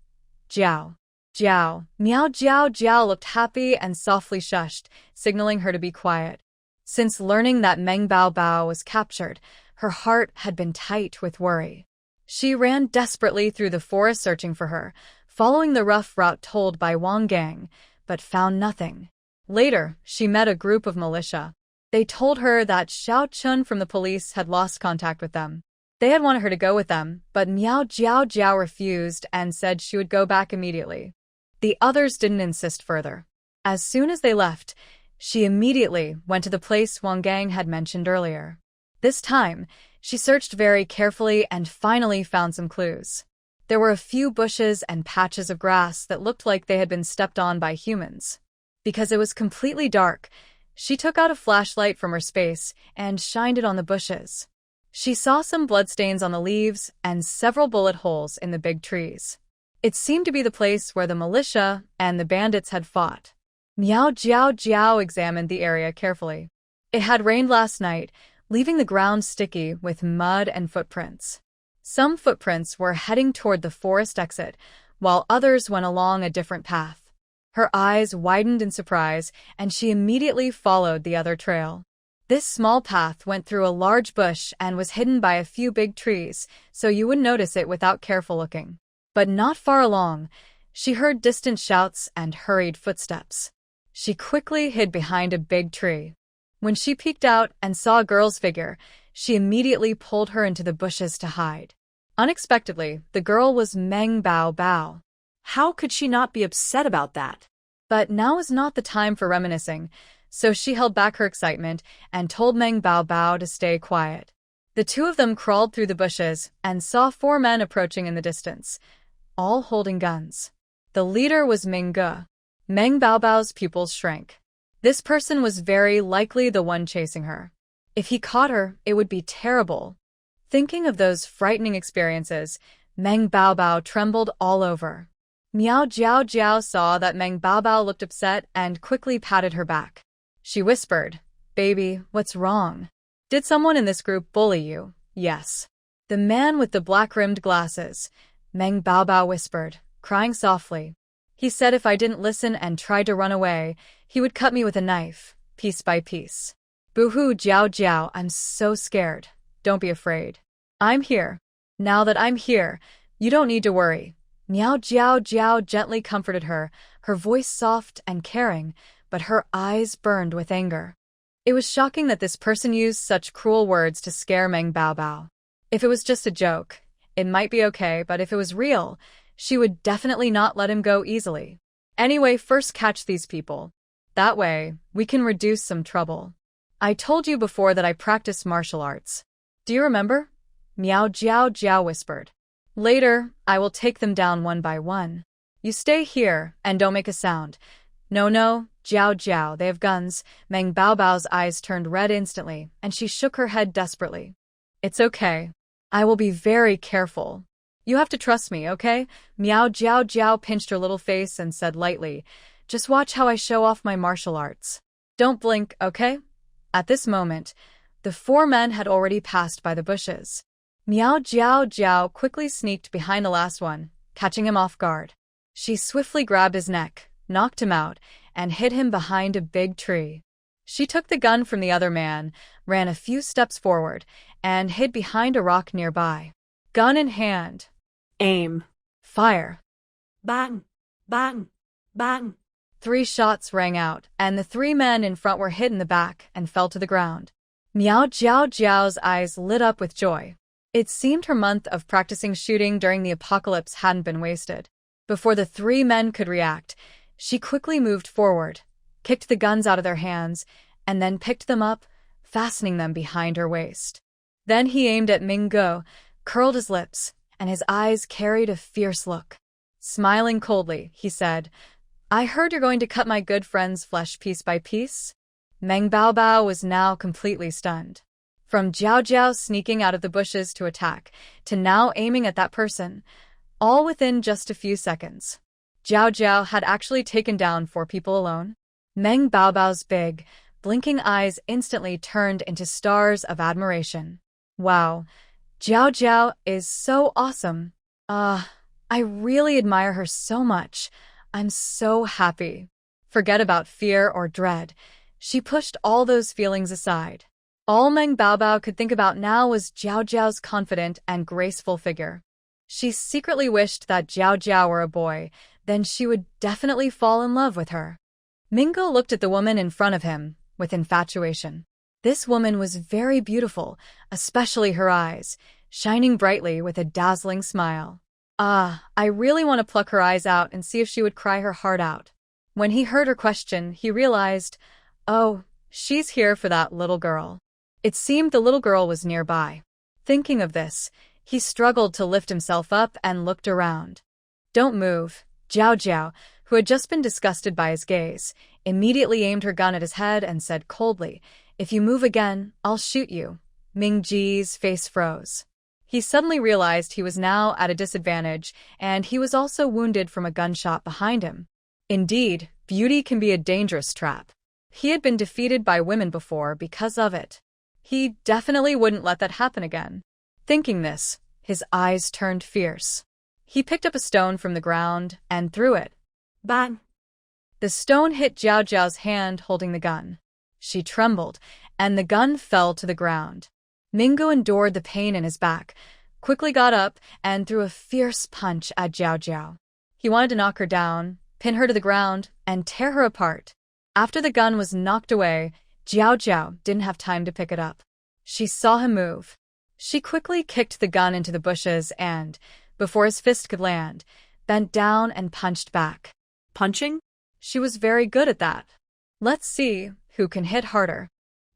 Jiao. Jiao. Meow Jiao Jiao looked happy and softly shushed, signaling her to be quiet. Since learning that Meng Baobao was captured, her heart had been tight with worry. She ran desperately through the forest searching for her, following the rough route told by Wang Gang, but found nothing. Later, she met a group of militia. They told her that Xiao Chun from the police had lost contact with them. They had wanted her to go with them, but Miao Jiao Jiao refused and said she would go back immediately. The others didn't insist further. As soon as they left, she immediately went to the place Wang Gang had mentioned earlier. This time, she searched very carefully and finally found some clues. There were a few bushes and patches of grass that looked like they had been stepped on by humans. Because it was completely dark, she took out a flashlight from her space and shined it on the bushes. She saw some bloodstains on the leaves and several bullet holes in the big trees. It seemed to be the place where the militia and the bandits had fought. Miao Jiao Jiao examined the area carefully. It had rained last night, leaving the ground sticky with mud and footprints. Some footprints were heading toward the forest exit, while others went along a different path. Her eyes widened in surprise, and she immediately followed the other trail. This small path went through a large bush and was hidden by a few big trees, so you wouldn't notice it without careful looking. But not far along, she heard distant shouts and hurried footsteps. She quickly hid behind a big tree. When she peeked out and saw a girl's figure, she immediately pulled her into the bushes to hide. Unexpectedly, the girl was Meng Baobao. How could she not be upset about that? But now was not the time for reminiscing, so she held back her excitement and told Meng Baobao to stay quiet. The two of them crawled through the bushes and saw 4 men approaching in the distance, all holding guns. The leader was Ming Ge. Meng Baobao's pupils shrank. This person was very likely the one chasing her. If he caught her, it would be terrible. Thinking of those frightening experiences, Meng Baobao trembled all over. Miao Jiao Jiao saw that Meng Baobao looked upset and quickly patted her back. She whispered, "Baby, what's wrong? Did someone in this group bully you?" "Yes." "The man with the black-rimmed glasses," Meng Baobao whispered, crying softly. "He said if I didn't listen and tried to run away, he would cut me with a knife, piece by piece." "Boo-hoo, Jiao Jiao, I'm so scared. Don't be afraid. I'm here. Now that I'm here, you don't need to worry." Miao Jiao Jiao gently comforted her, her voice soft and caring, but her eyes burned with anger. It was shocking that this person used such cruel words to scare Meng Baobao. If it was just a joke, it might be okay, but if it was real, she would definitely not let him go easily. "Anyway, first catch these people. That way, we can reduce some trouble. I told you before that I practice martial arts. Do you remember?" Miao Jiao Jiao whispered. "Later, I will take them down one by one. You stay here and don't make a sound." "No, Jiao Jiao, they have guns." Meng Baobao's eyes turned red instantly, and she shook her head desperately. "It's okay. I will be very careful. You have to trust me, okay?" Miao Jiao Jiao pinched her little face and said lightly, "Just watch how I show off my martial arts. Don't blink, okay?" At this moment, the 4 men had already passed by the bushes. Miao Jiao Jiao quickly sneaked behind the last one, catching him off guard. She swiftly grabbed his neck, knocked him out, and hid him behind a big tree. She took the gun from the other man, ran a few steps forward, and hid behind a rock nearby. Gun in hand. Aim. Fire. Bang. Bang. Bang. 3 shots rang out, and the 3 men in front were hit in the back and fell to the ground. Miao Jiao Jiao's eyes lit up with joy. It seemed her month of practicing shooting during the apocalypse hadn't been wasted. Before the 3 men could react, she quickly moved forward, kicked the guns out of their hands, and then picked them up, fastening them behind her waist. Then he aimed at Ming Ge, curled his lips, and his eyes carried a fierce look. Smiling coldly, he said, "I heard you're going to cut my good friend's flesh piece by piece?" Meng Baobao was now completely stunned. From Jiao Jiao sneaking out of the bushes to attack, to now aiming at that person, all within just a few seconds. Jiao Jiao had actually taken down 4 people alone. Meng Baobao's big, blinking eyes instantly turned into stars of admiration. "Wow, Jiao Jiao is so awesome. I really admire her so much. I'm so happy." Forget about fear or dread. She pushed all those feelings aside. All Meng Baobao could think about now was Jiao Jiao's confident and graceful figure. She secretly wished that Jiao Jiao were a boy, then she would definitely fall in love with her. Mingo looked at the woman in front of him with infatuation. This woman was very beautiful, especially her eyes, shining brightly with a dazzling smile. I really want to pluck her eyes out and see if she would cry her heart out. When he heard her question, he realized, oh, she's here for that little girl. It seemed the little girl was nearby. Thinking of this, he struggled to lift himself up and looked around. "Don't move." Jiao Jiao, who had just been disgusted by his gaze, immediately aimed her gun at his head and said coldly, "If you move again, I'll shoot you." Ming Ji's face froze. He suddenly realized he was now at a disadvantage, and he was also wounded from a gunshot behind him. Indeed, beauty can be a dangerous trap. He had been defeated by women before because of it. He definitely wouldn't let that happen again. Thinking this, his eyes turned fierce. He picked up a stone from the ground and threw it. Bang! The stone hit Jiao Jiao's hand holding the gun. She trembled, and the gun fell to the ground. Mingo endured the pain in his back, quickly got up, and threw a fierce punch at Jiao Jiao. He wanted to knock her down, pin her to the ground, and tear her apart. After the gun was knocked away, Jiao Jiao didn't have time to pick it up. She saw him move. She quickly kicked the gun into the bushes and, before his fist could land, bent down and punched back. Punching? She was very good at that. Let's see who can hit harder.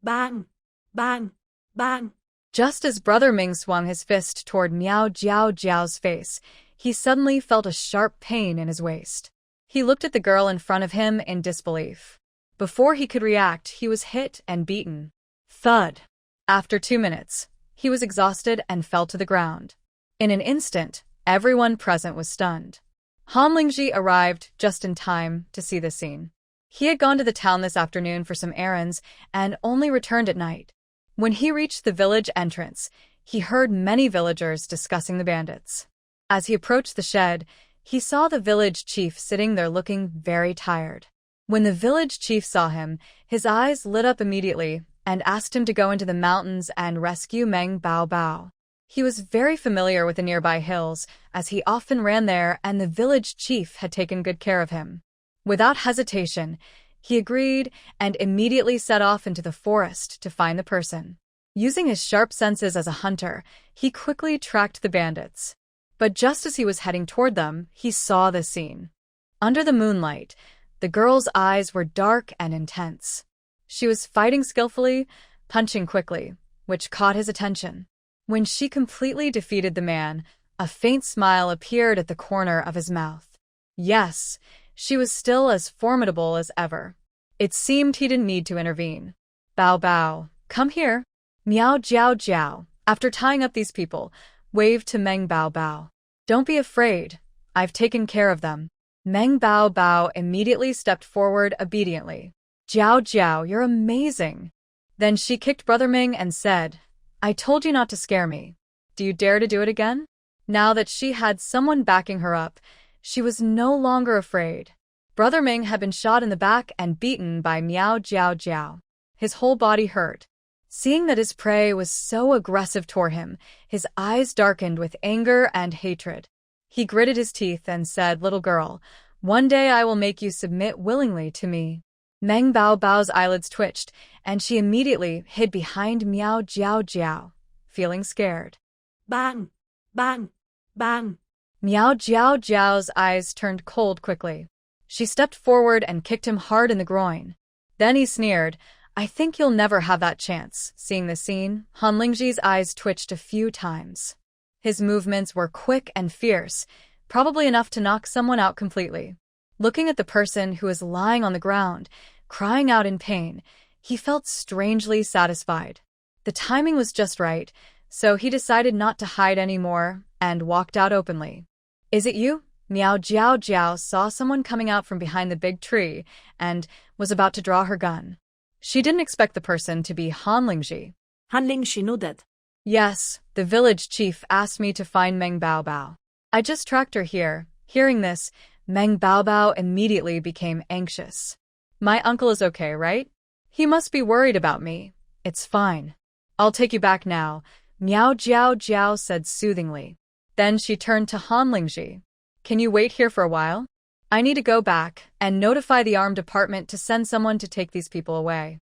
Bang! Bang! Bang! Just as Brother Ming swung his fist toward Miao Jiao Jiao's face, he suddenly felt a sharp pain in his waist. He looked at the girl in front of him in disbelief. Before he could react, he was hit and beaten. Thud. After 2 minutes, he was exhausted and fell to the ground. In an instant, everyone present was stunned. Han Lingji arrived just in time to see the scene. He had gone to the town this afternoon for some errands and only returned at night. When he reached the village entrance, he heard many villagers discussing the bandits. As he approached the shed, he saw the village chief sitting there looking very tired. When the village chief saw him, his eyes lit up immediately and asked him to go into the mountains and rescue Meng Bao Bao. He was very familiar with the nearby hills, as he often ran there and the village chief had taken good care of him. Without hesitation, he agreed and immediately set off into the forest to find the person. Using his sharp senses as a hunter, he quickly tracked the bandits. But just as he was heading toward them, he saw the scene. Under the moonlight, the girl's eyes were dark and intense. She was fighting skillfully, punching quickly, which caught his attention. When she completely defeated the man, a faint smile appeared at the corner of his mouth. Yes, she was still as formidable as ever. It seemed he didn't need to intervene. Bao Bao, come here. Miao Jiao Jiao, after tying up these people, waved to Meng Bao Bao. Don't be afraid. I've taken care of them. Meng Bao Bao immediately stepped forward obediently. Jiao Jiao, you're amazing. Then she kicked Brother Ming and said, I told you not to scare me. Do you dare to do it again? Now that she had someone backing her up, she was no longer afraid. Brother Ming had been shot in the back and beaten by Miao Jiao Jiao. His whole body hurt. Seeing that his prey was so aggressive toward him, his eyes darkened with anger and hatred. He gritted his teeth and said, Little girl, one day I will make you submit willingly to me. Meng Bao Bao's eyelids twitched, and she immediately hid behind Miao Jiao Jiao, feeling scared. Bang! Bang! Bang! Miao Jiao Jiao's eyes turned cold quickly. She stepped forward and kicked him hard in the groin. Then he sneered, I think you'll never have that chance. Seeing the scene, Han Lingji's eyes twitched a few times. His movements were quick and fierce, probably enough to knock someone out completely. Looking at the person who was lying on the ground, crying out in pain, he felt strangely satisfied. The timing was just right, so he decided not to hide anymore and walked out openly. Is it you? Miao Jiao Jiao saw someone coming out from behind the big tree and was about to draw her gun. She didn't expect the person to be Han Lingji. Han Lingji nodded. Yes, the village chief asked me to find Meng Bao Bao. I just tracked her here. Hearing this, Meng Bao Bao immediately became anxious. My uncle is okay, right? He must be worried about me. It's fine. I'll take you back now, Miao Jiao Jiao said soothingly. Then she turned to Han Lingji. Can you wait here for a while? I need to go back and notify the armed department to send someone to take these people away.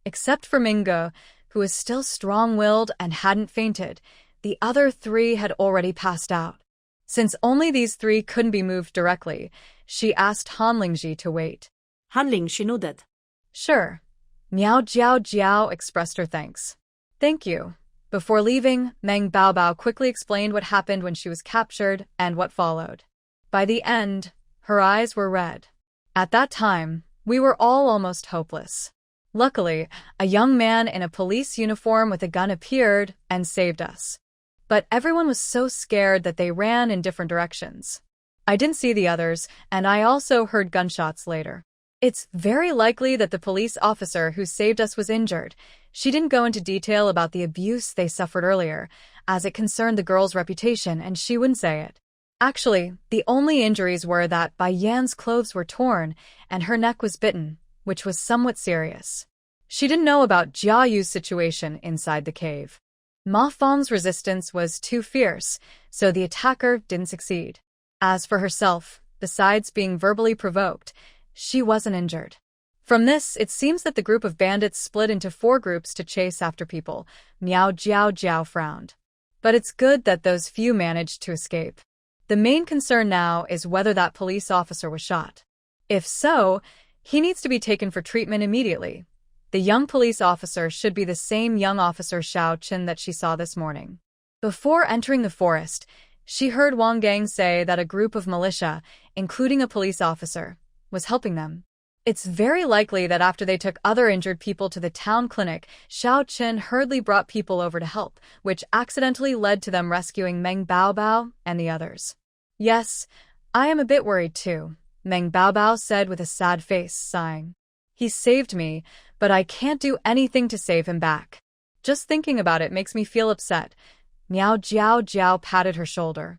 Except for Mingo, who was still strong-willed and hadn't fainted, the other 3 had already passed out. Since only these 3 couldn't be moved directly, she asked Han Lingji to wait. Han Lingji nodded. Sure. Miao Jiao Jiao expressed her thanks. Thank you. Before leaving, Meng Bao Bao quickly explained what happened when she was captured and what followed. By the end, her eyes were red. At that time, we were all almost hopeless. Luckily, a young man in a police uniform with a gun appeared and saved us. But everyone was so scared that they ran in different directions. I didn't see the others, and I also heard gunshots later. It's very likely that the police officer who saved us was injured. She didn't go into detail about the abuse they suffered earlier, as it concerned the girl's reputation, and she wouldn't say it. Actually, the only injuries were that Bai Yan's clothes were torn and her neck was bitten, which was somewhat serious. She didn't know about Jia Yu's situation inside the cave. Ma Fong's resistance was too fierce, so the attacker didn't succeed. As for herself, besides being verbally provoked, she wasn't injured. From this, it seems that the group of bandits split into 4 groups to chase after people. Miao Jiao Jiao frowned. But it's good that those few managed to escape. The main concern now is whether that police officer was shot. If so, he needs to be taken for treatment immediately. The young police officer should be the same young officer Xiao Chen that she saw this morning. Before entering the forest, she heard Wang Gang say that a group of militia, including a police officer, was helping them. It's very likely that after they took other injured people to the town clinic, Xiao Chen hurriedly brought people over to help, which accidentally led to them rescuing Meng Baobao and the others. Yes, I am a bit worried too, Meng Baobao said with a sad face, sighing. He saved me, but I can't do anything to save him back. Just thinking about it makes me feel upset. Miao Jiao Jiao patted her shoulder.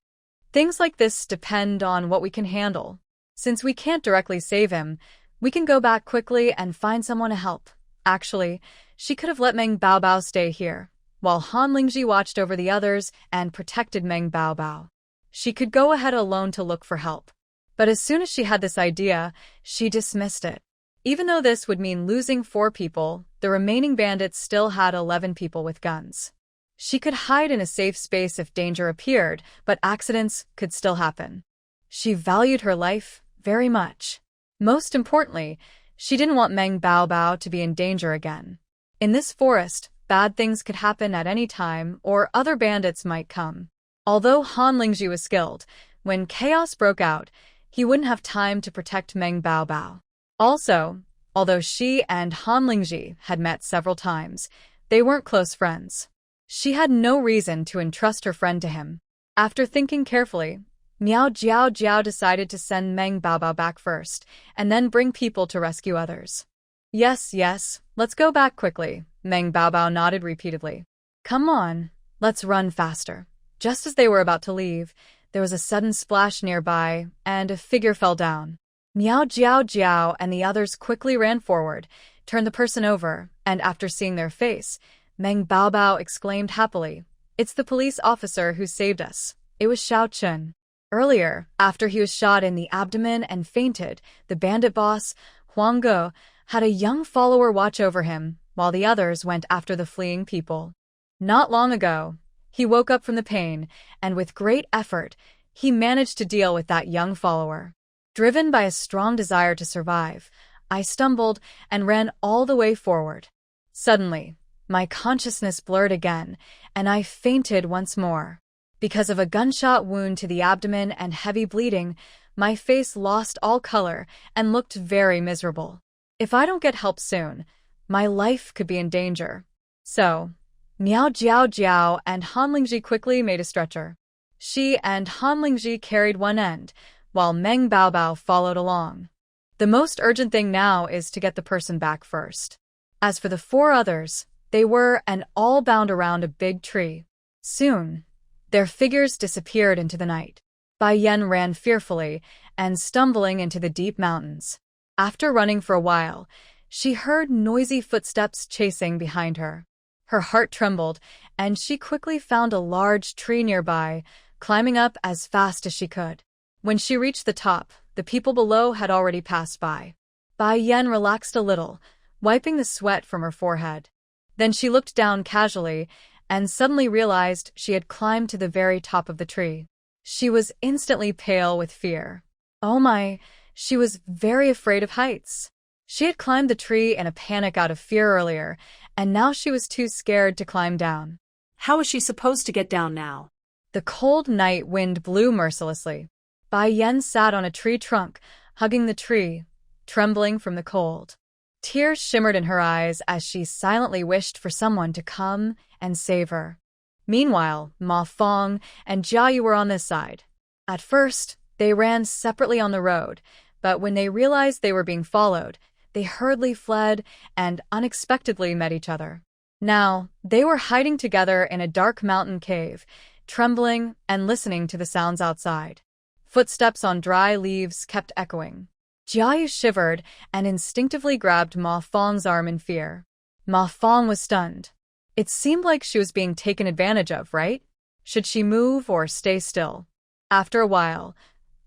Things like this depend on what we can handle. Since we can't directly save him, we can go back quickly and find someone to help. Actually, she could have let Meng Baobao stay here, while Han Lingji watched over the others and protected Meng Baobao. She could go ahead alone to look for help. But as soon as she had this idea, she dismissed it. Even though this would mean losing 4 people, the remaining bandits still had 11 people with guns. She could hide in a safe space if danger appeared, but accidents could still happen. She valued her life very much. Most importantly, she didn't want Meng Baobao to be in danger again. In this forest, bad things could happen at any time, or other bandits might come. Although Han Lingji was skilled, when chaos broke out, he wouldn't have time to protect Meng Baobao. Also, although she and Han Lingji had met several times, they weren't close friends. She had no reason to entrust her friend to him. After thinking carefully, Miao Jiao Jiao decided to send Meng Baobao back first, and then bring people to rescue others. Yes, let's go back quickly, Meng Baobao nodded repeatedly. Come on, let's run faster. Just as they were about to leave, there was a sudden splash nearby, and a figure fell down. Miao Jiao Jiao and the others quickly ran forward, turned the person over, and after seeing their face, Meng Baobao exclaimed happily, "It's the police officer who saved us. It was Xiao Chen." Earlier, after he was shot in the abdomen and fainted, the bandit boss, Huang Ge, had a young follower watch over him, while the others went after the fleeing people. Not long ago, he woke up from the pain, and with great effort, he managed to deal with that young follower. Driven by a strong desire to survive, I stumbled and ran all the way forward. Suddenly, my consciousness blurred again, and I fainted once more. Because of a gunshot wound to the abdomen and heavy bleeding, my face lost all color and looked very miserable. If I don't get help soon, my life could be in danger. So, Miao Jiao Jiao and Han Lingji quickly made a stretcher. She and Han Lingji carried one end, while Meng Baobao followed along. The most urgent thing now is to get the person back first. As for the 4 others, they were and all bound around a big tree. Soon, their figures disappeared into the night. Bai Yan ran fearfully and stumbling into the deep mountains. After running for a while, she heard noisy footsteps chasing behind her. Her heart trembled, and she quickly found a large tree nearby, climbing up as fast as she could. When she reached the top, the people below had already passed by. Bai Yan relaxed a little, wiping the sweat from her forehead. Then she looked down casually and suddenly realized she had climbed to the very top of the tree. She was instantly pale with fear. Oh my, she was very afraid of heights. She had climbed the tree in a panic out of fear earlier, and now she was too scared to climb down. How is she supposed to get down now? The cold night wind blew mercilessly. Bai Yan sat on a tree trunk, hugging the tree, trembling from the cold. Tears shimmered in her eyes as she silently wished for someone to come and save her. Meanwhile, Ma Fong and Jia Yu were on this side. At first, they ran separately on the road, but when they realized they were being followed, they hurriedly fled and unexpectedly met each other. Now, they were hiding together in a dark mountain cave, trembling and listening to the sounds outside. Footsteps on dry leaves kept echoing. Jia Yu shivered and instinctively grabbed Ma Fong's arm in fear. Ma Fong was stunned. It seemed like she was being taken advantage of, right? Should she move or stay still? After a while,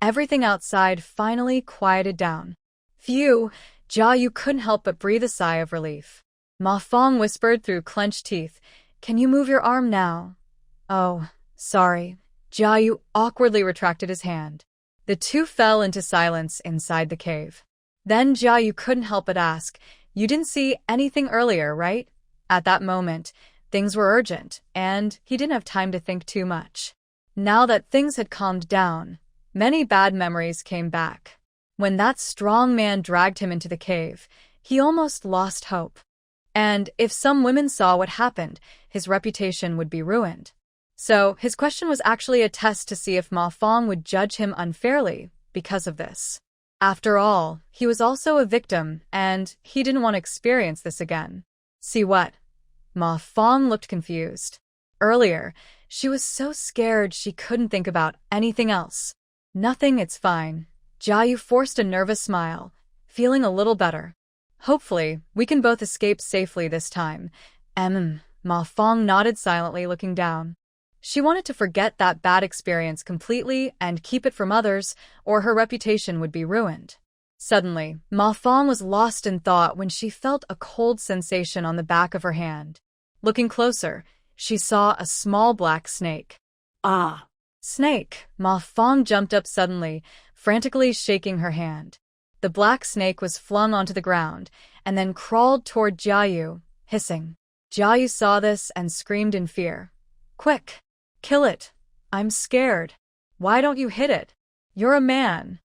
everything outside finally quieted down. Phew, Jia Yu couldn't help but breathe a sigh of relief. Ma Fong whispered through clenched teeth, "Can you move your arm now?" "Oh, sorry." Jia Yu awkwardly retracted his hand. The two fell into silence inside the cave. Then Jia Yu couldn't help but ask, You didn't see anything earlier, right? At that moment, things were urgent, and he didn't have time to think too much. Now that things had calmed down, many bad memories came back. When that strong man dragged him into the cave, he almost lost hope. And if some women saw what happened, his reputation would be ruined. So his question was actually a test to see if Ma Fong would judge him unfairly because of this. After all, he was also a victim, and he didn't want to experience this again. See what? Ma Fong looked confused. Earlier, she was so scared she couldn't think about anything else. Nothing, it's fine. Jiayu forced a nervous smile, feeling a little better. Hopefully, we can both escape safely this time. Ma Fong nodded silently, looking down. She wanted to forget that bad experience completely and keep it from others, or her reputation would be ruined. Suddenly, Ma Fong was lost in thought when she felt a cold sensation on the back of her hand. Looking closer, she saw a small black snake. Ah! Snake! Ma Fong jumped up suddenly, frantically shaking her hand. The black snake was flung onto the ground, and then crawled toward Jiayu, hissing. Jiayu saw this and screamed in fear. Quick! Kill it! I'm scared. Why don't you hit it? You're a man.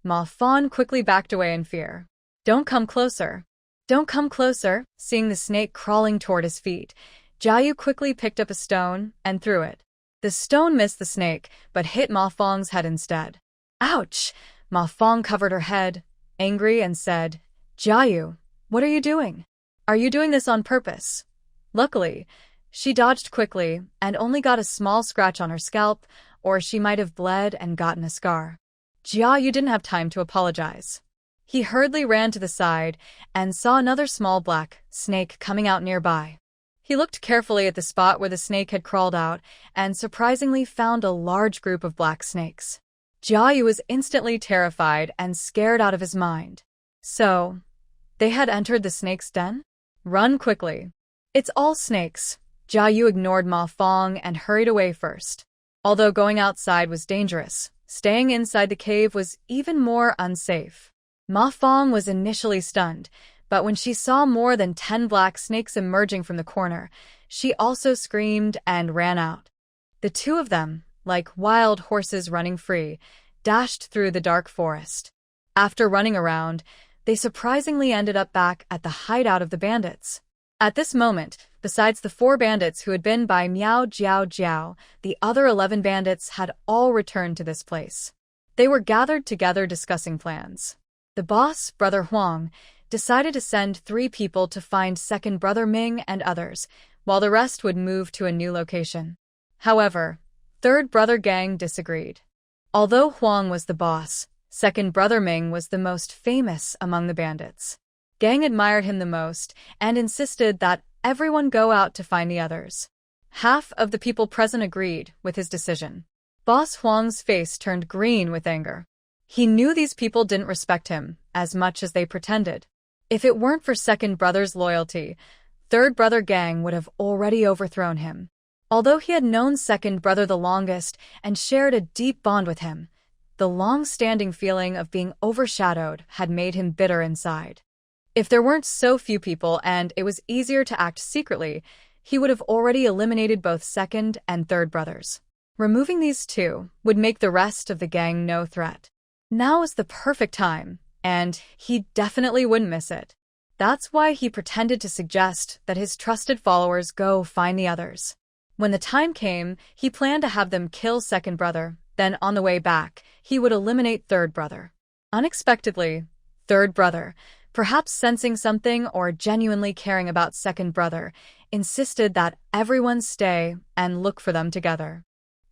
Ma Fong quickly backed away in fear. Don't come closer. Don't come closer. Seeing the snake crawling toward his feet, Jiayu quickly picked up a stone and threw it. The stone missed the snake, but hit Ma Fong's head instead. Ouch! Ma Fong covered her head, angry, and said, Jiayu, what are you doing? Are you doing this on purpose? Luckily, she dodged quickly and only got a small scratch on her scalp, or she might have bled and gotten a scar. Jiayu didn't have time to apologize. He hurriedly ran to the side and saw another small black snake coming out nearby. He looked carefully at the spot where the snake had crawled out and surprisingly found a large group of black snakes. Jiayu was instantly terrified and scared out of his mind. So, they had entered the snake's den? Run quickly. It's all snakes. Jiayu ignored Ma Fong and hurried away first. Although going outside was dangerous, staying inside the cave was even more unsafe. Ma Fong was initially stunned, but when she saw more than 10 black snakes emerging from the corner, she also screamed and ran out. The two of them, like wild horses running free, dashed through the dark forest. After running around, they surprisingly ended up back at the hideout of the bandits. At this moment, besides the 4 bandits who had been by Miao Jiao Jiao, the other 11 bandits had all returned to this place. They were gathered together discussing plans. The boss, Brother Huang, decided to send 3 people to find second Brother Ming and others, while the rest would move to a new location. However, third Brother Gang disagreed. Although Huang was the boss, second Brother Ming was the most famous among the bandits. Gang admired him the most and insisted that everyone go out to find the others. Half of the people present agreed with his decision. Boss Huang's face turned green with anger. He knew these people didn't respect him as much as they pretended. If it weren't for second brother's loyalty, third brother Gang would have already overthrown him. Although he had known second brother the longest and shared a deep bond with him, the long-standing feeling of being overshadowed had made him bitter inside. If there weren't so few people and it was easier to act secretly, he would have already eliminated both second and third brothers. Removing these 2 would make the rest of the gang no threat. Now was the perfect time, and he definitely wouldn't miss it. That's why he pretended to suggest that his trusted followers go find the others. When the time came, he planned to have them kill second brother, then on the way back, he would eliminate third brother. Unexpectedly, third brother, perhaps sensing something or genuinely caring about second brother, insisted that everyone stay and look for them together.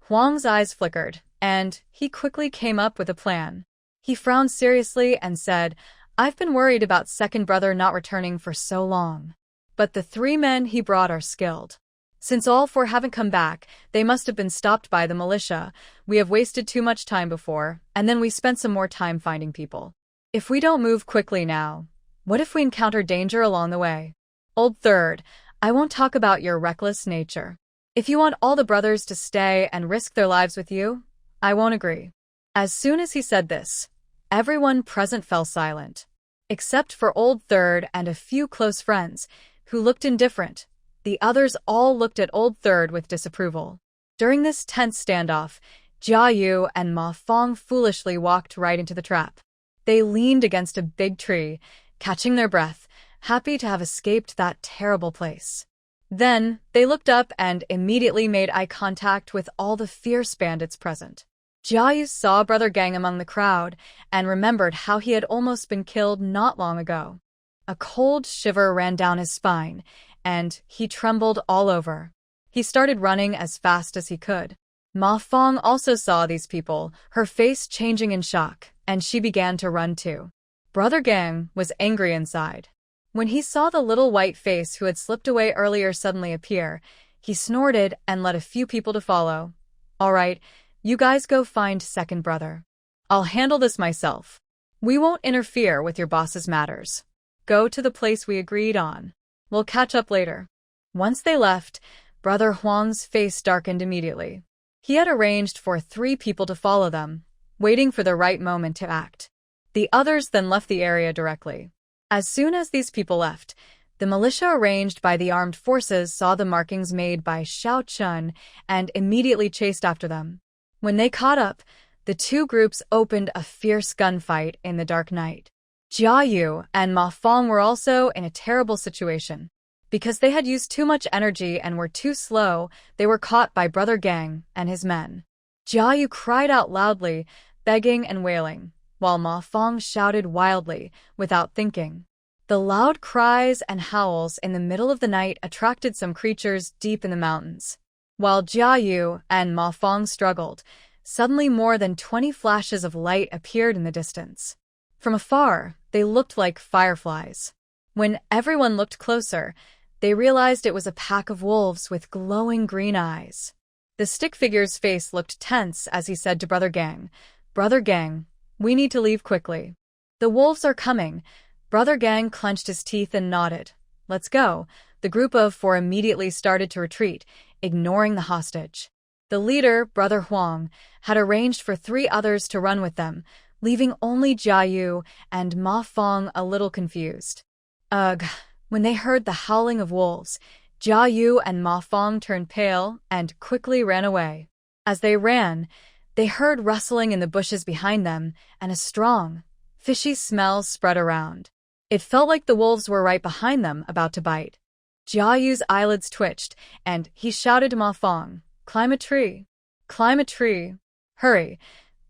Huang's eyes flickered, and he quickly came up with a plan. He frowned seriously and said, I've been worried about second brother not returning for so long. But the 3 men he brought are skilled. Since all 4 haven't come back, they must have been stopped by the militia. We have wasted too much time before, and then we spent some more time finding people. If we don't move quickly now, what if we encounter danger along the way? Old third, I won't talk about your reckless nature. If you want all the brothers to stay and risk their lives with you, I won't agree. As soon as he said this, everyone present fell silent. Except for Old Third and a few close friends, who looked indifferent, the others all looked at Old Third with disapproval. During this tense standoff, Jia Yu and Ma Fong foolishly walked right into the trap. They leaned against a big tree, catching their breath, happy to have escaped that terrible place. Then, they looked up and immediately made eye contact with all the fierce bandits present. Jia Yu saw Brother Gang among the crowd and remembered how he had almost been killed not long ago. A cold shiver ran down his spine, and he trembled all over. He started running as fast as he could. Ma Fong also saw these people, her face changing in shock, and she began to run too. Brother Gang was angry inside. When he saw the little white face who had slipped away earlier suddenly appear, he snorted and led a few people to follow. "All right, you guys go find second brother. I'll handle this myself. We won't interfere with your boss's matters. Go to the place we agreed on. We'll catch up later." Once they left, Brother Huang's face darkened immediately. He had arranged for 3 people to follow them, waiting for the right moment to act. The others then left the area directly. As soon as these people left, the militia arranged by the armed forces saw the markings made by Xiao Chun and immediately chased after them. When they caught up, the 2 groups opened a fierce gunfight in the dark night. Jia Yu and Ma Fong were also in a terrible situation. Because they had used too much energy and were too slow, they were caught by Brother Gang and his men. Jia Yu cried out loudly, begging and wailing, while Ma Fong shouted wildly, without thinking. The loud cries and howls in the middle of the night attracted some creatures deep in the mountains. While Jia Yu and Ma Fong struggled, suddenly more than 20 flashes of light appeared in the distance. From afar, they looked like fireflies. When everyone looked closer, they realized it was a pack of wolves with glowing green eyes. The stick figure's face looked tense as he said to Brother Gang, "Brother Gang, we need to leave quickly." "The wolves are coming." Brother Gang clenched his teeth and nodded. "Let's go." The group of 4 immediately started to retreat, ignoring the hostage. The leader, Brother Huang, had arranged for 3 others to run with them, leaving only Jia Yu and Ma Fong a little confused. Ugh. When they heard the howling of wolves, Jia Yu and Ma Fong turned pale and quickly ran away. As they ran, they heard rustling in the bushes behind them, and a strong, fishy smell spread around. It felt like the wolves were right behind them, about to bite. Jia Yu's eyelids twitched, and he shouted to Ma Fong, "Climb a tree! Climb a tree! Hurry!"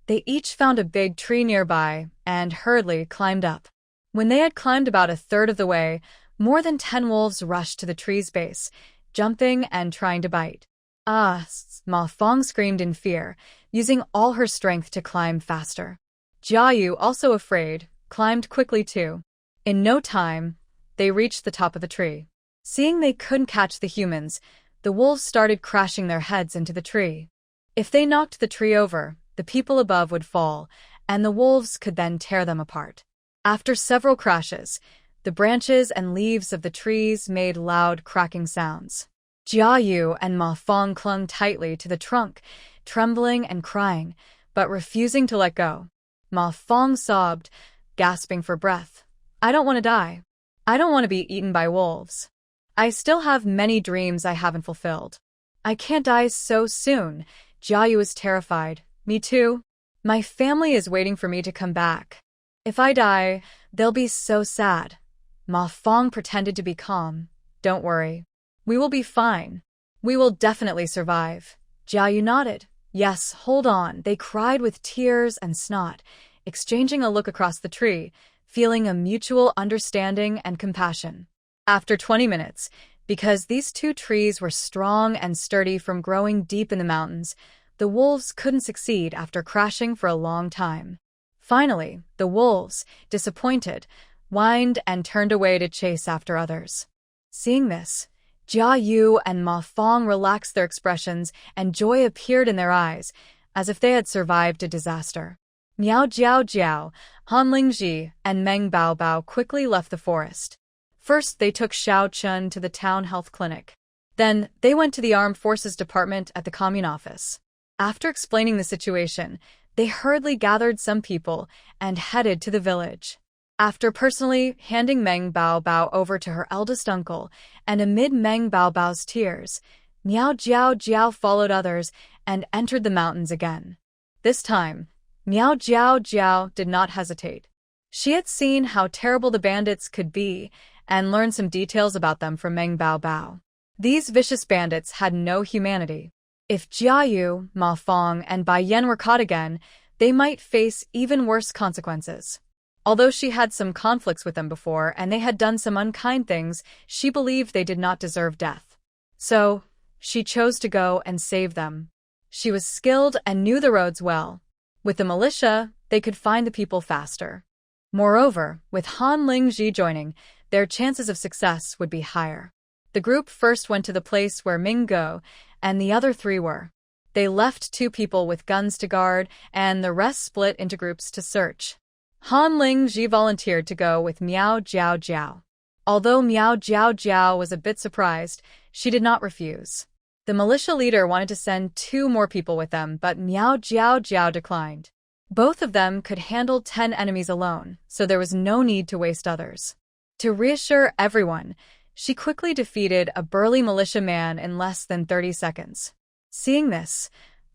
They each found a big tree nearby and hurriedly climbed up. When they had climbed about a third of the way, more than 10 wolves rushed to the tree's base, jumping and trying to bite. "Ah!" Ma Fong screamed in fear, using all her strength to climb faster. Jia Yu, also afraid, climbed quickly too. In no time, they reached the top of the tree. Seeing they couldn't catch the humans, the wolves started crashing their heads into the tree. If they knocked the tree over, the people above would fall, and the wolves could then tear them apart. After several crashes, the branches and leaves of the trees made loud cracking sounds. Jia Yu and Ma Fong clung tightly to the trunk, trembling and crying, but refusing to let go. Ma Fong sobbed, gasping for breath. "I don't want to die. I don't want to be eaten by wolves. I still have many dreams I haven't fulfilled. I can't die so soon." Jia Yu was terrified. "Me too. My family is waiting for me to come back. If I die, they'll be so sad." Ma Fong pretended to be calm. "Don't worry. We will be fine. We will definitely survive." Jia Yu nodded. "Yes, hold on." They cried with tears and snot, exchanging a look across the tree, feeling a mutual understanding and compassion. After 20 minutes, because these 2 trees were strong and sturdy from growing deep in the mountains, the wolves couldn't succeed after crashing for a long time. Finally, the wolves, disappointed, whined and turned away to chase after others. Seeing this, Jia Yu and Ma Fong relaxed their expressions and joy appeared in their eyes, as if they had survived a disaster. Miao Jiao Jiao, Han Lingji, and Meng Bao Bao quickly left the forest. First, they took Xiao Chun to the town health clinic. Then, they went to the Armed Forces Department at the commune office. After explaining the situation, they hurriedly gathered some people and headed to the village. After personally handing Meng Bao Bao over to her eldest uncle, and amid Meng Bao Bao's tears, Miao Jiao Jiao followed others and entered the mountains again. This time, Miao Jiao Jiao did not hesitate. She had seen how terrible the bandits could be and learned some details about them from Meng Bao Bao. These vicious bandits had no humanity. If Jia Yu, Ma Fong, and Bai Yan were caught again, they might face even worse consequences. Although she had some conflicts with them before and they had done some unkind things, she believed they did not deserve death. So, she chose to go and save them. She was skilled and knew the roads well. With the militia, they could find the people faster. Moreover, with Han Lingji joining, their chances of success would be higher. The group first went to the place where Ming Go and the other three were. They left 2 people with guns to guard, and the rest split into groups to search. Han Lingji volunteered to go with Miao Jiao Jiao. Although Miao Jiao Jiao was a bit surprised, she did not refuse. The militia leader wanted to send 2 more people with them, but Miao Jiao Jiao declined. Both of them could handle 10 enemies alone, so there was no need to waste others. To reassure everyone, she quickly defeated a burly militia man in less than 30 seconds. Seeing this,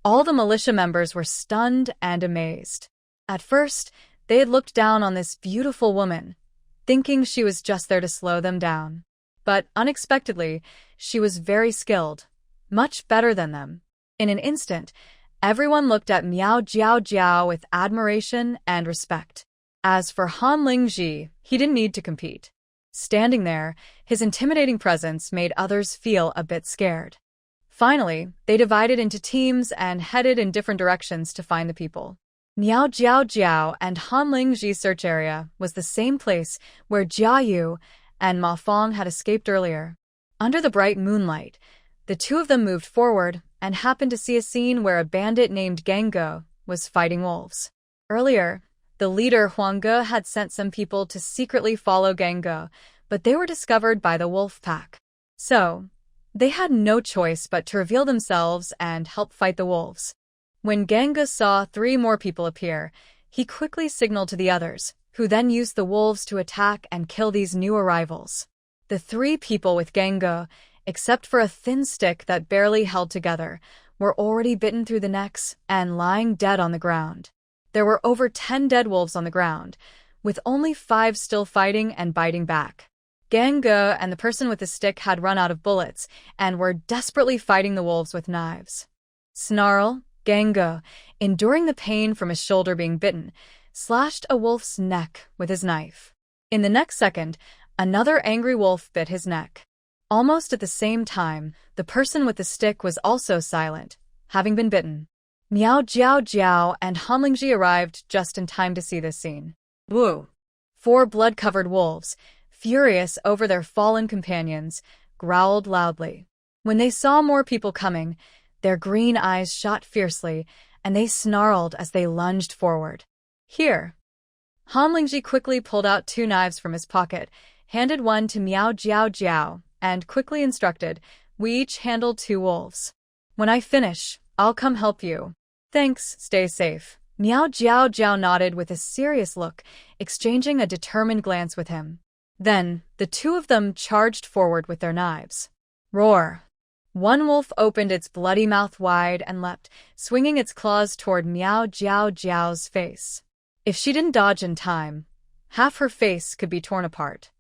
all the militia members were stunned and amazed. At first, they had looked down on this beautiful woman, thinking she was just there to slow them down. But unexpectedly, she was very skilled, much better than them. In an instant, everyone looked at Miao Jiao Jiao with admiration and respect. As for Han Lingji, he didn't need to compete. Standing there, his intimidating presence made others feel a bit scared. Finally, they divided into teams and headed in different directions to find the people. Miao Jiao Jiao and Han Lingji's search area was the same place where Jia Yu and Ma Fong had escaped earlier. Under the bright moonlight, the 2 of them moved forward and happened to see a scene where a bandit named Gengo was fighting wolves. Earlier, the leader Huang Ge had sent some people to secretly follow Gengo, but they were discovered by the wolf pack. So, they had no choice but to reveal themselves and help fight the wolves. When Gengo saw 3 more people appear, he quickly signaled to the others, who then used the wolves to attack and kill these new arrivals. The 3 people with Gengo, except for a thin stick that barely held together, were already bitten through the necks and lying dead on the ground. There were over 10 dead wolves on the ground, with only 5 still fighting and biting back. Gengo and the person with the stick had run out of bullets and were desperately fighting the wolves with knives. Snarl, Gengo, enduring the pain from his shoulder being bitten, slashed a wolf's neck with his knife. In the next second, another angry wolf bit his neck. Almost at the same time, the person with the stick was also silent, having been bitten. Miao Jiao Jiao and Han Lingji arrived just in time to see this scene. Woo! 4 blood-covered wolves, furious over their fallen companions, growled loudly. When they saw more people coming, their green eyes shot fiercely, and they snarled as they lunged forward. Here! Han Lingji quickly pulled out 2 knives from his pocket, handed one to Miao Jiao Jiao, and quickly instructed, "We each handle 2 wolves. When I finish, I'll come help you. Thanks, stay safe." Miao Jiao Jiao nodded with a serious look, exchanging a determined glance with him. Then, the 2 of them charged forward with their knives. Roar! One wolf opened its bloody mouth wide and leapt, swinging its claws toward Miao Jiao Jiao's face. If she didn't dodge in time, half her face could be torn apart.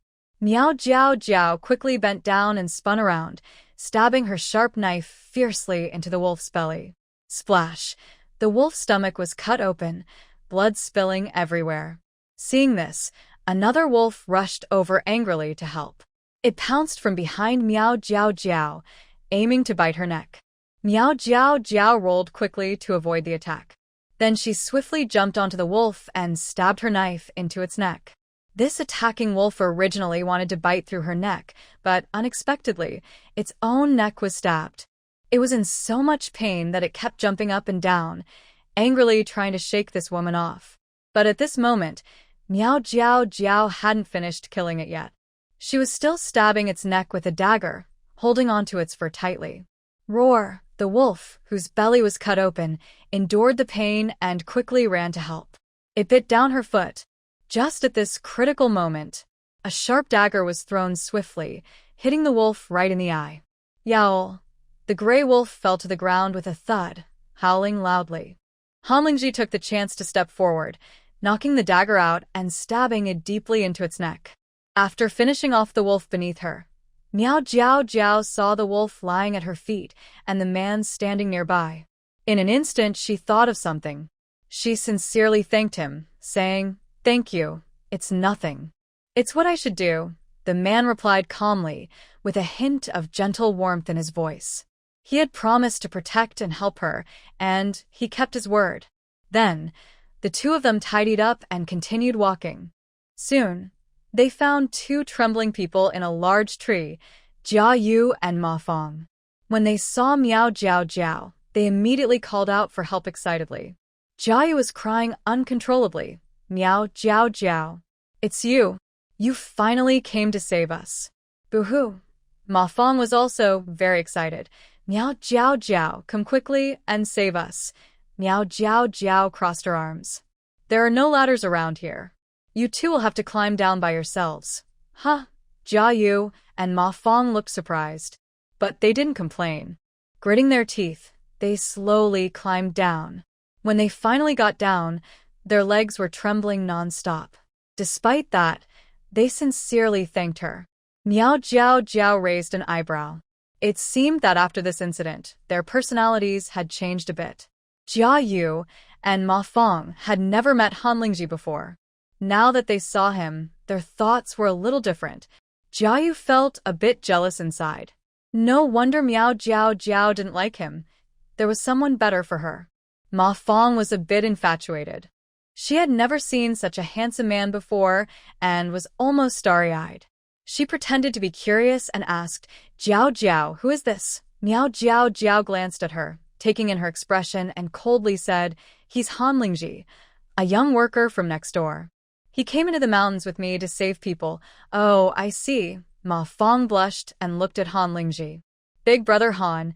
Miao Jiao Jiao quickly bent down and spun around, stabbing her sharp knife fiercely into the wolf's belly. Splash! The wolf's stomach was cut open, blood spilling everywhere. Seeing this, another wolf rushed over angrily to help. It pounced from behind Miao Jiao Jiao, aiming to bite her neck. Miao Jiao Jiao rolled quickly to avoid the attack. Then she swiftly jumped onto the wolf and stabbed her knife into its neck. This attacking wolf originally wanted to bite through her neck, but unexpectedly, its own neck was stabbed. It was in so much pain that it kept jumping up and down, angrily trying to shake this woman off. But at this moment, Miao Jiao Jiao hadn't finished killing it yet. She was still stabbing its neck with a dagger, holding onto its fur tightly. Roar! The wolf, whose belly was cut open, endured the pain and quickly ran to help. It bit down her foot, Just at this critical moment, a sharp dagger was thrown swiftly, hitting the wolf right in the eye. Yowl! The gray wolf fell to the ground with a thud, howling loudly. Han Lingji took the chance to step forward, knocking the dagger out and stabbing it deeply into its neck. After finishing off the wolf beneath her, Miao Jiao Jiao saw the wolf lying at her feet and the man standing nearby. In an instant, she thought of something. She sincerely thanked him, saying, "Thank you, it's nothing." "It's what I should do," the man replied calmly, with a hint of gentle warmth in his voice. He had promised to protect and help her, and he kept his word. Then, the two of them tidied up and continued walking. Soon, they found two trembling people in a large tree, Jia Yu and Ma Fong. When they saw Miao Jiao Jiao, they immediately called out for help excitedly. Jia Yu was crying uncontrollably. "Miao Jiao Jiao, it's you. You finally came to save us." "Boo-hoo." Ma Fong was also very excited. "Miao Jiao Jiao, come quickly and save us." Miao Jiao Jiao crossed her arms. "There are no ladders around here. You two will have to climb down by yourselves." "Huh?" Jia Yu and Ma Fong looked surprised, but they didn't complain. Gritting their teeth, they slowly climbed down. When they finally got down, their legs were trembling non-stop. Despite that, they sincerely thanked her. Miao Jiao Jiao raised an eyebrow. It seemed that after this incident, their personalities had changed a bit. Jia Yu and Ma Fong had never met Han Lingji before. Now that they saw him, their thoughts were a little different. Jia Yu felt a bit jealous inside. No wonder Miao Jiao Jiao didn't like him. There was someone better for her. Ma Fong was a bit infatuated. She had never seen such a handsome man before and was almost starry-eyed. She pretended to be curious and asked, "Jiao Jiao, who is this?" Miao Jiao Jiao glanced at her, taking in her expression, and coldly said, "He's Han Lingji, a young worker from next door. He came into the mountains with me to save people." "Oh, I see." Ma Fong blushed and looked at Han Lingji. "Big brother Han,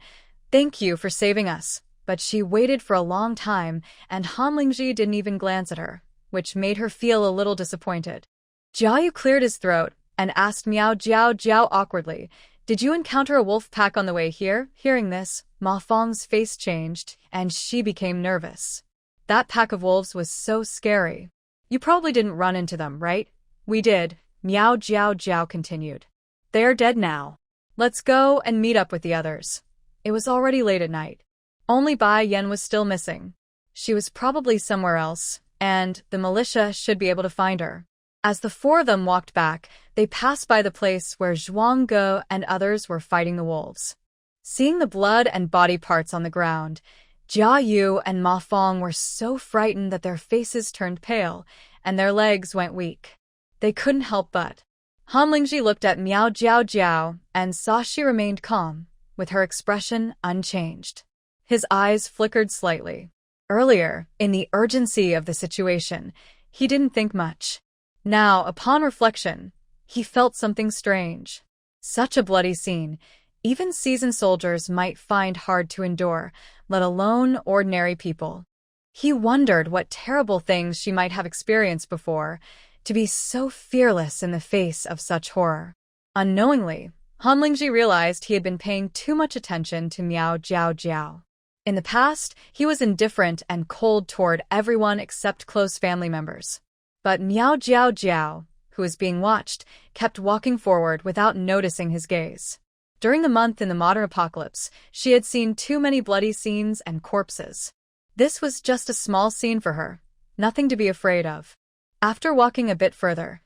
thank you for saving us." But she waited for a long time, and Han Lingji didn't even glance at her, which made her feel a little disappointed. Jia Yu cleared his throat and asked Miao Jiao Jiao awkwardly, "Did you encounter a wolf pack on the way here?" Hearing this, Ma Fong's face changed, and she became nervous. That pack of wolves was so scary. "You probably didn't run into them, right?" "We did," Miao Jiao Jiao continued. "They're dead now. Let's go and meet up with the others." It was already late at night. Only Bai Yan was still missing. She was probably somewhere else, and the militia should be able to find her. As the four of them walked back, they passed by the place where Zhuang Ge and others were fighting the wolves. Seeing the blood and body parts on the ground, Jia Yu and Ma Fong were so frightened that their faces turned pale, and their legs went weak. They couldn't help but. Han Lingji looked at Miao Jiao Jiao and saw she remained calm, with her expression unchanged. His eyes flickered slightly. Earlier, in the urgency of the situation, he didn't think much. Now, upon reflection, he felt something strange. Such a bloody scene, even seasoned soldiers might find hard to endure, let alone ordinary people. He wondered what terrible things she might have experienced before, to be so fearless in the face of such horror. Unknowingly, Han Lingji realized he had been paying too much attention to Miao Jiao Jiao. In the past, he was indifferent and cold toward everyone except close family members. But Miao Jiao Jiao, who was being watched, kept walking forward without noticing his gaze. During the month in the modern apocalypse, she had seen too many bloody scenes and corpses. This was just a small scene for her, nothing to be afraid of. After walking a bit further,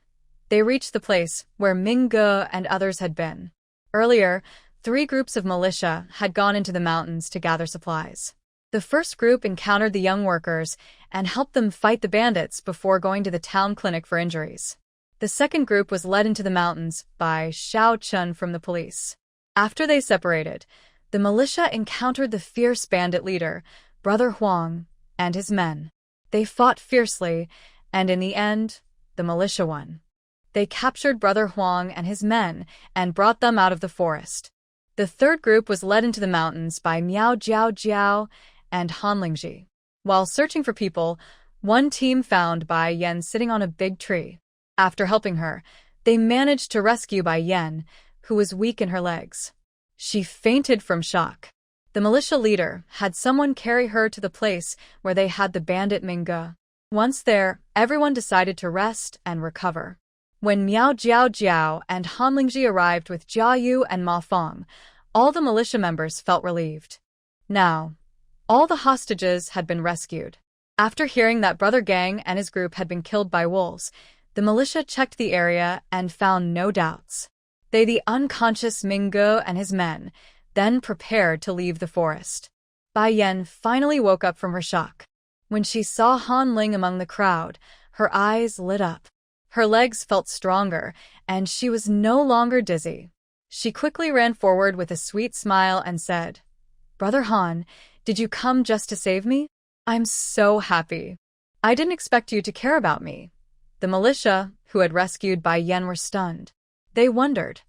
they reached the place where Ming Ge and others had been. Earlier, 3 groups of militia had gone into the mountains to gather supplies. The first group encountered the young workers and helped them fight the bandits before going to the town clinic for injuries. The second group was led into the mountains by Xiao Chun from the police. After they separated, the militia encountered the fierce bandit leader, Brother Huang, and his men. They fought fiercely, and in the end, the militia won. They captured Brother Huang and his men and brought them out of the forest. The third group was led into the mountains by Miao Jiao Jiao and Han Lingji. While searching for people, One team found Bai Yen sitting on a big tree. After helping her, they managed to rescue Bai Yen, who was weak in her legs. She fainted from shock. The militia leader had someone carry her to the place where they had the bandit Minge. Once there, everyone decided to rest and recover. When Miao Jiao Jiao and Han Lingji arrived with Jia Yu and Ma Fong, all the militia members felt relieved. Now, all the hostages had been rescued. After hearing that Brother Gang and his group had been killed by wolves, the militia checked the area and found no doubts. The unconscious Minge and his men then prepared to leave the forest. Bai Yen finally woke up from her shock. When she saw Han Ling among the crowd, her eyes lit up. Her legs felt stronger, and she was no longer dizzy. She quickly ran forward with a sweet smile and said, "Brother Han, did you come just to save me? I'm so happy. I didn't expect you to care about me." The militia, who had rescued Bai Yen, were stunned. They wondered,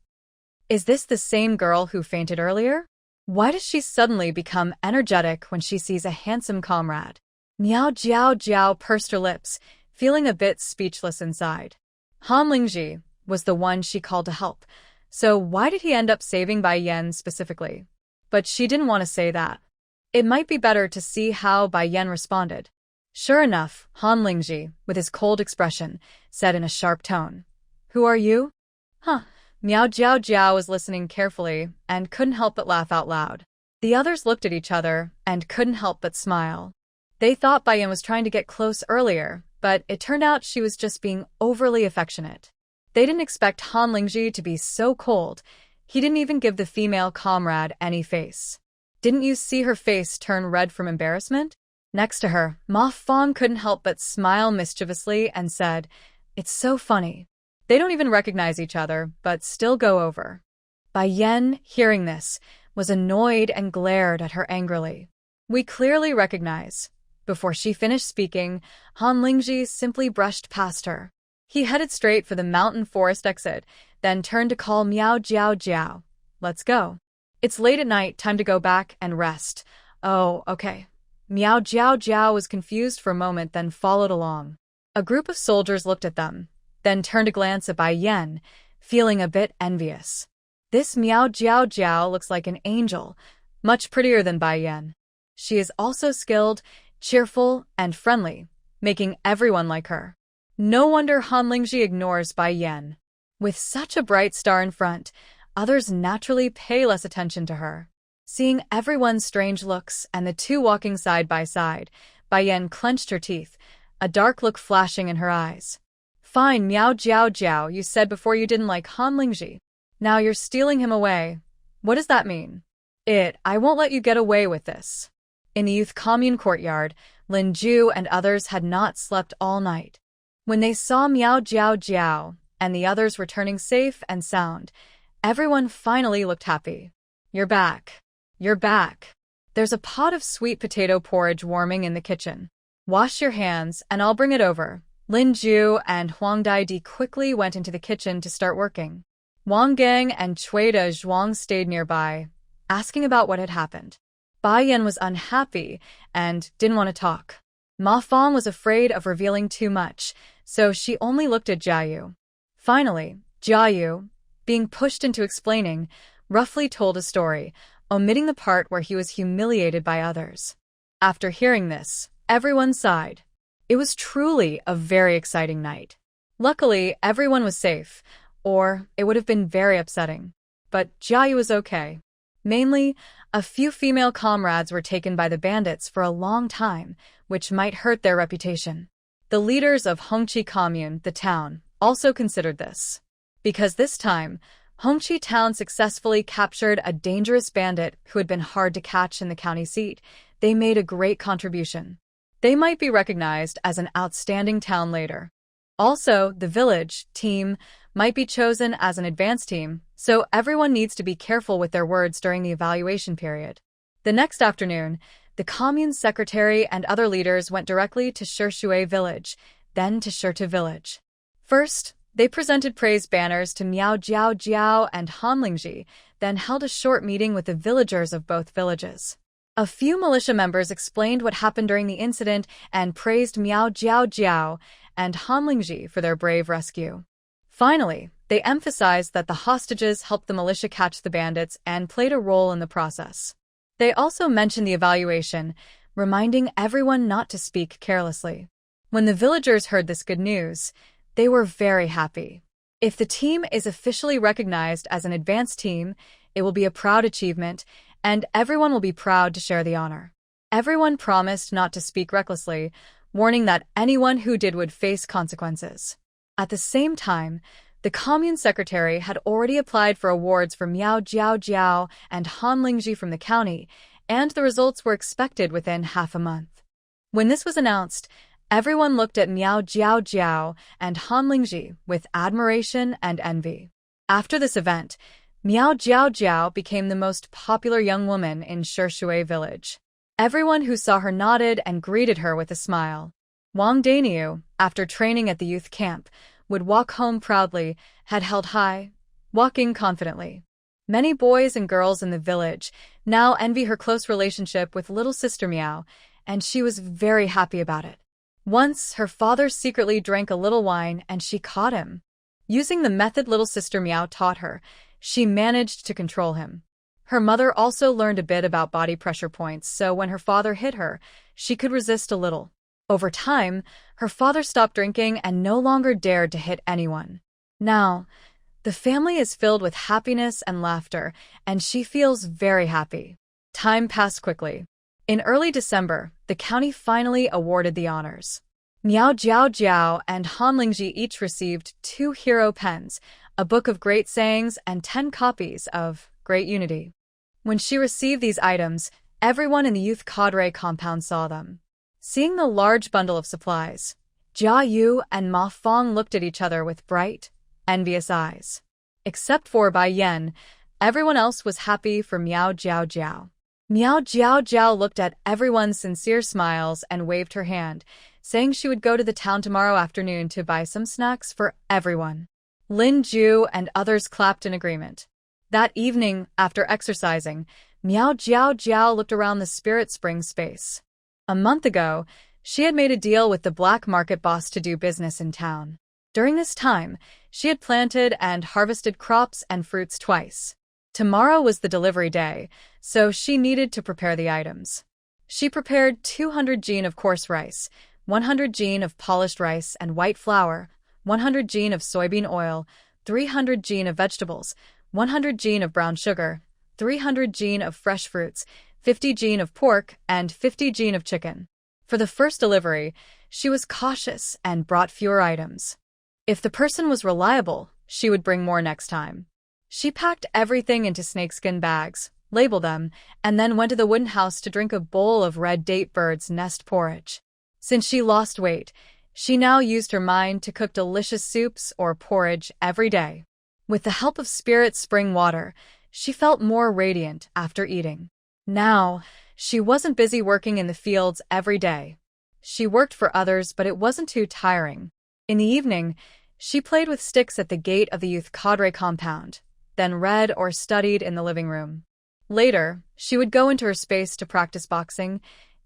is this the same girl who fainted earlier? Why does she suddenly become energetic when she sees a handsome comrade? Miao Jiao Jiao pursed her lips, feeling a bit speechless inside. Han Lingji was the one she called to help, so why did he end up saving Bai Yen specifically? But she didn't want to say that. It might be better to see how Bai Yen responded. Sure enough, Han Lingji, with his cold expression, said in a sharp tone, "Who are you?" Miao Jiao Jiao was listening carefully and couldn't help but laugh out loud. The others looked at each other and couldn't help but smile. They thought Bai Yen was trying to get close earlier, but it turned out she was just being overly affectionate. They didn't expect Han Lingji to be so cold. He didn't even give the female comrade any face. Didn't you see her face turn red from embarrassment? Next to her, Ma Fong couldn't help but smile mischievously and said, "It's so funny. They don't even recognize each other, but still go over." Bai Yen, hearing this, was annoyed and glared at her angrily. "We clearly recognize." Before she finished speaking, Han Lingji simply brushed past her. He headed straight for the mountain forest exit, then turned to call Miao Jiao Jiao. "Let's go. It's late at night, time to go back and rest." "Oh, okay." Miao Jiao Jiao was confused for a moment, then followed along. A group of soldiers looked at them, then turned to glance at Bai Yen, feeling a bit envious. This Miao Jiao Jiao looks like an angel, much prettier than Bai Yen. She is also skilled, cheerful, and friendly, making everyone like her. No wonder Han Lingji ignores Bai Yen. With such a bright star in front, others naturally pay less attention to her. Seeing everyone's strange looks and the two walking side by side, Bai Yen clenched her teeth, a dark look flashing in her eyes. "Fine, Miao Jiao Jiao, you said before you didn't like Han Lingji. Now you're stealing him away. What does that mean?" I won't let you get away with this." In the youth commune courtyard, Lin Ju and others had not slept all night. When they saw Miao Jiao Jiao and the others returning safe and sound, everyone finally looked happy. "You're back. You're back. There's a pot of sweet potato porridge warming in the kitchen. Wash your hands and I'll bring it over." Lin Ju and Huang Daidi quickly went into the kitchen to start working. Wang Gang and Cui De Zhuang stayed nearby, asking about what had happened. Bai Yen was unhappy and didn't want to talk. Ma Fong was afraid of revealing too much, so she only looked at Jia Yu. Finally, Jia Yu, being pushed into explaining, roughly told a story, omitting the part where he was humiliated by others. After hearing this, everyone sighed. It was truly a very exciting night. Luckily, everyone was safe, or it would have been very upsetting. But Jia Yu was okay. Mainly, a few female comrades were taken by the bandits for a long time, which might hurt their reputation. The leaders of Hongqi Commune, the town, also considered this. Because this time, Hongqi town successfully captured a dangerous bandit who had been hard to catch in the county seat, they made a great contribution. They might be recognized as an outstanding town later. Also, the village team might be chosen as an advanced team, so everyone needs to be careful with their words during the evaluation period. The next afternoon, the commune's secretary and other leaders went directly to Shishui village, then to Shirta village. First, they presented praise banners to Miao Jiao Jiao and Han Lingji, then held a short meeting with the villagers of both villages. A few militia members explained what happened during the incident and praised Miao Jiao Jiao and Han Lingji for their brave rescue. Finally, they emphasized that the hostages helped the militia catch the bandits and played a role in the process. They also mentioned the evaluation, reminding everyone not to speak carelessly. When the villagers heard this good news, they were very happy. If the team is officially recognized as an advanced team, it will be a proud achievement, and everyone will be proud to share the honor. Everyone promised not to speak recklessly, warning that anyone who did would face consequences. At the same time, the commune secretary had already applied for awards for Miao Jiao Jiao and Han Lingji from the county, and the results were expected within half a month. When this was announced, everyone looked at Miao Jiao Jiao and Han Lingji with admiration and envy. After this event, Miao Jiao Jiao became the most popular young woman in Shishui village. Everyone who saw her nodded and greeted her with a smile. Wang Daniu, after training at the youth camp, would walk home proudly, head held high, walking confidently. Many boys and girls in the village now envy her close relationship with little sister Miao, and she was very happy about it. Once, her father secretly drank a little wine and she caught him. Using the method little sister Miao taught her, she managed to control him. Her mother also learned a bit about body pressure points, so when her father hit her, she could resist a little. Over time, her father stopped drinking and no longer dared to hit anyone. Now, the family is filled with happiness and laughter, and she feels very happy. Time passed quickly. In early December, the county finally awarded the honors. Miao Jiao Jiao and Han Lingji each received 2 hero pens, a book of great sayings, and 10 copies of Great Unity. When she received these items, everyone in the youth cadre compound saw them. Seeing the large bundle of supplies, Jia Yu and Ma Fong looked at each other with bright, envious eyes. Except for Bai Yan, everyone else was happy for Miao Jiao Jiao. Miao Jiao Jiao looked at everyone's sincere smiles and waved her hand, saying she would go to the town tomorrow afternoon to buy some snacks for everyone. Lin Ju and others clapped in agreement. That evening, after exercising, Miao Jiao Jiao looked around the Spirit Spring space. A month ago, she had made a deal with the black market boss to do business in town. During this time, she had planted and harvested crops and fruits twice. Tomorrow was the delivery day, so she needed to prepare the items. She prepared 200 jin of coarse rice, 100 jin of polished rice and white flour, 100 jin of soybean oil, 300 jin of vegetables, 100 jin of brown sugar, 300 jin of fresh fruits, 50 jin of pork, and 50 jin of chicken. For the first delivery, she was cautious and brought fewer items. If the person was reliable, she would bring more next time. She packed everything into snakeskin bags, labeled them, and then went to the wooden house to drink a bowl of red date bird's nest porridge. Since she lost weight, she now used her mind to cook delicious soups or porridge every day. With the help of Spirit Spring water, she felt more radiant after eating. Now, she wasn't busy working in the fields every day. She worked for others, but it wasn't too tiring. In the evening, she played with sticks at the gate of the youth cadre compound, then read or studied in the living room. Later, she would go into her space to practice boxing,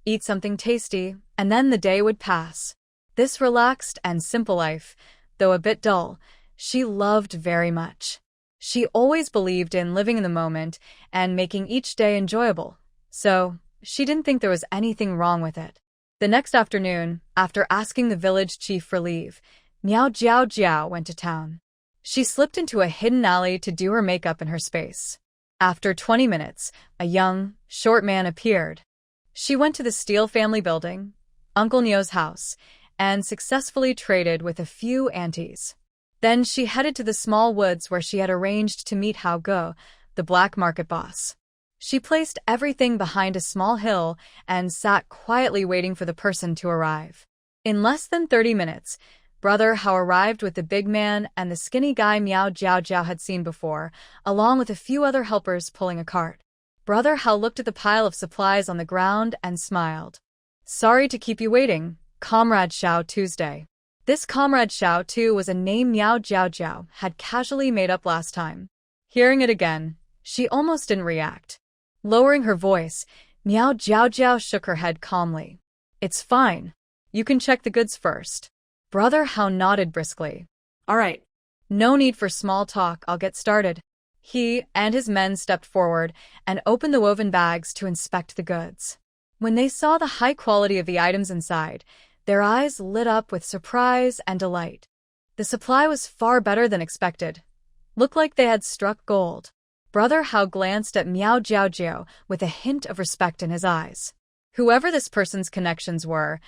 eat something tasty, and then the day would pass. This relaxed and simple life, though a bit dull, she loved very much. She always believed in living in the moment and making each day enjoyable, so she didn't think there was anything wrong with it. The next afternoon, after asking the village chief for leave, Miao Jiao Jiao went to town. She slipped into a hidden alley to do her makeup in her space. After 20 minutes, a young, short man appeared. She went to the Steele family building, Uncle Nio's house, and successfully traded with a few aunties. Then she headed to the small woods where she had arranged to meet Hao Ge, the black market boss. She placed everything behind a small hill and sat quietly waiting for the person to arrive. In less than 30 minutes, Brother Hao arrived with the big man and the skinny guy Miao Jiao Jiao had seen before, along with a few other helpers pulling a cart. Brother Hao looked at the pile of supplies on the ground and smiled. "Sorry to keep you waiting, Comrade Xiao Tuesday." This Comrade Xiao Tu was a name Miao Jiao Jiao had casually made up last time. Hearing it again, she almost didn't react. Lowering her voice, Miao Jiao shook her head calmly. It's fine. You can check the goods first. Brother Hao nodded briskly. All right. No need for small talk, I'll get started. He and his men stepped forward and opened the woven bags to inspect the goods. When they saw the high quality of the items inside, their eyes lit up with surprise and delight. The supply was far better than expected. Looked like they had struck gold. Brother Hao glanced at Miao Jiao with a hint of respect in his eyes. Whoever this person's connections were,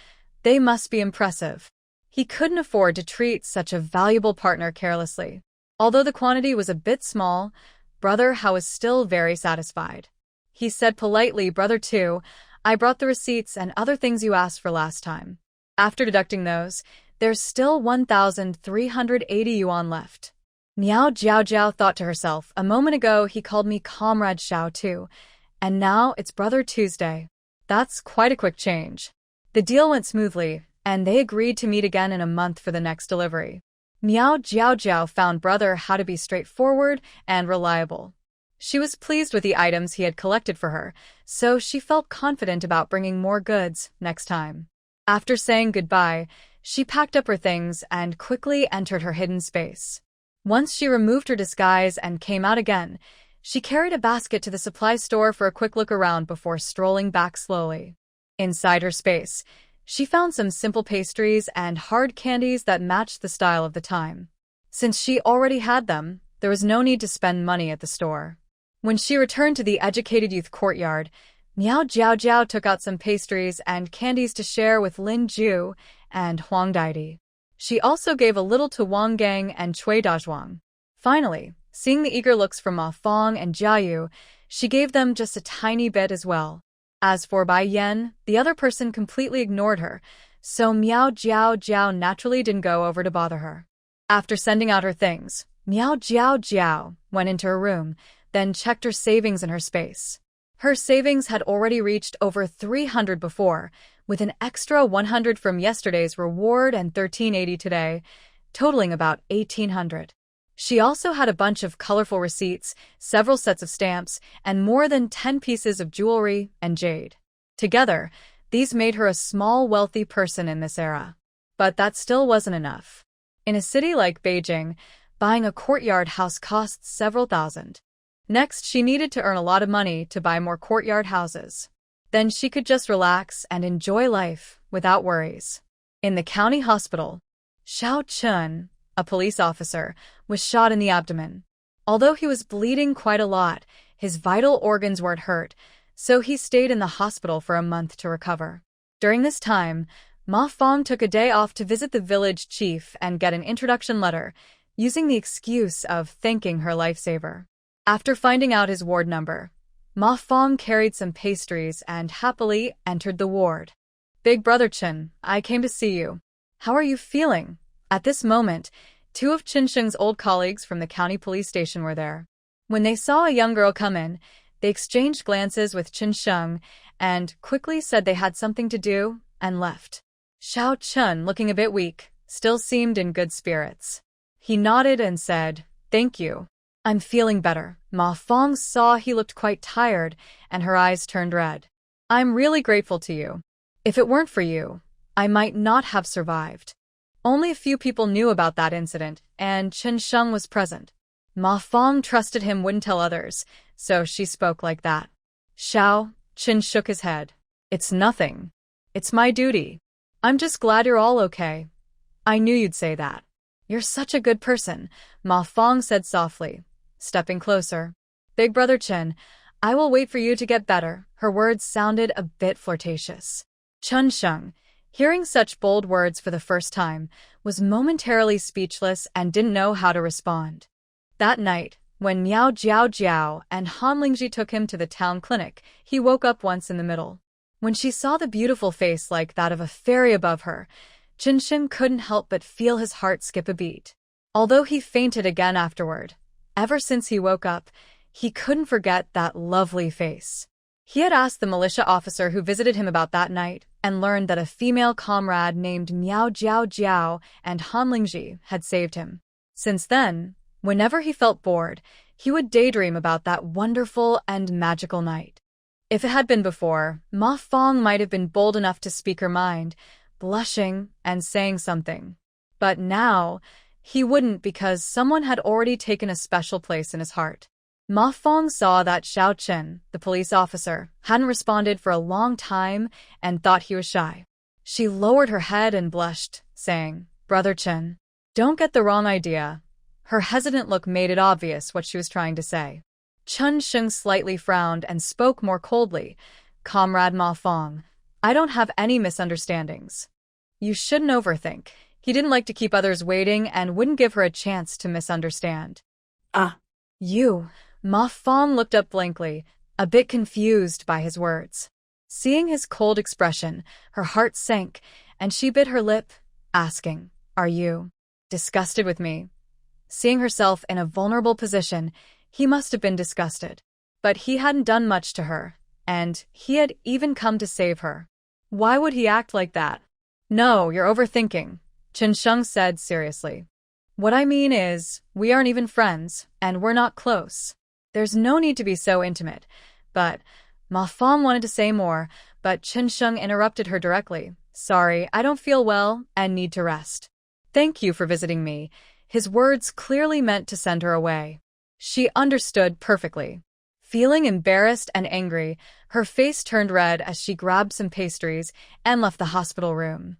they must be impressive. He couldn't afford to treat such a valuable partner carelessly. Although the quantity was a bit small, Brother Hao was still very satisfied. He said politely, Brother Tu, I brought the receipts and other things you asked for last time. After deducting those, there's still 1,380 yuan left. Miao Jiao thought to herself, a moment ago he called me Comrade Xiao Tu, and now it's Brother Tuesday. That's quite a quick change. The deal went smoothly, and they agreed to meet again in a month for the next delivery. Miao Jiao found Brother Hao to be straightforward and reliable. She was pleased with the items he had collected for her, so she felt confident about bringing more goods next time. After saying goodbye, she packed up her things and quickly entered her hidden space. Once she removed her disguise and came out again, she carried a basket to the supply store for a quick look around before strolling back slowly. Inside her space, she found some simple pastries and hard candies that matched the style of the time. Since she already had them, there was no need to spend money at the store. When she returned to the educated youth courtyard, Miao Jiao took out some pastries and candies to share with Lin Ju and Huang Daidi. She also gave a little to Wang Gang and Cui Dazhuang. Finally, seeing the eager looks from Ma Fong and Jia Yu, she gave them just a tiny bit as well. As for Bai Yan, the other person completely ignored her, so Miao Jiao naturally didn't go over to bother her. After sending out her things, Miao Jiao went into her room, then checked her savings in her space. Her savings had already reached over 300 before, with an extra 100 from yesterday's reward and 1380 today, totaling about 1800. She also had a bunch of colorful receipts, several sets of stamps, and more than 10 pieces of jewelry and jade. Together, these made her a small, wealthy person in this era. But that still wasn't enough. In a city like Beijing, buying a courtyard house costs several thousand. Next, she needed to earn a lot of money to buy more courtyard houses. Then she could just relax and enjoy life without worries. In the county hospital, Xiao Chun, a police officer, was shot in the abdomen. Although he was bleeding quite a lot, his vital organs weren't hurt, so he stayed in the hospital for a month to recover. During this time, Ma Fong took a day off to visit the village chief and get an introduction letter, using the excuse of thanking her lifesaver. After finding out his ward number, Ma Fong carried some pastries and happily entered the ward. Big Brother Chen, I came to see you. How are you feeling? At this moment, two of Chen Sheng's old colleagues from the county police station were there. When they saw a young girl come in, they exchanged glances with Chen Sheng and quickly said they had something to do and left. Xiao Chun, looking a bit weak, still seemed in good spirits. He nodded and said, Thank you. I'm feeling better. Ma Fong saw he looked quite tired, and her eyes turned red. I'm really grateful to you. If it weren't for you, I might not have survived. Only a few people knew about that incident, and Chen Sheng was present. Ma Fong trusted him wouldn't tell others, so she spoke like that. Xiao, Chen shook his head. It's nothing. It's my duty. I'm just glad you're all okay. I knew you'd say that. You're such a good person, Ma Fong said softly, stepping closer. Big Brother Chen, I will wait for you to get better. Her words sounded a bit flirtatious. Chen Sheng, hearing such bold words for the first time, was momentarily speechless and didn't know how to respond. That night, when Miao Jiao and Han Lingji took him to the town clinic, he woke up once in the middle. When she saw the beautiful face like that of a fairy above her, Chen Sheng couldn't help but feel his heart skip a beat. Although he fainted again afterward, ever since he woke up, he couldn't forget that lovely face. He had asked the militia officer who visited him about that night and learned that a female comrade named Miao Jiao and Han Lingji had saved him. Since then, whenever he felt bored, he would daydream about that wonderful and magical night. If it had been before, Ma Fong might have been bold enough to speak her mind, blushing and saying something. But now, he wouldn't because someone had already taken a special place in his heart. Ma Fong saw that Xiao Chen, the police officer, hadn't responded for a long time and thought he was shy. She lowered her head and blushed, saying, "Brother Chen, don't get the wrong idea." Her hesitant look made it obvious what she was trying to say. Chen Sheng slightly frowned and spoke more coldly. "Comrade Ma Fong, I don't have any misunderstandings. You shouldn't overthink." He didn't like to keep others waiting and wouldn't give her a chance to misunderstand. You. Ma Fong looked up blankly, a bit confused by his words. Seeing his cold expression, her heart sank, and she bit her lip, asking, "Are you disgusted with me?" Seeing herself in a vulnerable position, he must have been disgusted. But he hadn't done much to her, and he had even come to save her. Why would he act like that? "No, you're overthinking," Chen Sheng said seriously. "What I mean is, we aren't even friends, and we're not close. There's no need to be so intimate." But Ma Fong wanted to say more, but Chen Sheng interrupted her directly. "Sorry, I don't feel well and need to rest. Thank you for visiting me." His words clearly meant to send her away. She understood perfectly. Feeling embarrassed and angry, her face turned red as she grabbed some pastries and left the hospital room.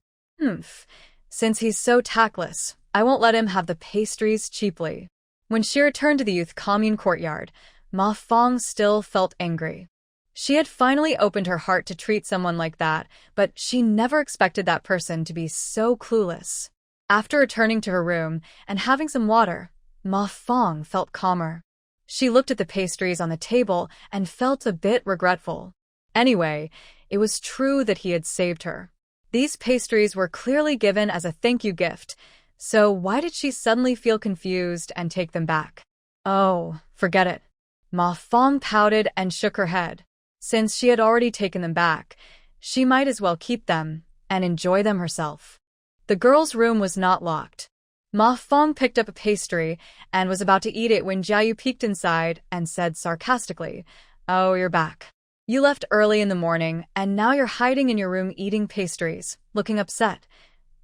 Since he's so tactless, I won't let him have the pastries cheaply. When she returned to the youth commune courtyard, Ma Fong still felt angry. She had finally opened her heart to treat someone like that, but she never expected that person to be so clueless. After returning to her room and having some water, Ma Fong felt calmer. She looked at the pastries on the table and felt a bit regretful. Anyway, it was true that he had saved her. These pastries were clearly given as a thank you gift, so why did she suddenly feel confused and take them back? Oh, forget it. Ma Fong pouted and shook her head. Since she had already taken them back, she might as well keep them and enjoy them herself. The girl's room was not locked. Ma Fong picked up a pastry and was about to eat it when Jiayu peeked inside and said sarcastically, "Oh, you're back. You left early in the morning, and now you're hiding in your room eating pastries, looking upset.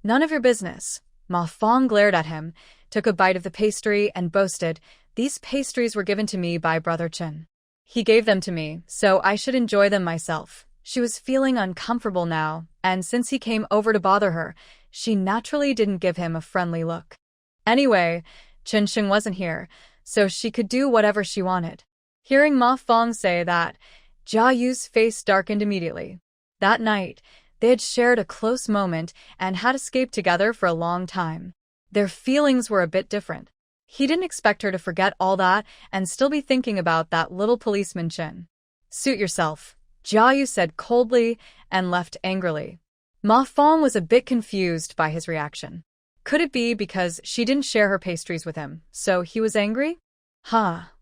None of your business." Ma Fong glared at him, took a bite of the pastry, and boasted, "These pastries were given to me by Brother Chen. He gave them to me, so I should enjoy them myself." She was feeling uncomfortable now, and since he came over to bother her, she naturally didn't give him a friendly look. Anyway, Chen Sheng wasn't here, so she could do whatever she wanted. Hearing Ma Fong say that, Jia Yu's face darkened immediately. That night, they had shared a close moment and had escaped together for a long time. Their feelings were a bit different. He didn't expect her to forget all that and still be thinking about that little policeman Chen. "Suit yourself," Jia Yu said coldly and left angrily. Ma Fong was a bit confused by his reaction. Could it be because she didn't share her pastries with him, so he was angry?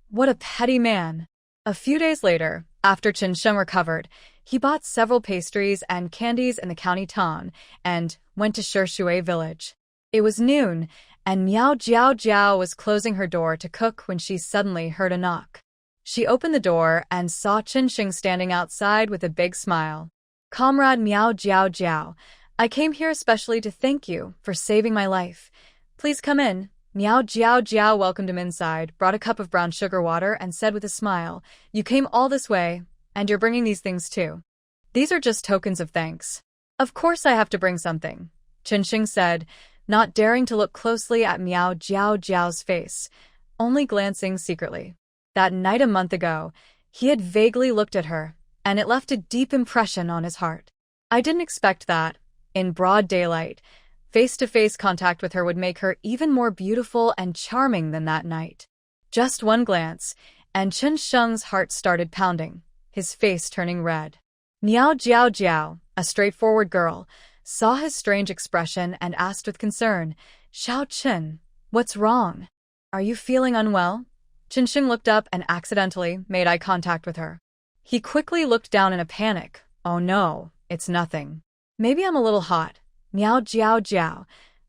What a petty man. A few days later, after Chen Sheng recovered, he bought several pastries and candies in the county town and went to Shishui village. It was noon, and Miao Jiao Jiao was closing her door to cook when she suddenly heard a knock. She opened the door and saw Chen Sheng standing outside with a big smile. "Comrade Miao Jiao Jiao, I came here especially to thank you for saving my life. Please come in." Miao Jiao Jiao welcomed him inside, brought a cup of brown sugar water, and said with a smile, "You came all this way, and you're bringing these things too. These are just tokens of thanks." "Of course I have to bring something," Chen Sheng said, not daring to look closely at Miao Jiao Jiao's face, only glancing secretly. That night a month ago, he had vaguely looked at her, and it left a deep impression on his heart. I didn't expect that, in broad daylight, face-to-face contact with her would make her even more beautiful and charming than that night. Just one glance, and Chen Sheng's heart started pounding, his face turning red. Miao Jiao Jiao, a straightforward girl, saw his strange expression and asked with concern, "Xiao Chen, what's wrong? Are you feeling unwell?" Chen Sheng looked up and accidentally made eye contact with her. He quickly looked down in a panic. "Oh no, it's nothing. Maybe I'm a little hot." Miao Jiao Jiao.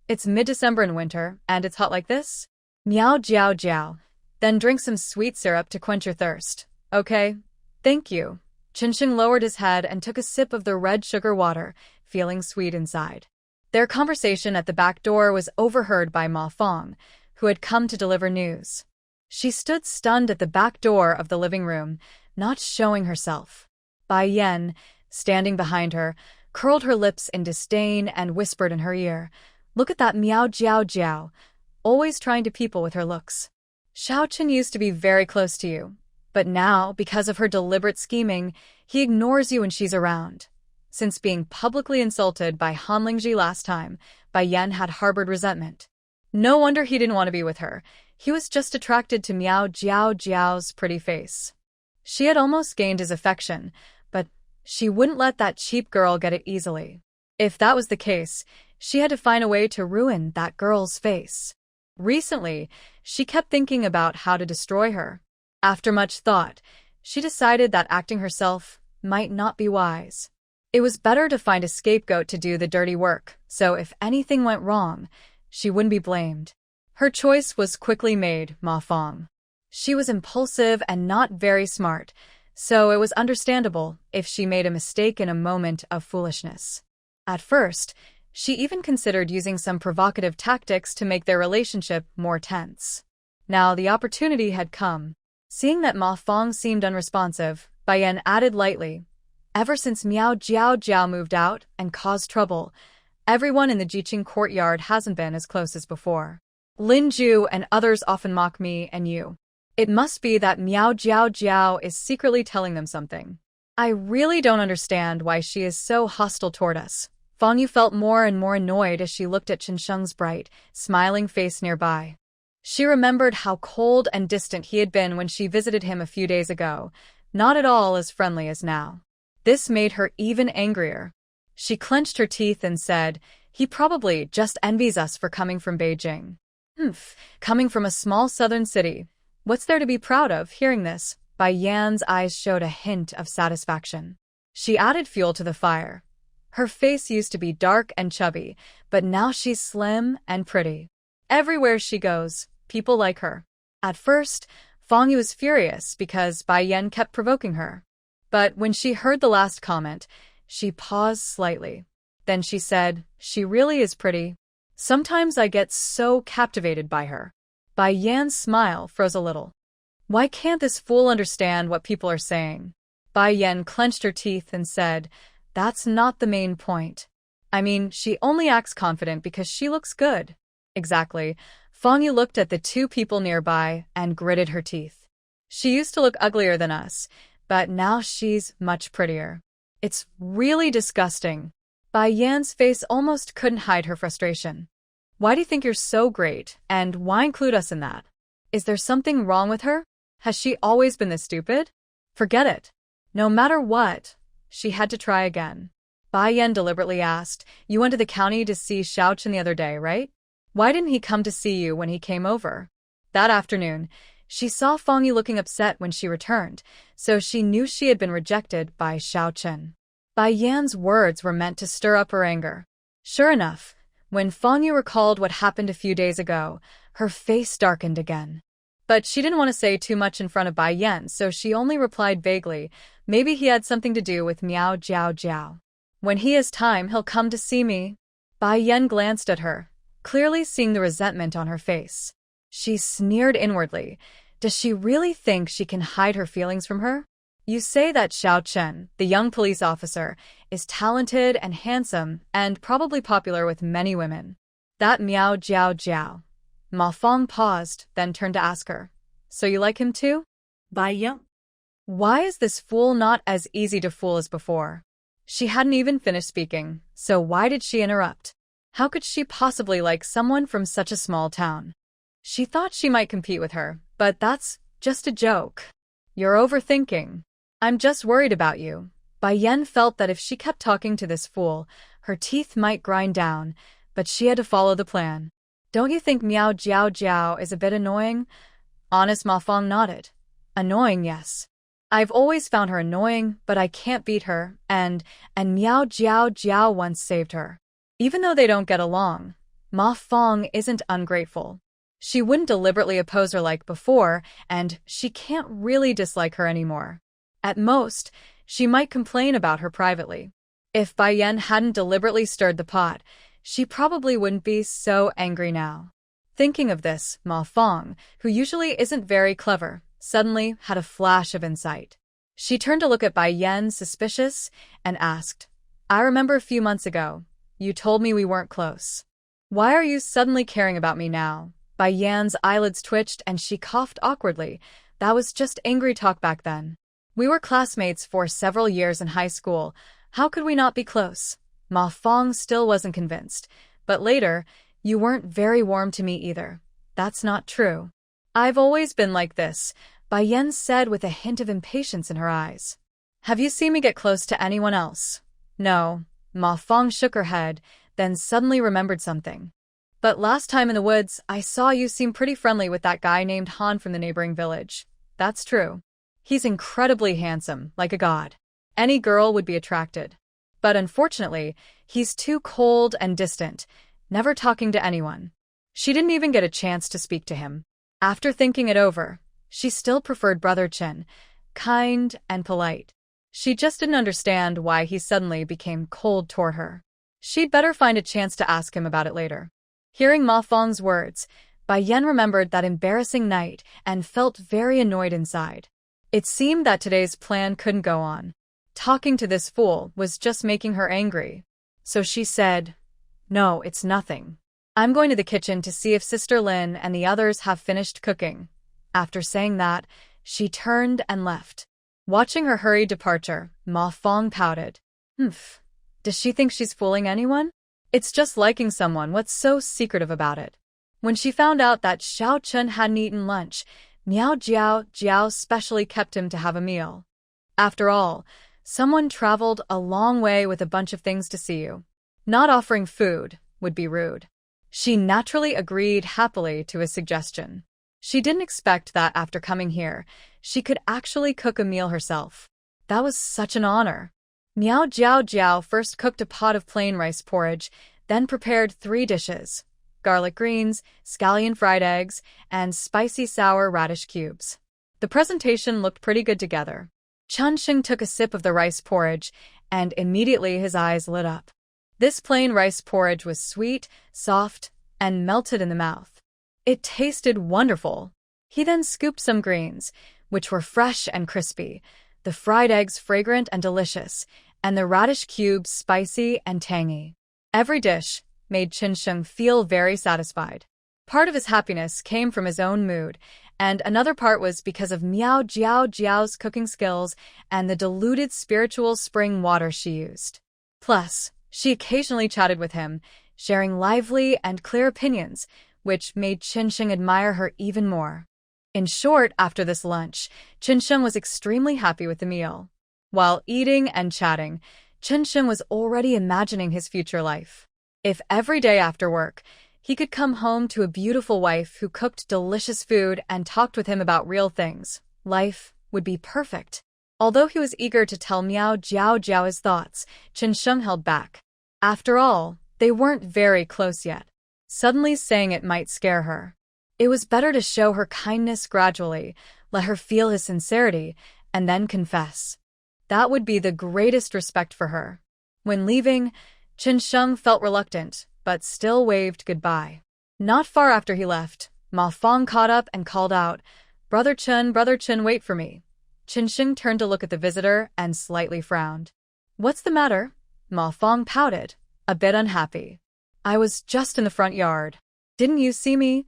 "It's mid-December in winter, and it's hot like this?" Miao Jiao Jiao. "Then drink some sweet syrup to quench your thirst. Okay? Thank you." Qinsheng lowered his head and took a sip of the red sugar water, feeling sweet inside. Their conversation at the back door was overheard by Ma Fong, who had come to deliver news. She stood stunned at the back door of the living room, not showing herself. Bai Yan, standing behind her, curled her lips in disdain and whispered in her ear, "Look at that Miao Jiao Jiao, always trying to people with her looks. Xiaochen used to be very close to you, but now, because of her deliberate scheming, he ignores you when she's around." Since being publicly insulted by Han Lingji last time, Bai Yan had harbored resentment. No wonder he didn't want to be with her. He was just attracted to Miao Jiao Jiao's pretty face. She had almost gained his affection, but she wouldn't let that cheap girl get it easily. If that was the case, she had to find a way to ruin that girl's face. Recently, she kept thinking about how to destroy her. After much thought, she decided that acting herself might not be wise. It was better to find a scapegoat to do the dirty work, so if anything went wrong, she wouldn't be blamed. Her choice was quickly made, Ma Fong. She was impulsive and not very smart, so it was understandable if she made a mistake in a moment of foolishness. At first, she even considered using some provocative tactics to make their relationship more tense. Now the opportunity had come. Seeing that Ma Fong seemed unresponsive, Bai Yan added lightly, "Ever since Miao Jiao Jiao moved out and caused trouble, everyone in the Jiqing courtyard hasn't been as close as before. Lin Ju and others often mock me and you. It must be that Miao Jiao Jiao is secretly telling them something. I really don't understand why she is so hostile toward us." Fong Yu felt more and more annoyed as she looked at Qinsheng's bright, smiling face nearby. She remembered how cold and distant he had been when she visited him a few days ago, not at all as friendly as now. This made her even angrier. She clenched her teeth and said, "He probably just envies us for coming from Beijing." Coming from a small southern city. What's there to be proud of?" Hearing this, Bai Yan's eyes showed a hint of satisfaction. She added fuel to the fire. Her face used to be dark and chubby, but now she's slim and pretty. Everywhere she goes, people like her. At first, Fong Yu was furious because Bai Yan kept provoking her. But when she heard the last comment, she paused slightly. Then she said, "She really is pretty. Sometimes I get so captivated by her." Bai Yan's smile froze a little. Why can't this fool understand what people are saying? Bai Yan clenched her teeth and said, "That's not the main point. I mean, she only acts confident because she looks good." Exactly. Fong Yu looked at the two people nearby and gritted her teeth. "She used to look uglier than us, but now she's much prettier. It's really disgusting." Bai Yan's face almost couldn't hide her frustration. "Why do you think you're so great, and why include us in that? Is there something wrong with her? Has she always been this stupid? Forget it." No matter what, she had to try again. Bai Yan deliberately asked, "You went to the county to see Xiaochen the other day, right? Why didn't he come to see you when he came over?" That afternoon, she saw Fong Yu looking upset when she returned, so she knew she had been rejected by Xiaochen. Bai Yan's words were meant to stir up her anger. Sure enough, when Fong Yu recalled what happened a few days ago, her face darkened again. But she didn't want to say too much in front of Bai Yan, so she only replied vaguely, "Maybe he had something to do with Miao Jiao Jiao. When he has time, he'll come to see me." Bai Yan glanced at her, clearly seeing the resentment on her face. She sneered inwardly. Does she really think she can hide her feelings from her? "You say that Xiao Chen, the young police officer, is talented and handsome and probably popular with many women. That Miao Jiao Jiao." Ma Fong paused, then turned to ask her, "So you like him too?" Bai Yan. Why is this fool not as easy to fool as before? She hadn't even finished speaking, so why did she interrupt? How could she possibly like someone from such a small town? She thought she might compete with her, but that's just a joke. You're overthinking. I'm just worried about you. Bai Yan felt that if she kept talking to this fool, her teeth might grind down, but she had to follow the plan. Don't you think Miao Jiao Jiao is a bit annoying? Honest Ma Fong nodded. Annoying, yes. I've always found her annoying, but I can't beat her, and Miao Jiao Jiao once saved her. Even though they don't get along, Ma Fong isn't ungrateful. She wouldn't deliberately oppose her like before, and she can't really dislike her anymore. At most, she might complain about her privately. If Bai Yan hadn't deliberately stirred the pot, she probably wouldn't be so angry now. Thinking of this, Ma Fong, who usually isn't very clever, suddenly had a flash of insight. She turned to look at Bai Yan, suspicious, and asked, I remember a few months ago, you told me we weren't close. Why are you suddenly caring about me now? Bai Yan's eyelids twitched and she coughed awkwardly. That was just angry talk back then. We were classmates for several years in high school. How could we not be close? Ma Fong still wasn't convinced. But later, you weren't very warm to me either. That's not true. I've always been like this, Bai Yan said with a hint of impatience in her eyes. Have you seen me get close to anyone else? No. Ma Fong shook her head, then suddenly remembered something. But last time in the woods, I saw you seem pretty friendly with that guy named Han from the neighboring village. That's true. He's incredibly handsome, like a god. Any girl would be attracted. But unfortunately, he's too cold and distant, never talking to anyone. She didn't even get a chance to speak to him. After thinking it over, she still preferred Brother Chen, kind and polite. She just didn't understand why he suddenly became cold toward her. She'd better find a chance to ask him about it later. Hearing Ma Fong's words, Bai Yan remembered that embarrassing night and felt very annoyed inside. It seemed that today's plan couldn't go on. Talking to this fool was just making her angry. So she said, No, it's nothing. I'm going to the kitchen to see if Sister Lin and the others have finished cooking. After saying that, she turned and left. Watching her hurried departure, Ma Fong pouted. Does she think she's fooling anyone? It's just liking someone, what's so secretive about it? When she found out that Xiao Chun hadn't eaten lunch, Miao Jiao specially kept him to have a meal. After all, someone traveled a long way with a bunch of things to see you. Not offering food would be rude. She naturally agreed happily to his suggestion. She didn't expect that after coming here, she could actually cook a meal herself. That was such an honor. Miao Jiao first cooked a pot of plain rice porridge, then prepared 3 dishes: garlic greens, scallion fried eggs, and spicy sour radish cubes. The presentation looked pretty good together. Chun Sheng took a sip of the rice porridge, and immediately his eyes lit up. This plain rice porridge was sweet, soft, and melted in the mouth. It tasted wonderful. He then scooped some greens, which were fresh and crispy, the fried eggs fragrant and delicious, and the radish cubes spicy and tangy. Every dish made Chun Sheng feel very satisfied. Part of his happiness came from his own mood, and another part was because of Miao Jiao's cooking skills and the diluted spiritual spring water she used. Plus, she occasionally chatted with him, sharing lively and clear opinions, which made Chun Sheng admire her even more. In short, after this lunch, Chun Sheng was extremely happy with the meal. While eating and chatting, Chun Sheng was already imagining his future life. If every day after work, he could come home to a beautiful wife who cooked delicious food and talked with him about real things, life would be perfect. Although he was eager to tell Miao Jiao his thoughts, Chun Sheng held back. After all, they weren't very close yet. Suddenly saying it might scare her. It was better to show her kindness gradually, let her feel his sincerity, and then confess. That would be the greatest respect for her. When leaving, Chun Sheng felt reluctant, but still waved goodbye. Not far after he left, Ma Fong caught up and called out, Brother Chen, wait for me." Chun Sheng turned to look at the visitor and slightly frowned. "What's the matter?" Ma Fong pouted, a bit unhappy. "I was just in the front yard. Didn't you see me?"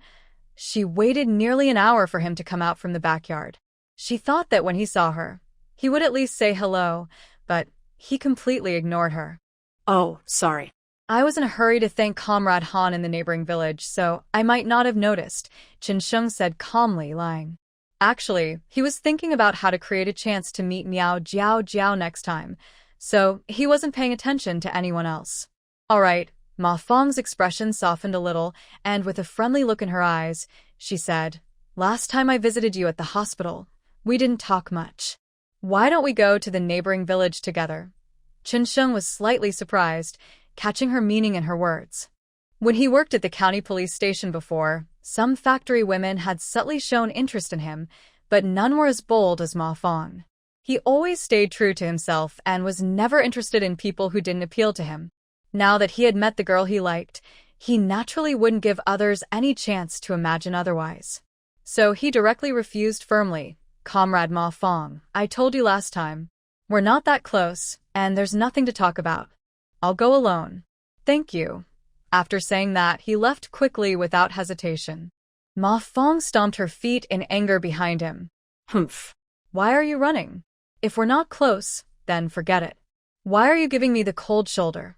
She waited nearly an hour for him to come out from the backyard. She thought that when he saw her, he would at least say hello, but he completely ignored her. "Oh, sorry. I was in a hurry to thank Comrade Han in the neighboring village, so I might not have noticed," Chun Sheng said calmly, lying. Actually, he was thinking about how to create a chance to meet Miao Jiao next time, so he wasn't paying attention to anyone else. "All right." Ma Fong's expression softened a little, and with a friendly look in her eyes, she said, "Last time I visited you at the hospital, we didn't talk much. Why don't we go to the neighboring village together?" Chun Sheng was slightly surprised, catching her meaning in her words. When he worked at the county police station before, some factory women had subtly shown interest in him, but none were as bold as Ma Fong. He always stayed true to himself and was never interested in people who didn't appeal to him. Now that he had met the girl he liked, he naturally wouldn't give others any chance to imagine otherwise. So he directly refused firmly. Comrade Ma Fong, I told you last time. We're not that close, and there's nothing to talk about. I'll go alone. Thank you. After saying that, he left quickly without hesitation. Ma Fong stomped her feet in anger behind him. Humph. Why are you running? If we're not close, then forget it. Why are you giving me the cold shoulder?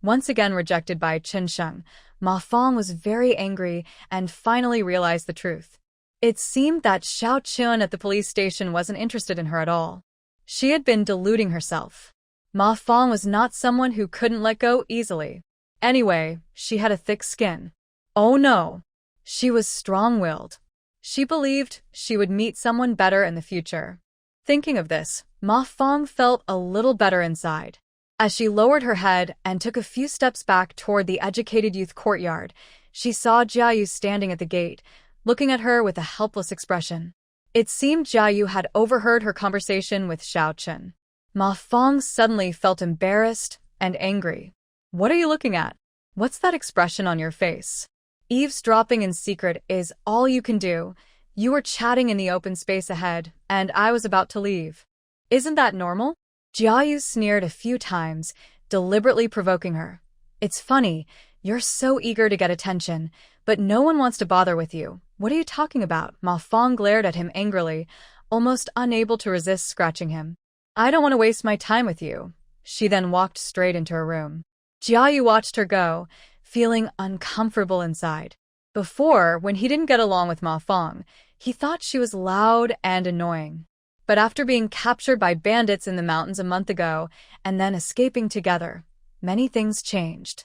Once again rejected by Chen Sheng, Ma Fong was very angry and finally realized the truth. It seemed that Xiao Chun at the police station wasn't interested in her at all. She had been deluding herself. Ma Fong was not someone who couldn't let go easily. Anyway, she had a thick skin. Oh no! She was strong-willed. She believed she would meet someone better in the future. Thinking of this, Ma Fong felt a little better inside. As she lowered her head and took a few steps back toward the educated youth courtyard, she saw Jiayu standing at the gate, looking at her with a helpless expression. It seemed Jiayu had overheard her conversation with Xiao Chun. Ma Fong suddenly felt embarrassed and angry. What are you looking at? What's that expression on your face? Eavesdropping in secret is all you can do. You were chatting in the open space ahead, and I was about to leave. Isn't that normal? Jiayu sneered a few times, deliberately provoking her. It's funny, you're so eager to get attention, but no one wants to bother with you. What are you talking about? Ma Fong glared at him angrily, almost unable to resist scratching him. I don't want to waste my time with you. She then walked straight into her room. Jiayu watched her go, feeling uncomfortable inside. Before, when he didn't get along with Ma Fong, he thought she was loud and annoying. But after being captured by bandits in the mountains a month ago and then escaping together, many things changed.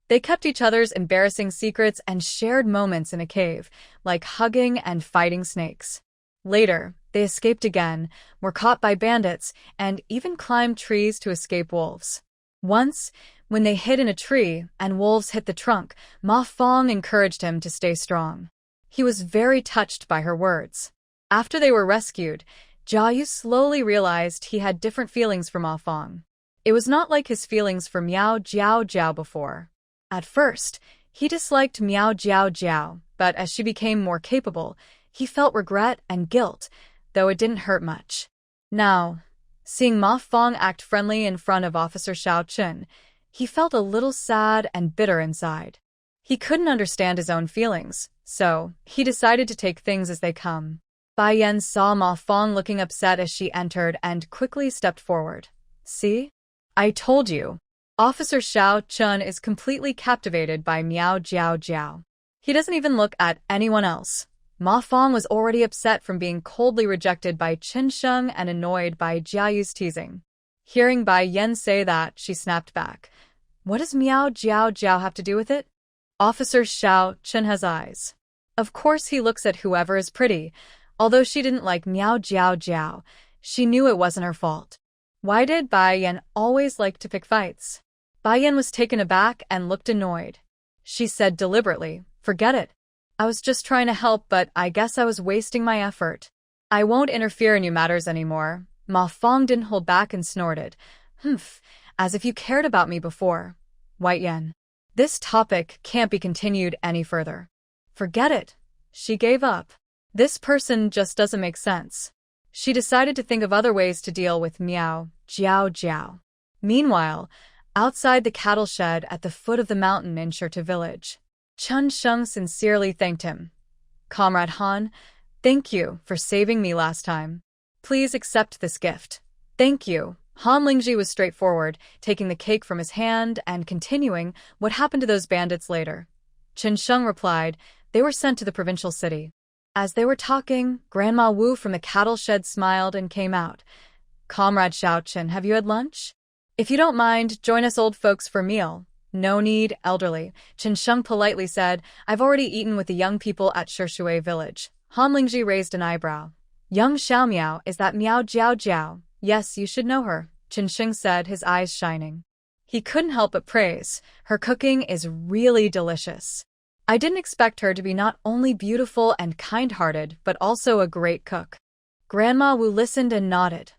They kept each other's embarrassing secrets and shared moments in a cave, like hugging and fighting snakes. Later, they escaped again, were caught by bandits, and even climbed trees to escape wolves. Once, when they hid in a tree and wolves hit the trunk, Ma Fong encouraged him to stay strong. He was very touched by her words. After they were rescued, Jiayu slowly realized he had different feelings for Ma Fong. It was not like his feelings for Miao Jiao Jiao before. At first, he disliked Miao Jiao Jiao, but as she became more capable, he felt regret and guilt, though it didn't hurt much. Now, seeing Ma Fong act friendly in front of Officer Xiao Chun, he felt a little sad and bitter inside. He couldn't understand his own feelings, so he decided to take things as they come. Bai Yan saw Ma Fong looking upset as she entered and quickly stepped forward. See? I told you. Officer Xiao Chun is completely captivated by Miao Jiao Jiao. He doesn't even look at anyone else. Ma Fong was already upset from being coldly rejected by Chen Sheng and annoyed by Jiayu's teasing. Hearing Bai Yan say that, she snapped back. What does Miao Jiao Jiao have to do with it? Officer Xiao Chun has eyes. Of course he looks at whoever is pretty. Although she didn't like Miao Jiao Jiao, she knew it wasn't her fault. Why did Bai Yan always like to pick fights? Bai Yan was taken aback and looked annoyed. She said deliberately, forget it. I was just trying to help, but I guess I was wasting my effort. I won't interfere in your matters anymore. Ma Fong didn't hold back and snorted. Humph, as if you cared about me before. White Yan. This topic can't be continued any further. Forget it. She gave up. This person just doesn't make sense. She decided to think of other ways to deal with Miao Jiao Jiao. Meanwhile, outside the cattle shed at the foot of the mountain in Shirta village, Chen Sheng sincerely thanked him. Comrade Han, thank you for saving me last time. Please accept this gift. Thank you. Han Lingji was straightforward, taking the cake from his hand and continuing, what happened to those bandits later? Chen Sheng replied, they were sent to the provincial city. As they were talking, Grandma Wu from the cattle shed smiled and came out. Comrade Xiao Chun, have you had lunch? If you don't mind, join us old folks for a meal. No need, elderly. Chen Sheng politely said, I've already eaten with the young people at Shishui village. Han Lingji raised an eyebrow. Young Xiao Miao, is that Miao Jiao Jiao? Yes, you should know her, Chen Sheng said, his eyes shining. He couldn't help but praise. Her cooking is really delicious. I didn't expect her to be not only beautiful and kind-hearted, but also a great cook. Grandma Wu listened and nodded.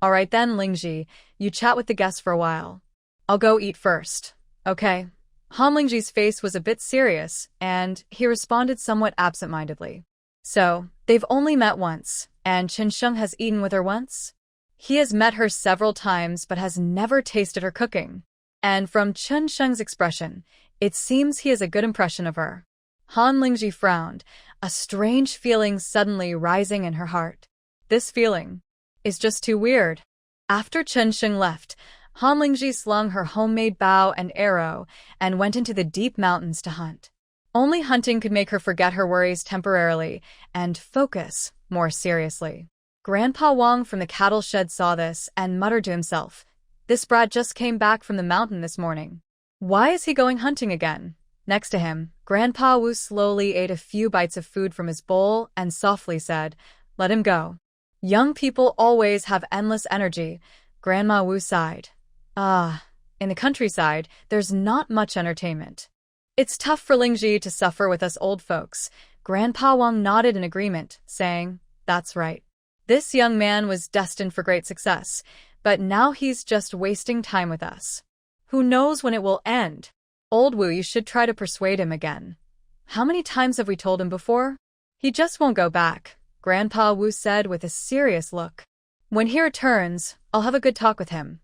All right then, Lingji, you chat with the guests for a while. I'll go eat first. Okay. Han Lingji's face was a bit serious, and he responded somewhat absent-mindedly. So, they've only met once, and Chen Sheng has eaten with her once? He has met her several times but has never tasted her cooking. And from Chen Sheng's expression, it seems he has a good impression of her. Han Lingji frowned, a strange feeling suddenly rising in her heart. This feeling is just too weird. After Chen Sheng left, Han Lingji slung her homemade bow and arrow and went into the deep mountains to hunt. Only hunting could make her forget her worries temporarily and focus more seriously. Grandpa Wang from the cattle shed saw this and muttered to himself, "This brat just came back from the mountain this morning. Why is he going hunting again?" Next to him, Grandpa Wu slowly ate a few bites of food from his bowl and softly said, "Let him go." Young people always have endless energy, Grandma Wu sighed. In the countryside, there's not much entertainment. It's tough for Lingji to suffer with us old folks. Grandpa Wang nodded in agreement, saying, "That's right." This young man was destined for great success, but now he's just wasting time with us. Who knows when it will end? Old Wu, you should try to persuade him again. How many times have we told him before? He just won't go back, Grandpa Wu said with a serious look. When he returns, I'll have a good talk with him.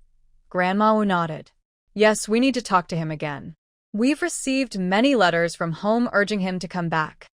Grandma Wu nodded. Yes, we need to talk to him again. We've received many letters from home urging him to come back.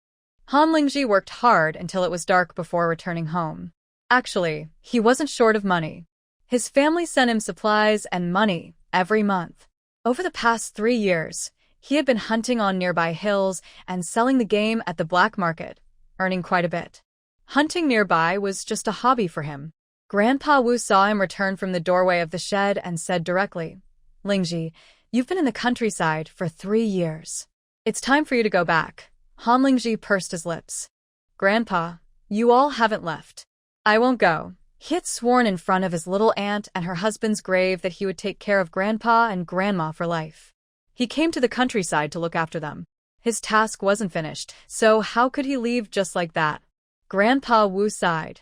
Han Lingji worked hard until it was dark before returning home. Actually, he wasn't short of money. His family sent him supplies and money every month. Over the past 3 years, he had been hunting on nearby hills and selling the game at the black market, earning quite a bit. Hunting nearby was just a hobby for him. Grandpa Wu saw him return from the doorway of the shed and said directly, "Lingji, you've been in the countryside for 3 years. It's time for you to go back." Han Lingji pursed his lips. "Grandpa, you all haven't left. I won't go." He had sworn in front of his little aunt and her husband's grave that he would take care of Grandpa and Grandma for life. He came to the countryside to look after them. His task wasn't finished, so how could he leave just like that? Grandpa Wu sighed.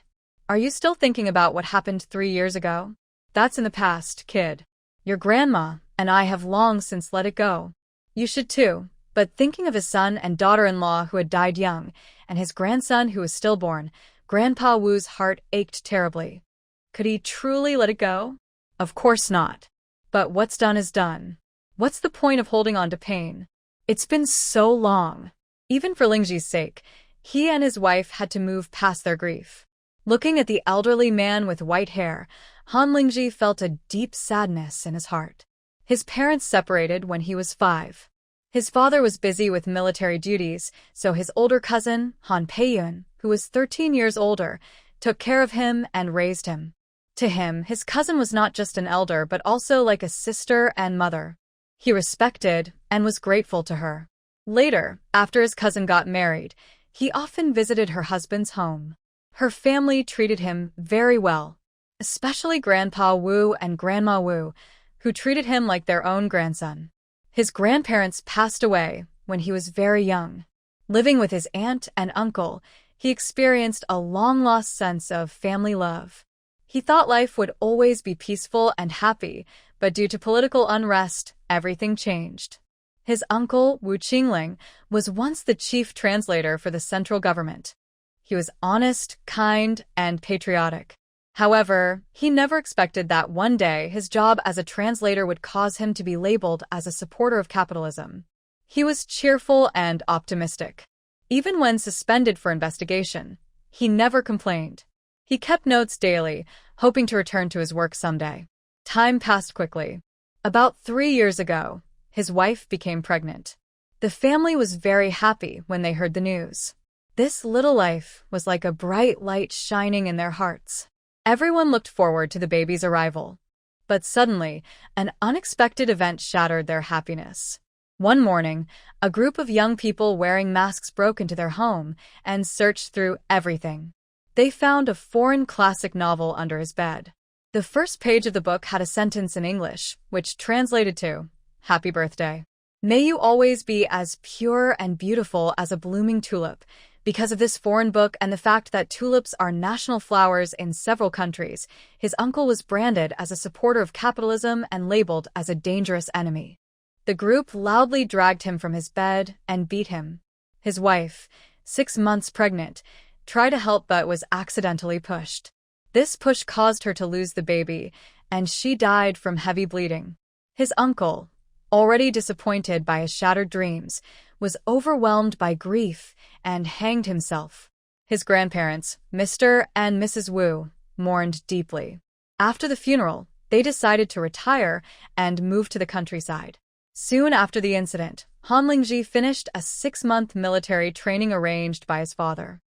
"Are you still thinking about what happened 3 years ago? That's in the past, kid. Your grandma and I have long since let it go. You should too." But thinking of his son and daughter-in-law who had died young, and his grandson who was stillborn, Grandpa Wu's heart ached terribly. Could he truly let it go? Of course not. But what's done is done. What's the point of holding on to pain? It's been so long. Even for Lingji's sake, he and his wife had to move past their grief. Looking at the elderly man with white hair, Han Lingji felt a deep sadness in his heart. His parents separated when he was 5. His father was busy with military duties, so his older cousin, Han Peiyun, who was 13 years older, took care of him and raised him. To him, his cousin was not just an elder but also like a sister and mother. He respected and was grateful to her. Later, after his cousin got married, he often visited her husband's home. Her family treated him very well, especially Grandpa Wu and Grandma Wu, who treated him like their own grandson. His grandparents passed away when he was very young. Living with his aunt and uncle, he experienced a long-lost sense of family love. He thought life would always be peaceful and happy, but due to political unrest, everything changed. His uncle, Wu Qingling, was once the chief translator for the central government. He was honest, kind, and patriotic. However, he never expected that one day his job as a translator would cause him to be labeled as a supporter of capitalism. He was cheerful and optimistic. Even when suspended for investigation, he never complained. He kept notes daily, hoping to return to his work someday. Time passed quickly. About 3 years ago, his wife became pregnant. The family was very happy when they heard the news. This little life was like a bright light shining in their hearts. Everyone looked forward to the baby's arrival. But suddenly, an unexpected event shattered their happiness. One morning, a group of young people wearing masks broke into their home and searched through everything. They found a foreign classic novel under his bed. The first page of the book had a sentence in English, which translated to, "Happy birthday. May you always be as pure and beautiful as a blooming tulip. Because of this foreign book and the fact that tulips are national flowers in several countries, his uncle was branded as a supporter of capitalism and labeled as a dangerous enemy. The group loudly dragged him from his bed and beat him. His wife, 6 months pregnant, tried to help but was accidentally pushed. This push caused her to lose the baby, and she died from heavy bleeding. His uncle, already disappointed by his shattered dreams, was overwhelmed by grief and hanged himself. His grandparents, Mr. and Mrs. Wu, mourned deeply. After the funeral, they decided to retire and move to the countryside. Soon after the incident, Han Lingji finished a 6-month military training arranged by his father.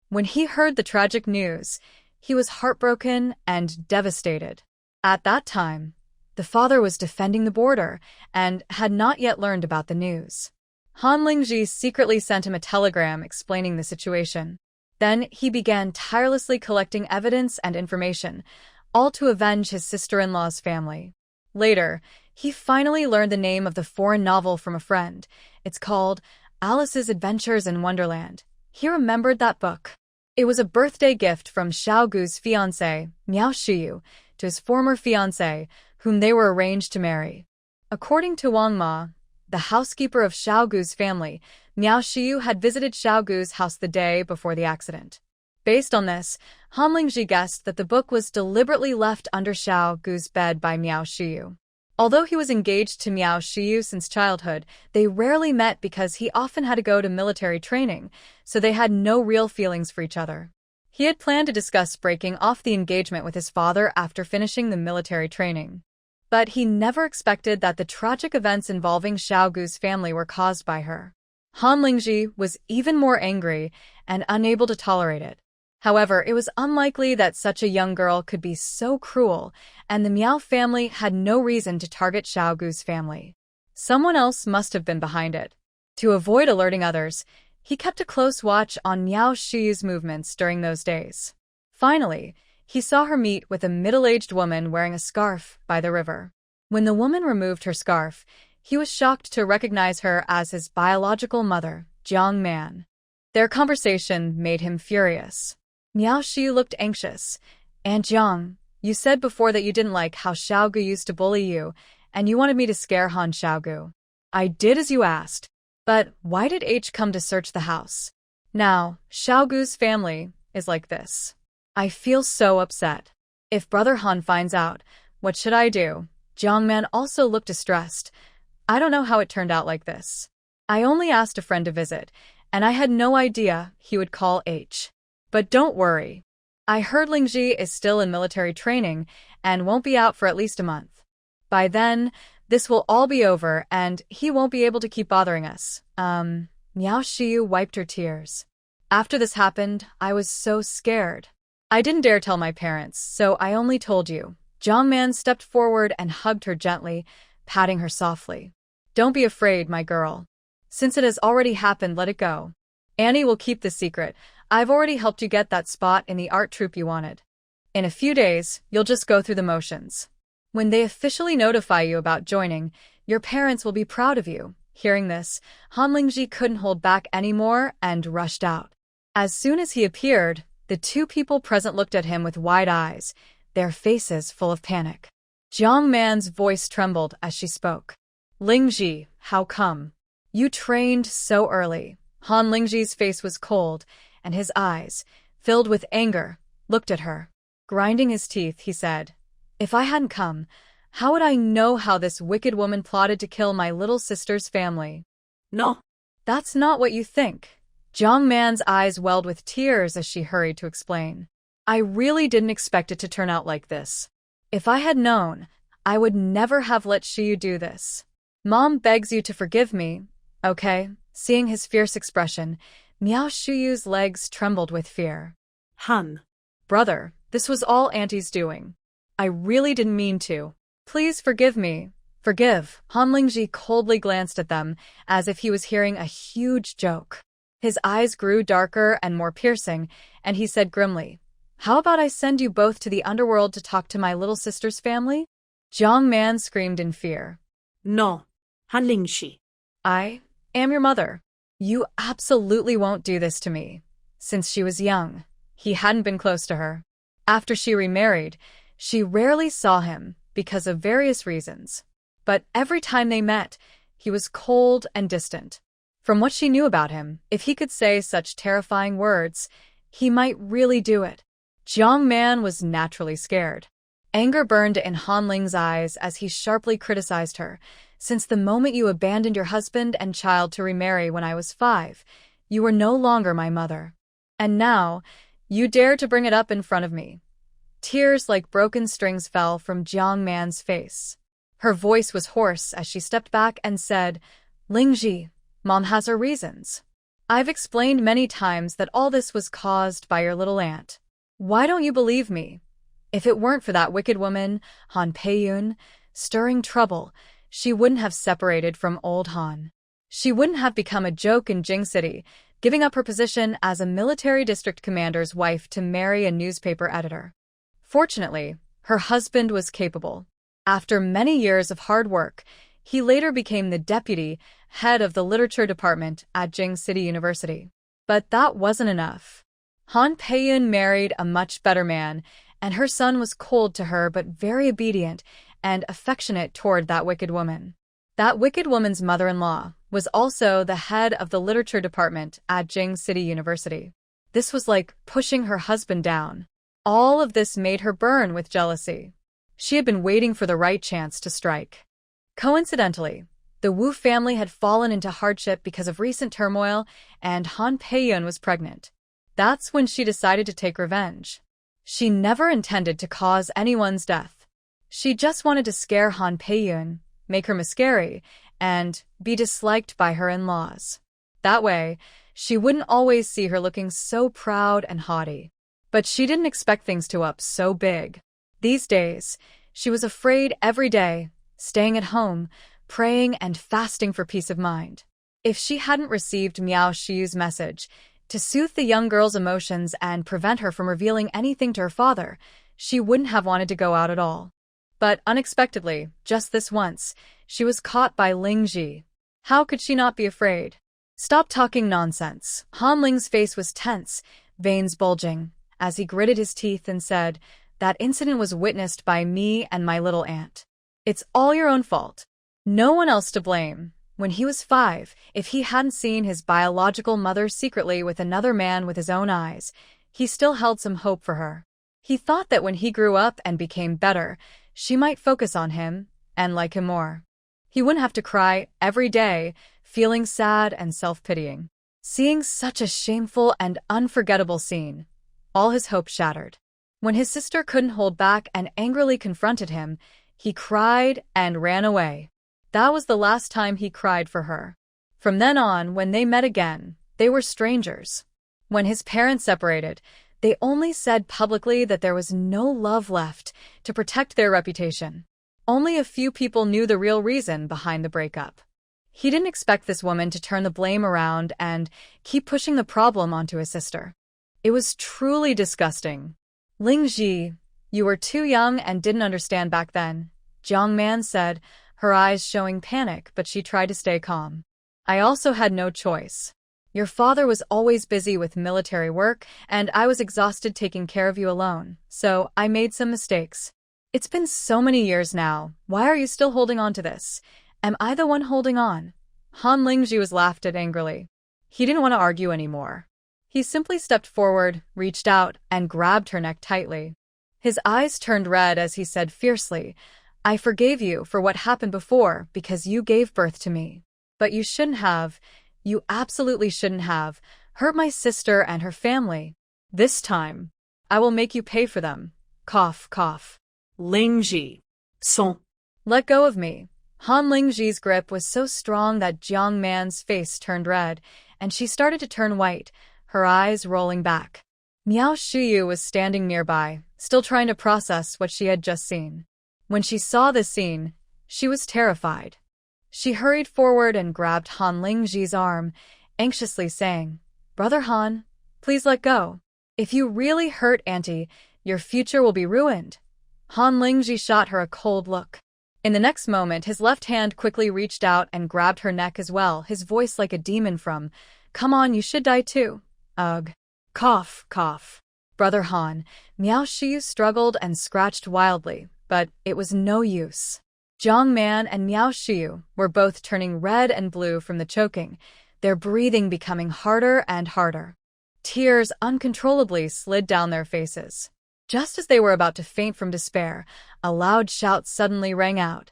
When he heard the tragic news, he was heartbroken and devastated. At that time, the father was defending the border and had not yet learned about the news. Han Lingji secretly sent him a telegram explaining the situation. Then he began tirelessly collecting evidence and information, all to avenge his sister-in-law's family. Later, he finally learned the name of the foreign novel from a friend. It's called Alice's Adventures in Wonderland. He remembered that book. It was a birthday gift from Xiao Gu's fiancée, Miao Shiyu, to his former fiancée, whom they were arranged to marry. According to Wang Ma, the housekeeper of Xiao Gu's family, Miao Shiyu had visited Xiao Gu's house the day before the accident. Based on this, Han Lingji guessed that the book was deliberately left under Xiao Gu's bed by Miao Shiyu. Although he was engaged to Miao Shiyu since childhood, they rarely met because he often had to go to military training, so they had no real feelings for each other. He had planned to discuss breaking off the engagement with his father after finishing the military training. But he never expected that the tragic events involving Xiao Gu's family were caused by her. Han Lingji was even more angry and unable to tolerate it. However, it was unlikely that such a young girl could be so cruel, and the Miao family had no reason to target Xiao Gu's family. Someone else must have been behind it. To avoid alerting others, he kept a close watch on Miao Shiyu's movements during those days. Finally, he saw her meet with a middle-aged woman wearing a scarf by the river. When the woman removed her scarf, he was shocked to recognize her as his biological mother, Jiang Man. Their conversation made him furious. Miao Shiyu looked anxious. "Aunt Jiang, you said before that you didn't like how Xiao Gu used to bully you, and you wanted me to scare Han Xiao Gu. I did as you asked. But why did H come to search the house? Now, Xiao Gu's family is like this. I feel so upset. If Brother Han finds out, what should I do?" Jiang Man also looked distressed. "I don't know how it turned out like this. I only asked a friend to visit, and I had no idea he would call H. But don't worry. I heard Lingji is still in military training and won't be out for at least a month. By then, this will all be over and he won't be able to keep bothering us." Miao Shiyu wiped her tears. "After this happened, I was so scared. I didn't dare tell my parents, so I only told you." Jiang Man stepped forward and hugged her gently, patting her softly. "Don't be afraid, my girl. Since it has already happened, let it go. Annie will keep the secret. I've already helped you get that spot in the art troupe you wanted. In a few days, you'll just go through the motions. When they officially notify you about joining, your parents will be proud of you." Hearing this, Han Lingji couldn't hold back anymore and rushed out. As soon as he appeared, the two people present looked at him with wide eyes, their faces full of panic. Jiang Man's voice trembled as she spoke. "Lingji, how come? You trained so early." Han Lingji's face was cold, and his eyes, filled with anger, looked at her. Grinding his teeth, he said, "If I hadn't come, how would I know how this wicked woman plotted to kill my little sister's family?" No. "That's not what you think." Jiang Man's eyes welled with tears as she hurried to explain. "I really didn't expect it to turn out like this. If I had known, I would never have let Shiyu do this. Mom begs you to forgive me, okay?" Seeing his fierce expression, Miao Shiyu's legs trembled with fear. Han. "Brother, this was all Auntie's doing. I really didn't mean to. Please forgive me." "Forgive." Han Lingji coldly glanced at them, as if he was hearing a huge joke. His eyes grew darker and more piercing, and he said grimly, "How about I send you both to the underworld to talk to my little sister's family?" Jiang Man screamed in fear. No. Han Lingji. "I am your mother. You absolutely won't do this to me." Since she was young, he hadn't been close to her. After she remarried, she rarely saw him because of various reasons. But every time they met, he was cold and distant. From what she knew about him, if he could say such terrifying words, he might really do it. Jiang Man was naturally scared. Anger burned in Han Ling's eyes as he sharply criticized her. Since the moment you abandoned your husband and child to remarry when I was 5, you were no longer my mother. And now, you dare to bring it up in front of me. Tears like broken strings fell from Jiang Man's face. Her voice was hoarse as she stepped back and said, Lingji, Mom has her reasons. I've explained many times that all this was caused by your little aunt. Why don't you believe me? If it weren't for that wicked woman, Han Peiyun, stirring trouble, she wouldn't have separated from old Han. She wouldn't have become a joke in Jing City, giving up her position as a military district commander's wife to marry a newspaper editor. Fortunately, her husband was capable. After many years of hard work, he later became the deputy head of the literature department at Jing City University. But that wasn't enough. Han Peiyun married a much better man, and her son was cold to her but very obedient and affectionate toward that wicked woman. That wicked woman's mother-in-law was also the head of the literature department at Jing City University. This was like pushing her husband down. All of this made her burn with jealousy. She had been waiting for the right chance to strike. Coincidentally, the Wu family had fallen into hardship because of recent turmoil, and Han Peiyun was pregnant. That's when she decided to take revenge. She never intended to cause anyone's death. She just wanted to scare Han Peiyun, make her miscarry, and be disliked by her in-laws. That way, she wouldn't always see her looking so proud and haughty. But she didn't expect things to up so big. These days, she was afraid every day, staying at home, praying and fasting for peace of mind. If she hadn't received Miao Shiyu's message, to soothe the young girl's emotions and prevent her from revealing anything to her father, she wouldn't have wanted to go out at all. But unexpectedly, just this once, she was caught by Ling Ji. How could she not be afraid? Stop talking nonsense. Han Ling's face was tense, veins bulging, as he gritted his teeth and said, that incident was witnessed by me and my little aunt. It's all your own fault. No one else to blame. When he was 5, if he hadn't seen his biological mother secretly with another man with his own eyes, he still held some hope for her. He thought that when he grew up and became better, she might focus on him and like him more. He wouldn't have to cry every day, feeling sad and self-pitying. Seeing such a shameful and unforgettable scene, all his hope shattered. When his sister couldn't hold back and angrily confronted him, he cried and ran away. That was the last time he cried for her. From then on, when they met again, they were strangers. When his parents separated, they only said publicly that there was no love left to protect their reputation. Only a few people knew the real reason behind the breakup. He didn't expect this woman to turn the blame around and keep pushing the problem onto his sister. It was truly disgusting. Ling Ji, you were too young and didn't understand back then, Jiang Man said, her eyes showing panic, but she tried to stay calm. I also had no choice. Your father was always busy with military work, and I was exhausted taking care of you alone, so I made some mistakes. It's been so many years now. Why are you still holding on to this? Am I the one holding on? Han Lingji was laughed at angrily. He didn't want to argue anymore. He simply stepped forward, reached out, and grabbed her neck tightly. His eyes turned red as he said fiercely, I forgave you for what happened before because you gave birth to me. But you shouldn't have, you absolutely shouldn't have, hurt my sister and her family. This time, I will make you pay for them. Cough, cough. Lingji. Son. Let go of me. Han Lingji's grip was so strong that Jiang Man's face turned red, and she started to turn white, her eyes rolling back. Miao Shiyu was standing nearby, still trying to process what she had just seen. When she saw this scene, she was terrified. She hurried forward and grabbed Han Lingji's arm, anxiously saying, Brother Han, please let go. If you really hurt Auntie, your future will be ruined. Han Lingji shot her a cold look. In the next moment, his left hand quickly reached out and grabbed her neck as well, his voice like a demon from, Come on, you should die too. Ugh. Cough, cough. Brother Han, Miao Shiyu struggled and scratched wildly, but it was no use. Jiang Man and Miao Shiyu were both turning red and blue from the choking, their breathing becoming harder and harder. Tears uncontrollably slid down their faces. Just as they were about to faint from despair, a loud shout suddenly rang out.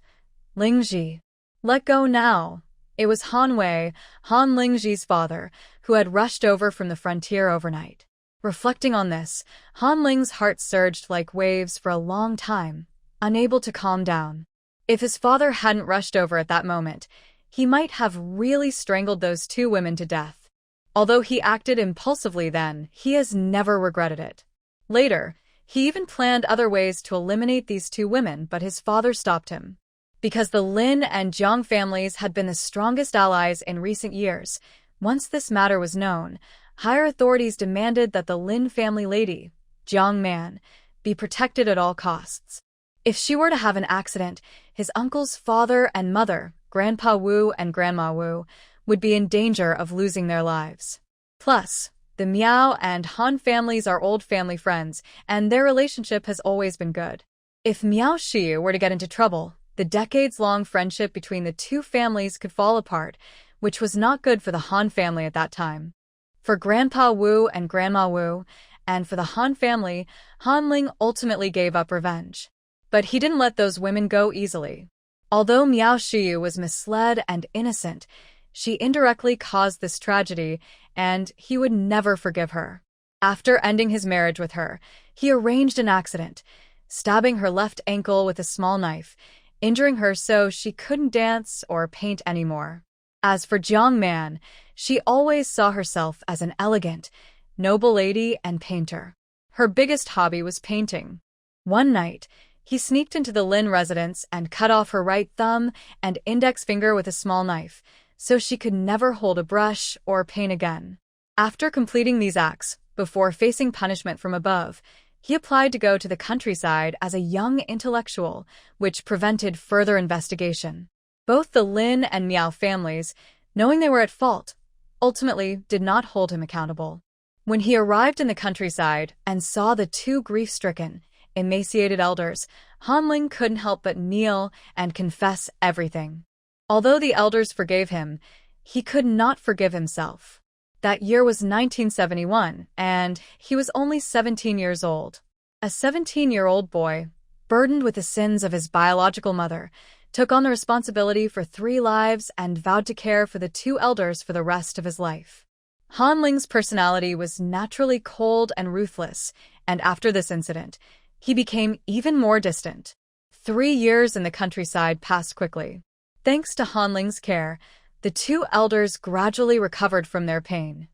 Lingji! Let go now! It was Han Wei, Han Lingji's father, who had rushed over from the frontier overnight. Reflecting on this, Han Ling's heart surged like waves for a long time, unable to calm down. If his father hadn't rushed over at that moment, he might have really strangled those two women to death. Although he acted impulsively then, he has never regretted it. Later, he even planned other ways to eliminate these two women, but his father stopped him. Because the Lin and Jiang families had been the strongest allies in recent years, once this matter was known, higher authorities demanded that the Lin family lady, Jiang Man, be protected at all costs. If she were to have an accident, his uncle's father and mother, Grandpa Wu and Grandma Wu, would be in danger of losing their lives. Plus, the Miao and Han families are old family friends, and their relationship has always been good. If Miao Shiyu were to get into trouble, the decades-long friendship between the two families could fall apart, which was not good for the Han family at that time. For Grandpa Wu and Grandma Wu, and for the Han family, Han Ling ultimately gave up revenge. But he didn't let those women go easily. Although Miao Shiyu was misled and innocent, she indirectly caused this tragedy, and he would never forgive her. After ending his marriage with her, he arranged an accident, stabbing her left ankle with a small knife, injuring her so she couldn't dance or paint anymore. As for Jiang Man, she always saw herself as an elegant, noble lady and painter. Her biggest hobby was painting. One night, he sneaked into the Lin residence and cut off her right thumb and index finger with a small knife, so she could never hold a brush or paint again. After completing these acts, before facing punishment from above, he applied to go to the countryside as a young intellectual, which prevented further investigation. Both the Lin and Miao families, knowing they were at fault, ultimately did not hold him accountable. When he arrived in the countryside and saw the two grief-stricken, emaciated elders, Han Ling couldn't help but kneel and confess everything. Although the elders forgave him, he could not forgive himself. That year was 1971, and he was only 17 years old. A 17-year-old boy, burdened with the sins of his biological mother, took on the responsibility for 3 lives and vowed to care for the 2 elders for the rest of his life. Han Ling's personality was naturally cold and ruthless, and after this incident, he became even more distant. 3 years in the countryside passed quickly. Thanks to Han Ling's care, the 2 elders gradually recovered from their pain.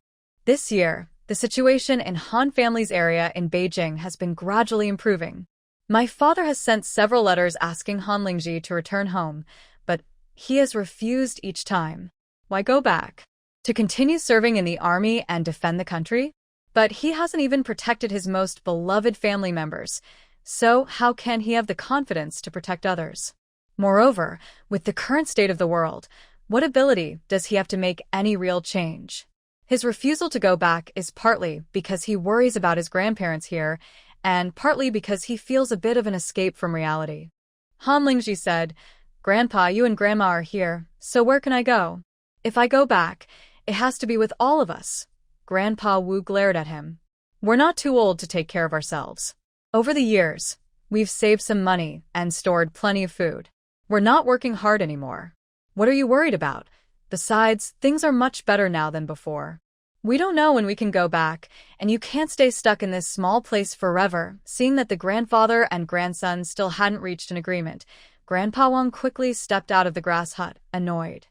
This year, the situation in Han family's area in Beijing has been gradually improving. My father has sent several letters asking Han Lingji to return home, but he has refused each time. Why go back? To continue serving in the army and defend the country? But he hasn't even protected his most beloved family members, so how can he have the confidence to protect others? Moreover, with the current state of the world, what ability does he have to make any real change? His refusal to go back is partly because he worries about his grandparents here, and partly because he feels a bit of an escape from reality. Han Lingji said, "Grandpa, you and Grandma are here, so where can I go? If I go back, it has to be with all of us." Grandpa Wu glared at him. "We're not too old to take care of ourselves. Over the years, we've saved some money and stored plenty of food. We're not working hard anymore. What are you worried about? Besides, things are much better now than before. We don't know when we can go back, and you can't stay stuck in this small place forever." Seeing that the grandfather and grandson still hadn't reached an agreement, Grandpa Wang quickly stepped out of the grass hut, annoyed.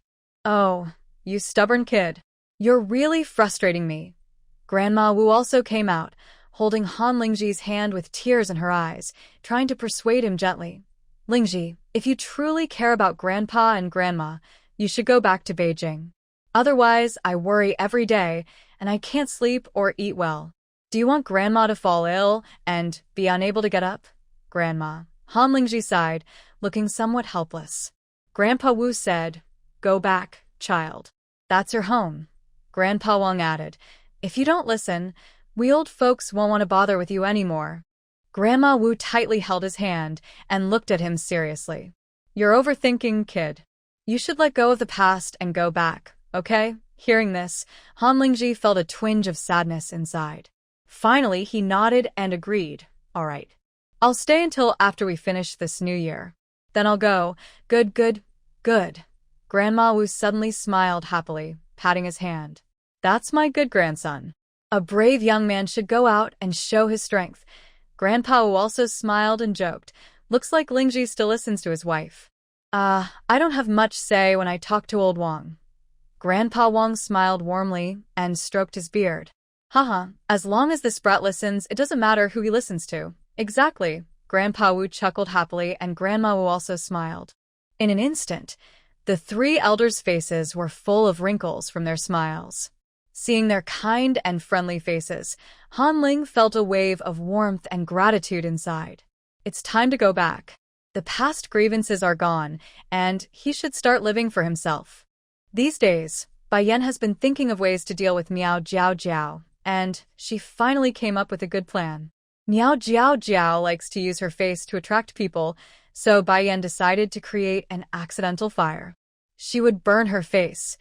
"Oh, you stubborn kid. You're really frustrating me." Grandma Wu also came out, holding Han Lingji's hand with tears in her eyes, trying to persuade him gently. "Lingji, if you truly care about Grandpa and Grandma, you should go back to Beijing. Otherwise, I worry every day, and I can't sleep or eat well. Do you want Grandma to fall ill and be unable to get up?" "Grandma." Han Lingji sighed, looking somewhat helpless. Grandpa Wu said, "Go back, child. That's your home." Grandpa Wang added, "If you don't listen, We old folks won't want to bother with you anymore. Grandma Wu tightly held his hand and looked at him seriously. You're overthinking, kid. You should let go of the past and go back, okay? Hearing this, Han Lingji felt a twinge of sadness inside. Finally, he nodded and agreed. All right. I'll stay until after we finish this new year. Then I'll go. Good, good, good. Grandma Wu suddenly smiled happily, patting his hand. That's my good grandson. A brave young man should go out and show his strength. Grandpa Wu also smiled and joked. Looks like Lingji still listens to his wife. I don't have much say when I talk to old Wang. Grandpa Wang smiled warmly and stroked his beard. Haha, as long as this brat listens, it doesn't matter who he listens to. Exactly. Grandpa Wu chuckled happily and Grandma Wu also smiled. In an instant, the three elders' faces were full of wrinkles from their smiles. Seeing their kind and friendly faces, Han Ling felt a wave of warmth and gratitude inside. It's time to go back. The past grievances are gone, and he should start living for himself. These days, Bai Yan has been thinking of ways to deal with Miao Jiao Jiao, and she finally came up with a good plan. Miao Jiao Jiao likes to use her face to attract people, so Bai Yan decided to create an accidental fire. She would burn her face,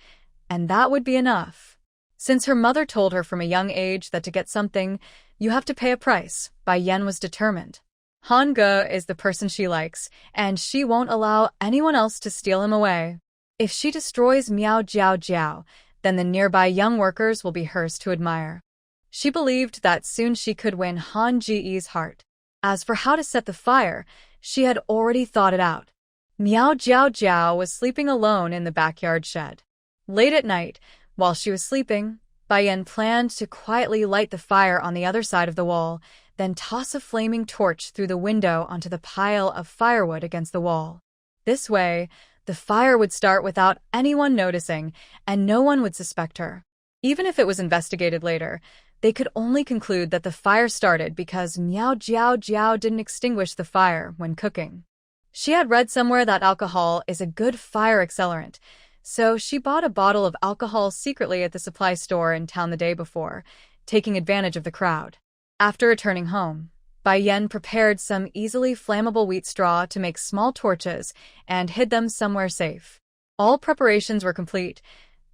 and that would be enough. Since her mother told her from a young age that to get something, you have to pay a price, Bai Yan was determined. Han Ge is the person she likes, and she won't allow anyone else to steal him away. If she destroys Miao Jiao Jiao, then the nearby young workers will be hers to admire. She believed that soon she could win Han Ji's heart. As for how to set the fire, she had already thought it out. Miao Jiao Jiao was sleeping alone in the backyard shed. Late at night, while she was sleeping, Bai Yan planned to quietly light the fire on the other side of the wall, then toss a flaming torch through the window onto the pile of firewood against the wall. This way, the fire would start without anyone noticing, and no one would suspect her. Even if it was investigated later, they could only conclude that the fire started because Miao Jiao Jiao didn't extinguish the fire when cooking. She had read somewhere that alcohol is a good fire accelerant, so she bought a bottle of alcohol secretly at the supply store in town the day before, taking advantage of the crowd. After returning home, Bai Yan prepared some easily flammable wheat straw to make small torches and hid them somewhere safe. All preparations were complete,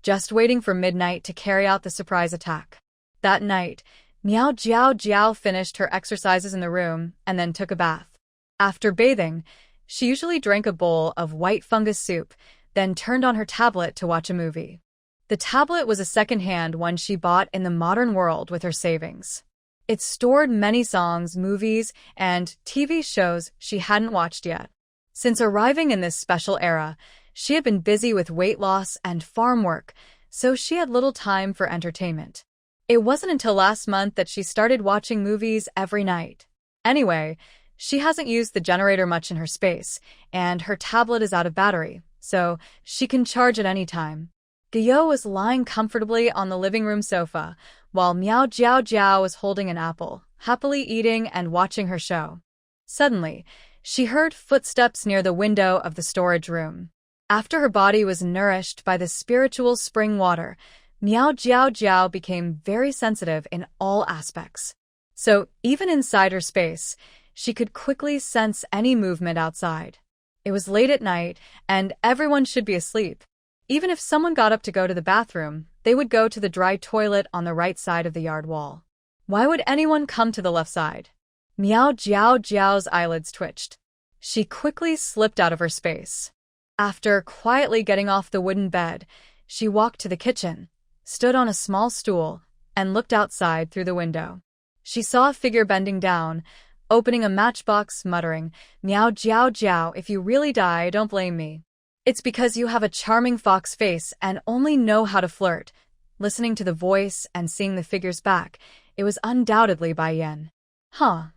just waiting for midnight to carry out the surprise attack. That night, Miao Jiao Jiao finished her exercises in the room and then took a bath. After bathing, she usually drank a bowl of white fungus soup, then turned on her tablet to watch a movie. The tablet was a second-hand one she bought in the modern world with her savings. It stored many songs, movies, and TV shows she hadn't watched yet. Since arriving in this special era, she had been busy with weight loss and farm work, so she had little time for entertainment. It wasn't until last month that she started watching movies every night. Anyway, she hasn't used the generator much in her space, and her tablet is out of battery, so she can charge at any time. Guyo was lying comfortably on the living room sofa, while Miao Jiao Jiao was holding an apple, happily eating and watching her show. Suddenly, she heard footsteps near the window of the storage room. After her body was nourished by the spiritual spring water, Miao Jiao Jiao became very sensitive in all aspects. So, even inside her space, she could quickly sense any movement outside. It was late at night, and everyone should be asleep. Even if someone got up to go to the bathroom, they would go to the dry toilet on the right side of the yard wall. Why would anyone come to the left side? Miao Jiao Jiao's eyelids twitched. She quickly slipped out of her space. After quietly getting off the wooden bed, she walked to the kitchen, stood on a small stool, and looked outside through the window. She saw a figure bending down, opening a matchbox, muttering, "Miao Jiao Jiao, if you really die, don't blame me. It's because you have a charming fox face and only know how to flirt." Listening to the voice and seeing the figure's back, it was undoubtedly Bai Yan. Huh.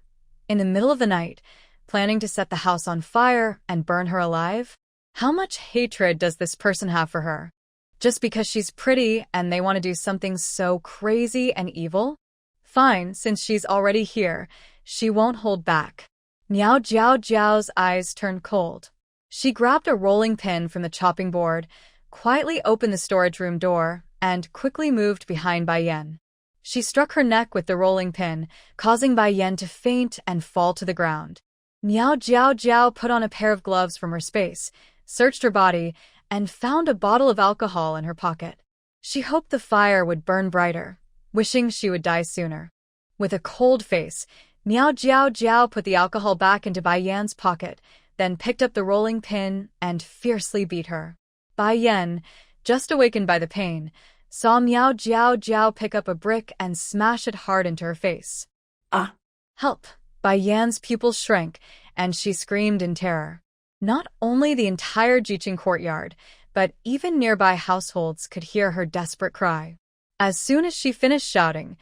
In the middle of the night, planning to set the house on fire and burn her alive? How much hatred does this person have for her? Just because she's pretty and they want to do something so crazy and evil? Fine, since she's already here, she won't hold back. Miao Jiao Jiao's eyes turned cold. She grabbed a rolling pin from the chopping board, quietly opened the storage room door, and quickly moved behind Bai Yan. She struck her neck with the rolling pin, causing Bai Yan to faint and fall to the ground. Miao Jiao Jiao put on a pair of gloves from her space, searched her body, and found a bottle of alcohol in her pocket. She hoped the fire would burn brighter, wishing she would die sooner. With a cold face, Miao Jiao Jiao put the alcohol back into Bai Yan's pocket, then picked up the rolling pin and fiercely beat her. Bai Yan, just awakened by the pain, saw Miao Jiao Jiao pick up a brick and smash it hard into her face. Ah! Help! Bai Yan's pupils shrank, and she screamed in terror. Not only the entire Jiqing courtyard, but even nearby households could hear her desperate cry. As soon as she finished shouting,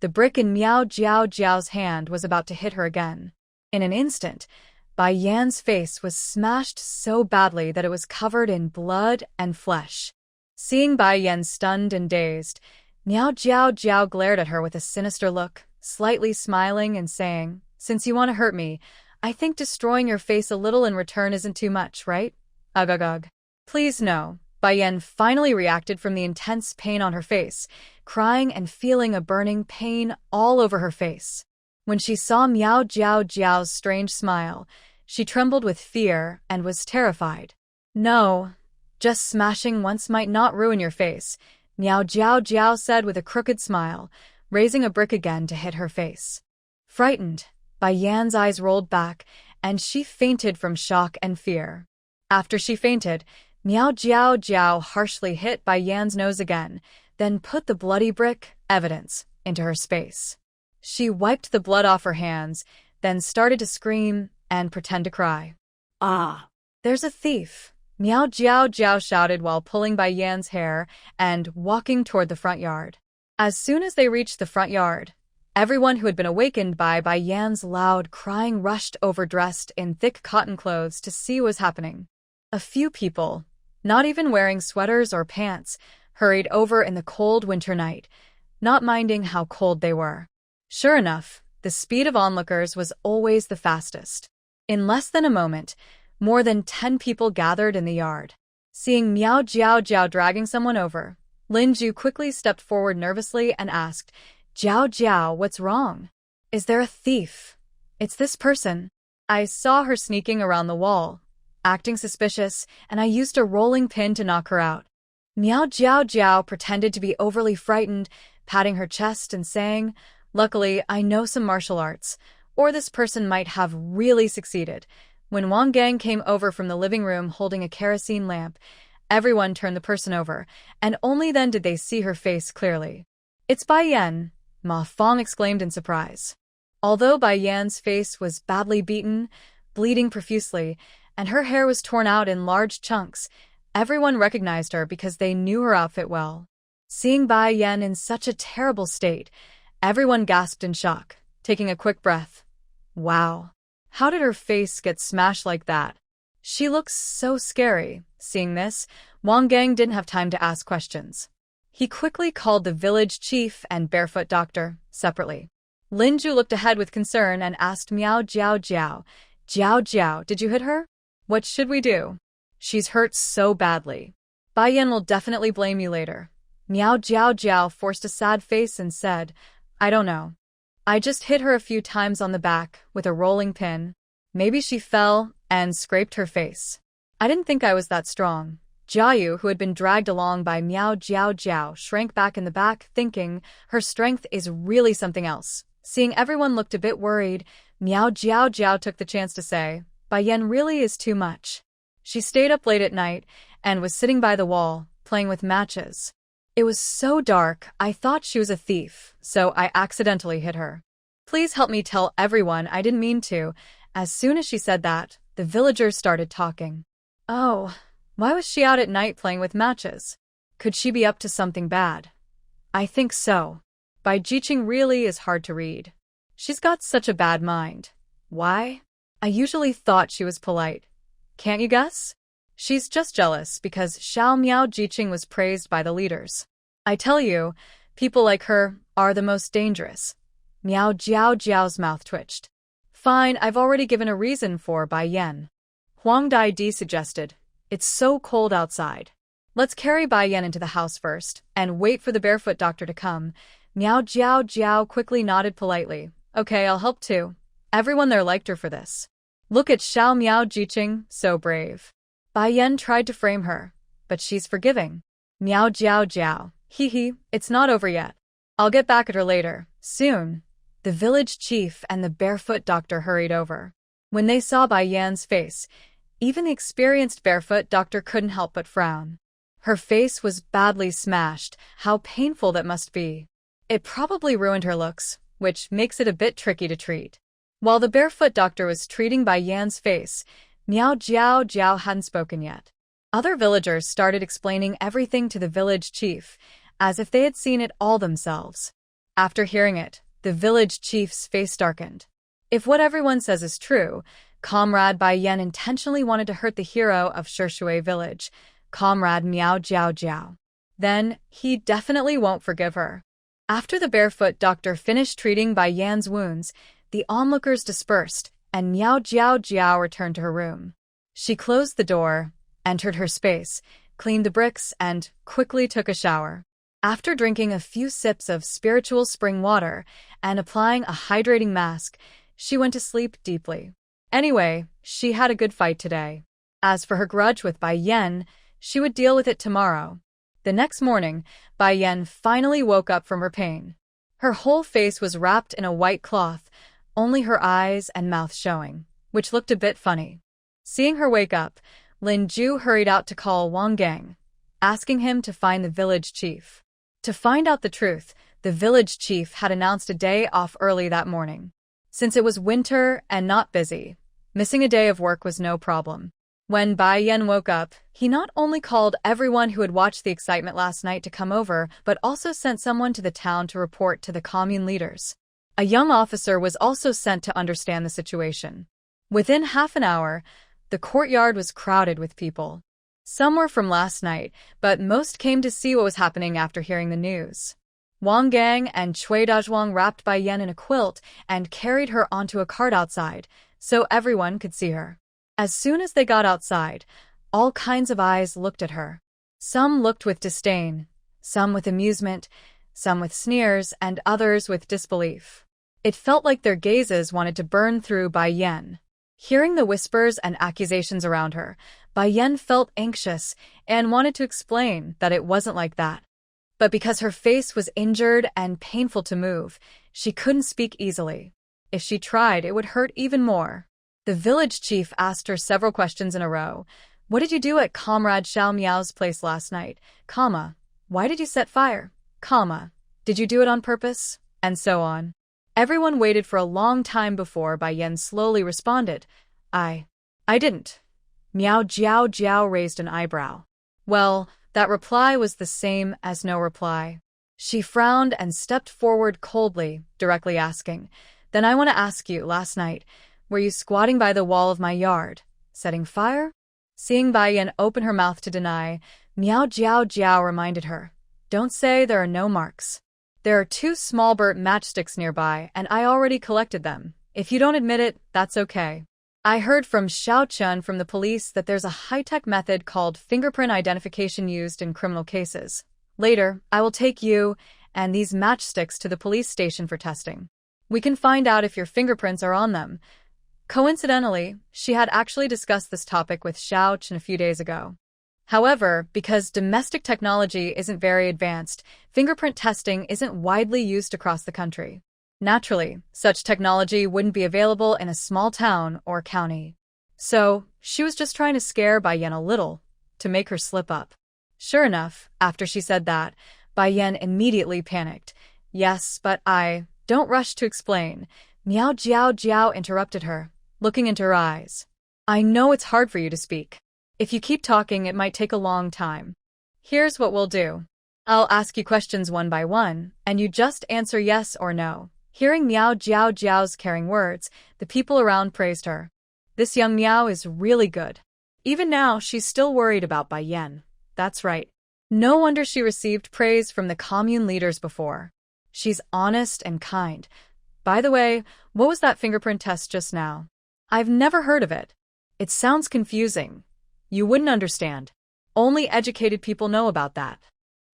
the brick in Miao Jiao Jiao's hand was about to hit her again. In an instant, Bai Yan's face was smashed so badly that it was covered in blood and flesh. Seeing Bai Yan stunned and dazed, Miao Jiao Jiao glared at her with a sinister look, slightly smiling and saying, "Since you want to hurt me, I think destroying your face a little in return isn't too much, right? Ugh ugh ugh." "Please no." Bai Yan finally reacted from the intense pain on her face, crying and feeling a burning pain all over her face. When she saw Miao Jiao Jiao's strange smile, she trembled with fear and was terrified. "No, just smashing once might not ruin your face," Miao Jiao Jiao said with a crooked smile, raising a brick again to hit her face. Frightened, Bai Yan's eyes rolled back, and she fainted from shock and fear. After she fainted, Miao Jiao Jiao harshly hit Bai Yan's nose again, then put the bloody brick, evidence, into her space. She wiped the blood off her hands, then started to scream and pretend to cry. Ah! "There's a thief!" Miao Jiao Jiao shouted while pulling Bai Yan's hair and walking toward the front yard. As soon as they reached the front yard, everyone who had been awakened by Bai Yan's loud crying rushed over dressed in thick cotton clothes to see what was happening. A few people, not even wearing sweaters or pants, hurried over in the cold winter night, not minding how cold they were. Sure enough, the speed of onlookers was always the fastest. In less than a moment, more than 10 people gathered in the yard. Seeing Miao Jiao Jiao dragging someone over, Lin Ju quickly stepped forward nervously and asked, "Jiao Jiao, what's wrong? Is there a thief? It's this person. I saw her sneaking around the wall, acting suspicious, and I used a rolling pin to knock her out." Miao Jiao Jiao pretended to be overly frightened, patting her chest and saying, "Luckily, I know some martial arts, or this person might have really succeeded." When Wang Gang came over from the living room holding a kerosene lamp, everyone turned the person over, and only then did they see her face clearly. "It's Bai Yan," Ma Fong exclaimed in surprise. Although Bai Yan's face was badly beaten, bleeding profusely, and her hair was torn out in large chunks, everyone recognized her because they knew her outfit well. Seeing Bai Yan in such a terrible state, everyone gasped in shock, taking a quick breath. Wow. How did her face get smashed like that? She looks so scary. Seeing this, Wang Gang didn't have time to ask questions. He quickly called the village chief and barefoot doctor, separately. Lin Ju looked ahead with concern and asked Miao Jiao Jiao, "Jiao Jiao, did you hit her? What should we do? She's hurt so badly." "Bai Yan will definitely blame you later." Miao Jiao Jiao forced a sad face and said, "I don't know. I just hit her a few times on the back with a rolling pin. Maybe she fell and scraped her face. I didn't think I was that strong." Jiayu, who had been dragged along by Miao Jiao Jiao, shrank back in the back, thinking her strength is really something else. Seeing everyone looked a bit worried, Miao Jiao Jiao took the chance to say, "Bai Yan really is too much. She stayed up late at night and was sitting by the wall, playing with matches. It was so dark, I thought she was a thief, so I accidentally hit her. Please help me tell everyone I didn't mean to." As soon as she said that, the villagers started talking. "Oh, why was she out at night playing with matches? Could she be up to something bad?" "I think so. Bai Jiqing really is hard to read. She's got such a bad mind. Why? I usually thought she was polite. Can't you guess? She's just jealous because Xiao Miao Jiqing was praised by the leaders. I tell you, people like her are the most dangerous." Miao Jiao Jiao's mouth twitched. "Fine, I've already given a reason for Bai Yan." Huang Dai suggested, "It's so cold outside. Let's carry Bai Yan into the house first and wait for the barefoot doctor to come. Miao Jiao Jiao quickly nodded politely. Okay, I'll help too. Everyone there liked her for this. Look at Xiao Miao Jiqing, so brave. Bai Yan tried to frame her, but she's forgiving. Miao Jiao Jiao, hee hee, it's not over yet. I'll get back at her later, soon. The village chief and the barefoot doctor hurried over. When they saw Bai Yan's face, even the experienced barefoot doctor couldn't help but frown. Her face was badly smashed. How painful that must be. It probably ruined her looks, which makes it a bit tricky to treat. While the barefoot doctor was treating Bai Yan's face, Miao Jiao Jiao hadn't spoken yet. Other villagers started explaining everything to the village chief, as if they had seen it all themselves. After hearing it, the village chief's face darkened. If what everyone says is true, Comrade Bai Yan intentionally wanted to hurt the hero of Shishui village, Comrade Miao Jiao Jiao. Then, he definitely won't forgive her. After the barefoot doctor finished treating Bai Yan's wounds, the onlookers dispersed, and Miao Jiao Jiao returned to her room. She closed the door, entered her space, cleaned the bricks, and quickly took a shower. After drinking a few sips of spiritual spring water and applying a hydrating mask, she went to sleep deeply. Anyway, she had a good fight today. As for her grudge with Bai Yan, she would deal with it tomorrow. The next morning, Bai Yan finally woke up from her pain. Her whole face was wrapped in a white cloth, only her eyes and mouth showing, which looked a bit funny. Seeing her wake up, Lin Ju hurried out to call Wang Gang, asking him to find the village chief. To find out the truth, the village chief had announced a day off early that morning. Since it was winter and not busy, missing a day of work was no problem. When Bai Yan woke up, he not only called everyone who had watched the excitement last night to come over, but also sent someone to the town to report to the commune leaders. A young officer was also sent to understand the situation. Within half an hour, the courtyard was crowded with people. Some were from last night, but most came to see what was happening after hearing the news. Wang Gang and Cui Dazhuang wrapped Bai Yan in a quilt and carried her onto a cart outside, so everyone could see her. As soon as they got outside, all kinds of eyes looked at her. Some looked with disdain, some with amusement, some with sneers, and others with disbelief. It felt like their gazes wanted to burn through Bai Yan. Hearing the whispers and accusations around her, Bai Yan felt anxious and wanted to explain that it wasn't like that. But because her face was injured and painful to move, she couldn't speak easily. If she tried, it would hurt even more. The village chief asked her several questions in a row. What did you do at Comrade Xiao Miao's place last night? Why did you set fire? Did you do it on purpose? And so on. Everyone waited for a long time before Bai Yan slowly responded. I didn't. Miao Jiao Jiao raised an eyebrow. Well, that reply was the same as no reply. She frowned and stepped forward coldly, directly asking, Then I want to ask you, last night, were you squatting by the wall of my yard, setting fire? Seeing Bai Yan open her mouth to deny, Miao Jiao Jiao reminded her, Don't say there are no marks. There are 2 small burnt matchsticks nearby, and I already collected them. If you don't admit it, that's okay. I heard from Xiao Chun from the police that there's a high-tech method called fingerprint identification used in criminal cases. Later, I will take you and these matchsticks to the police station for testing. We can find out if your fingerprints are on them. Coincidentally, she had actually discussed this topic with Xiao Chun a few days ago. However, because domestic technology isn't very advanced, fingerprint testing isn't widely used across the country. Naturally, such technology wouldn't be available in a small town or county. So, she was just trying to scare Bai Yan a little, to make her slip up. Sure enough, after she said that, Bai Yan immediately panicked. Yes, but don't rush to explain. Miao Jiao Jiao interrupted her, looking into her eyes. I know it's hard for you to speak. If you keep talking, it might take a long time. Here's what we'll do. I'll ask you questions one by one, and you just answer yes or no. Hearing Miao Jiao Jiao's caring words, the people around praised her. This young Miao is really good. Even now, she's still worried about Bai Yan. That's right. No wonder she received praise from the commune leaders before. She's honest and kind. By the way, what was that fingerprint test just now? I've never heard of it. It sounds confusing. You wouldn't understand. Only educated people know about that.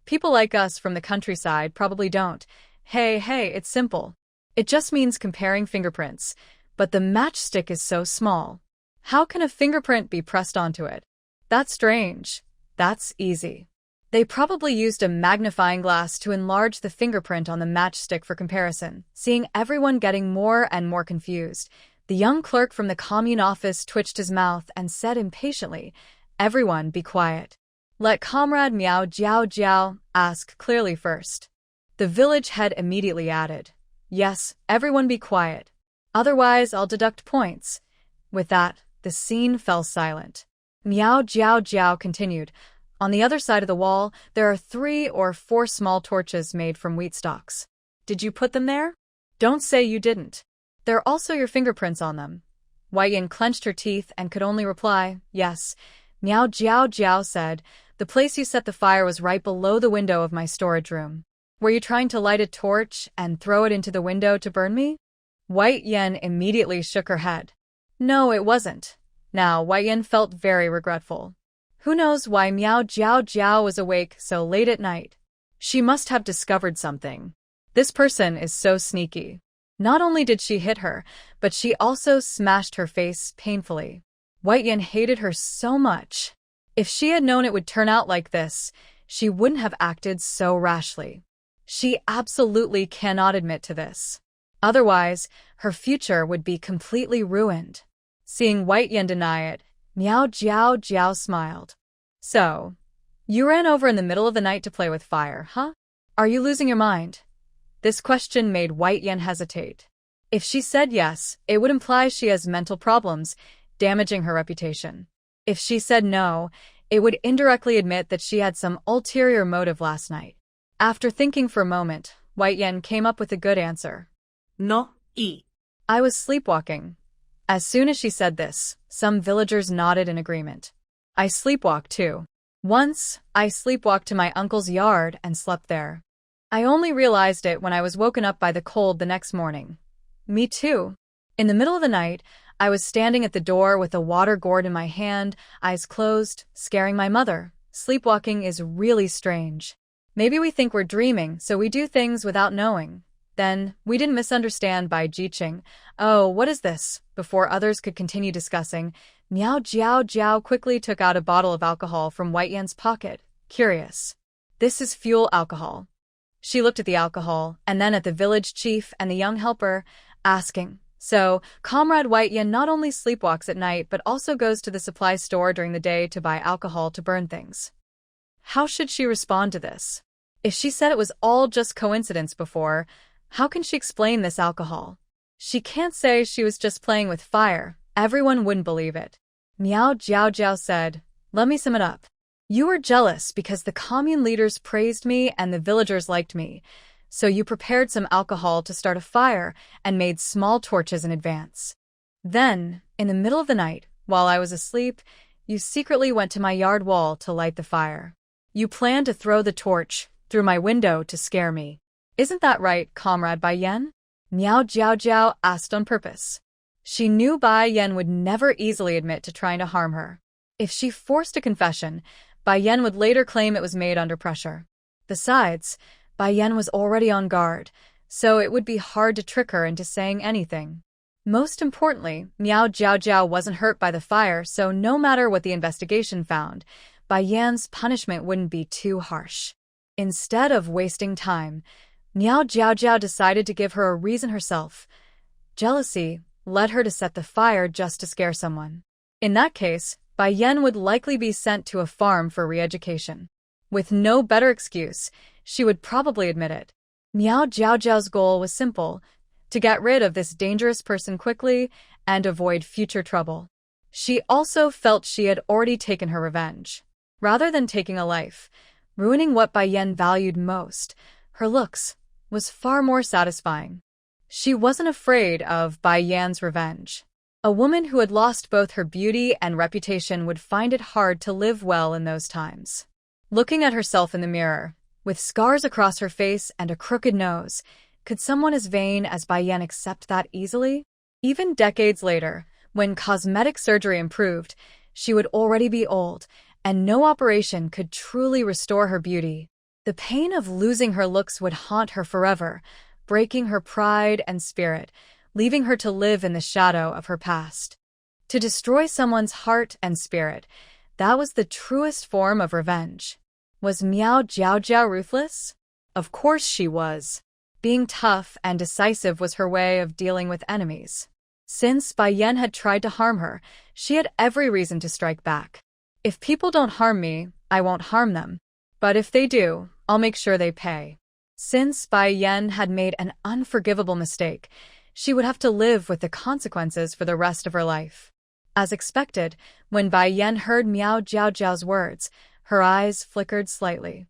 People like us from the countryside probably don't. Hey, it's simple. It just means comparing fingerprints, but the matchstick is so small. How can a fingerprint be pressed onto it? That's strange. That's easy. They probably used a magnifying glass to enlarge the fingerprint on the matchstick for comparison. Seeing everyone getting more and more confused, the young clerk from the commune office twitched his mouth and said impatiently, "Everyone, be quiet. Let Comrade Miao Jiao ask clearly first." The village head immediately added, "Yes, everyone be quiet. Otherwise, I'll deduct points." With that, the scene fell silent. Miao Jiao continued, "On the other side of the wall, there are 3 or 4 small torches made from wheat stalks. Did you put them there? Don't say you didn't. There are also your fingerprints on them." Wei Yin clenched her teeth and could only reply, "Yes." Miao Jiao said, "The place you set the fire was right below the window of my storage room. Were you trying to light a torch and throw it into the window to burn me?" Wei Yin immediately shook her head. "No, it wasn't." Now, Wei Yin felt very regretful. Who knows why Miao Jiao was awake so late at night? She must have discovered something. This person is so sneaky. Not only did she hit her, but she also smashed her face painfully. Wei Yin hated her so much. If she had known it would turn out like this, she wouldn't have acted so rashly. She absolutely cannot admit to this. Otherwise, her future would be completely ruined. Seeing Wei Yin deny it, Miao Jiao smiled. "So, you ran over in the middle of the night to play with fire, huh? Are you losing your mind?" This question made Wei Yin hesitate. If she said yes, it would imply she has mental problems, damaging her reputation. If she said no, it would indirectly admit that she had some ulterior motive last night. After thinking for a moment, Wei Yin came up with a good answer. No, y. "I was sleepwalking." As soon as she said this, some villagers nodded in agreement. "I sleepwalked too. Once, I sleepwalked to my uncle's yard and slept there. I only realized it when I was woken up by the cold the next morning." "Me too. In the middle of the night, I was standing at the door with a water gourd in my hand, eyes closed, scaring my mother." Sleepwalking is really strange. Maybe we think we're dreaming, so we do things without knowing. Then, we didn't misunderstand by Jiqing. "Oh, what is this?" Before others could continue discussing, Miao Jiao quickly took out a bottle of alcohol from Wei Yin's pocket, curious. "This is fuel alcohol." She looked at the alcohol, and then at the village chief and the young helper, asking, "So, Comrade Wei Yin not only sleepwalks at night but also goes to the supply store during the day to buy alcohol to burn things." How should she respond to this? If she said it was all just coincidence before, how can she explain this alcohol? She can't say she was just playing with fire. Everyone wouldn't believe it. Miao Jiao said, "Let me sum it up. You were jealous because the commune leaders praised me and the villagers liked me, so you prepared some alcohol to start a fire and made small torches in advance. Then, in the middle of the night, while I was asleep, you secretly went to my yard wall to light the fire. You planned to throw the torch through my window to scare me. Isn't that right, Comrade Bai Yan?" Miao Jiao asked on purpose. She knew Bai Yan would never easily admit to trying to harm her. If she forced a confession, Bai Yan would later claim it was made under pressure. Besides, Bai Yan was already on guard, so it would be hard to trick her into saying anything. Most importantly, Miao Jiao wasn't hurt by the fire, so no matter what the investigation found, Bai Yan's punishment wouldn't be too harsh. Instead of wasting time, Miao Jiao decided to give her a reason herself. Jealousy led her to set the fire just to scare someone. In that case, Bai Yan would likely be sent to a farm for re-education. With no better excuse, she would probably admit it. Miao Jiao's goal was simple: to get rid of this dangerous person quickly and avoid future trouble. She also felt she had already taken her revenge. Rather than taking a life, ruining what Bai Yan valued most, her looks, was far more satisfying. She wasn't afraid of Bai Yan's revenge. A woman who had lost both her beauty and reputation would find it hard to live well in those times. Looking at herself in the mirror, with scars across her face and a crooked nose, could someone as vain as Bai Yan accept that easily? Even decades later, when cosmetic surgery improved, she would already be old, and no operation could truly restore her beauty. The pain of losing her looks would haunt her forever, breaking her pride and spirit, leaving her to live in the shadow of her past. To destroy someone's heart and spirit, that was the truest form of revenge. Was Miao Jiao ruthless? Of course she was. Being tough and decisive was her way of dealing with enemies. Since Bai Yan had tried to harm her, she had every reason to strike back. If people don't harm me, I won't harm them. But if they do, I'll make sure they pay. Since Bai Yan had made an unforgivable mistake, she would have to live with the consequences for the rest of her life. As expected, when Bai Yan heard Miao Jiao's words, her eyes flickered slightly.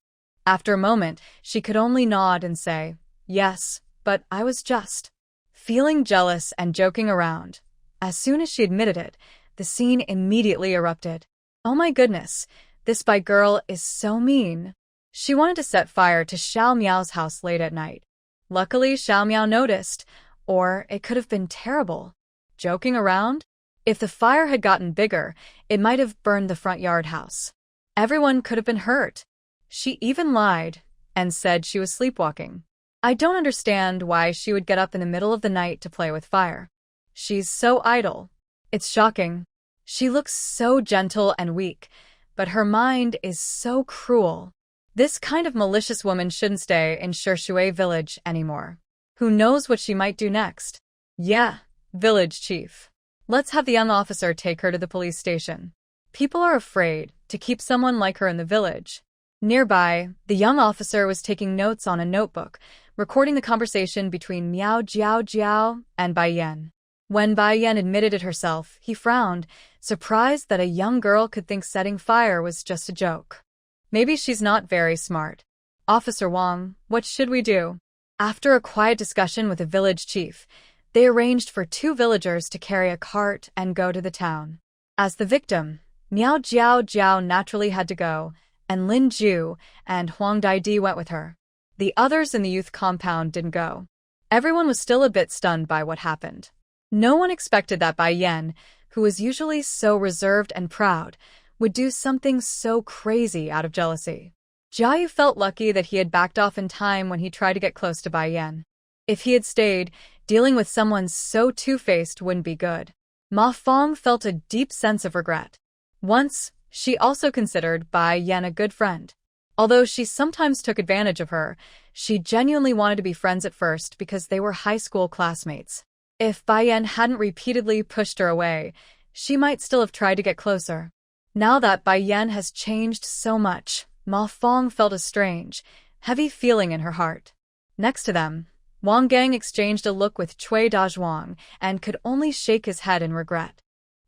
After a moment, she could only nod and say, "Yes, but I was just feeling jealous and joking around." As soon as she admitted it, the scene immediately erupted. Oh my goodness, this Bai girl is so mean. She wanted to set fire to Xiao Miao's house late at night. Luckily, Xiao Miao noticed, or it could have been terrible. Joking around? If the fire had gotten bigger, it might have burned the front yard house. Everyone could have been hurt. She even lied and said she was sleepwalking. I don't understand why she would get up in the middle of the night to play with fire. She's so idle. It's shocking. She looks so gentle and weak, but her mind is so cruel. This kind of malicious woman shouldn't stay in Shishui village anymore. Who knows what she might do next? Yeah, village chief. Let's have the young officer take her to the police station. People are afraid to keep someone like her in the village. Nearby, the young officer was taking notes on a notebook, recording the conversation between Miao Jiao and Bai Yan. When Bai Yan admitted it herself, he frowned, surprised that a young girl could think setting fire was just a joke. Maybe she's not very smart. Officer Wang, what should we do? After a quiet discussion with the village chief, they arranged for 2 villagers to carry a cart and go to the town. As the victim, Miao Jiao naturally had to go, and Lin Ju and Huang Daidi went with her. The others in the youth compound didn't go. Everyone was still a bit stunned by what happened. No one expected that Bai Yan, who was usually so reserved and proud, would do something so crazy out of jealousy. Jiayu felt lucky that he had backed off in time when he tried to get close to Bai Yan. If he had stayed, dealing with someone so two-faced wouldn't be good. Ma Fong felt a deep sense of regret. Once, she also considered Bai Yan a good friend. Although she sometimes took advantage of her, she genuinely wanted to be friends at first because they were high school classmates. If Bai Yan hadn't repeatedly pushed her away, she might still have tried to get closer. Now that Bai Yan has changed so much, Ma Fong felt a strange, heavy feeling in her heart. Next to them, Wang Gang exchanged a look with Cui Dazhuang and could only shake his head in regret.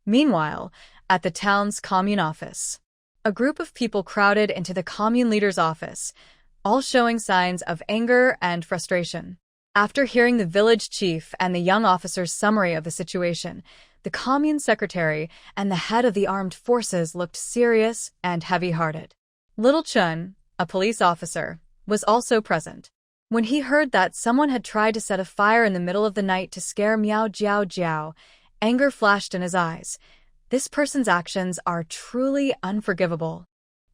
Meanwhile, at the town's commune office, a group of people crowded into the commune leader's office, all showing signs of anger and frustration. After hearing the village chief and the young officer's summary of the situation, the commune secretary and the head of the armed forces looked serious and heavy-hearted. Little Chun, a police officer, was also present. When he heard that someone had tried to set a fire in the middle of the night to scare Miao Jiao, anger flashed in his eyes. This person's actions are truly unforgivable.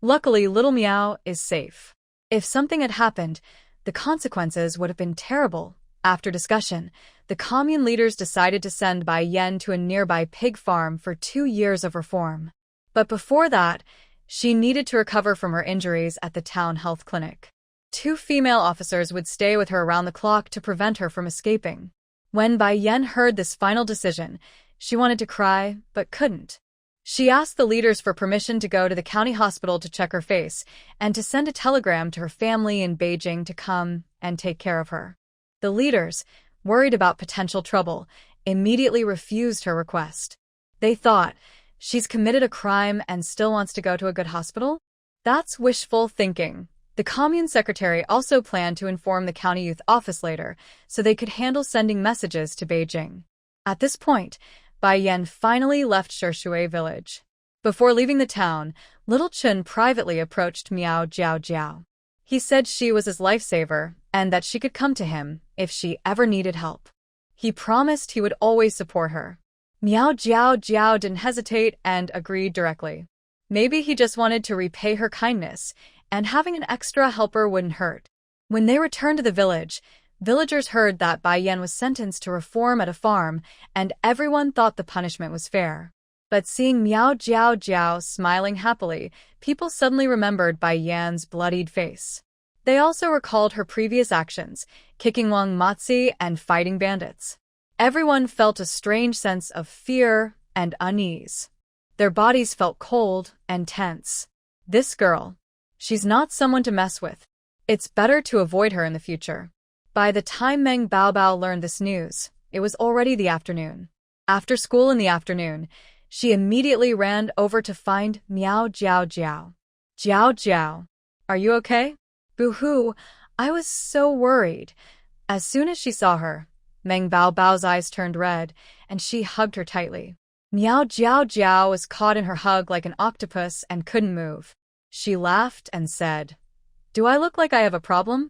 Luckily, little Miao is safe. If something had happened, the consequences would have been terrible. After discussion, the commune leaders decided to send Bai Yan to a nearby pig farm for 2 years of reform. But before that, she needed to recover from her injuries at the town health clinic. 2 female officers would stay with her around the clock to prevent her from escaping. When Bai Yan heard this final decision, she wanted to cry, but couldn't. She asked the leaders for permission to go to the county hospital to check her face and to send a telegram to her family in Beijing to come and take care of her. The leaders, worried about potential trouble, immediately refused her request. They thought, she's committed a crime and still wants to go to a good hospital? That's wishful thinking. The commune secretary also planned to inform the county youth office later, so they could handle sending messages to Beijing. At this point, Bai Yan finally left Shishui village. Before leaving the town, Little Chun privately approached Miao Jiao. He said she was his lifesaver and that she could come to him if she ever needed help. He promised he would always support her. Miao Jiao didn't hesitate and agreed directly. Maybe he just wanted to repay her kindness and having an extra helper wouldn't hurt. When they returned to the village, villagers heard that Bai Yan was sentenced to reform at a farm, and everyone thought the punishment was fair. But seeing Miao Jiao Jiao smiling happily, people suddenly remembered Bai Yan's bloodied face. They also recalled her previous actions, kicking Wang Matzi and fighting bandits. Everyone felt a strange sense of fear and unease. Their bodies felt cold and tense. This girl, she's not someone to mess with. It's better to avoid her in the future. By the time Meng Baobao learned this news, it was already the afternoon. After school in the afternoon, she immediately ran over to find Miao Jiao Jiao. Jiao Jiao, are you okay? Boo-hoo, I was so worried. As soon as she saw her, Meng Baobao's eyes turned red, and she hugged her tightly. Miao Jiao Jiao was caught in her hug like an octopus and couldn't move. She laughed and said, "Do I look like I have a problem?"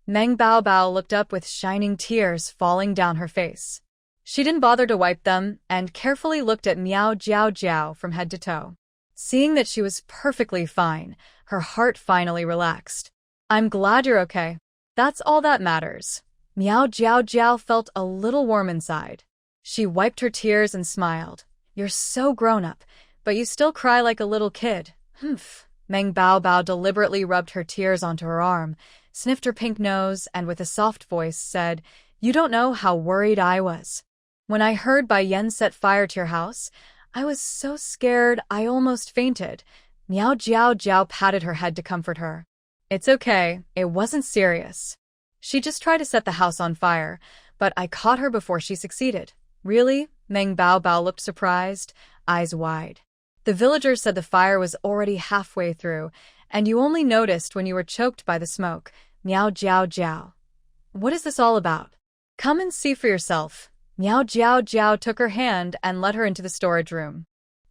Meng Baobao looked up with shining tears falling down her face. She didn't bother to wipe them and carefully looked at Miao Jiao Jiao from head to toe. Seeing that she was perfectly fine, her heart finally relaxed. "I'm glad you're okay. That's all that matters." Miao Jiao Jiao felt a little warm inside. She wiped her tears and smiled. "You're so grown up, but you still cry like a little kid." Humph. Meng Baobao deliberately rubbed her tears onto her arm, sniffed her pink nose, and with a soft voice said, "You don't know how worried I was. When I heard Bai Yan set fire to your house, I was so scared I almost fainted." Miao Jiao Jiao patted her head to comfort her. "It's okay, it wasn't serious. She just tried to set the house on fire, but I caught her before she succeeded." "Really?" Meng Baobao looked surprised, eyes wide. "The villagers said the fire was already halfway through, and you only noticed when you were choked by the smoke." Miao Jiao Jiao. "What is this all about? Come and see for yourself." Miao Jiao Jiao took her hand and led her into the storage room.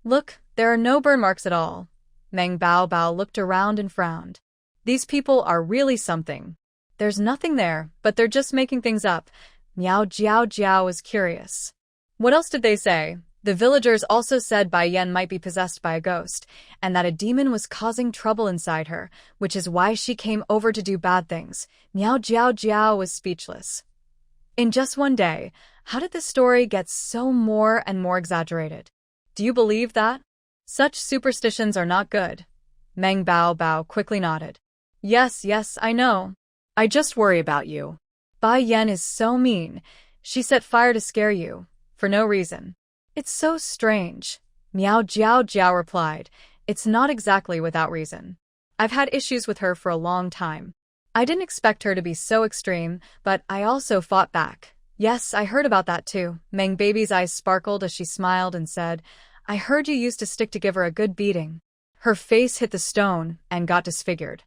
"Look, there are no burn marks at all." Meng Baobao looked around and frowned. "These people are really something. There's nothing there, but they're just making things up." Miao Jiao Jiao was curious. "What else did they say?" The villagers also said Bai Yan might be possessed by a ghost, and that a demon was causing trouble inside her, which is why she came over to do bad things. Miao Jiao Jiao was speechless. In just one day, how did this story get so more and more exaggerated? Do you believe that? Such superstitions are not good. Meng Baobao quickly nodded. Yes, I know. I just worry about you. Bai Yan is so mean. She set fire to scare you, for no reason. It's so strange. Miao Jiao Jiao replied. It's not exactly without reason. I've had issues with her for a long time. I didn't expect her to be so extreme, but I also fought back. Yes, I heard about that too. Meng Baby's eyes sparkled as she smiled and said, I heard you used to stick to give her a good beating. Her face hit the stone and got disfigured.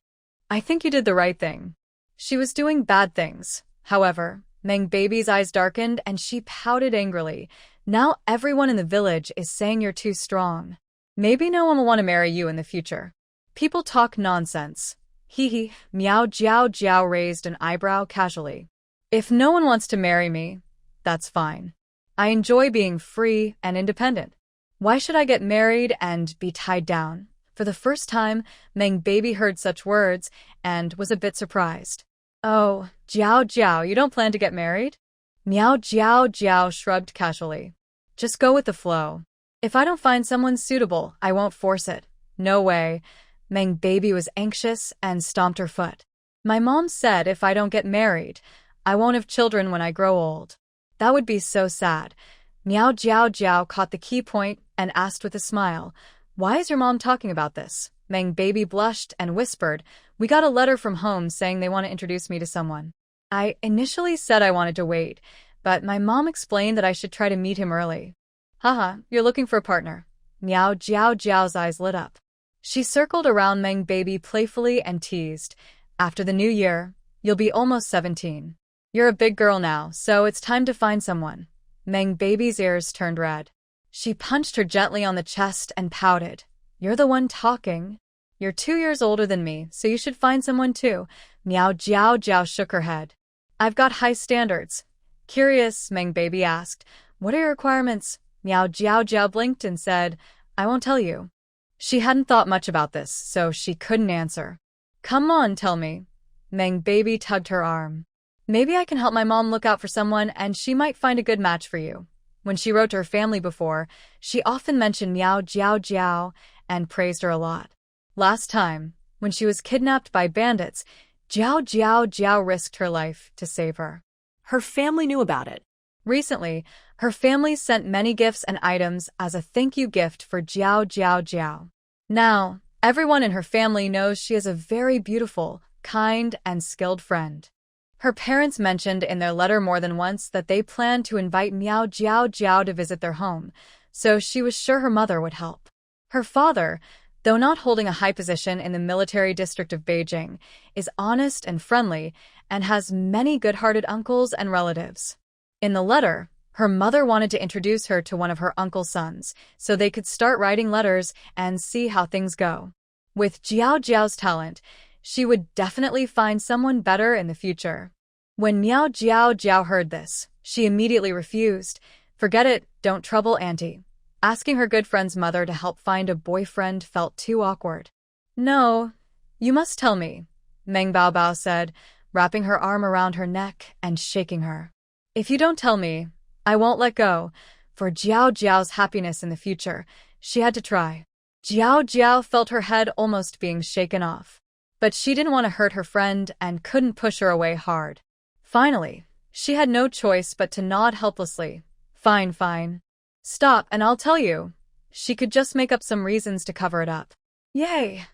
I think you did the right thing. She was doing bad things. However, Meng Baby's eyes darkened and she pouted angrily. Now everyone in the village is saying you're too strong. Maybe no one will want to marry you in the future. People talk nonsense. Hee. Miao Jiao Jiao raised an eyebrow casually. If no one wants to marry me, that's fine. I enjoy being free and independent. Why should I get married and be tied down? For the first time, Meng Baby heard such words and was a bit surprised. Oh, Jiao Jiao, you don't plan to get married? Miao Jiao Jiao shrugged casually. Just go with the flow. If I don't find someone suitable, I won't force it. No way. Meng Baby was anxious and stomped her foot. My mom said if I don't get married, I won't have children when I grow old. That would be so sad. Miao Jiao Jiao caught the key point and asked with a smile, Why is your mom talking about this? Meng Baby blushed and whispered, We got a letter from home saying they want to introduce me to someone. I initially said I wanted to wait, but my mom explained that I should try to meet him early. Haha, you're looking for a partner. Miao Jiao Jiao's eyes lit up. She circled around Meng Baby playfully and teased, After the new year, you'll be almost 17. You're a big girl now, so it's time to find someone. Meng Baby's ears turned red. She punched her gently on the chest and pouted. You're the one talking. You're 2 years older than me, so you should find someone too. Miao Jiao Jiao shook her head. I've got high standards. Curious, Meng Baby asked. What are your requirements? Miao Jiao Jiao blinked and said, I won't tell you. She hadn't thought much about this, so she couldn't answer. Come on, tell me. Meng baby tugged her arm. Maybe I can help my mom look out for someone and she might find a good match for you. When she wrote to her family before, she often mentioned Miao Jiao Jiao and praised her a lot. Last time, when she was kidnapped by bandits, Jiao Jiao Jiao risked her life to save her. Her family knew about it. Recently, her family sent many gifts and items as a thank you gift for Jiao Jiao Jiao. Now, everyone in her family knows she is a very beautiful, kind, and skilled friend. Her parents mentioned in their letter more than once that they planned to invite Miao Jiao Jiao to visit their home, so she was sure her mother would help. Her father, though not holding a high position in the military district of Beijing, is honest and friendly and has many good-hearted uncles and relatives. In the letter, her mother wanted to introduce her to one of her uncle's sons so they could start writing letters and see how things go. With Jiao Jiao's talent, she would definitely find someone better in the future. When Miao Jiao Jiao heard this, she immediately refused. Forget it, don't trouble auntie. Asking her good friend's mother to help find a boyfriend felt too awkward. No, you must tell me, Meng Baobao said, wrapping her arm around her neck and shaking her. If you don't tell me, I won't let go. For Jiao Jiao's happiness in the future, she had to try. Jiao Jiao felt her head almost being shaken off. But she didn't want to hurt her friend and couldn't push her away hard. Finally, she had no choice but to nod helplessly. Fine, fine. Stop and I'll tell you. She could just make up some reasons to cover it up. Yay!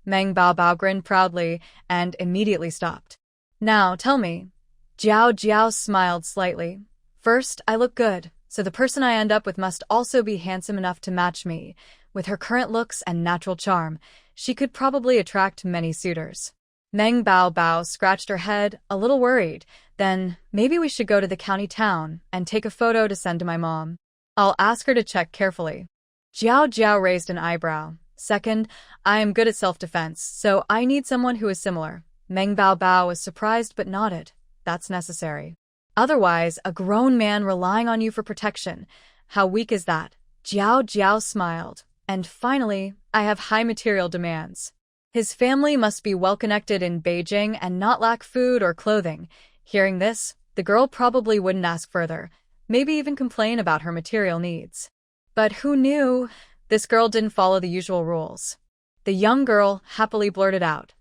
Meng Baobao grinned proudly and immediately stopped. Now, tell me. Jiao Jiao smiled slightly. First, I look good, so the person I end up with must also be handsome enough to match me. With her current looks and natural charm, she could probably attract many suitors. Meng Baobao scratched her head, a little worried. Then, maybe we should go to the county town and take a photo to send to my mom. I'll ask her to check carefully. Jiao Jiao raised an eyebrow. Second, I am good at self-defense, so I need someone who is similar. Meng Baobao was surprised but nodded. That's necessary. Otherwise, a grown man relying on you for protection. How weak is that? Jiao Jiao smiled. And finally, I have high material demands. His family must be well-connected in Beijing and not lack food or clothing. Hearing this, the girl probably wouldn't ask further, maybe even complain about her material needs. But who knew? This girl didn't follow the usual rules. The young girl happily blurted out,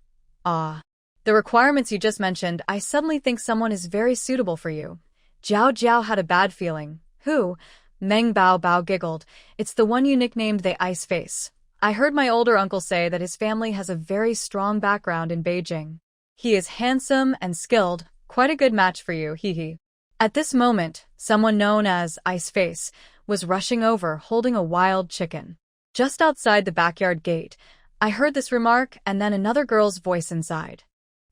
"Ah, the requirements you just mentioned, I suddenly think someone is very suitable for you." Jiao Jiao had a bad feeling. Who? Meng Baobao giggled. It's the one you nicknamed the Ice Face. I heard my older uncle say that his family has a very strong background in Beijing. He is handsome and skilled, quite a good match for you, hee hee. At this moment, someone known as Ice Face was rushing over holding a wild chicken. Just outside the backyard gate, I heard this remark and then another girl's voice inside.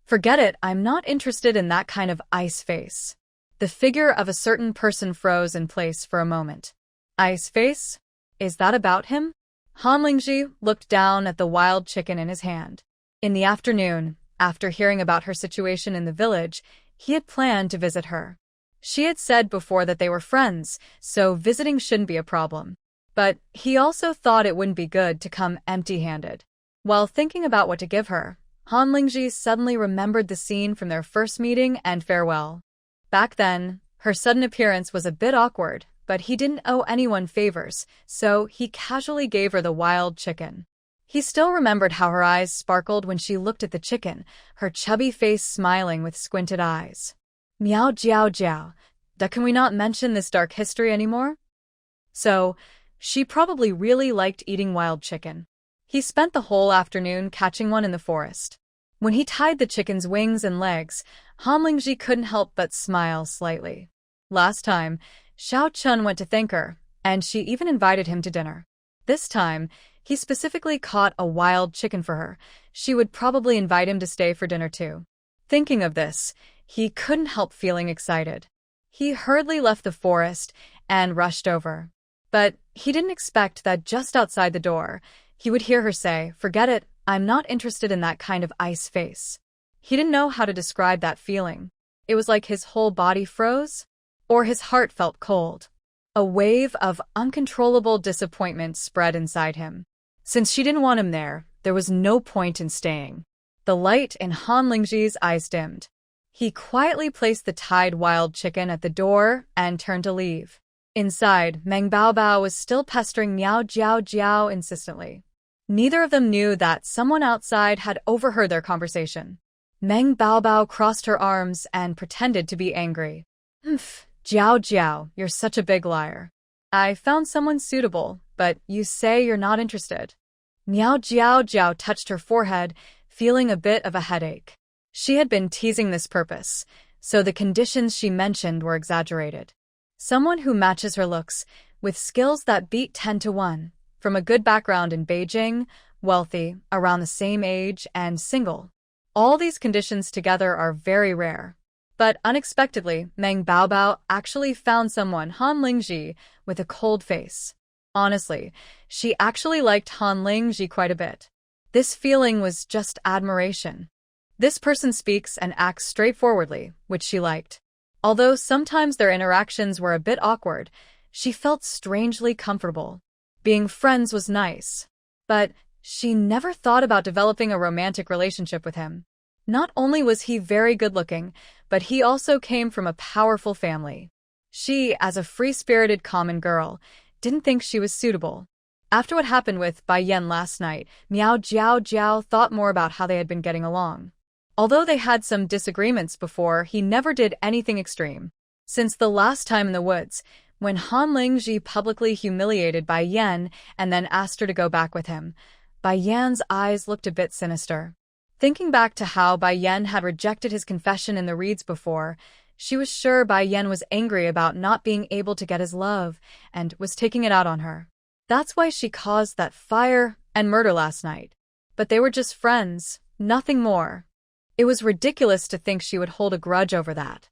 Forget it, I'm not interested in that kind of Ice Face. The figure of a certain person froze in place for a moment. Ice Face? Is that about him? Han Lingji looked down at the wild chicken in his hand. In the afternoon, after hearing about her situation in the village, he had planned to visit her. She had said before that they were friends, so visiting shouldn't be a problem. But he also thought it wouldn't be good to come empty-handed. While thinking about what to give her, Han Lingji suddenly remembered the scene from their first meeting and farewell. Back then, her sudden appearance was a bit awkward, but he didn't owe anyone favors, so he casually gave her the wild chicken. He still remembered how her eyes sparkled when she looked at the chicken, her chubby face smiling with squinted eyes. Miao Jiao Jiao, can we not mention this dark history anymore? So, she probably really liked eating wild chicken. He spent the whole afternoon catching one in the forest. When he tied the chicken's wings and legs, Han Lingji couldn't help but smile slightly. Last time, Xiao Chun went to thank her, and she even invited him to dinner. This time, he specifically caught a wild chicken for her. She would probably invite him to stay for dinner too. Thinking of this, he couldn't help feeling excited. He hurriedly left the forest and rushed over. But he didn't expect that just outside the door, he would hear her say, "Forget it, I'm not interested in that kind of Ice Face." He didn't know how to describe that feeling. It was like his whole body froze, or his heart felt cold. A wave of uncontrollable disappointment spread inside him. Since she didn't want him there was no point in staying. The light in Han Lingji's eyes dimmed. He quietly placed the tied wild chicken at the door and turned to leave. Inside, Meng Baobao was still pestering Miao Jiao Jiao insistently. Neither of them knew that someone outside had overheard their conversation. Meng Baobao crossed her arms and pretended to be angry. Humph, Jiao Jiao, you're such a big liar. I found someone suitable, but you say you're not interested. Miao Jiao Jiao touched her forehead, feeling a bit of a headache. She had been teasing this purpose, so the conditions she mentioned were exaggerated. Someone who matches her looks, with skills that beat 10 to 1, from a good background in Beijing, wealthy, around the same age, and single. All these conditions together are very rare. But unexpectedly, Meng Baobao actually found someone, Han Lingji, with a cold face. Honestly, she actually liked Han Lingji quite a bit. This feeling was just admiration. This person speaks and acts straightforwardly, which she liked. Although sometimes their interactions were a bit awkward, she felt strangely comfortable. Being friends was nice. But she never thought about developing a romantic relationship with him. Not only was he very good-looking, but he also came from a powerful family. She, as a free-spirited common girl, didn't think she was suitable. After what happened with Bai Yan last night, Miao Jiao Jiao thought more about how they had been getting along. Although they had some disagreements before, he never did anything extreme. Since the last time in the woods, when Han Lingji publicly humiliated Bai Yan and then asked her to go back with him, Bai Yan's eyes looked a bit sinister. Thinking back to how Bai Yan had rejected his confession in the reeds before, she was sure Bai Yan was angry about not being able to get his love and was taking it out on her. That's why she caused that fire and murder last night. But they were just friends, nothing more. It was ridiculous to think she would hold a grudge over that.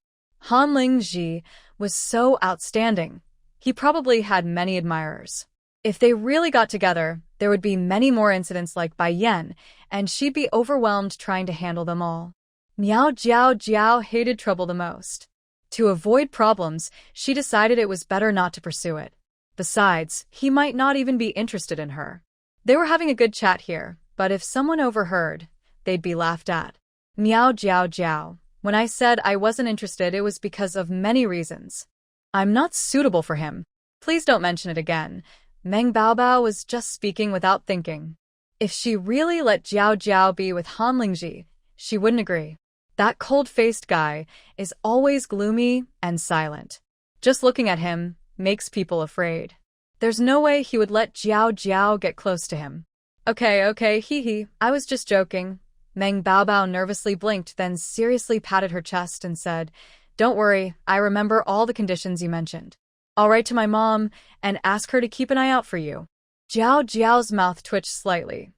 Han Lingji was so outstanding. He probably had many admirers. If they really got together, there would be many more incidents like Bai Yan, and she'd be overwhelmed trying to handle them all. Miao Jiao Jiao hated trouble the most. To avoid problems, she decided it was better not to pursue it. Besides, he might not even be interested in her. They were having a good chat here, but if someone overheard, they'd be laughed at. Miao Jiao Jiao, when I said I wasn't interested, it was because of many reasons. I'm not suitable for him. Please don't mention it again. Meng Baobao was just speaking without thinking. If she really let Jiao Jiao be with Han Lingji, she wouldn't agree. That cold-faced guy is always gloomy and silent. Just looking at him makes people afraid. There's no way he would let Jiao Jiao get close to him. Okay, hee, I was just joking. Meng Baobao nervously blinked, then seriously patted her chest and said, Don't worry, I remember all the conditions you mentioned. I'll write to my mom and ask her to keep an eye out for you. Jiao Jiao's mouth twitched slightly.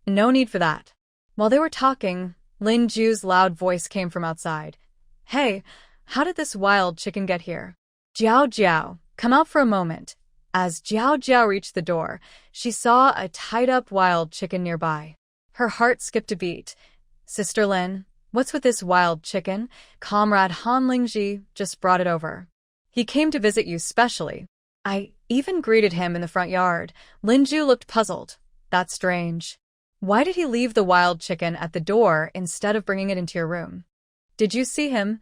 No need for that. While they were talking, Lin Ju's loud voice came from outside. Hey, how did this wild chicken get here? Jiao Jiao, come out for a moment. As Jiao Jiao reached the door, she saw a tied-up wild chicken nearby. Her heart skipped a beat. Sister Lin, what's with this wild chicken? Comrade Han Lingji just brought it over. He came to visit you specially. I even greeted him in the front yard. Lin Ju looked puzzled. That's strange. Why did he leave the wild chicken at the door instead of bringing it into your room? Did you see him?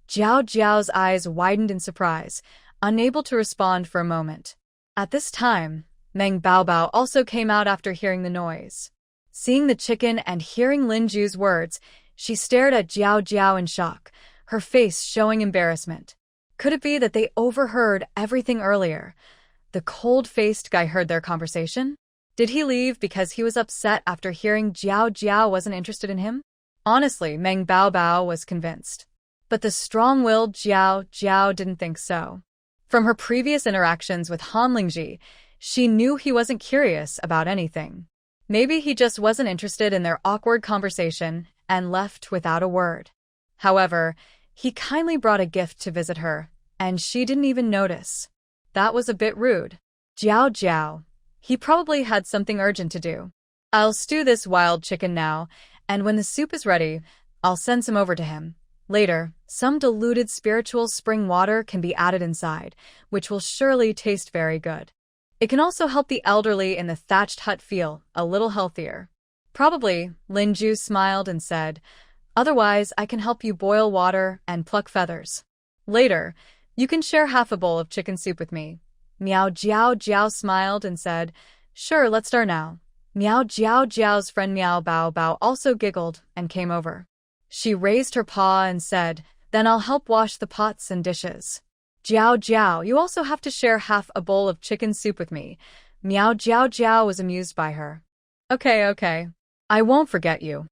Jiao Jiao's eyes widened in surprise, unable to respond for a moment. At this time, Meng Baobao also came out after hearing the noise. Seeing the chicken and hearing Lin Ju's words, she stared at Jiao Jiao in shock, her face showing embarrassment. Could it be that they overheard everything earlier? The cold-faced guy heard their conversation? Did he leave because he was upset after hearing Jiao Jiao wasn't interested in him? Honestly, Meng Baobao was convinced. But the strong-willed Jiao Jiao didn't think so. From her previous interactions with Han Lingji, she knew he wasn't curious about anything. Maybe he just wasn't interested in their awkward conversation and left without a word. However, he kindly brought a gift to visit her, and she didn't even notice. That was a bit rude. Jiao Jiao. He probably had something urgent to do. I'll stew this wild chicken now, and when the soup is ready, I'll send some over to him. Later, some diluted spiritual spring water can be added inside, which will surely taste very good. It can also help the elderly in the thatched hut feel a little healthier. Probably, Linju smiled and said. Otherwise, I can help you boil water and pluck feathers. Later, you can share half a bowl of chicken soup with me. Miao Jiao Jiao smiled and said, Sure, let's start now. Miao Jiao Jiao's friend Miao Bao Bao also giggled and came over. She raised her paw and said, Then I'll help wash the pots and dishes. Jiao Jiao, you also have to share half a bowl of chicken soup with me. Miao Jiao Jiao was amused by her. Okay. I won't forget you.